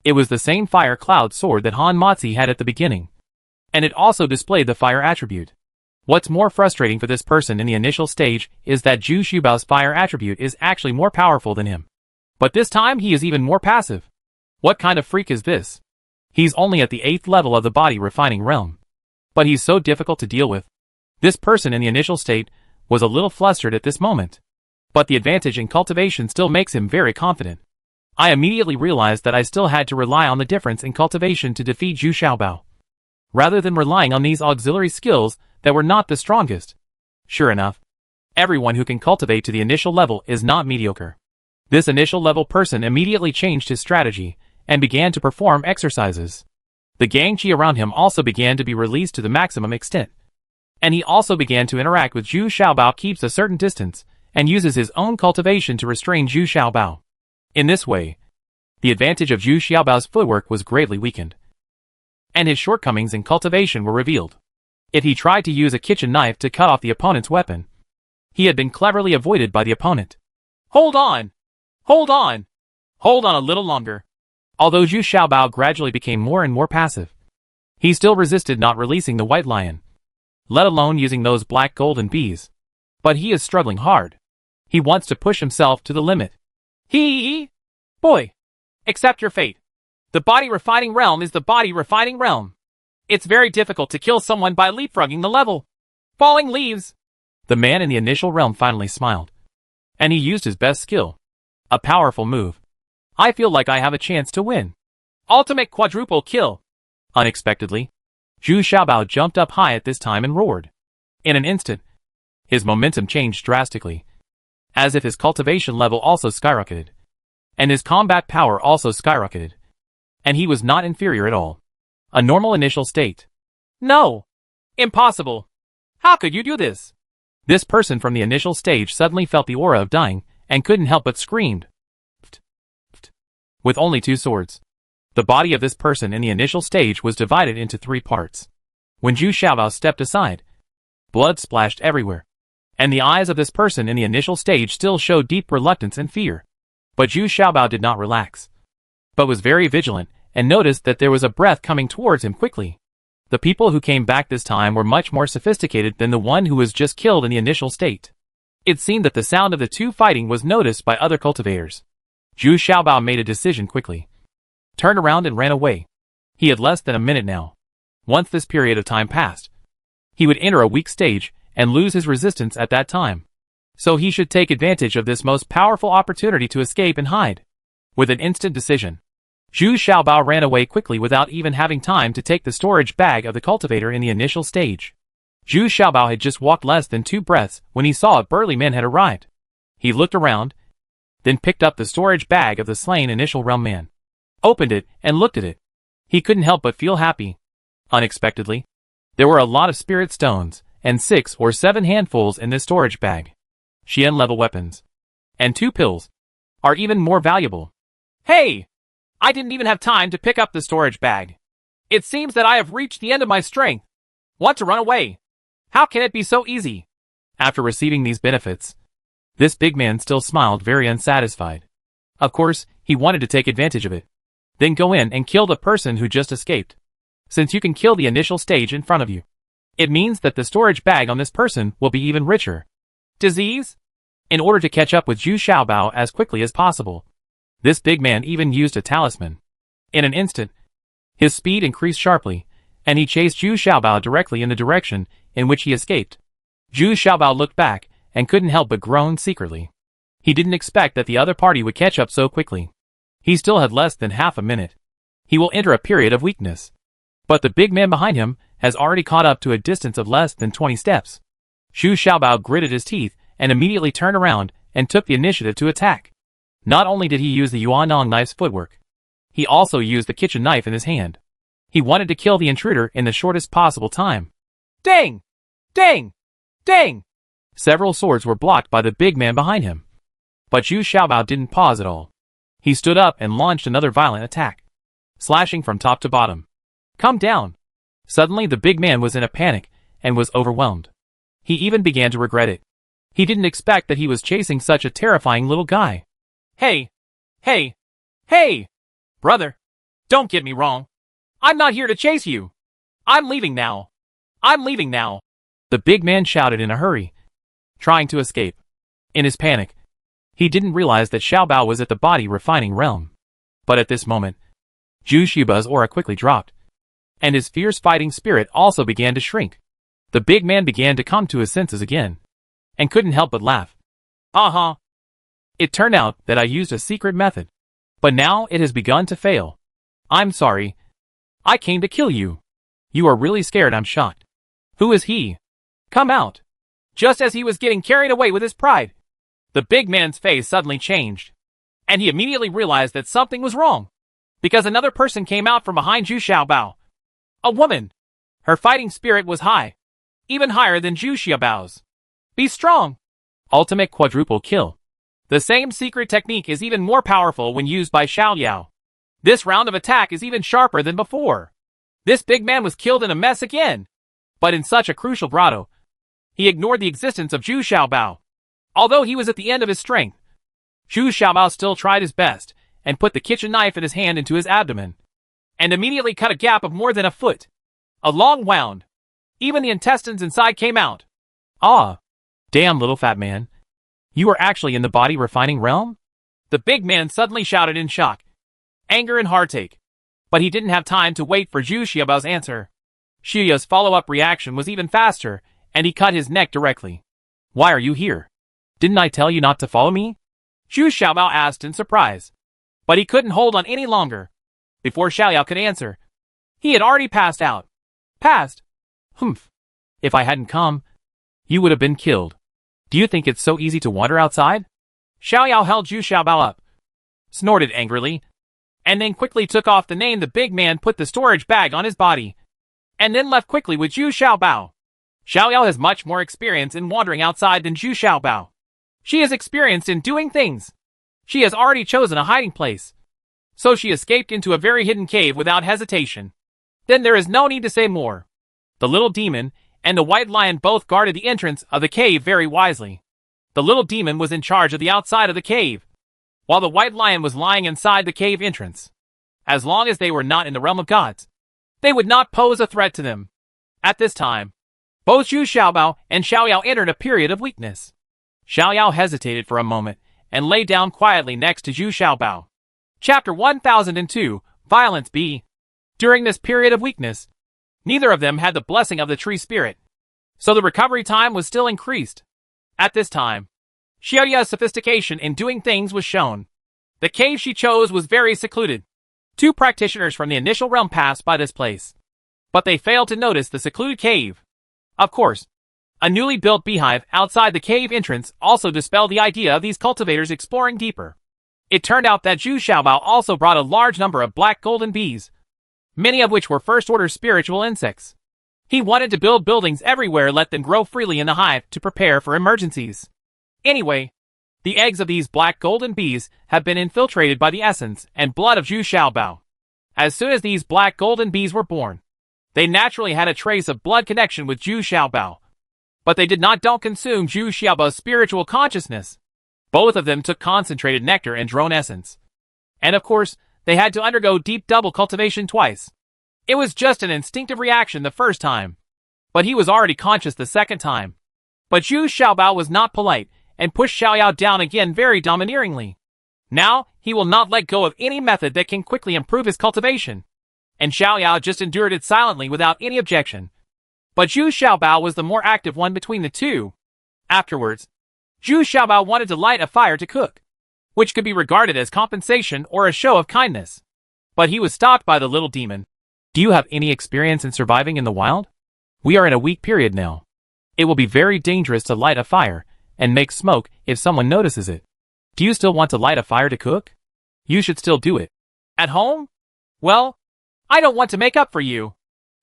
It was the same fire cloud sword that Han Mozi had at the beginning, and it also displayed the fire attribute. What's more frustrating for this person in the initial stage is that Zhu Xiaobao's fire attribute is actually more powerful than him. But this time he is even more passive. What kind of freak is this? He's only at the 8th level of the body refining realm, but he's so difficult to deal with. This person in the initial state was a little flustered at this moment, but the advantage in cultivation still makes him very confident. I immediately realized that I still had to rely on the difference in cultivation to defeat Zhu Xiaobao, rather than relying on these auxiliary skills that were not the strongest. Sure enough, everyone who can cultivate to the initial level is not mediocre. This initial level person immediately changed his strategy and began to perform exercises. The gang chi around him also began to be released to the maximum extent, and he also began to interact with Zhu Xiaobao keeps a certain distance and uses his own cultivation to restrain Zhu Xiaobao. In this way, the advantage of Zhu Xiaobao's footwork was greatly weakened, and his shortcomings in cultivation were revealed. If he tried to use a kitchen knife to cut off the opponent's weapon, he had been cleverly avoided by the opponent. Hold on! Hold on! Hold on a little longer. Although Zhu Xiaobao gradually became more and more passive, he still resisted not releasing the white lion, let alone using those black golden bees. But he is struggling hard. He wants to push himself to the limit. Boy, accept your fate. The body refining realm is the body refining realm. It's very difficult to kill someone by leapfrogging the level. Falling leaves. The man in the initial realm finally smiled, and he used his best skill. A powerful move. I feel like I have a chance to win. Ultimate quadruple kill. Unexpectedly, Zhu Xiaobao jumped up high at this time and roared. In an instant, his momentum changed drastically, as if his cultivation level also skyrocketed, and his combat power also skyrocketed, and he was not inferior at all. A normal initial state. No! Impossible! How could you do this? This person from the initial stage suddenly felt the aura of dying, and couldn't help but screamed. With only 2 swords, the body of this person in the initial stage was divided into 3 parts. When Zhu Xiaobao stepped aside, blood splashed everywhere, and the eyes of this person in the initial stage still showed deep reluctance and fear. But Zhu Xiaobao did not relax, but was very vigilant, and noticed that there was a breath coming towards him quickly. The people who came back this time were much more sophisticated than the one who was just killed in the initial state. It seemed that the sound of the 2 fighting was noticed by other cultivators. Zhu Xiaobao made a decision quickly, turned around and ran away. He had less than a minute now. Once this period of time passed, he would enter a weak stage and lose his resistance at that time. So he should take advantage of this most powerful opportunity to escape and hide. With an instant decision, Zhu Xiaobao ran away quickly without even having time to take the storage bag of the cultivator in the initial stage. Zhu Xiaobao had just walked less than 2 breaths when he saw a burly man had arrived. He looked around, then picked up the storage bag of the slain initial realm man, opened it, and looked at it. He couldn't help but feel happy. Unexpectedly, there were a lot of spirit stones, and 6 or 7 handfuls in this storage bag. Xian-level weapons, and 2 pills, are even more valuable. Hey! I didn't even have time to pick up the storage bag. It seems that I have reached the end of my strength. Want to run away? How can it be so easy? After receiving these benefits, this big man still smiled very unsatisfied. Of course, he wanted to take advantage of it. Then go in and kill the person who just escaped. Since you can kill the initial stage in front of you, it means that the storage bag on this person will be even richer. Disease? In order to catch up with Zhu Xiaobao as quickly as possible, this big man even used a talisman. In an instant, his speed increased sharply, and he chased Zhu Xiaobao directly in the direction in which he escaped. Zhu Xiaobao looked back and couldn't help but groan secretly. He didn't expect that the other party would catch up so quickly. He still had less than half a minute. He will enter a period of weakness. But the big man behind him has already caught up to a distance of less than 20 steps. Zhu Xiaobao gritted his teeth and immediately turned around and took the initiative to attack. Not only did he use the Yuannong knife's footwork, he also used the kitchen knife in his hand. He wanted to kill the intruder in the shortest possible time. Dang! Dang! Dang! Several swords were blocked by the big man behind him. But Zhu Xiaobao didn't pause at all. He stood up and launched another violent attack, slashing from top to bottom. Come down! Suddenly the big man was in a panic and was overwhelmed. He even began to regret it. He didn't expect that he was chasing such a terrifying little guy. Hey! Hey! Hey! Brother! Don't get me wrong. I'm not here to chase you. I'm leaving now. I'm leaving now. The big man shouted in a hurry, trying to escape. In his panic, he didn't realize that Xiaobao was at the body refining realm. But at this moment, Zhu Xiaobao's aura quickly dropped, and his fierce fighting spirit also began to shrink. The big man began to come to his senses again, and couldn't help but laugh. Uh-huh. It turned out that I used a secret method, but now it has begun to fail. I'm sorry. I came to kill you. You are really scared, I'm shocked. Who is he? Come out. Just as he was getting carried away with his pride, the big man's face suddenly changed, and he immediately realized that something was wrong, because another person came out from behind Zhu Xiaobao. A woman. Her fighting spirit was high, even higher than Zhu Xiaobao's. Be strong. Ultimate quadruple kill. The same secret technique is even more powerful when used by Xiao Yao. This round of attack is even sharper than before. This big man was killed in a mess again. But in such a crucial grotto, he ignored the existence of Zhu Xiaobao. Although he was at the end of his strength, Zhu Xiaobao still tried his best and put the kitchen knife in his hand into his abdomen, and immediately cut a gap of more than a foot. A long wound. Even the intestines inside came out. Ah! Damn, little fat man. You are actually in the body refining realm? The big man suddenly shouted in shock, anger and heartache. But he didn't have time to wait for Zhu Xiaobao's answer. Xiao's follow-up reaction was even faster, and he cut his neck directly. Why are you here? Didn't I tell you not to follow me? Zhu Xiaobao asked in surprise. But he couldn't hold on any longer. Before Xiaoyao could answer, he had already passed out. Passed? Humph. If I hadn't come, you would have been killed. Do you think it's so easy to wander outside? Xiaoyao held Zhu Xiaobao up, snorted angrily, and then quickly took off the name. The big man put the storage bag on his body, and then left quickly with Zhu Xiaobao. Xiaoyao has much more experience in wandering outside than Zhu Xiaobao. She is experienced in doing things. She has already chosen a hiding place. So she escaped into a very hidden cave without hesitation. Then there is no need to say more. The little demon and the white lion both guarded the entrance of the cave very wisely. The little demon was in charge of the outside of the cave, while the white lion was lying inside the cave entrance. As long as they were not in the realm of gods, they would not pose a threat to them. At this time, both Zhu Xiaobao and Xiaoyao entered a period of weakness. Xiaoyao hesitated for a moment and lay down quietly next to Zhu Xiaobao. Chapter 1002, Violence B. During this period of weakness, neither of them had the blessing of the tree spirit, so the recovery time was still increased. At this time, Xiaoya's sophistication in doing things was shown. The cave she chose was very secluded. 2 practitioners from the initial realm passed by this place, but they failed to notice the secluded cave. Of course, a newly built beehive outside the cave entrance also dispelled the idea of these cultivators exploring deeper. It turned out that Zhu Xiaobao also brought a large number of black golden bees, many of which were first-order spiritual insects. He wanted to build buildings everywhere, let them grow freely in the hive to prepare for emergencies. Anyway, the eggs of these black golden bees have been infiltrated by the essence and blood of Zhu Xiaobao. As soon as these black golden bees were born, they naturally had a trace of blood connection with Zhu Xiaobao. But they don't consume Zhu Xiaobao's spiritual consciousness. Both of them took concentrated nectar and drone essence. And of course, they had to undergo deep double cultivation twice. It was just an instinctive reaction the first time, but he was already conscious the second time. But Zhu Xiaobao was not polite and pushed Xiaoyao down again very domineeringly. Now, he will not let go of any method that can quickly improve his cultivation. And Xiaoyao just endured it silently without any objection. But Zhu Xiaobao was the more active one between the two. Afterwards, Zhu Xiaobao wanted to light a fire to cook, which could be regarded as compensation or a show of kindness. But he was stopped by the little demon. Do you have any experience in surviving in the wild? We are in a weak period now. It will be very dangerous to light a fire and make smoke if someone notices it. Do you still want to light a fire to cook? You should still do it. At home? Well, I don't want to make up for you.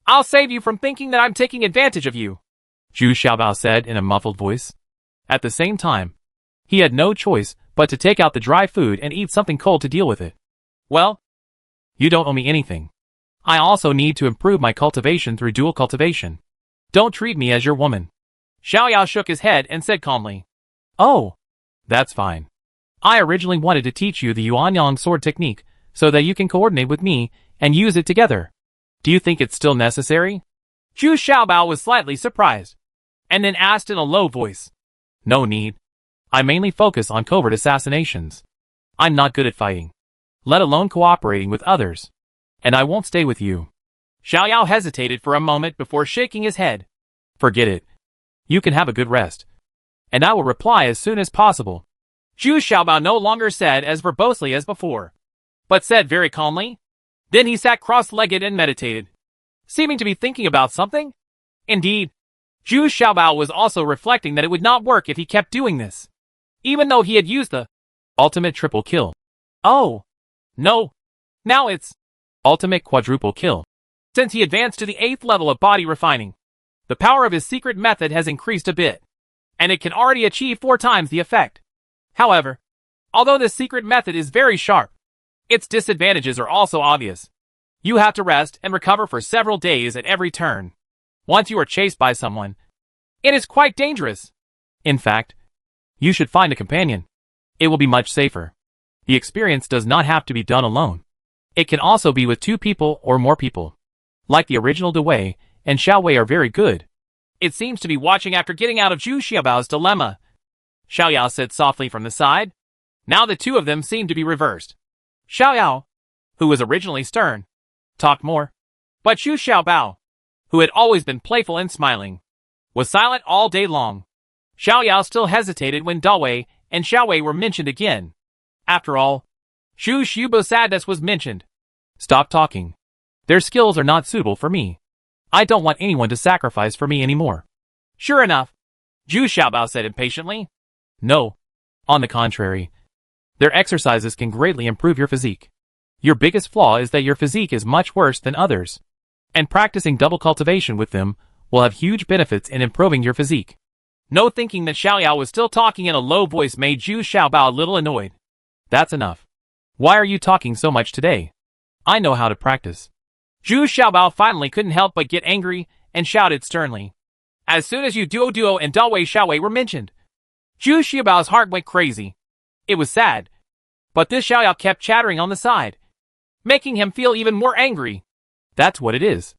I'll save you from thinking that I'm taking advantage of you, Zhu Xiaobao said in a muffled voice. At the same time, he had no choice but to take out the dry food and eat something cold to deal with it. Well, you don't owe me anything. I also need to improve my cultivation through dual cultivation. Don't treat me as your woman. Xiaoyao shook his head and said calmly. Oh, that's fine. I originally wanted to teach you the Yuanyang sword technique so that you can coordinate with me and use it together. Do you think it's still necessary? Zhu Xiaobao was slightly surprised, and then asked in a low voice. No need. I mainly focus on covert assassinations. I'm not good at fighting, let alone cooperating with others. And I won't stay with you. Xiaoyao hesitated for a moment before shaking his head. Forget it. You can have a good rest. And I will reply as soon as possible. Zhu Xiaobao no longer said as verbosely as before, but said very calmly. Then he sat cross-legged and meditated, seeming to be thinking about something. Indeed, Zhu Xiaobao was also reflecting that it would not work if he kept doing this, even though he had used the ultimate triple kill. Oh, no. Now it's ultimate quadruple kill. Since he advanced to the 8th level of body refining, the power of his secret method has increased a bit. and it can already achieve 4 times the effect. However, although this secret method is very sharp, its disadvantages are also obvious. You have to rest and recover for several days at every turn. Once you are chased by someone, it is quite dangerous. In fact, you should find a companion. It will be much safer. The experience does not have to be done alone. It can also be with 2 people or more people. Like the original Dewey and Xiaowei are very good. It seems to be watching after getting out of Zhu Xiaobao's dilemma, Xiaoyao said softly from the side. Now the two of them seemed to be reversed. Xiaoyao, who was originally stern, talked more. But Zhu Xiaobao, who had always been playful and smiling, was silent all day long. Xiaoyao still hesitated when Dawei and Xiaowei were mentioned again. After all, Zhu Xiaobao's sadness was mentioned. Stop talking. Their skills are not suitable for me. I don't want anyone to sacrifice for me anymore. Sure enough, Zhu Xiaobao said impatiently. No. On the contrary. Their exercises can greatly improve your physique. Your biggest flaw is that your physique is much worse than others. And practicing double cultivation with them will have huge benefits in improving your physique. No, thinking that Xiaoyao was still talking in a low voice made Zhu Xiaobao a little annoyed. That's enough. Why are you talking so much today? I know how to practice. Zhu Xiaobao finally couldn't help but get angry and shouted sternly. As soon as Duo and Dawei Xiaowei were mentioned, Zhu Xiaobao's heart went crazy. It was sad. But this Xiaoyao kept chattering on the side, making him feel even more angry. That's what it is.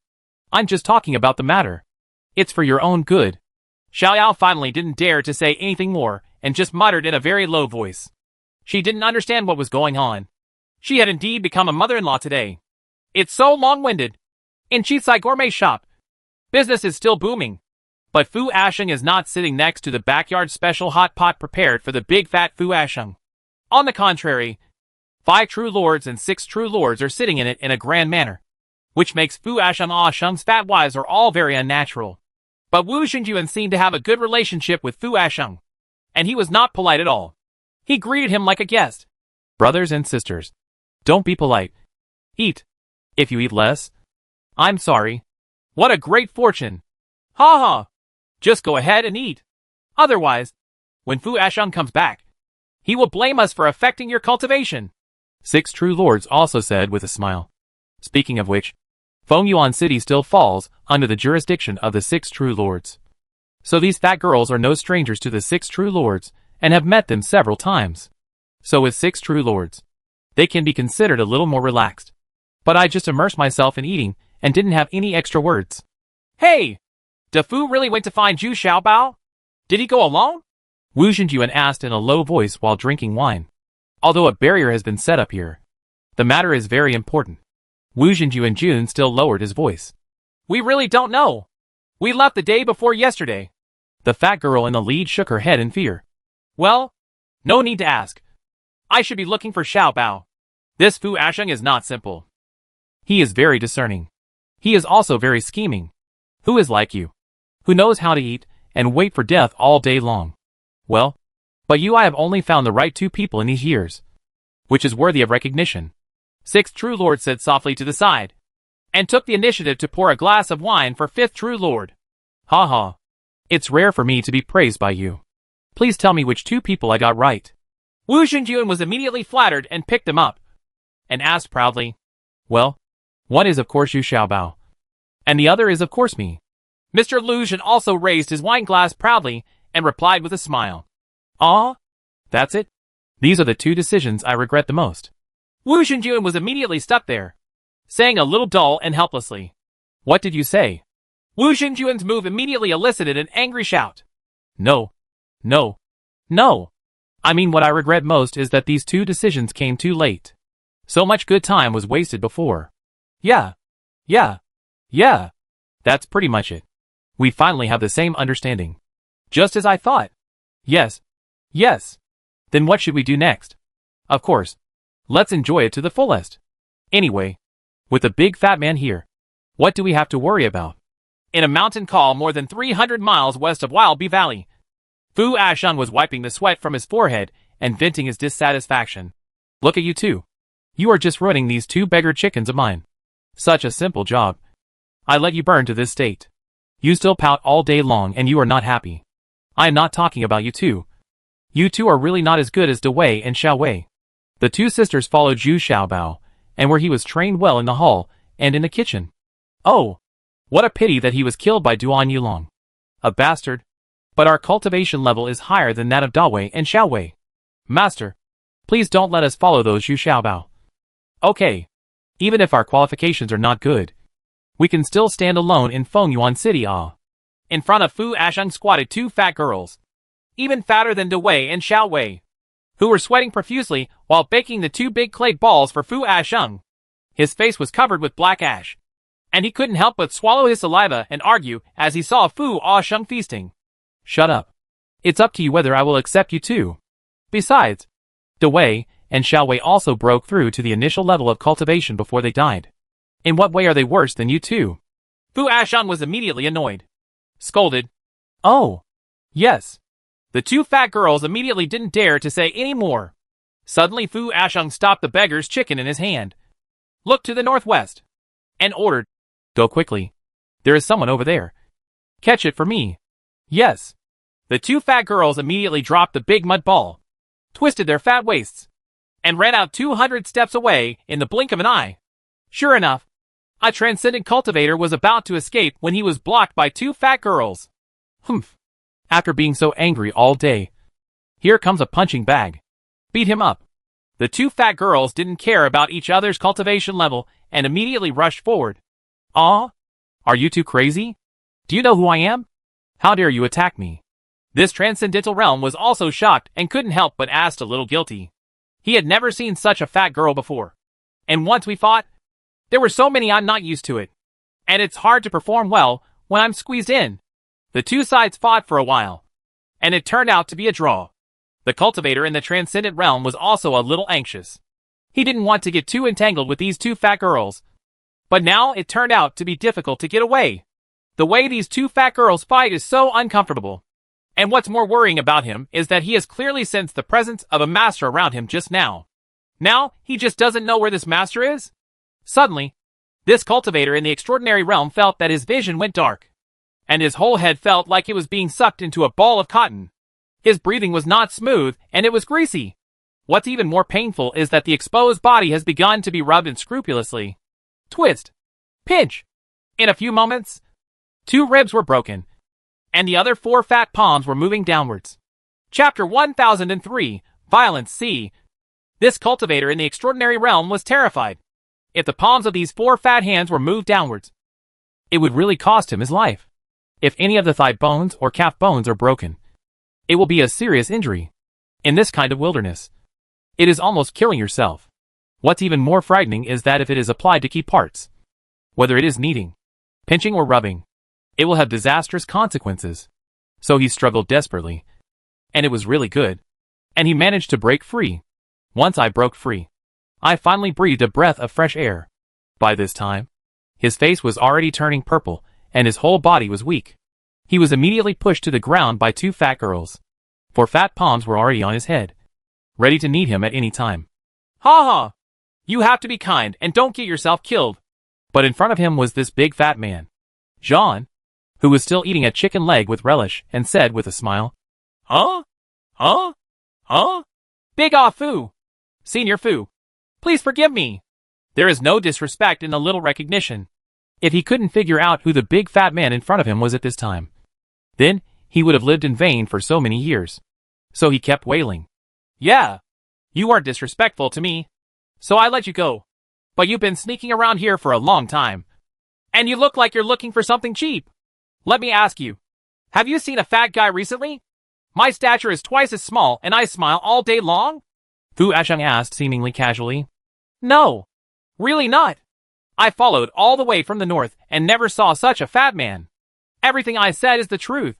I'm just talking about the matter. It's for your own good. Xiaoyao finally didn't dare to say anything more and just muttered in a very low voice. She didn't understand what was going on. She had indeed become a mother-in-law today. It's so long-winded. In Chisai Gourmet Shop, business is still booming. But Fu Asheng is not sitting next to the backyard special hot pot prepared for the big fat Fu Asheng. On the contrary, 5 true lords and 6 true lords are sitting in it in a grand manner, which makes Fu Asheng's fat wives are all very unnatural. But Wu Xingyuan seemed to have a good relationship with Fu Asheng, and he was not polite at all. He greeted him like a guest. Brothers and sisters, don't be polite. Eat. If you eat less, I'm sorry. What a great fortune. Ha ha. Just go ahead and eat. Otherwise, when Fu Asheng comes back, he will blame us for affecting your cultivation. 6 true lords also said with a smile. Speaking of which, Fengyuan City still falls under the jurisdiction of the 6 true lords. So these fat girls are no strangers to the 6 true lords and have met them several times. So with 6 true lords, they can be considered a little more relaxed. But I just immersed myself in eating and didn't have any extra words. Hey! Da Fu really went to find Zhu Xiaobao? Did he go alone? Wu Xingyuan asked in a low voice while drinking wine. Although a barrier has been set up here, the matter is very important. Wu Xingyuan Jun still lowered his voice. We really don't know. We left the day before yesterday. The fat girl in the lead shook her head in fear. Well, no need to ask. I should be looking for Xiaobao. This Fu Asheng is not simple. He is very discerning. He is also very scheming. Who is like you? Who knows how to eat and wait for death all day long? Well, but I have only found the right 2 people in these years, which is worthy of recognition. 6th True Lord said softly to the side, and took the initiative to pour a glass of wine for 5th True Lord. Ha ha. It's rare for me to be praised by you. Please tell me which 2 people I got right. Wu Xingyuan was immediately flattered and picked them up, and asked proudly. Well, one is of course Zhu Xiaobao, and the other is of course me. Mr. Lu Zhen also raised his wine glass proudly and replied with a smile. Ah? That's it? These are the 2 decisions I regret the most. Wu Xingyuan was immediately stuck there, saying a little dull and helplessly. What did you say? Wu Xingyuan's move immediately elicited an angry shout. No. No. No. I mean, what I regret most is that these 2 decisions came too late. So much good time was wasted before. Yeah. That's pretty much it. We finally have the same understanding. Just as I thought. Yes. Then what should we do next? Of course. Let's enjoy it to the fullest. Anyway, with the big fat man here, what do we have to worry about? In a mountain call more than 300 miles west of Wild Bee Valley, Fu Asheng was wiping the sweat from his forehead and venting his dissatisfaction. Look at you 2. You are just ruining these 2 beggar chickens of mine. Such a simple job. I let you burn to this state. You still pout all day long and you are not happy. I am not talking about you two. You two are really not as good as Dawei and Xiaowei. The two sisters followed Zhu Xiaobao, and where he was trained well in the hall and in the kitchen. Oh, what a pity that he was killed by Duan Yulong. A bastard. But our cultivation level is higher than that of Dawei and Xiaowei. Master, please don't let us follow those Zhu Xiaobao. Okay. Even if our qualifications are not good, we can still stand alone in Fengyuan City. In front of Fu Asheng squatted two fat girls, even fatter than Dawei and Xiaowei, who were sweating profusely while baking the two big clay balls for Fu Asheng. His face was covered with black ash, and he couldn't help but swallow his saliva and argue as he saw Fu Asheng feasting. Shut up. It's up to you whether I will accept you too. Besides, Dawei and Xiaowei also broke through to the initial level of cultivation before they died. In what way are they worse than you two? Fu Asheng was immediately annoyed. Scolded. Oh, yes. The two fat girls immediately didn't dare to say any more. Suddenly Fu Asheng stopped the beggar's chicken in his hand, looked to the northwest, and ordered, Go quickly. There is someone over there. Catch it for me. Yes. The two fat girls immediately dropped the big mud ball, twisted their fat waists, and ran out 200 steps away in the blink of an eye. Sure enough, a transcendent cultivator was about to escape when he was blocked by two fat girls. Humph. After being so angry all day, here comes a punching bag. Beat him up. The two fat girls didn't care about each other's cultivation level and immediately rushed forward. Are you two crazy? Do you know who I am? How dare you attack me? This transcendental realm was also shocked and couldn't help but ask a little guilty. He had never seen such a fat girl before. And once we fought, there were so many I'm not used to it. And it's hard to perform well when I'm squeezed in. The two sides fought for a while, and it turned out to be a draw. The cultivator in the transcendent realm was also a little anxious. He didn't want to get too entangled with these two fat girls. But now it turned out to be difficult to get away. The way these two fat girls fight is so uncomfortable. And what's more worrying about him is that he has clearly sensed the presence of a master around him just now. Now, he just doesn't know where this master is. Suddenly, this cultivator in the extraordinary realm felt that his vision went dark, and his whole head felt like it was being sucked into a ball of cotton. His breathing was not smooth, and it was greasy. What's even more painful is that the exposed body has begun to be rubbed unscrupulously. Twist. Pinch. In a few moments, 2 ribs were broken, and the other 4 fat palms were moving downwards. Chapter 1003, Violence C. This cultivator in the extraordinary realm was terrified. If the palms of these 4 fat hands were moved downwards, it would really cost him his life. If any of the thigh bones or calf bones are broken, it will be a serious injury. In this kind of wilderness, it is almost killing yourself. What's even more frightening is that if it is applied to key parts, whether it is kneading, pinching or rubbing, it will have disastrous consequences. So he struggled desperately, and it was really good, and he managed to break free. Once I broke free, I finally breathed a breath of fresh air. By this time, his face was already turning purple, and his whole body was weak. He was immediately pushed to the ground by 2 fat girls. 4 fat palms were already on his head, ready to knead him at any time. Ha ha! You have to be kind and don't get yourself killed. But in front of him was this big fat man, John, who was still eating a chicken leg with relish, and said with a smile, Huh? Huh? Huh? Big Ah Fu! Senior Fu, please forgive me. There is no disrespect in the little recognition. If he couldn't figure out who the big fat man in front of him was at this time, then he would have lived in vain for so many years. So he kept wailing. Yeah, you weren't disrespectful to me, so I let you go. But you've been sneaking around here for a long time, and you look like you're looking for something cheap. Let me ask you, have you seen a fat guy recently? My stature is twice as small and I smile all day long? Fu Asheng asked seemingly casually. No, really not. I followed all the way from the north and never saw such a fat man. Everything I said is the truth.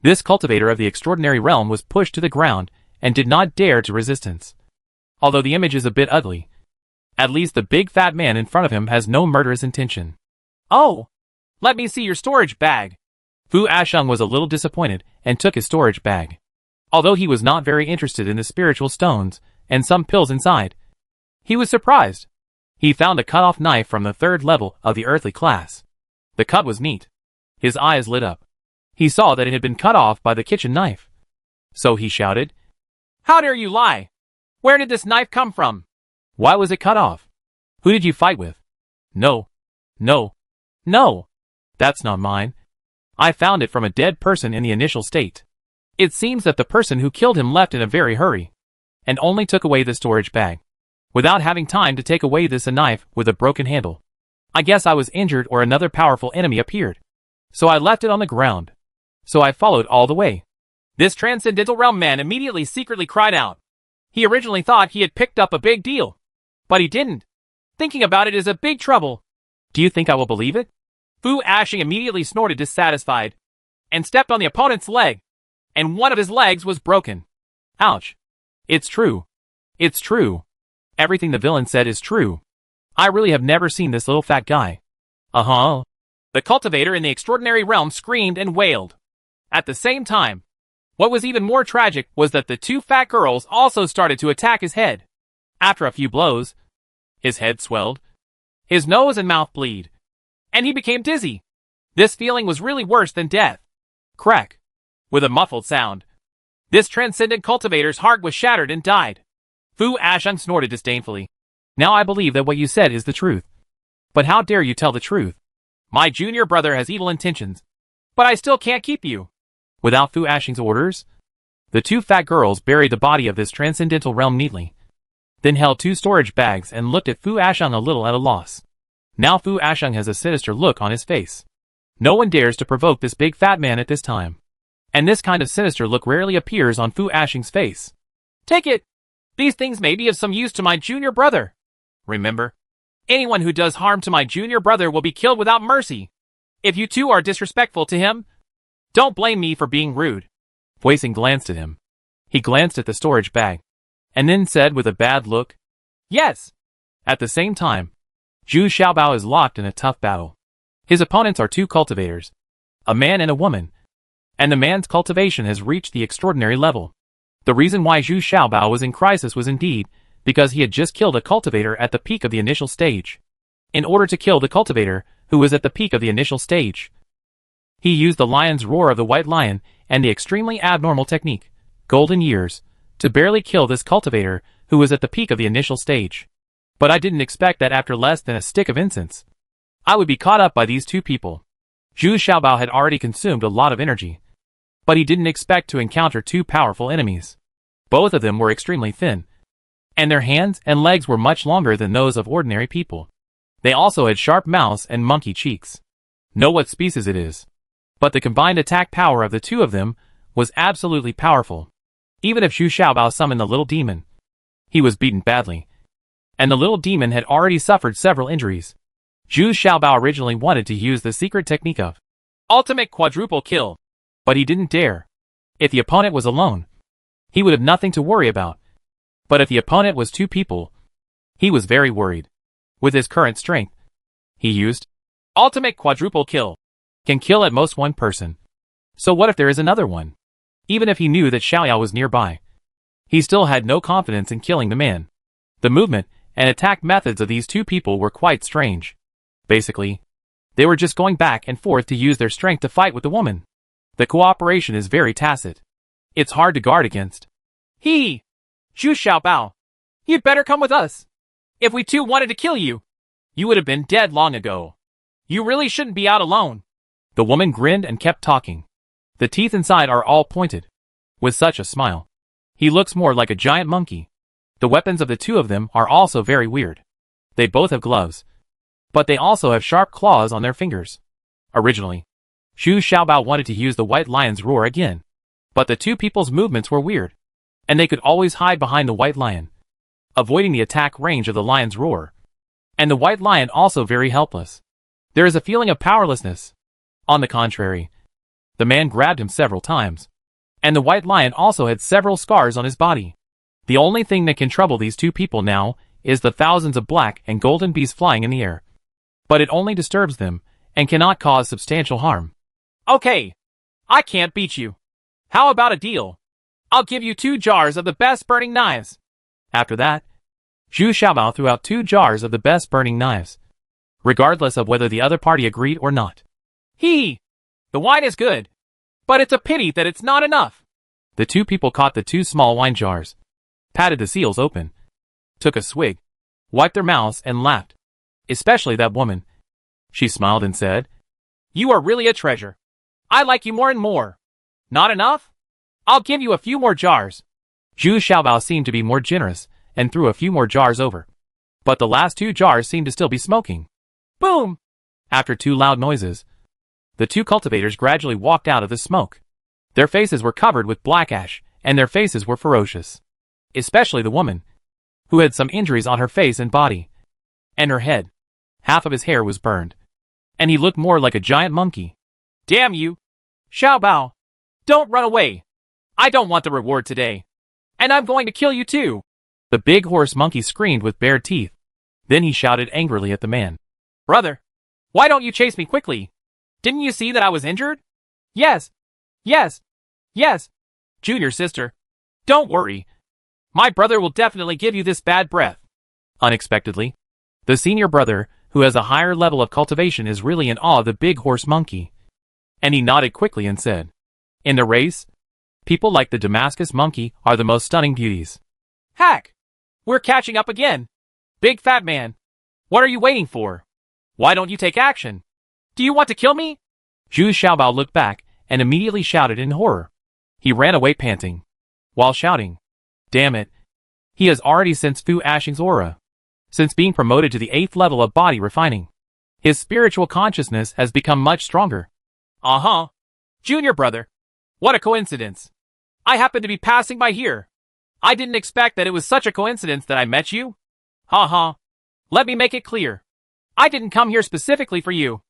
This cultivator of the extraordinary realm was pushed to the ground and did not dare to resistance. Although the image is a bit ugly, at least the big fat man in front of him has no murderous intention. Oh, let me see your storage bag. Fu Asheng was a little disappointed and took his storage bag. Although he was not very interested in the spiritual stones and some pills inside, he was surprised. He found a cut-off knife from the 3rd level of the earthly class. The cut was neat. His eyes lit up. He saw that it had been cut off by the kitchen knife. So he shouted, How dare you lie? Where did this knife come from? Why was it cut off? Who did you fight with? No. No. No. That's not mine. I found it from a dead person in the initial state. It seems that the person who killed him left in a very hurry, and only took away the storage bag, without having time to take away a knife with a broken handle. I guess I was injured or another powerful enemy appeared. So I left it on the ground. So I followed all the way. This Transcendental Realm man immediately secretly cried out. He originally thought he had picked up a big deal. But he didn't. Thinking about it is a big trouble. Do you think I will believe it? Fu Ashing immediately snorted dissatisfied, and stepped on the opponent's leg, and one of his legs was broken. Ouch. It's true. It's true. Everything the villain said is true. I really have never seen this little fat guy. Uh-huh. The cultivator in the extraordinary realm screamed and wailed. At the same time, what was even more tragic was that the two fat girls also started to attack his head. After a few blows, his head swelled, his nose and mouth bleed, and he became dizzy. This feeling was really worse than death. Crack. With a muffled sound, this transcendent cultivator's heart was shattered and died. Fu Ashung snorted disdainfully. Now I believe that what you said is the truth. But how dare you tell the truth? My junior brother has evil intentions, but I still can't keep you. Without Fu Ashing's orders? The two fat girls buried the body of this transcendental realm neatly, then held two storage bags and looked at Fu Ashung a little at a loss. Now Fu Ashung has a sinister look on his face. No one dares to provoke this big fat man at this time. And this kind of sinister look rarely appears on Fu Ashing's face. Take it! These things may be of some use to my junior brother. Remember, anyone who does harm to my junior brother will be killed without mercy. If you two are disrespectful to him, don't blame me for being rude. Wei-Sing glanced at him. He glanced at the storage bag, and then said with a bad look, Yes. At the same time, Zhu Xiaobao is locked in a tough battle. His opponents are two cultivators, a man and a woman, and the man's cultivation has reached the extraordinary level. The reason why Zhu Xiaobao was in crisis was indeed because he had just killed a cultivator at the peak of the initial stage. In order to kill the cultivator, who was at the peak of the initial stage, he used the lion's roar of the white lion and the extremely abnormal technique, golden years, to barely kill this cultivator who was at the peak of the initial stage. But I didn't expect that after less than a stick of incense, I would be caught up by these two people. Zhu Xiaobao had already consumed a lot of energy, but he didn't expect to encounter two powerful enemies. Both of them were extremely thin, and their hands and legs were much longer than those of ordinary people. They also had sharp mouths and monkey cheeks. Know what species it is. But the combined attack power of the two of them was absolutely powerful. Even if Zhu Xiaobao summoned the little demon, he was beaten badly, and the little demon had already suffered several injuries. Zhu Xiaobao originally wanted to use the secret technique of ultimate quadruple kill, but he didn't dare. If the opponent was alone, he would have nothing to worry about. But if the opponent was two people, he was very worried. With his current strength, he used ultimate quadruple kill. Can kill at most one person. So what if there is another one? Even if he knew that Xiaoyao was nearby, he still had no confidence in killing the man. The movement and attack methods of these two people were quite strange. Basically, they were just going back and forth to use their strength to fight with the woman. The cooperation is very tacit. It's hard to guard against. Zhu Xiaobao, you'd better come with us. If we too wanted to kill you, you would have been dead long ago. You really shouldn't be out alone. The woman grinned and kept talking. The teeth inside are all pointed, with such a smile. He looks more like a giant monkey. The weapons of the two of them are also very weird. They both have gloves, but they also have sharp claws on their fingers. Originally, Zhu Xiaobao wanted to use the white lion's roar again, but the two people's movements were weird, and they could always hide behind the white lion, avoiding the attack range of the lion's roar. And the white lion also very helpless. There is a feeling of powerlessness. On the contrary, the man grabbed him several times, and the white lion also had several scars on his body. The only thing that can trouble these two people now is the thousands of black and golden bees flying in the air. But it only disturbs them, and cannot cause substantial harm. Okay, I can't beat you. How about a deal? I'll give you 2 jars of the best burning knives. After that, Zhu Xiaobao threw out 2 jars of the best burning knives, regardless of whether the other party agreed or not. The wine is good. But it's a pity that it's not enough. The two people caught the two small wine jars, patted the seals open, took a swig, wiped their mouths and laughed. Especially that woman. She smiled and said, You are really a treasure. I like you more and more. Not enough? I'll give you a few more jars. Zhu Xiaobao seemed to be more generous and threw a few more jars over. But the last two jars seemed to still be smoking. Boom! After two loud noises, the two cultivators gradually walked out of the smoke. Their faces were covered with black ash, and their faces were ferocious. Especially the woman, who had some injuries on her face and body. And her head. Half of his hair was burned. And he looked more like a giant monkey. Damn you! Xiaobao! Don't run away! I don't want the reward today. And I'm going to kill you too! The big horse monkey screamed with bared teeth. Then he shouted angrily at the man. Brother! Why don't you chase me quickly? Didn't you see that I was injured? Yes! Yes! Yes! Junior sister, don't worry. My brother will definitely give you this bad breath. Unexpectedly, the senior brother, who has a higher level of cultivation, is really in awe of the big horse monkey. And he nodded quickly and said, In the race, people like the Damascus monkey are the most stunning beauties. Hack! We're catching up again. Big fat man. What are you waiting for? Why don't you take action? Do you want to kill me? Zhu Xiaobao looked back and immediately shouted in horror. He ran away panting. While shouting, Damn it. He has already sensed Fu Ashing's aura. Since being promoted to the 8th level of body refining, his spiritual consciousness has become much stronger. Uh-huh. Junior brother. What a coincidence. I happened to be passing by here. I didn't expect that it was such a coincidence that I met you. Ha. Let me make it clear. I didn't come here specifically for you.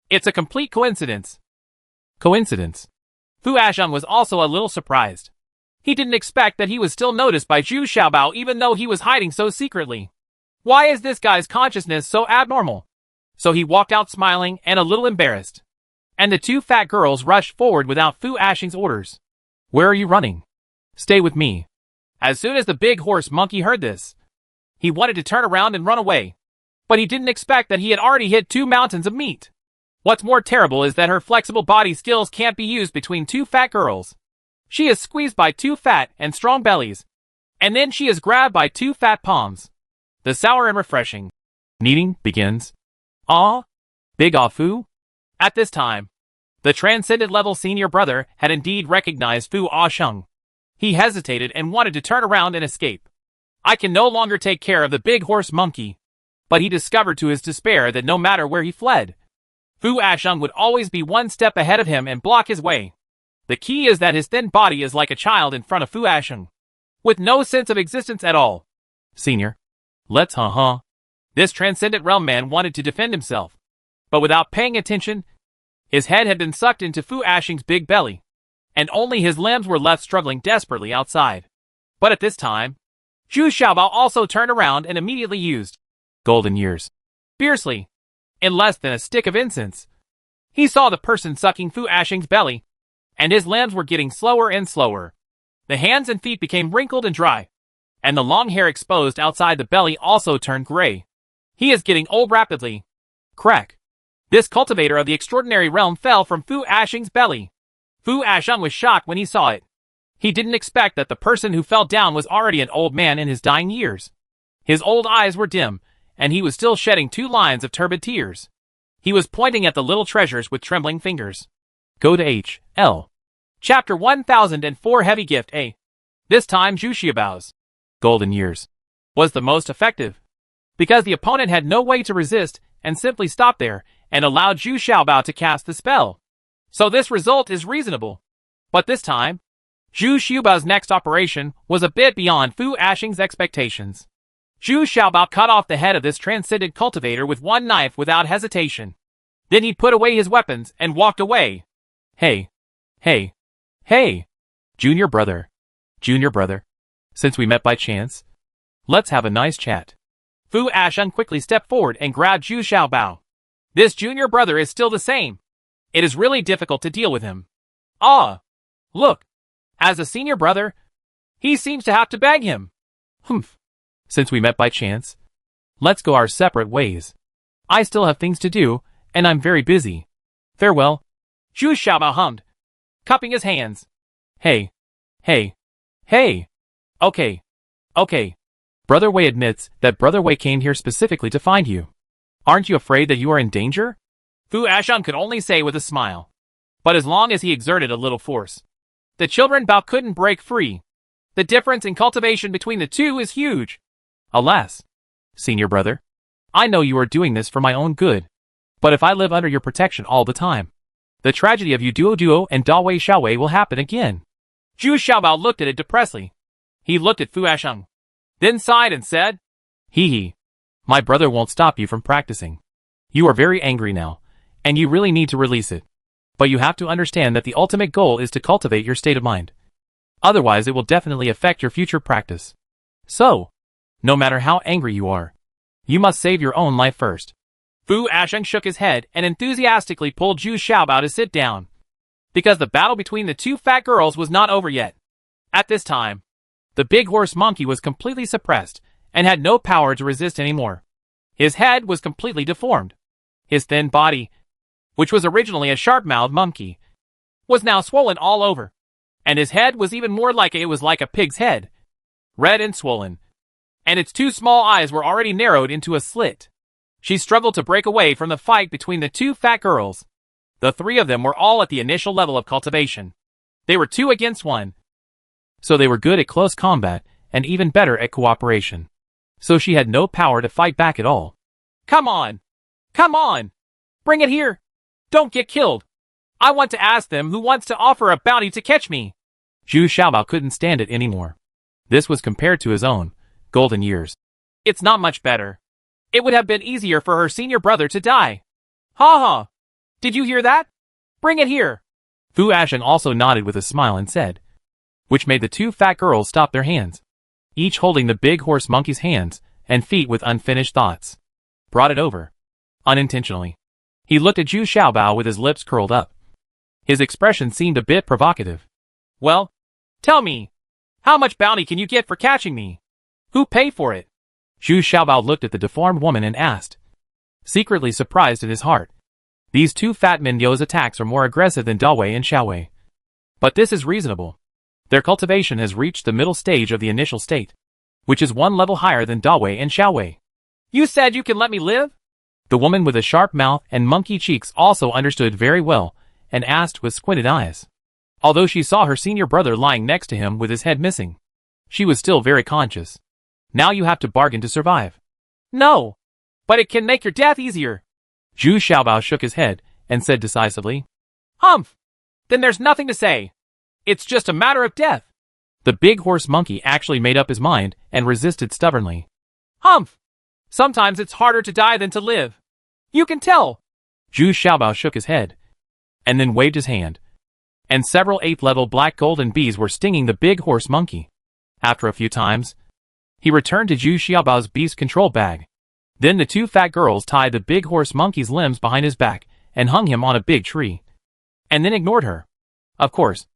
It's a complete coincidence. Coincidence? Fu Ashang was also a little surprised. He didn't expect that he was still noticed by Zhu Xiaobao even though he was hiding so secretly. Why is this guy's consciousness so abnormal? So he walked out smiling and a little embarrassed. And the two fat girls rushed forward without Fu Ashing's orders. Where are you running? Stay with me. As soon as the big horse monkey heard this, he wanted to turn around and run away. But he didn't expect that he had already hit 2 mountains of meat. What's more terrible is that her flexible body skills can't be used between 2 fat girls. She is squeezed by 2 fat and strong bellies. And then she is grabbed by 2 fat palms. The sour and refreshing kneading begins. Ah, Big Ah Fu? At this time, the transcendent level senior brother had indeed recognized Fu Asheng. He hesitated and wanted to turn around and escape. I can no longer take care of the big horse monkey. But he discovered to his despair that no matter where he fled, Fu Asheng would always be 1 step ahead of him and block his way. The key is that his thin body is like a child in front of Fu Asheng, with no sense of existence at all. Senior, let's This transcendent realm man wanted to defend himself, but without paying attention, his head had been sucked into Fu Ashing's big belly, and only his limbs were left struggling desperately outside. But at this time, Zhu Xiaobao also turned around and immediately used golden years. Fiercely, in less than a stick of incense, he saw the person sucking Fu Ashing's belly, and his limbs were getting slower and slower. The hands and feet became wrinkled and dry, and the long hair exposed outside the belly also turned gray. He is getting old rapidly. Crack. This cultivator of the extraordinary realm fell from Fu Ashing's belly. Fu Asheng was shocked when he saw it. He didn't expect that the person who fell down was already an old man in his dying years. His old eyes were dim, and he was still shedding 2 lines of turbid tears. He was pointing at the little treasures with trembling fingers. Go to H.L. Chapter 1004 Heavy Gift A. This time Zhu Xiaobao's golden years was the most effective, because the opponent had no way to resist and simply stopped there and allowed Zhu Xiaobao to cast the spell. So this result is reasonable. But this time, Zhu Xiaobao's next operation was a bit beyond Fu Ashing's expectations. Zhu Xiaobao cut off the head of this transcendent cultivator with 1 knife without hesitation. Then he put away his weapons and walked away. Hey. Junior brother. Since we met by chance, let's have a nice chat. Fu Asheng quickly stepped forward and grabbed Zhu Xiaobao. This junior brother is still the same. It is really difficult to deal with him. Ah! Look! As a senior brother, he seems to have to beg him. Humph. Since we met by chance, let's go our separate ways. I still have things to do, and I'm very busy. Farewell. Zhu Xiaobao hummed. cupping his hands. Hey. Hey. Hey. Okay. Okay. Brother Wei admits that Brother Wei came here specifically to find you. Aren't you afraid that you are in danger? Fu Asheng could only say with a smile. But as long as he exerted a little force, the children Bao couldn't break free. The difference in cultivation between the two is huge. Alas, senior brother, I know you are doing this for my own good. But if I live under your protection all the time, the tragedy of Yu Duo and Da Wei Xiaowei will happen again. Zhu Xiaobao looked at it depressedly. He looked at Fu Asheng, then sighed and said, Hee hee. My brother won't stop you from practicing. You are very angry now, and you really need to release it. But you have to understand that the ultimate goal is to cultivate your state of mind. Otherwise it will definitely affect your future practice. So, no matter how angry you are, you must save your own life first. Fu Asheng shook his head and enthusiastically pulled Zhu Xiaobao to sit down. Because the battle between the two fat girls was not over yet. At this time, the big horse monkey was completely suppressed and had no power to resist anymore. His head was completely deformed. His thin body, which was originally a sharp-mouthed monkey, was now swollen all over. And his head was even more like it was like a pig's head, red and swollen. And its two small eyes were already narrowed into a slit. She struggled to break away from the fight between the two fat girls. The three of them were all at the initial level of cultivation. They were 2 against 1. So they were good at close combat, and even better at cooperation. So she had no power to fight back at all. Come on! Come on! Bring it here! Don't get killed! I want to ask them who wants to offer a bounty to catch me! Zhu Xiaobao couldn't stand it anymore. This was compared to his own golden years. It's not much better. It would have been easier for her senior brother to die. Ha ha! Did you hear that? Bring it here! Fu Asheng also nodded with a smile and said, which made the two fat girls stop their hands, each holding the big horse monkey's hands and feet with unfinished thoughts. Brought it over. Unintentionally. He looked at Zhu Xiaobao with his lips curled up. His expression seemed a bit provocative. Well, tell me, how much bounty can you get for catching me? Who pay for it? Zhu Xiaobao looked at the deformed woman and asked, secretly surprised in his heart. These two fat Minyo's attacks are more aggressive than Dawei and Xiaowei. But this is reasonable. Their cultivation has reached the middle stage of the initial state, which is 1 level higher than Dawei and Xiaowei. You said you can let me live? The woman with a sharp mouth and monkey cheeks also understood very well, and asked with squinted eyes. Although she saw her senior brother lying next to him with his head missing, she was still very conscious. Now you have to bargain to survive. No, but it can make your death easier. Zhu Xiaobao shook his head and said decisively, Humph! Then there's nothing to say. It's just a matter of death. The big horse monkey actually made up his mind and resisted stubbornly. Humph! Sometimes it's harder to die than to live. You can tell. Zhu Xiaobao shook his head, and then waved his hand. And several 8th-level black golden bees were stinging the big horse monkey. After a few times, he returned to Zhu Xiaobao's beast control bag. Then the two fat girls tied the big horse monkey's limbs behind his back and hung him on a big tree. And then ignored her. Of course,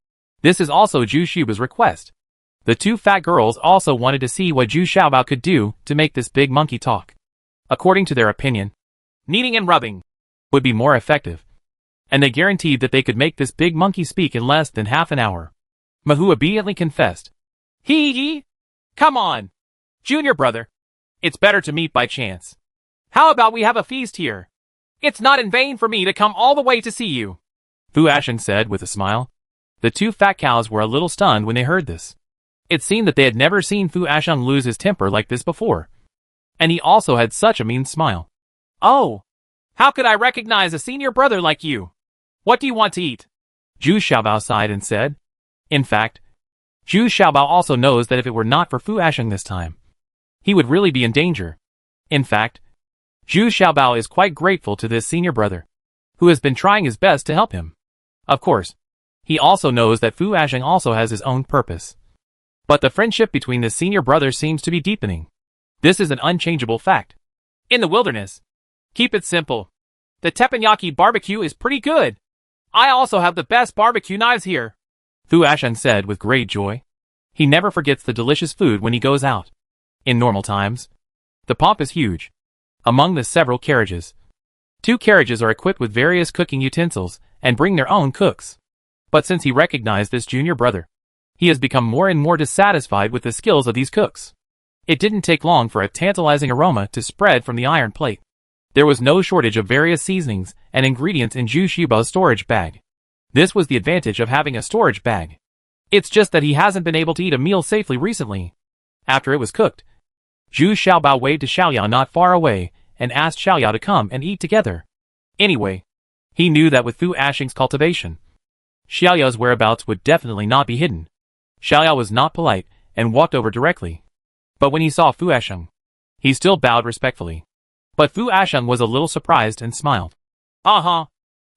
this is also Zhu Xiaobao's request. The two fat girls also wanted to see what Zhu Xiaobao could do to make this big monkey talk. According to their opinion, kneading and rubbing would be more effective. And they guaranteed that they could make this big monkey speak in less than half an hour. Mahu obediently confessed. Hee. Come on, junior brother. It's better to meet by chance. How about we have a feast here? It's not in vain for me to come all the way to see you. Fu Asheng said with a smile. The two fat cows were a little stunned when they heard this. It seemed that they had never seen Fu Asheng lose his temper like this before. And he also had such a mean smile. Oh, how could I recognize a senior brother like you? What do you want to eat? Zhu Xiaobao sighed and said. In fact, Zhu Xiaobao also knows that if it were not for Fu Asheng this time, he would really be in danger. In fact, Zhu Xiaobao is quite grateful to this senior brother, who has been trying his best to help him. Of course, he also knows that Fu Asheng also has his own purpose. But the friendship between the senior brothers seems to be deepening. This is an unchangeable fact. In the wilderness, keep it simple. The teppanyaki barbecue is pretty good. I also have the best barbecue knives here. Fu Asheng said with great joy. He never forgets the delicious food when he goes out. In normal times, the pomp is huge. Among the several carriages, 2 carriages are equipped with various cooking utensils and bring their own cooks. But since he recognized this junior brother, he has become more and more dissatisfied with the skills of these cooks. It didn't take long for a tantalizing aroma to spread from the iron plate. There was no shortage of various seasonings and ingredients in Zhu Xiaobao's storage bag. This was the advantage of having a storage bag. It's just that he hasn't been able to eat a meal safely recently. After it was cooked, Zhu Xiaobao waved to Xiaoyao not far away and asked Xiaoyao to come and eat together. Anyway, he knew that with Fu Ashing's cultivation, Xiaoyao's whereabouts would definitely not be hidden. Xiaoyao was not polite and walked over directly. But when he saw Fu Ashing, he still bowed respectfully. But Fu Ashing was a little surprised and smiled. Uh-huh.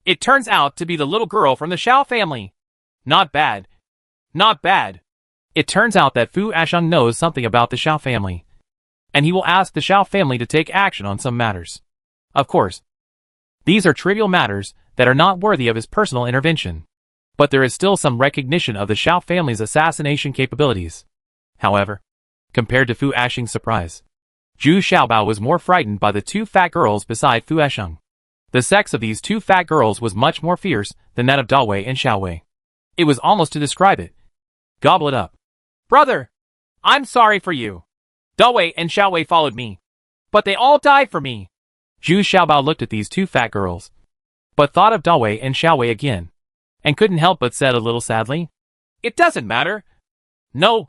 It turns out to be the little girl from the Xiao family. Not bad. Not bad. It turns out that Fu Ashing knows something about the Xiao family, and he will ask the Xiao family to take action on some matters. Of course, these are trivial matters that are not worthy of his personal intervention. But there is still some recognition of the Xiao family's assassination capabilities. However, compared to Fu Ashing's surprise, Zhu Xiaobao was more frightened by the two fat girls beside Fu Ashing. The sex of these two fat girls was much more fierce than that of Dawei and Xiaowei. It was almost to describe it. Gobble it up. Brother, I'm sorry for you. Dawei and Xiaowei followed me, but they all died for me. Zhu Xiaobao looked at these two fat girls, but thought of Dawei and Xiaowei again, and couldn't help but said a little sadly, "It doesn't matter. No,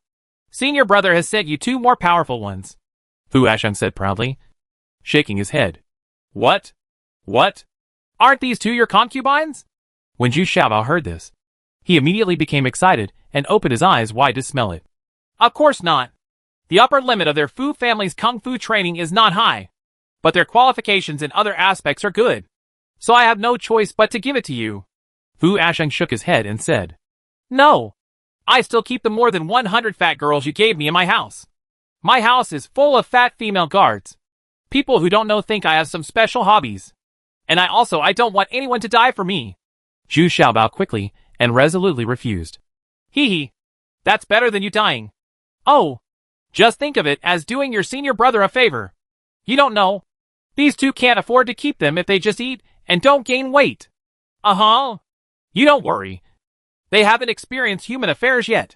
senior brother has sent you two more powerful ones," Fu Ashing said proudly, shaking his head. What? What? Aren't these two your concubines? When Zhu Xiaobao heard this, he immediately became excited and opened his eyes wide to smell it. Of course not. The upper limit of their Fu family's kung fu training is not high, but their qualifications in other aspects are good. So I have no choice but to give it to you. Fu Ashing shook his head and said, No. I still keep the more than 100 fat girls you gave me in my house. My house is full of fat female guards. People who don't know think I have some special hobbies. And I don't want anyone to die for me. Zhu Xiaobao quickly and resolutely refused. Hee hee. That's better than you dying. Oh. Just think of it as doing your senior brother a favor. You don't know. These two can't afford to keep them if they just eat and don't gain weight. Uh-huh. You don't worry. They haven't experienced human affairs yet.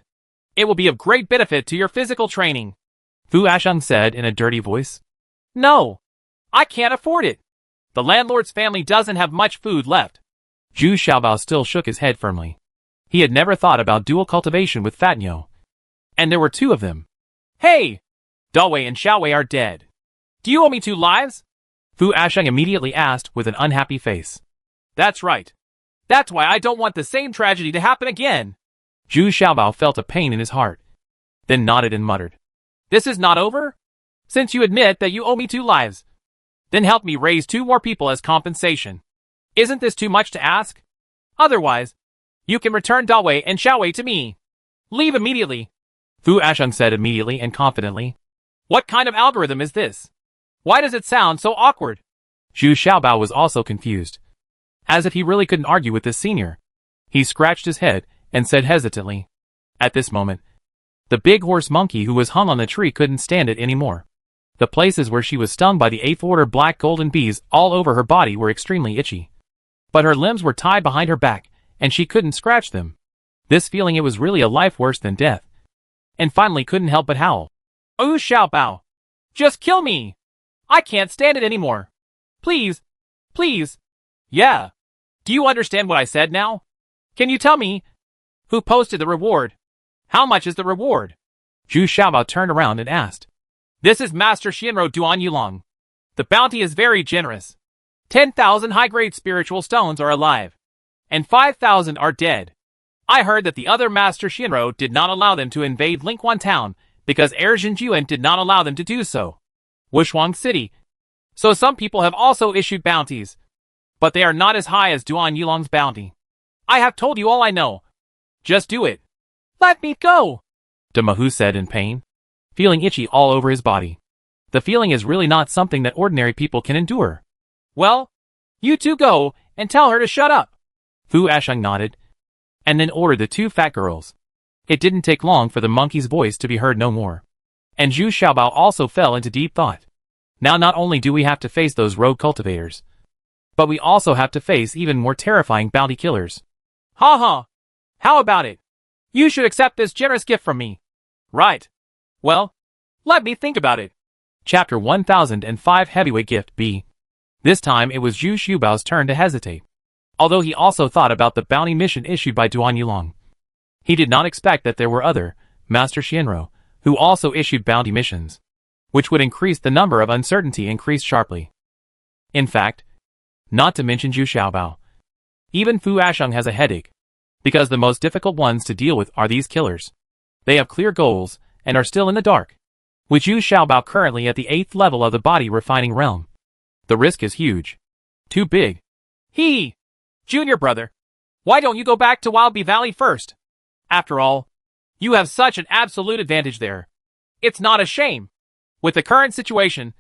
It will be of great benefit to your physical training. Fu Ashing said in a dirty voice. No. I can't afford it. The landlord's family doesn't have much food left. Zhu Xiaobao still shook his head firmly. He had never thought about dual cultivation with Fatnyo. And there were two of them. Hey! Dawei and Xiaowei are dead. Do you owe me 2 lives? Fu Ashing immediately asked with an unhappy face. That's right. That's why I don't want the same tragedy to happen again. Zhu Xiaobao felt a pain in his heart, then nodded and muttered. This is not over? Since you admit that you owe me 2 lives, then help me raise 2 more people as compensation. Isn't this too much to ask? Otherwise, you can return Dawei and Xiaowei to me. Leave immediately. Fu Ashing said immediately and confidently. What kind of algorithm is this? Why does it sound so awkward? Zhu Xiaobao was also confused. As if he really couldn't argue with this senior. He scratched his head and said hesitantly. At this moment, the big horse monkey who was hung on the tree couldn't stand it anymore. The places where she was stung by the 8th order black golden bees all over her body were extremely itchy. But her limbs were tied behind her back, and she couldn't scratch them. This feeling it was really a life worse than death. And finally couldn't help but howl. Oh, Xiaobao. Just kill me. I can't stand it anymore. Please. Please. Yeah. Do you understand what I said now? Can you tell me? Who posted the reward? How much is the reward? Zhu Xiaobao turned around and asked. This is Master Shinro Duan Yulong. The bounty is very generous. 10,000 high-grade spiritual stones are alive, and 5,000 are dead. I heard that the other Master Shinro did not allow them to invade Lingquan town because Heir Jinjuan did not allow them to do so. Wushuang City. So some people have also issued bounties, but they are not as high as Duan Yulong's bounty. I have told you all I know. Just do it. Let me go, Demahu said in pain, feeling itchy all over his body. The feeling is really not something that ordinary people can endure. Well, you two go and tell her to shut up. Fu Ashing nodded, and then ordered the 2 fat girls. It didn't take long for the monkey's voice to be heard no more. And Zhu Xiaobao also fell into deep thought. Now not only do we have to face those rogue cultivators, but we also have to face even more terrifying bounty killers. Ha ha! How about it? You should accept this generous gift from me. Right. Well, let me think about it. Chapter 1005 Heavyweight Gift B. This time it was Zhu Xiaobao's turn to hesitate. Although he also thought about the bounty mission issued by Duan Yulong. He did not expect that there were other, Master Xianro, who also issued bounty missions, which would increase the number of uncertainty increased sharply. In fact, not to mention Zhu Xiaobao. Even Fu Asheng has a headache, because the most difficult ones to deal with are these killers. They have clear goals, and are still in the dark. With Zhu Xiaobao currently at the 8th level of the body refining realm. The risk is huge. Too big. Junior brother, why don't you go back to Wild Bee Valley first? After all, you have such an absolute advantage there. It's not a shame. With the current situation,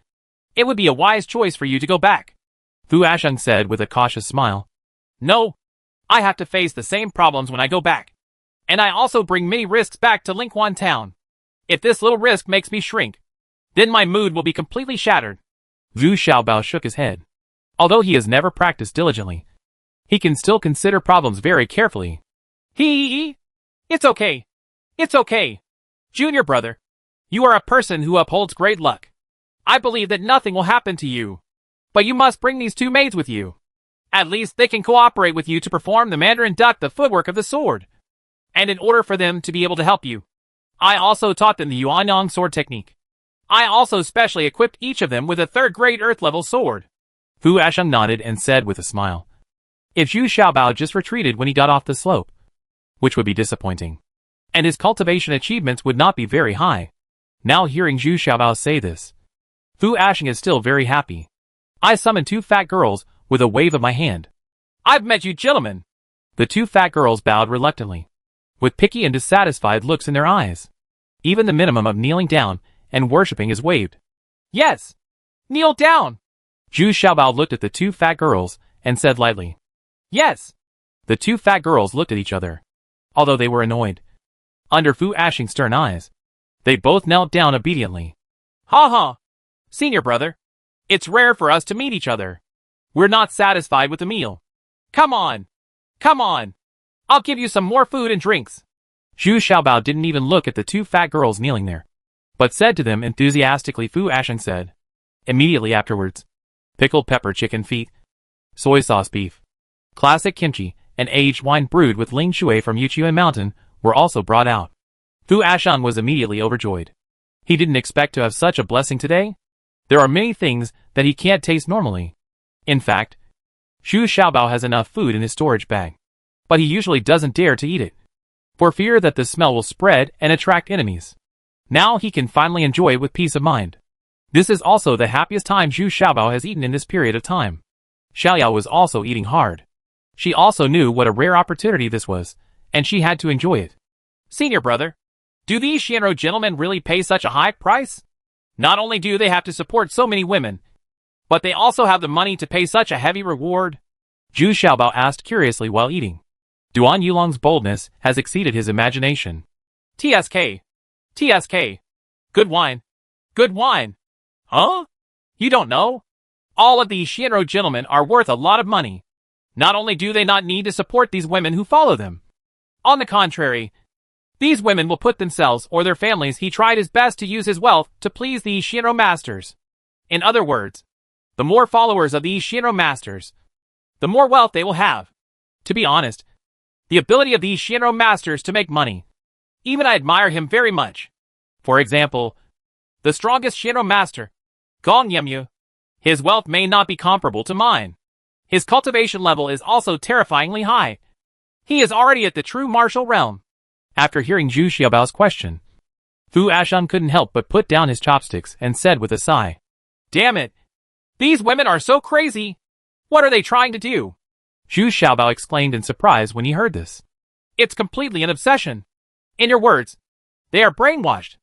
it would be a wise choice for you to go back. Fu Asheng said with a cautious smile. No, I have to face the same problems when I go back. And I also bring many risks back to Linghuan Town. If this little risk makes me shrink, then my mood will be completely shattered. Zhu Xiaobao shook his head. Although he has never practiced diligently, he can still consider problems very carefully. It's okay. It's okay. Junior brother, you are a person who upholds great luck. I believe that nothing will happen to you. But you must bring these two maids with you. At least they can cooperate with you to perform the Mandarin duck the footwork of the sword. And in order for them to be able to help you, I also taught them the Yuanyang sword technique. I also specially equipped each of them with a 3rd-grade Earth-level sword. Fu Asheng nodded and said with a smile. If Zhu Xiaobao just retreated when he got off the slope, which would be disappointing, and his cultivation achievements would not be very high. Now hearing Zhu Xiaobao say this, Fu Asheng is still very happy. I summoned 2 fat girls with a wave of my hand. I've met you gentlemen. The 2 fat girls bowed reluctantly, with picky and dissatisfied looks in their eyes. Even the minimum of kneeling down and worshipping is waived. Yes. Kneel down. Zhu Xiaobao looked at the 2 fat girls and said lightly. Yes. The 2 fat girls looked at each other, although they were annoyed. Under Fu Asheng's stern eyes, they both knelt down obediently. Ha. Senior brother, it's rare for us to meet each other. We're not satisfied with the meal. Come on. I'll give you some more food and drinks. Zhu Xiaobao didn't even look at the 2 fat girls kneeling there, but said to them enthusiastically. Fu Asheng said. Immediately afterwards, pickled pepper chicken feet, soy sauce beef, classic kimchi, and aged wine brewed with ling shui from Yuchuan Mountain were also brought out. Fu Asheng was immediately overjoyed. He didn't expect to have such a blessing today. There are many things that he can't taste normally. In fact, Zhu Xiaobao has enough food in his storage bag, but he usually doesn't dare to eat it, for fear that the smell will spread and attract enemies. Now he can finally enjoy it with peace of mind. This is also the happiest time Zhu Xiaobao has eaten in this period of time. Xiaoyao was also eating hard. She also knew what a rare opportunity this was, and she had to enjoy it. Senior brother, do these Xianro gentlemen really pay such a high price? Not only do they have to support so many women, but they also have the money to pay such a heavy reward? Zhu Xiaobao asked curiously while eating. Duan Yulong's boldness has exceeded his imagination. TSK. Good wine. Huh? You don't know? All of these Xianro gentlemen are worth a lot of money. Not only do they not need to support these women who follow them. On the contrary, these women will put themselves or their families. He tried his best to use his wealth to please these Xianro masters. In other words, the more followers of these Xianro masters, the more wealth they will have. To be honest, the ability of these Xianro masters to make money, even I admire him very much. For example, the strongest Xianro master, Gong Yemyu, his wealth may not be comparable to mine. His cultivation level is also terrifyingly high. He is already at the true martial realm. After hearing Zhu Xiaobao's question, Fu Asheng couldn't help but put down his chopsticks and said with a sigh, Damn it! These women are so crazy! What are they trying to do? Zhu Xiaobao exclaimed in surprise when he heard this. It's completely an obsession. In your words, they are brainwashed.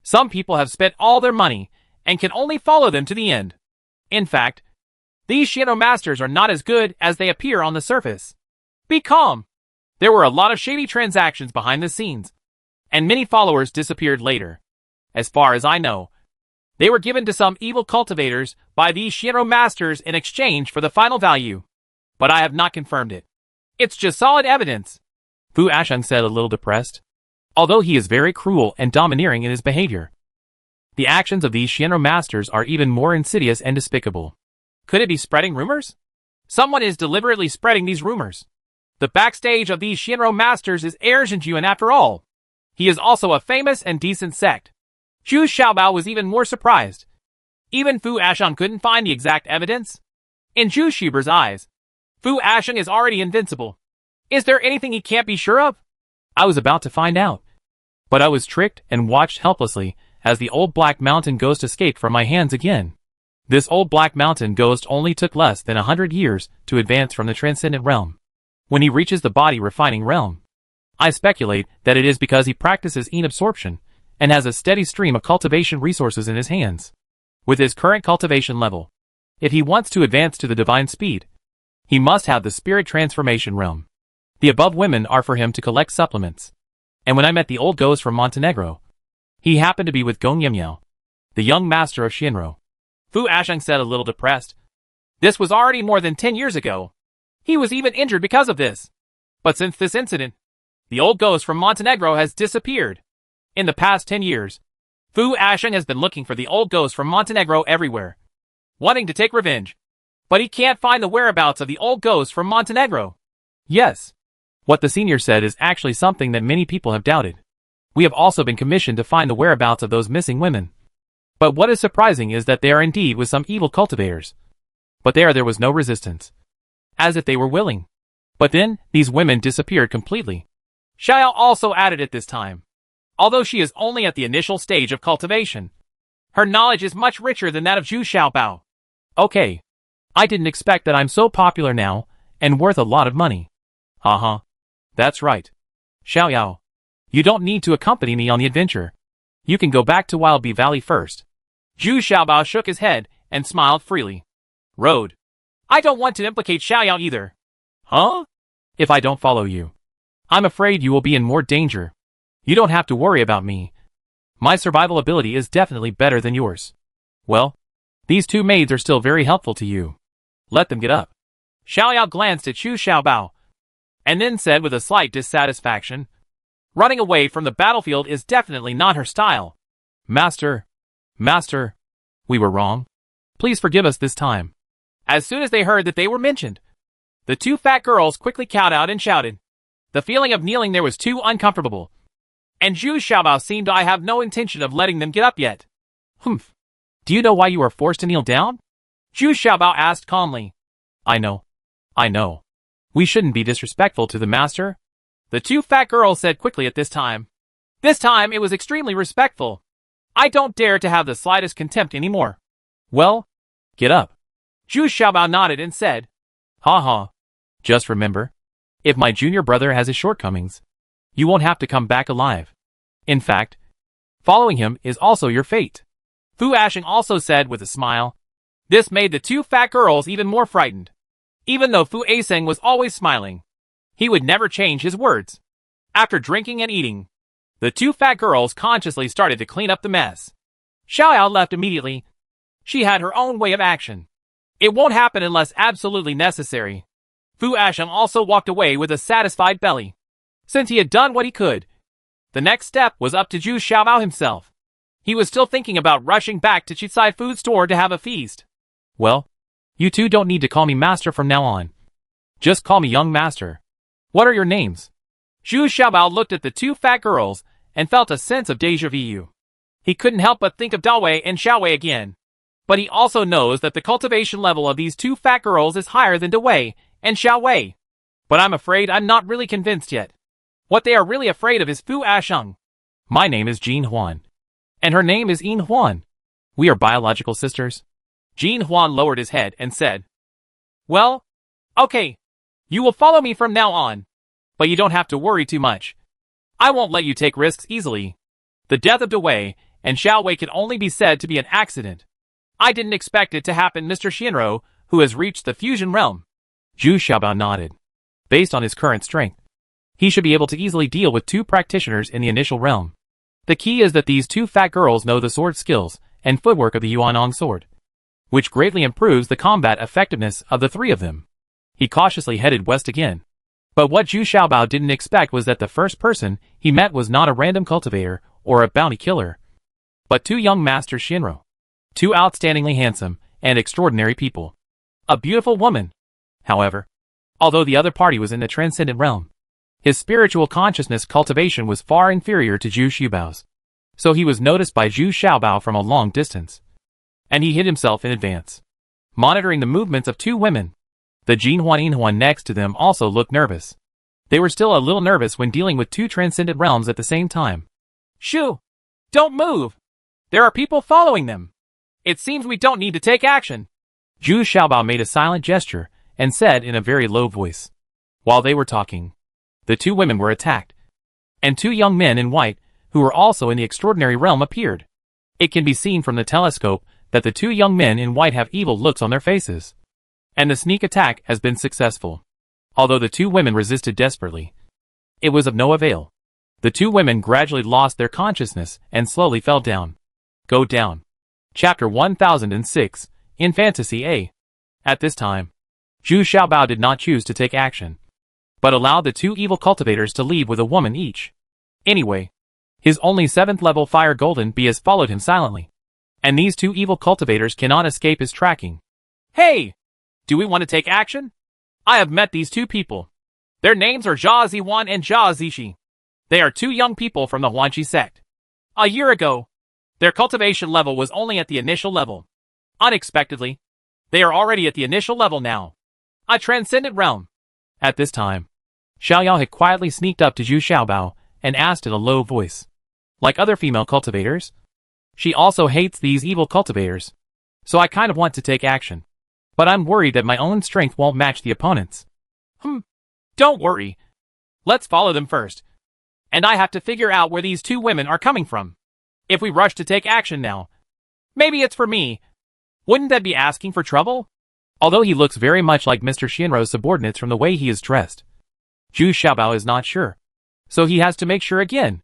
Some people have spent all their money and can only follow them to the end. In fact, these Xianro masters are not as good as they appear on the surface. Be calm. There were a lot of shady transactions behind the scenes, and many followers disappeared later. As far as I know, they were given to some evil cultivators by these Xianro masters in exchange for the final value. But I have not confirmed it. It's just solid evidence. Fu Asheng said, a little depressed. Although he is very cruel and domineering in his behavior, the actions of these Shinro masters are even more insidious and despicable. Could it be spreading rumors? Someone is deliberately spreading these rumors. The backstage of these Shinro masters is Erzinjuan after all. He is also a famous and decent sect. Zhu Xiaobao was even more surprised. Even Fu Asheng couldn't find the exact evidence. In Zhu Shiber's eyes, Fu Asheng is already invincible. Is there anything he can't be sure of? I was about to find out. But I was tricked and watched helplessly as the old Black Mountain Ghost escaped from my hands again. This old Black Mountain Ghost only took less than 100 years to advance from the Transcendent Realm. When he reaches the body refining realm, I speculate that it is because he practices yin absorption and has a steady stream of cultivation resources in his hands. With his current cultivation level, if he wants to advance to the divine speed, he must have the spirit transformation realm. The above women are for him to collect supplements. And when I met the old ghost from Montenegro, he happened to be with Gong Yimyao, the young master of Shinro. Fu Asheng said, a little depressed. This was already more than 10 years ago. He was even injured because of this. But since this incident, the old ghost from Montenegro has disappeared. In the past 10 years, Fu Asheng has been looking for the old ghost from Montenegro everywhere, wanting to take revenge. But he can't find the whereabouts of the old ghost from Montenegro. Yes. What the senior said is actually something that many people have doubted. We have also been commissioned to find the whereabouts of those missing women. But what is surprising is that they are indeed with some evil cultivators. But there was no resistance. As if they were willing. But then, these women disappeared completely. Xiao also added at this time. Although she is only at the initial stage of cultivation, her knowledge is much richer than that of Zhu Xiaobao. Okay. I didn't expect that I'm so popular now, and worth a lot of money. That's right. Xiaoyao. You don't need to accompany me on the adventure. You can go back to Wild Bee Valley first. Zhu Xiaobao shook his head and smiled freely. Road. I don't want to implicate Xiaoyao either. Huh? If I don't follow you, I'm afraid you will be in more danger. You don't have to worry about me. My survival ability is definitely better than yours. Well, these two maids are still very helpful to you. Let them get up. Xiaoyao glanced at Zhu Xiaobao, and then said with a slight dissatisfaction, running away from the battlefield is definitely not her style. Master, we were wrong. Please forgive us this time. As soon as they heard that they were mentioned, the two fat girls quickly kowtowed and shouted. The feeling of kneeling there was too uncomfortable, and Zhu Xiaobao seemed to have no intention of letting them get up yet. Humph. Do you know why you are forced to kneel down? Zhu Xiaobao asked calmly. I know. We shouldn't be disrespectful to the master. The two fat girls said quickly at this time. This time it was extremely respectful. I don't dare to have the slightest contempt anymore. Well, get up. Zhu Xiaobao nodded and said, Just remember, if my junior brother has his shortcomings, you won't have to come back alive. In fact, following him is also your fate. Fu Asheng also said with a smile. This made the two fat girls even more frightened. Even though Fu Asheng was always smiling, he would never change his words. After drinking and eating, the two fat girls consciously started to clean up the mess. Xiaoyao left immediately. She had her own way of action. It won't happen unless absolutely necessary. Fu Asheng also walked away with a satisfied belly. Since he had done what he could, the next step was up to Zhu Xiaobao himself. He was still thinking about rushing back to Chitsai Food Store to have a feast. Well, you two don't need to call me master from now on. Just call me young master. What are your names? Zhu Xiaobao looked at the two fat girls and felt a sense of déjà vu. He couldn't help but think of Dawei and Xiaowei again. But he also knows that the cultivation level of these two fat girls is higher than Dawei and Xiaowei. But I'm afraid I'm not really convinced yet. What they are really afraid of is Fu Asheng. My name is Jean Huan. And her name is Yin Huan. We are biological sisters. Jean Huan lowered his head and said, Well, okay. You will follow me from now on. But you don't have to worry too much. I won't let you take risks easily. The death of Dawei and Xiaowei can only be said to be an accident. I didn't expect it to happen, Mr. Shinro, who has reached the fusion realm. Zhu Xiaobao nodded. Based on his current strength, he should be able to easily deal with two practitioners in the initial realm. The key is that these two fat girls know the sword skills and footwork of the Yuanong sword, which greatly improves the combat effectiveness of the three of them. He cautiously headed west again. But what Zhu Xiaobao didn't expect was that the first person he met was not a random cultivator or a bounty killer, but two young masters Shinro. Two outstandingly handsome and extraordinary people. A beautiful woman. However, although the other party was in the transcendent realm, his spiritual consciousness cultivation was far inferior to Zhu Xiaobao's. So he was noticed by Zhu Xiaobao from a long distance. And he hid himself in advance, monitoring the movements of two women. The Jinhuan next to them also looked nervous. They were still a little nervous when dealing with two transcendent realms at the same time. Shoo! Don't move! There are people following them. It seems we don't need to take action. Zhu Xiaobao made a silent gesture and said in a very low voice. While they were talking, the two women were attacked, and two young men in white, who were also in the extraordinary realm, appeared. It can be seen from the telescope that the two young men in white have evil looks on their faces. And the sneak attack has been successful. Although the two women resisted desperately, it was of no avail. The two women gradually lost their consciousness and slowly fell down. Go down. Chapter 1006, in Fantasy A. At this time, Zhu Xiaobao did not choose to take action, but allowed the two evil cultivators to leave with a woman each. Anyway, his only 7th level Fire Golden Bee has followed him silently, and these two evil cultivators cannot escape his tracking. Hey! Do we want to take action? I have met these two people. Their names are Jia Ziwan and Jia Zishi. They are two young people from the Huanqi sect. A year ago, their cultivation level was only at the initial level. Unexpectedly, they are already at the initial level now. A transcendent realm. At this time, Xiaoyao had quietly sneaked up to Zhu Xiaobao and asked in a low voice. Like other female cultivators, she also hates these evil cultivators. So I kind of want to take action. But I'm worried that my own strength won't match the opponent's. Don't worry. Let's follow them first. And I have to figure out where these two women are coming from. If we rush to take action now, maybe it's for me. Wouldn't that be asking for trouble? Although he looks very much like Mr. Shinro's subordinates from the way he is dressed, Zhu Xiaobao is not sure. So he has to make sure again.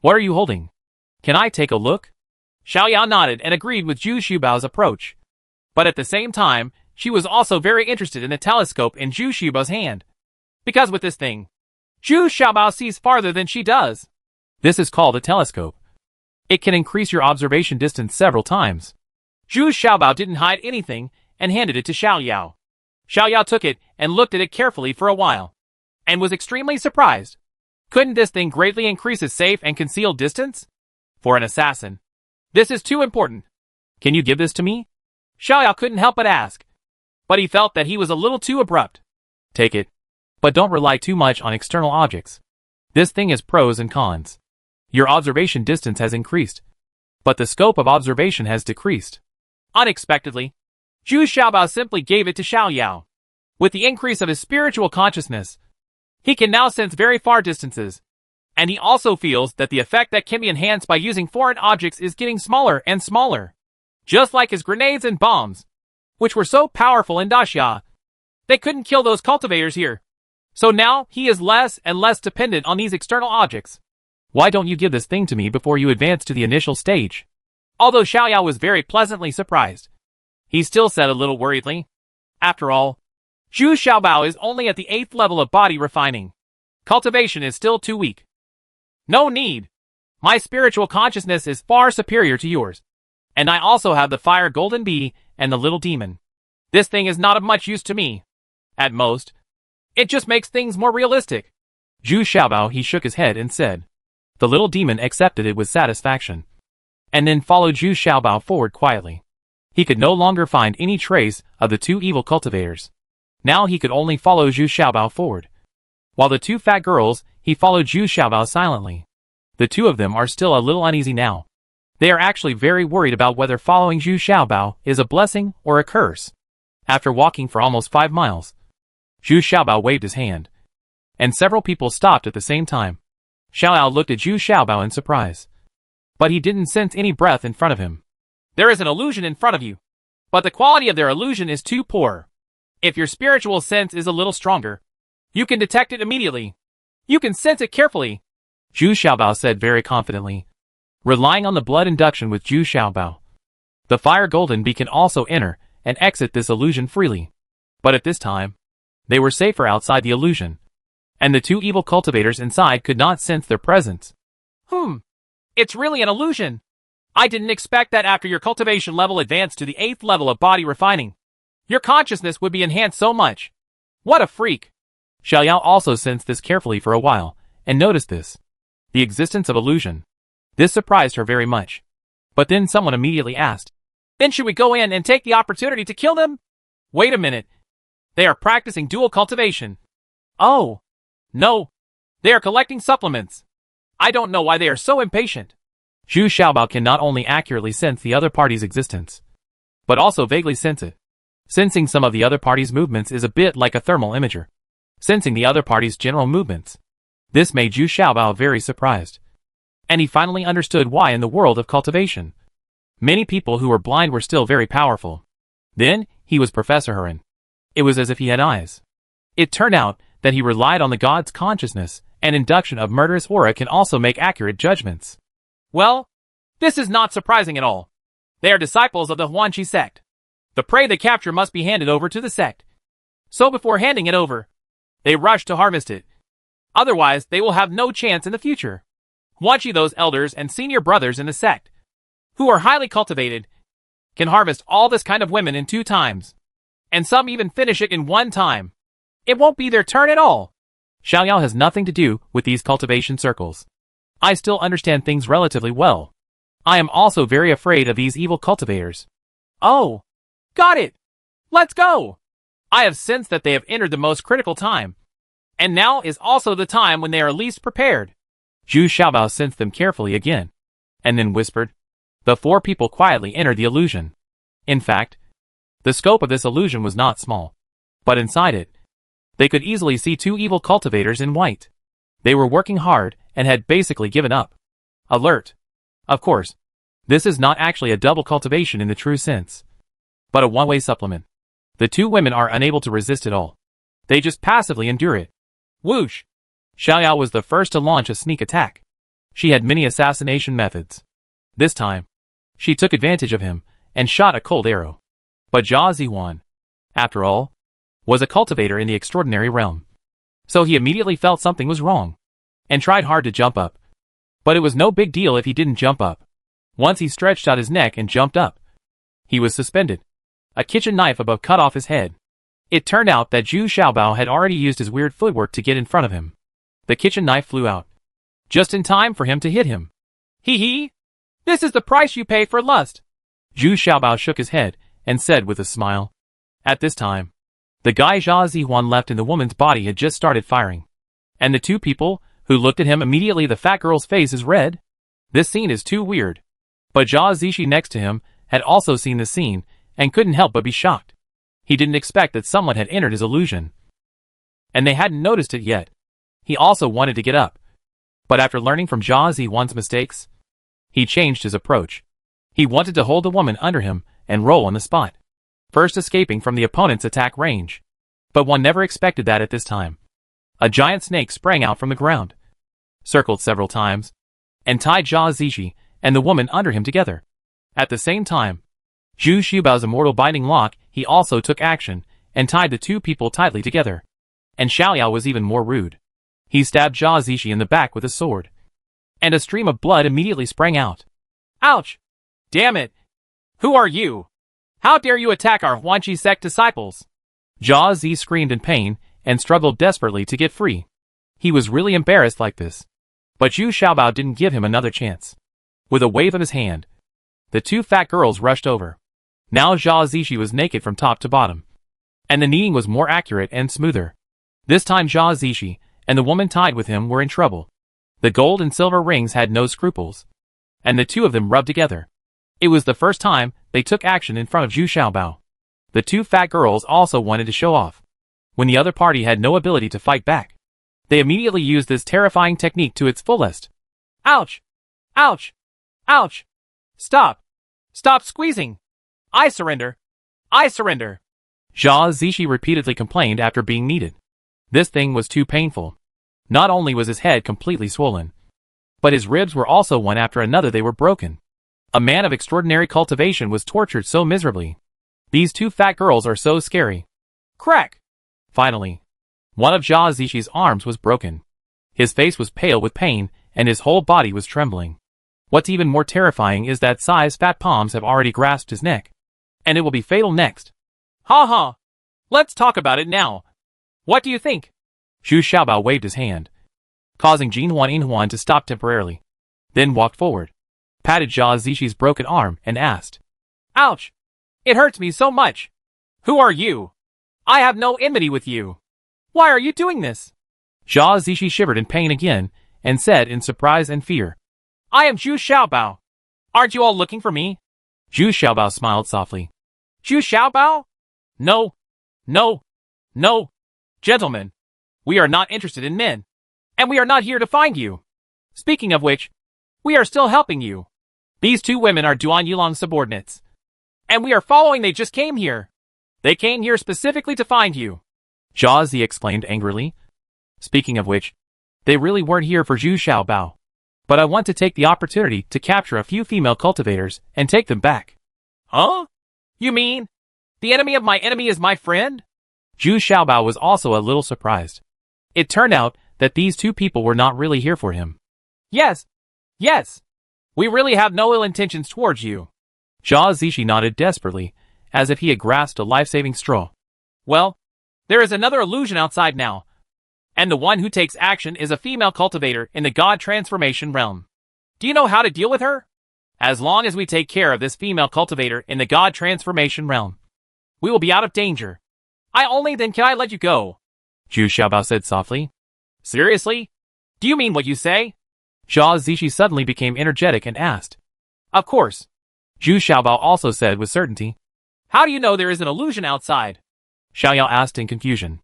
What are you holding? Can I take a look? Xiaoyao nodded and agreed with Zhu Xiaobao's approach. But at the same time, she was also very interested in the telescope in Zhu Xiaobao's hand. Because with this thing, Zhu Xiaobao sees farther than she does. This is called a telescope. It can increase your observation distance several times. Zhu Xiaobao didn't hide anything and handed it to Xiaoyao. Xiaoyao took it and looked at it carefully for a while, and was extremely surprised. Couldn't this thing greatly increase his safe and concealed distance? For an assassin, this is too important. Can you give this to me? Xiaoyao couldn't help but ask, but he felt that he was a little too abrupt. Take it, but don't rely too much on external objects. This thing has pros and cons. Your observation distance has increased, but the scope of observation has decreased. Unexpectedly, Zhu Xiaobao simply gave it to Xiaoyao. With the increase of his spiritual consciousness, he can now sense very far distances, and he also feels that the effect that can be enhanced by using foreign objects is getting smaller and smaller. Just like his grenades and bombs, which were so powerful in Daxia. They couldn't kill those cultivators here. So now he is less and less dependent on these external objects. Why don't you give this thing to me before you advance to the initial stage? Although Xiaoyao was very pleasantly surprised, he still said a little worriedly. After all, Zhu Xiaobao is only at the 8th level of body refining. Cultivation is still too weak. No need. My spiritual consciousness is far superior to yours. And I also have the Fire Golden Bee and the Little Demon. This thing is not of much use to me. At most, it just makes things more realistic. Zhu Xiaobao he shook his head and said. The Little Demon accepted it with satisfaction, and then followed Zhu Xiaobao forward quietly. He could no longer find any trace of the two evil cultivators. Now he could only follow Zhu Xiaobao forward. While the two fat girls, he followed Zhu Xiaobao silently. The two of them are still a little uneasy now. They are actually very worried about whether following Zhu Xiaobao is a blessing or a curse. After walking for almost 5 miles, Zhu Xiaobao waved his hand, and several people stopped at the same time. Xiaoyao looked at Zhu Xiaobao in surprise, but he didn't sense any breath in front of him. There is an illusion in front of you, but the quality of their illusion is too poor. If your spiritual sense is a little stronger, you can detect it immediately. You can sense it carefully, Zhu Xiaobao said very confidently, relying on the blood induction with Zhu Xiaobao. The Fire Golden Bee can also enter and exit this illusion freely. But at this time, they were safer outside the illusion. and the two evil cultivators inside could not sense their presence. It's really an illusion. I didn't expect that after your cultivation level advanced to the 8th level of body refining, your consciousness would be enhanced so much. What a freak. Xiaoyao also sensed this carefully for a while, and noticed this. The existence of illusion. This surprised her very much. But then someone immediately asked, Then should we go in and take the opportunity to kill them? Wait a minute. They are practicing dual cultivation. Oh. No. They are collecting supplements. I don't know why they are so impatient. Zhu Xiaobao can not only accurately sense the other party's existence, but also vaguely sense it. Sensing some of the other party's movements is a bit like a thermal imager, sensing the other party's general movements. This made Zhu Xiaobao very surprised. And he finally understood why in the world of cultivation, many people who were blind were still very powerful. Then, he was Professor Heron. It was as if he had eyes. It turned out that he relied on the god's consciousness, and induction of murderous aura can also make accurate judgments. Well, this is not surprising at all. They are disciples of the Huanqi sect. The prey they capture must be handed over to the sect. So before handing it over, they rush to harvest it. Otherwise, they will have no chance in the future. Huanqi, those elders and senior brothers in the sect, who are highly cultivated, can harvest all this kind of women in 2 times. And some even finish it in 1 time. It won't be their turn at all. Xiaoyao has nothing to do with these cultivation circles. I still understand things relatively well. I am also very afraid of these evil cultivators. Oh, got it. Let's go. I have sensed that they have entered the most critical time. And now is also the time when they are least prepared. Zhu Xiaobao sensed them carefully again, and then whispered. The 4 people quietly entered the illusion. In fact, the scope of this illusion was not small. But inside it, they could easily see 2 evil cultivators in white. They were working hard and had basically given up. Alert. Of course, this is not actually a double cultivation in the true sense, but a one-way supplement. The 2 women are unable to resist it all. They just passively endure it. Whoosh! Xiaoyao was the first to launch a sneak attack. She had many assassination methods. This time, she took advantage of him and shot a cold arrow. But Jia Zihuan, after all, was a cultivator in the extraordinary realm. So he immediately felt something was wrong, and tried hard to jump up. But it was no big deal if he didn't jump up. Once he stretched out his neck and jumped up, he was suspended. A kitchen knife above cut off his head. It turned out that Zhu Xiaobao had already used his weird footwork to get in front of him. The kitchen knife flew out, just in time for him to hit him. Hee hee! This is the price you pay for lust. Zhu Xiaobao shook his head and said with a smile. At this time, the guy Jia Zihuan left in the woman's body had just started firing. And the 2 people who looked at him immediately, the fat girl's face is red. This scene is too weird. But Jia Zishi next to him had also seen the scene and couldn't help but be shocked. He didn't expect that someone had entered his illusion. And they hadn't noticed it yet. He also wanted to get up. But after learning from Jia Zihuan's mistakes, he changed his approach. He wanted to hold the woman under him and roll on the spot, first escaping from the opponent's attack range. But one never expected that at this time. A giant snake sprang out from the ground, circled several times, and tied Jia Zishi and the woman under him together. At the same time, Zhu Xiaobao's immortal binding lock, he also took action and tied the 2 people tightly together. And Xiaoyao was even more rude. He stabbed Jia Zishi in the back with a sword, and a stream of blood immediately sprang out. Ouch! Damn it! Who are you? How dare you attack our Huanqi sect disciples? Jia Zi screamed in pain and struggled desperately to get free. He was really embarrassed like this. But Zhu Xiaobao didn't give him another chance. With a wave of his hand, the 2 fat girls rushed over. Now Jia Zishi was naked from top to bottom, and the kneading was more accurate and smoother. This time Jia Zishi and the woman tied with him were in trouble. The gold and silver rings had no scruples, and the 2 of them rubbed together. It was the first time they took action in front of Zhu Xiaobao. The 2 fat girls also wanted to show off. When the other party had no ability to fight back, they immediately used this terrifying technique to its fullest. Ouch! Ouch! Ouch! Stop! Stop squeezing! I surrender! I surrender! Jia Zishi repeatedly complained after being kneaded. This thing was too painful. Not only was his head completely swollen, but his ribs were also one after another they were broken. A man of extraordinary cultivation was tortured so miserably. These 2 fat girls are so scary. Crack! Finally, One of Zhao Zishi's arms was broken. His face was pale with pain, and his whole body was trembling. What's even more terrifying is that Sai's fat palms have already grasped his neck. And it will be fatal next. Ha ha! Let's talk about it now. What do you think? Zhu Xiaobao waved his hand, causing Jin Huan to stop temporarily. Then walked forward, patted Zhao Zishi's broken arm, and asked, Ouch! It hurts me so much. Who are you? I have no enmity with you. Why are you doing this? Zhao Zishi shivered in pain again, and said in surprise and fear, I am Zhu Xiaobao. Aren't you all looking for me? Zhu Xiaobao smiled softly. Zhu Xiaobao? No. No. No. Gentlemen, we are not interested in men. And we are not here to find you. Speaking of which, we are still helping you. These two women are Duan Yulong's subordinates. And we are following. They just came here. They came here specifically to find you. Zhao Zi exclaimed angrily. Speaking of which, they really weren't here for Zhu Xiaobao. But I want to take the opportunity to capture a few female cultivators and take them back. Huh? You mean, the enemy of my enemy is my friend? Zhu Xiaobao was also a little surprised. It turned out that these two people were not really here for him. Yes. Yes. We really have no ill intentions towards you. Zhao Zishi nodded desperately, as if he had grasped a life-saving straw. Well, there is another illusion outside now. And the one who takes action is a female cultivator in the God Transformation realm. Do you know how to deal with her? As long as we take care of this female cultivator in the God Transformation realm, we will be out of danger. Only then can I let you go. Zhu Xiaobao said softly. Seriously? Do you mean what you say? Zhao Zishi suddenly became energetic and asked. Of course. Zhu Xiaobao also said with certainty. How do you know there is an illusion outside? Xiaoyao asked in confusion.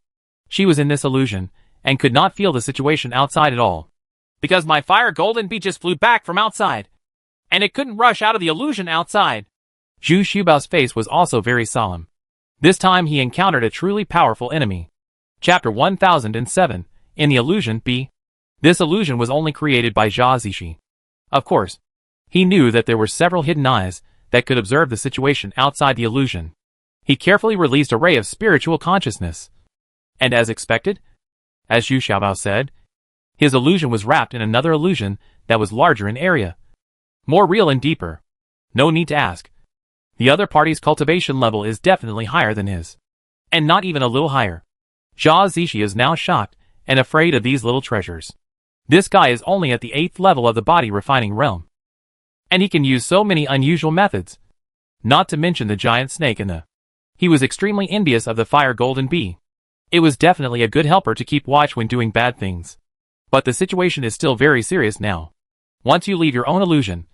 She was in this illusion, and could not feel the situation outside at all. Because my fire golden bee just flew back from outside. And it couldn't rush out of the illusion outside. Zhu Xiaobao's face was also very solemn. This time he encountered a truly powerful enemy. Chapter 1007, in the illusion B. This illusion was only created by Zhao Zishi. Of course, he knew that there were several hidden eyes that could observe the situation outside the illusion. He carefully released a ray of spiritual consciousness. And as expected, as Zhu Xiaobao said, his illusion was wrapped in another illusion that was larger in area, more real and deeper. No need to ask. The other party's cultivation level is definitely higher than his. And not even a little higher. Zhao Zishi is now shocked and afraid of these little treasures. This guy is only at the 8th level of the body refining realm. And he can use so many unusual methods. Not to mention the giant snake and the... He was extremely envious of the fire golden bee. It was definitely a good helper to keep watch when doing bad things. But the situation is still very serious now. Once you leave your own illusion,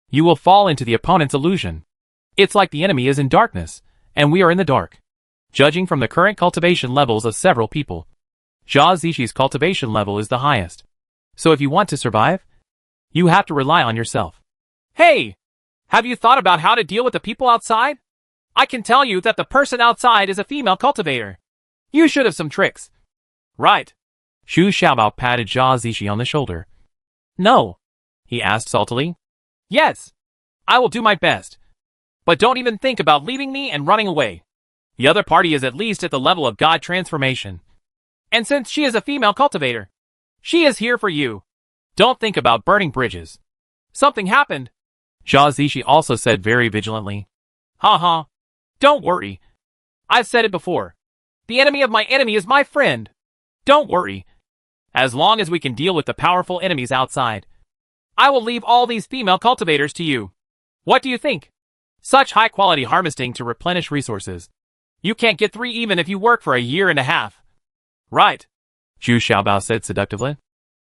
you will fall into the opponent's illusion. It's like the enemy is in darkness, and we are in the dark. Judging from the current cultivation levels of several people, Zhao Zishi's cultivation level is the highest. So if you want to survive, you have to rely on yourself. Hey! Have you thought about how to deal with the people outside? I can tell you that the person outside is a female cultivator. You should have some tricks. Right. Zhu Xiaobao patted Zhao Zishi on the shoulder. No. He asked saltily. Yes. I will do my best. But don't even think about leaving me and running away. The other party is at least at the level of God Transformation. And since she is a female cultivator, she is here for you. Don't think about burning bridges. Something happened. Zhao Zishi also said very vigilantly. Ha ha. Don't worry. I've said it before. The enemy of my enemy is my friend. Don't worry. As long as we can deal with the powerful enemies outside, I will leave all these female cultivators to you. What do you think? Such high-quality harvesting to replenish resources. You can't get 3 even if you work for a year and a half. Right. Zhu Xiaobao said seductively.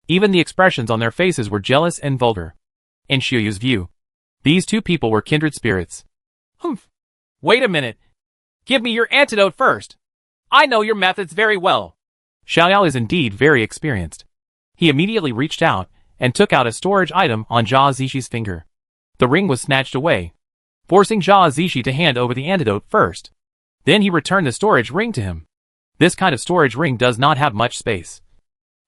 Even the expressions on their faces were jealous and vulgar. In Xiuyu's view, these two people were kindred spirits. Humph. Wait a minute. Give me your antidote first. I know your methods very well. Xiaoyao is indeed very experienced. He immediately reached out and took out a storage item on Zhao Zishi's finger. The ring was snatched away, forcing Zhao Zishi to hand over the antidote first. Then he returned the storage ring to him. This kind of storage ring does not have much space,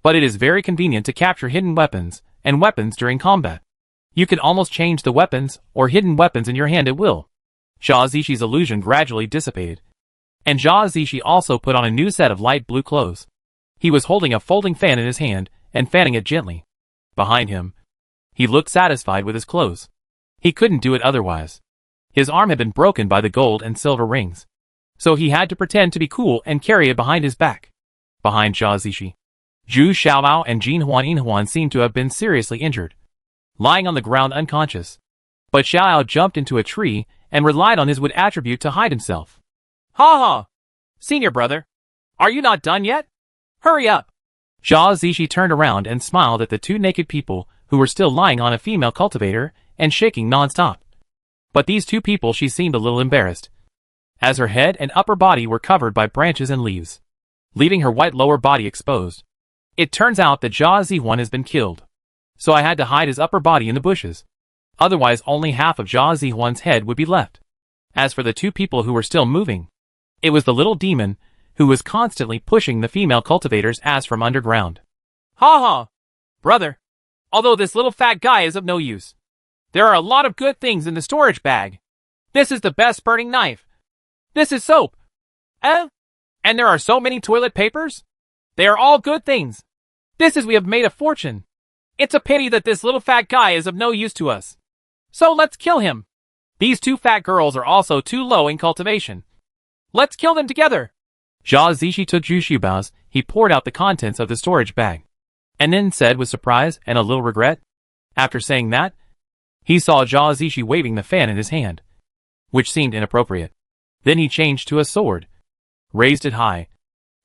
but it is very convenient to capture hidden weapons and weapons during combat. You can almost change the weapons or hidden weapons in your hand at will. Zhao Zishi's illusion gradually dissipated, and Zhao Zishi also put on a new set of light blue clothes. He was holding a folding fan in his hand and fanning it gently. Behind him, he looked satisfied with his clothes. He couldn't do it otherwise. His arm had been broken by the gold and silver rings, so he had to pretend to be cool and carry it behind his back. Behind Zhao Zishi, Zhu Xiaobao and Jin Huan seemed to have been seriously injured, lying on the ground unconscious. But Xiao jumped into a tree and relied on his wood attribute to hide himself. Ha ha! Senior brother, are you not done yet? Hurry up! Zhao Zishi turned around and smiled at the two naked people who were still lying on a female cultivator and shaking non-stop. But these two people, she seemed a little embarrassed, as her head and upper body were covered by branches and leaves, leaving her white lower body exposed. It turns out that Zhao Zihuan has been killed, so I had to hide his upper body in the bushes. Otherwise only half of Zhao Zihuan's head would be left. As for the two people who were still moving, it was the little demon who was constantly pushing the female cultivator's ass from underground. Ha ha! Brother, although this little fat guy is of no use, there are a lot of good things in the storage bag. This is the best burning knife. This is soap. And there are so many toilet papers. They are all good things. We have made a fortune. It's a pity that this little fat guy is of no use to us. So let's kill him. These two fat girls are also too low in cultivation. Let's kill them together. Zhao Zishi took Zhu Xiaobao's. He poured out the contents of the storage bag, and then said with surprise and a little regret. After saying that, he saw Zhao Zishi waving the fan in his hand, which seemed inappropriate. Then he changed to a sword, raised it high,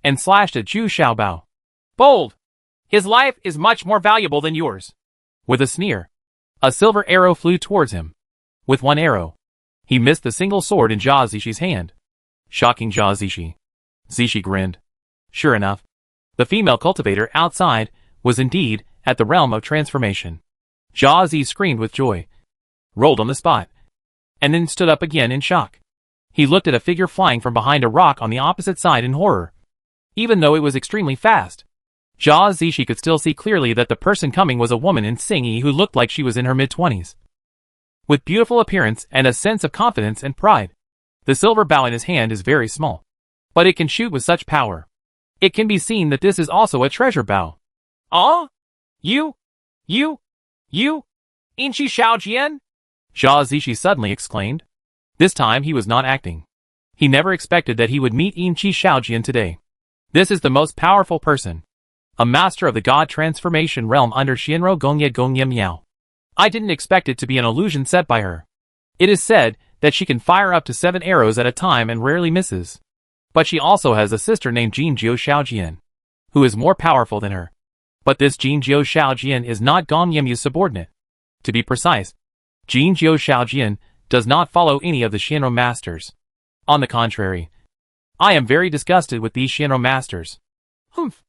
and slashed at Zhu Xiaobao. Bold! His life is much more valuable than yours. With a sneer, a silver arrow flew towards him. With one arrow, he missed the single sword in Zhao Zishi's hand, shocking Zhao Zishi. Zishi grinned. Sure enough, the female cultivator outside was indeed at the realm of transformation. Zhao Zi screamed with joy, rolled on the spot, and then stood up again in shock. He looked at a figure flying from behind a rock on the opposite side in horror. Even though it was extremely fast, Zhao Zishi could still see clearly that the person coming was a woman in Xingyi who looked like she was in her mid-20s. With beautiful appearance and a sense of confidence and pride. The silver bow in his hand is very small, but it can shoot with such power. It can be seen that this is also a treasure bow. Ah? You? Inchi Xiaojian? Zhao Zishi suddenly exclaimed. This time he was not acting. He never expected that he would meet Inchi Xiaojian today. This is the most powerful person, a master of the god transformation realm under Shinro Gongye Miao. I didn't expect it to be an illusion set by her. It is said that she can fire up to 7 arrows at a time and rarely misses. But she also has a sister named Jinjiu Xiaojian, who is more powerful than her. But this Jinjiu Xiaojian is not Gong Yemyu's subordinate. To be precise, Jinjiu Xiaojian does not follow any of the Shinro masters. On the contrary, I am very disgusted with these Shinro masters. Humph.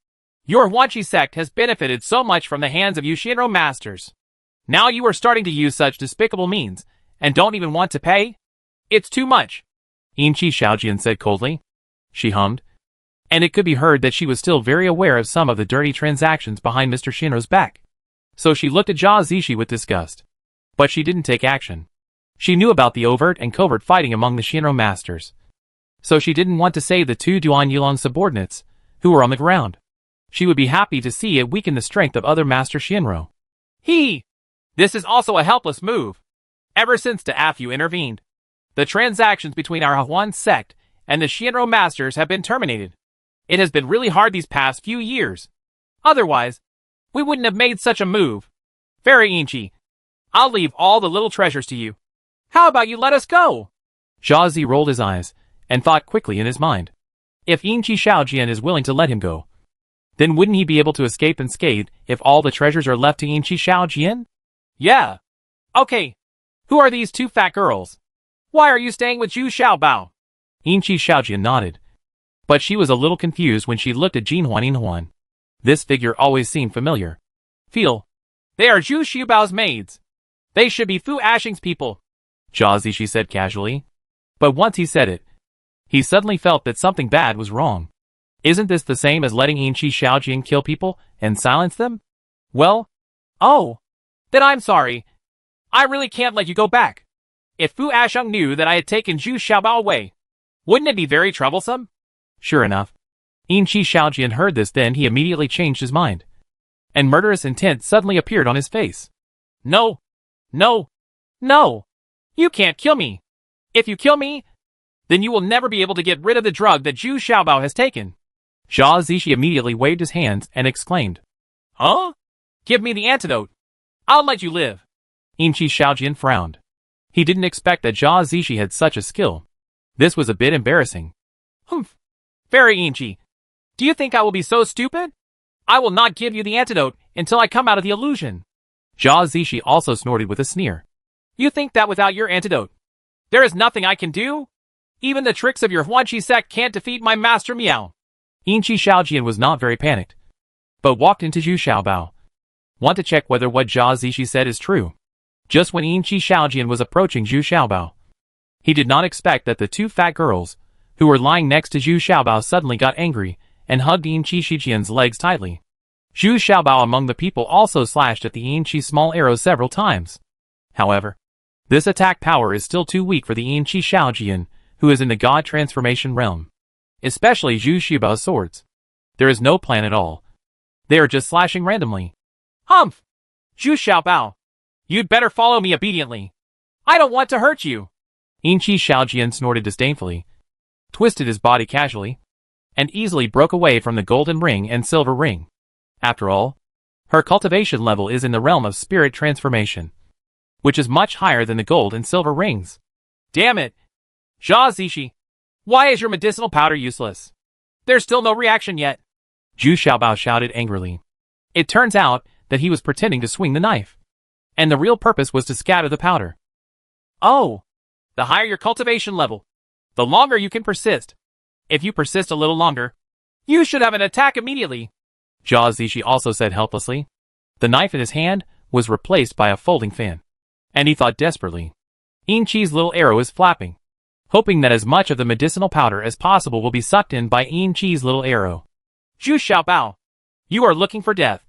Your Huanchi sect has benefited so much from the hands of you Shinro masters. Now you are starting to use such despicable means, and don't even want to pay? It's too much. Inchi Xiaojian said coldly. She hummed, and it could be heard that she was still very aware of some of the dirty transactions behind Mr. Shinro's back. So she looked at Zhao Zishi with disgust. But she didn't take action. She knew about the overt and covert fighting among the Shinro masters. So she didn't want to save the 2 Duan Yulong subordinates, who were on the ground. She would be happy to see it weaken the strength of other Master Shinro. This is also a helpless move. Ever since Daafu intervened, the transactions between our Huan sect and the Shinro masters have been terminated. It has been really hard these past few years. Otherwise, we wouldn't have made such a move. Very Inchi, I'll leave all the little treasures to you. How about you let us go? Zhao Zi rolled his eyes and thought quickly in his mind. If Inchi Xiaojian is willing to let him go, then wouldn't he be able to escape unscathed if all the treasures are left to Inchi Xiaojian? Yeah. Okay. Who are these 2 fat girls? Why are you staying with Zhu Xiaobao? Inchi Xiaojian nodded. But she was a little confused when she looked at Jin Huan. This figure always seemed familiar. They are Zhu Xiaobao's maids. They should be Fu Ashing's people. Zhao Zishi said casually. But once he said it, he suddenly felt that something bad was wrong. Isn't this the same as letting Inchi Xiaojian kill people and silence them? Well, then I'm sorry. I really can't let you go back. If Fu Asheng knew that I had taken Zhu Xiaobao away, wouldn't it be very troublesome? Sure enough, Yin Chi Shaojian heard this, then he immediately changed his mind. And murderous intent suddenly appeared on his face. No! No! No! You can't kill me! If you kill me, then you will never be able to get rid of the drug that Zhu Xiaobao has taken. Zhao Zishi immediately waved his hands and exclaimed. Huh? Give me the antidote. I'll let you live. Yin Chi Shaojian frowned. He didn't expect that Zhao Zishi had such a skill. This was a bit embarrassing. Humph. Very Yin Chi. Do you think I will be so stupid? I will not give you the antidote until I come out of the illusion. Zhao Zishi also snorted with a sneer. You think that without your antidote, there is nothing I can do? Even the tricks of your Huanqi sect can't defeat my master Miao. Yin Chi Shaojian was not very panicked, but walked into Zhu Xiaobao. Want to check whether what Zhao Zishi said is true. Just when Yin Chi Shaojian was approaching Zhu Xiaobao, he did not expect that the two fat girls, who were lying next to Zhu Xiaobao, suddenly got angry and hugged Yin Chi Shaojian's legs tightly. Zhu Xiaobao among the people also slashed at the Yin Chi small arrow several times. However, this attack power is still too weak for the Yin Chi Shaojian, who is in the God transformation realm. Especially Zhu Xiaobao's swords. There is no plan at all. They are just slashing randomly. Humph! Zhu Xiaobao, you'd better follow me obediently. I don't want to hurt you. Yin Chi Shaojian snorted disdainfully, twisted his body casually, and easily broke away from the golden ring and silver ring. After all, her cultivation level is in the realm of spirit transformation, which is much higher than the gold and silver rings. Damn it! Zhao Zishi, why is your medicinal powder useless? There's still no reaction yet. Zhu Xiaobao shouted angrily. It turns out that he was pretending to swing the knife, and the real purpose was to scatter the powder. Oh! The higher your cultivation level, the longer you can persist. If you persist a little longer, you should have an attack immediately. Zhao Zishi also said helplessly. The knife in his hand was replaced by a folding fan, and he thought desperately. Yin Chi's little arrow is flapping, hoping that as much of the medicinal powder as possible will be sucked in by Yin Chi's little arrow. Zhu Xiaobao, you are looking for death,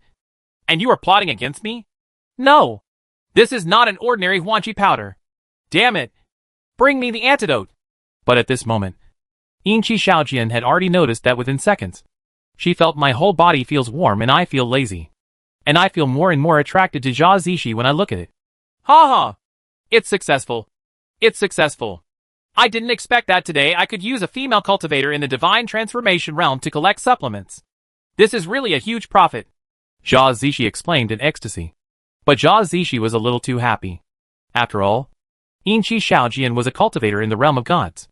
and you are plotting against me? No! This is not an ordinary Huanqi powder. Damn it! Bring me the antidote! But at this moment, Yin Chi Shaojian had already noticed that within seconds. She felt my whole body feels warm and I feel lazy. And I feel more and more attracted to Zhao Zishi when I look at it. Ha ha! It's successful. It's successful. I didn't expect that today I could use a female cultivator in the divine transformation realm to collect supplements. This is really a huge profit. Zhao Zishi exclaimed in ecstasy. But Zhao Zishi was a little too happy. After all, Yin Chi Shaojian was a cultivator in the realm of gods.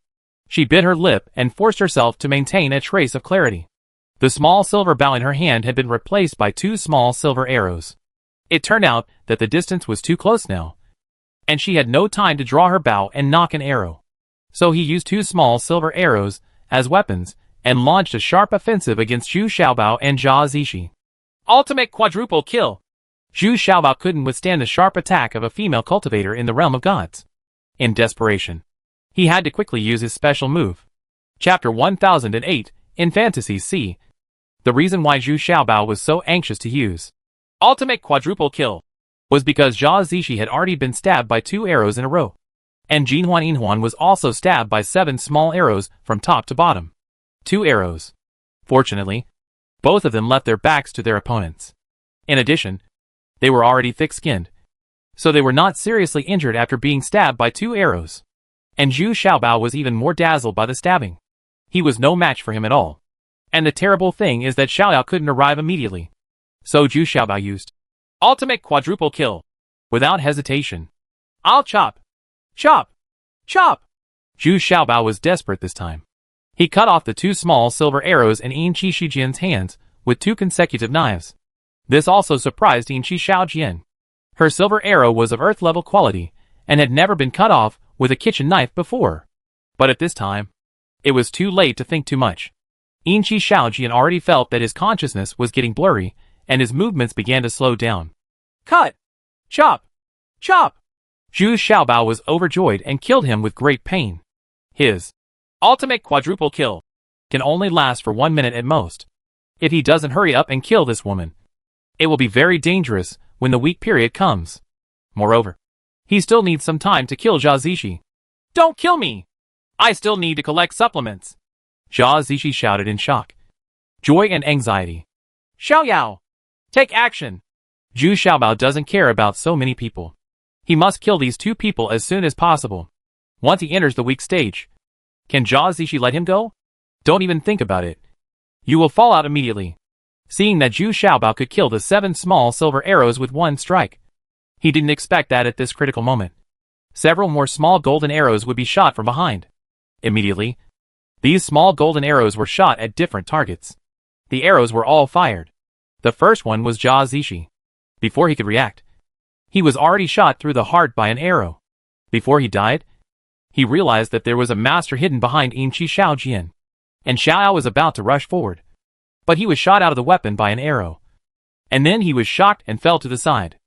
She bit her lip and forced herself to maintain a trace of clarity. The small silver bow in her hand had been replaced by two small silver arrows. It turned out that the distance was too close now, and she had no time to draw her bow and nock an arrow. So he used two small silver arrows as weapons and launched a sharp offensive against Zhu Xiaobao and Zhao Zishi. Ultimate quadruple kill! Zhu Xiaobao couldn't withstand the sharp attack of a female cultivator in the realm of gods. In desperation, he had to quickly use his special move. Chapter 1008, in Fantasy C. The reason why Zhu Xiaobao was so anxious to use ultimate quadruple kill was because Zhao Zishi had already been stabbed by 2 arrows in a row, and Jinhuan Yinhuan was also stabbed by 7 small arrows from top to bottom. 2 arrows. Fortunately, both of them left their backs to their opponents. In addition, they were already thick-skinned, so they were not seriously injured after being stabbed by 2 arrows. And Zhu Xiaobao was even more dazzled by the stabbing. He was no match for him at all. And the terrible thing is that Xiaoyao couldn't arrive immediately. So Zhu Xiaobao used ultimate quadruple kill. Without hesitation. I'll chop. Chop. Chop. Zhu Xiaobao was desperate this time. He cut off the 2 small silver arrows in Yin Chi Shaojian's hands with 2 consecutive knives. This also surprised Yin Chi Shaojian. Her silver arrow was of earth-level quality and had never been cut off with a kitchen knife before. But at this time, it was too late to think too much. Yin Chi Shaojian already felt that his consciousness was getting blurry, and his movements began to slow down. Cut! Chop! Chop! Zhu Xiaobao was overjoyed and killed him with great pain. His ultimate quadruple kill can only last for 1 minute at most. If he doesn't hurry up and kill this woman, it will be very dangerous when the weak period comes. Moreover, he still needs some time to kill Zhao Zishi. Don't kill me! I still need to collect supplements. Zhao Zishi shouted in shock. joy and anxiety. Xiao Yao, take action. Zhu Xiaobao doesn't care about so many people. He must kill these two people as soon as possible. Once he enters the weak stage, can Zhao Zishi let him go? Don't even think about it. You will fall out immediately. Seeing that Zhu Xiaobao could kill the 7 small silver arrows with one strike, he didn't expect that at this critical moment. Several more small golden arrows would be shot from behind. Immediately, these small golden arrows were shot at different targets. The arrows were all fired. The first one was Zhao Zishi. Before he could react, he was already shot through the heart by an arrow. Before he died, he realized that there was a master hidden behind Yinqi Shaojian, and Xiao was about to rush forward. But he was shot out of the weapon by an arrow. And then he was shocked and fell to the side.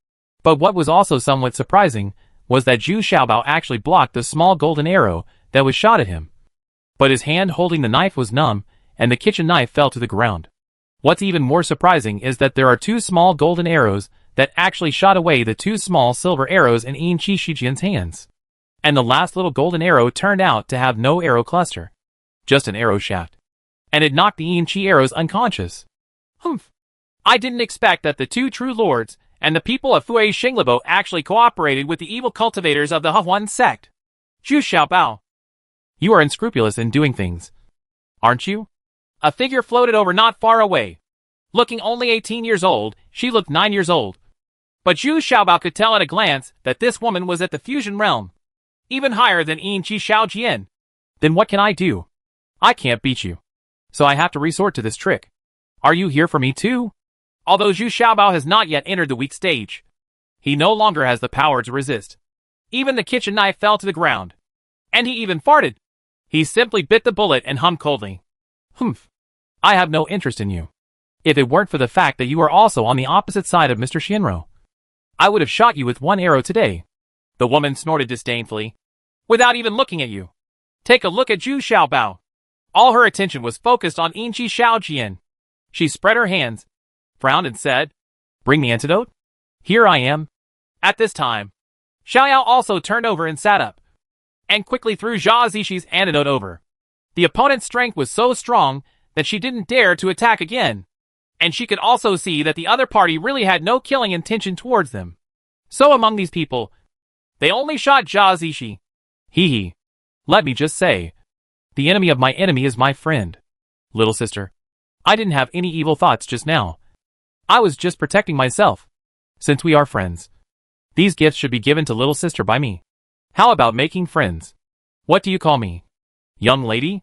But what was also somewhat surprising was that Zhu Xiaobao actually blocked the small golden arrow that was shot at him. But his hand holding the knife was numb, and the kitchen knife fell to the ground. What's even more surprising is that there are 2 small golden arrows that actually shot away the 2 small silver arrows in Yinqi Shijian's hands. And the last little golden arrow turned out to have no arrow cluster, just an arrow shaft. And it knocked the Yinqi arrows unconscious. Humph. I didn't expect that the 2 true lords and the people of Fui Xinglibo actually cooperated with the evil cultivators of the Huan sect. Zhu Xiaobao. You are unscrupulous in doing things, aren't you? A figure floated over not far away. Looking only 18 years old, she looked 9 years old. But Zhu Xiaobao could tell at a glance that this woman was at the fusion realm, even higher than Yinqi Shaojian. Then what can I do? I can't beat you, so I have to resort to this trick. Are you here for me too? Although Zhu Xiaobao has not yet entered the weak stage, he no longer has the power to resist. Even the kitchen knife fell to the ground. And he even farted. He simply bit the bullet and hummed coldly. Humph. I have no interest in you. If it weren't for the fact that you are also on the opposite side of Mr. Shinro, I would have shot you with 1 arrow today. The woman snorted disdainfully, without even looking at you. Take a look at Zhu Xiaobao. All her attention was focused on Yinqi Shaojian. She spread her hands, frowned and said, Bring the antidote? Here I am. At this time, Xiaoyao also turned over and sat up, and quickly threw Zhao Zishi's antidote over. The opponent's strength was so strong that she didn't dare to attack again, and she could also see that the other party really had no killing intention towards them. So among these people, they only shot Zhao Zishi. Hee hee. Let me just say, the enemy of my enemy is my friend. Little sister, I didn't have any evil thoughts just now. I was just protecting myself. Since we are friends, these gifts should be given to little sister by me. How about making friends? What do you call me? Young lady?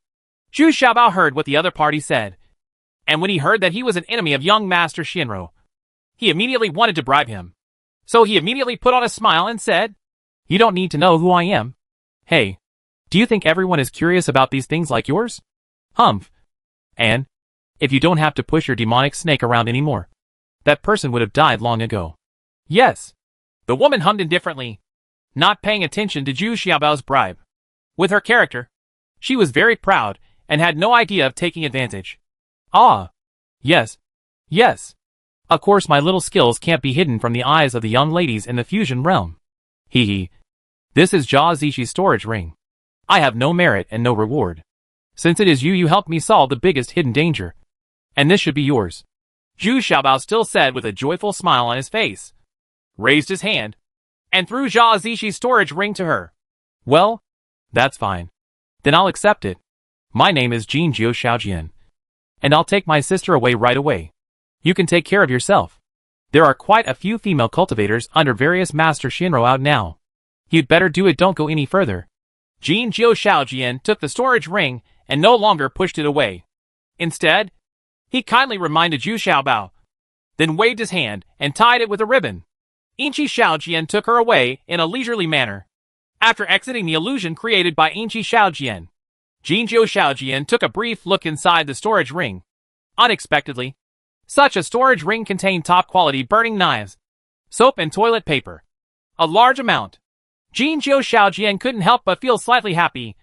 Zhu Xiaobao heard what the other party said, and when he heard that he was an enemy of young Master Shinro, he immediately wanted to bribe him. So he immediately put on a smile and said, You don't need to know who I am. Hey, do you think everyone is curious about these things like yours? Humph. And, if you don't have to push your demonic snake around anymore, that person would have died long ago. Yes. The woman hummed indifferently, not paying attention to Zhu Xiaobao's bribe. With her character, she was very proud and had no idea of taking advantage. Ah. Yes. Yes. Of course my little skills can't be hidden from the eyes of the young ladies in the fusion realm. Hee hee. This is Zhao Zishi's storage ring. I have no merit and no reward, since it is you helped me solve the biggest hidden danger. And this should be yours. Zhu Xiaobao still said with a joyful smile on his face, raised his hand, and threw Zhao Zishi's storage ring to her. Well, that's fine. Then I'll accept it. My name is Jin Jiu Shaojian, and I'll take my sister away right away. You can take care of yourself. There are quite a few female cultivators under various Master Shinro out now. You'd better do it, don't go any further. Jin Jiu Shaojian took the storage ring and no longer pushed it away. Instead, he kindly reminded Zhu Xiaobao, then waved his hand and tied it with a ribbon. Yinqi Shaojian took her away in a leisurely manner. After exiting the illusion created by Yinqi Shaojian, Jin Jiu Shaojian took a brief look inside the storage ring. Unexpectedly, such a storage ring contained top-quality burning knives, soap and toilet paper. A large amount. Jin Jiu Shaojian couldn't help but feel slightly happy.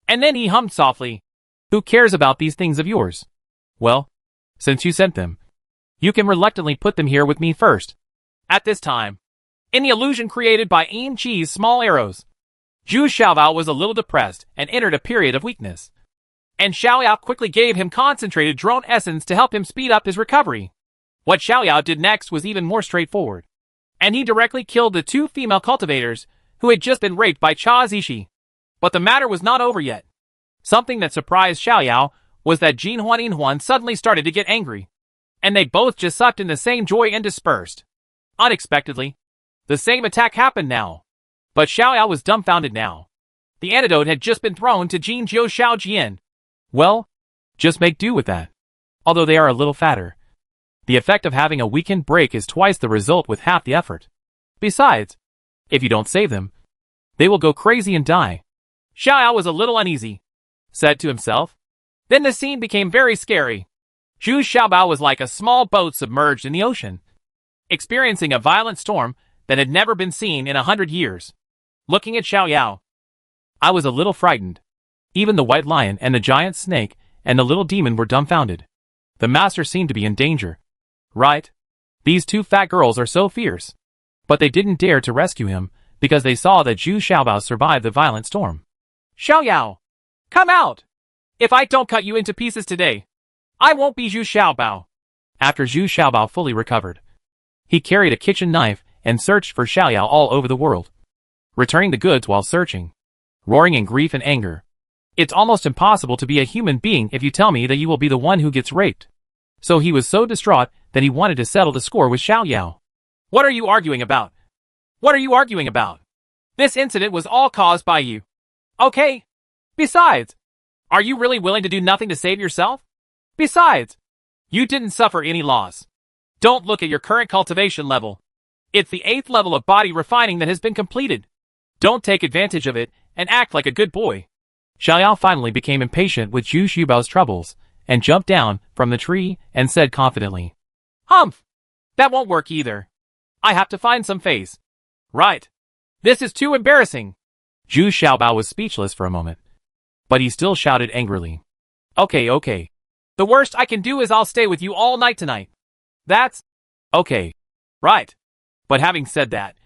And then he hummed softly. Who cares about these things of yours? Well, since you sent them, you can reluctantly put them here with me first. At this time, in the illusion created by Yin Chi's small arrows, Zhu Xiaobao was a little depressed and entered a period of weakness. and Xiaoyao quickly gave him concentrated drone essence to help him speed up his recovery. What Xiaoyao did next was even more straightforward, and he directly killed the 2 female cultivators who had just been raped by Cha Zishi. But the matter was not over yet. Something that surprised Xiaoyao was that Jinhuan and Inhuan suddenly started to get angry, and they both just sucked in the same joy and dispersed. Unexpectedly, the same attack happened now. But Xiaoyao was dumbfounded now. The antidote had just been thrown to Jin Jiu Xiaojian. Well, just make do with that. Although they are a little fatter. The effect of having a weekend break is twice the result with half the effort. Besides, if you don't save them, they will go crazy and die. Xiaoyao was a little uneasy, said to himself. Then the scene became very scary. Zhu Xiaobao was like a small boat submerged in the ocean, experiencing a violent storm that had never been seen in 100 years. Looking at Xiaoyao, I was a little frightened. Even the white lion and the giant snake and the little demon were dumbfounded. The master seemed to be in danger. Right? These 2 fat girls are so fierce. But they didn't dare to rescue him because they saw that Zhu Xiaobao survived the violent storm. Xiaoyao, come out! If I don't cut you into pieces today, I won't be Zhu Xiaobao. After Zhu Xiaobao fully recovered, he carried a kitchen knife and searched for Xiaoyao all over the world, returning the goods while searching, roaring in grief and anger. It's almost impossible to be a human being if you tell me that you will be the one who gets raped. So he was so distraught that he wanted to settle the score with Xiaoyao. What are you arguing about? What are you arguing about? This incident was all caused by you. Okay. Besides, are you really willing to do nothing to save yourself? Besides, you didn't suffer any loss. Don't look at your current cultivation level. It's the 8th level of body refining that has been completed. Don't take advantage of it and act like a good boy. Xiaoyao finally became impatient with Zhu Xiaobao's troubles and jumped down from the tree and said confidently, Humph! That won't work either. I have to find some face. Right. This is too embarrassing. Zhu Xiaobao was speechless for a moment, but he still shouted angrily. Okay. The worst I can do is I'll stay with you all night tonight. That's okay. Right. But having said that,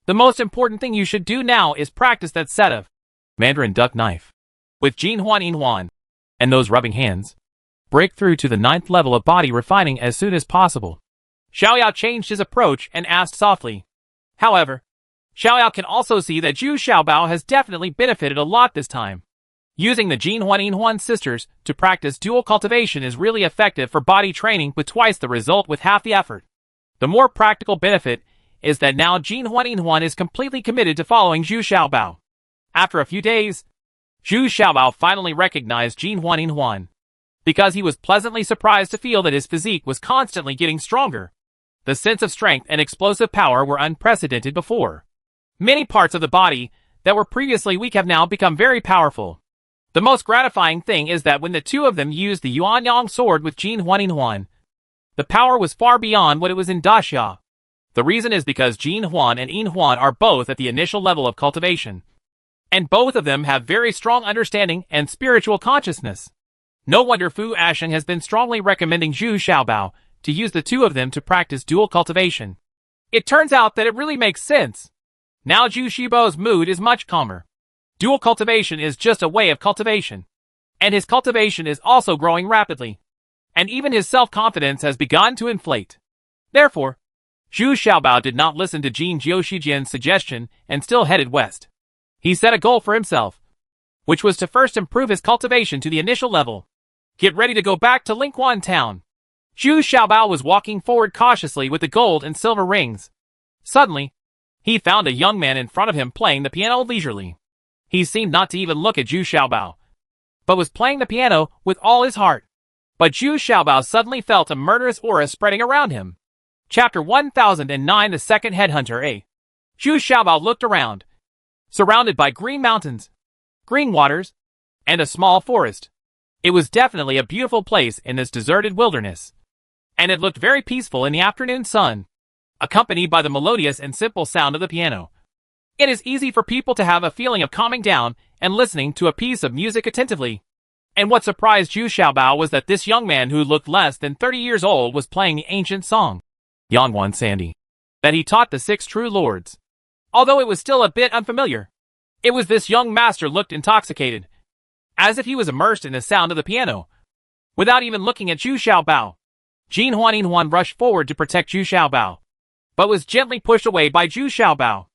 the most important thing you should do now is practice that set of Mandarin duck knife with Jinhuan Inhuan. And those rubbing hands. Break through to the 9th level of body refining as soon as possible. Xiaoyao changed his approach and asked softly. However, Xiaoyao can also see that Zhu Xiaobao has definitely benefited a lot this time. Using the Jinhuan Inhuan sisters to practice dual cultivation is really effective for body training with twice the result with half the effort. The more practical benefit is that now Jinhuan Inhuan is completely committed to following Zhu Xiaobao. After a few days, Zhu Xiaobao finally recognized Jinhuan Inhuan, because he was pleasantly surprised to feel that his physique was constantly getting stronger. The sense of strength and explosive power were unprecedented before. Many parts of the body that were previously weak have now become very powerful. The most gratifying thing is that when the 2 of them used the Yuanyang sword with Jinhuan Inhuan, the power was far beyond what it was in Daxia. The reason is because Jinhuan and Inhuan are both at the initial level of cultivation, and both of them have very strong understanding and spiritual consciousness. No wonder Fu Asheng has been strongly recommending Zhu Xiaobao to use the 2 of them to practice dual cultivation. It turns out that it really makes sense. Now Zhu Xiaobao's mood is much calmer. Dual cultivation is just a way of cultivation, and his cultivation is also growing rapidly, and even his self-confidence has begun to inflate. Therefore, Zhu Xiaobao did not listen to Jin Jiuxijian's suggestion and still headed west. He set a goal for himself, which was to first improve his cultivation to the initial level. Get ready to go back to Lingquan town. Zhu Xiaobao was walking forward cautiously with the gold and silver rings. Suddenly, he found a young man in front of him playing the piano leisurely. He seemed not to even look at Zhu Xiaobao, but was playing the piano with all his heart. But Zhu Xiaobao suddenly felt a murderous aura spreading around him. Chapter 1009 The Second Headhunter A. Zhu Xiaobao looked around. Surrounded by green mountains, green waters, and a small forest. It was definitely a beautiful place in this deserted wilderness. And it looked very peaceful in the afternoon sun, accompanied by the melodious and simple sound of the piano. It is easy for people to have a feeling of calming down and listening to a piece of music attentively. And what surprised Zhu Xiaobao was that this young man who looked less than 30 years old was playing the ancient song, Yangwan Sandy, that he taught the 6 true lords. Although it was still a bit unfamiliar, it was this young master looked intoxicated, as if he was immersed in the sound of the piano. Without even looking at Zhu Xiaobao, Jin Huan rushed forward to protect Zhu Xiaobao, but was gently pushed away by Zhu Xiaobao.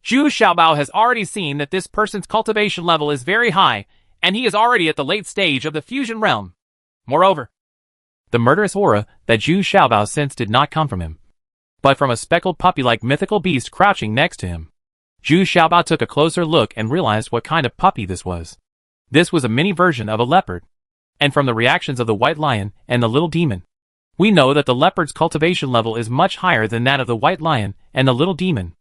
Zhu Xiaobao has already seen that this person's cultivation level is very high, and he is already at the late stage of the fusion realm. Moreover, the murderous aura that Zhu Xiaobao sensed did not come from him, but from a speckled puppy-like mythical beast crouching next to him. Zhu Xiaobao took a closer look and realized what kind of puppy this was. This was a mini version of a leopard, and from the reactions of the white lion and the little demon, we know that the leopard's cultivation level is much higher than that of the white lion and the little demon.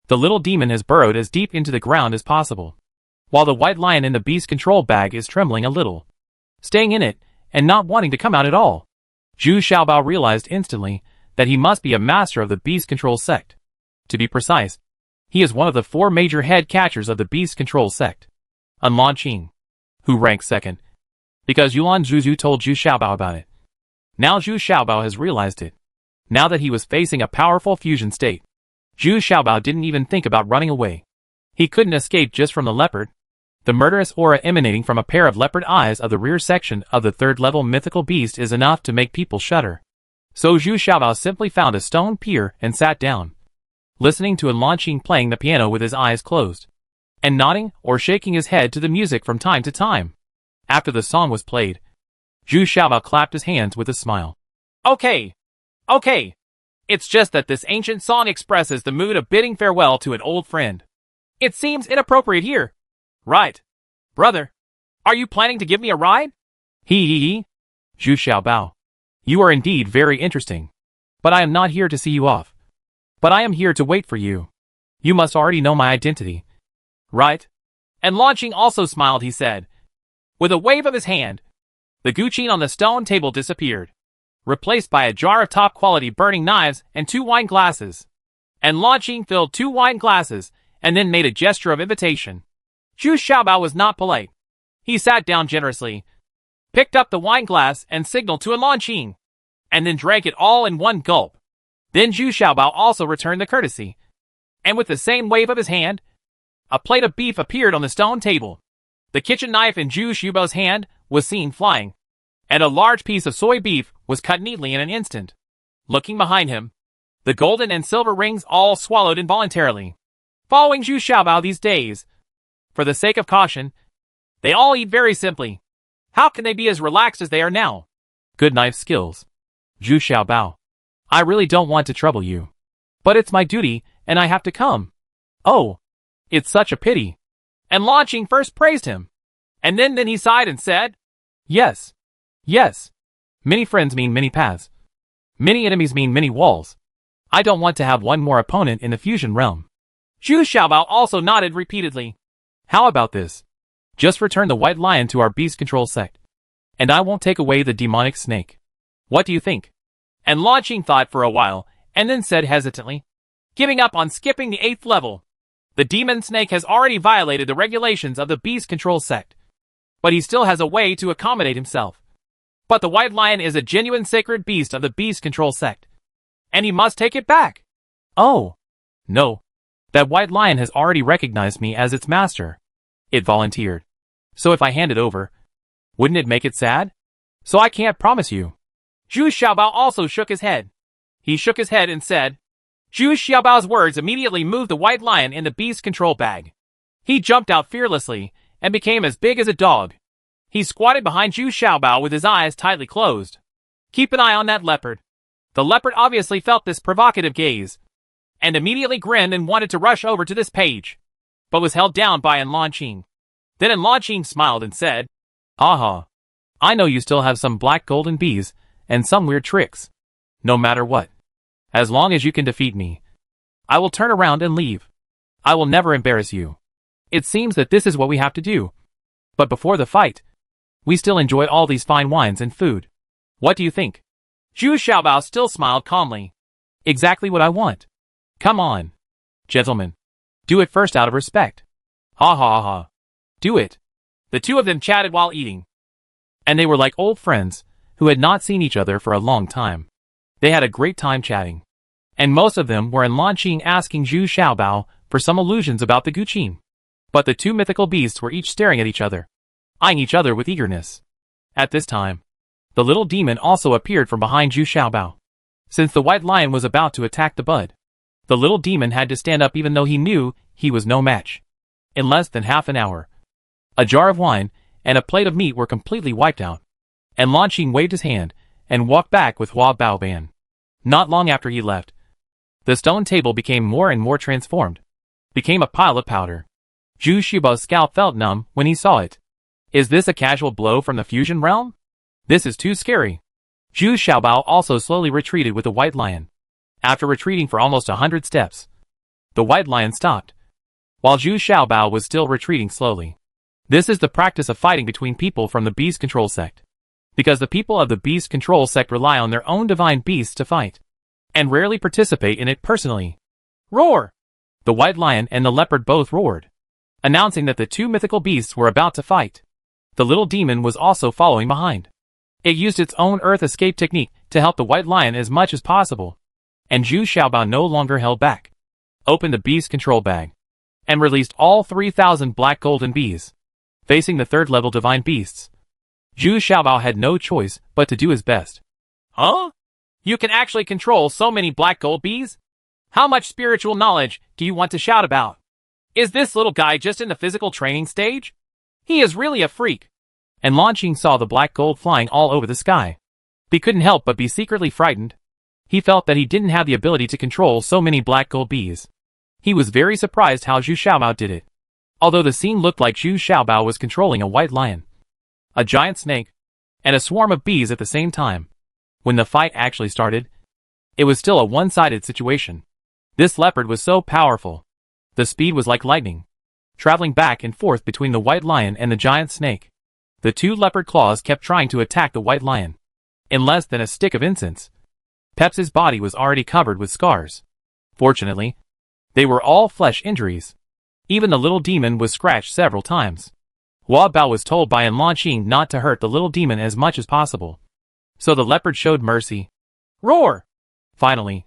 The little demon has burrowed as deep into the ground as possible, while the white lion in the beast control bag is trembling a little, staying in it and not wanting to come out at all. Zhu Xiaobao realized instantly that he must be a master of the beast control sect. To be precise, he is one of the 4 major head catchers of the beast control sect. And Lan Qing, who ranks second, because Yuan Zhuzu told Zhu Xiaobao about it. Now Zhu Xiaobao has realized it. Now that he was facing a powerful fusion state, Zhu Xiaobao didn't even think about running away. He couldn't escape just from the leopard. The murderous aura emanating from a pair of leopard eyes of the rear section of the 3rd level mythical beast is enough to make people shudder. So Zhu Xiaobao simply found a stone pier and sat down, listening to Lan Qing playing the piano with his eyes closed, and nodding or shaking his head to the music from time to time. After the song was played, Zhu Xiaobao clapped his hands with a smile. Okay. It's just that this ancient song expresses the mood of bidding farewell to an old friend. It seems inappropriate here. Right. Brother, are you planning to give me a ride? He. Zhu Xiaobao, you are indeed very interesting. But I am not here to see you off. But I am here to wait for you. You must already know my identity. Right. And Lan Qing also smiled, he said. With a wave of his hand, the guqin on the stone table disappeared, replaced by a jar of top-quality burning knives and 2 wine glasses. And Lan Qing filled 2 wine glasses and then made a gesture of invitation. Zhu Xiaobao was not polite. He sat down generously, picked up the wine glass and signaled to Lan Qing, and then drank it all in one gulp. Then Zhu Xiaobao also returned the courtesy, and with the same wave of his hand, a plate of beef appeared on the stone table. The kitchen knife in Zhu Xiaobao's hand was seen flying, and a large piece of soy beef was cut neatly in an instant. Looking behind him, the golden and silver rings all swallowed involuntarily. Following Zhu Xiaobao these days, for the sake of caution, they all eat very simply. How can they be as relaxed as they are now? Good knife skills. Zhu Xiaobao, I really don't want to trouble you, but it's my duty and I have to come. Oh, it's such a pity. And Lan Qing first praised him, and then he sighed and said, Yes. Many friends mean many paths. Many enemies mean many walls. I don't want to have one more opponent in the fusion realm. Zhu Xiaobao also nodded repeatedly. How about this? Just return the white lion to our beast control sect, and I won't take away the demonic snake. What do you think? And Lan Qing thought for a while, and then said hesitantly, giving up on skipping the 8th level. The demon snake has already violated the regulations of the beast control sect, but he still has a way to accommodate himself. But the white lion is a genuine sacred beast of the beast control sect, and he must take it back. Oh, no. That white lion has already recognized me as its master. It volunteered. So if I hand it over, wouldn't it make it sad? So I can't promise you. Zhu Xiaobao also shook his head. He shook his head and said, Zhu Xiaobao's words immediately moved the white lion in the beast control bag. He jumped out fearlessly and became as big as a dog. He squatted behind Zhu Xiaobao with his eyes tightly closed. Keep an eye on that leopard. The leopard obviously felt this provocative gaze, and immediately grinned and wanted to rush over to this page, but was held down by Lan Qing. Then Lan Qing smiled and said, Aha. I know you still have some black golden bees and some weird tricks. No matter what. As long as you can defeat me, I will turn around and leave. I will never embarrass you. It seems that this is what we have to do. But before the fight, we still enjoy all these fine wines and food. What do you think? Zhu Xiaobao still smiled calmly. Exactly what I want. Come on. Gentlemen, do it first out of respect. Ha ha ha. Do it. The two of them chatted while eating, and they were like old friends who had not seen each other for a long time. They had a great time chatting, and most of them were in Lan Qing asking Zhu Xiaobao for some illusions about the guqin. But the two mythical beasts were each staring at each other, eyeing each other with eagerness. At this time, the little demon also appeared from behind Zhu Xiaobao. Since the white lion was about to attack the bud, the little demon had to stand up even though he knew he was no match. In less than half an hour, a jar of wine and a plate of meat were completely wiped out, and Lan Qing waved his hand and walked back with Hua Baoban. Not long after he left, the stone table became more and more transformed, became a pile of powder. Zhu Xiaobao's scalp felt numb when he saw it. Is this a casual blow from the fusion realm? This is too scary. Zhu Xiaobao also slowly retreated with the white lion. After retreating for almost 100 steps, the white lion stopped, while Zhu Xiaobao was still retreating slowly. This is the practice of fighting between people from the beast control sect, because the people of the beast control sect rely on their own divine beasts to fight, and rarely participate in it personally. Roar! The white lion and the leopard both roared, announcing that the two mythical beasts were about to fight. The little demon was also following behind. It used its own earth escape technique to help the white lion as much as possible, and Zhu Xiaobao no longer held back, opened the beast control bag, and released all 3,000 black golden bees. Facing the third-level divine beasts, Zhu Xiaobao had no choice but to do his best. Huh? You can actually control so many black gold bees? How much spiritual knowledge do you want to shout about? Is this little guy just in the physical training stage? He is really a freak. And Lan Qing saw the black gold flying all over the sky. He couldn't help but be secretly frightened. He felt that he didn't have the ability to control so many black gold bees. He was very surprised how Zhu Xiaobao did it. Although the scene looked like Zhu Xiaobao was controlling a white lion, a giant snake, and a swarm of bees at the same time. When the fight actually started, it was still a one-sided situation. This leopard was so powerful. The speed was like lightning, traveling back and forth between the white lion and the giant snake. The two leopard claws kept trying to attack the white lion. In less than a stick of incense, Peps's body was already covered with scars. Fortunately, they were all flesh injuries. Even the little demon was scratched several times. Hua Bao was told by Lan Qing not to hurt the little demon as much as possible, so the leopard showed mercy. Roar! Finally,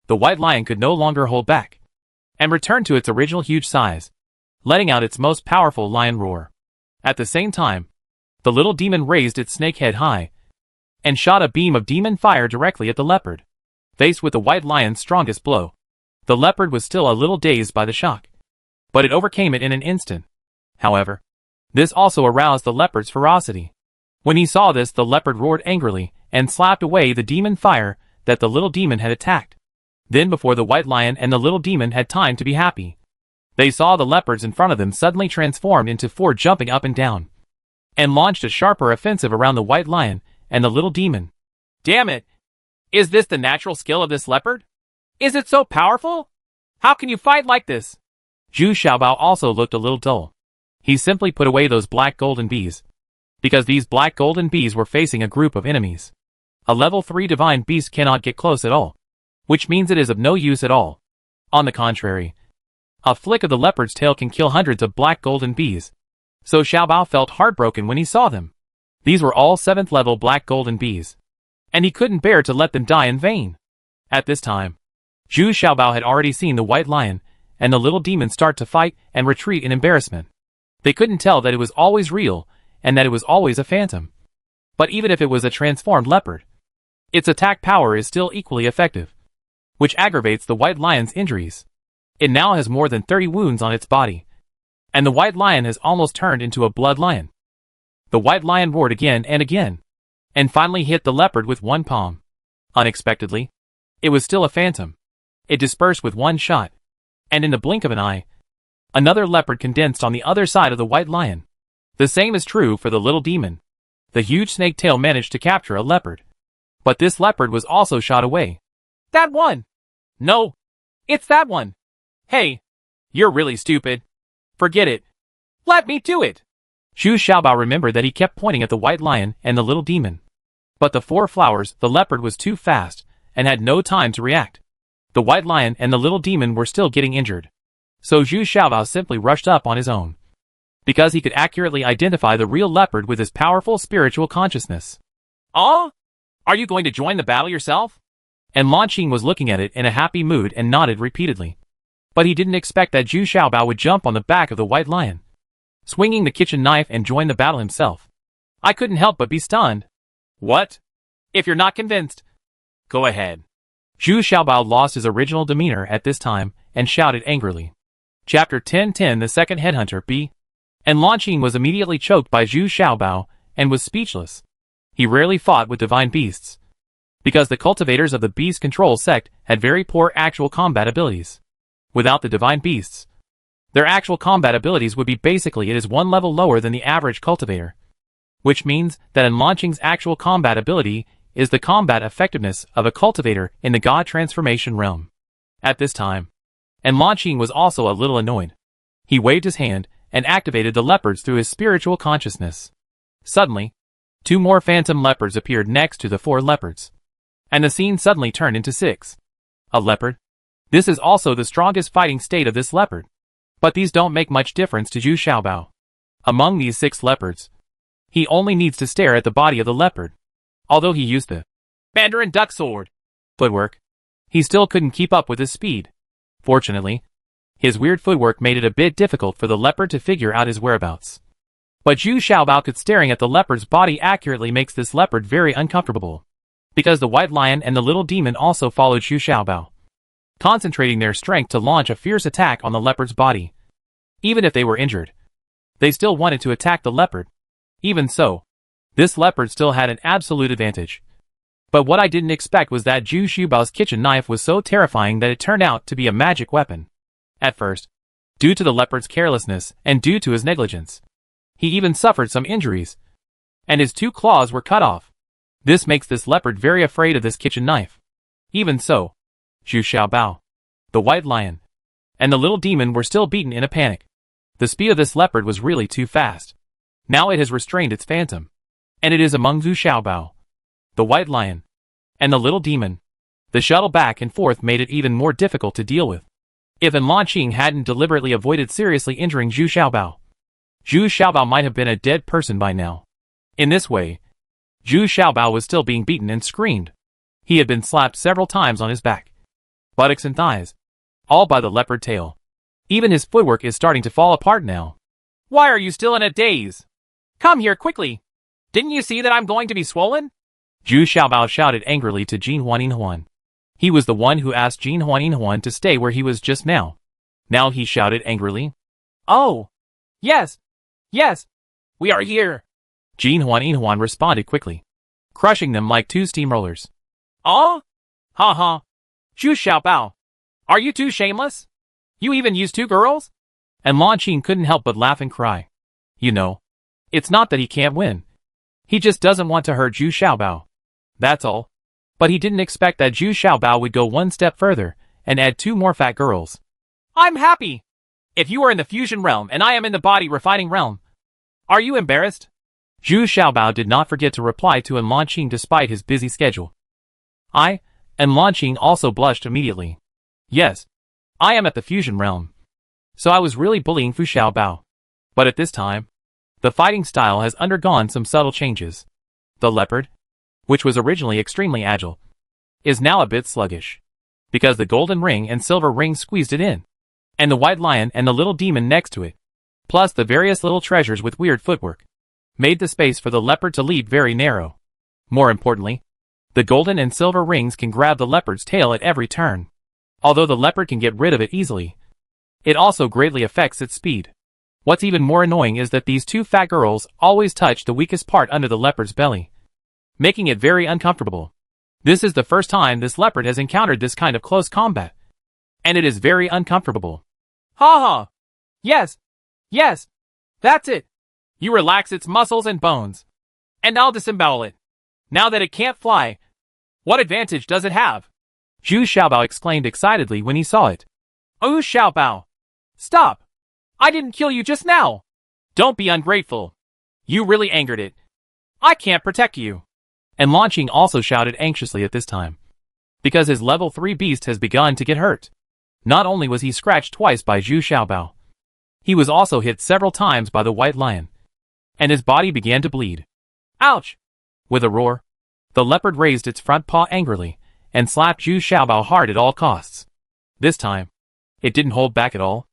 the white lion could no longer hold back, and returned to its original huge size, letting out its most powerful lion roar. At the same time, the little demon raised its snake head high, and shot a beam of demon fire directly at the leopard. Faced with the white lion's strongest blow, the leopard was still a little dazed by the shock, but it overcame it in an instant. However, this also aroused the leopard's ferocity. When he saw this, the leopard roared angrily and slapped away the demon fire that the little demon had attacked. Then before the white lion and the little demon had time to be happy, they saw the leopards in front of them suddenly transformed into four, jumping up and down, and launched a sharper offensive around the white lion and the little demon. Damn it! Is this the natural skill of this leopard? Is it so powerful? How can you fight like this? Zhu Xiaobao also looked a little dull. He simply put away those black golden bees, because these black golden bees were facing a group of enemies. A level 3 divine beast cannot get close at all, which means it is of no use at all. On the contrary, a flick of the leopard's tail can kill hundreds of black golden bees. So Xiaobao felt heartbroken when he saw them. These were all 7th level black golden bees, and he couldn't bear to let them die in vain. At this time, Zhu Xiaobao had already seen the white lion and the little demon start to fight and retreat in embarrassment. They couldn't tell that it was always real and that it was always a phantom. But even if it was a transformed leopard, its attack power is still equally effective, which aggravates the white lion's injuries. It now has more than 30 wounds on its body, and the white lion has almost turned into a blood lion. The white lion roared again, and finally hit the leopard with one palm. Unexpectedly, it was still a phantom. It dispersed with one shot, and in the blink of an eye, another leopard condensed on the other side of the white lion. The same is true for the little demon. The huge snake tail managed to capture a leopard, but this leopard was also shot away. That one! No! It's that one! Hey! You're really stupid. Forget it. Let me do it! Zhu Xiaobao remembered that he kept pointing at the white lion and the little demon. But the 4 flowers, the leopard was too fast, and had no time to react. The white lion and the little demon were still getting injured. So Zhu Xiaobao simply rushed up on his own, because he could accurately identify the real leopard with his powerful spiritual consciousness. Oh? Are you going to join the battle yourself? And Lan Qing was looking at it in a happy mood and nodded repeatedly. But he didn't expect that Zhu Xiaobao would jump on the back of the white lion. swinging the kitchen knife and joined the battle himself. I couldn't help but be stunned. What? If you're not convinced, go ahead. Zhu Xiaobao lost his original demeanor at this time and shouted angrily. Chapter 1010 The Second Headhunter B. And Lan Qing was immediately choked by Zhu Xiaobao and was speechless. He rarely fought with divine beasts, because the cultivators of the beast control sect had very poor actual combat abilities. Without the divine beasts, their actual combat abilities would be basically it is one level lower than the average cultivator, which means that in Lan Qing's actual combat ability is the combat effectiveness of a cultivator in the god transformation realm. At this time, and Lan Qing was also a little annoyed. He waved his hand and activated the leopards through his spiritual consciousness. Suddenly, 2 more phantom leopards appeared next to the 4 leopards, and the scene suddenly turned into 6. A leopard? This is also the strongest fighting state of this leopard. But these don't make much difference to Zhu Xiaobao. Among these 6 leopards, he only needs to stare at the body of the leopard. Although he used the Mandarin duck sword footwork, he still couldn't keep up with his speed. Fortunately, his weird footwork made it a bit difficult for the leopard to figure out his whereabouts. But Zhu Xiaobao could staring at the leopard's body accurately makes this leopard very uncomfortable, because the white lion and the little demon also followed Zhu Xiaobao, concentrating their strength to launch a fierce attack on the leopard's body. Even if they were injured, they still wanted to attack the leopard. Even so, this leopard still had an absolute advantage. But what I didn't expect was that Zhu Xiaobao's kitchen knife was so terrifying that it turned out to be a magic weapon. At first, due to the leopard's carelessness and due to his negligence, he even suffered some injuries, and his 2 claws were cut off. This makes this leopard very afraid of this kitchen knife. Even so, Zhu Xiaobao, the white lion, and the little demon were still beaten in a panic. The speed of this leopard was really too fast. Now it has restrained its phantom, and it is among Zhu Xiaobao, the white lion, and the little demon. The shuttle back and forth made it even more difficult to deal with. If Lan Qing hadn't deliberately avoided seriously injuring Zhu Xiaobao might have been a dead person by now. In this way, Zhu Xiaobao was still being beaten and screamed. He had been slapped several times on his back, buttocks and thighs, all by the leopard tail. Even his footwork is starting to fall apart now. Why are you still in a daze? Come here quickly. Didn't you see that I'm going to be swollen? Zhu Xiaobao shouted angrily to Jin Huan. He was the one who asked Jin Huan to stay where he was just now. Now he shouted angrily. Oh, yes, yes, we are here. Jin Huan responded quickly, crushing them like 2 steamrollers. Oh? Ha ha. Zhu Xiaobao, are you too shameless? You even used 2 girls? And Lan Qing couldn't help but laugh and cry. You know, it's not that he can't win. He just doesn't want to hurt Zhu Xiaobao. That's all. But he didn't expect that Zhu Xiaobao would go 1 step further and add 2 more fat girls. I'm happy. If you are in the fusion realm and I am in the body refining realm, are you embarrassed? Zhu Xiaobao did not forget to reply to Lan Qing despite his busy schedule. And Lan Qing also blushed immediately. Yes, I am at the fusion realm. So I was really bullying Fu Xiaobao. But at this time, the fighting style has undergone some subtle changes. The leopard, which was originally extremely agile, is now a bit sluggish, because the golden ring and silver ring squeezed it in, and the white lion and the little demon next to it, plus the various little treasures with weird footwork, made the space for the leopard to leap very narrow. More importantly, the golden and silver rings can grab the leopard's tail at every turn. Although the leopard can get rid of it easily, it also greatly affects its speed. What's even more annoying is that these 2 fat girls always touch the weakest part under the leopard's belly, making it very uncomfortable. This is the first time this leopard has encountered this kind of close combat, and it is very uncomfortable. Ha ha! Yes, yes, that's it. You relax its muscles and bones, and I'll disembowel it. Now that it can't fly, what advantage does it have? Zhu Xiaobao exclaimed excitedly when he saw it. Oh Xiaobao! Stop! I didn't kill you just now! Don't be ungrateful. You really angered it. I can't protect you. And Lan Qing also shouted anxiously at this time, because his level 3 beast has begun to get hurt. Not only was he scratched twice by Zhu Xiaobao, he was also hit several times by the white lion, and his body began to bleed. Ouch! With a roar, the leopard raised its front paw angrily and slapped Zhu Xiaobao hard at all costs. This time, it didn't hold back at all.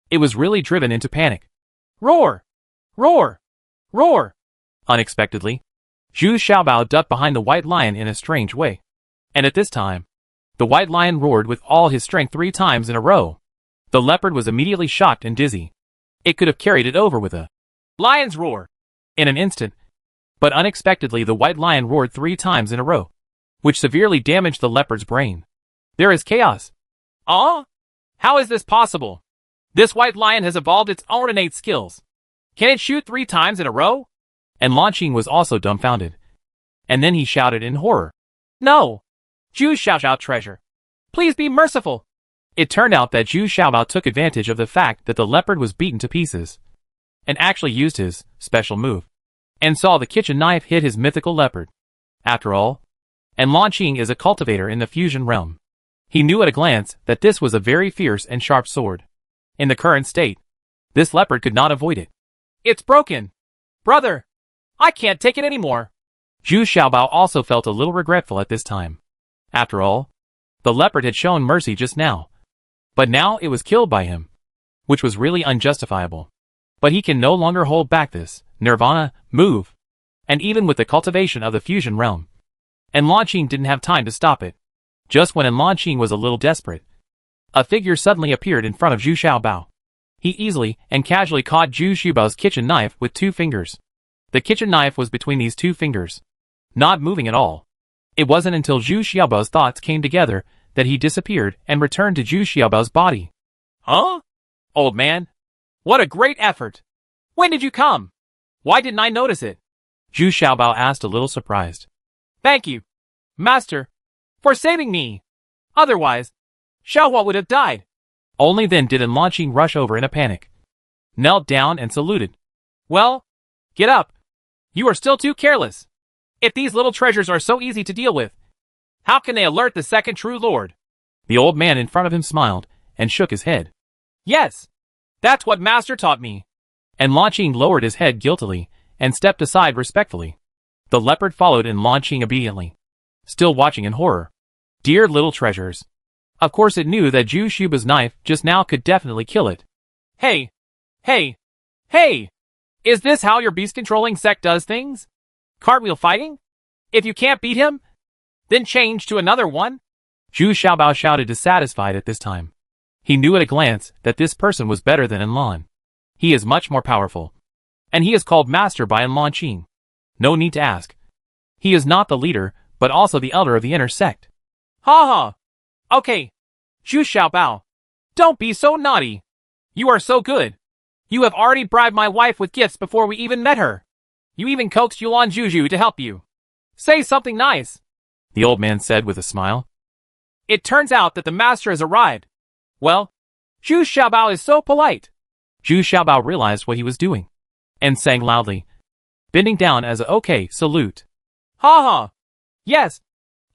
It was really driven into panic. Roar! Roar! Roar! Unexpectedly, Zhu Xiaobao ducked behind the white lion in a strange way. And at this time, the white lion roared with all his strength 3 times in a row. The leopard was immediately shocked and dizzy. It could have carried it over with a lion's roar in an instant. But unexpectedly the white lion roared 3 times in a row, which severely damaged the leopard's brain. There is chaos. How is this possible? This white lion has evolved its own innate skills. Can it shoot 3 times in a row? And Lan Qing was also dumbfounded. And then he shouted in horror. No! Zhu Xiaobao treasure. Please be merciful. It turned out that Zhu Xiaobao took advantage of the fact that the leopard was beaten to pieces, and actually used his special move, and saw the kitchen knife hit his mythical leopard. After all, and Lan Qing is a cultivator in the fusion realm. He knew at a glance that this was a very fierce and sharp sword. In the current state, this leopard could not avoid it. It's broken. Brother, I can't take it anymore. Zhu Xiaobao also felt a little regretful at this time. After all, the leopard had shown mercy just now. But now it was killed by him, which was really unjustifiable. But he can no longer hold back this nirvana move, and even with the cultivation of the fusion realm. And Lan Qing didn't have time to stop it. Just when Lan Qing was a little desperate, a figure suddenly appeared in front of Zhu Xiaobao. He easily and casually caught Zhu Xiaobao's kitchen knife with 2 fingers. The kitchen knife was between these 2 fingers, not moving at all. It wasn't until Zhu Xiaobao's thoughts came together that he disappeared and returned to Zhu Xiaobao's body. Huh? Old man, what a great effort. When did you come? Why didn't I notice it? Zhu Xiaobao asked a little surprised. Thank you, Master, for saving me. Otherwise, Xiaohua would have died. Only then did Lan Qing rush over in a panic, knelt down and saluted. Well, get up. You are still too careless. If these little treasures are so easy to deal with, how can they alert the second true lord? The old man in front of him smiled and shook his head. Yes, that's what Master taught me. And Lan Qing lowered his head guiltily and stepped aside respectfully. The leopard followed in Lan Qing obediently, still watching in horror. Dear little treasures. Of course it knew that Zhu Xiaobao's knife just now could definitely kill it. Hey! Hey! Hey! Is this how your beast-controlling sect does things? Cartwheel fighting? If you can't beat him, then change to another one? Zhu Xiaobao shouted dissatisfied at this time. He knew at a glance that this person was better than Lan. He is much more powerful. And he is called Master by Lan Qing. No need to ask. He is not the leader, but also the elder of the inner sect. Ha ha! Okay, Zhu Xiaobao, don't be so naughty. You are so good. You have already bribed my wife with gifts before we even met her. You even coaxed Yuan Juju to help you. Say something nice, the old man said with a smile. It turns out that the master has arrived. Well, Zhu Xiaobao is so polite. Zhu Xiaobao realized what he was doing, and sang loudly, bending down as a okay salute. Ha ha! Yes,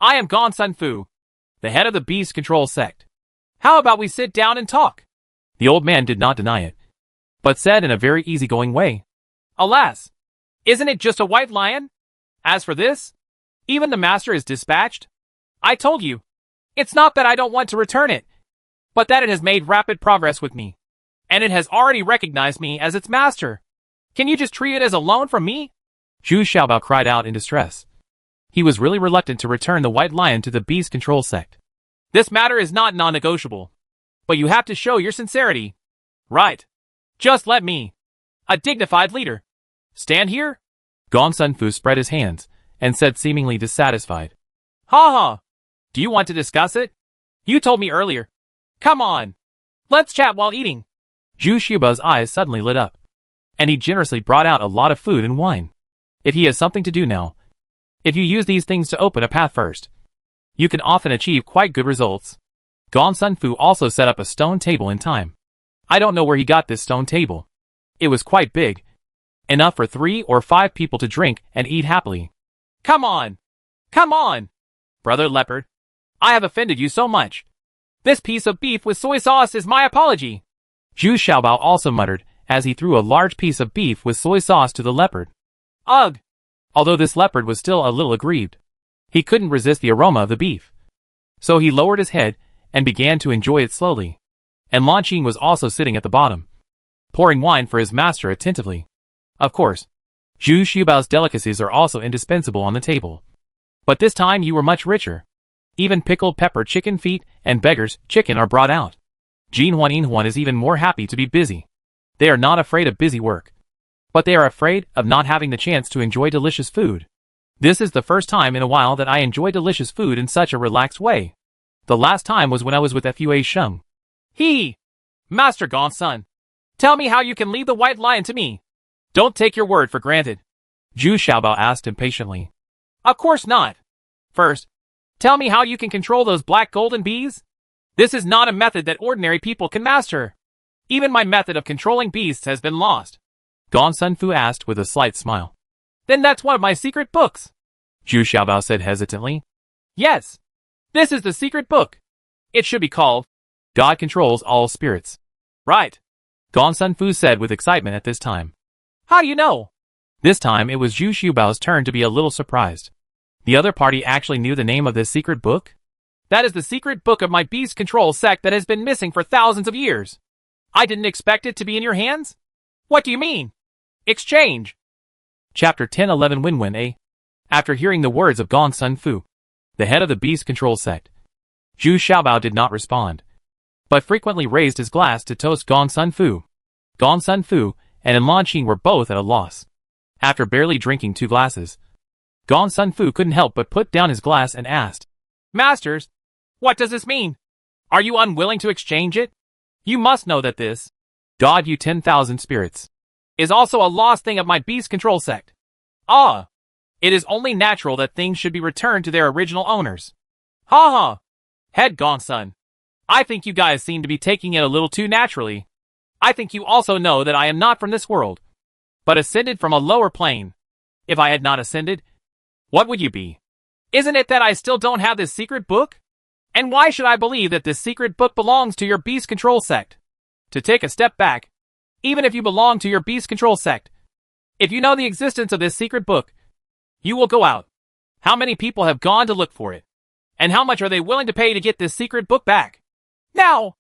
I am Gong Sun Fu, the head of the beast control sect. How about we sit down and talk? The old man did not deny it, but said in a very easygoing way. Alas, isn't it just a white lion? As for this, even the master is dispatched. I told you, it's not that I don't want to return it, but that it has made rapid progress with me, and it has already recognized me as its master. Can you just treat it as a loan from me? Zhu Xiaobao cried out in distress. He was really reluctant to return the white lion to the beast control sect. This matter is not non-negotiable, but you have to show your sincerity. Right. Just let me, a dignified leader, stand here? Gong Sun Fu spread his hands and said seemingly dissatisfied. Ha ha! Do you want to discuss it? You told me earlier. Come on. Let's chat while eating. Zhu Xiaobao's eyes suddenly lit up, and he generously brought out a lot of food and wine. If he has something to do now, if you use these things to open a path first, you can often achieve quite good results. Gong Sun Fu also set up a stone table in time. I don't know where he got this stone table. It was quite big, enough for 3 or 5 people to drink and eat happily. Come on! Come on! Brother Leopard, I have offended you so much. This piece of beef with soy sauce is my apology. Zhu Xiaobao also muttered as he threw a large piece of beef with soy sauce to the leopard. Ugh! Although this leopard was still a little aggrieved, he couldn't resist the aroma of the beef. So he lowered his head and began to enjoy it slowly. And Lan Qing was also sitting at the bottom, pouring wine for his master attentively. Of course, Zhu Xiaobao's delicacies are also indispensable on the table. But this time you were much richer. Even pickled pepper chicken feet and beggar's chicken are brought out. Jin Huan is even more happy to be busy. They are not afraid of busy work. But they are afraid of not having the chance to enjoy delicious food. This is the first time in a while that I enjoy delicious food in such a relaxed way. The last time was when I was with Fua Sheng. Master Gongsun, tell me how you can leave the white lion to me. Don't take your word for granted. Zhu Xiaobao asked impatiently. Of course not. First, tell me how you can control those black golden bees. This is not a method that ordinary people can master. Even my method of controlling beasts has been lost. Gongsun Fu asked with a slight smile. Then that's one of my secret books. Zhu Xiaobao said hesitantly. Yes. This is the secret book. It should be called God Controls All Spirits. Right. Gongsun Fu said with excitement at this time. How do you know? This time it was Zhu Xiaobao's turn to be a little surprised. The other party actually knew the name of this secret book? That is the secret book of my beast control sect that has been missing for thousands of years. I didn't expect it to be in your hands? What do you mean? Exchange. Chapter 1011 Win-Win A. After hearing the words of Gongsun Fu, the head of the beast control sect, Zhu Xiaobao did not respond, but frequently raised his glass to toast Gongsun Fu. Gongsun Fu and Enlan Qing were both at a loss. After barely drinking 2 glasses, Gongsun Fu couldn't help but put down his glass and asked, Masters, what does this mean? Are you unwilling to exchange it? You must know that this, God you 10,000 spirits, is also a lost thing of my beast control sect. Ah, it is only natural that things should be returned to their original owners. Ha ha. Head Gongsun, I think you guys seem to be taking it a little too naturally. I think you also know that I am not from this world, but ascended from a lower plane. If I had not ascended, what would you be? Isn't it that I still don't have this secret book? And why should I believe that this secret book belongs to your beast control sect? To take a step back, even if you belong to your beast control sect, if you know the existence of this secret book, you will go out. How many people have gone to look for it? And how much are they willing to pay to get this secret book back? Now,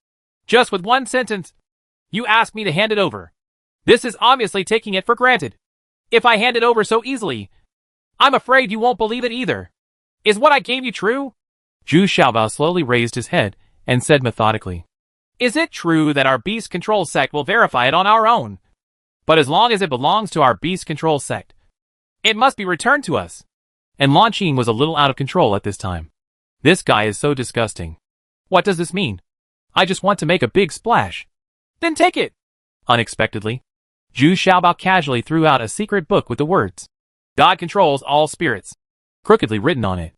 just with one sentence, you ask me to hand it over. This is obviously taking it for granted. If I hand it over so easily, I'm afraid you won't believe it either. Is what I gave you true? Zhu Xiaobao slowly raised his head and said methodically. Is it true that our beast control sect will verify it on our own? But as long as it belongs to our beast control sect, it must be returned to us. And Lan Qing was a little out of control at this time. This guy is so disgusting. What does this mean? I just want to make a big splash. Then take it. Unexpectedly, Zhu Xiaobao casually threw out a secret book with the words, God Controls All Spirits, crookedly written on it.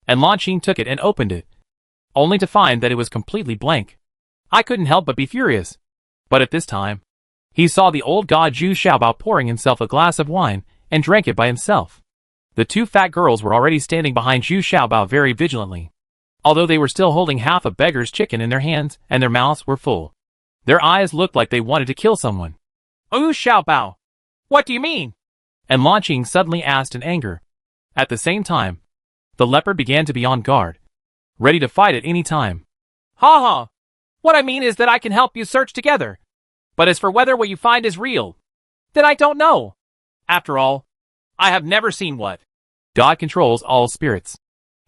And Lan Qing took it and opened it, only to find that it was completely blank. I couldn't help but be furious. But at this time, he saw the old god Zhu Xiaobao pouring himself a glass of wine and drank it by himself. The 2 fat girls were already standing behind Zhu Xiaobao very vigilantly, although they were still holding half a beggar's chicken in their hands and their mouths were full. Their eyes looked like they wanted to kill someone. Oh, Xiaobao, what do you mean? And Lan Qing suddenly asked in anger. At the same time, the leopard began to be on guard, ready to fight at any time. Ha ha. What I mean is that I can help you search together. But as for whether what you find is real, then I don't know. After all, I have never seen what God Controls All Spirits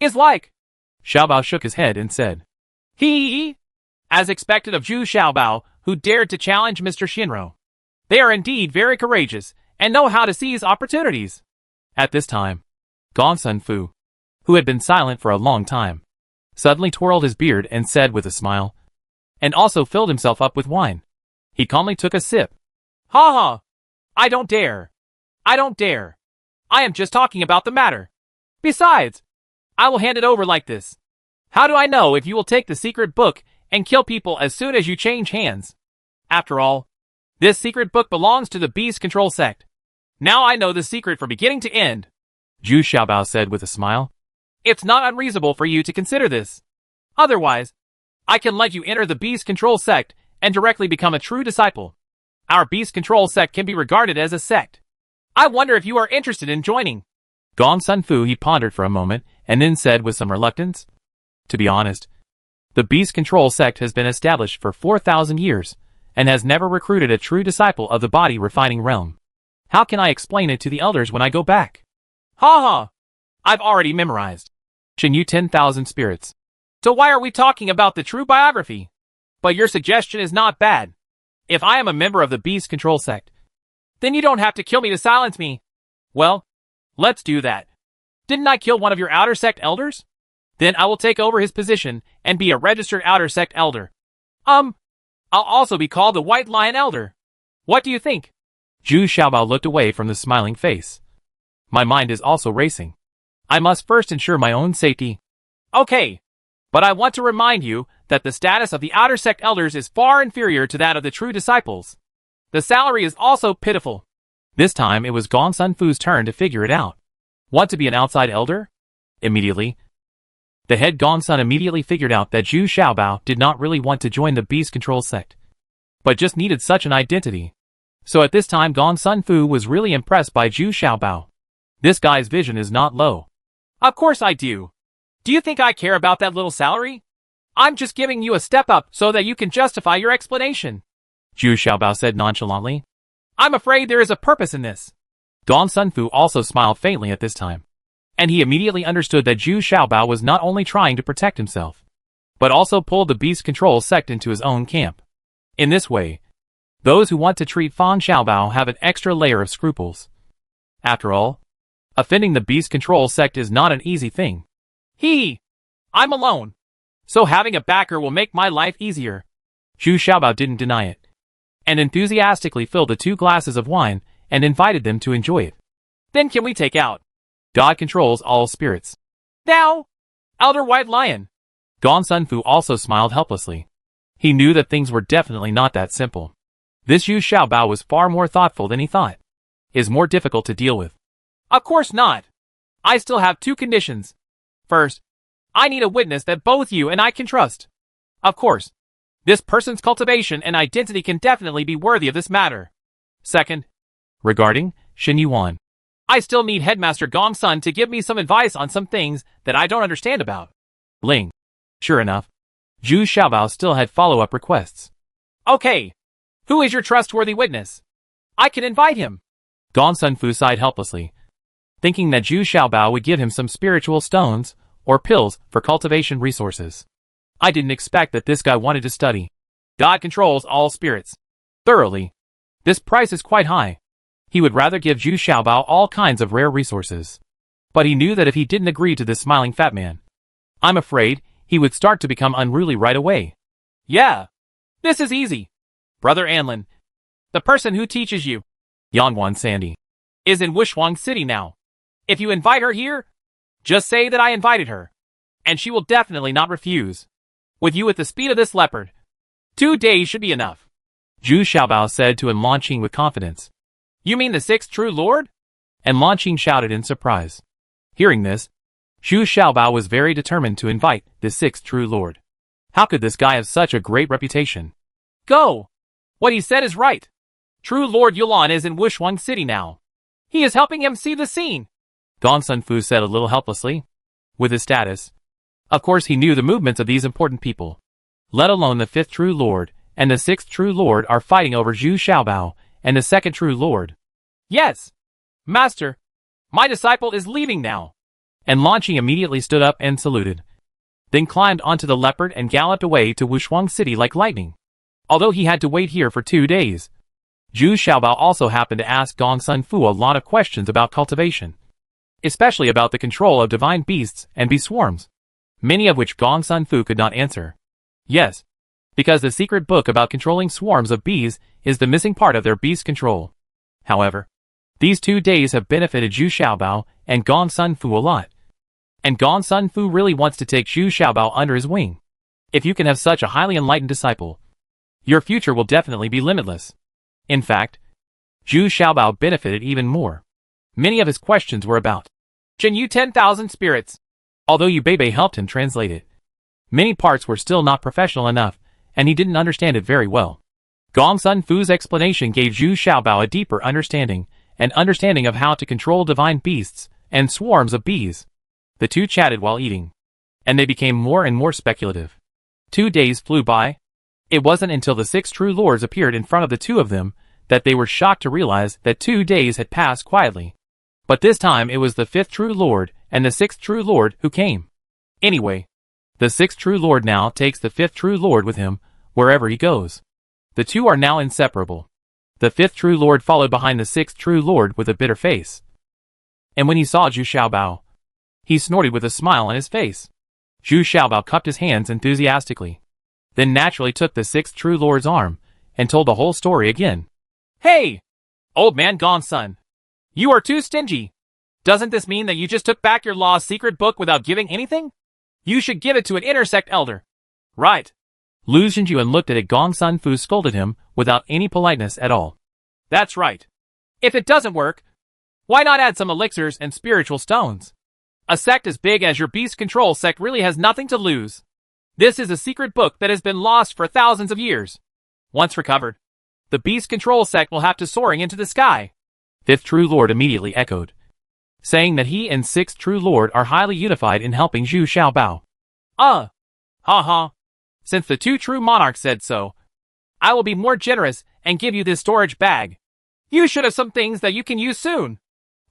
is like. Xiaobao shook his head and said, He. As expected of Zhu Xiaobao, who dared to challenge Mr. Shinro. They are indeed very courageous and know how to seize opportunities. At this time, Gongsun Fu, who had been silent for a long time, suddenly twirled his beard and said with a smile, and also filled himself up with wine. He calmly took a sip. Ha ha. I don't dare. I don't dare. I am just talking about the matter. Besides, I will hand it over like this. How do I know if you will take the secret book and kill people as soon as you change hands? After all, this secret book belongs to the beast control sect. Now I know the secret from beginning to end. Zhu Xiaobao said with a smile. It's not unreasonable for you to consider this. Otherwise, I can let you enter the beast control sect and directly become a true disciple. Our beast control sect can be regarded as a sect. I wonder if you are interested in joining. Gongsun Fu he pondered for a moment and then said with some reluctance. To be honest, the beast control sect has been established for 4,000 years and has never recruited a true disciple of the body refining realm. How can I explain it to the elders when I go back? Ha ha! I've already memorized. Shinyu 10,000 spirits. So why are we talking about the true biography? But your suggestion is not bad. If I am a member of the Beast Control sect, then you don't have to kill me to silence me. Well, let's do that. Didn't I kill one of your outer sect elders? Then I will take over his position and be a registered outer sect elder. I'll also be called the White Lion Elder. What do you think? Zhu Xiaobao looked away from the smiling face. My mind is also racing. I must first ensure my own safety. Okay, but I want to remind you that the status of the outer sect elders is far inferior to that of the true disciples. The salary is also pitiful. This time it was Gong Sun Fu's turn to figure it out. Want to be an outside elder? Immediately. The head Gong Sun immediately figured out that Zhu Xiaobao did not really want to join the Beast Control sect, but just needed such an identity. So at this time Gong Sun Fu was really impressed by Zhu Xiaobao. This guy's vision is not low. Of course I do. Do you think I care about that little salary? I'm just giving you a step up so that you can justify your explanation. Zhu Xiaobao said nonchalantly. I'm afraid there is a purpose in this. Gong Sun Fu also smiled faintly at this time, and he immediately understood that Zhu Xiaobao was not only trying to protect himself, but also pulled the Beast Control sect into his own camp. In this way, those who want to treat Fang Xiaobao have an extra layer of scruples. After all, offending the Beast Control sect is not an easy thing. I'm alone, so having a backer will make my life easier. Zhu Xiaobao didn't deny it, and enthusiastically filled the 2 glasses of wine and invited them to enjoy it. Then can we take out? God controls all spirits. Now, Elder White Lion. Gong Sun Fu also smiled helplessly. He knew that things were definitely not that simple. This Zhu Xiaobao was far more thoughtful than he thought. Is more difficult to deal with. Of course not. I still have 2 conditions. First, I need a witness that both you and I can trust. Of course, this person's cultivation and identity can definitely be worthy of this matter. Second, regarding Shin Yuan, I still need Headmaster Gong Sun to give me some advice on some things that I don't understand about. Ling. Sure enough, Zhu Xiaobao still had follow-up requests. Okay, who is your trustworthy witness? I can invite him. Gong Sun Fu sighed helplessly, thinking that Zhu Xiaobao would give him some spiritual stones or pills for cultivation resources. I didn't expect that this guy wanted to study. God controls all spirits. Thoroughly. This price is quite high. He would rather give Zhu Xiaobao all kinds of rare resources. But he knew that if he didn't agree to this smiling fat man, I'm afraid he would start to become unruly right away. Yeah, this is easy. Brother Anlin, the person who teaches you, Yangwan Sandy, is in Wushuang City now. If you invite her here, just say that I invited her, and she will definitely not refuse. With you at the speed of this leopard, 2 days should be enough. Zhu Xiaobao said to Lan Qing with confidence. You mean the 6th true lord? And Lan Qing shouted in surprise. Hearing this, Zhu Xiaobao was very determined to invite the 6th true lord. How could this guy have such a great reputation? Go! What he said is right. True Lord Yulan is in Wushuang City now. He is helping him see the scene. Gong Sun Fu said a little helplessly. With his status, of course he knew the movements of these important people. Let alone the 5th true lord and the 6th true lord are fighting over Zhu Xiaobao and the 2nd true lord. Yes, Master. My disciple is leaving now. And Lan Qing immediately stood up and saluted. Then climbed onto the leopard and galloped away to Wushuang City like lightning. Although he had to wait here for 2 days, Zhu Xiaobao also happened to ask Gong Sun Fu a lot of questions about cultivation, especially about the control of divine beasts and bee swarms, many of which Gong Sun Fu could not answer. Yes, because the secret book about controlling swarms of bees is the missing part of their beast control. However, these 2 days have benefited Zhu Xiaobao and Gong Sun Fu a lot. And Gong Sun Fu really wants to take Zhu Xiaobao under his wing. If you can have such a highly enlightened disciple, your future will definitely be limitless. In fact, Zhu Xiaobao benefited even more. Many of his questions were about Shinyu 10,000 spirits. Although Yu Beibei helped him translate it, many parts were still not professional enough, and he didn't understand it very well. Gong Sun Fu's explanation gave Zhu Xiaobao a deeper understanding, an understanding of how to control divine beasts and swarms of bees. The two chatted while eating, and they became more and more speculative. 2 days flew by. It wasn't until the 6 true lords appeared in front of the two of them that they were shocked to realize that 2 days had passed quietly. But this time it was the 5th true lord and the 6th true lord who came. Anyway, the 6th true lord now takes the 5th true lord with him wherever he goes. The two are now inseparable. The 5th true lord followed behind the 6th true lord with a bitter face. And when he saw Zhu Xiaobao, he snorted with a smile on his face. Zhu Xiaobao cupped his hands enthusiastically, then naturally took the 6th true lord's arm and told the whole story again. Hey! Old man Gongsun. You are too stingy. Doesn't this mean that you just took back your law's secret book without giving anything? You should give it to an intersect elder. Right. Lu Xinjuan looked at it. Gongsun Fu scolded him without any politeness at all. That's right. If it doesn't work, why not add some elixirs and spiritual stones? A sect as big as your beast control sect really has nothing to lose. This is a secret book that has been lost for thousands of years. Once recovered, the beast control sect will have to soaring into the sky. 5th true lord immediately echoed, saying that he and 6th true lord are highly unified in helping Zhu Xiaobao. Ha ha. Since the 2 true monarchs said so, I will be more generous and give you this storage bag. You should have some things that you can use soon.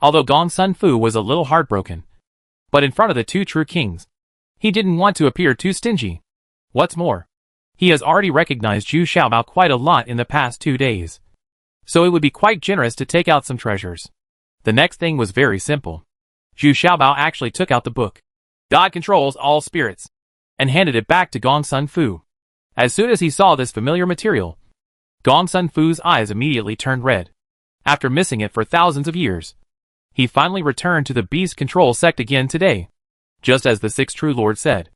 Although Gongsun Fu was a little heartbroken, but in front of the 2 true kings, he didn't want to appear too stingy. What's more, he has already recognized Zhu Xiaobao quite a lot in the past 2 days, so it would be quite generous to take out some treasures. The next thing was very simple. Zhu Xiaobao actually took out the book, God Controls All Spirits, and handed it back to Gongsun Fu. As soon as he saw this familiar material, Gongsun Fu's eyes immediately turned red. After missing it for thousands of years, he finally returned to the Beast Control sect again today. Just as the 6th true lord said,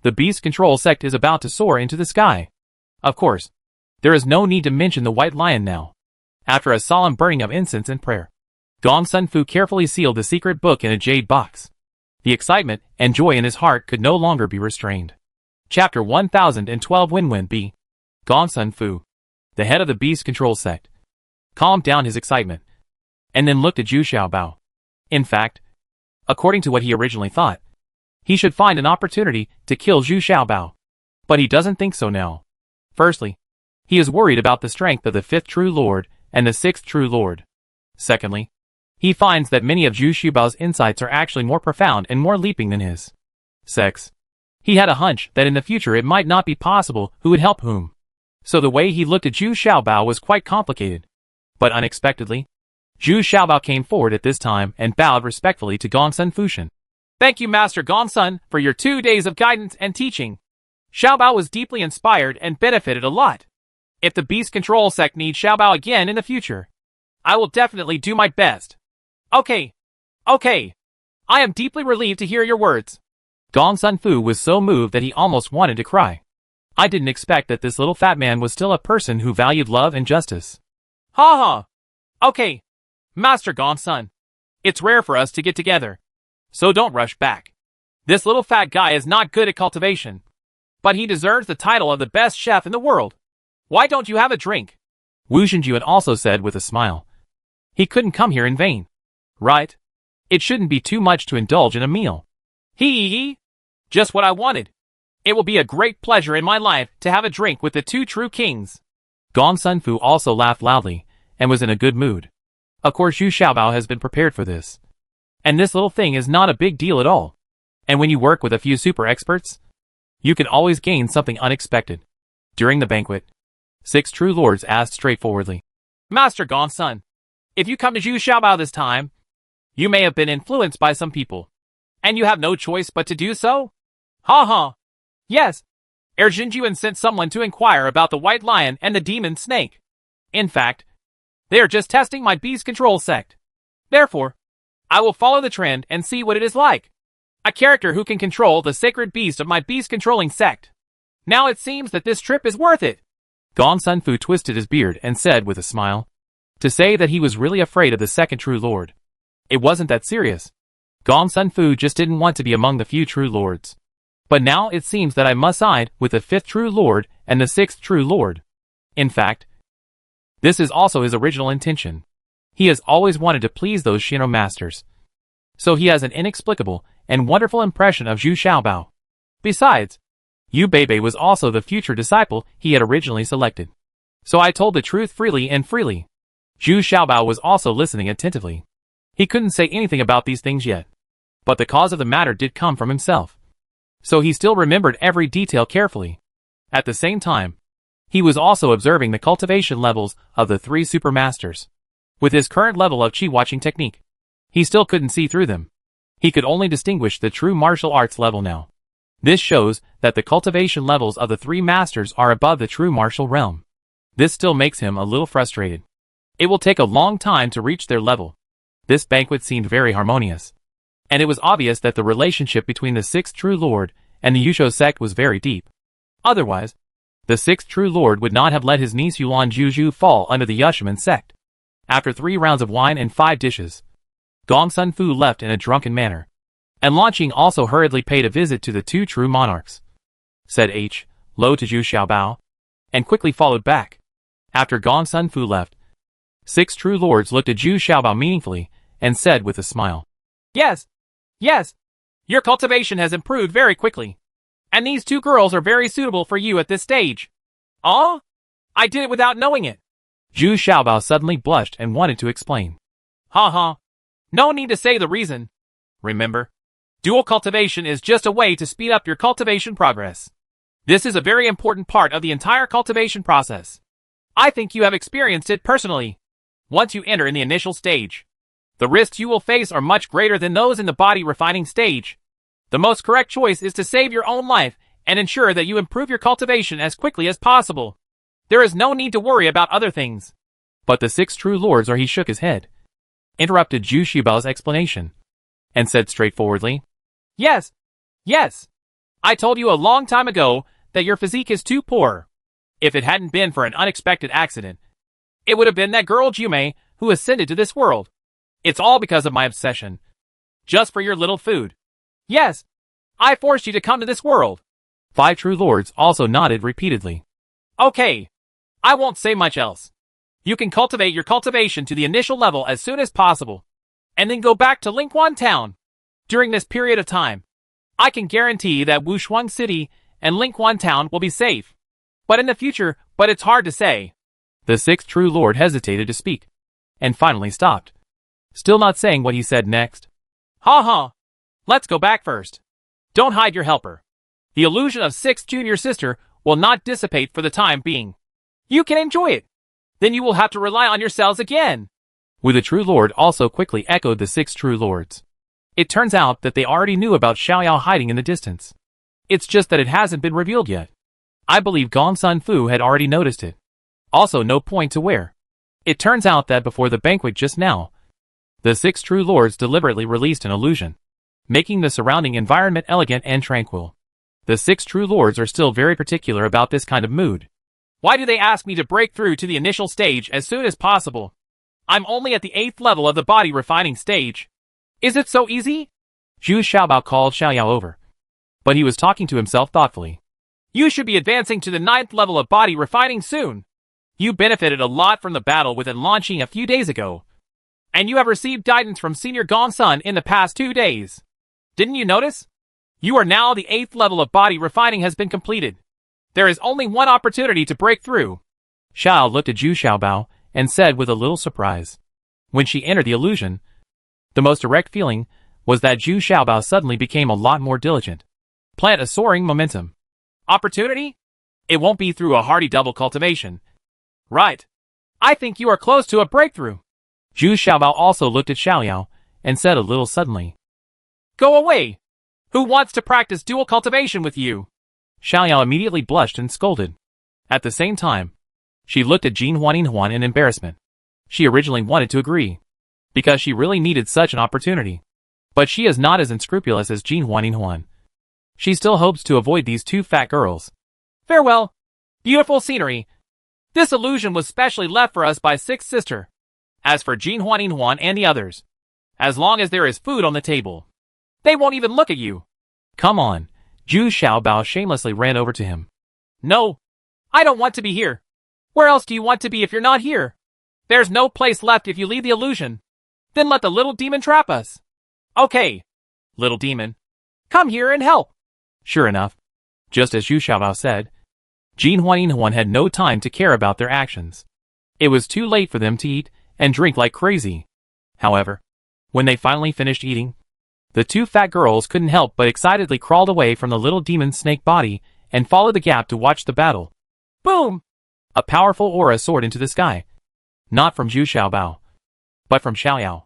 the Beast Control sect is about to soar into the sky. Of course, there is no need to mention the White Lion now. After a solemn burning of incense and prayer, Gongsun Fu carefully sealed the secret book in a jade box. The excitement and joy in his heart could no longer be restrained. Chapter 1012 Win-Win B. Gongsun Fu, the head of the Beast Control sect, calmed down his excitement, and then looked at Zhu Xiaobao. In fact, according to what he originally thought, he should find an opportunity to kill Zhu Xiaobao. But he doesn't think so now. Firstly, he is worried about the strength of the 5th true lord and the 6th true lord. Secondly, he finds that many of Zhu Xiaobao's insights are actually more profound and more leaping than his. Sex. He had a hunch that in the future it might not be possible who would help whom. So the way he looked at Zhu Xiaobao was quite complicated. But unexpectedly, Zhu Xiaobao came forward at this time and bowed respectfully to Gongsun Fushan. Thank you, Master Gongsun, for your 2 days of guidance and teaching. Xiaobao was deeply inspired and benefited a lot. If the Beast Control sect needs Xiaobao again in the future, I will definitely do my best. Okay. I am deeply relieved to hear your words. Gongsun Fu was so moved that he almost wanted to cry. I didn't expect that this little fat man was still a person who valued love and justice. Ha. Okay. Master Gongsun, it's rare for us to get together, so don't rush back. This little fat guy is not good at cultivation, but he deserves the title of the best chef in the world. Why don't you have a drink? Wu Xinjuan also said with a smile. He couldn't come here in vain. Right? It shouldn't be too much to indulge in a meal. Hee. Just what I wanted. It will be a great pleasure in my life to have a drink with the 2 true kings. Gongsun Fu also laughed loudly and was in a good mood. Of course Zhu Xiaobao has been prepared for this. And this little thing is not a big deal at all. And when you work with a few super experts, you can always gain something unexpected. During the banquet, 6 true lords asked straightforwardly, Master Gongsun, if you come to Zhu Xiaobao this time, you may have been influenced by some people, and you have no choice but to do so? Ha. Yes. Jinjuan sent someone to inquire about the White Lion and the Demon Snake. In fact, they are just testing my Beast Control sect. Therefore, I will follow the trend and see what it is like. A character who can control the sacred beast of my beast-controlling sect. Now it seems that this trip is worth it. Gongsun Fu twisted his beard and said with a smile, to say that he was really afraid of the 2nd true lord. It wasn't that serious. Gongsun Fu just didn't want to be among the few true lords. But now it seems that I must side with the 5th true lord and the 6th true lord. In fact, this is also his original intention. He has always wanted to please those Shinro masters. So he has an inexplicable and wonderful impression of Zhu Xiaobao. Besides, Yu Beibei was also the future disciple he had originally selected. So I told the truth freely and freely. Zhu Xiaobao was also listening attentively. He couldn't say anything about these things yet. But the cause of the matter did come from himself. So he still remembered every detail carefully. At the same time, he was also observing the cultivation levels of the three supermasters. With his current level of qi-watching technique, he still couldn't see through them. He could only distinguish the true martial arts level now. This shows that the cultivation levels of the three masters are above the true martial realm. This still makes him a little frustrated. It will take a long time to reach their level. This banquet seemed very harmonious. And it was obvious that the relationship between the sixth true lord and the Yusho sect was very deep. Otherwise, the sixth true lord would not have let his niece Yuan Juju fall under the Yushiman sect. After 3 rounds of wine and 5 dishes, Gong Sun Fu left in a drunken manner. And Lan Qing also hurriedly paid a visit to the 2 true monarchs. Said H. Lo to Zhu Xiaobao, and quickly followed back. After Gong Sun Fu left, 6 true lords looked at Zhu Xiaobao meaningfully and said with a smile, Yes, yes, your cultivation has improved very quickly. And these 2 girls are very suitable for you at this stage. Oh, I did it without knowing it. Zhu Xiaobao suddenly blushed and wanted to explain. Ha ha. No need to say the reason. Remember, dual cultivation is just a way to speed up your cultivation progress. This is a very important part of the entire cultivation process. I think you have experienced it personally. Once you enter in the initial stage, the risks you will face are much greater than those in the body refining stage. The most correct choice is to save your own life and ensure that you improve your cultivation as quickly as possible. There is no need to worry about other things. But the 6 true lords, or he shook his head, interrupted Zhu Xiaobao's explanation, and said straightforwardly, Yes, yes. I told you a long time ago that your physique is too poor. If it hadn't been for an unexpected accident, it would have been that girl Jume who ascended to this world. It's all because of my obsession. Just for your little food. Yes, I forced you to come to this world. 5 true lords also nodded repeatedly. Okay, I won't say much else. You can cultivate your cultivation to the initial level as soon as possible, and then go back to Lingquan Town. During this period of time, I can guarantee that Wushuang City and Lingquan Town will be safe. But in the future, it's hard to say. The 6th true lord hesitated to speak, and finally stopped, still not saying what he said next. Ha ha. Let's go back first. Don't hide your helper. The illusion of 6th junior sister will not dissipate for the time being. You can enjoy it. Then you will have to rely on yourselves again. With the true lord also quickly echoed the 6 true lords. It turns out that they already knew about Xiaoyao hiding in the distance. It's just that it hasn't been revealed yet. I believe Gong Sun Fu had already noticed it. Also no point to where. It turns out that before the banquet just now, the 6 true lords deliberately released an illusion, making the surrounding environment elegant and tranquil. The 6 true lords are still very particular about this kind of mood. Why do they ask me to break through to the initial stage as soon as possible? I'm only at the 8th level of the body refining stage. Is it so easy? Zhu Xiaobao called Xiaoyao over, but he was talking to himself thoughtfully. You should be advancing to the 9th level of body refining soon. You benefited a lot from the battle with Lan Qing a few days ago, and you have received guidance from Senior Gong Sun in the past 2 days. Didn't you notice? You are now the 8th level of body refining has been completed. There is only one opportunity to break through. Xiao looked at Zhu Xiaobao and said with a little surprise. When she entered the illusion, the most direct feeling was that Zhu Xiaobao suddenly became a lot more diligent. Plant a soaring momentum. Opportunity? It won't be through a hearty double cultivation. Right. I think you are close to a breakthrough. Zhu Xiaobao also looked at Xiaoyao and said a little suddenly. Go away! Who wants to practice dual cultivation with you? Xiaoyao immediately blushed and scolded. At the same time, she looked at Jin Huan in embarrassment. She originally wanted to agree, because she really needed such an opportunity. But she is not as unscrupulous as Jin Huan. She still hopes to avoid these 2 fat girls. Farewell. Beautiful scenery. This illusion was specially left for us by 6th sister. As for Jin Huan and the others, as long as there is food on the table, they won't even look at you. Come on. Zhu Xiaobao shamelessly ran over to him. No, I don't want to be here. Where else do you want to be if you're not here? There's no place left if you leave the illusion. Then let the little demon trap us. Okay, little demon, come here and help. Sure enough, just as Zhu Xiaobao said, Jin Huan had no time to care about their actions. It was too late for them to eat, and drink like crazy. However, when they finally finished eating, the two fat girls couldn't help but excitedly crawled away from the little demon snake body and followed the gap to watch the battle. Boom! A powerful aura soared into the sky. Not from Zhu Xiaobao, but from Xiaoyao.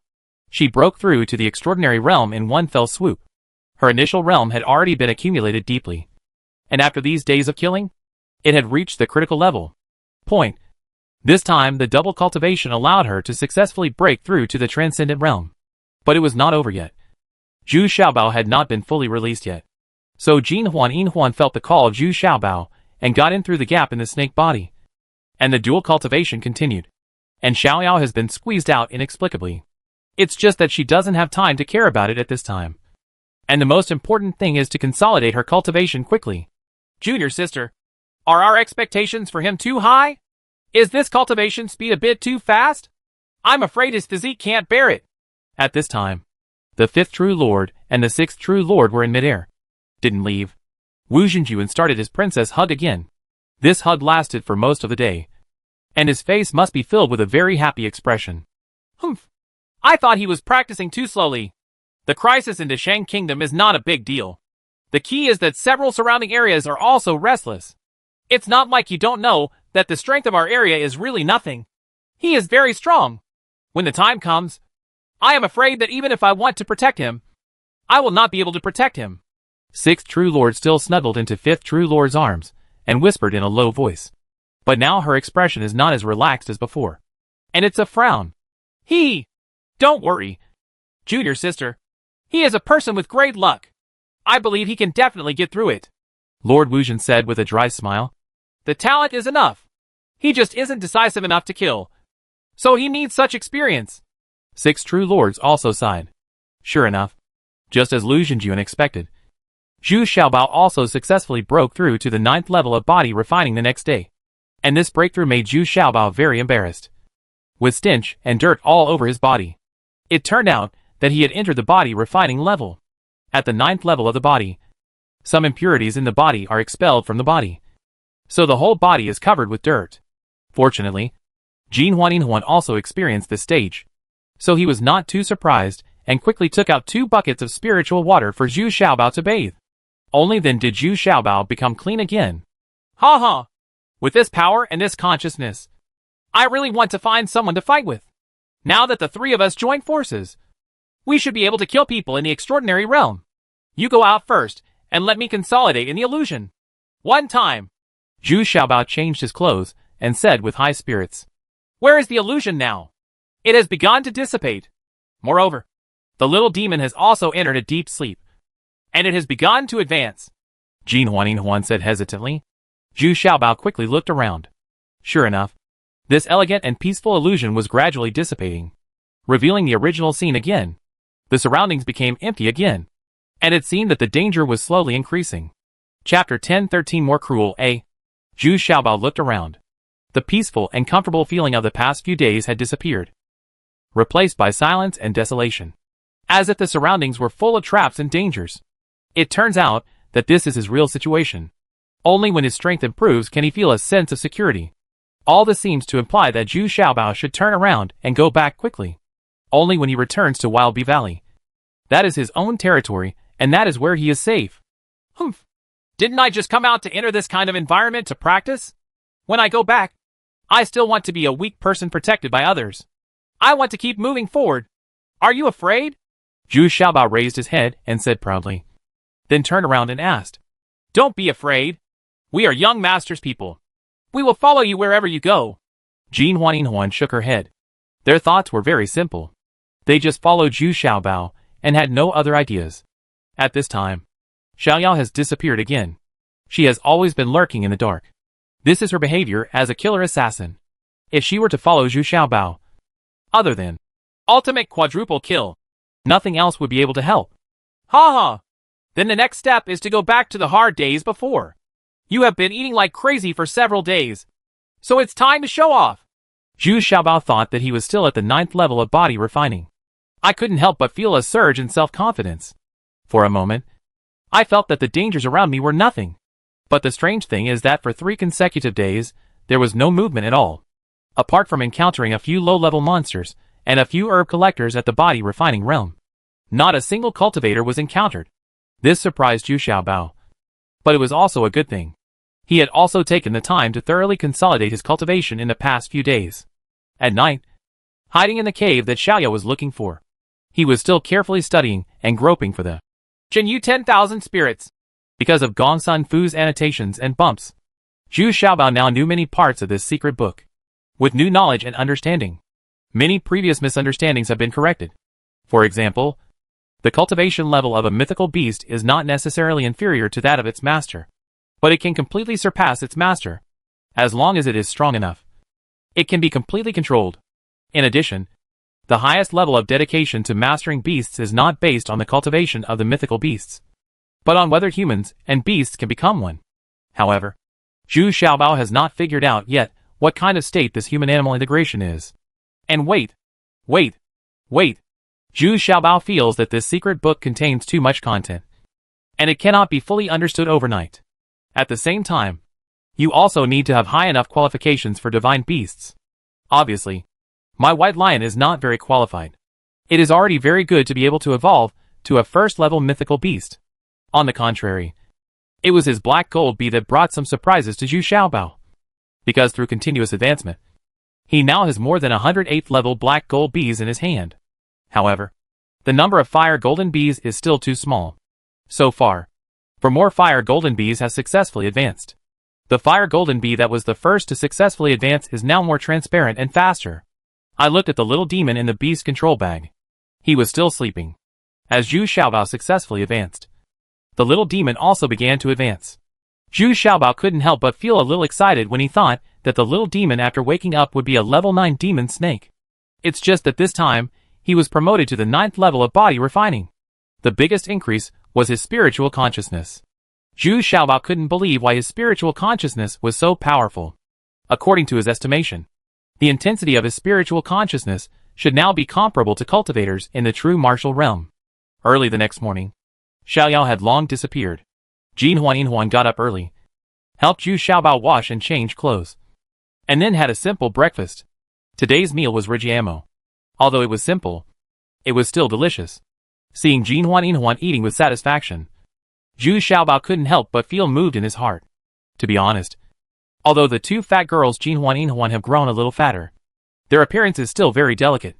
She broke through to the extraordinary realm in one fell swoop. Her initial realm had already been accumulated deeply. And after these days of killing, it had reached the critical level. Point. This time, the double cultivation allowed her to successfully break through to the transcendent realm. But it was not over yet. Zhu Xiaobao had not been fully released yet. So Jin Huan Yinhuan felt the call of Zhu Xiaobao and got in through the gap in the snake body. And the dual cultivation continued. And Xiaoyao has been squeezed out inexplicably. It's just that she doesn't have time to care about it at this time. And the most important thing is to consolidate her cultivation quickly. Junior sister, are our expectations for him too high? Is this cultivation speed a bit too fast? I'm afraid his physique can't bear it. At this time, the fifth true lord and the sixth true lord were in midair. Didn't leave. Wu Xinjuan started his princess hug again. This hug lasted for most of the day. And his face must be filled with a very happy expression. Humph. I thought he was practicing too slowly. The crisis in the Shang Kingdom is not a big deal. The key is that several surrounding areas are also restless. It's not like you don't know that the strength of our area is really nothing. He is very strong. When the time comes, I am afraid that even if I want to protect him, I will not be able to protect him. Sixth True Lord still snuggled into Fifth True Lord's arms and whispered in a low voice. But now her expression is not as relaxed as before. And it's a frown. Don't worry, junior sister. He is a person with great luck. I believe he can definitely get through it. Lord Wuzhen said with a dry smile. The talent is enough. He just isn't decisive enough to kill. So he needs such experience. Six True Lords also sighed. Sure enough, just as Lu Xinjuan expected, Zhu Xiaobao also successfully broke through to the 9th level of body refining the next day. And this breakthrough made Zhu Xiaobao very embarrassed. With stench and dirt all over his body. It turned out that he had entered the body refining level. At the 9th level of the body, some impurities in the body are expelled from the body. So the whole body is covered with dirt. Fortunately, Jin Huaninhuan also experienced this stage. So he was not too surprised and quickly took out 2 buckets of spiritual water for Zhu Xiaobao to bathe. Only then did Zhu Xiaobao become clean again. Ha ha! With this power and this consciousness, I really want to find someone to fight with. Now that the 3 of us join forces, we should be able to kill people in the extraordinary realm. You go out first, and let me consolidate in the illusion. One time. Zhu Xiaobao changed his clothes and said with high spirits. Where is the illusion now? It has begun to dissipate. Moreover, the little demon has also entered a deep sleep. And it has begun to advance. Jin Huaninhuan said hesitantly. Zhu Xiaobao quickly looked around. Sure enough, this elegant and peaceful illusion was gradually dissipating, revealing the original scene again. The surroundings became empty again, and it seemed that the danger was slowly increasing. Chapter 1013 More Cruel A. Zhu Xiaobao looked around. The peaceful and comfortable feeling of the past few days had disappeared, replaced by silence and desolation, as if the surroundings were full of traps and dangers. It turns out that this is his real situation. Only when his strength improves can he feel a sense of security. All this seems to imply that Zhu Xiaobao should turn around and go back quickly. Only when he returns to Wild Bee Valley. That is his own territory, and that is where he is safe. Humph. Didn't I just come out to enter this kind of environment to practice? When I go back, I still want to be a weak person protected by others. I want to keep moving forward. Are you afraid? Zhu Xiaobao raised his head and said proudly. Then turned around and asked. Don't be afraid. We are young masters people. We will follow you wherever you go. Jin Huaninhuan shook her head. Their thoughts were very simple. They just followed Zhu Xiaobao and had no other ideas. At this time, Xiaoyao has disappeared again. She has always been lurking in the dark. This is her behavior as a killer assassin. If she were to follow Zhu Xiaobao, other than ultimate quadruple kill, nothing else would be able to help. Ha ha! Then the next step is to go back to the hard days before. You have been eating like crazy for several days. So it's time to show off. Zhu Xiaobao thought that he was still at the 9th level of body refining. I couldn't help but feel a surge in self-confidence. For a moment, I felt that the dangers around me were nothing. But the strange thing is that for 3 consecutive days, there was no movement at all. Apart from encountering a few low-level monsters and a few herb collectors at the body refining realm, not a single cultivator was encountered. This surprised Zhu Xiaobao. But it was also a good thing. He had also taken the time to thoroughly consolidate his cultivation in the past few days. At night, hiding in the cave that Xiaoyao was looking for, he was still carefully studying and groping for the Jinyu 10,000 spirits. Because of Gong Sun Fu's annotations and bumps, Zhu Xiaobao now knew many parts of this secret book. With new knowledge and understanding, many previous misunderstandings have been corrected. For example, the cultivation level of a mythical beast is not necessarily inferior to that of its master, but it can completely surpass its master, as long as it is strong enough. It can be completely controlled. In addition, the highest level of dedication to mastering beasts is not based on the cultivation of the mythical beasts, but on whether humans and beasts can become one. However, Zhu Xiaobao has not figured out yet what kind of state this human-animal integration is. And wait. Zhu Xiaobao feels that this secret book contains too much content, and it cannot be fully understood overnight. At the same time, you also need to have high enough qualifications for divine beasts. Obviously, my white lion is not very qualified. It is already very good to be able to evolve to a first-level mythical beast. On the contrary, it was his black gold bee that brought some surprises to Zhu Xiaobao. Because through continuous advancement, he now has more than 108th level black gold bees in his hand. However, the number of fire golden bees is still too small. So far, for more fire golden bees has successfully advanced. The fire golden bee that was the first to successfully advance is now more transparent and faster. I looked at the little demon in the beast control bag. He was still sleeping. As Zhu Xiaobao successfully advanced, the little demon also began to advance. Zhu Xiaobao couldn't help but feel a little excited when he thought that the little demon after waking up would be a level 9 demon snake. It's just that this time, he was promoted to the 9th level of body refining. The biggest increase was his spiritual consciousness. Zhu Xiaobao couldn't believe why his spiritual consciousness was so powerful. According to his estimation, the intensity of his spiritual consciousness should now be comparable to cultivators in the true martial realm. Early the next morning, Xiaoyao had long disappeared. Jin Huan got up early, helped Zhu Xiaobao wash and change clothes, and then had a simple breakfast. Today's meal was rigiamo. Although it was simple, it was still delicious. Seeing Jin Huan eating with satisfaction, Zhu Xiaobao couldn't help but feel moved in his heart. To be honest, although the two fat girls Jin Huan have grown a little fatter, their appearance is still very delicate,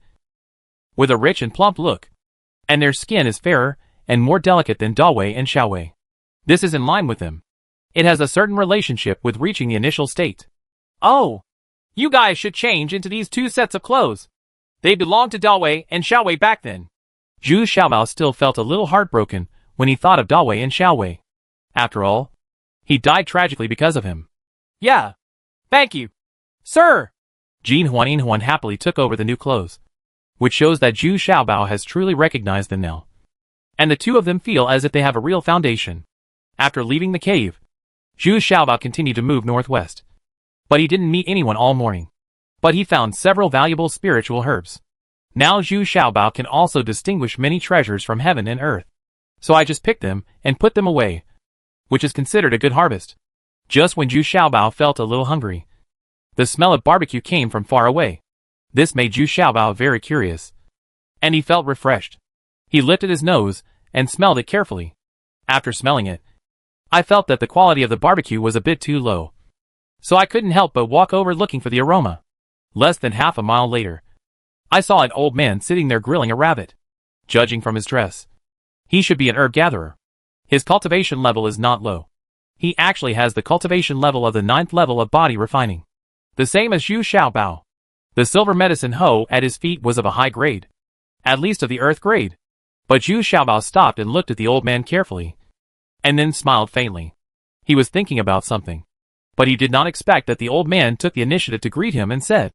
with a rich and plump look, and their skin is fairer and more delicate than Dawei and Xiaowei. This is in line with them. It has a certain relationship with reaching the initial state. Oh, you guys should change into these two sets of clothes. They belonged to Dawei and Xiaowei back then. Zhu Xiaobao still felt a little heartbroken when he thought of Dawei and Xiaowei. After all, he died tragically because of him. Yeah. Thank you, sir. Jin Huan happily took over the new clothes, which shows that Zhu Xiaobao has truly recognized them now. And the two of them feel as if they have a real foundation. After leaving the cave, Zhu Xiaobao continued to move northwest. But he didn't meet anyone all morning. But he found several valuable spiritual herbs. Now Zhu Xiaobao can also distinguish many treasures from heaven and earth. So I just picked them and put them away, which is considered a good harvest. Just when Zhu Xiaobao felt a little hungry, the smell of barbecue came from far away. This made Zhu Xiaobao very curious, and he felt refreshed. He lifted his nose and smelled it carefully. After smelling it, I felt that the quality of the barbecue was a bit too low, so I couldn't help but walk over looking for the aroma. Less than half a mile later, I saw an old man sitting there grilling a rabbit. Judging from his dress, he should be an herb gatherer. His cultivation level is not low. He actually has the cultivation level of the 9th level of body refining, the same as Zhu Xiaobao. The silver medicine hoe at his feet was of a high grade, at least of the earth grade. But Zhu Xiaobao stopped and looked at the old man carefully, and then smiled faintly. He was thinking about something, but he did not expect that the old man took the initiative to greet him and said,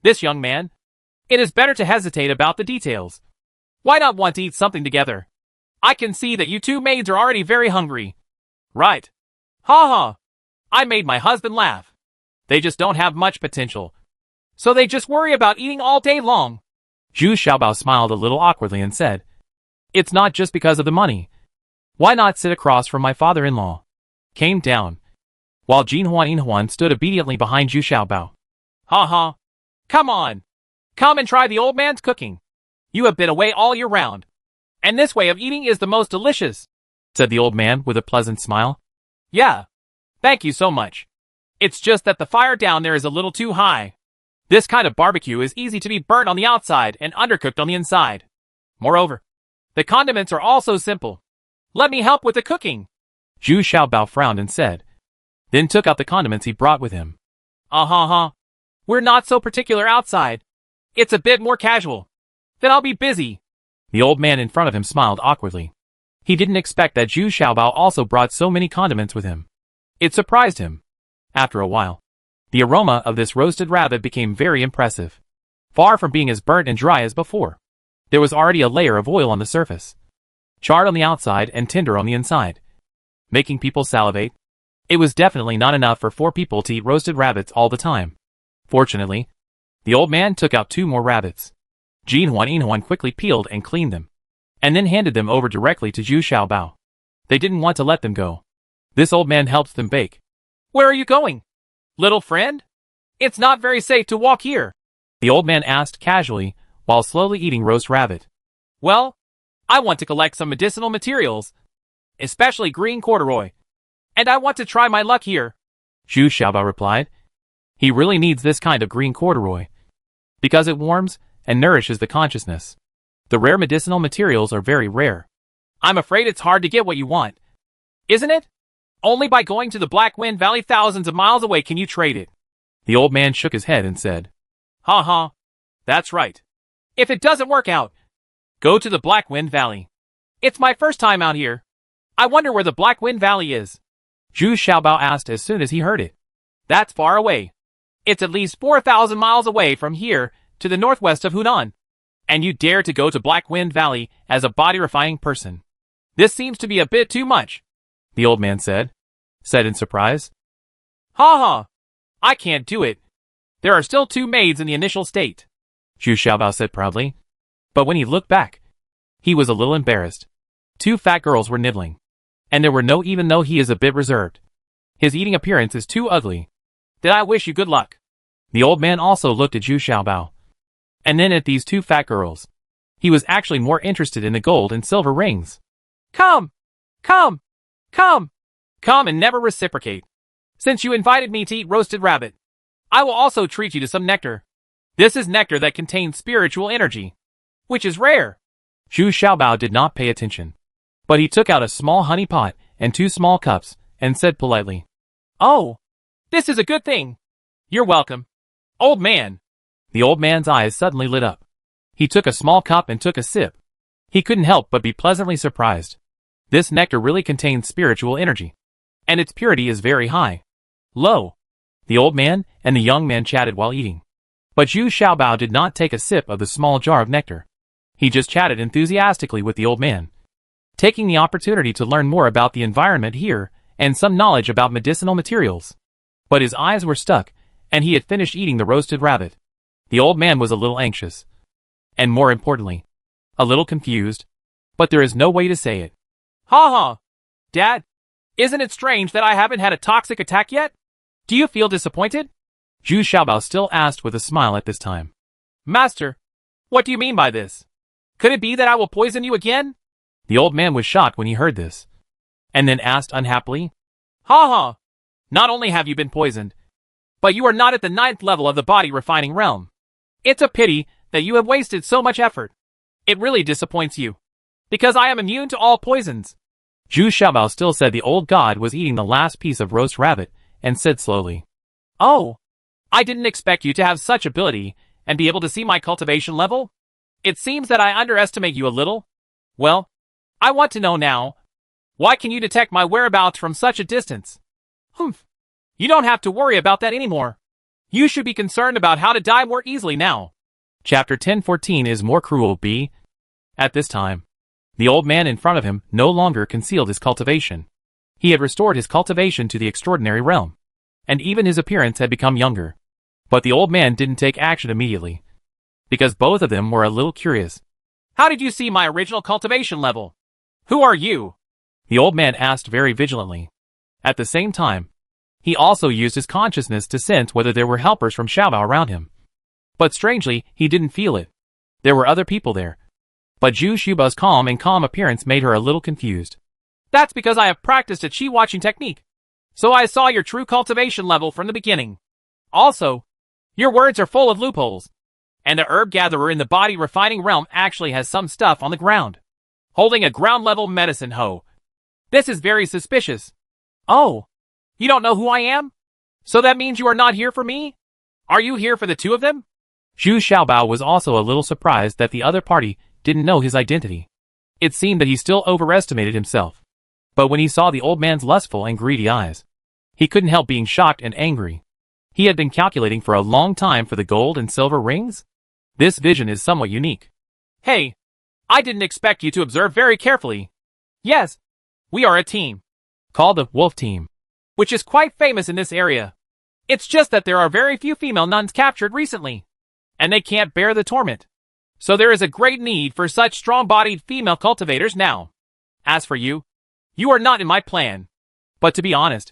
This young man. It is better to hesitate about the details. Why not want to eat something together? I can see that you two maids are already very hungry. Right. I made my husband laugh. They just don't have much potential, so they just worry about eating all day long. Zhu Xiaobao smiled a little awkwardly and said, It's not just because of the money. Why not sit across from my father-in-law? Came down, while Jin Huan stood obediently behind Zhu Xiaobao. Ha ha. Come on. Come and try the old man's cooking. You have been away all year round. And this way of eating is the most delicious, said the old man with a pleasant smile. Yeah. Thank you so much. It's just that the fire down there is a little too high. This kind of barbecue is easy to be burnt on the outside and undercooked on the inside. Moreover, the condiments are also simple. Let me help with the cooking. Zhu Xiaobao frowned and said, then took out the condiments he brought with him. We're not so particular outside. It's a bit more casual. Then I'll be busy. The old man in front of him smiled awkwardly. He didn't expect that Zhu Xiaobao also brought so many condiments with him. It surprised him. After a while, the aroma of this roasted rabbit became very impressive. Far from being as burnt and dry as before, there was already a layer of oil on the surface, charred on the outside and tender on the inside, making people salivate. It was definitely not enough for 4 people to eat roasted rabbits all the time. Fortunately, the old man took out 2 more rabbits. Jinhuan quickly peeled and cleaned them, and then handed them over directly to Zhu Xiaobao. They didn't want to let them go. This old man helped them bake. Where are you going, little friend? It's not very safe to walk here, the old man asked casually while slowly eating roast rabbit. Well, I want to collect some medicinal materials, especially green corduroy, and I want to try my luck here, Zhu Xiaobao replied. He really needs this kind of green corduroy, because it warms and nourishes the consciousness. The rare medicinal materials are very rare. I'm afraid it's hard to get what you want, isn't it? Only by going to the Black Wind Valley thousands of miles away can you trade it. The old man shook his head and said, Ha ha. That's right. If it doesn't work out, go to the Black Wind Valley. It's my first time out here. I wonder where the Black Wind Valley is. Zhu Xiaobao asked as soon as he heard it. That's far away. It's at least 4,000 miles away from here to the northwest of Hunan. And you dare to go to Black Wind Valley as a body-refining person. This seems to be a bit too much, the old man said in surprise. Ha ha. I can't do it. There are still 2 maids in the initial state, Zhu Xiaobao said proudly. But when he looked back, he was a little embarrassed. 2 fat girls were nibbling. And there were no, even though he is a bit reserved. His eating appearance is too ugly. Then I wish you good luck. The old man also looked at Zhu Xiaobao, and then at these 2 fat girls. He was actually more interested in the gold and silver rings. Come! Come! Come! Come and never reciprocate. Since you invited me to eat roasted rabbit, I will also treat you to some nectar. This is nectar that contains spiritual energy, which is rare. Zhu Xiaobao did not pay attention, but he took out a small honey pot and 2 small cups and said politely, Oh, this is a good thing. You're welcome, old man. The old man's eyes suddenly lit up. He took a small cup and took a sip. He couldn't help but be pleasantly surprised. This nectar really contains spiritual energy, and its purity is very high. Lo! The old man and the young man chatted while eating. But Zhu Xiaobao did not take a sip of the small jar of nectar. He just chatted enthusiastically with the old man, taking the opportunity to learn more about the environment here and some knowledge about medicinal materials. But his eyes were stuck, and he had finished eating the roasted rabbit. The old man was a little anxious, and more importantly, a little confused, but there is no way to say it. Ha ha! Dad, isn't it strange that I haven't had a toxic attack yet? Do you feel disappointed? Zhu Xiaobao still asked with a smile at this time. Master, what do you mean by this? Could it be that I will poison you again? The old man was shocked when he heard this, and then asked unhappily, Ha ha! Not only have you been poisoned, but you are not at the 9th level of the body refining realm. It's a pity that you have wasted so much effort. It really disappoints you, because I am immune to all poisons. Zhu Xiaobao still said the old god was eating the last piece of roast rabbit, and said slowly, Oh, I didn't expect you to have such ability and be able to see my cultivation level. It seems that I underestimate you a little. Well, I want to know now, why can you detect my whereabouts from such a distance? Humph. You don't have to worry about that anymore. You should be concerned about how to die more easily now. Chapter 1014 is more cruel, B. At this time, the old man in front of him no longer concealed his cultivation. He had restored his cultivation to the extraordinary realm, and even his appearance had become younger. But the old man didn't take action immediately, because both of them were a little curious. How did you see my original cultivation level? Who are you? The old man asked very vigilantly. At the same time, He also used his consciousness to sense whether there were helpers from Xiaobao around him. But strangely, he didn't feel it. There were other people there. But Zhu Xiaobao's calm appearance made her a little confused. That's because I have practiced a chi watching technique. So I saw your true cultivation level from the beginning. Also, your words are full of loopholes. And the herb gatherer in the body refining realm actually has some stuff on the ground. Holding a ground level medicine hoe. This is very suspicious. Oh, you don't know who I am? So that means you are not here for me? Are you here for the two of them? Zhu Xiaobao was also a little surprised that the other party didn't know his identity. It seemed that he still overestimated himself. But when he saw the old man's lustful and greedy eyes, he couldn't help being shocked and angry. He had been calculating for a long time for the gold and silver rings. This vision is somewhat unique. Hey, I didn't expect you to observe very carefully. Yes, we are a team. Called the Wolf Team. Which is quite famous in this area. It's just that there are very few female nuns captured recently. And they can't bear the torment. So there is a great need for such strong-bodied female cultivators now. As for you, you are not in my plan. But to be honest,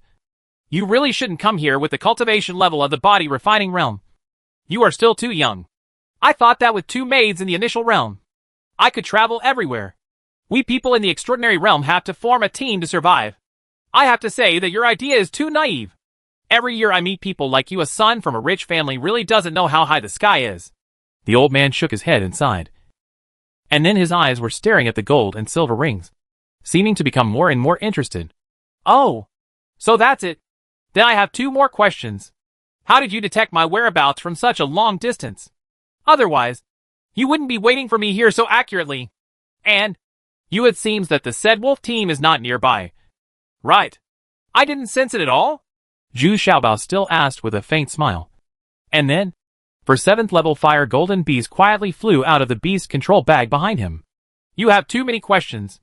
you really shouldn't come here with the cultivation level of the body refining realm. You are still too young. I thought that with 2 maids in the initial realm, I could travel everywhere. We people in the extraordinary realm have to form a team to survive. I have to say that your idea is too naive. Every year I meet people like you. A son from a rich family really doesn't know how high the sky is. The old man shook his head and sighed. And then his eyes were staring at the gold and silver rings, seeming to become more and more interested. Oh, so that's it. Then I have 2 more questions. How did you detect my whereabouts from such a long distance? Otherwise, you wouldn't be waiting for me here so accurately. And, it seems that the said wolf team is not nearby. Right. I didn't sense it at all? Zhu Xiaobao still asked with a faint smile. And then, for 7th level fire, golden bees quietly flew out of the beast control bag behind him. You have too many questions.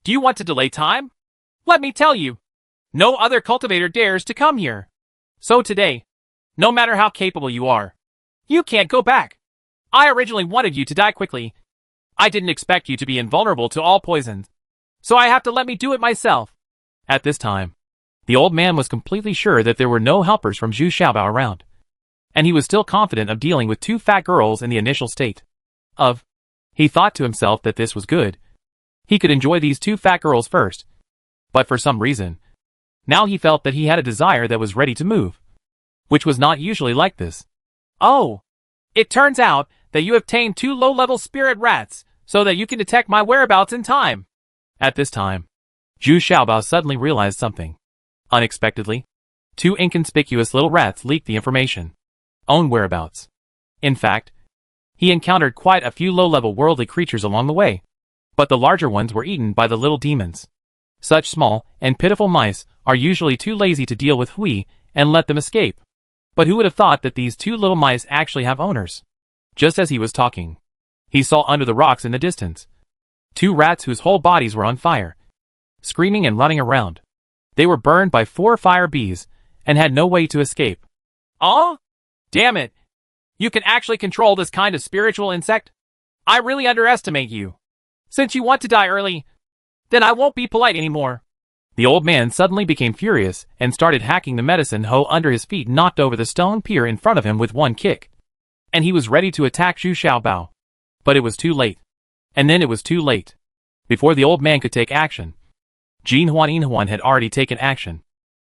Do you want to delay time? Let me tell you. No other cultivator dares to come here. So today, no matter how capable you are, you can't go back. I originally wanted you to die quickly. I didn't expect you to be invulnerable to all poisons. So I have to let me do it myself. At this time, the old man was completely sure that there were no helpers from Zhu Xiaobao around. And he was still confident of dealing with 2 fat girls in the initial state. He thought to himself that this was good. He could enjoy these 2 fat girls first. But for some reason, now he felt that he had a desire that was ready to move. Which was not usually like this. Oh, it turns out that you have tamed 2 low-level spirit rats, so that you can detect my whereabouts in time. At this time, Zhu Xiaobao suddenly realized something. Unexpectedly, 2 inconspicuous little rats leaked the information. Own whereabouts. In fact, he encountered quite a few low-level worldly creatures along the way. But the larger ones were eaten by the little demons. Such small and pitiful mice are usually too lazy to deal with Hui and let them escape. But who would have thought that these 2 little mice actually have owners? Just as he was talking, he saw under the rocks in the distance 2 rats whose whole bodies were on fire, screaming and running around. They were burned by 4 fire bees and had no way to escape. Oh? Damn it. You can actually control this kind of spiritual insect? I really underestimate you. Since you want to die early, then I won't be polite anymore. The old man suddenly became furious and started hacking the medicine hoe under his feet, knocked over the stone pier in front of him with 1 kick. And he was ready to attack Zhu Xiaobao. But it was too late. And then it was too late. Before the old man could take action, Jin Huan had already taken action.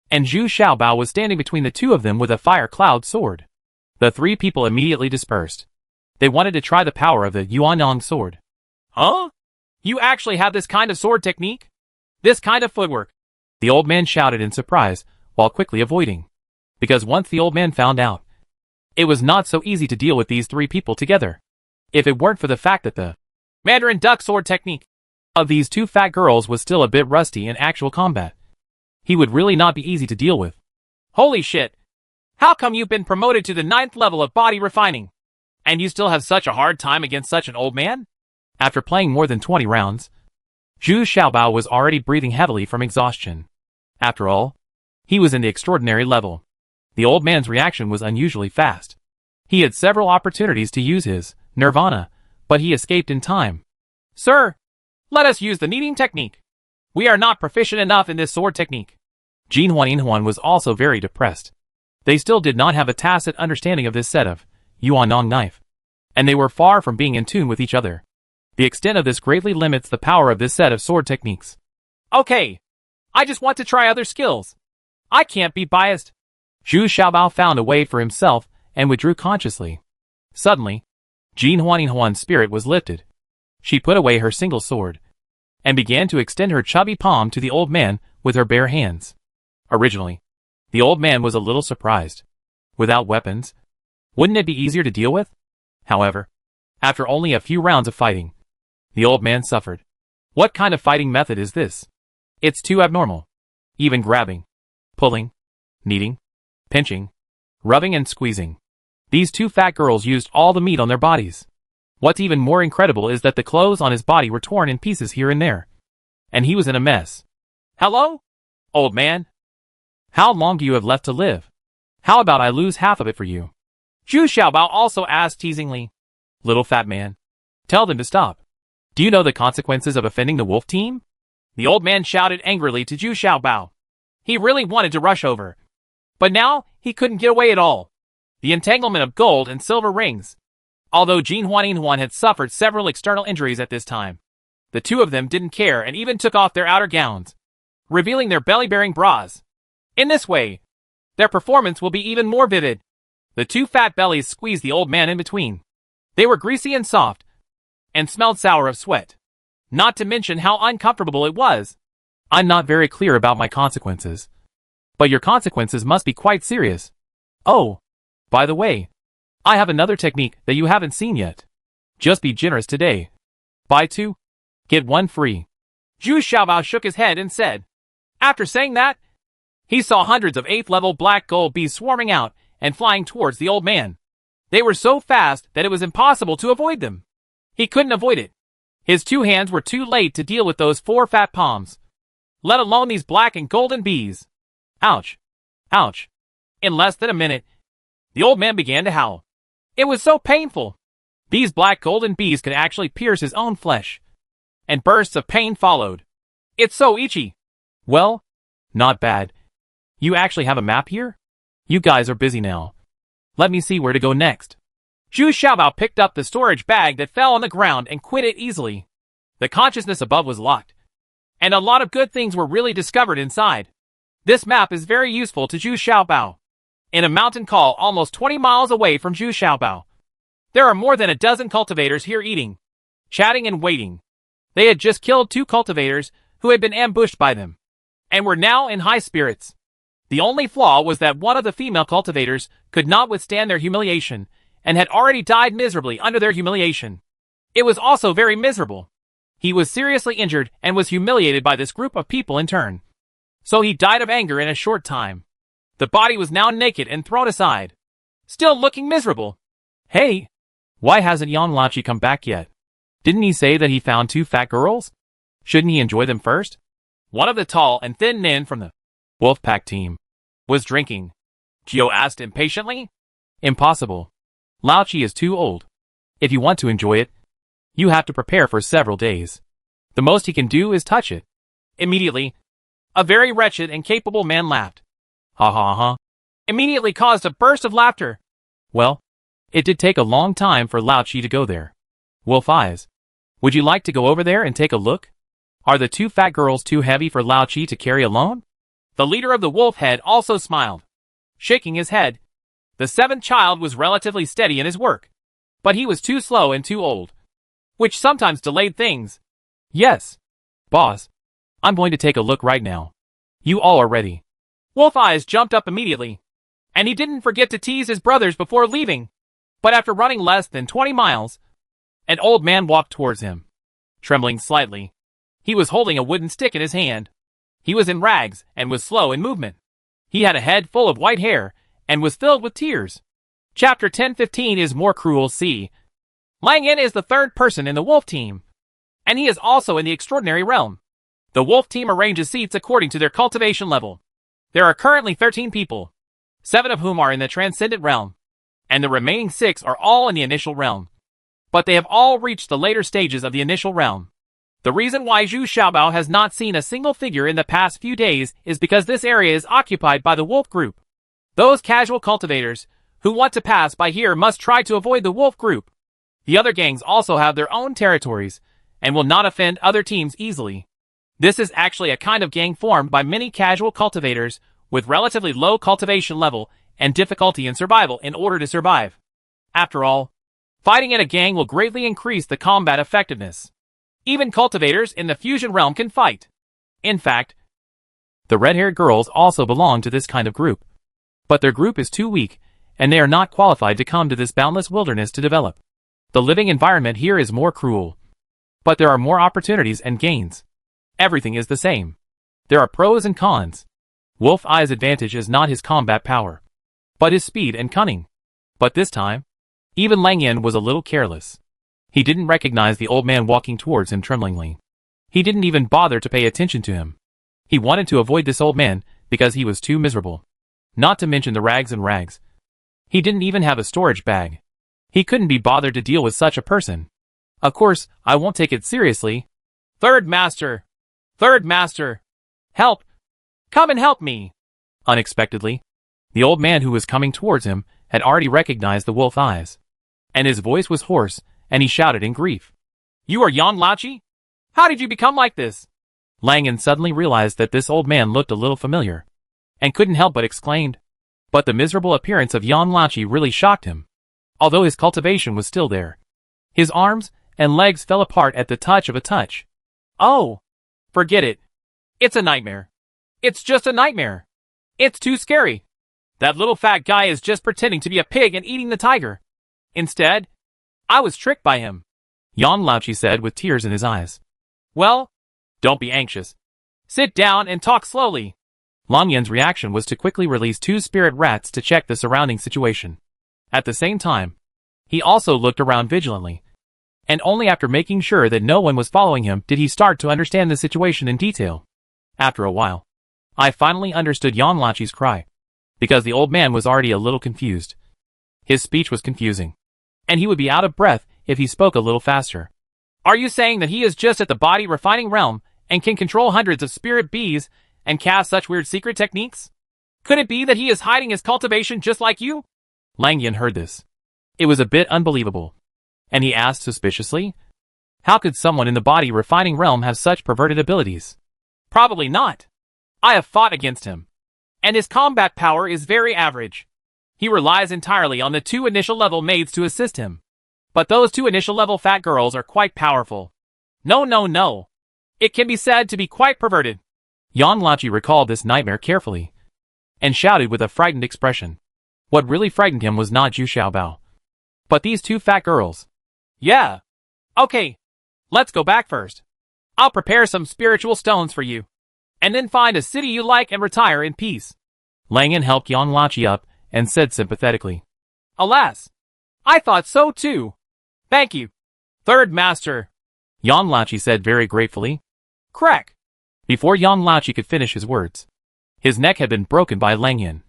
And Zhu Xiaobao was standing between the 2 of them with a fire cloud sword. The 3 people immediately dispersed. They wanted to try the power of the Yuanyang sword. Huh? You actually have this kind of sword technique? This kind of footwork? The old man shouted in surprise, while quickly avoiding. Because once the old man found out, it was not so easy to deal with these 3 people together. If it weren't for the fact that the Mandarin duck sword technique of these 2 fat girls was still a bit rusty in actual combat, he would really not be easy to deal with. Holy shit! How come you've been promoted to the 9th level of body refining? And you still have such a hard time against such an old man? After playing more than 20 rounds, Zhu Xiaobao was already breathing heavily from exhaustion. After all, he was in the extraordinary level. The old man's reaction was unusually fast. He had several opportunities to use his nirvana, but he escaped in time. Sir, let us use the kneading technique. We are not proficient enough in this sword technique. Jin Huan was also very depressed. They still did not have a tacit understanding of this set of Yuanong knife, and they were far from being in tune with each other. The extent of this greatly limits the power of this set of sword techniques. Okay. I just want to try other skills. I can't be biased. Zhu Xiaobao found a way for himself and withdrew consciously. Suddenly, Jin Huan's spirit was lifted. She put away her single sword and began to extend her chubby palm to the old man with her bare hands. Originally, the old man was a little surprised. Without weapons, wouldn't it be easier to deal with? However, after only a few rounds of fighting, the old man suffered. What kind of fighting method is this? It's too abnormal. Even grabbing, pulling, kneading, pinching, rubbing and squeezing. These two fat girls used all the meat on their bodies. What's even more incredible is that the clothes on his body were torn in pieces here and there. And he was in a mess. Hello? Old man? How long do you have left to live? How about I lose half of it for you? Zhu Xiaobao also asked teasingly. Little fat man. Tell them to stop. Do you know the consequences of offending the wolf team? The old man shouted angrily to Zhu Xiaobao. He really wanted to rush over. But now, he couldn't get away at all. The entanglement of gold and silver rings. Although Jin Huan had suffered several external injuries at this time, the two of them didn't care and even took off their outer gowns, revealing their belly-bearing bras. In this way, their performance will be even more vivid. The two fat bellies squeezed the old man in between. They were greasy and soft, and smelled sour of sweat. Not to mention how uncomfortable it was. I'm not very clear about my consequences. But your consequences must be quite serious. Oh, by the way, I have another technique that you haven't seen yet. Just be generous today. Buy 2, get 1 free. Zhu Xiaobao shook his head and said. After saying that, he saw hundreds of 8th level black gold bees swarming out and flying towards the old man. They were so fast that it was impossible to avoid them. He couldn't avoid it. His 2 hands were too late to deal with those 4 fat palms, let alone these black and golden bees. Ouch. Ouch. In less than a minute, the old man began to howl. It was so painful. These black golden bees could actually pierce his own flesh. And bursts of pain followed. It's so itchy. Well, not bad. You actually have a map here? You guys are busy now. Let me see where to go next. Zhu Xiaobao picked up the storage bag that fell on the ground and quit it easily. The consciousness above was locked, and a lot of good things were really discovered inside. This map is very useful to Zhu Xiaobao. In a mountain call almost 20 miles away from Zhu Xiaobao, there are more than a dozen cultivators here eating, chatting and waiting. They had just killed 2 cultivators who had been ambushed by them, and were now in high spirits. The only flaw was that one of the female cultivators could not withstand their humiliation, and had already died miserably under their humiliation. It was also very miserable. He was seriously injured and was humiliated by this group of people in turn. So he died of anger in a short time. The body was now naked and thrown aside, still looking miserable. Hey, why hasn't Yang Lachi come back yet? Didn't he say that he found 2 fat girls? Shouldn't he enjoy them first? One of the tall and thin men from the Wolfpack team was drinking. Gio asked impatiently. Impossible. Lao Chi is too old. If you want to enjoy it, you have to prepare for several days. The most he can do is touch it. Immediately, a very wretched and capable man laughed. Ha ha ha. Immediately caused a burst of laughter. Well, it did take a long time for Lao Chi to go there. Wolf Eyes, would you like to go over there and take a look? Are the 2 fat girls too heavy for Lao Chi to carry alone? The leader of the wolf head also smiled, shaking his head. The 7th child was relatively steady in his work, but he was too slow and too old, which sometimes delayed things. Yes, boss. I'm going to take a look right now. You all are ready. Wolf Eyes jumped up immediately, and he didn't forget to tease his brothers before leaving. But after running less than 20 miles, an old man walked towards him, trembling slightly. He was holding a wooden stick in his hand. He was in rags and was slow in movement. He had a head full of white hair and was filled with tears. Chapter 1015 is more cruel. See, Lang Yin is the 3rd person in the wolf team, and he is also in the extraordinary realm. The wolf team arranges seats according to their cultivation level. There are currently 13 people, 7 of whom are in the transcendent realm, and the remaining 6 are all in the initial realm. But they have all reached the later stages of the initial realm. The reason why Zhu Xiaobao has not seen a single figure in the past few days is because this area is occupied by the wolf group. Those casual cultivators who want to pass by here must try to avoid the wolf group. The other gangs also have their own territories and will not offend other teams easily. This is actually a kind of gang formed by many casual cultivators with relatively low cultivation level and difficulty in survival in order to survive. After all, fighting in a gang will greatly increase the combat effectiveness. Even cultivators in the fusion realm can fight. In fact, the red-haired girls also belong to this kind of group. But their group is too weak, and they are not qualified to come to this boundless wilderness to develop. The living environment here is more cruel. But there are more opportunities and gains. Everything is the same. There are pros and cons. Wolf Eye's advantage is not his combat power, but his speed and cunning. But this time, even Lang Yin was a little careless. He didn't recognize the old man walking towards him tremblingly. He didn't even bother to pay attention to him. He wanted to avoid this old man because he was too miserable. Not to mention the rags and rags. He didn't even have a storage bag. He couldn't be bothered to deal with such a person. Of course, I won't take it seriously. Third Master! Third Master! Help! Come and help me! Unexpectedly, the old man who was coming towards him had already recognized the wolf eyes. And his voice was hoarse, and he shouted in grief. You are Yan Lachi? How did you become like this? Lang Yin suddenly realized that this old man looked a little familiar, and couldn't help but exclaimed. But the miserable appearance of Yan Lachi really shocked him. Although his cultivation was still there, his arms and legs fell apart at the touch of a touch. Oh! Forget it. It's a nightmare. It's just a nightmare. It's too scary. That little fat guy is just pretending to be a pig and eating the tiger. Instead, I was tricked by him. Yan Lachi said with tears in his eyes. Well, don't be anxious. Sit down and talk slowly. Lang Yin's reaction was to quickly release 2 spirit rats to check the surrounding situation. At the same time, he also looked around vigilantly. And only after making sure that no one was following him did he start to understand the situation in detail. After a while, I finally understood Yan Lachi's cry, because the old man was already a little confused. His speech was confusing, and he would be out of breath if he spoke a little faster. Are you saying that he is just at the body refining realm and can control hundreds of spirit bees and cast such weird secret techniques? Could it be that he is hiding his cultivation just like you? Lang Yin heard this. It was a bit unbelievable, and he asked suspiciously, how could someone in the body refining realm have such perverted abilities? Probably not. I have fought against him, and his combat power is very average. He relies entirely on the 2 initial level maids to assist him. But those 2 initial level fat girls are quite powerful. No. It can be said to be quite perverted. Yan Lachi recalled this nightmare carefully, and shouted with a frightened expression. What really frightened him was not Zhu Xiaobao, but these 2 fat girls. Yeah. Okay. Let's go back first. I'll prepare some spiritual stones for you, and then find a city you like and retire in peace. Lang Yin helped Yan Lachi up and said sympathetically. Alas, I thought so too. Thank you, Third Master. Yan Lachi said very gratefully. Crack. Before Yan Lachi could finish his words, his neck had been broken by Lang Yin.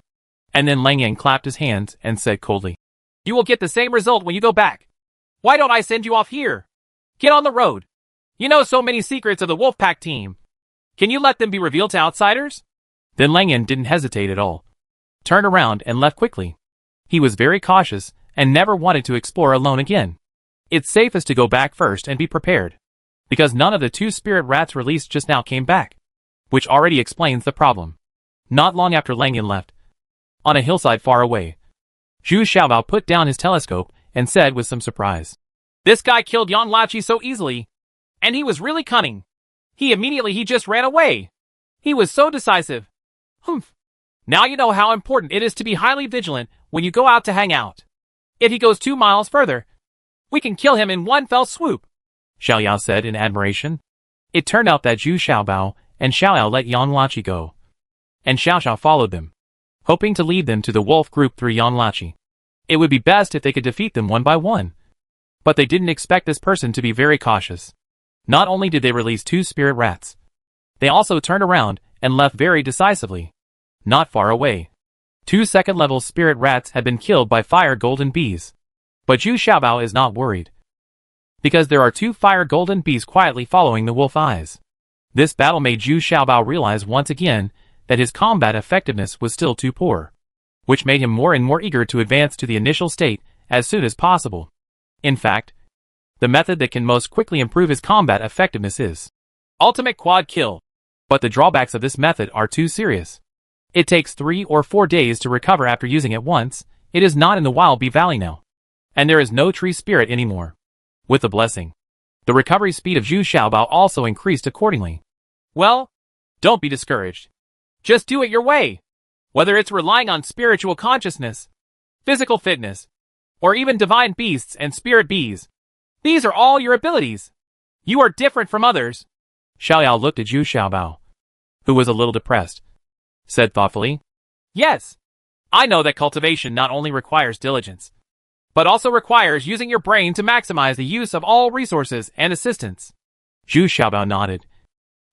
And then Lang Yin clapped his hands and said coldly, You will get the same result when you go back. Why don't I send you off here? Get on the road. You know so many secrets of the Wolfpack team. Can you let them be revealed to outsiders? Then Lang Yin didn't hesitate at all. Turned around and left quickly. He was very cautious and never wanted to explore alone again. It's safest to go back first and be prepared, because none of the 2 spirit rats released just now came back, which already explains the problem. Not long after Lang Yin left, on a hillside far away, Zhu Xiaobao put down his telescope and said with some surprise, This guy killed Yan Lachi so easily, and he was really cunning. He just ran away. He was so decisive. Humph. Now you know how important it is to be highly vigilant when you go out to hang out. If he goes 2 miles further, we can kill him in one fell swoop. Xiao Yao said in admiration. It turned out that Zhu Xiaobao and Xiao Yao let Yan Lachi go, and Xiao Xiao followed them, hoping to lead them to the wolf group through Yan Lachi. It would be best if they could defeat them one by one. But they didn't expect this person to be very cautious. Not only did they release 2 spirit rats, they also turned around and left very decisively. Not far away, 2 second-level spirit rats had been killed by fire golden bees. But Zhu Xiaobao is not worried. because there are two fire golden bees quietly following the wolf eyes. This battle made Zhu Xiaobao realize once again that his combat effectiveness was still too poor, which made him more and more eager to advance to the initial state as soon as possible. In fact, the method that can most quickly improve his combat effectiveness is ultimate quad kill. But the drawbacks of this method are too serious. It takes 3 or 4 days to recover after using it once. It is not in the Wild Bee Valley now, and there is no tree spirit anymore. With the blessing, the recovery speed of Zhu Xiaobao also increased accordingly. Well, don't be discouraged. Just do it your way. Whether it's relying on spiritual consciousness, physical fitness, or even divine beasts and spirit bees, these are all your abilities. You are different from others. Xiaoyao looked at Zhu Xiaobao, who was a little depressed, said thoughtfully, Yes, I know that cultivation not only requires diligence, but also requires using your brain to maximize the use of all resources and assistance. Zhu Xiaobao nodded.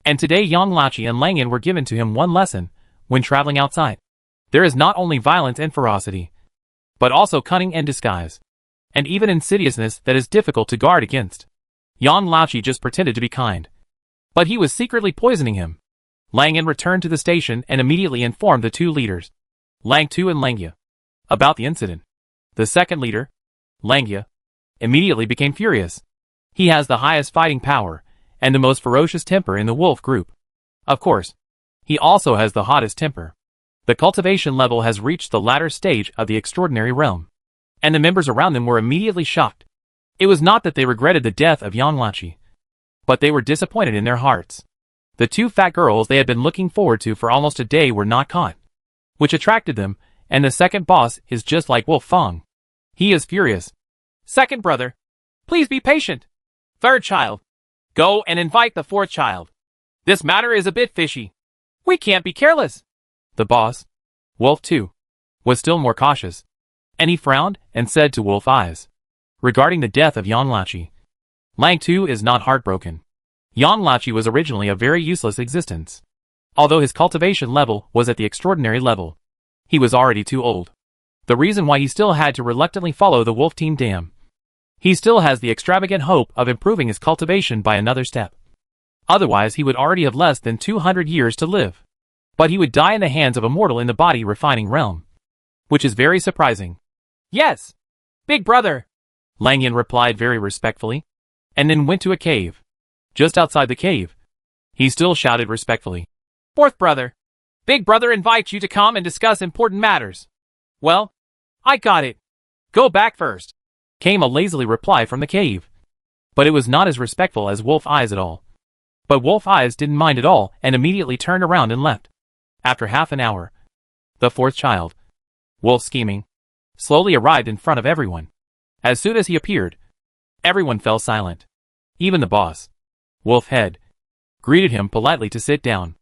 And today Yang Lachi and Lang Yan were given to him one lesson when traveling outside. There is not only violence and ferocity, but also cunning and disguise, and even insidiousness that is difficult to guard against. Yang Lachi just pretended to be kind, but he was secretly poisoning him. Lang Yan returned to the station and immediately informed the two leaders, Lang Tu and Lang Ye, about the incident. The second leader, Lang Ye, immediately became furious. He has the highest fighting power and the most ferocious temper in the wolf group. Of course, he also has the hottest temper. The cultivation level has reached the latter stage of the extraordinary realm, and the members around them were immediately shocked. It was not that they regretted the death of Yang Lachi, but they were disappointed in their hearts. The two fat girls they had been looking forward to for almost a day were not caught, which attracted them, and the second boss is just like Wolf Fang. He is furious. Second brother, please be patient. Third child, go and invite the fourth child. This matter is a bit fishy. We can't be careless. The boss, Wolf 2, was still more cautious, and he frowned and said to Wolf Eyes, regarding the death of Yang Lachi, Lang Tu is not heartbroken. Yang Lachi was originally a very useless existence. Although his cultivation level was at the extraordinary level, he was already too old. The reason why he still had to reluctantly follow the Wolf Team Dam. He still has the extravagant hope of improving his cultivation by another step. Otherwise he would already have less than 200 years to live. But he would die in the hands of a mortal in the body refining realm. Which is very surprising. Yes, big brother, Lang Yan replied very respectfully, and then went to a cave. Just outside the cave, he still shouted respectfully, Fourth brother, big brother invites you to come and discuss important matters. Well, I got it. Go back first, came a lazily reply from the cave. But it was not as respectful as Wolf Eyes at all. But Wolf Eyes didn't mind at all and immediately turned around and left. After half an hour, the fourth child, Wolf Scheming, slowly arrived in front of everyone. As soon as he appeared, everyone fell silent. Even the boss, Wolf Head, greeted him politely to sit down.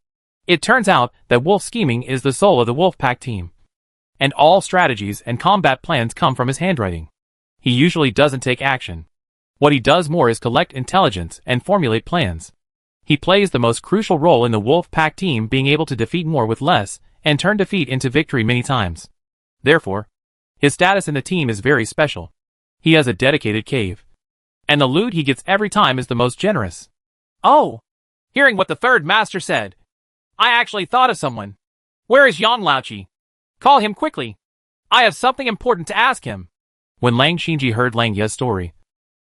It turns out that Wolf Scheming is the soul of the Wolf Pack team, and all strategies and combat plans come from his handwriting. He usually doesn't take action. What he does more is collect intelligence and formulate plans. He plays the most crucial role in the Wolf Pack team, being able to defeat more with less and turn defeat into victory many times. Therefore, his status in the team is very special. He has a dedicated cave, and the loot he gets every time is the most generous. Oh, hearing what the third master said, I actually thought of someone. Where is Yang Lachi? Call him quickly. I have something important to ask him. When Lang Xingji heard Lang Ye's story,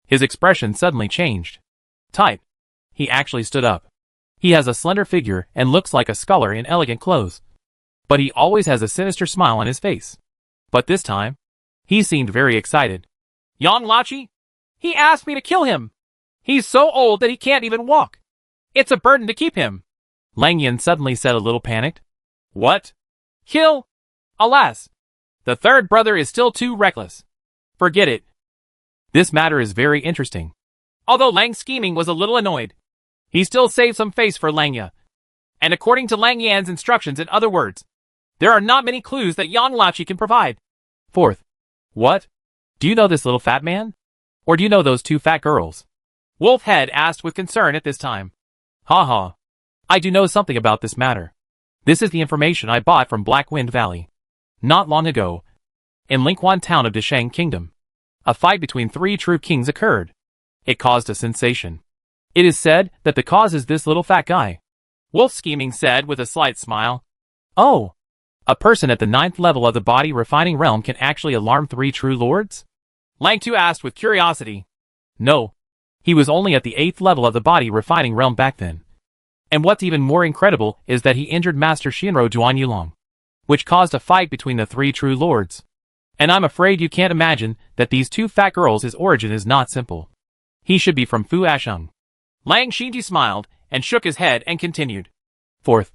his expression suddenly changed. Type. He actually stood up. He has a slender figure and looks like a scholar in elegant clothes. But he always has a sinister smile on his face. But this time, he seemed very excited. Yang Lachi? He asked me to kill him. He's so old that he can't even walk. It's a burden to keep him. Lang Yan suddenly said, a little panicked. What? Kill? Alas, the third brother is still too reckless. Forget it. This matter is very interesting. Although Lang Scheming was a little annoyed, he still saved some face for Lang Ye. And according to Lang Yan's instructions, in other words, there are not many clues that Yang Lachi can provide. Fourth. What? Do you know this little fat man? Or do you know those two fat girls? Wolf Head asked with concern at this time. Ha ha. I do know something about this matter. This is the information I bought from Black Wind Valley. Not long ago, in Lingquan town of Deshang Kingdom, a fight between 3 true kings occurred. It caused a sensation. It is said that the cause is this little fat guy. Wolf Scheming said with a slight smile. Oh! A person at the 9th level of the body refining realm can actually alarm 3 true lords? Lang Tu asked with curiosity. No. He was only at the 8th level of the body refining realm back then. And what's even more incredible is that he injured Master Shinro Duan Yulong, which caused a fight between the 3 true lords. And I'm afraid you can't imagine that these 2 fat girls' origin is not simple. He should be from Fu Asheng. Lang Xinji smiled and shook his head and continued. 4th.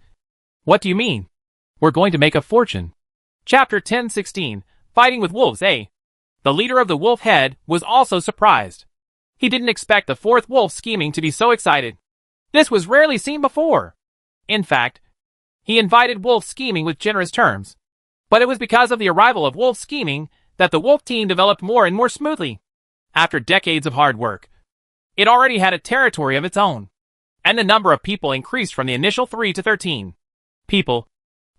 What do you mean? We're going to make a fortune. Chapter 1016, Fighting with Wolves, eh? The leader of the wolf head was also surprised. He didn't expect the 4th Wolf Scheming to be so excited. This was rarely seen before. In fact, he invited Wolf Scheming with generous terms. But it was because of the arrival of Wolf Scheming that the wolf team developed more and more smoothly. After decades of hard work, it already had a territory of its own. And the number of people increased from the initial 3 to 13. People.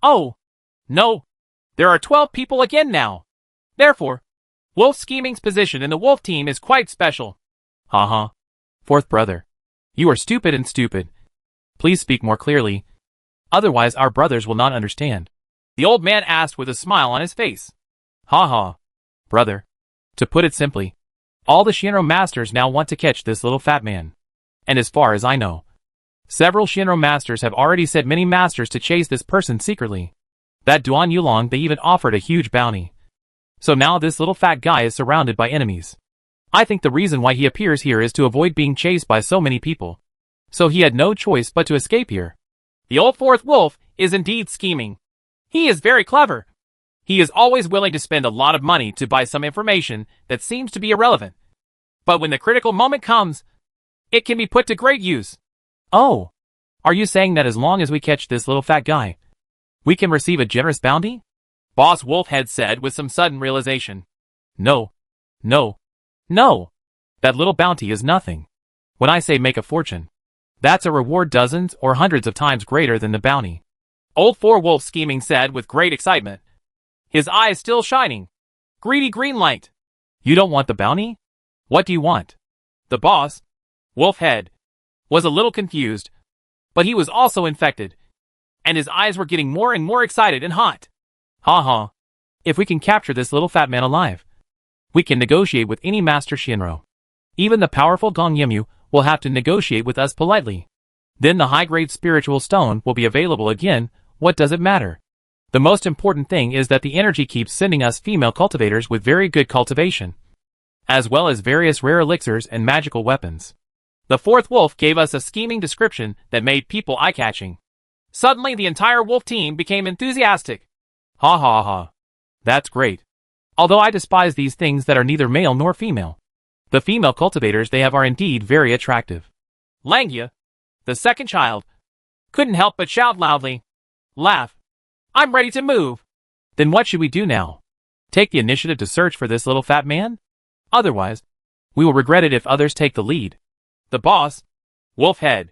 Oh, no. There are 12 people again now. Therefore, Wolf Scheming's position in the wolf team is quite special. Haha. 4th brother. You are stupid and stupid. Please speak more clearly. Otherwise our brothers will not understand. The old man asked with a smile on his face. Haha. Brother. To put it simply, all the Shinro masters now want to catch this little fat man. And as far as I know, several Shinro masters have already set many masters to chase this person secretly. That Duan Yulong, they even offered a huge bounty. So now this little fat guy is surrounded by enemies. I think the reason why he appears here is to avoid being chased by so many people. So he had no choice but to escape here. The old 4th wolf is indeed scheming. He is very clever. He is always willing to spend a lot of money to buy some information that seems to be irrelevant. But when the critical moment comes, it can be put to great use. Oh, are you saying that as long as we catch this little fat guy, we can receive a generous bounty? Boss Wolfhead said with some sudden realization. No. No. No. That little bounty is nothing. When I say make a fortune, that's a reward dozens or hundreds of times greater than the bounty. Old 4 Wolf Scheming said with great excitement. His eyes still shining. Greedy green light. You don't want the bounty? What do you want? The boss, Wolfhead, was a little confused, but he was also infected, and his eyes were getting more and more excited and hot. Ha. If we can capture this little fat man alive, we can negotiate with any Master Shinro. Even the powerful Gong Yemu will have to negotiate with us politely. Then the high-grade spiritual stone will be available again. What does it matter? The most important thing is that the energy keeps sending us female cultivators with very good cultivation, as well as various rare elixirs and magical weapons. The 4th wolf gave us a scheming description that made people eye-catching. Suddenly the entire wolf team became enthusiastic. Ha. That's great. Although I despise these things that are neither male nor female. The female cultivators they have are indeed very attractive. Langya, the second child, couldn't help but shout loudly. Laugh. I'm ready to move. Then what should we do now? Take the initiative to search for this little fat man? Otherwise, we will regret it if others take the lead. The boss, Wolfhead,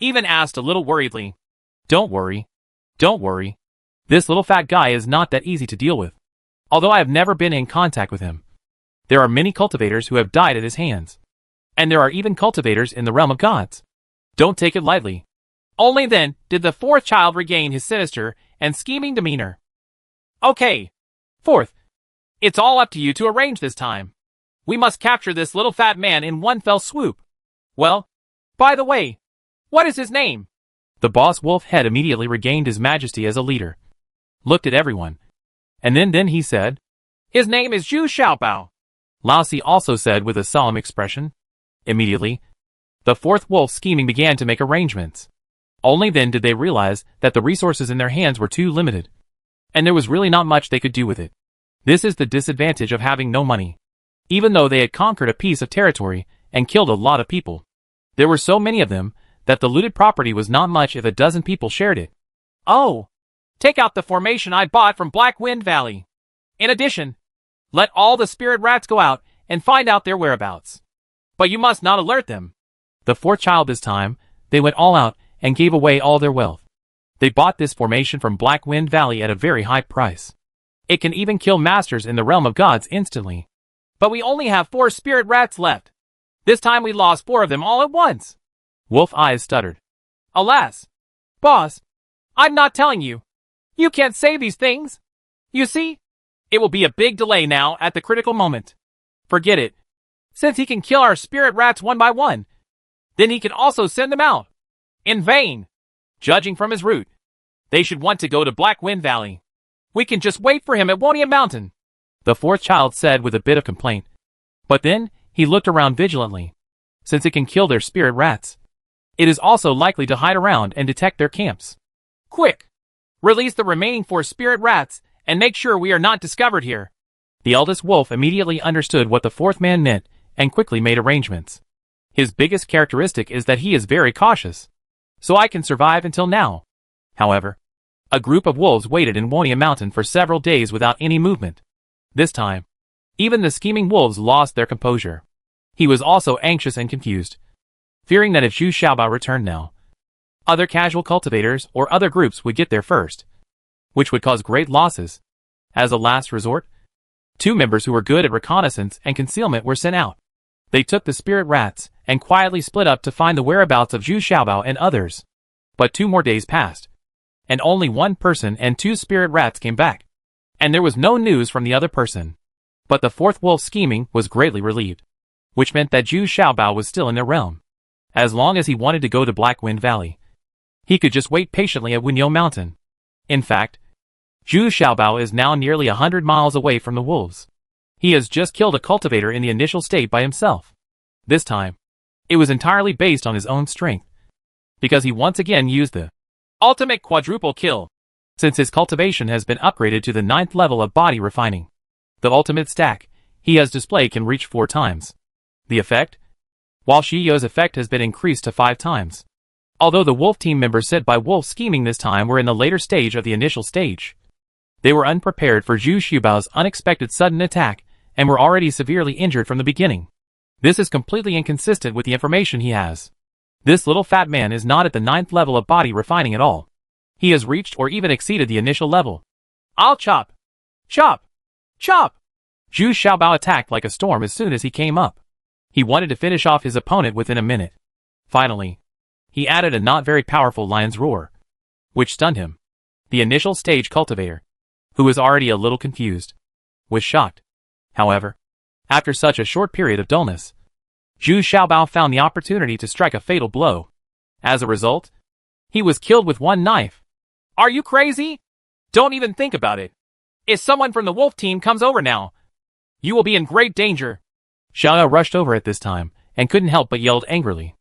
even asked a little worriedly. Don't worry. This little fat guy is not that easy to deal with. Although I have never been in contact with him. There are many cultivators who have died at his hands. And there are even cultivators in the realm of gods. Don't take it lightly. Only then did the 4th child regain his sinister and scheming demeanor. Okay, 4th. It's all up to you to arrange this time. We must capture this little fat man in one fell swoop. Well, by the way, what is his name? The boss wolf head immediately regained his majesty as a leader. Looked at everyone. And then he said, His name is Zhu Xiaobao. Lao Si also said with a solemn expression. Immediately, the 4th wolf scheming began to make arrangements. Only then did they realize that the resources in their hands were too limited. And there was really not much they could do with it. This is the disadvantage of having no money. Even though they had conquered a piece of territory and killed a lot of people, there were so many of them that the looted property was not much if a dozen people shared it. Oh, take out the formation I bought from Black Wind Valley. In addition, let all the spirit rats go out and find out their whereabouts. But you must not alert them. The 4th child this time, they went all out and gave away all their wealth. They bought this formation from Black Wind Valley at a very high price. It can even kill masters in the realm of gods instantly. But we only have 4 spirit rats left. This time we lost 4 of them all at once. Wolf Eyes stuttered. Alas. Boss, I'm not telling you. You can't say these things. You see, it will be a big delay now at the critical moment. Forget it. Since he can kill our spirit rats one by one, then he can also send them out. In vain. Judging from his route, they should want to go to Black Wind Valley. We can just wait for him at Wonia Mountain, the fourth child said with a bit of complaint. But then, he looked around vigilantly. Since it can kill their spirit rats, it is also likely to hide around and detect their camps. Quick! Release the remaining 4 spirit rats and make sure we are not discovered here. The eldest wolf immediately understood what the fourth man meant and quickly made arrangements. His biggest characteristic is that he is very cautious. So I can survive until now. However, a group of wolves waited in Wonia Mountain for several days without any movement. This time, even the scheming wolves lost their composure. He was also anxious and confused, fearing that if Zhu Xiaobao returned now, other casual cultivators or other groups would get there first, which would cause great losses. As a last resort, 2 members who were good at reconnaissance and concealment were sent out. They took the spirit rats and quietly split up to find the whereabouts of Zhu Xiaobao and others. But 2 more days passed, and only 1 person and 2 spirit rats came back, and there was no news from the other person. But the fourth wolf scheming was greatly relieved, which meant that Zhu Xiaobao was still in their realm. As long as he wanted to go to Black Wind Valley, he could just wait patiently at Wunyo Mountain. In fact, Zhu Xiaobao is now nearly 100 miles away from the wolves. He has just killed a cultivator in the initial state by himself. This time, it was entirely based on his own strength, because he once again used the ultimate quadruple kill. Since his cultivation has been upgraded to the 9th level of body refining, the ultimate stack he has displayed can reach 4 times. The effect? While Shiyo's effect has been increased to 5 times. Although the wolf team members sent by wolf scheming this time were in the later stage of the initial stage, they were unprepared for Zhu Xiaobao's unexpected sudden attack and were already severely injured from the beginning. This is completely inconsistent with the information he has. This little fat man is not at the 9th level of body refining at all. He has reached or even exceeded the initial level. I'll chop! Chop! Chop! Zhu Xiaobao attacked like a storm as soon as he came up. He wanted to finish off his opponent within a minute. Finally, he added a not very powerful lion's roar, which stunned him. The initial stage cultivator, who was already a little confused, was shocked. However, after such a short period of dullness, Zhu Xiaobao found the opportunity to strike a fatal blow. As a result, he was killed with 1 knife. Are you crazy? Don't even think about it. If someone from the wolf team comes over now, you will be in great danger. Xiaoyao rushed over at this time and couldn't help but yelled angrily.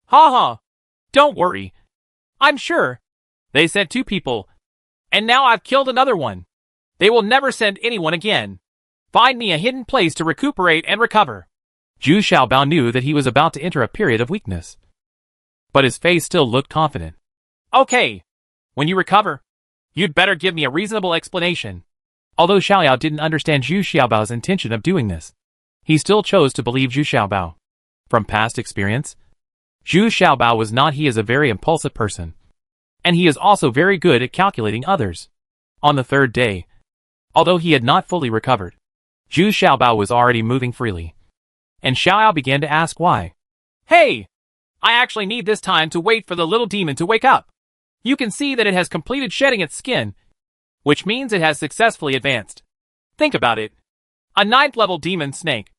Ha ha! Don't worry. I'm sure. They sent 2 people, and now I've killed another one. They will never send anyone again. Find me a hidden place to recuperate and recover. Zhu Xiaobao knew that he was about to enter a period of weakness, but his face still looked confident. Okay. When you recover, you'd better give me a reasonable explanation. Although Xiaoyao didn't understand Zhu Xiaobao's intention of doing this, he still chose to believe Zhu Xiaobao. From past experience, Zhu Xiaobao was not he is a very impulsive person, and he is also very good at calculating others. On the 3rd day, although he had not fully recovered, Zhu Xiaobao was already moving freely, and Xiaoyao began to ask why. Hey! I actually need this time to wait for the little demon to wake up. You can see that it has completed shedding its skin, which means it has successfully advanced. Think about it. A 9th level demon snake.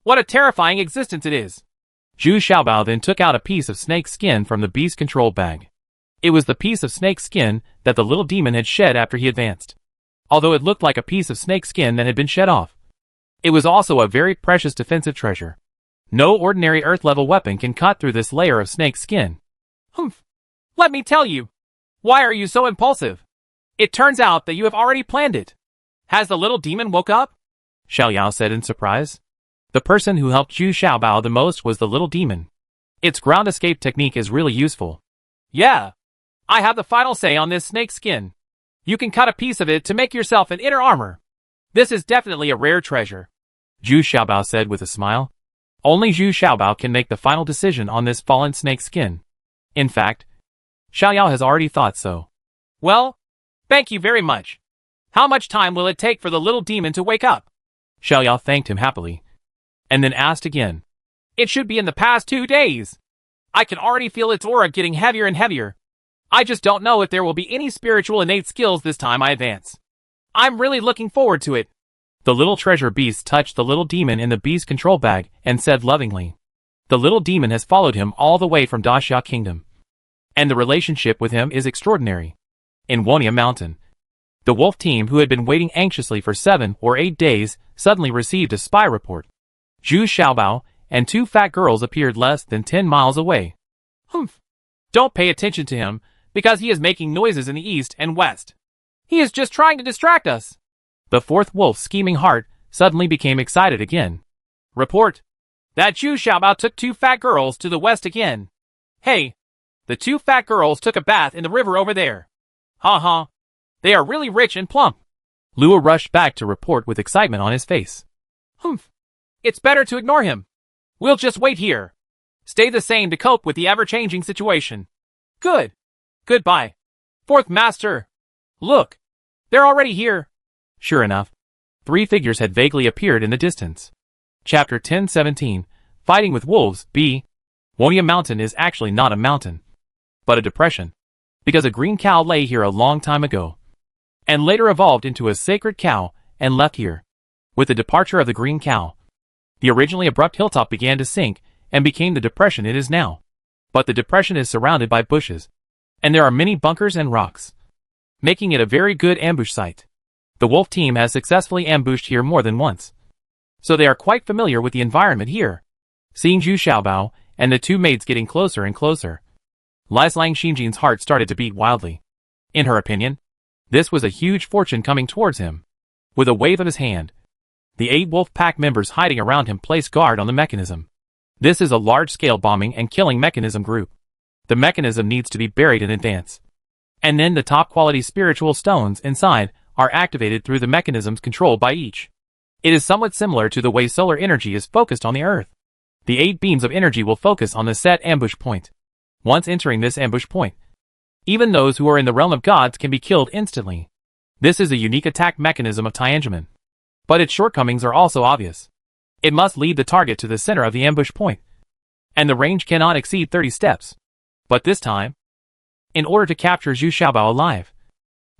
What a terrifying existence it is. Zhu Xiaobao then took out a piece of snake skin from the beast control bag. It was the piece of snake skin that the little demon had shed after he advanced. Although it looked like a piece of snake skin that had been shed off, it was also a very precious defensive treasure. No ordinary earth-level weapon can cut through this layer of snake skin. Humph. Let me tell you. Why are you so impulsive? It turns out that you have already planned it. Has the little demon woke up? Xiaoyao said in surprise. The person who helped Zhu Xiaobao the most was the little demon. Its ground escape technique is really useful. Yeah. I have the final say on this snake skin. You can cut a piece of it to make yourself an inner armor. This is definitely a rare treasure. Zhu Xiaobao said with a smile. Only Zhu Xiaobao can make the final decision on this fallen snake skin. In fact, Xiaoyao has already thought so. Well, thank you very much. How much time will it take for the little demon to wake up? Xiaoyao thanked him happily, and then asked again. It should be in the past 2 days. I can already feel its aura getting heavier and heavier. I just don't know if there will be any spiritual innate skills this time I advance. I'm really looking forward to it. The little treasure beast touched the little demon in the beast control bag and said lovingly. The little demon has followed him all the way from Daxia Kingdom. And the relationship with him is extraordinary. In Wonia Mountain, the wolf team who had been waiting anxiously for 7 or 8 days suddenly received a spy report. Zhu Xiaobao and 2 fat girls appeared less than 10 miles away. Humph. Don't pay attention to him, because he is making noises in the east and west. He is just trying to distract us. The 4th wolf's scheming heart suddenly became excited again. Report. That Zhu Xiaobao took 2 fat girls to the west again. Hey, the 2 fat girls took a bath in the river over there. Ha ha. They are really rich and plump. Lua rushed back to report with excitement on his face. Humph. It's better to ignore him. We'll just wait here. Stay the same to cope with the ever-changing situation. Good. Goodbye. 4th Master. Look. They're already here. Sure enough, 3 figures had vaguely appeared in the distance. Chapter 1017, Fighting with Wolves, B. Wonia Mountain is actually not a mountain, but a depression, because a green cow lay here a long time ago, and later evolved into a sacred cow and left here. With the departure of the green cow, the originally abrupt hilltop began to sink and became the depression it is now. But the depression is surrounded by bushes, and there are many bunkers and rocks, making it a very good ambush site. The wolf team has successfully ambushed here more than once, so they are quite familiar with the environment here. Seeing Zhu Xiaobao and the 2 maids getting closer and closer, Lislang Xinjin's heart started to beat wildly. In her opinion, this was a huge fortune coming towards him. With a wave of his hand, the 8 wolf pack members hiding around him placed guard on the mechanism. This is a large-scale bombing and killing mechanism group. The mechanism needs to be buried in advance. And then the top-quality spiritual stones inside are activated through the mechanisms controlled by each. It is somewhat similar to the way solar energy is focused on the Earth. The 8 beams of energy will focus on the set ambush point. Once entering this ambush point, even those who are in the realm of gods can be killed instantly. This is a unique attack mechanism of Tianjin. But its shortcomings are also obvious. It must lead the target to the center of the ambush point, and the range cannot exceed 30 steps. But this time, in order to capture Zhu Xiaobao alive,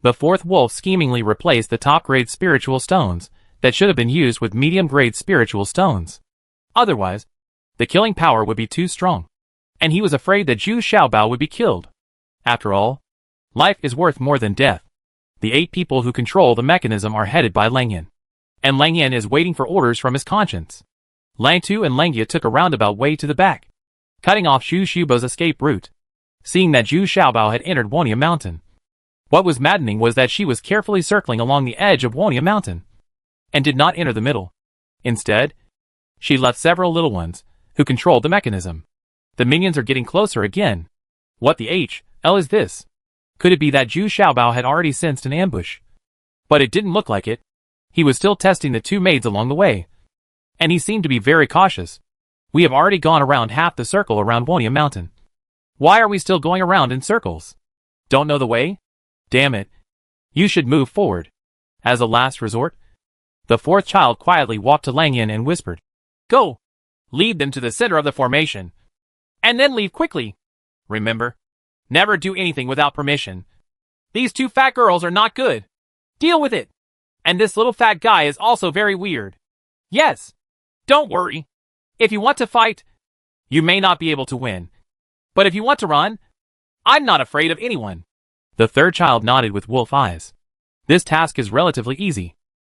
the 4th wolf schemingly replaced the top-grade spiritual stones that should have been used with medium-grade spiritual stones. Otherwise, the killing power would be too strong, and he was afraid that Zhu Xiaobao would be killed. After all, life is worth more than death. The 8 people who control the mechanism are headed by Lang Yan, and Lang Yan is waiting for orders from his conscience. Lang Tu and Lang Ye took a roundabout way to the back, cutting off Zhu Xiaobao's escape route. Seeing that Zhu Xiaobao had entered Wonia Mountain, what was maddening was that she was carefully circling along the edge of Wonia Mountain, and did not enter the middle. Instead, she left several little ones, who controlled the mechanism. The minions are getting closer again. What the hell is this? Could it be that Zhu Xiaobao had already sensed an ambush? But it didn't look like it. He was still testing the 2 maids along the way, and he seemed to be very cautious. We have already gone around half the circle around Wonia Mountain. Why are we still going around in circles? Don't know the way? Damn it. You should move forward. As a last resort, the 4th child quietly walked to Lang Yan and whispered, Go! Lead them to the center of the formation. And then leave quickly. Remember, never do anything without permission. These 2 fat girls are not good. Deal with it. And this little fat guy is also very weird. Yes. Don't worry. If you want to fight, you may not be able to win. But if you want to run, I'm not afraid of anyone. The 3rd child nodded with wolf eyes. This task is relatively easy.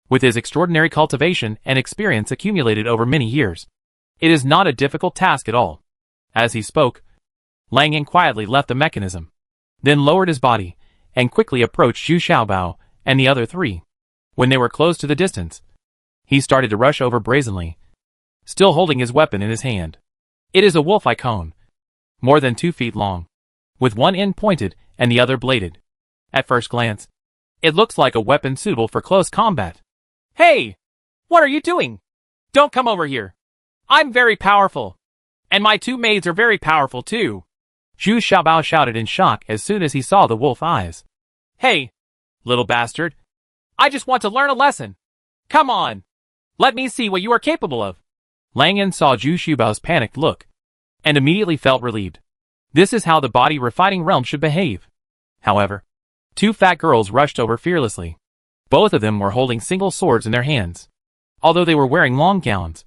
With his extraordinary cultivation and experience accumulated over many years, it is not a difficult task at all. As he spoke, Lang Yan quietly left the mechanism, then lowered his body, and quickly approached Zhu Xiaobao and the other 3. When they were close to the distance, he started to rush over brazenly, still holding his weapon in his hand. It is a wolf icon, more than 2 feet long, with one end pointed and the other bladed. At first glance, it looks like a weapon suitable for close combat. Hey! What are you doing? Don't come over here. I'm very powerful. And my 2 maids are very powerful too. Zhu Xiaobao shouted in shock as soon as he saw the wolf eyes. Hey, little bastard. I just want to learn a lesson. Come on. Let me see what you are capable of. Lang Yin saw Zhu Xiubao's panicked look, and immediately felt relieved. This is how the body refining realm should behave. However, two fat girls rushed over fearlessly. Both of them were holding single swords in their hands. Although they were wearing long gowns,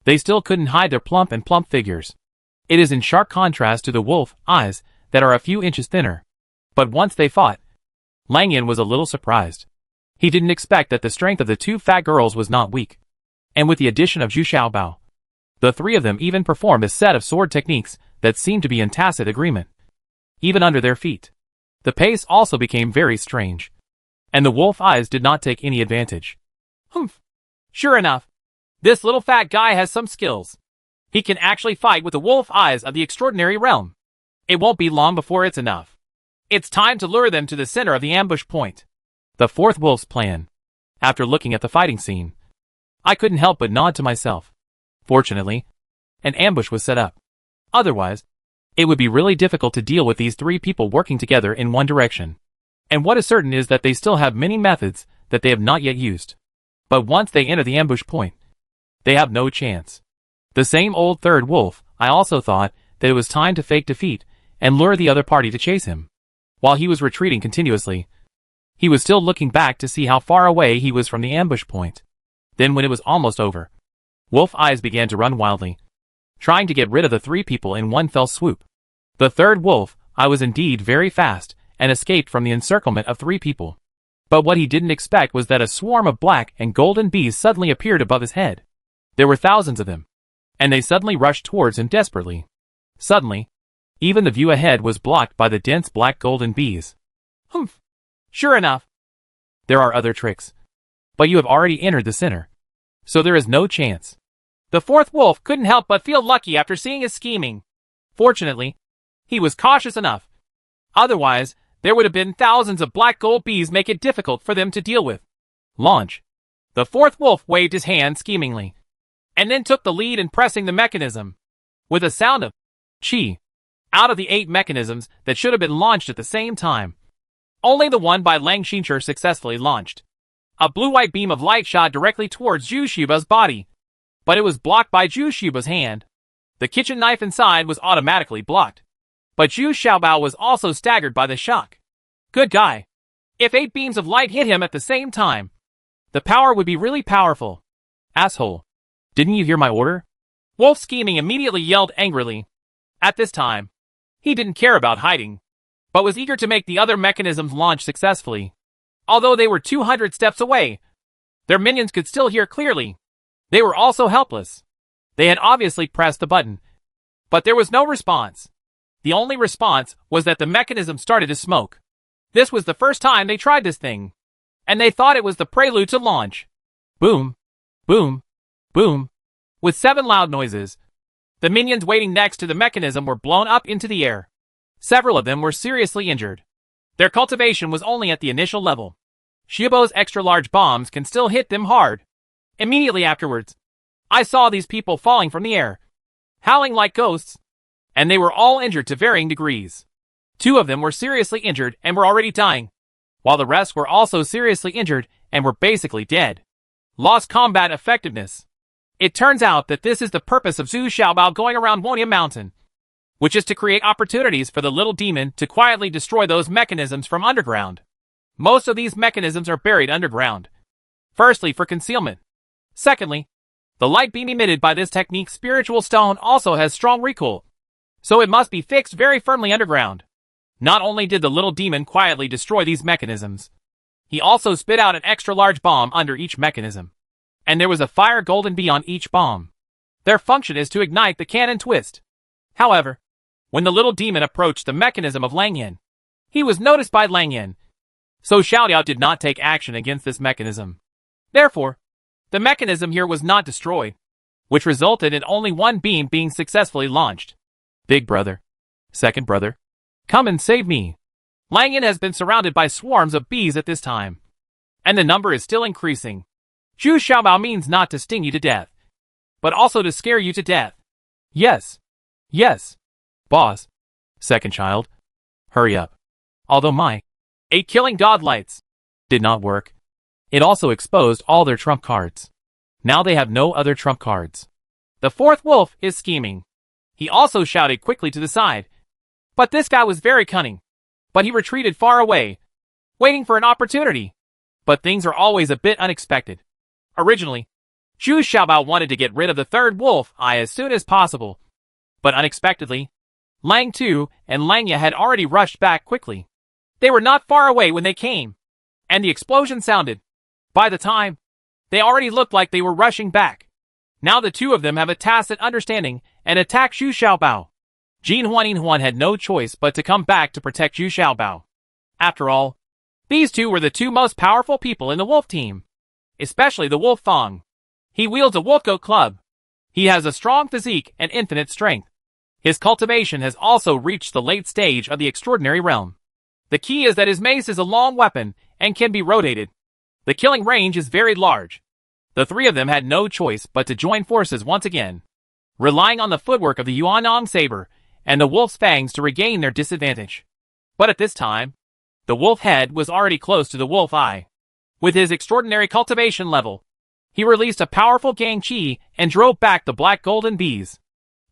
they still couldn't hide their plump figures. It is in sharp contrast to the wolf eyes that are a few inches thinner. But once they fought, Lang Yin was a little surprised. He didn't expect that the strength of the two fat girls was not weak. And with the addition of Zhu Xiaobao, the three of them even performed a set of sword techniques that seemed to be in tacit agreement. Even under their feet, the pace also became very strange. And the wolf eyes did not take any advantage. Humph. Sure enough, this little fat guy has some skills. He can actually fight with the wolf eyes of the extraordinary realm. It won't be long before it's enough. It's time to lure them to the center of the ambush point. The fourth wolf's plan. After looking at the fighting scene, I couldn't help but nod to myself. Fortunately, an ambush was set up. Otherwise, it would be really difficult to deal with these three people working together in one direction. And what is certain is that they still have many methods that they have not yet used. But once they enter the ambush point, they have no chance. The same old third wolf, I also thought that it was time to fake defeat and lure the other party to chase him. While he was retreating continuously, he was still looking back to see how far away he was from the ambush point. Then when it was almost over, Wolf Eyes began to run wildly, trying to get rid of the three people in one fell swoop. The third wolf, I was indeed very fast, and escaped from the encirclement of three people. But what he didn't expect was that a swarm of black and golden bees suddenly appeared above his head. There were thousands of them, and they suddenly rushed towards him desperately. Suddenly, even the view ahead was blocked by the dense black golden bees. Humph. Sure enough. There are other tricks. But you have already entered the center, so there is no chance. The fourth wolf couldn't help but feel lucky after seeing his scheming. Fortunately, he was cautious enough. Otherwise, there would have been thousands of black gold bees make it difficult for them to deal with. Launch. The fourth wolf waved his hand schemingly, and then took the lead in pressing the mechanism. With a sound of chi, out of the 8 mechanisms that should have been launched at the same time, only the one by Lang Xincher successfully launched. A blue-white beam of light shot directly towards Zhu Xiuba's body, but it was blocked by Zhu Xiuba's hand. The kitchen knife inside was automatically blocked, but Zhu Xiaobao was also staggered by the shock. Good guy. If 8 beams of light hit him at the same time, the power would be really powerful. Asshole. Didn't you hear my order? Wolf Scheming immediately yelled angrily. At this time, he didn't care about hiding, but was eager to make the other mechanisms launch successfully. Although they were 200 steps away, their minions could still hear clearly. They were also helpless. They had obviously pressed the button, but there was no response. The only response was that the mechanism started to smoke. This was the first time they tried this thing, and they thought it was the prelude to launch. Boom, boom, boom. With 7 loud noises, the minions waiting next to the mechanism were blown up into the air. Several of them were seriously injured. Their cultivation was only at the initial level. Xiubao's extra-large bombs can still hit them hard. Immediately afterwards, I saw these people falling from the air, howling like ghosts, and they were all injured to varying degrees. 2 of them were seriously injured and were already dying, while the rest were also seriously injured and were basically dead. Lost combat effectiveness. It turns out that this is the purpose of Zhu Xiaobao going around Wonia Mountain, which is to create opportunities for the little demon to quietly destroy those mechanisms from underground. Most of these mechanisms are buried underground. Firstly, for concealment. Secondly, the light beam emitted by this technique's spiritual stone also has strong recoil, so it must be fixed very firmly underground. Not only did the little demon quietly destroy these mechanisms, he also spit out an extra-large bomb under each mechanism, and there was a fire golden bee on each bomb. Their function is to ignite the cannon twist. However, when the little demon approached the mechanism of Lang Yin, he was noticed by Lang Yin, so Xiaoliao did not take action against this mechanism. Therefore, the mechanism here was not destroyed, which resulted in only one beam being successfully launched. Big brother. Second brother. Come and save me. Lang Yin has been surrounded by swarms of bees at this time, and the number is still increasing. Zhu Xiaobao means not to sting you to death, but also to scare you to death. Yes. Yes. Boss. Second child. Hurry up. Although my 8 killing godlights did not work, it also exposed all their trump cards. Now they have no other trump cards. The fourth wolf is scheming. He also shouted quickly to the side. But this guy was very cunning. But he retreated far away, waiting for an opportunity. But things are always a bit unexpected. Originally, Zhu Xiaobao wanted to get rid of the third wolf eye as soon as possible. But unexpectedly, Lang Tu and Lang Ye had already rushed back quickly. They were not far away when they came, and the explosion sounded. By the time, they already looked like they were rushing back. Now the two of them have a tacit understanding and attack Zhu Xiaobao. Jin Huan had no choice but to come back to protect Zhu Xiaobao. After all, these two were the two most powerful people in the wolf team. Especially the wolf Fong. He wields a wolf goat club. He has a strong physique and infinite strength. His cultivation has also reached the late stage of the extraordinary realm. The key is that his mace is a long weapon and can be rotated. The killing range is very large. The three of them had no choice but to join forces once again, relying on the footwork of the Yuanong saber and the wolf's fangs to regain their disadvantage. But at this time, the wolf head was already close to the wolf eye. With his extraordinary cultivation level, he released a powerful gang chi and drove back the black golden bees.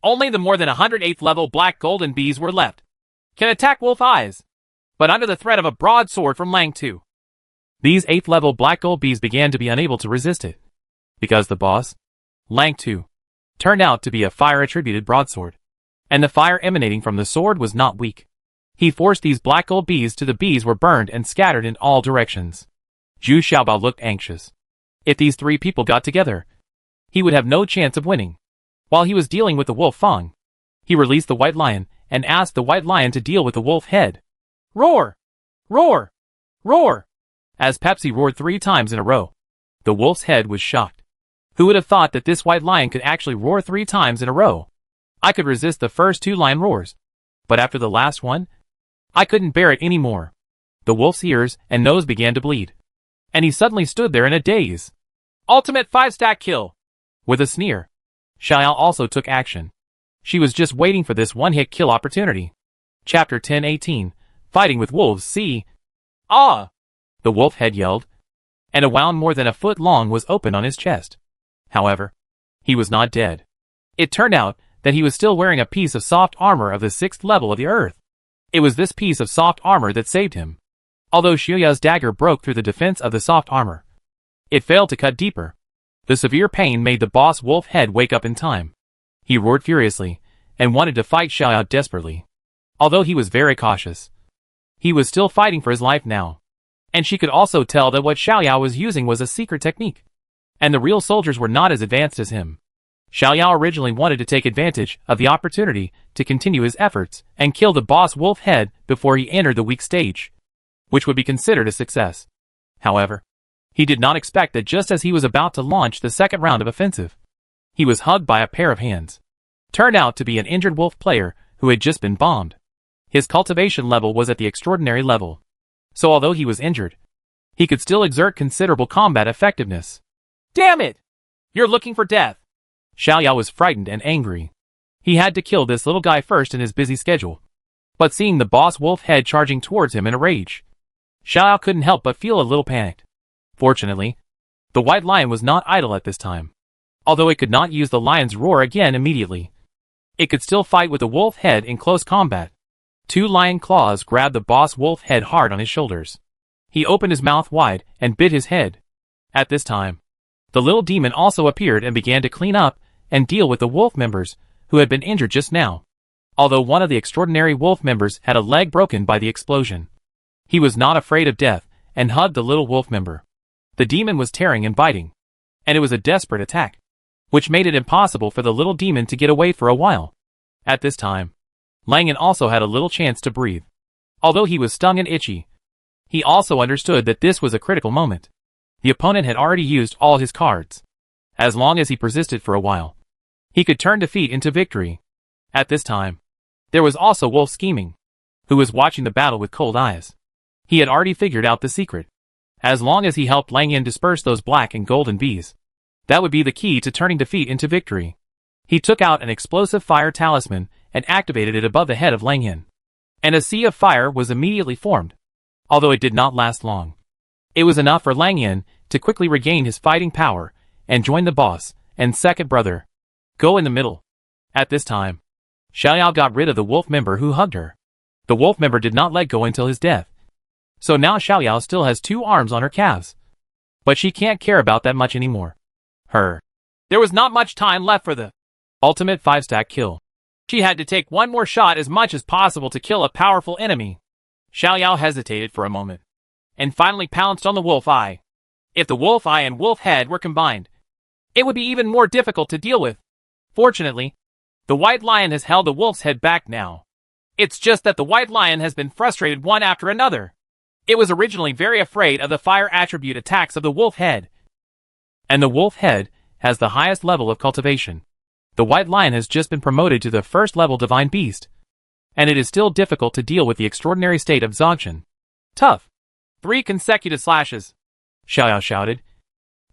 Only the more than 108th level black golden bees were left. Can attack wolf eyes, but under the threat of a broadsword from Lang Tu. These 8th level black gold bees began to be unable to resist it. Because the boss, Lang Tu, turned out to be a fire-attributed broadsword. And the fire emanating from the sword was not weak. He forced these black gold bees to the bees were burned and scattered in all directions. Zhu Xiaobao looked anxious. If these three people got together, he would have no chance of winning. While he was dealing with the wolf Fong, he released the white lion and asked the white lion to deal with the wolf head. Roar! Roar! Roar! As Pepsi roared 3 times in a row, the wolf's head was shocked. Who would have thought that this white lion could actually roar 3 times in a row? I could resist the first 2 lion roars, but after the last one, I couldn't bear it anymore. The wolf's ears and nose began to bleed, and he suddenly stood there in a daze. Ultimate 5-stack kill! With a sneer, Xiaoyao also took action. She was just waiting for this one-hit kill opportunity. Chapter 10:18 Fighting with Wolves C. Ah! The wolf head yelled, and a wound more than a foot long was open on his chest. However, he was not dead. It turned out that he was still wearing a piece of soft armor of the 6th level of the earth. It was this piece of soft armor that saved him. Although Xiaoyao's dagger broke through the defense of the soft armor, it failed to cut deeper. The severe pain made the boss wolf head wake up in time. He roared furiously and wanted to fight Xiaoyao desperately. Although he was very cautious, he was still fighting for his life now. And she could also tell that what Xiaoyao was using was a secret technique, and the real soldiers were not as advanced as him. Xiaoyao originally wanted to take advantage of the opportunity to continue his efforts and kill the boss wolf head before he entered the weak stage, which would be considered a success. However, he did not expect that just as he was about to launch the second round of offensive, he was hugged by a pair of hands. Turned out to be an injured wolf player who had just been bombed. His cultivation level was at the extraordinary level, so although he was injured, he could still exert considerable combat effectiveness. Damn it! You're looking for death! Xiaoyao was frightened and angry. He had to kill this little guy first in his busy schedule. But seeing the boss wolf head charging towards him in a rage, Xiaoyao couldn't help but feel a little panicked. Fortunately, the white lion was not idle at this time. Although it could not use the lion's roar again immediately, it could still fight with the wolf head in close combat. 2 lion claws grabbed the boss wolf head hard on his shoulders. He opened his mouth wide and bit his head. At this time, the little demon also appeared and began to clean up and deal with the wolf members who had been injured just now. Although one of the extraordinary wolf members had a leg broken by the explosion, he was not afraid of death and hugged the little wolf member. The demon was tearing and biting, and it was a desperate attack, which made it impossible for the little demon to get away for a while. At this time, Langan also had a little chance to breathe. Although he was stung and itchy, he also understood that this was a critical moment. The opponent had already used all his cards. As long as he persisted for a while, he could turn defeat into victory. At this time, there was also Wolf Scheming, who was watching the battle with cold eyes. He had already figured out the secret. As long as he helped Lang Yin disperse those black and golden bees, that would be the key to turning defeat into victory. He took out an explosive fire talisman and activated it above the head of Lang Yin, and a sea of fire was immediately formed. Although it did not last long, it was enough for Lang Yin to quickly regain his fighting power and join the boss and second brother. Go in the middle. At this time, Xiaoyao got rid of the wolf member who hugged her. The wolf member did not let go until his death. So now Xiaoyao still has 2 arms on her calves. But she can't care about that much anymore. There was not much time left for the ultimate 5-stack kill. She had to take one more shot as much as possible to kill a powerful enemy. Xiaoyao hesitated for a moment, and finally pounced on the wolf eye. If the wolf eye and wolf head were combined, it would be even more difficult to deal with. Fortunately, the white lion has held the wolf's head back now. It's just that the white lion has been frustrated one after another. It was originally very afraid of the fire attribute attacks of the wolf head. And the wolf head has the highest level of cultivation. The white lion has just been promoted to the 1st level divine beast. And it is still difficult to deal with the extraordinary state of Zogshan. Tough. 3 consecutive slashes, Xiaoyao shouted,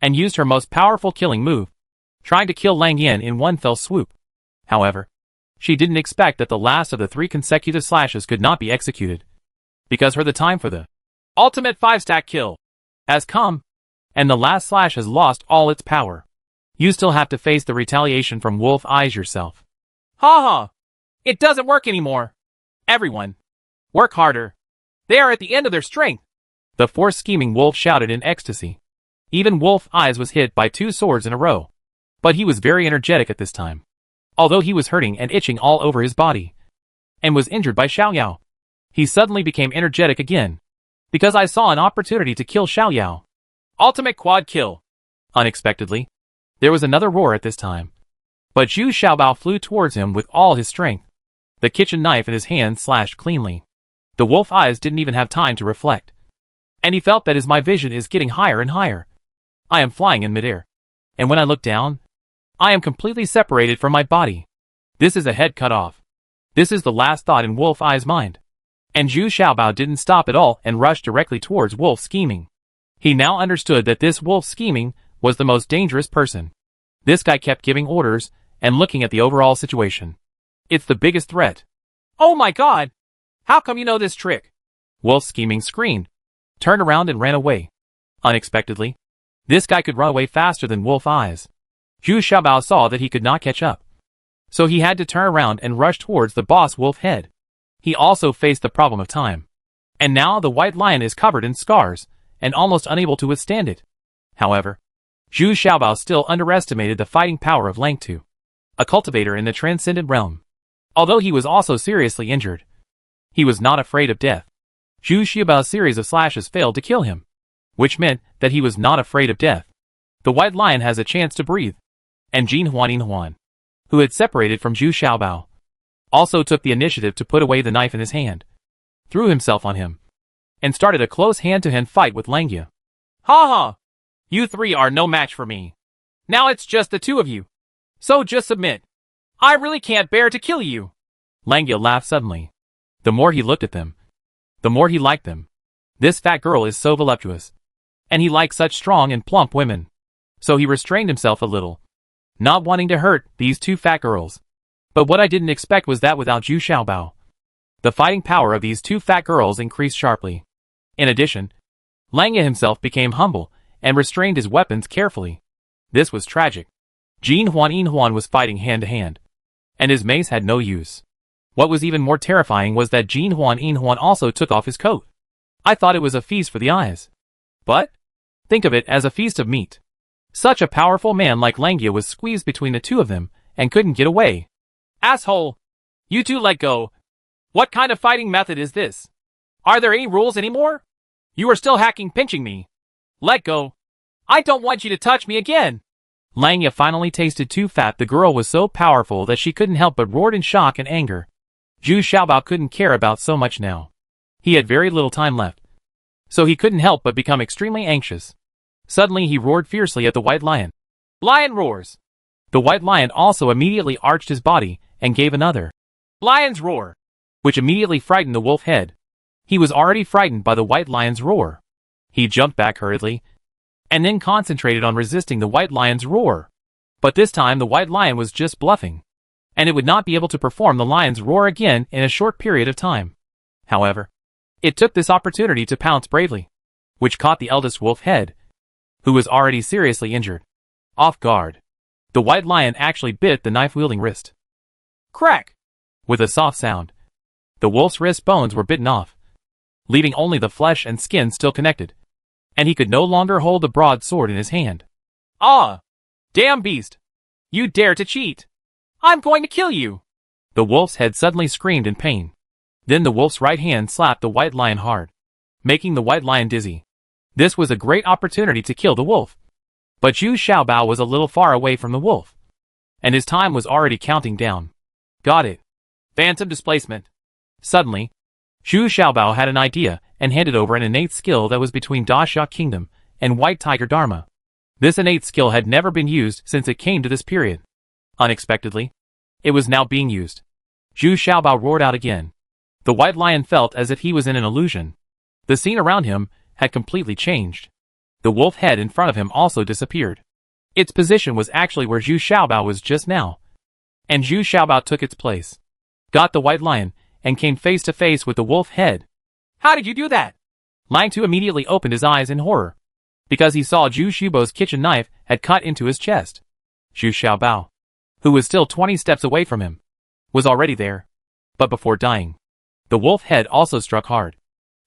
and used her most powerful killing move, trying to kill Lang Yin in one fell swoop. However, she didn't expect that the last of the 3 consecutive slashes could not be executed, because the time for the ultimate 5-stack kill has come, and the last slash has lost all its power. You still have to face the retaliation from wolf eyes yourself. Ha ha! It doesn't work anymore. Everyone, work harder. They are at the end of their strength. The 4 scheming wolf shouted in ecstasy. Even Wolf Eyes was hit by 2 swords in a row. But he was very energetic at this time. Although he was hurting and itching all over his body, and was injured by Xiaoyao, he suddenly became energetic again, because I saw an opportunity to kill Xiaoyao. Ultimate quad kill. Unexpectedly, there was another roar at this time. But Zhu Xiaobao flew towards him with all his strength. The kitchen knife in his hand slashed cleanly. The wolf eyes didn't even have time to reflect. And he felt that my vision is getting higher and higher. I am flying in midair. And when I look down, I am completely separated from my body. This is a head cut off. This is the last thought in Wolf Eye's mind. And Zhu Xiaobao didn't stop at all and rushed directly towards Wolf Scheming. He now understood that this Wolf Scheming was the most dangerous person. This guy kept giving orders and looking at the overall situation. It's the biggest threat. Oh my god! How come you know this trick? Wolf Scheming screamed, turned around and ran away. Unexpectedly, this guy could run away faster than Wolf Eyes. Zhu Xiaobao saw that he could not catch up. So he had to turn around and rush towards the boss wolf head. He also faced the problem of time. And now the white lion is covered in scars, and almost unable to withstand it. However, Zhu Xiaobao still underestimated the fighting power of Lang Tu, a cultivator in the transcendent realm. Although he was also seriously injured, he was not afraid of death. Zhu Xiaobao's series of slashes failed to kill him, which meant that he was not afraid of death. The white lion has a chance to breathe. And Jin Huan, who had separated from Zhu Xiaobao, also took the initiative to put away the knife in his hand, threw himself on him, and started a close hand-to-hand fight with Langya. Ha ha! You 3 are no match for me. Now it's just the 2 of you. So just submit. I really can't bear to kill you. Langya laughed suddenly. The more he looked at them, the more he liked them. This fat girl is so voluptuous. And he likes such strong and plump women. So he restrained himself a little, not wanting to hurt these 2 fat girls. But what I didn't expect was that without Zhu Xiaobao, the fighting power of these 2 fat girls increased sharply. In addition, Langya himself became humble and restrained his weapons carefully. This was tragic. Jin Huan was fighting hand to hand, and his mace had no use. What was even more terrifying was that Jin Huan also took off his coat. I thought it was a feast for the eyes. But think of it as a feast of meat. Such a powerful man like Langya was squeezed between the 2 of them and couldn't get away. Asshole! You 2 let go. What kind of fighting method is this? Are there any rules anymore? You are still pinching me. Let go. I don't want you to touch me again. Langya finally tasted too fat. The girl was so powerful that she couldn't help but roared in shock and anger. Zhu Xiaobao couldn't care about so much now. He had very little time left. So he couldn't help but become extremely anxious. Suddenly he roared fiercely at the white lion. Lion roars. The white lion also immediately arched his body and gave another lion's roar, which immediately frightened the wolf head. He was already frightened by the white lion's roar. He jumped back hurriedly, and then concentrated on resisting the white lion's roar. But this time the white lion was just bluffing, and it would not be able to perform the lion's roar again in a short period of time. However, it took this opportunity to pounce bravely, which caught the eldest wolf head, who was already seriously injured, off guard. The white lion actually bit the knife-wielding wrist. Crack! With a soft sound, the wolf's wrist bones were bitten off, leaving only the flesh and skin still connected, and he could no longer hold the broadsword in his hand. Ah! Damn beast! You dare to cheat! I'm going to kill you! The wolf's head suddenly screamed in pain. Then the wolf's right hand slapped the white lion hard, making the white lion dizzy. This was a great opportunity to kill the wolf. But Zhu Xiaobao was a little far away from the wolf, and his time was already counting down. Got it. Phantom displacement. Suddenly, Zhu Xiaobao had an idea and handed over an innate skill that was between Dashia Kingdom and White Tiger Dharma. This innate skill had never been used since it came to this period. Unexpectedly, it was now being used. Zhu Xiaobao roared out again. The white lion felt as if he was in an illusion. The scene around him had completely changed. The wolf head in front of him also disappeared. Its position was actually where Zhu Xiaobao was just now. And Zhu Xiaobao took its place, got the white lion, and came face to face with the wolf head. How did you do that? Lang Tu immediately opened his eyes in horror, because he saw Zhu Xiaobao's kitchen knife had cut into his chest. Zhu Xiaobao, who was still 20 steps away from him, was already there. But before dying, the wolf head also struck hard,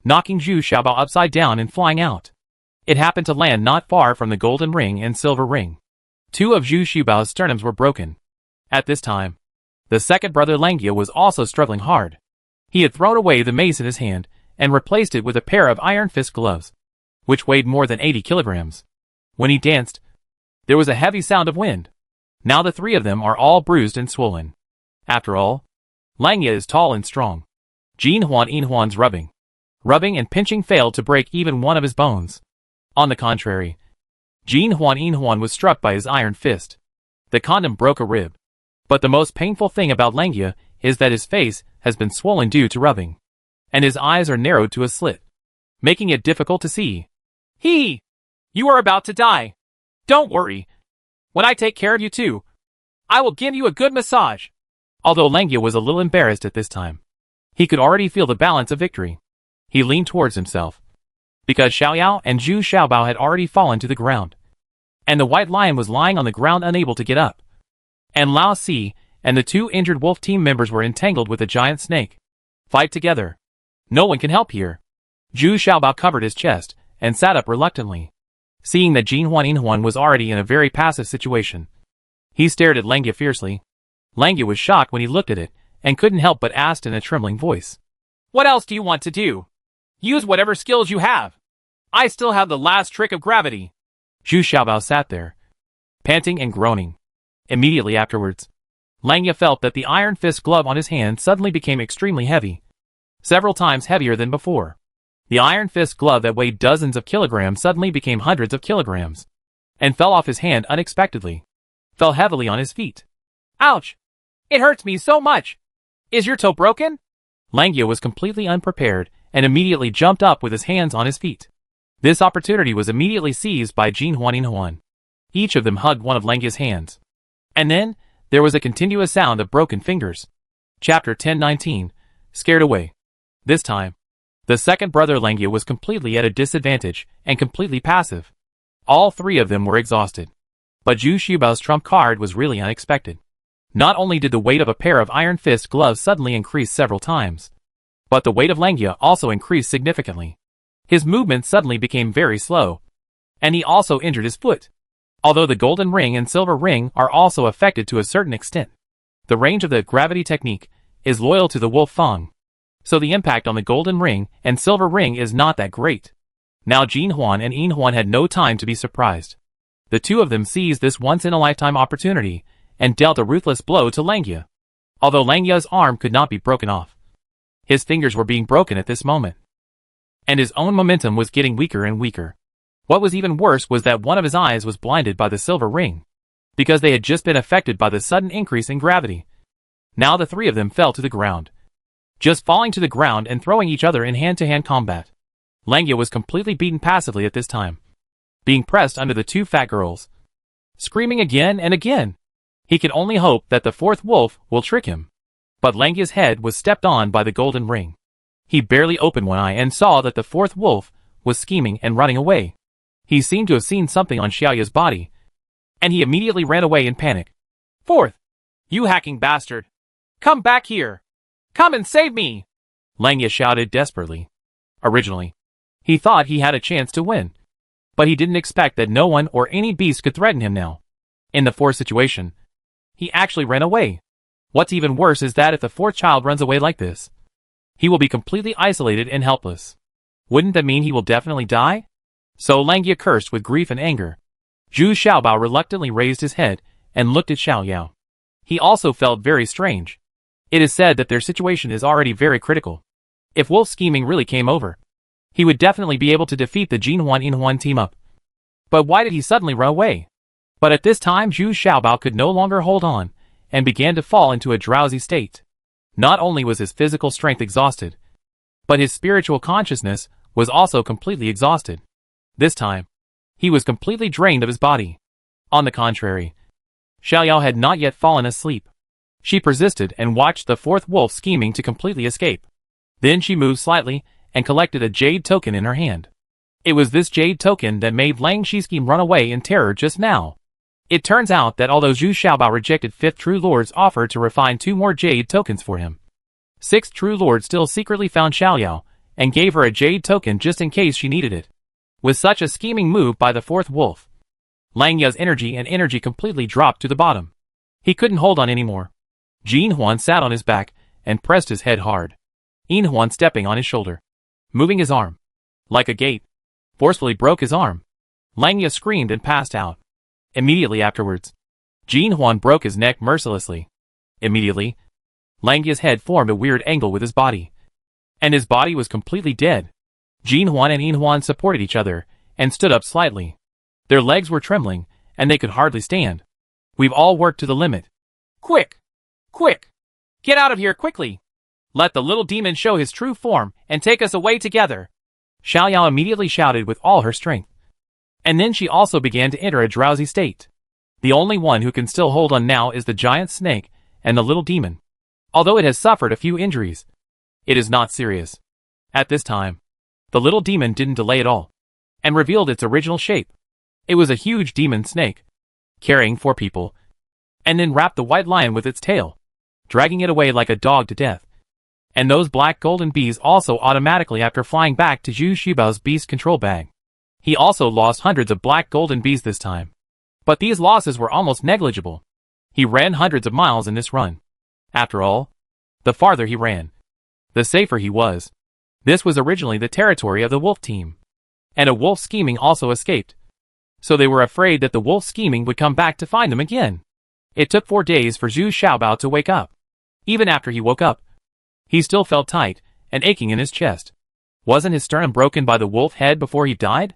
knocking Zhu Xiaobao upside down and flying out. It happened to land not far from the golden ring and silver ring. Two of Zhu Xiaobao's sternums were broken. At this time, the second brother Langia was also struggling hard. He had thrown away the mace in his hand and replaced it with a pair of iron fist gloves, which weighed more than 80 kilograms. When he danced, there was a heavy sound of wind. Now the three of them are all bruised and swollen. After all, Langia is tall and strong. Jin Huan's rubbing and pinching failed to break even one of his bones. On the contrary, Jin Huan was struck by his iron fist. The condom broke a rib. But the most painful thing about Langia is that his face has been swollen due to rubbing, and his eyes are narrowed to a slit, making it difficult to see. You are about to die. Don't worry. When I take care of you too, I will give you a good massage. Although Langia was a little embarrassed at this time, he could already feel the balance of victory. He leaned towards himself, because Xiaoyao and Zhu Xiaobao had already fallen to the ground, and the white lion was lying on the ground unable to get up. And Lao Si and the two injured wolf team members were entangled with a giant snake. Fight together. No one can help here. Zhu Xiaobao covered his chest and sat up reluctantly, seeing that Jin Huan was already in a very passive situation. He stared at Langia fiercely. Langia was shocked when he looked at it and couldn't help but ask in a trembling voice. What else do you want to do? Use whatever skills you have. I still have the last trick of gravity. Zhu Xiaobao sat there, panting and groaning. Immediately afterwards, Langia felt that the iron fist glove on his hand suddenly became extremely heavy, several times heavier than before. The iron fist glove that weighed dozens of kilograms suddenly became hundreds of kilograms, and fell off his hand unexpectedly, fell heavily on his feet. Ouch! It hurts me so much! Is your toe broken? Langia was completely unprepared and immediately jumped up with his hands on his feet. This opportunity was immediately seized by Jin Huan. Each of them hugged one of Langia's hands. And then, there was a continuous sound of broken fingers. Chapter 1019, Scared Away. This time, the second brother Langia was completely at a disadvantage and completely passive. All three of them were exhausted. But Zhu Xiaobao's trump card was really unexpected. Not only did the weight of a pair of iron fist gloves suddenly increase several times, but the weight of Langia also increased significantly. His movement suddenly became very slow, and he also injured his foot. Although the golden ring and silver ring are also affected to a certain extent, the range of the gravity technique is loyal to the wolf fang, so the impact on the golden ring and silver ring is not that great. Now Jin Huan and Yin Huan had no time to be surprised. The two of them seized this once-in-a-lifetime opportunity and dealt a ruthless blow to Langia. Although Langia's arm could not be broken off, his fingers were being broken at this moment, and his own momentum was getting weaker and weaker. What was even worse was that one of his eyes was blinded by the silver ring, because they had just been affected by the sudden increase in gravity. Now the three of them fell to the ground, just falling to the ground and throwing each other in hand-to-hand combat. Langia was completely beaten passively at this time, being pressed under the two fat girls, screaming again and again. He can only hope that the fourth wolf will trick him. But Langia's head was stepped on by the golden ring. He barely opened one eye and saw that the fourth wolf was scheming and running away. He seemed to have seen something on Xiaoya's body, and he immediately ran away in panic. Fourth, you hacking bastard. Come back here. Come and save me. Langya shouted desperately. Originally, he thought he had a chance to win, but he didn't expect that no one or any beast could threaten him now. In the fourth situation, he actually ran away. What's even worse is that if the fourth child runs away like this, he will be completely isolated and helpless. Wouldn't that mean he will definitely die? So Langya cursed with grief and anger. Zhu Xiaobao reluctantly raised his head and looked at Xiao Yao. He also felt very strange. It is said that their situation is already very critical. If wolf scheming really came over, he would definitely be able to defeat the Jinhuan Yinhuan team up. But why did he suddenly run away? But at this time Zhu Xiaobao could no longer hold on, and began to fall into a drowsy state. Not only was his physical strength exhausted, but his spiritual consciousness was also completely exhausted. This time, he was completely drained of his body. On the contrary, Xiao Yao had not yet fallen asleep. She persisted and watched the fourth wolf scheming to completely escape. Then she moved slightly and collected a jade token in her hand. It was this jade token that made Lang Shishkim run away in terror just now. It turns out that although Zhu Xiaobao rejected Fifth True Lord's offer to refine 2 more jade tokens for him, Sixth True Lord still secretly found Xiao Yao and gave her a jade token just in case she needed it. With such a scheming move by the fourth wolf, Lang Ya's energy completely dropped to the bottom. He couldn't hold on anymore. Jin Huan sat on his back and pressed his head hard. Yin Huan stepping on his shoulder, moving his arm like a gate, forcefully broke his arm. Lang Ya screamed and passed out. Immediately afterwards, Jin Huan broke his neck mercilessly. Immediately, Lang Ya's head formed a weird angle with his body, and his body was completely dead. Jin Huan and Yin Huan supported each other and stood up slightly. Their legs were trembling, and they could hardly stand. We've all worked to the limit. Quick! Quick! Get out of here quickly! Let the little demon show his true form and take us away together. Xiao Yao immediately shouted with all her strength. And then she also began to enter a drowsy state. The only one who can still hold on now is the giant snake and the little demon. Although it has suffered a few injuries, it is not serious. At this time, the little demon didn't delay at all, and revealed its original shape. It was a huge demon snake, carrying 4 people, and then wrapped the white lion with its tail, dragging it away like a dog to death. And those black golden bees also automatically after flying back to Zhu Xiaobao's beast control bag. He also lost hundreds of black golden bees this time. But these losses were almost negligible. He ran hundreds of miles in this run. After all, the farther he ran, the safer he was. This was originally the territory of the wolf team. And a wolf scheming also escaped. So they were afraid that the wolf scheming would come back to find them again. It took 4 days for Zhu Xiaobao to wake up. Even after he woke up, he still felt tight and aching in his chest. Wasn't his sternum broken by the wolf head before he died?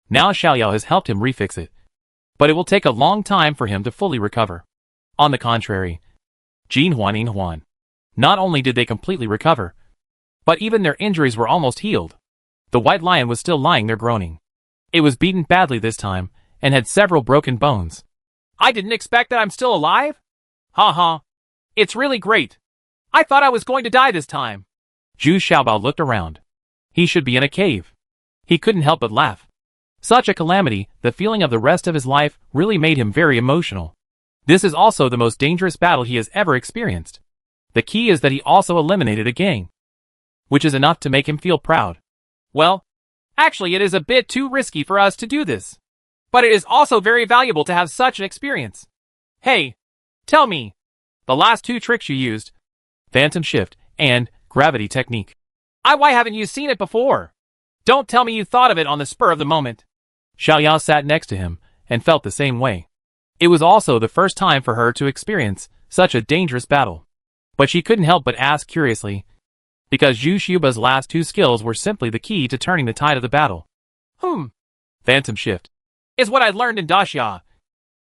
Now Xiao Yao has helped him refix it. But it will take a long time for him to fully recover. On the contrary, Jin Huan and Yin Huan, not only did they completely recover, but even their injuries were almost healed. The white lion was still lying there groaning. It was beaten badly this time, and had several broken bones. I didn't expect that I'm still alive? Ha ha. It's really great. I thought I was going to die this time. Zhu Xiaobao looked around. He should be in a cave. He couldn't help but laugh. Such a calamity, the feeling of the rest of his life, really made him very emotional. This is also the most dangerous battle he has ever experienced. The key is that he also eliminated a gang, which is enough to make him feel proud. Well, actually it is a bit too risky for us to do this. But it is also very valuable to have such an experience. Hey, tell me, the last 2 tricks you used, Phantom Shift and Gravity Technique. Why haven't you seen it before? Don't tell me you thought of it on the spur of the moment. Xiao Yao sat next to him and felt the same way. It was also the first time for her to experience such a dangerous battle. But she couldn't help but ask curiously, because Zhu Xiaobao's last 2 skills were simply the key to turning the tide of the battle. Phantom Shift is what I learned in Daxia.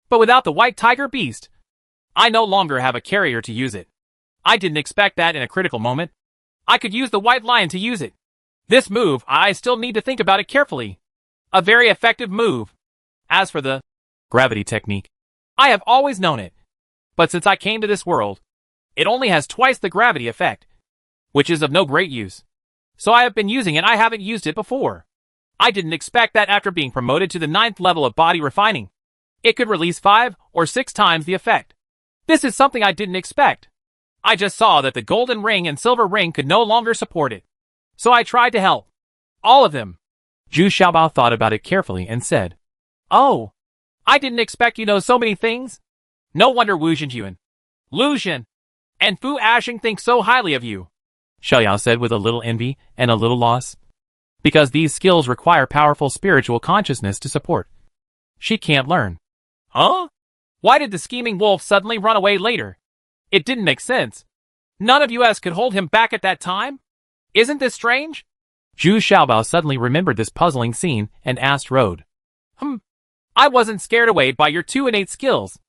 But without the white tiger beast, I no longer have a carrier to use it. I didn't expect that in a critical moment. I could use the white lion to use it. This move, I still need to think about it carefully. A very effective move. As for the Gravity Technique, I have always known it. But since I came to this world, it only has twice the gravity effect, which is of no great use. So I have been using it. I haven't used it before. I didn't expect that after being promoted to the 9th level of body refining. It could release 5 or 6 times the effect. This is something I didn't expect. I just saw that the golden ring and silver ring could no longer support it. So I tried to help. All of them. Zhu Xiaobao thought about it carefully and said, Oh, I didn't expect you know so many things. No wonder Wu Zhenjuan, Lu Zhen, and Fu Ashing think so highly of you. Xiaoyao said with a little envy and a little loss. Because these skills require powerful spiritual consciousness to support. She can't learn. Huh? Why did the scheming wolf suddenly run away later? It didn't make sense. None of us could hold him back at that time? Isn't this strange? Zhu Xiaobao suddenly remembered this puzzling scene and asked Road. I wasn't scared away by your 2 innate skills.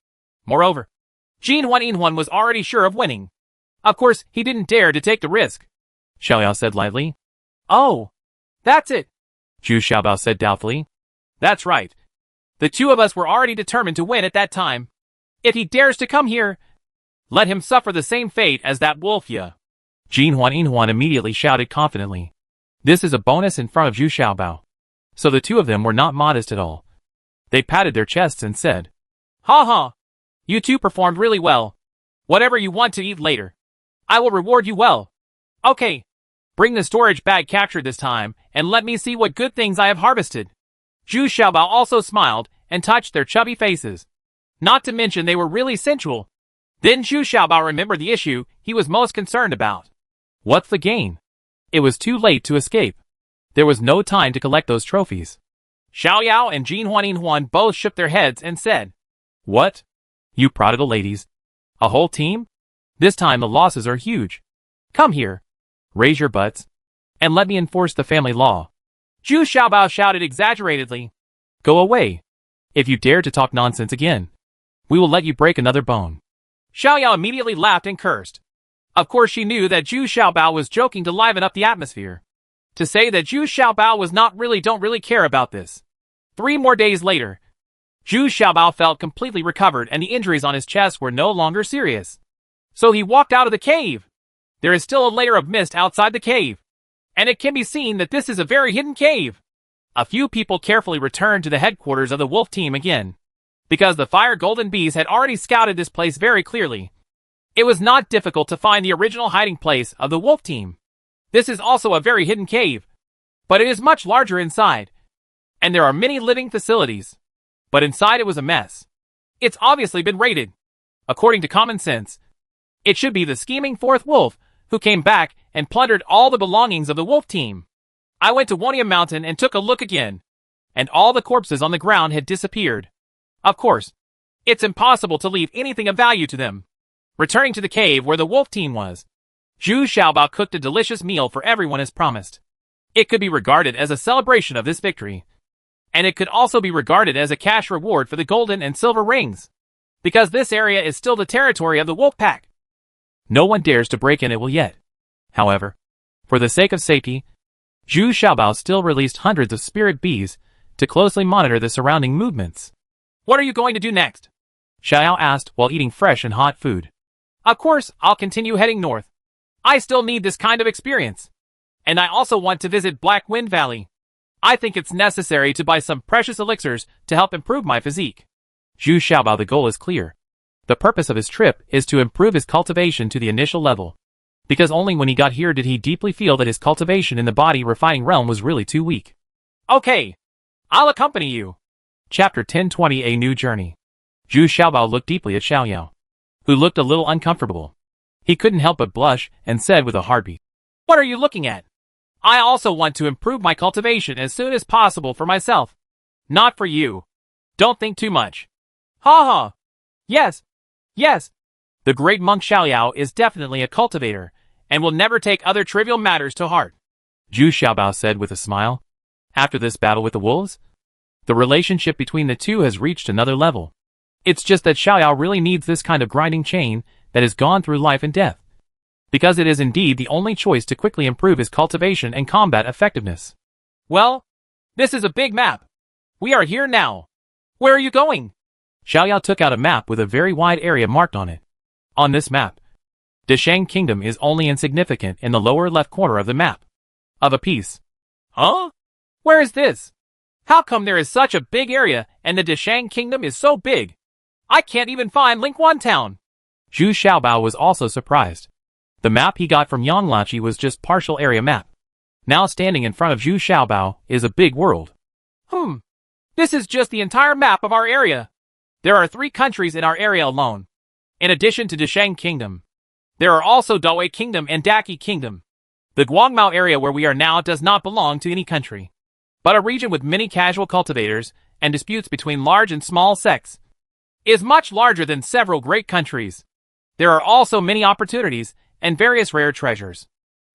Moreover, Jin Huan was already sure of winning. Of course, he didn't dare to take the risk. Xiaoyao said lightly. Oh, that's it. Zhu Xiaobao said doubtfully. That's right. The 2 of us were already determined to win at that time. If he dares to come here, let him suffer the same fate as that wolf ya. Jin Huan immediately shouted confidently. This is a bonus in front of Zhu Xiaobao. So the 2 of them were not modest at all. They patted their chests and said, Ha ha! You 2 performed really well. Whatever you want to eat later, I will reward you well. Okay. Bring the storage bag captured this time, and let me see what good things I have harvested. Zhu Xiaobao also smiled and touched their chubby faces. Not to mention they were really sensual. Then Zhu Xiaobao remembered the issue he was most concerned about. What's the gain? It was too late to escape. There was no time to collect those trophies. Xiaoyao and Jin Huan both shook their heads and said, What? You prodigal ladies. A whole team? This time the losses are huge. Come here. Raise your butts. And let me enforce the family law. Zhu Xiaobao shouted exaggeratedly. Go away. If you dare to talk nonsense again, we will let you break another bone. Xiaoyao immediately laughed and cursed. Of course she knew that Zhu Xiaobao was joking to liven up the atmosphere. To say that Zhu Xiaobao was don't really care about this. 3 more days later, Zhu Xiaobao felt completely recovered and the injuries on his chest were no longer serious. So he walked out of the cave. There is still a layer of mist outside the cave, and it can be seen that this is a very hidden cave. A few people carefully returned to the headquarters of the wolf team again, because the fire golden bees had already scouted this place very clearly. It was not difficult to find the original hiding place of the wolf team. This is also a very hidden cave, but it is much larger inside, and there are many living facilities. But inside it was a mess. It's obviously been raided. According to common sense, it should be the scheming 4th wolf who came back and plundered all the belongings of the wolf team. I went to Wonia Mountain and took a look again, and all the corpses on the ground had disappeared. Of course, it's impossible to leave anything of value to them. Returning to the cave where the wolf team was, Zhu Xiaobao cooked a delicious meal for everyone as promised. It could be regarded as a celebration of this victory. And it could also be regarded as a cash reward for the golden and silver rings. Because this area is still the territory of the wolf pack. No one dares to break in it will yet. However, for the sake of safety, Zhu Xiaobao still released hundreds of spirit bees to closely monitor the surrounding movements. What are you going to do next? Xiaoyao asked while eating fresh and hot food. Of course, I'll continue heading north. I still need this kind of experience. And I also want to visit Black Wind Valley. I think it's necessary to buy some precious elixirs to help improve my physique. Zhu Xiaobao, the goal is clear. The purpose of his trip is to improve his cultivation to the initial level. Because only when he got here did he deeply feel that his cultivation in the body refining realm was really too weak. Okay. I'll accompany you. Chapter 1020 A New Journey. Zhu Xiaobao looked deeply at Xiaoyao, who looked a little uncomfortable. He couldn't help but blush and said with a heartbeat, What are you looking at? I also want to improve my cultivation as soon as possible for myself. Not for you. Don't think too much. Ha ha. Yes. Yes. The great monk Xiaoyao is definitely a cultivator, and will never take other trivial matters to heart. Zhu Xiaobao said with a smile. After this battle with the wolves, the relationship between the two has reached another level. It's just that Xiaoyao really needs this kind of grinding chain that has gone through life and death. Because it is indeed the only choice to quickly improve his cultivation and combat effectiveness. Well, this is a big map. We are here now. Where are you going? Xiaoyao took out a map with a very wide area marked on it. On this map, Deshang Kingdom is only insignificant in the lower left corner of the map. Of a piece. Huh? Where is this? How come there is such a big area and the Deshang Kingdom is so big? I can't even find Lingquan Town. Zhu Xiaobao was also surprised. The map he got from Yang Lachi was just partial area map. Now standing in front of Zhu Xiaobao is a big world. This is just the entire map of our area. There are 3 countries in our area alone. In addition to Deshang Kingdom, there are also Dawei Kingdom and Daqi Kingdom. The Guangmao area where we are now does not belong to any country, but a region with many casual cultivators and disputes between large and small sects. Is much larger than several great countries. There are also many opportunities and various rare treasures.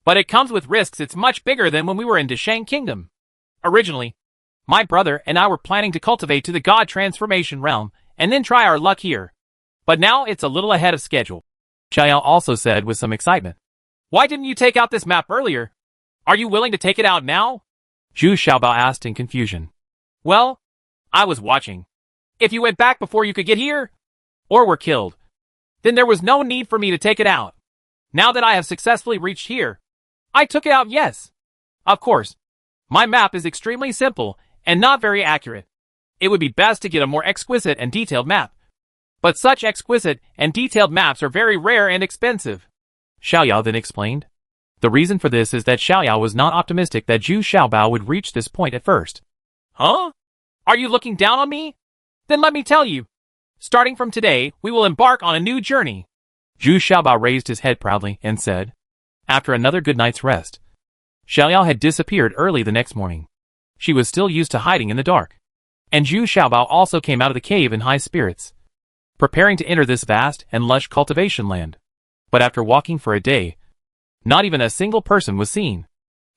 But it comes with risks. It's much bigger than when we were in Deshang Kingdom. Originally, my brother and I were planning to cultivate to the God Transformation realm and then try our luck here. But now it's a little ahead of schedule. Xiao also said with some excitement. Why didn't you take out this map earlier? Are you willing to take it out now? Zhu Xiaobao asked in confusion. Well, I was watching. If you went back before you could get here, or were killed, then there was no need for me to take it out. Now that I have successfully reached here, I took it out, yes. Of course, my map is extremely simple and not very accurate. It would be best to get a more exquisite and detailed map. But such exquisite and detailed maps are very rare and expensive. Xiaoyao then explained. The reason for this is that Xiaoyao was not optimistic that Zhu Xiaobao would reach this point at first. Huh? Are you looking down on me? Then let me tell you. Starting from today, we will embark on a new journey. Zhu Xiaobao raised his head proudly and said. After another good night's rest, Xiaoyao had disappeared early the next morning. She was still used to hiding in the dark. And Zhu Xiaobao also came out of the cave in high spirits, preparing to enter this vast and lush cultivation land. But after walking for a day, not even a single person was seen.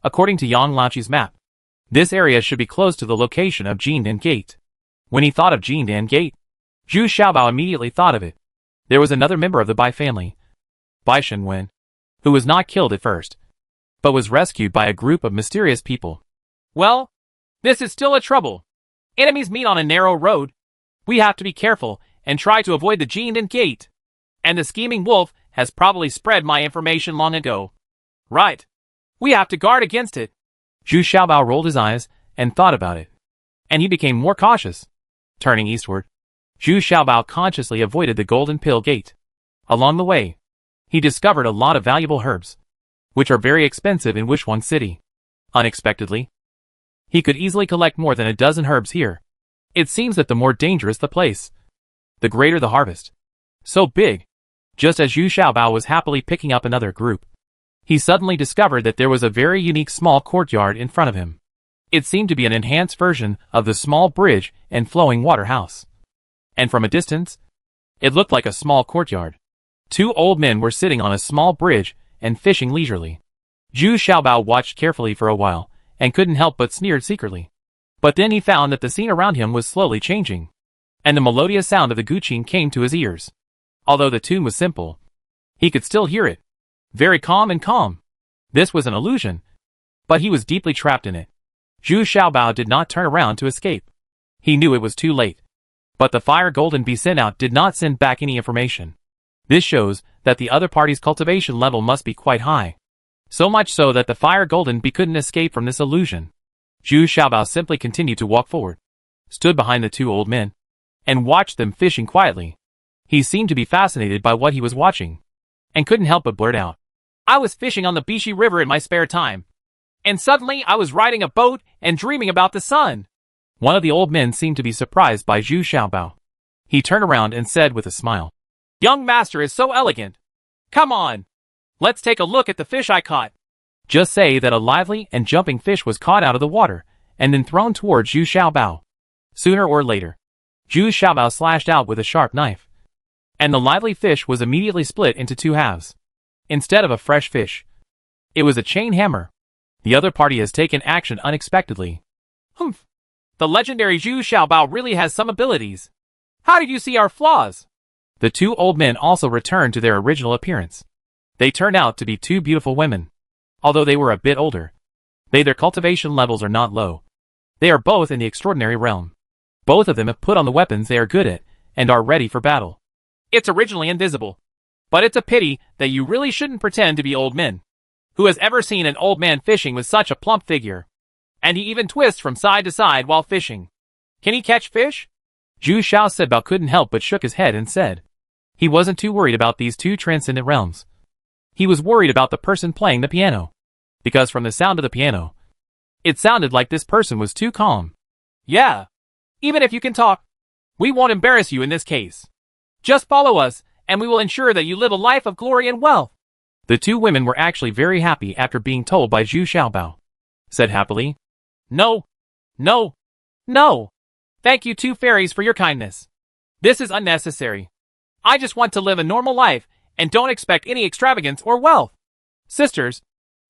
According to Yang Lachi's map, this area should be close to the location of Jindan Gate. When he thought of Jindan Gate, Zhu Xiaobao immediately thought of it. There was another member of the Bai family, Bai Shenwen, who was not killed at first, but was rescued by a group of mysterious people. Well, this is still a trouble. Enemies meet on a narrow road. We have to be careful and try to avoid the Jindan Gate. And the scheming wolf has probably spread my information long ago. Right. We have to guard against it. Zhu Xiaobao rolled his eyes and thought about it. And he became more cautious. Turning eastward, Zhu Xiaobao consciously avoided the Golden Pill Gate. Along the way, he discovered a lot of valuable herbs, which are very expensive in Wishwang City. Unexpectedly, he could easily collect more than a dozen herbs here. It seems that the more dangerous the place, the greater the harvest. So big. Just as Zhu Xiaobao was happily picking up another group, he suddenly discovered that there was a very unique small courtyard in front of him. It seemed to be an enhanced version of the small bridge and flowing water house. And from a distance, it looked like a small courtyard. 2 old men were sitting on a small bridge and fishing leisurely. Zhu Xiaobao watched carefully for a while and couldn't help but sneered secretly. But then he found that the scene around him was slowly changing, and the melodious sound of the guqin came to his ears. Although the tune was simple, he could still hear it. Very calm and calm. This was an illusion, but he was deeply trapped in it. Zhu Xiaobao did not turn around to escape. He knew it was too late. But the fire golden bee sent out did not send back any information. This shows that the other party's cultivation level must be quite high. So much so that the fire golden bee couldn't escape from this illusion. Zhu Xiaobao simply continued to walk forward, stood behind the 2 old men, and watched them fishing quietly. He seemed to be fascinated by what he was watching, and couldn't help but blurt out. I was fishing on the Bishi River in my spare time. And suddenly I was riding a boat and dreaming about the sun. One of the old men seemed to be surprised by Zhu Xiaobao. He turned around and said with a smile, Young master is so elegant. Come on. Let's take a look at the fish I caught. Just say that a lively and jumping fish was caught out of the water and then thrown towards Zhu Xiaobao. Sooner or later, Zhu Xiaobao slashed out with a sharp knife, and the lively fish was immediately split into 2 halves. Instead of a fresh fish, it was a chain hammer. The other party has taken action unexpectedly. Humph. The legendary Zhu Xiaobao really has some abilities. How did you see our flaws? The 2 old men also returned to their original appearance. They turned out to be 2 beautiful women. Although they were a bit older, their cultivation levels are not low. They are both in the extraordinary realm. Both of them have put on the weapons they are good at and are ready for battle. It's originally invisible. But it's a pity that you really shouldn't pretend to be old men. Who has ever seen an old man fishing with such a plump figure? And he even twists from side to side while fishing. Can he catch fish? Zhu Xiaobao couldn't help but shook his head and said. He wasn't too worried about these two transcendent realms. He was worried about the person playing the piano. Because from the sound of the piano, it sounded like this person was too calm. Yeah. Even if you can talk, we won't embarrass you in this case. Just follow us, and we will ensure that you live a life of glory and wealth. The two women were actually very happy after being told by Zhu Xiaobao. Said happily. No. No. No. Thank you two fairies for your kindness. This is unnecessary. I just want to live a normal life, and don't expect any extravagance or wealth. Sisters,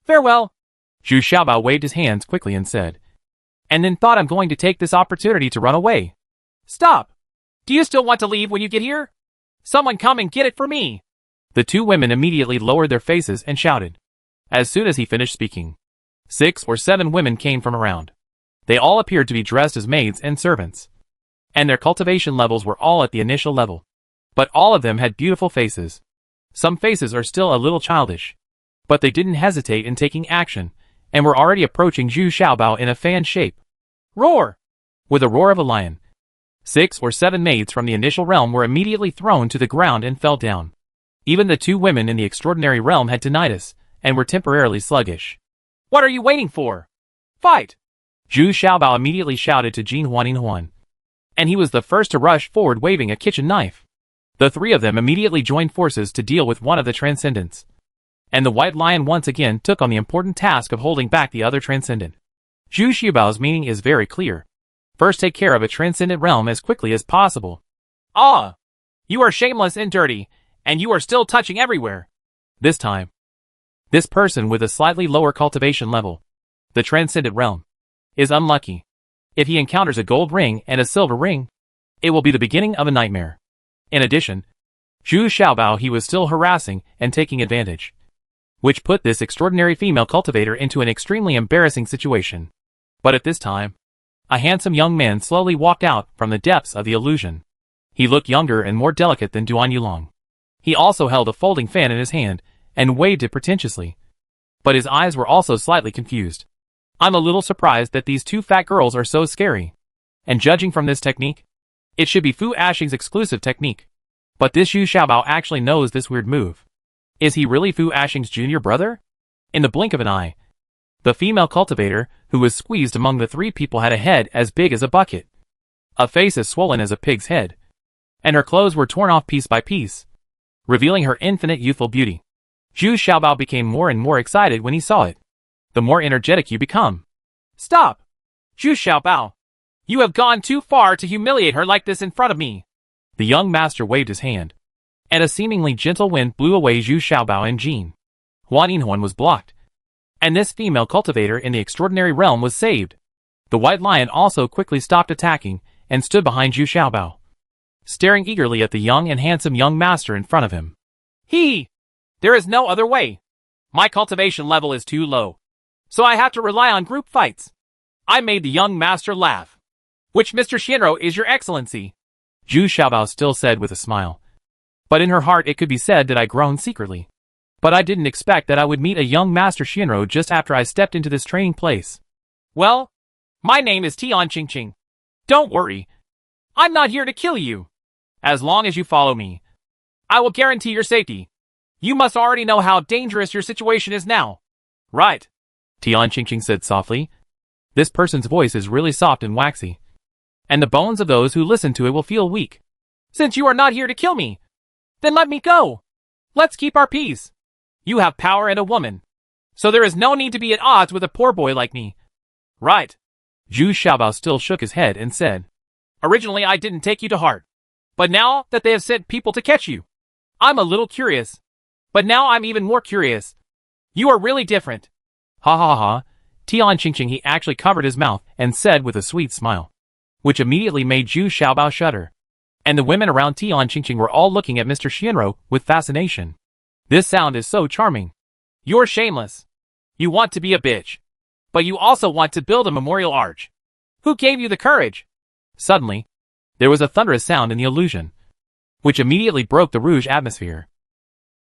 farewell. Zhu Xiaobao waved his hands quickly and said. And then thought I'm going to take this opportunity to run away. Stop. Do you still want to leave when you get here? Someone come and get it for me. The two women immediately lowered their faces and shouted. As soon as he finished speaking, 6 or 7 women came from around. They all appeared to be dressed as maids and servants. And their cultivation levels were all at the initial level. But all of them had beautiful faces. Some faces are still a little childish. But they didn't hesitate in taking action, and were already approaching Zhu Xiaobao in a fan shape. Roar! With a roar of a lion. 6 or 7 maids from the initial realm were immediately thrown to the ground and fell down. Even the 2 women in the extraordinary realm had tinnitus, and were temporarily sluggish. What are you waiting for? Fight! Zhu Xiaobao immediately shouted to Jin Huan. And he was the first to rush forward waving a kitchen knife. The 3 of them immediately joined forces to deal with one of the transcendents. And the White Lion once again took on the important task of holding back the other transcendent. Zhu Xiaobao's meaning is very clear. First take care of a transcendent realm as quickly as possible. Ah! You are shameless and dirty, and you are still touching everywhere. This time, this person with a slightly lower cultivation level, the transcendent realm, is unlucky. If he encounters a gold ring and a silver ring, it will be the beginning of a nightmare. In addition, Zhu Xiaobao he was still harassing and taking advantage, which put this extraordinary female cultivator into an extremely embarrassing situation. But at this time, a handsome young man slowly walked out from the depths of the illusion. He looked younger and more delicate than Duan Yulong. He also held a folding fan in his hand and waved it pretentiously. But his eyes were also slightly confused. I'm a little surprised that these 2 fat girls are so scary. And judging from this technique, it should be Fu Ashing's exclusive technique. But this Zhu Xiaobao actually knows this weird move. Is he really Fu Ashing's junior brother? In the blink of an eye, the female cultivator, who was squeezed among the 3 people, had a head as big as a bucket, a face as swollen as a pig's head, and her clothes were torn off piece by piece, revealing her infinite youthful beauty. Zhu Xiaobao became more and more excited when he saw it. The more energetic you become. Stop! Zhu Xiaobao! You have gone too far to humiliate her like this in front of me. The young master waved his hand, and a seemingly gentle wind blew away Zhu Xiaobao and Jin Huan was blocked. And this female cultivator in the extraordinary realm was saved. The White Lion also quickly stopped attacking and stood behind Zhu Xiaobao, staring eagerly at the young and handsome young master in front of him. There is no other way. My cultivation level is too low, so I have to rely on group fights. I made the young master laugh. Which Mr. Shinro is your excellency? Zhu Xiaobao still said with a smile. But in her heart it could be said that I groaned secretly. But I didn't expect that I would meet a young Master Shinro just after I stepped into this training place. Well, my name is Tian Qingqing. Don't worry. I'm not here to kill you. As long as you follow me, I will guarantee your safety. You must already know how dangerous your situation is now. Right? Tian Qingqing said softly. This person's voice is really soft and waxy, and the bones of those who listen to it will feel weak. Since you are not here to kill me, then let me go. Let's keep our peace. You have power and a woman, so there is no need to be at odds with a poor boy like me. Right? Zhu Xiaobao still shook his head and said, Originally I didn't take you to heart, but now that they have sent people to catch you, I'm a little curious. But now I'm even more curious. You are really different. Ha ha ha. Tian Qingqing he actually covered his mouth and said with a sweet smile, which immediately made Zhu Xiaobao shudder. And the women around Tian Qingqing were all looking at Mr. Shinro with fascination. This sound is so charming. You're shameless. You want to be a bitch, but you also want to build a memorial arch. Who gave you the courage? Suddenly, there was a thunderous sound in the illusion, which immediately broke the rouge atmosphere.